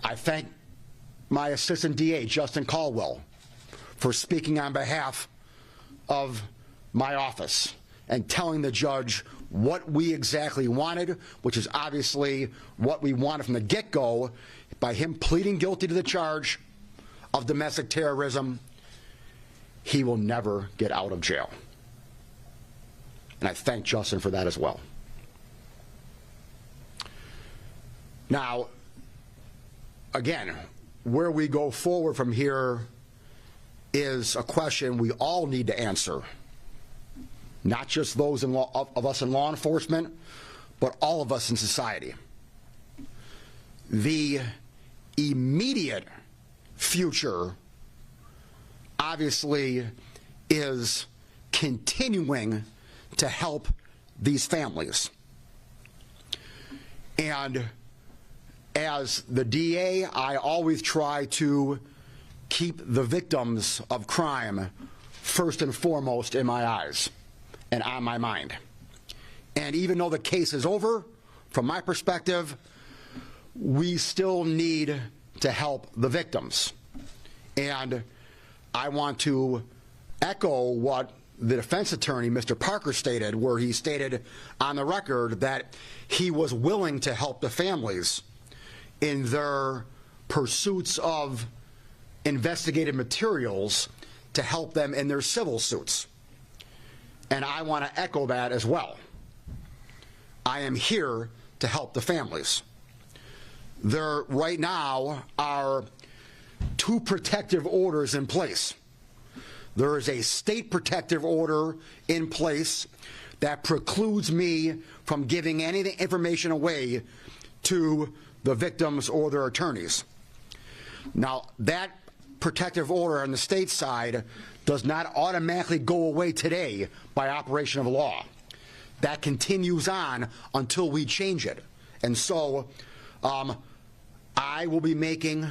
I thank my assistant DA, Justin Caldwell, for speaking on behalf of my office and telling the judge what we exactly wanted, which is obviously what we wanted from the get-go. By him pleading guilty to the charge of domestic terrorism, he will never get out of jail. And I thank Justin for that as well. Now, again, where we go forward from here is a question we all need to answer. not just those of us in law enforcement, but all of us in society. The immediate future, obviously, is continuing to help these families. And as the DA, I always try to keep the victims of crime first and foremost in my eyes and on my mind. And even though the case is over, from my perspective, we still need to help the victims. And I want to echo what the defense attorney, Mr. Parker, stated, where he stated on the record that he was willing to help the families in their pursuits of investigative materials to help them in their civil suits. And I want to echo that as well. I am here to help the families. There right now are 2 protective orders in place. There is a state protective order in place that precludes me from giving any information away to the victims or their attorneys. Now, that protective order on the state side does not automatically go away today by operation of law. That continues on until we change it. And so I will be making,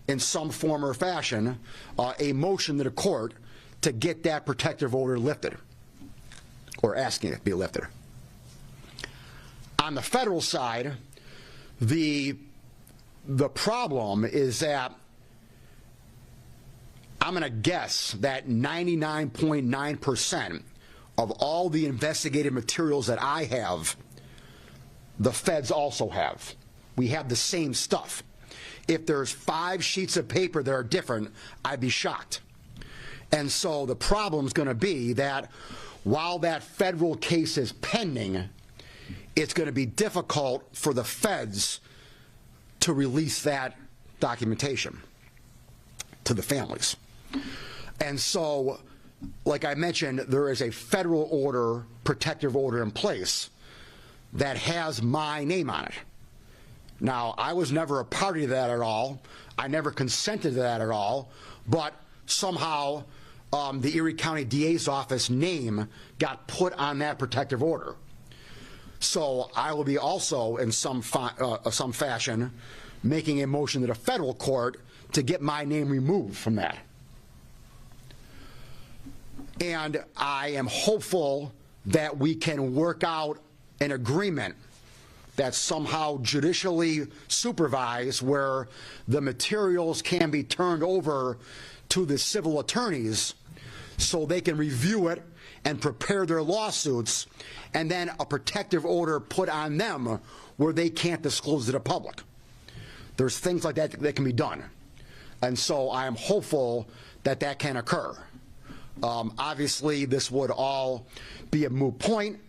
in some form or fashion, a motion to the court to get that protective order lifted, or asking it to be lifted. On the federal side, the problem is that I'm going to guess that 99.9% of all the investigative materials that I have, the feds also have. We have the same stuff. If there's 5 sheets of paper that are different, I'd be shocked. And so the problem's going to be that while that federal case is pending, it's going to be difficult for the feds to release that documentation to the families. And so, like I mentioned, there is a federal order, protective order in place that has my name on it. Now, I was never a party to that at all. I never consented to that at all. But somehow, the Erie County DA's office name got put on that protective order. So I will be also, in some fashion, making a motion to the federal court to get my name removed from that. And I am hopeful that we can work out an agreement that's somehow judicially supervised, where the materials can be turned over to the civil attorneys so they can review it and prepare their lawsuits, and then a protective order put on them where they can't disclose to the public. There's things like that that can be done. And so I am hopeful that that can occur. Obviously, this would all be a moot point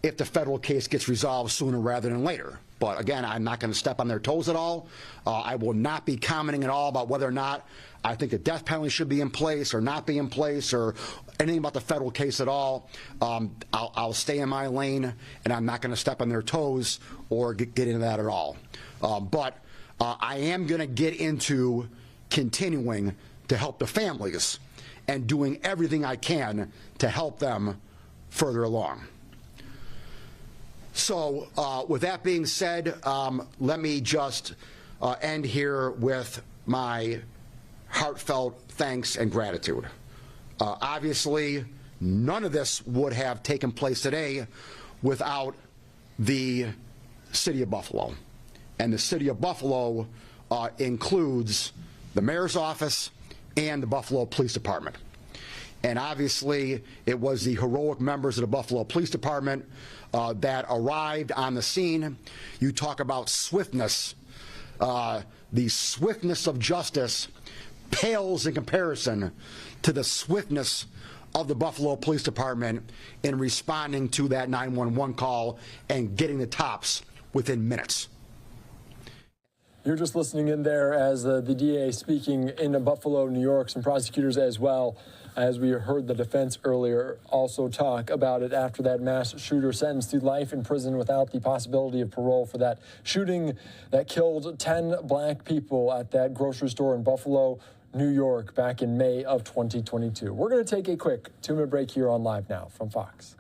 if the federal case gets resolved sooner rather than later. But again, I'm not going to step on their toes at all. I will not be commenting at all about whether or not I think the death penalty should be in place or not be in place, or anything about the federal case at all. I'll stay in my lane, and I'm not going to step on their toes or get into that at all. But I am going to get into continuing to help the families and doing everything I can to help them further along. So with that being said, let me just end here with my heartfelt thanks and gratitude. Obviously, none of this would have taken place today without the City of Buffalo. And the City of Buffalo includes the mayor's office and the Buffalo Police Department. And obviously, it was the heroic members of the Buffalo Police Department that arrived on the scene. You talk about swiftness. The swiftness of justice pales in comparison to the swiftness of the Buffalo Police Department in responding to that 911 call and getting the tops within minutes. You're just listening in there as the DA speaking in Buffalo, New York, some prosecutors as well. as we heard the defense earlier also talk about it after that mass shooter sentenced to life in prison without the possibility of parole for that shooting that killed 10 black people at that grocery store in Buffalo, New York, back in May of 2022. We're going to take a quick 2-minute break here on Live Now from Fox.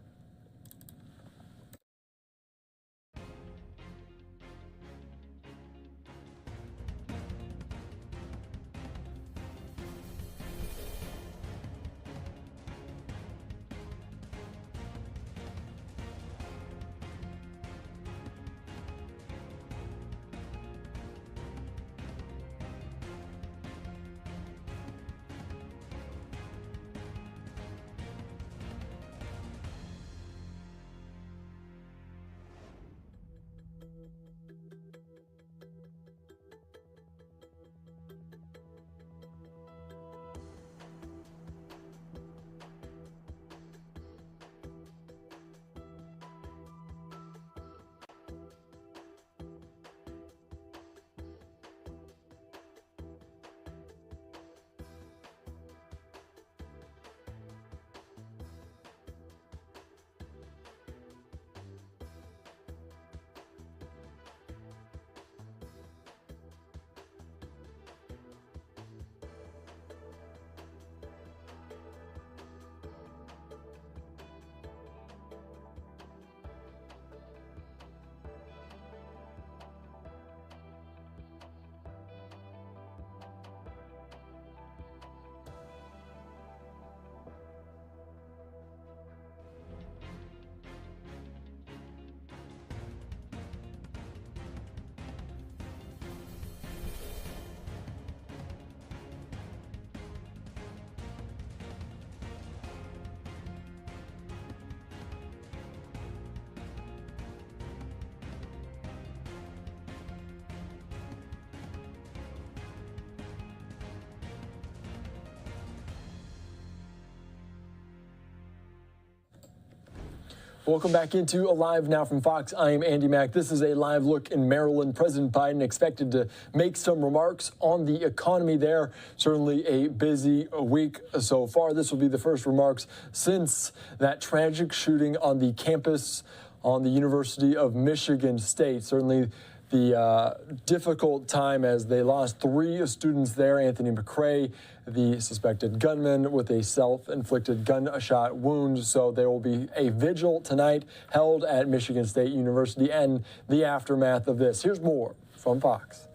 Welcome back into Alive Now from Fox. I am Andy Mack. This is a live look in Maryland. President Biden expected to make some remarks on the economy there. Certainly a busy week so far. This will be the first remarks since that tragic shooting on the campus on the University of Michigan State. Certainly the difficult time as they lost 3 students there. Anthony McRae, the suspected gunman, with a self-inflicted gunshot wound. So there will be a vigil tonight held at Michigan State University and the aftermath of this. Here's more from Fox.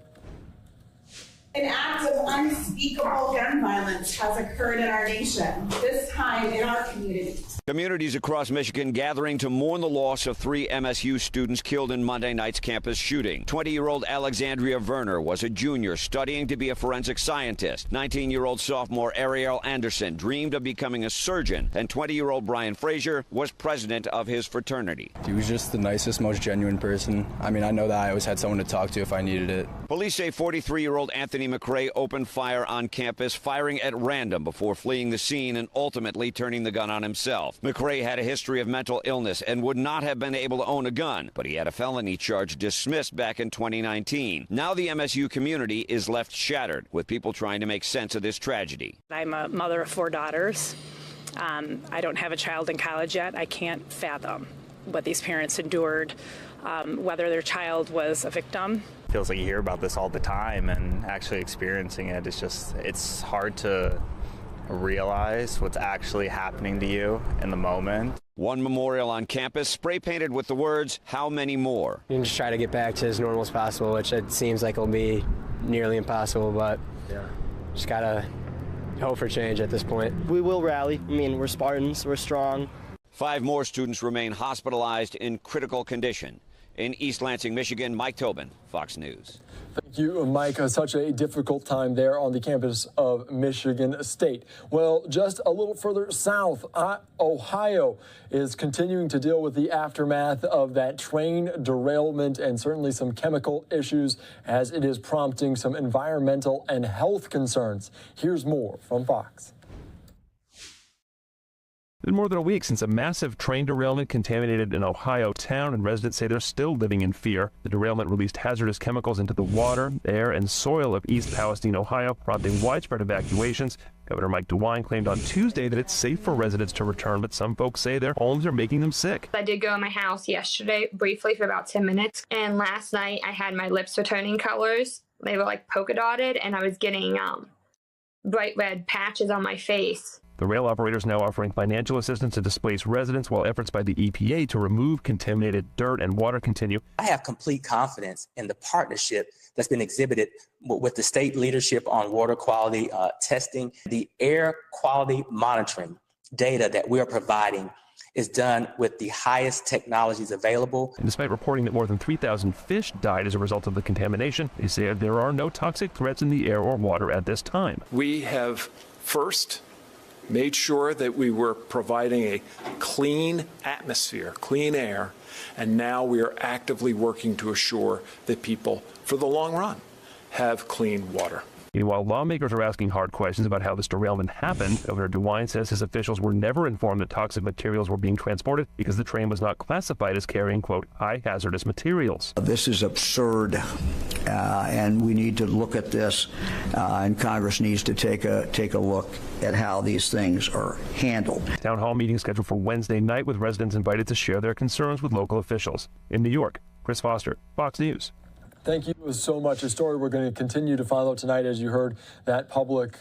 An act of unspeakable gun violence has occurred in our nation, this time in our community. Communities across Michigan gathering to mourn the loss of 3 MSU students killed in Monday night's campus shooting. 20-year-old Alexandria Verner was a junior studying to be a forensic scientist. 19-year-old sophomore Ariel Anderson dreamed of becoming a surgeon. And 20-year-old Brian Frazier was president of his fraternity. He was just the nicest, most genuine person. I mean, I know that I always had someone to talk to if I needed it. Police say 43-year-old Anthony McRae opened fire on campus, firing at random before fleeing the scene and ultimately turning the gun on himself. McRae had a history of mental illness and would not have been able to own a gun, but he had a felony charge dismissed back in 2019. Now the MSU community is left shattered, with people trying to make sense of this tragedy. I'm a mother of 4 daughters. I don't have a child in college yet. I can't fathom what these parents endured, whether their child was a victim. Feels like you hear about this all the time, and actually experiencing it, it's hard to realize what's actually happening to you in the moment. One memorial on campus spray painted with the words, "How many more?" You can just try to get back to as normal as possible, which it seems like will be nearly impossible, but just gotta hope for change at this point. We will rally. I mean, we're Spartans, we're strong. 5 more students remain hospitalized in critical condition. In East Lansing, Michigan, Mike Tobin, Fox News. Thank you, Mike. Such a difficult time there on the campus of Michigan State. Well, just a little further south, Ohio is continuing to deal with the aftermath of that train derailment and certainly some chemical issues as it is prompting some environmental and health concerns. Here's more from Fox. It's been more than a week since a massive train derailment contaminated an Ohio town, and residents say they're still living in fear. The derailment released hazardous chemicals into the water, air, and soil of East Palestine, Ohio, prompting widespread evacuations. Governor Mike DeWine claimed on Tuesday that it's safe for residents to return, but some folks say their homes are making them sick. I did go in my house yesterday briefly for about 10 minutes, and last night I had my lips were turning colors. They were like polka dotted, and I was getting bright red patches on my face. The rail operator is now offering financial assistance to displaced residents while efforts by the EPA to remove contaminated dirt and water continue. I have complete confidence in the partnership that's been exhibited with the state leadership on water quality testing. The air quality monitoring data that we are providing is done with the highest technologies available. And despite reporting that more than 3,000 fish died as a result of the contamination, they say there are no toxic threats in the air or water at this time. We have first made sure that we were providing a clean atmosphere, clean air, and now we are actively working to assure that people, for the long run, have clean water. Meanwhile, lawmakers are asking hard questions about how this derailment happened. Governor DeWine says his officials were never informed that toxic materials were being transported because the train was not classified as carrying, quote, high hazardous materials. This is absurd, and we need to look at this, and Congress needs to take a look at how these things are handled. Town hall meeting scheduled for Wednesday night with residents invited to share their concerns with local officials. In New York, Chris Foster, Fox News. Thank you so much. A story we're going to continue to follow tonight, as you heard, that public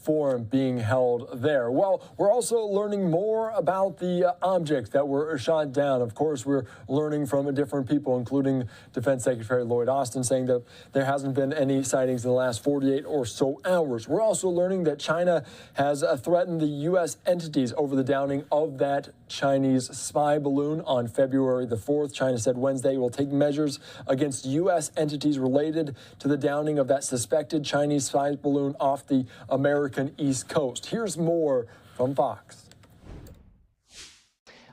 forum being held there. Well, we're also learning more about the objects that were shot down. Of course, we're learning from different people, including Defense Secretary Lloyd Austin, saying that there hasn't been any sightings in the last 48 or so hours. We're also learning that China has threatened the U.S. entities over the downing of that Chinese spy balloon on February the 4th. China said Wednesday it will take measures against U.S. entities related to the downing of that suspected Chinese spy balloon off the American East Coast. Here's more from Fox.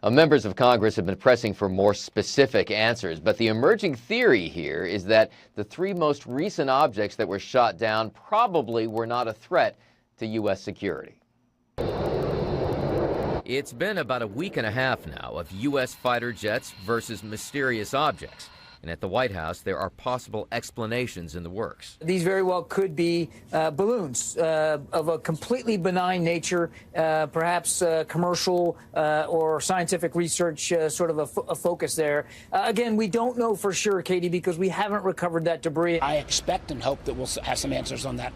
Members of Congress have been pressing for more specific answers, but the emerging theory here is that the three most recent objects that were shot down probably were not a threat to U.S. security. It's been about a week and a half now of U.S. fighter jets versus mysterious objects. And at the White House, there are possible explanations in the works. These very well could be balloons of a completely benign nature, perhaps commercial or scientific research sort of a focus there. Again, we don't know for sure, Katie, because we haven't recovered that debris. I expect and hope that we'll have some answers on that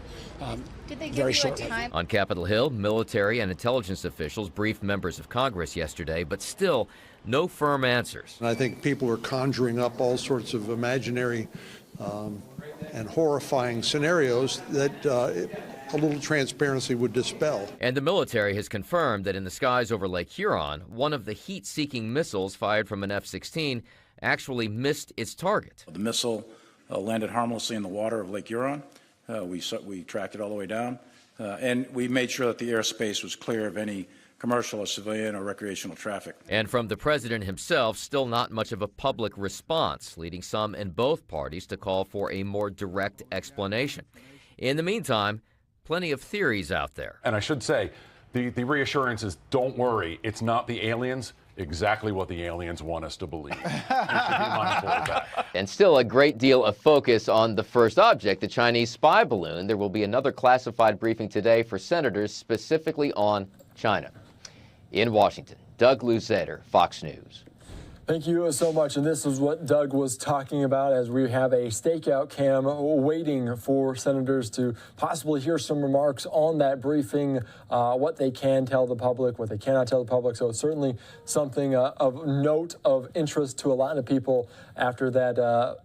Did they give very you shortly. a time? On Capitol Hill, military and intelligence officials briefed members of Congress yesterday, but still no firm answers. I think people are conjuring up all sorts of imaginary and horrifying scenarios that a little transparency would dispel. And the military has confirmed that in the skies over Lake Huron, one of the heat-seeking missiles fired from an F-16 actually missed its target. The missile landed harmlessly in the water of Lake Huron. We tracked it all the way down, and we made sure that the airspace was clear of any commercial or civilian or recreational traffic. And from the president himself, still not much of a public response, leading some in both parties to call for a more direct explanation. In the meantime, plenty of theories out there. And I should say, the reassurance is, don't worry, it's not the aliens. Exactly what the aliens want us to believe. You should be mindful of that. And still a great deal of focus on the first object, the Chinese spy balloon. There will be another classified briefing today for senators specifically on China. In Washington, Doug Luzader, Fox News. Thank you so much. And this is what Doug was talking about as we have a stakeout cam waiting for senators to possibly hear some remarks on that briefing, what they can tell the public, what they cannot tell the public. So it's certainly something of note, of interest to a lot of people after that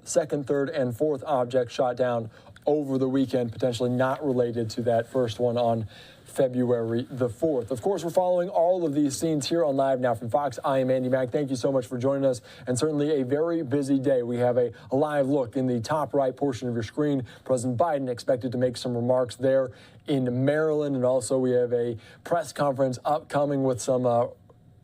second, third, and fourth object shot down over the weekend, potentially not related to that first one on February the 4th. Of course, we're following all of these scenes here on Live Now from Fox. I am Andy Mack. Thank you so much for joining us, and certainly a very busy day. We have a live look in the top right portion of your screen. President Biden expected to make some remarks there in Maryland, and also we have a press conference upcoming with some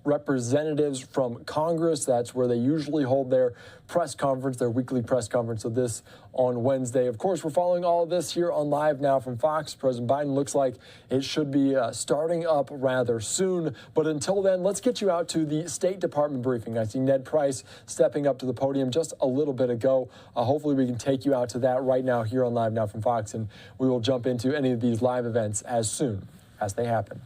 representatives from Congress. That's where they usually hold their press conference, their weekly press conference. So this on Wednesday. Of course, we're following all of this here on Live Now from Fox. President Biden looks like it should be starting up rather soon. But until then, let's get you out to the State Department briefing. I see Ned Price stepping up to the podium just a little bit ago. Hopefully we can take you out to that right now here on Live Now from Fox, and we will jump into any of these live events as soon as they happen.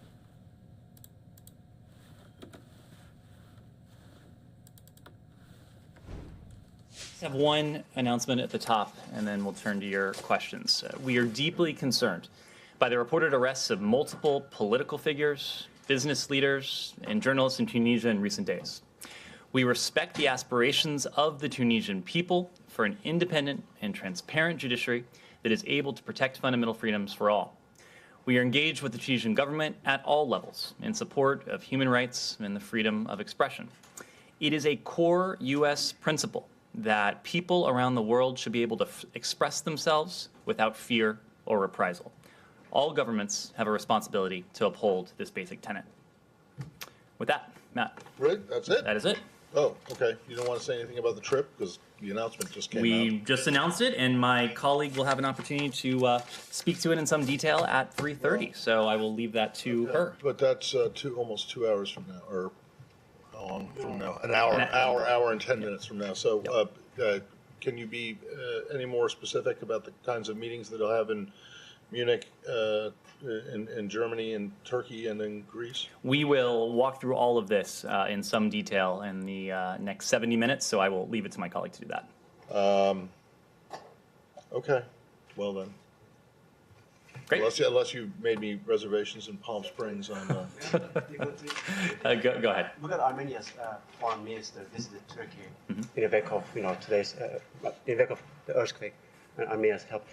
I have one announcement at the top, and then we'll turn to your questions. We are deeply concerned by the reported arrests of multiple political figures, business leaders, and journalists in Tunisia in recent days. We respect the aspirations of the Tunisian people for an independent and transparent judiciary that is able to protect fundamental freedoms for all. We are engaged with the Tunisian government at all levels in support of human rights and the freedom of expression. It is a core U.S. principle that people around the world should be able to express themselves without fear or reprisal. All governments have a responsibility to uphold this basic tenet. With that, Matt. Right, that's it? That is it. Oh, okay. You don't want to say anything about the trip because the announcement just came out. We just announced it, and my colleague will have an opportunity to speak to it in some detail at 3:30. So I will leave that to her. But that's almost 2 hours from now, or how long from now? An hour and 10 minutes from now. So can you be any more specific about the kinds of meetings that you'll have in Munich, in Germany, in Turkey, and in Greece? We will walk through all of this in some detail in the next 70 minutes, so I will leave it to my colleague to do that. Okay. Well then. Great. Unless you made me reservations in Palm Springs on. Go ahead. Look at Armenia's foreign minister visited Turkey in the wake of today's in the wake of the earthquake, and Armenia's help.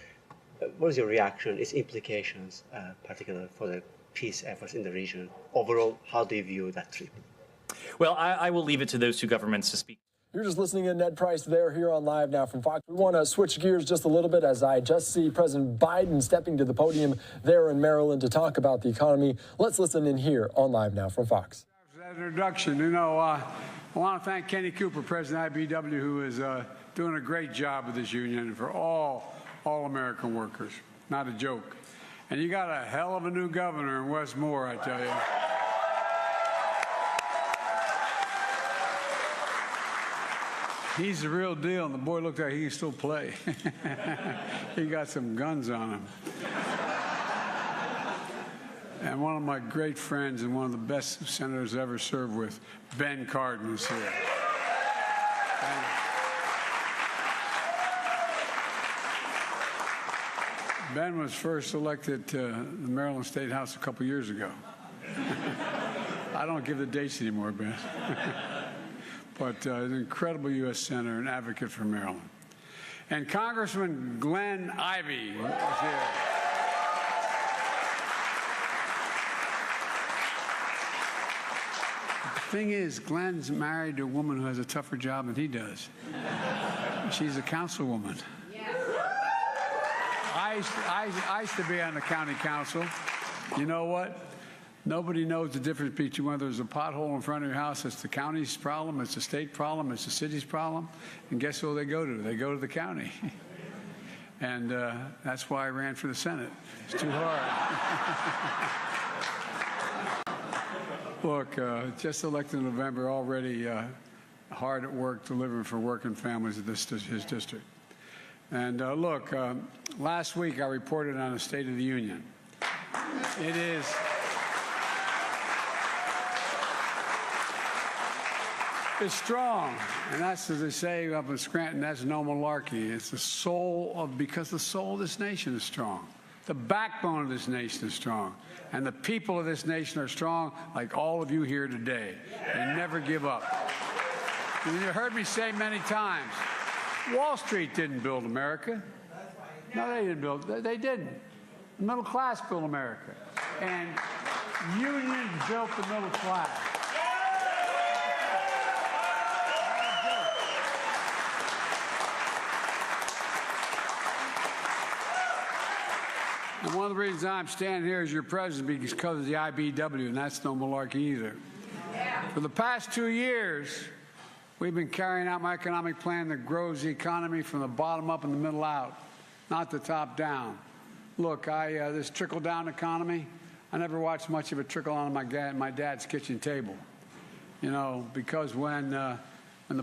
What is your reaction? Its implications, particularly for the peace efforts in the region. Overall, how do you view that trip? Well, I will leave it to those two governments to speak. You're just listening to Ned Price there here on Live Now from Fox. We want to switch gears just a little bit as I just see President Biden stepping to the podium there in Maryland to talk about the economy. Let's listen in here on Live Now from Fox. That introduction, I want to thank Kenny Cooper, President IBEW, who is doing a great job with this union and for all American workers. Not a joke. And you got a hell of a new governor in Wes Moore, I tell you. He's the real deal, and the boy looked like he can still play. He got some guns on him. And one of my great friends and one of the best senators I ever served with, Ben Cardin, is here. Ben was first elected to the Maryland State House a couple years ago. I don't give the dates anymore, Ben. But an incredible U.S. Senator and advocate for Maryland. And Congressman Glenn Ivey is here. The thing is, Glenn's married to a woman who has a tougher job than he does. She's a councilwoman. I used to be on the county council. You know what? Nobody knows the difference between whether there's a pothole in front of your house. It's the county's problem, it's the state problem, it's the city's problem. And guess who they go to? They go to the county. And that's why I ran for the Senate. It's too hard. Look, just elected in November, already hard at work delivering for working families in his district. And look, last week I reported on the State of the Union. It is... It's strong, and that's, as they say up in Scranton, that's no malarkey. It's the soul of, because the soul of this nation is strong. The backbone of this nation is strong. And the people of this nation are strong, like all of you here today. They never give up. And you heard me say many times, Wall Street didn't build America. No, they didn't build, they didn't. The middle class built America. And unions built the middle class. And one of the reasons I'm standing here as your president is because of the IBEW, and that's no malarkey either. Yeah. For the past 2 years, we've been carrying out my economic plan that grows the economy from the bottom up and the middle out, not the top down. Look, this trickle-down economy, I never watched much of it trickle on my dad's kitchen table. You know, because when the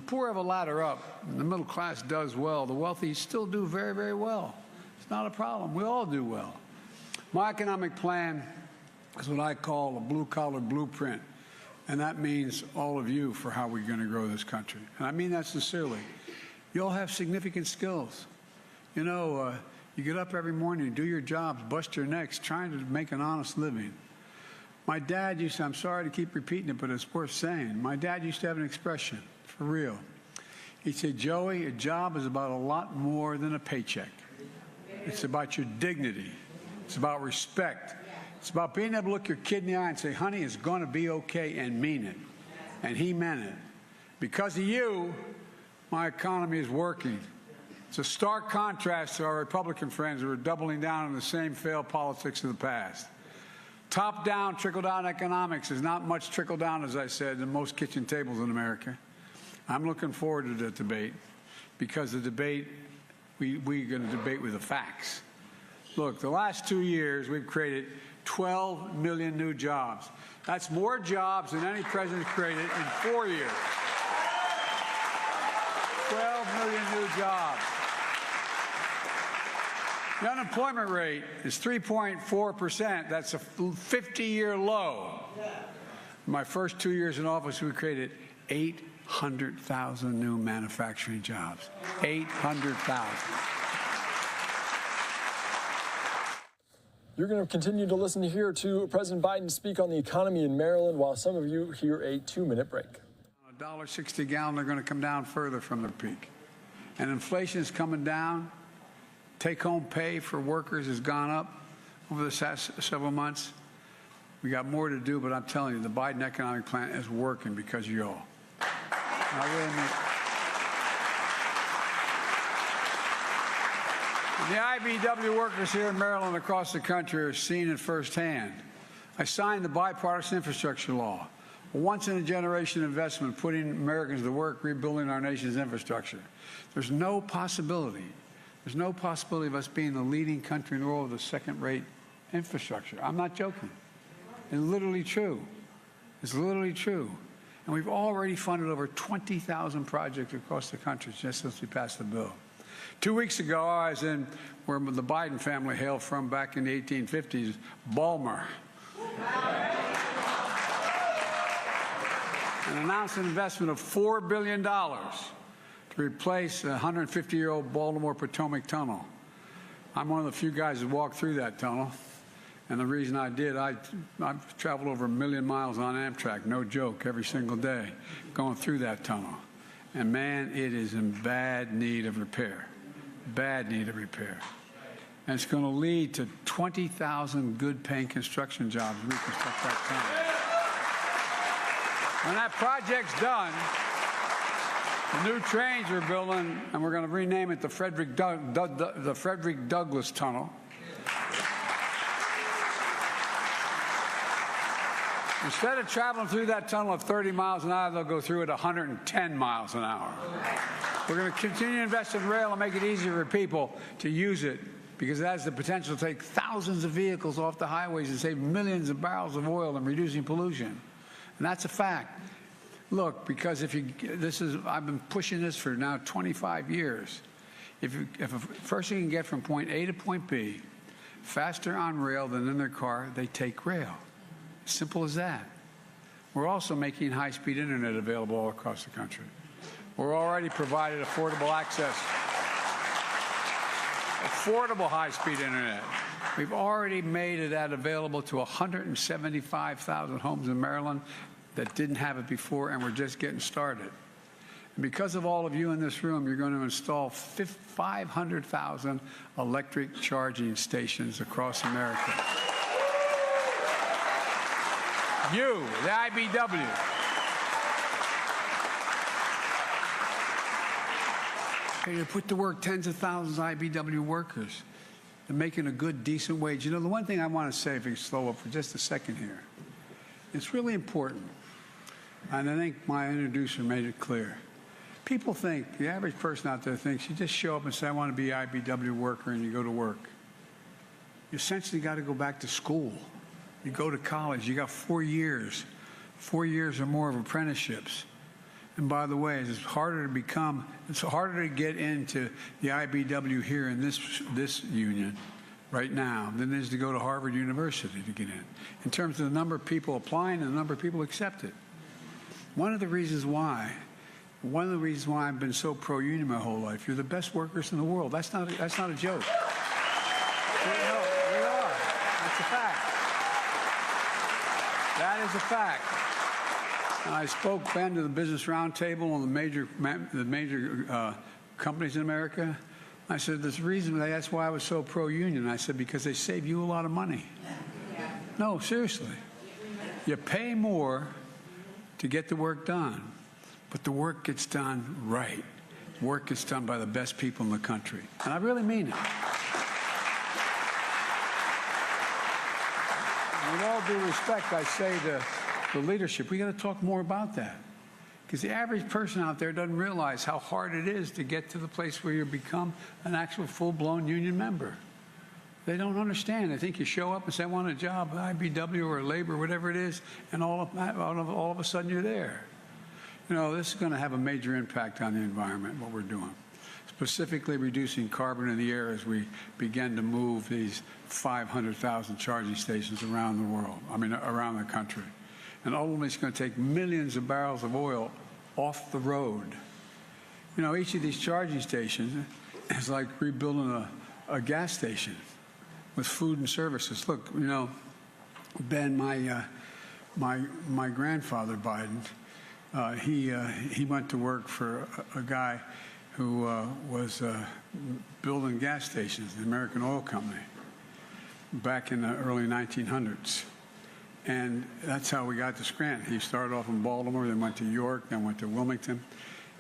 poor have a ladder up and the middle class does well, the wealthy still do very, very well. It's not a problem. We all do well. My economic plan is what I call a blue-collar blueprint, and that means all of you for how we're going to grow this country. And I mean that sincerely. You all have significant skills. You know, you get up every morning, you do your jobs, bust your necks, trying to make an honest living. My dad used to, I'm sorry to keep repeating it, but it's worth saying. My dad used to have an expression, for real. He'd say, Joey, a job is about a lot more than a paycheck. It's about your dignity. It's about respect. It's about being able to look your kid in the eye and say, honey, it's going to be okay, and mean it. And he meant it. Because of you, my economy is working. It's a stark contrast to our Republican friends who are doubling down on the same failed politics of the past. Top-down, trickle-down economics is not much trickle-down, as I said, in most kitchen tables in America. I'm looking forward to the debate because the debate, we're going to debate with the facts. Look, the last 2 years, we've created 12 million new jobs. That's more jobs than any president created in 4 years. 12 million new jobs. The unemployment rate is 3.4%. That's a 50-year low. In my first 2 years in office, we created 800,000 new manufacturing jobs. 800,000. You're going to continue to listen here to President Biden speak on the economy in Maryland while some of you hear a 2-minute break. $1.60 a gallon, they're going to come down further from their peak. And inflation is coming down. Take-home pay for workers has gone up over the past several months. We got more to do, but I'm telling you, the Biden economic plan is working because of y'all. I really mean the IBEW workers here in Maryland and across the country are seeing it firsthand. I signed the bipartisan infrastructure law, a once-in-a-generation investment putting Americans to work, rebuilding our nation's infrastructure. There's no possibility of us being the leading country in the world with a second-rate infrastructure. I'm not joking. It's literally true. It's literally true. And we've already funded over 20,000 projects across the country just since we passed the bill. 2 weeks ago, I was in where the Biden family hailed from back in the 1850s, Balmer, and announced an investment of $4 billion to replace a 150-year-old Baltimore Potomac tunnel. I'm one of the few guys that walked through that tunnel. And the reason I did, I've traveled over 1 million miles on Amtrak, no joke, every single day, going through that tunnel. And man, it is in bad need of repair. Bad need of repair. And it's going to lead to 20,000 good-paying construction jobs to reconstruct that tunnel. When that project's done, the new trains we're building, and we're going to rename it the Frederick Douglass Tunnel. Instead of traveling through that tunnel at 30 miles an hour, they'll go through it 110 miles an hour. We're going to continue to invest in rail and make it easier for people to use it because it has the potential to take thousands of vehicles off the highways and save millions of barrels of oil and reducing pollution. And that's a fact. Look, because I've been pushing this for now 25 years. If a person can get from point A to point B faster on rail than in their car, they take rail. Simple as that. We're also making high-speed internet available all across the country. We're already provided affordable access. Affordable high-speed internet. We've already made that available to 175,000 homes in Maryland that didn't have it before, and we're just getting started. And because of all of you in this room, you're going to install 500,000 electric charging stations across America. You, the IBEW. You put to work tens of thousands of IBEW workers. They're making a good, decent wage. You know, the one thing I want to say, if you slow up for just a second here, it's really important. and I think my introducer made it clear. People think, the average person out there thinks you just show up and say, I want to be an IBW worker, and you go to work. You essentially got to go back to school. You go to college. You got 4 years or more of apprenticeships. And by the way, it's harder to get into the IBW here in this union right now than it is to go to Harvard University to get in terms of the number of people applying and the number of people accepted. One of the reasons why I've been so pro-union my whole life, you're the best workers in the world. That's not a joke. No, we are. That's a fact. That is a fact. And I spoke then to the Business Roundtable on the major companies in America. I said, there's a reason, that's why I was so pro-union. I said, because they save you a lot of money. No, seriously. You pay more to get the work done, but the work gets done right. Work gets done by the best people in the country. And I really mean it. With all due respect, I say to the leadership, we got to talk more about that. Because the average person out there doesn't realize how hard it is to get to the place where you become an actual full-blown union member. They don't understand. They think you show up and say, I want a job, IBW or labor, whatever it is, and all of a sudden you're there. You know, this is going to have a major impact on the environment, what we're doing. Specifically reducing carbon in the air as we begin to move these 500,000 charging stations around the world, around the country. And ultimately, it's going to take millions of barrels of oil off the road. You know, each of these charging stations is like rebuilding a gas station with food and services. Look, you know, Ben, my grandfather Biden, he went to work for a guy who was building gas stations, the American Oil Company, back in the early 1900s. And that's how we got to Scranton. He started off in Baltimore, then went to York, then went to Wilmington,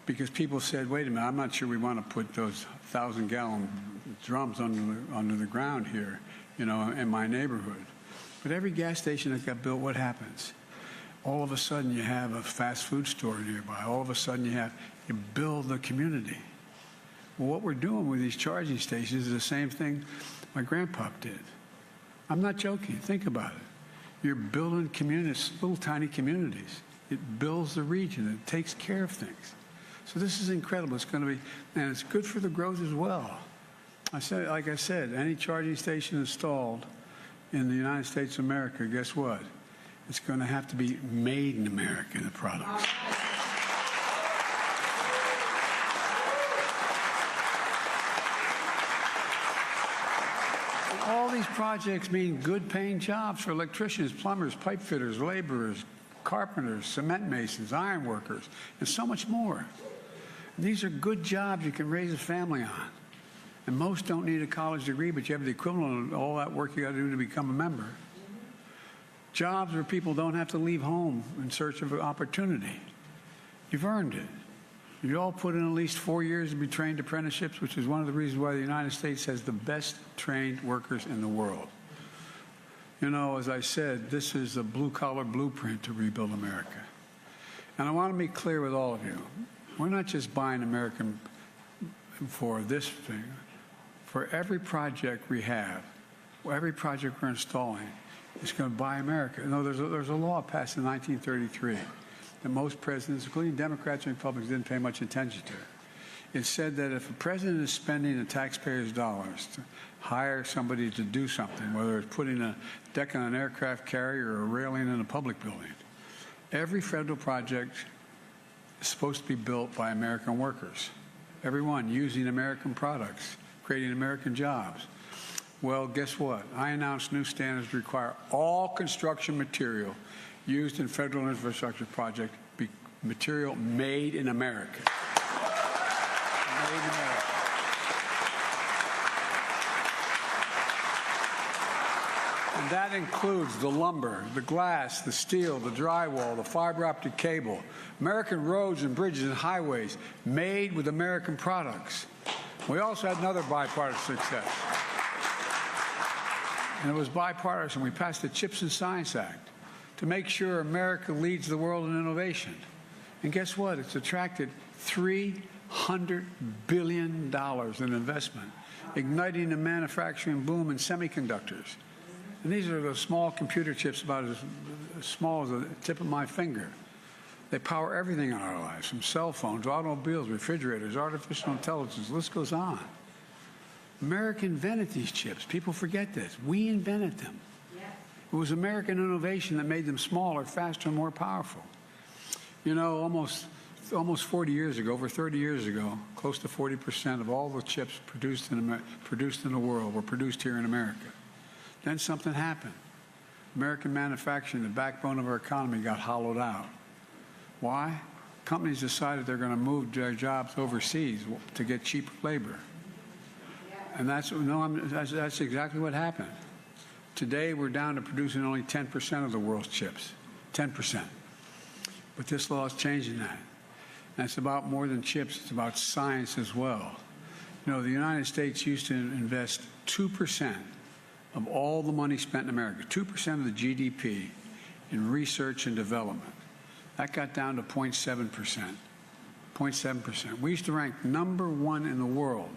because people said, wait a minute, I'm not sure we want to put those 1,000-gallon drums under the ground here, you know, in my neighborhood. But every gas station that got built, what happens? All of a sudden you have a fast food store nearby. All of a sudden you build the community. Well, what we're doing with these charging stations is the same thing my grandpa did. I'm not joking. Think about it. You're building communities, little tiny communities. It builds the region. It takes care of things. So this is incredible. It's going to be, and it's good for the growth as well. Like I said, any charging station installed in the United States of America, guess what? It's going to have to be made in America, the products. All these projects mean good-paying jobs for electricians, plumbers, pipe fitters, laborers, carpenters, cement masons, iron workers, and so much more. These are good jobs you can raise a family on. And most don't need a college degree, but you have the equivalent of all that work you got to do to become a member. Jobs where people don't have to leave home in search of an opportunity. You've earned it. You all put in at least 4 years to be trained apprenticeships, which is one of the reasons why the United States has the best trained workers in the world. You know, as I said, this is a blue-collar blueprint to rebuild America. And I want to be clear with all of you. We're not just buying American for this thing. For every project we have, every project we're installing, it's going to buy America. You know, there's a law passed in 1933 that most presidents, including Democrats and Republicans, didn't pay much attention to. It said that if a president is spending the taxpayers' dollars to hire somebody to do something, whether it's putting a deck on an aircraft carrier or a railing in a public building, every federal project is supposed to be built by American workers. Everyone using American products, creating American jobs. Well, guess what? I announced new standards require all construction material used in federal infrastructure projects be material made in America. Made in America. And that includes the lumber, the glass, the steel, the drywall, the fiber optic cable, American roads and bridges and highways made with American products. We also had another bipartisan success. And it was bipartisan. We passed the CHIPS and Science Act to make sure America leads the world in innovation. And guess what? It's attracted $300 billion in investment, igniting the manufacturing boom in semiconductors. And these are the small computer chips about as small as the tip of my finger. They power everything in our lives, from cell phones, automobiles, refrigerators, artificial intelligence, the list goes on. America invented these chips. People forget this. We invented them. It was American innovation that made them smaller, faster, and more powerful. You know, almost 40 years ago, over 30 years ago, close to 40% of all the chips produced in the world were produced here in America. Then something happened. American manufacturing, the backbone of our economy, got hollowed out. Why? Companies decided they're going to move their jobs overseas to get cheaper labor. And that's exactly what happened. Today, we're down to producing only 10% of the world's chips, 10%. But this law is changing that. And it's about more than chips, it's about science as well. You know, the United States used to invest 2% of all the money spent in America, 2% of the GDP in research and development. That got down to 0.7%. 0.7%. We used to rank #1 in the world.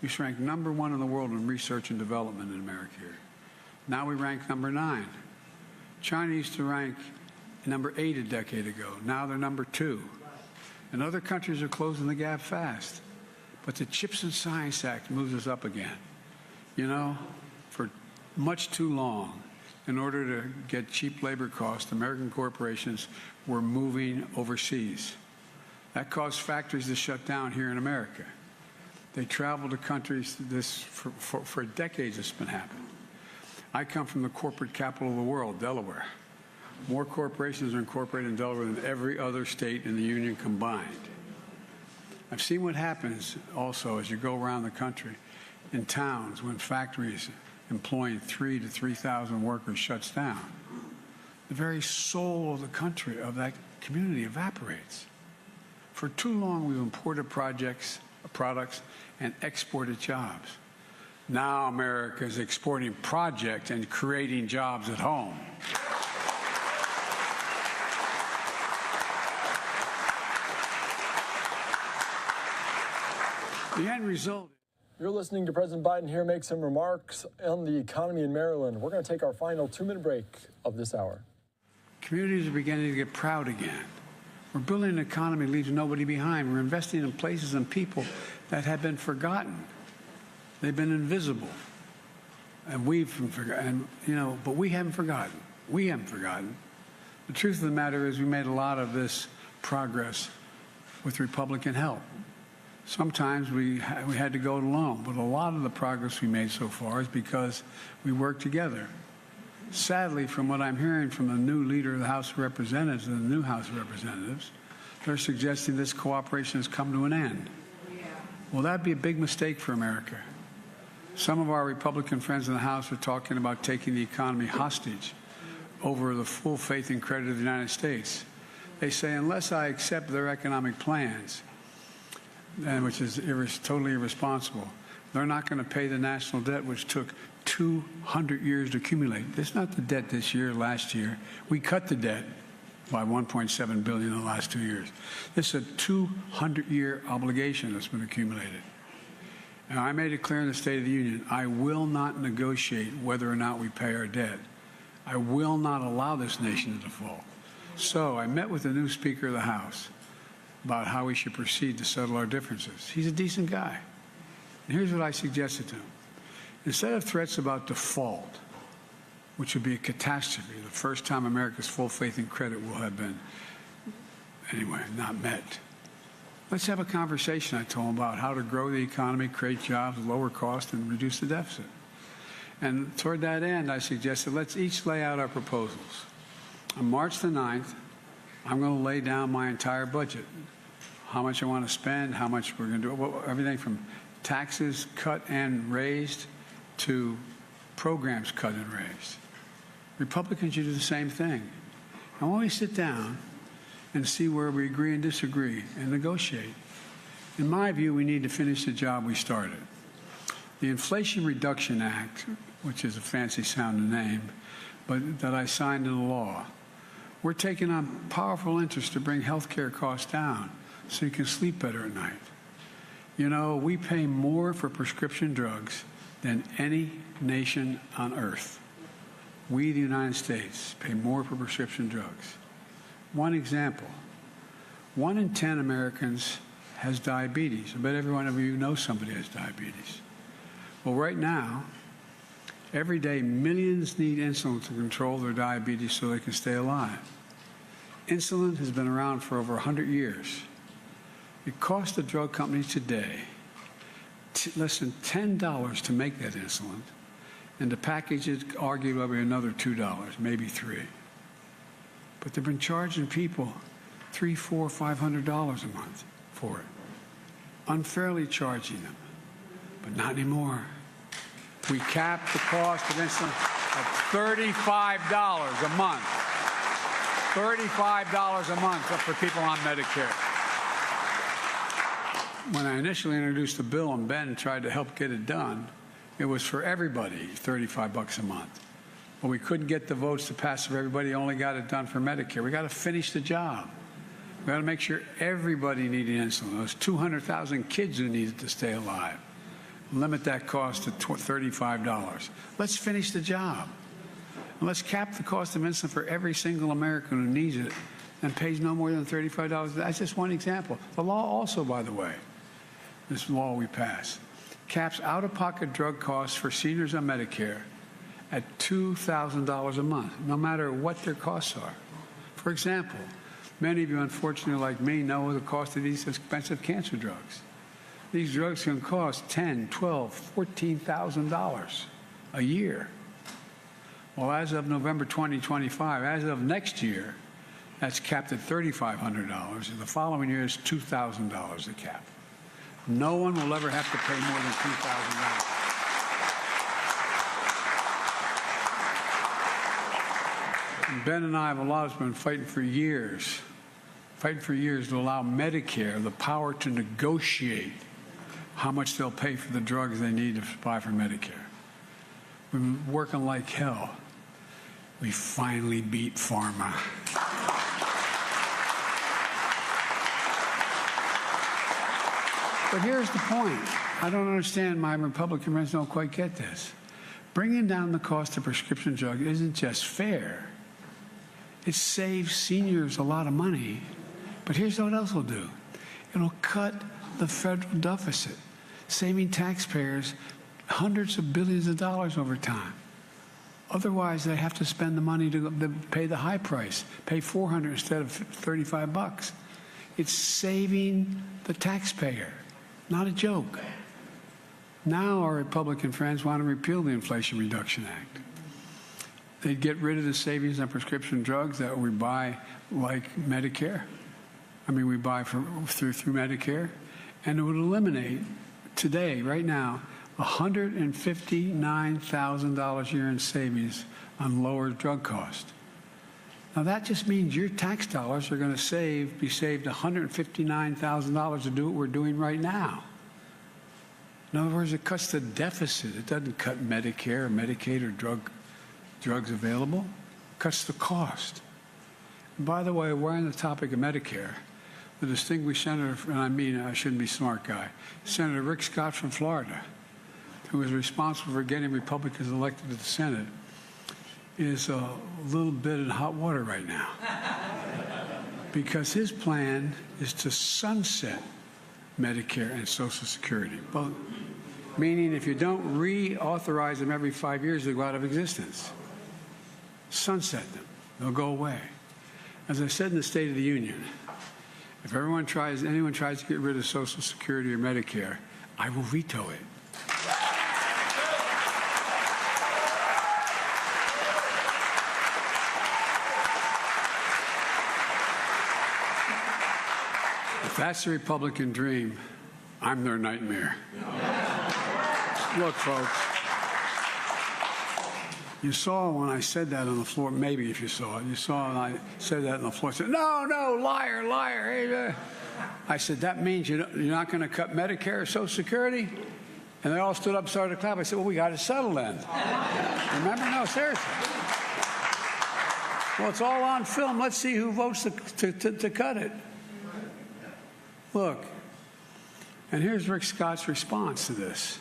We used to rank #1 in the world in research and development in America here. Now we rank #9. China used to rank #8 a decade ago. Now they're #2. And other countries are closing the gap fast. But the CHIPS and Science Act moves us up again. You know, for much too long, in order to get cheap labor costs, American corporations were moving overseas. That caused factories to shut down here in America. They traveled to countries, for decades it's been happening. I come from the corporate capital of the world, Delaware. More corporations are incorporated in Delaware than every other state in the union combined. I've seen what happens also as you go around the country in towns when factories employing 3,000 to 3,000 workers shuts down. The very soul of the country, of that community, evaporates. For too long, we've imported products and exported jobs. Now America is exporting projects and creating jobs at home. The end result. You're listening to President Biden here make some remarks on the economy in Maryland. We're going to take our final 2-minute break of this hour. Communities are beginning to get proud again. We're building an economy that leaves nobody behind. We're investing in places and people that have been forgotten. They've been invisible. And we've forgotten, but we haven't forgotten. We haven't forgotten. The truth of the matter is we made a lot of this progress with Republican help. Sometimes we had to go it alone, but a lot of the progress we made so far is because we worked together. Sadly, from what I'm hearing from the new leader of the House of Representatives and the new House of Representatives, they're suggesting this cooperation has come to an end. Well, that'd be a big mistake for America. Some of our Republican friends in the House are talking about taking the economy hostage over the full faith and credit of the United States. They say, unless I accept their economic plans, which is totally irresponsible, they're not going to pay the national debt, which took 200 years to accumulate. It's not the debt this year, last year. We cut the debt by $1.7 billion in the last 2 years. This is a 200-year obligation that's been accumulated. Now, I made it clear in the State of the Union, I will not negotiate whether or not we pay our debt. I will not allow this nation to default. So I met with the new Speaker of the House about how we should proceed to settle our differences. He's a decent guy. And here's what I suggested to him. Instead of threats about default, which would be a catastrophe, the first time America's full faith and credit will have been, anyway, not met. Let's have a conversation, I told him, about how to grow the economy, create jobs, lower costs, and reduce the deficit. And toward that end, I suggested let's each lay out our proposals. On March the 9th, I'm going to lay down my entire budget, how much I want to spend, how much we're going to do, everything from taxes cut and raised to programs cut and raised. Republicans should do the same thing. And when we sit down and see where we agree and disagree and negotiate, in my view, we need to finish the job we started. The Inflation Reduction Act, which is a fancy sounding name, but that I signed into law, We're taking on powerful interest to bring health care costs down so you can sleep better at night. You know, we pay more for prescription drugs than any nation on earth. We, the United States, pay more for prescription drugs. One example, 1 in 10 Americans has diabetes. I bet every one of you knows somebody has diabetes. Well, right now, every day, millions need insulin to control their diabetes so they can stay alive. Insulin has been around for over 100 years. It costs the drug companies today less than $10 to make that insulin, and to package it, arguably another $2, maybe $3. But they've been charging people $300, $400, $500 a month for it, unfairly charging them. But not anymore. We capped the cost of insulin at $35 a month. $35 a month for people on Medicare. When I initially introduced the bill and Ben tried to help get it done, it was for everybody, $35 a month. But we couldn't get the votes to pass for everybody, only got it done for Medicare. We got to finish the job. We got to make sure everybody needed insulin. Those 200,000 kids who needed to stay alive. Limit that cost to $35. Let's finish the job. And let's cap the cost of insulin for every single American who needs it and pays no more than $35. That's just one example. The law also, by the way, this law we passed, caps out-of-pocket drug costs for seniors on Medicare at $2,000 a month, no matter what their costs are. For example, many of you, unfortunately, like me, know the cost of these expensive cancer drugs. These drugs can cost $10,000, $12,000, $14,000 a year. Well, as of November 2025, as of next year, that's capped at $3,500, and the following year is $2,000 a cap. No one will ever have to pay more than $2,000. Ben and I have a lot of been fighting for years to allow Medicare the power to negotiate how much they'll pay for the drugs they need to buy for Medicare. We've been working like hell. We finally beat pharma. But here's the point. I don't understand, my Republican friends don't quite get this. Bringing down the cost of prescription drugs isn't just fair. It saves seniors a lot of money. But here's what else it'll do. It'll cut the federal deficit, saving taxpayers hundreds of billions of dollars over time. Otherwise, they have to spend the money to pay the high price, pay $400 instead of $35. It's saving the taxpayer. Not a joke. Now our Republican friends want to repeal the Inflation Reduction Act. They'd get rid of the savings on prescription drugs that we buy like Medicare. We buy through Medicare. And it would eliminate today, right now, $159,000 a year in savings on lower drug cost. Now that just means your tax dollars are going to be saved $159,000 to do what we're doing right now. In other words, it cuts the deficit. It doesn't cut Medicare or Medicaid or drugs available. It cuts the cost. And by the way, we're on the topic of Medicare. The distinguished senator, and I shouldn't be smart guy, Senator Rick Scott from Florida, who is responsible for getting Republicans elected to the Senate, is a little bit in hot water right now. Because his plan is to sunset Medicare and Social Security. Well, meaning if you don't reauthorize them every 5 years, they go out of existence. Sunset them. They'll go away. As I said in the State of the Union, if anyone tries to get rid of Social Security or Medicare, I will veto it. If that's the Republican dream, I'm their nightmare. Look, folks, you saw when I said that on the floor, maybe if you saw it, you saw when I said that on the floor, I said, no, liar, liar. Hey, I said, that means you're not going to cut Medicare or Social Security? And they all stood up and started to clap. I said, well, we got to settle then. Remember? No, seriously. Well, it's all on film. Let's see who votes to cut it. Look, and here's Rick Scott's response to this.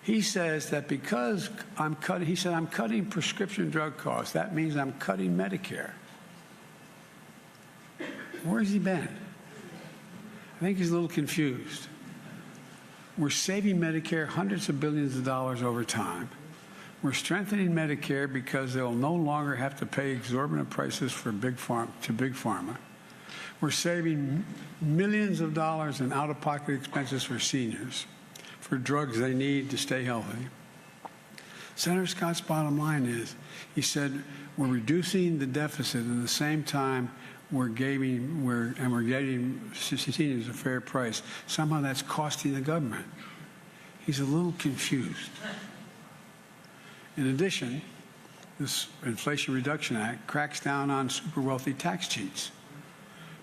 He says that because I'm cutting prescription drug costs, that means I'm cutting Medicare. Where's he been? I think he's a little confused. We're saving Medicare hundreds of billions of dollars over time. We're strengthening Medicare because they'll no longer have to pay exorbitant prices for big pharma. We're saving millions of dollars in out-of-pocket expenses for seniors, for drugs they need to stay healthy. Senator Scott's bottom line is, he said, we're reducing the deficit and at the same time we're getting seniors a fair price. Somehow that's costing the government. He's a little confused. In addition, this Inflation Reduction Act cracks down on super wealthy tax cheats.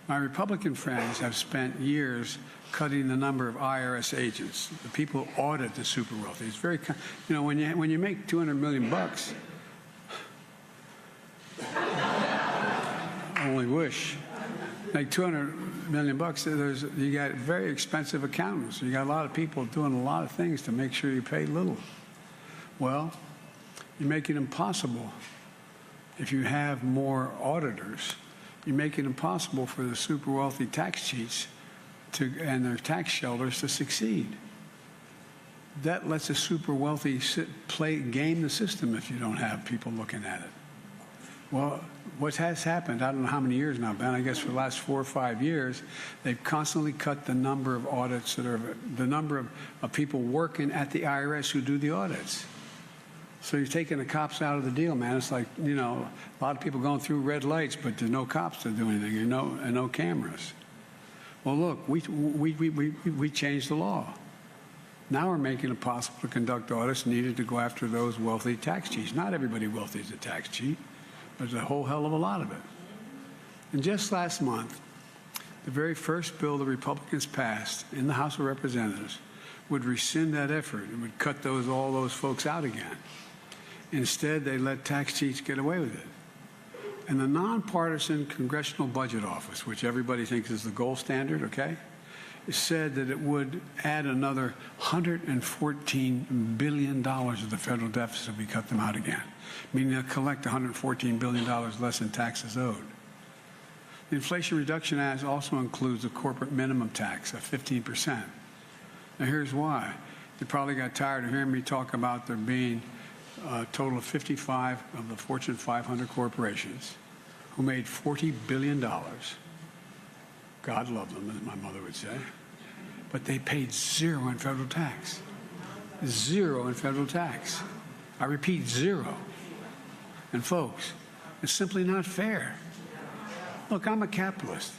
My Republican friends have spent years cutting the number of IRS agents, the people who audit the super wealthy. It's very, you know, when you make $200 million bucks, I only wish, like $200 million bucks, you got very expensive accountants. You got a lot of people doing a lot of things to make sure you pay little. Well, you make it impossible if you have more auditors. You make it impossible for the super wealthy tax cheats and their tax shelters to succeed. That lets the super wealthy game the system if you don't have people looking at it. Well, what has happened, I don't know how many years now, Ben, I guess for the last 4 or 5 years, they've constantly cut the number of audits the number of people working at the IRS who do the audits. So you're taking the cops out of the deal, man. It's like, you know, a lot of people going through red lights, but there's no cops to do anything, and no cameras. Well, look, we changed the law. Now we're making it possible to conduct audits needed to go after those wealthy tax cheats. Not everybody wealthy is a tax cheat, but there's a whole hell of a lot of it. And just last month, the very first bill the Republicans passed in the House of Representatives would rescind that effort and would cut all those folks out again. Instead, they let tax cheats get away with it. And the nonpartisan Congressional Budget Office, which everybody thinks is the gold standard, okay, said that it would add another $114 billion of the federal deficit if we cut them out again, meaning they'll collect $114 billion less in taxes owed. The Inflation Reduction Act also includes a corporate minimum tax of 15%. Now, here's why. You probably got tired of hearing me talk about there being a total of 55 of the Fortune 500 corporations who made $40 billion. God love them, as my mother would say. But they paid zero in federal tax. Zero in federal tax. I repeat, zero. And folks, it's simply not fair. Look, I'm a capitalist.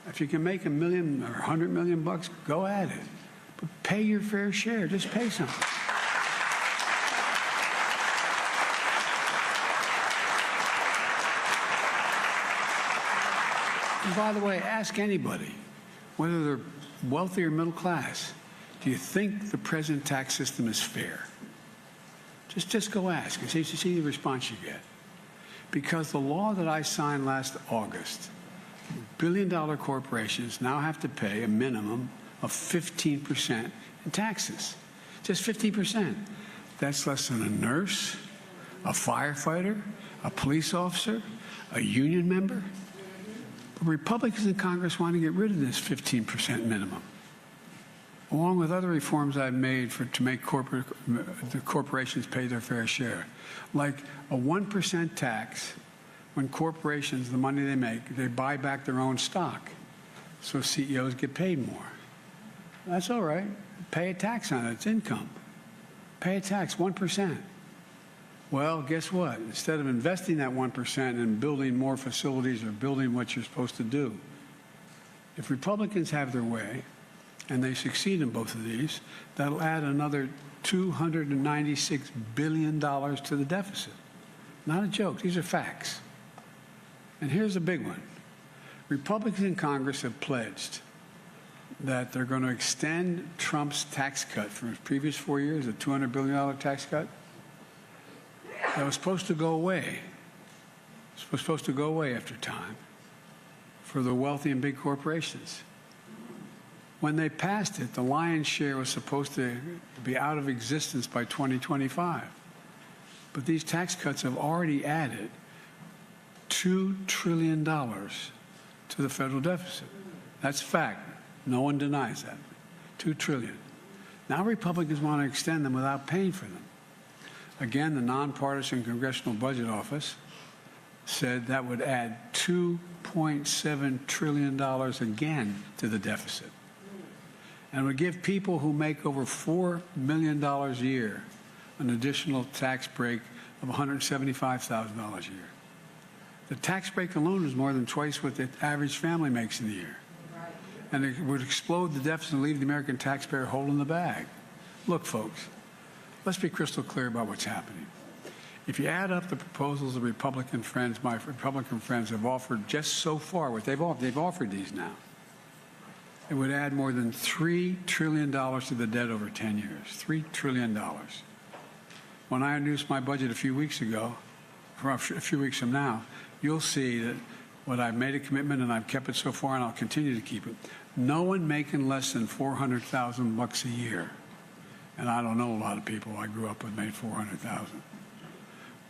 If you can make $1 million or $100 million bucks, go at it. But pay your fair share. Just pay something. And by the way, ask anybody, whether they're wealthy or middle class, do you think the present tax system is fair? Just go ask and see the response you get. Because the law that I signed last August, billion-dollar corporations now have to pay a minimum of 15% in taxes. Just 15%. That's less than a nurse, a firefighter, a police officer, a union member. But Republicans in Congress want to get rid of this 15% minimum, along with other reforms I've made to make the corporations pay their fair share, like a 1% tax when corporations, the money they make, they buy back their own stock, so CEOs get paid more. That's all right. Pay a tax on it. It's income. Pay a tax, 1%. Well, guess what? Instead of investing that 1% in building more facilities or building what you're supposed to do, if Republicans have their way, and they succeed in both of these, that'll add another $296 billion to the deficit. Not a joke. These are facts. And here's a big one. Republicans in Congress have pledged that they're going to extend Trump's tax cut from his previous 4 years, a $200 billion tax cut. That was supposed to go away It was supposed to go away after time for the wealthy and big corporations. When they passed it, the lion's share was supposed to be out of existence by 2025. But these tax cuts have already added $2 trillion to the federal deficit. That's fact. No one denies that. $2 trillion. Now Republicans want to extend them without paying for them. Again, the nonpartisan Congressional Budget Office said that would add $2.7 trillion again to the deficit. And would give people who make over $4 million a year an additional tax break of $175,000 a year. The tax break alone is more than twice what the average family makes in a year. And it would explode the deficit and leave the American taxpayer holding the bag. Look, folks, let's be crystal clear about what's happening. If you add up the proposals of Republican friends, my Republican friends have offered just so far, what they've offered these now, it would add more than $3 trillion to the debt over 10 years. $3 trillion. When I introduced my budget a few weeks ago, a few weeks from now, you'll see that what I've made a commitment and I've kept it so far and I'll continue to keep it. No one making less than $400,000 a year, and I don't know a lot of people I grew up with made $400,000,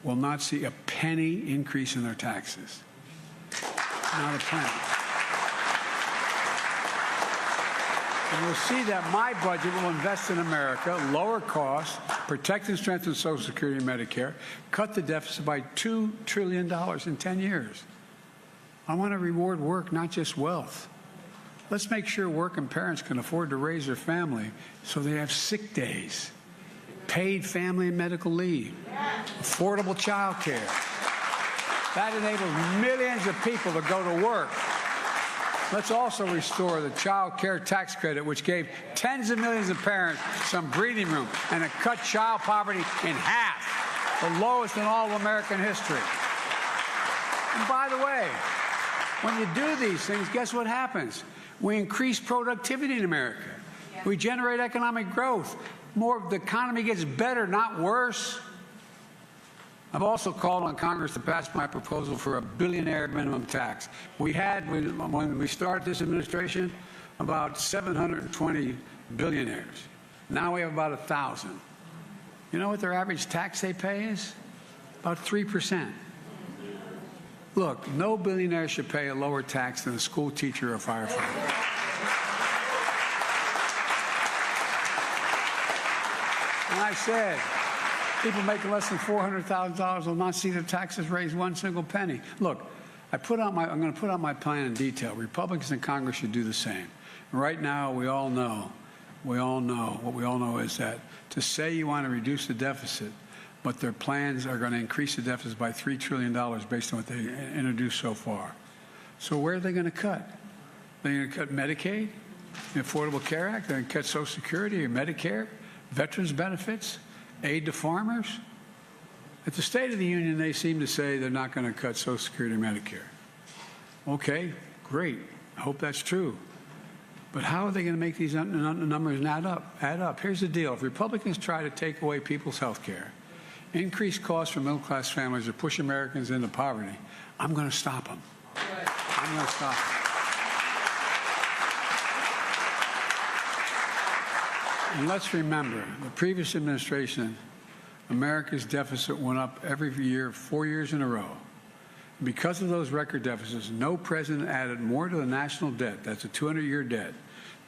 will not see a penny increase in their taxes. Not a penny. And you'll see that my budget will invest in America, lower costs, protect and strengthen Social Security and Medicare, cut the deficit by $2 trillion in 10 years. I want to reward work, not just wealth. Let's make sure working parents can afford to raise their family so they have sick days, paid family and medical leave, affordable child care. That enables millions of people to go to work. Let's also restore the child care tax credit, which gave tens of millions of parents some breathing room, and it cut child poverty in half, the lowest in all of American history. And by the way, when you do these things, guess what happens? We increase productivity in America. We generate economic growth. The economy gets better, not worse. I've also called on Congress to pass my proposal for a billionaire minimum tax. We had, when we started this administration, about 720 billionaires. Now we have about 1,000. You know what their average tax they pay is? About 3%. Look, no billionaire should pay a lower tax than a school teacher or firefighter. And I said, people making less than $400,000 will not see their taxes raise one single penny. Look, I'm going to put out my plan in detail. Republicans in Congress should do the same. Right now, we all know is that to say you want to reduce the deficit, but their plans are going to increase the deficit by $3 trillion based on what they introduced so far. So where are they going to cut? They're going to cut Medicaid, the Affordable Care Act, they're going to cut Social Security or Medicare, veterans benefits, aid to farmers. At the State of the Union, they seem to say they're not going to cut Social Security or Medicare. Okay, great. I hope that's true. But how are they going to make these numbers add up? Here's the deal. If Republicans try to take away people's health care, increase costs for middle-class families, or push Americans into poverty, I'm going to stop them. I'm going to stop them. And let's remember, the previous administration, America's deficit went up every year, 4 years in a row. Because of those record deficits, no president added more to the national debt, that's a 200-year debt,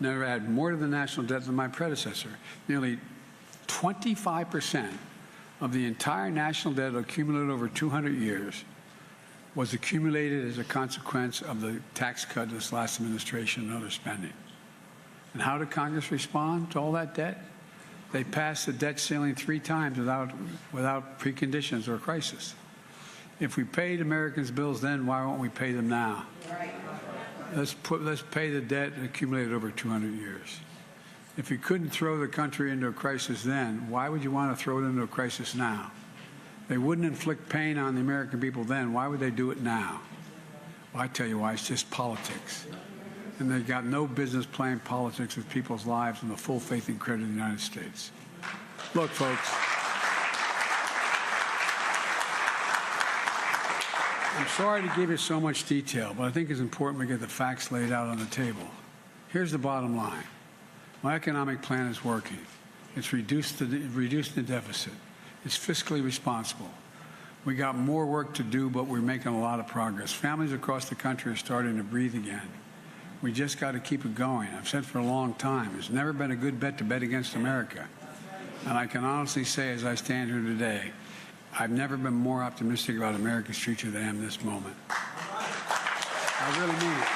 never added more to the national debt than my predecessor. Nearly 25% of the entire national debt accumulated over 200 years was accumulated as a consequence of the tax cut in this last administration and other spending. And how did Congress respond to all that debt? They passed the debt ceiling 3 times without preconditions or crisis. If we paid Americans' bills then, why won't we pay them now? Let's pay the debt accumulated over 200 years. If you couldn't throw the country into a crisis then, why would you want to throw it into a crisis now? They wouldn't inflict pain on the American people then. Why would they do it now? Well, I tell you why. It's just politics. And they've got no business playing politics with people's lives and the full faith and credit of the United States. Look, folks. I'm sorry to give you so much detail, but I think it's important we get the facts laid out on the table. Here's the bottom line. My economic plan is working. It's reduced the deficit. It's fiscally responsible. We got more work to do, but we're making a lot of progress. Families across the country are starting to breathe again. We just got to keep it going. I've said for a long time, it's never been a good bet to bet against America. And I can honestly say, as I stand here today, I've never been more optimistic about America's future than I am this moment. I really mean it.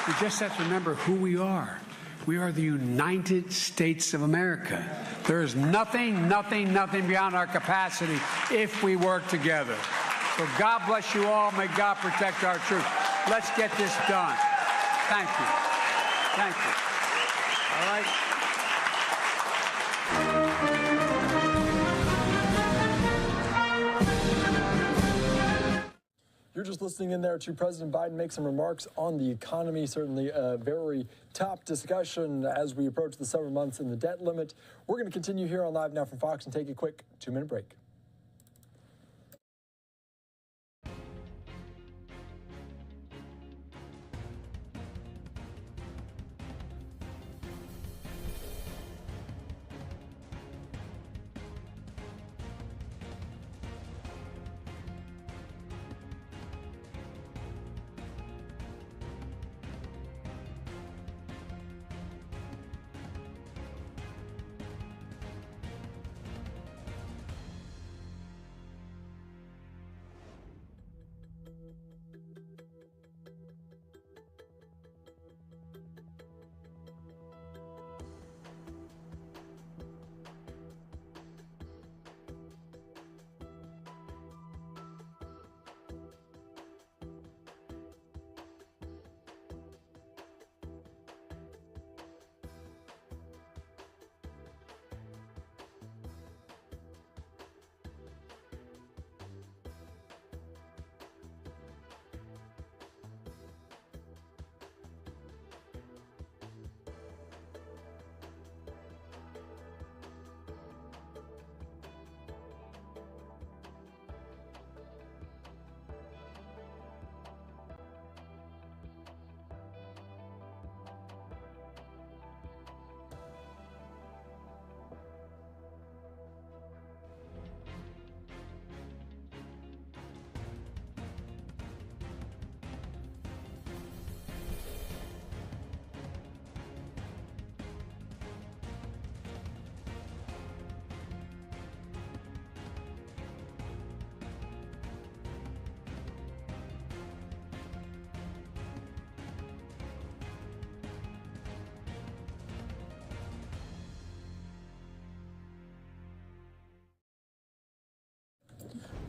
We just have to remember who we are. We are the United States of America. There is nothing beyond our capacity if we work together. So God bless you all. May God protect our troops. Let's get this done. Thank you. Thank you. All right. You're just listening in there to President Biden make some remarks on the economy. Certainly a very top discussion as we approach the summer months and the debt limit. We're going to continue here on Live Now from Fox and take a quick 2-minute break.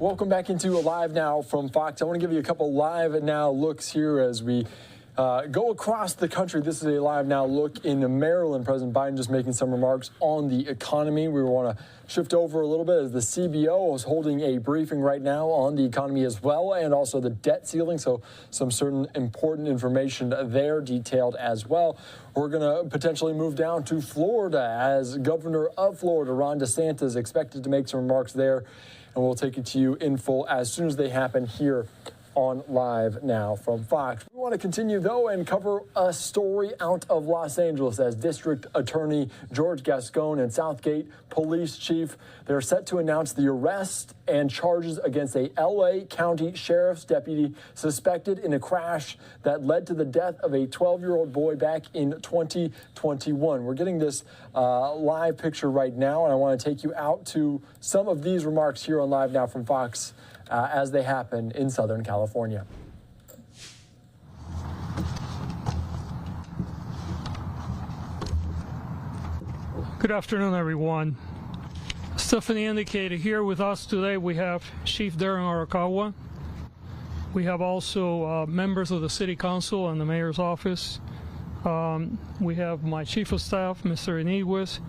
Welcome back into Live Now from Fox. I want to give you a couple Live Now looks here as we go across the country. This is a Live Now look in Maryland. President Biden just making some remarks on the economy. We want to shift over a little bit as the CBO is holding a briefing right now on the economy as well, and also the debt ceiling. So some certain important information there detailed as well. We're going to potentially move down to Florida as Governor of Florida, Ron DeSantis, is expected to make some remarks there. And we'll take it to you in full as soon as they happen here on Live Now from Fox. We want to continue, though, and cover a story out of Los Angeles as District Attorney George Gascon and Southgate Police Chief, they're set to announce the arrest and charges against a L.A. County Sheriff's deputy suspected in a crash that led to the death of a 12-year-old boy back in 2021. We're getting this live picture right now, and I want to take you out to some of these remarks here on Live Now from Fox as they happen in Southern California. Good afternoon, everyone. Stephanie indicated here with us today we have Chief Darren Arakawa. We have also members of the City Council and the Mayor's Office. We have my Chief of Staff, Mr. Iniguez,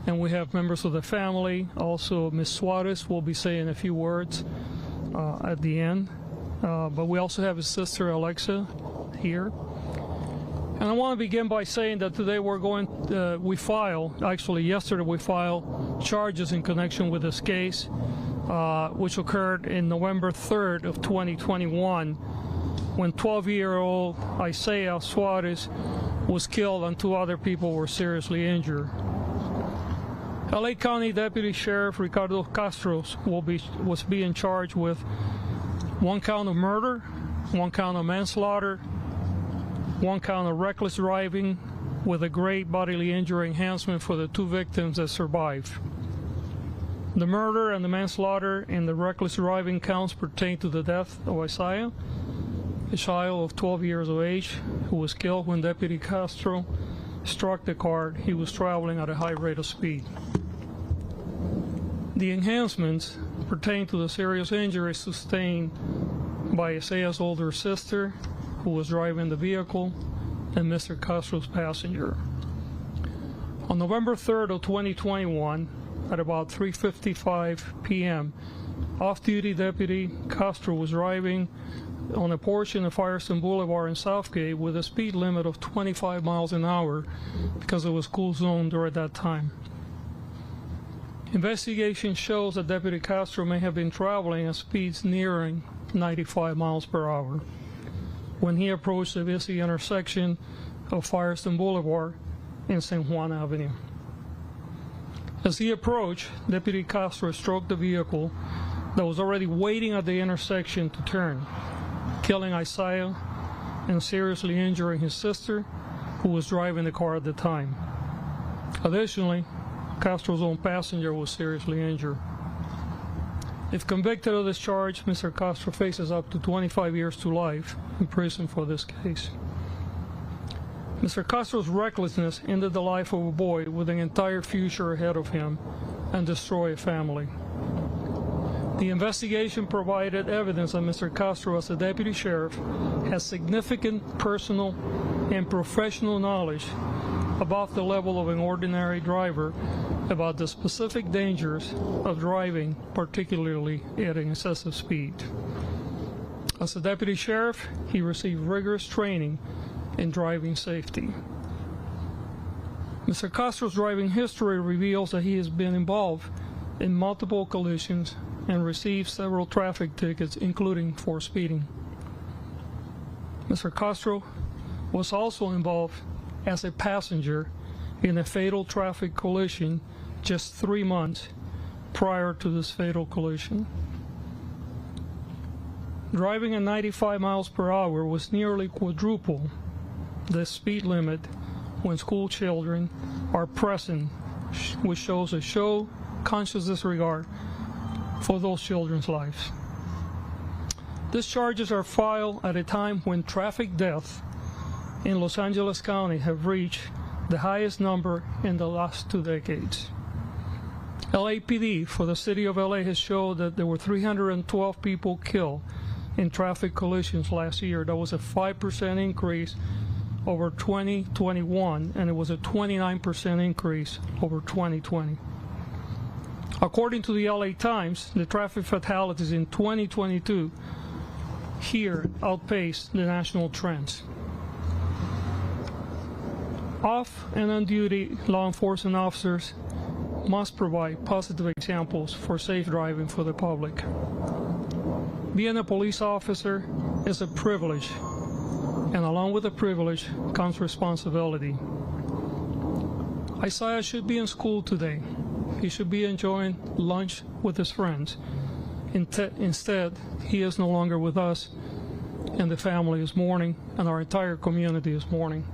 and we have members of the family. Also, Ms. Suarez will be saying a few words at the end. But we also have his sister, Alexa, here. And I want to begin by saying that today yesterday we filed charges in connection with this case, which occurred in November 3rd of 2021, when 12-year-old Isaiah Suarez was killed and 2 other people were seriously injured. LA County Deputy Sheriff Ricardo Castro was being charged with 1 count of murder, 1 count of manslaughter, 1 count of reckless driving with a great bodily injury enhancement for the 2 victims that survived. The murder and the manslaughter and the reckless driving counts pertain to the death of Isaiah, a child of 12 years of age who was killed when Deputy Castro struck the car he was traveling at a high rate of speed. The enhancements pertain to the serious injuries sustained by Isaiah's older sister, who was driving the vehicle, and Mr. Castro's passenger. On November 3rd of 2021, at about 3:55 p.m., off-duty Deputy Castro was driving on a portion of Firestone Boulevard in Southgate with a speed limit of 25 miles an hour because it was school zone during that time. Investigation shows that Deputy Castro may have been traveling at speeds nearing 95 miles per hour when he approached the busy intersection of Firestone Boulevard and San Juan Avenue. As he approached, Deputy Castro stroked the vehicle that was already waiting at the intersection to turn, killing Isaiah and seriously injuring his sister, who was driving the car at the time. Additionally, Castro's own passenger was seriously injured. If convicted of this charge, Mr. Castro faces up to 25 years to life in prison for this case. Mr. Castro's recklessness ended the life of a boy with an entire future ahead of him and destroyed a family. The investigation provided evidence that Mr. Castro, as a deputy sheriff, has significant personal and professional knowledge above the level of an ordinary driver about the specific dangers of driving, particularly at an excessive speed. As a deputy sheriff, he received rigorous training in driving safety. Mr. Castro's driving history reveals that he has been involved in multiple collisions and received several traffic tickets, including for speeding. Mr. Castro was also involved as a passenger in a fatal traffic collision just 3 months prior to this fatal collision. Driving at 95 miles per hour was nearly quadruple the speed limit when school children are present, which shows a conscious disregard for those children's lives. These charges are filed at a time when traffic deaths in Los Angeles County have reached the highest number in the last 2 decades. LAPD for the city of LA has shown that there were 312 people killed in traffic collisions last year. That was a 5% increase over 2021, and it was a 29% increase over 2020. According to the LA Times, the traffic fatalities in 2022 here outpaced the national trends. Off and on duty law enforcement officers must provide positive examples for safe driving for the public. Being a police officer is a privilege, and along with the privilege comes responsibility. Isaiah should be in school today. He should be enjoying lunch with his friends. Instead, he is no longer with us, and the family is mourning, and our entire community is mourning.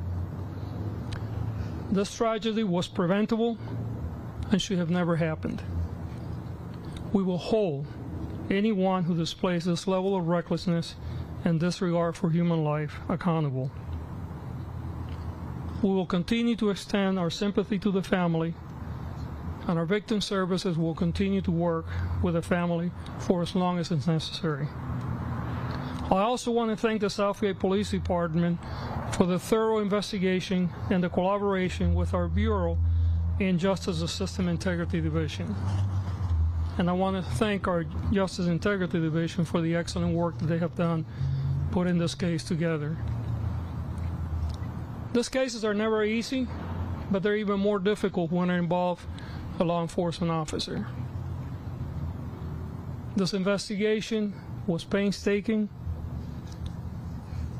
This tragedy was preventable and should have never happened. We will hold anyone who displays this level of recklessness and disregard for human life accountable. We will continue to extend our sympathy to the family, and our victim services will continue to work with the family for as long as it's necessary. I also want to thank the Southgate Police Department for the thorough investigation and the collaboration with our Bureau in Justice System Integrity Division. And I want to thank our Justice Integrity Division for the excellent work that they have done putting this case together. These cases are never easy, but they're even more difficult when they involve a law enforcement officer. This investigation was painstaking,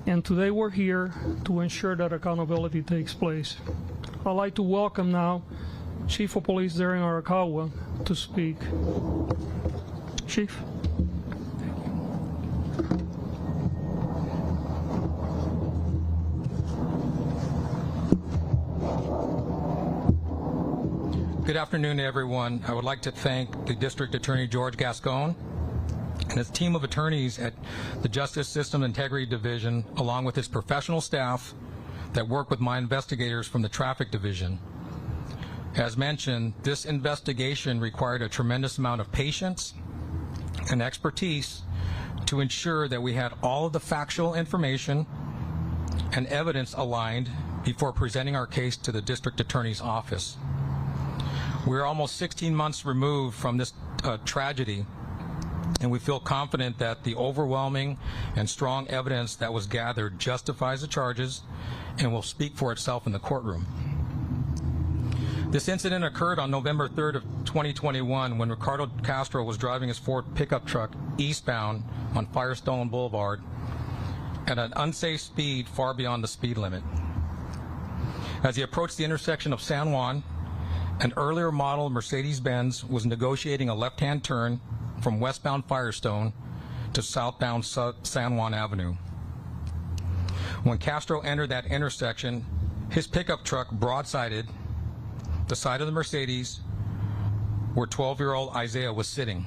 and today we're here to ensure that accountability takes place. I'd like to welcome now Chief of Police Darren Arakawa to speak. Chief. Good afternoon, everyone. I would like to thank the District Attorney George Gascon and his team of attorneys at the Justice System Integrity Division, along with his professional staff that work with my investigators from the Traffic Division. As mentioned, this investigation required a tremendous amount of patience and expertise to ensure that we had all of the factual information and evidence aligned before presenting our case to the District Attorney's office. We're almost 16 months removed from this tragedy, and we feel confident that the overwhelming and strong evidence that was gathered justifies the charges and will speak for itself in the courtroom. This incident occurred on November 3rd of 2021 when Ricardo Castro was driving his Ford pickup truck eastbound on Firestone Boulevard at an unsafe speed far beyond the speed limit. As he approached the intersection of San Juan, an earlier model Mercedes-Benz was negotiating a left-hand turn from westbound Firestone to southbound San Juan Avenue. When Castro entered that intersection, his pickup truck broadsided the side of the Mercedes where 12-year-old Isaiah was sitting.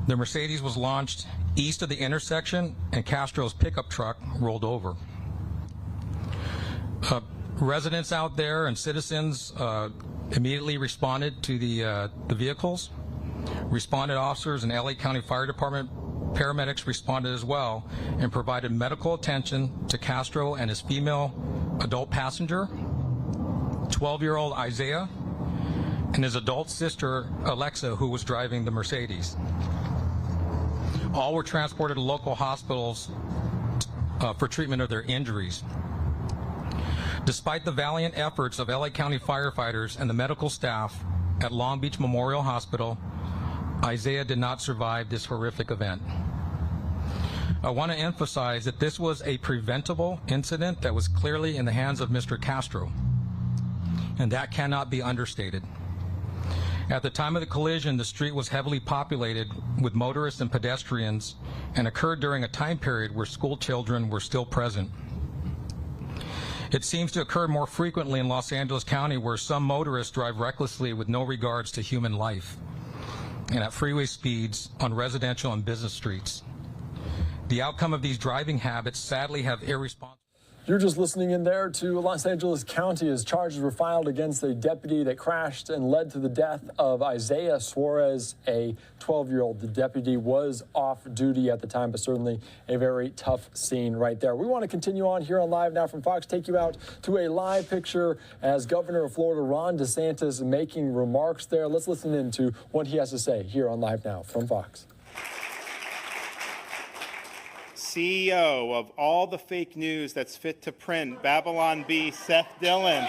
The Mercedes was launched east of the intersection, and Castro's pickup truck rolled over. Residents out there and citizens immediately responded to the vehicles. Responded officers and LA County Fire Department paramedics responded as well and provided medical attention to Castro and his female adult passenger, 12-year-old Isaiah, and his adult sister, Alexa, who was driving the Mercedes. All were transported to local hospitals for treatment of their injuries. Despite the valiant efforts of LA County firefighters and the medical staff at Long Beach Memorial Hospital, Isaiah did not survive this horrific event. I want to emphasize that this was a preventable incident that was clearly in the hands of Mr. Castro, and that cannot be understated. At the time of the collision, the street was heavily populated with motorists and pedestrians and occurred during a time period where school children were still present. It seems to occur more frequently in Los Angeles County, where some motorists drive recklessly with no regards to human life and at freeway speeds on residential and business streets. The outcome of these driving habits sadly have irresponsible. You're just listening in there to Los Angeles County as charges were filed against a deputy that crashed and led to the death of Isaiah Suarez, a 12-year-old. The deputy was off duty at the time, but certainly a very tough scene right there. We want to continue on here on Live Now from Fox, take you out to a live picture as Governor of Florida Ron DeSantis making remarks there. Let's listen in to what he has to say here on Live Now from Fox. CEO of all the fake news that's fit to print, Babylon Bee, Seth Dillon.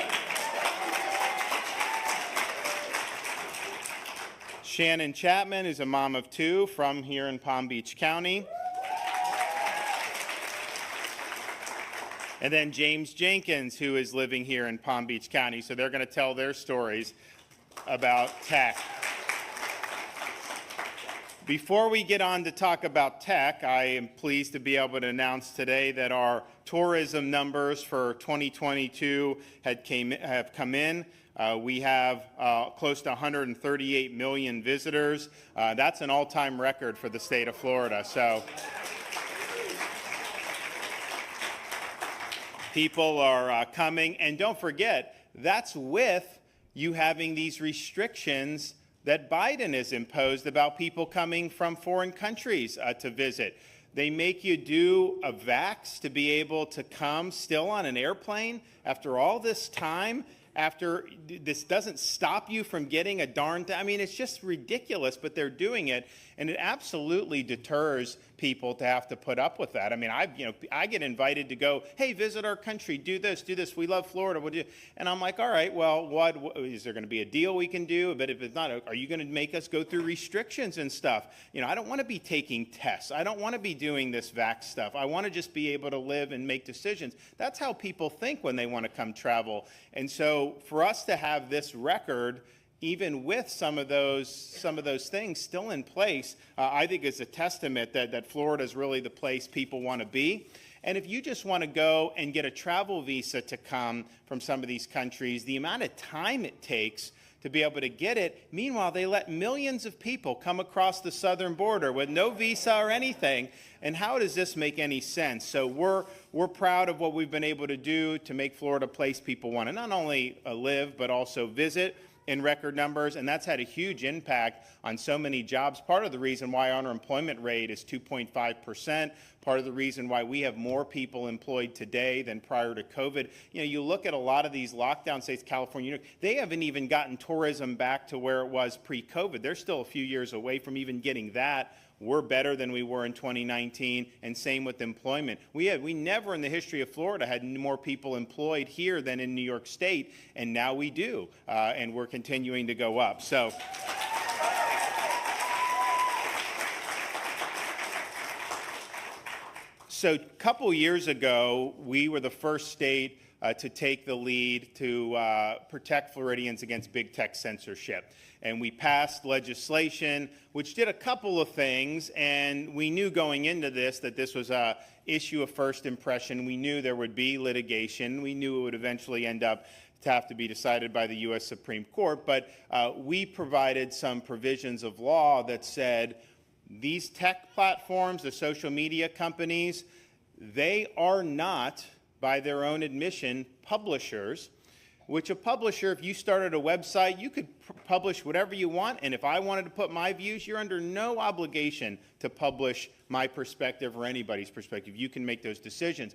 Shannon Chapman is a mom of two from here in Palm Beach County. And then James Jenkins, who is living here in Palm Beach County. So they're going to tell their stories about tech. Before we get on to talk about tech, I am pleased to be able to announce today that our tourism numbers for 2022 have come in. We have close to 138 million visitors. That's an all-time record for the state of Florida. So people are coming. And don't forget, that's with you having these restrictions that Biden has imposed about people coming from foreign countries to visit. They make you do a vax to be able to come still on an airplane after all this time. After this doesn't stop you from getting a darn thing. I mean, it's just ridiculous, but they're doing it, and it absolutely deters people people to have to put up with that. I mean, I get invited to go, hey, visit our country, do this, we love Florida, and I'm like, all right, well, what is there going to be a deal we can do? But if it's not, are you going to make us go through restrictions and stuff? You know, I don't want to be taking tests. I don't want to be doing this vax stuff. I want to just be able to live and make decisions. That's how people think when they want to come travel. And so for us to have this record, even with some of those things still in place, I think is a testament that Florida is really the place people want to be. And if you just want to go and get a travel visa to come from some of these countries, the amount of time it takes to be able to get it, meanwhile, they let millions of people come across the southern border with no visa or anything. And how does this make any sense? So we're proud of what we've been able to do to make Florida a place people want to not only live, but also visit in record numbers, and that's had a huge impact on so many jobs. Part of the reason why our unemployment rate is 2.5%, part of the reason why we have more people employed today than prior to COVID. You know, you look at a lot of these lockdown states, California, they haven't even gotten tourism back to where it was pre-COVID. They're still a few years away from even getting that. We're better than we were in 2019, and same with employment. We never in the history of Florida had more people employed here than in New York State, and now we do, and we're continuing to go up. So a couple years ago, we were the first state to take the lead to protect Floridians against big tech censorship. And we passed legislation which did a couple of things, and we knew going into this that this was a issue of first impression. We knew there would be litigation. We knew it would eventually end up to have to be decided by the U.S. Supreme Court, but we provided some provisions of law that said these tech platforms, the social media companies, they are not, by their own admission, publishers, which a publisher, if you started a website, you could publish whatever you want, and if I wanted to put my views, you're under no obligation to publish my perspective or anybody's perspective. You can make those decisions.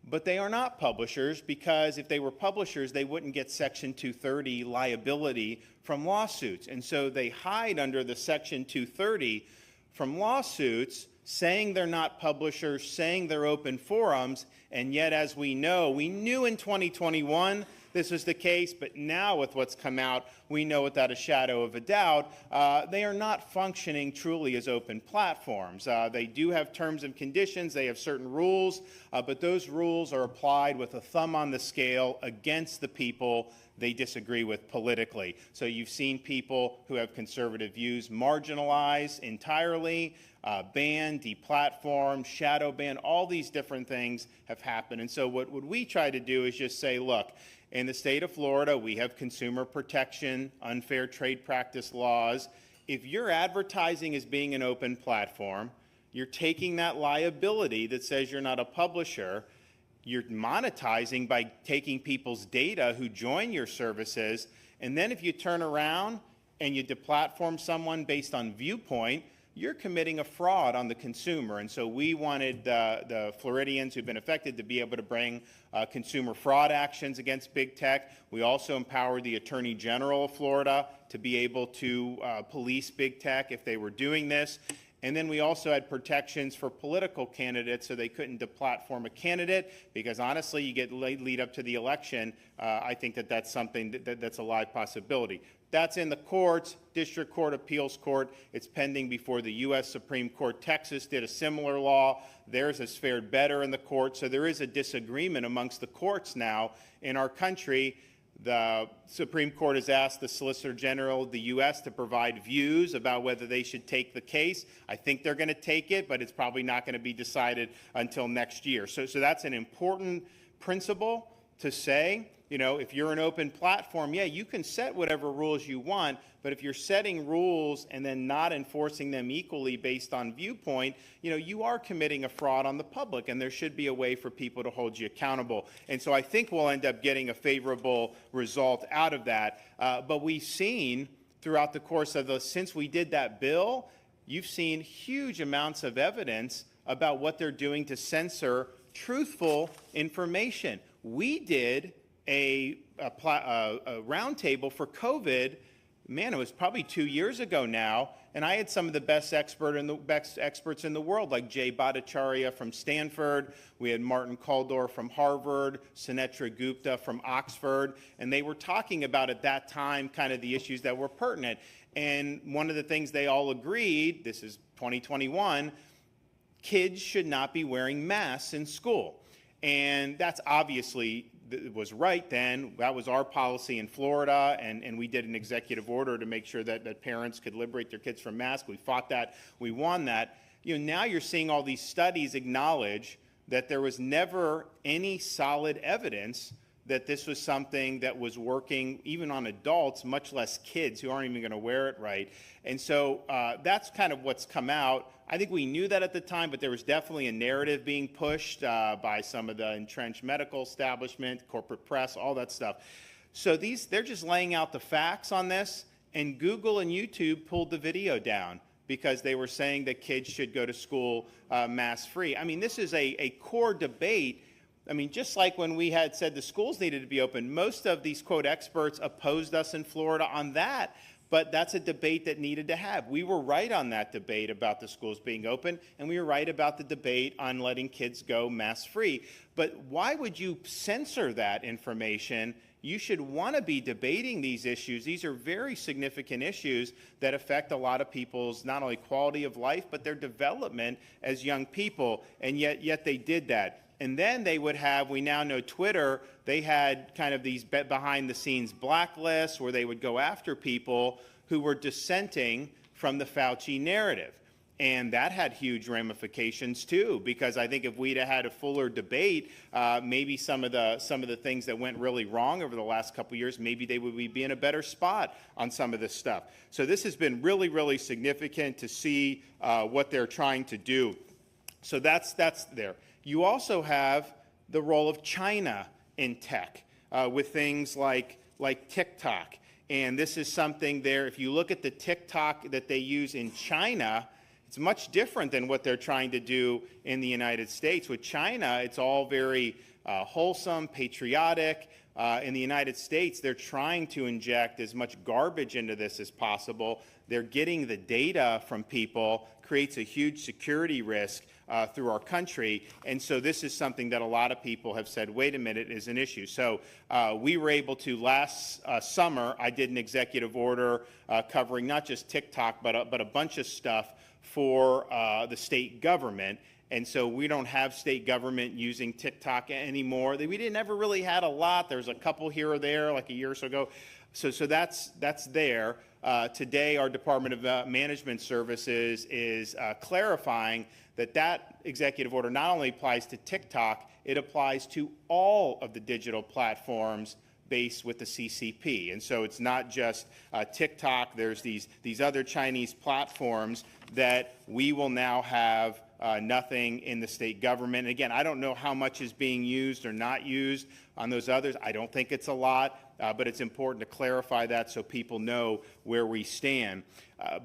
But they are not publishers, because if they were publishers, they wouldn't get Section 230 liability from lawsuits. And so they hide under the Section 230 from lawsuits, saying they're not publishers, saying they're open forums, and yet, as we knew in 2021 this was the case, but now with what's come out, we know without a shadow of a doubt, they are not functioning truly as open platforms. They do have terms and conditions, they have certain rules, but those rules are applied with a thumb on the scale against the people they disagree with politically. So you've seen people who have conservative views marginalized entirely, banned, deplatformed, shadow banned, all these different things have happened. And so what we try to do is just say, look, in the state of Florida, we have consumer protection, unfair trade practice laws. If you're advertising as being an open platform, you're taking that liability that says you're not a publisher, you're monetizing by taking people's data who join your services, and then if you turn around and you deplatform someone based on viewpoint, you're committing a fraud on the consumer. And so we wanted the Floridians who've been affected to be able to bring consumer fraud actions against big tech. We also empowered the Attorney General of Florida to be able to police big tech if they were doing this. And then we also had protections for political candidates so they couldn't deplatform a candidate, because honestly, you get lead up to the election. I think that's something that's a live possibility. That's in the courts, District Court, Appeals Court. It's pending before the U.S. Supreme Court. Texas did a similar law. Theirs has fared better in the court. So there is a disagreement amongst the courts now in our country. The Supreme Court has asked the Solicitor General of the U.S. to provide views about whether they should take the case. I think they're going to take it, but it's probably not going to be decided until next year. So that's an important principle to say. You know, if you're an open platform, yeah, you can set whatever rules you want, but if you're setting rules and then not enforcing them equally based on viewpoint, you know, you are committing a fraud on the public, and there should be a way for people to hold you accountable. And so I think we'll end up getting a favorable result out of that. But we've seen throughout the course of since we did that bill, you've seen huge amounts of evidence about what they're doing to censor truthful information. We did a roundtable for COVID man, it was probably 2 years ago now, and I had some of the best experts in the world, like Jay Bhattacharya from Stanford. We had Martin Kaldor from Harvard, Sunetra Gupta from Oxford, and they were talking about at that time kind of the issues that were pertinent. And one of the things they all agreed, this is 2021, kids should not be wearing masks in school. And that's obviously was right then. That was our policy in Florida, and we did an executive order to make sure that parents could liberate their kids from masks. We fought that. We won that. Now you're seeing all these studies acknowledge that there was never any solid evidence that this was something that was working even on adults, much less kids who aren't even going to wear it right. And so that's kind of what's come out. I think we knew that at the time, but there was definitely a narrative being pushed by some of the entrenched medical establishment, corporate press, all that stuff. So they're just laying out the facts on this, and Google and YouTube pulled the video down because they were saying that kids should go to school mask-free. I mean, this is a core debate. I mean, just like when we had said the schools needed to be open, most of these, quote, experts opposed us in Florida on that, but that's a debate that needed to have. We were right on that debate about the schools being open, and we were right about the debate on letting kids go mask-free. But why would you censor that information? You should want to be debating these issues. These are very significant issues that affect a lot of people's not only quality of life, but their development as young people, and yet they did that. And then they would have, we now know Twitter, they had kind of these behind-the-scenes blacklists where they would go after people who were dissenting from the Fauci narrative. And that had huge ramifications too, because I think if we'd have had a fuller debate, maybe some of the things that went really wrong over the last couple of years, maybe they would be in a better spot on some of this stuff. So this has been really, really significant to see what they're trying to do. So that's there. You also have the role of China in tech with things like TikTok. And this is something there, if you look at the TikTok that they use in China, it's much different than what they're trying to do in the United States. With China, it's all very wholesome, patriotic. In the United States, they're trying to inject as much garbage into this as possible. They're getting the data from people, creates a huge security risk through our country. And so this is something that a lot of people have said, wait a minute, is an issue. So we were able to, last summer, I did an executive order covering not just TikTok, but a bunch of stuff for the state government. And so we don't have state government using TikTok anymore. We didn't ever really had a lot. There's a couple here or there, like a year or so ago. So that's there. Today, our Department of Management Services is clarifying that executive order not only applies to TikTok, it applies to all of the digital platforms based with the CCP. And so it's not just TikTok. There's these other Chinese platforms that we will now have nothing in the state government. And again, I don't know how much is being used or not used on those others. I don't think it's a lot, but it's important to clarify that so people know where we stand.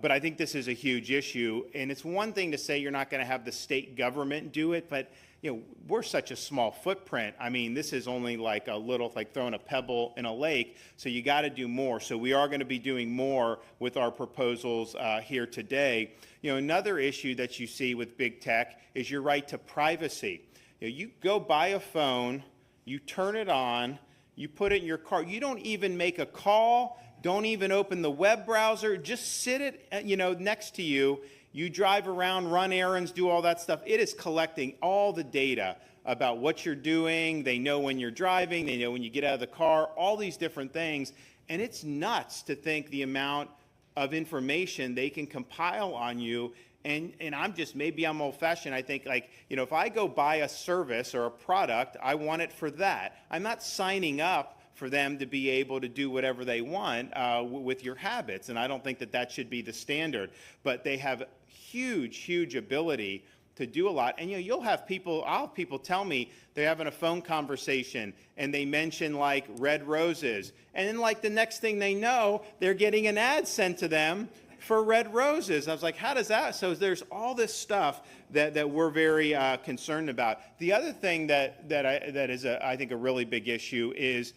But I think this is a huge issue, and it's one thing to say you're not going to have the state government do it, but we're such a small footprint. I mean, this is only like a little, like throwing a pebble in a lake, so you got to do more. So we are going to be doing more with our proposals here today. Another issue that you see with big tech is your right to privacy. You go buy a phone, you turn it on, you put it in your car. You don't even make a call, don't even open the web browser, just sit it, next to you. You drive around, run errands, do all that stuff. It is collecting all the data about what you're doing. They know when you're driving. They know when you get out of the car, all these different things. And it's nuts to think the amount of information they can compile on you. And maybe I'm old-fashioned. I think, if I go buy a service or a product, I want it for that. I'm not signing up for them to be able to do whatever they want with your habits. And I don't think that should be the standard. But they have huge ability to do a lot. And I'll have people tell me they're having a phone conversation and they mention like red roses. And then the next thing they know, they're getting an ad sent to them for red roses. I was like, how does that? So there's all this stuff that we're very concerned about. The other thing that is I think a really big issue is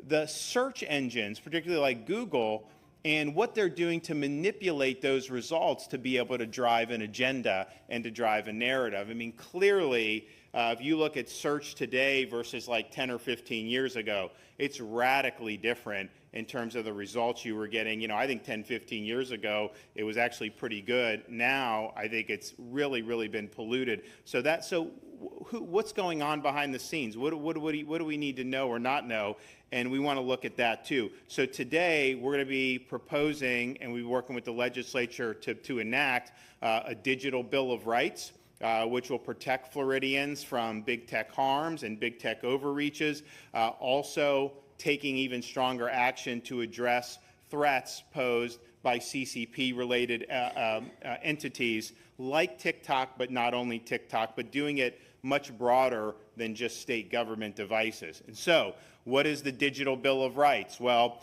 the search engines, particularly like Google, and what they're doing to manipulate those results to be able to drive an agenda and to drive a narrative. I mean, clearly, if you look at search today versus like 10 or 15 years ago, it's radically different in terms of the results you were getting. You know, I think 10, 15 years ago, it was actually pretty good. Now, I think it's really, really been polluted. So what's going on behind the scenes? What do we need to know or not know? And we want to look at that too. So today, we're going to be proposing, and we're working with the legislature to enact a digital Bill of Rights, which will protect Floridians from big tech harms and big tech overreaches. Also, taking even stronger action to address threats posed by CCP-related entities like TikTok, but not only TikTok, but doing it much broader than just state government devices. And so, what is the Digital Bill of Rights? Well,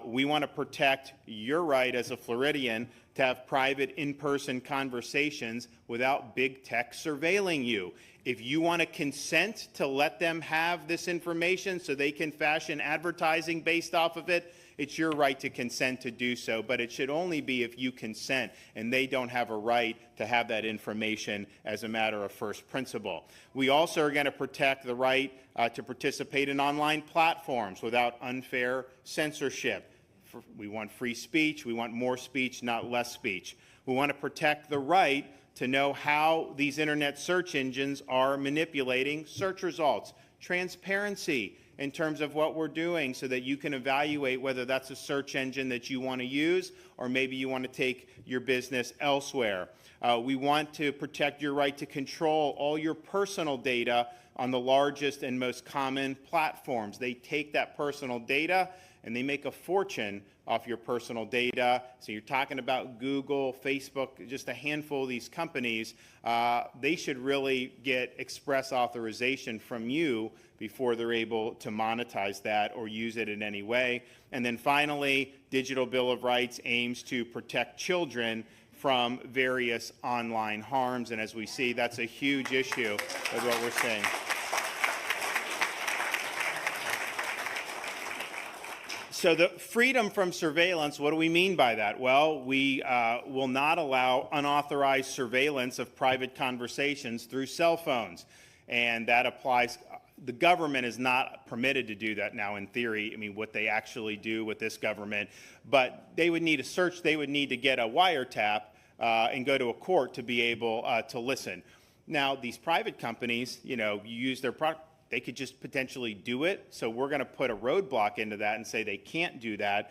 we want to protect your right as a Floridian to have private in-person conversations without big tech surveilling you. If you want to consent to let them have this information so they can fashion advertising based off of it, it's your right to consent to do so, but it should only be if you consent, and they don't have a right to have that information as a matter of first principle. We also are going to protect the right to participate in online platforms without unfair censorship. We want free speech. We want more speech, not less speech. We want to protect the right to know how these internet search engines are manipulating search results. Transparency in terms of what we're doing so that you can evaluate whether that's a search engine that you want to use or maybe you want to take your business elsewhere. We want to protect your right to control all your personal data on the largest and most common platforms. They take that personal data and they make a fortune off your personal data. So you're talking about Google, Facebook, just a handful of these companies. They should really get express authorization from you before they're able to monetize that or use it in any way. And then finally, Digital Bill of Rights aims to protect children from various online harms. And as we see, that's a huge issue with what we're seeing. So the freedom from surveillance, what do we mean by that? Well, we will not allow unauthorized surveillance of private conversations through cell phones. And that applies, the government is not permitted to do that now in theory. I mean, what they actually do with this government. But they would need a search, they would need to get a wiretap and go to a court to be able to listen. Now, these private companies, you know, use their product. They could just potentially do it. So we're going to put a roadblock into that and say they can't do that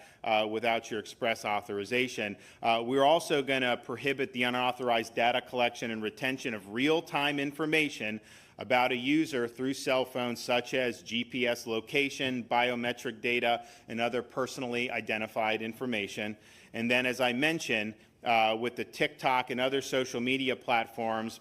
without your express authorization. We're also going to prohibit the unauthorized data collection and retention of real-time information about a user through cell phones such as GPS location, biometric data, and other personally identified information. And then, as I mentioned, with the TikTok and other social media platforms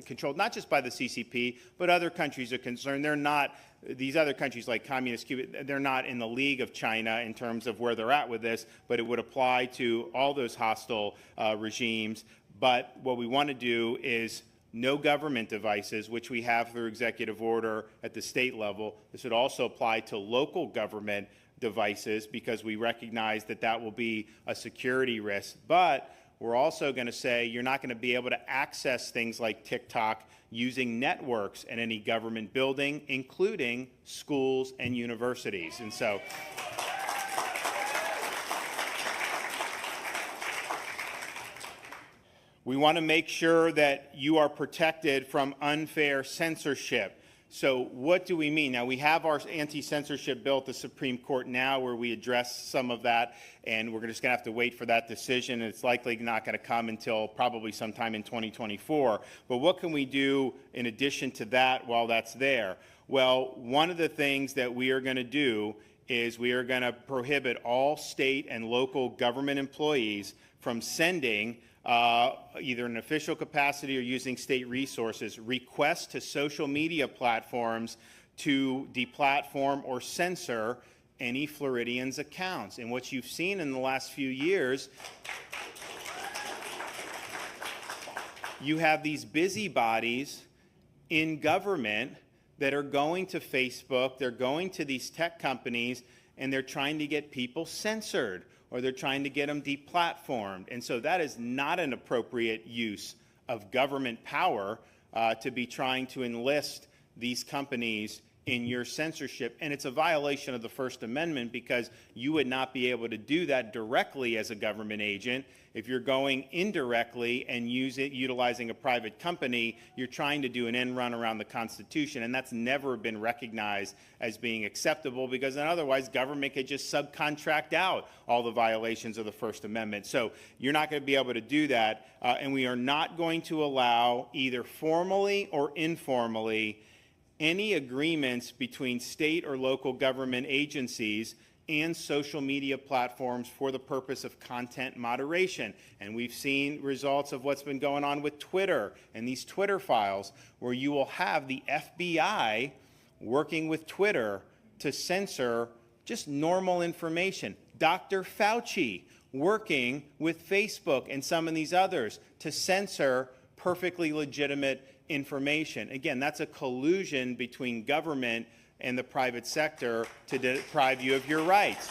controlled not just by the CCP, but other countries are concerned. They're not, these other countries like Communist Cuba, they're not in the league of China in terms of where they're at with this, but it would apply to all those hostile regimes. But what we want to do is no government devices, which we have through executive order at the state level. This would also apply to local government devices because we recognize that that will be a security risk. But we're also going to say you're not going to be able to access things like TikTok using networks in any government building, including schools and universities. And so we want to make sure that you are protected from unfair censorship. So what do we mean? Now, we have our anti-censorship bill at the Supreme Court now where we address some of that, and we're just going to have to wait for that decision. It's likely not going to come until probably sometime in 2024. But what can we do in addition to that while that's there? Well, one of the things that we are going to do is we are going to prohibit all state and local government employees from sending either in an official capacity or using state resources, requests to social media platforms to deplatform or censor any Floridians' accounts. And what you've seen in the last few years, you have these busybodies in government that are going to Facebook, they're going to these tech companies, and they're trying to get people censored. or they're trying to get them deplatformed. And so that is not an appropriate use of government power to be trying to enlist these companies in your censorship. And it's a violation of the First Amendment because you would not be able to do that directly as a government agent. If you're going indirectly and utilizing a private company, you're trying to do an end run around the Constitution, and that's never been recognized as being acceptable because then otherwise government could just subcontract out all the violations of the First Amendment. So you're not going to be able to do that, and we are not going to allow either formally or informally any agreements between state or local government agencies and social media platforms for the purpose of content moderation. And we've seen results of what's been going on with Twitter and these Twitter files, where you will have the FBI working with Twitter to censor just normal information. Dr. Fauci working with Facebook and some of these others to censor perfectly legitimate information. Again, that's a collusion between government and the private sector to deprive you of your rights.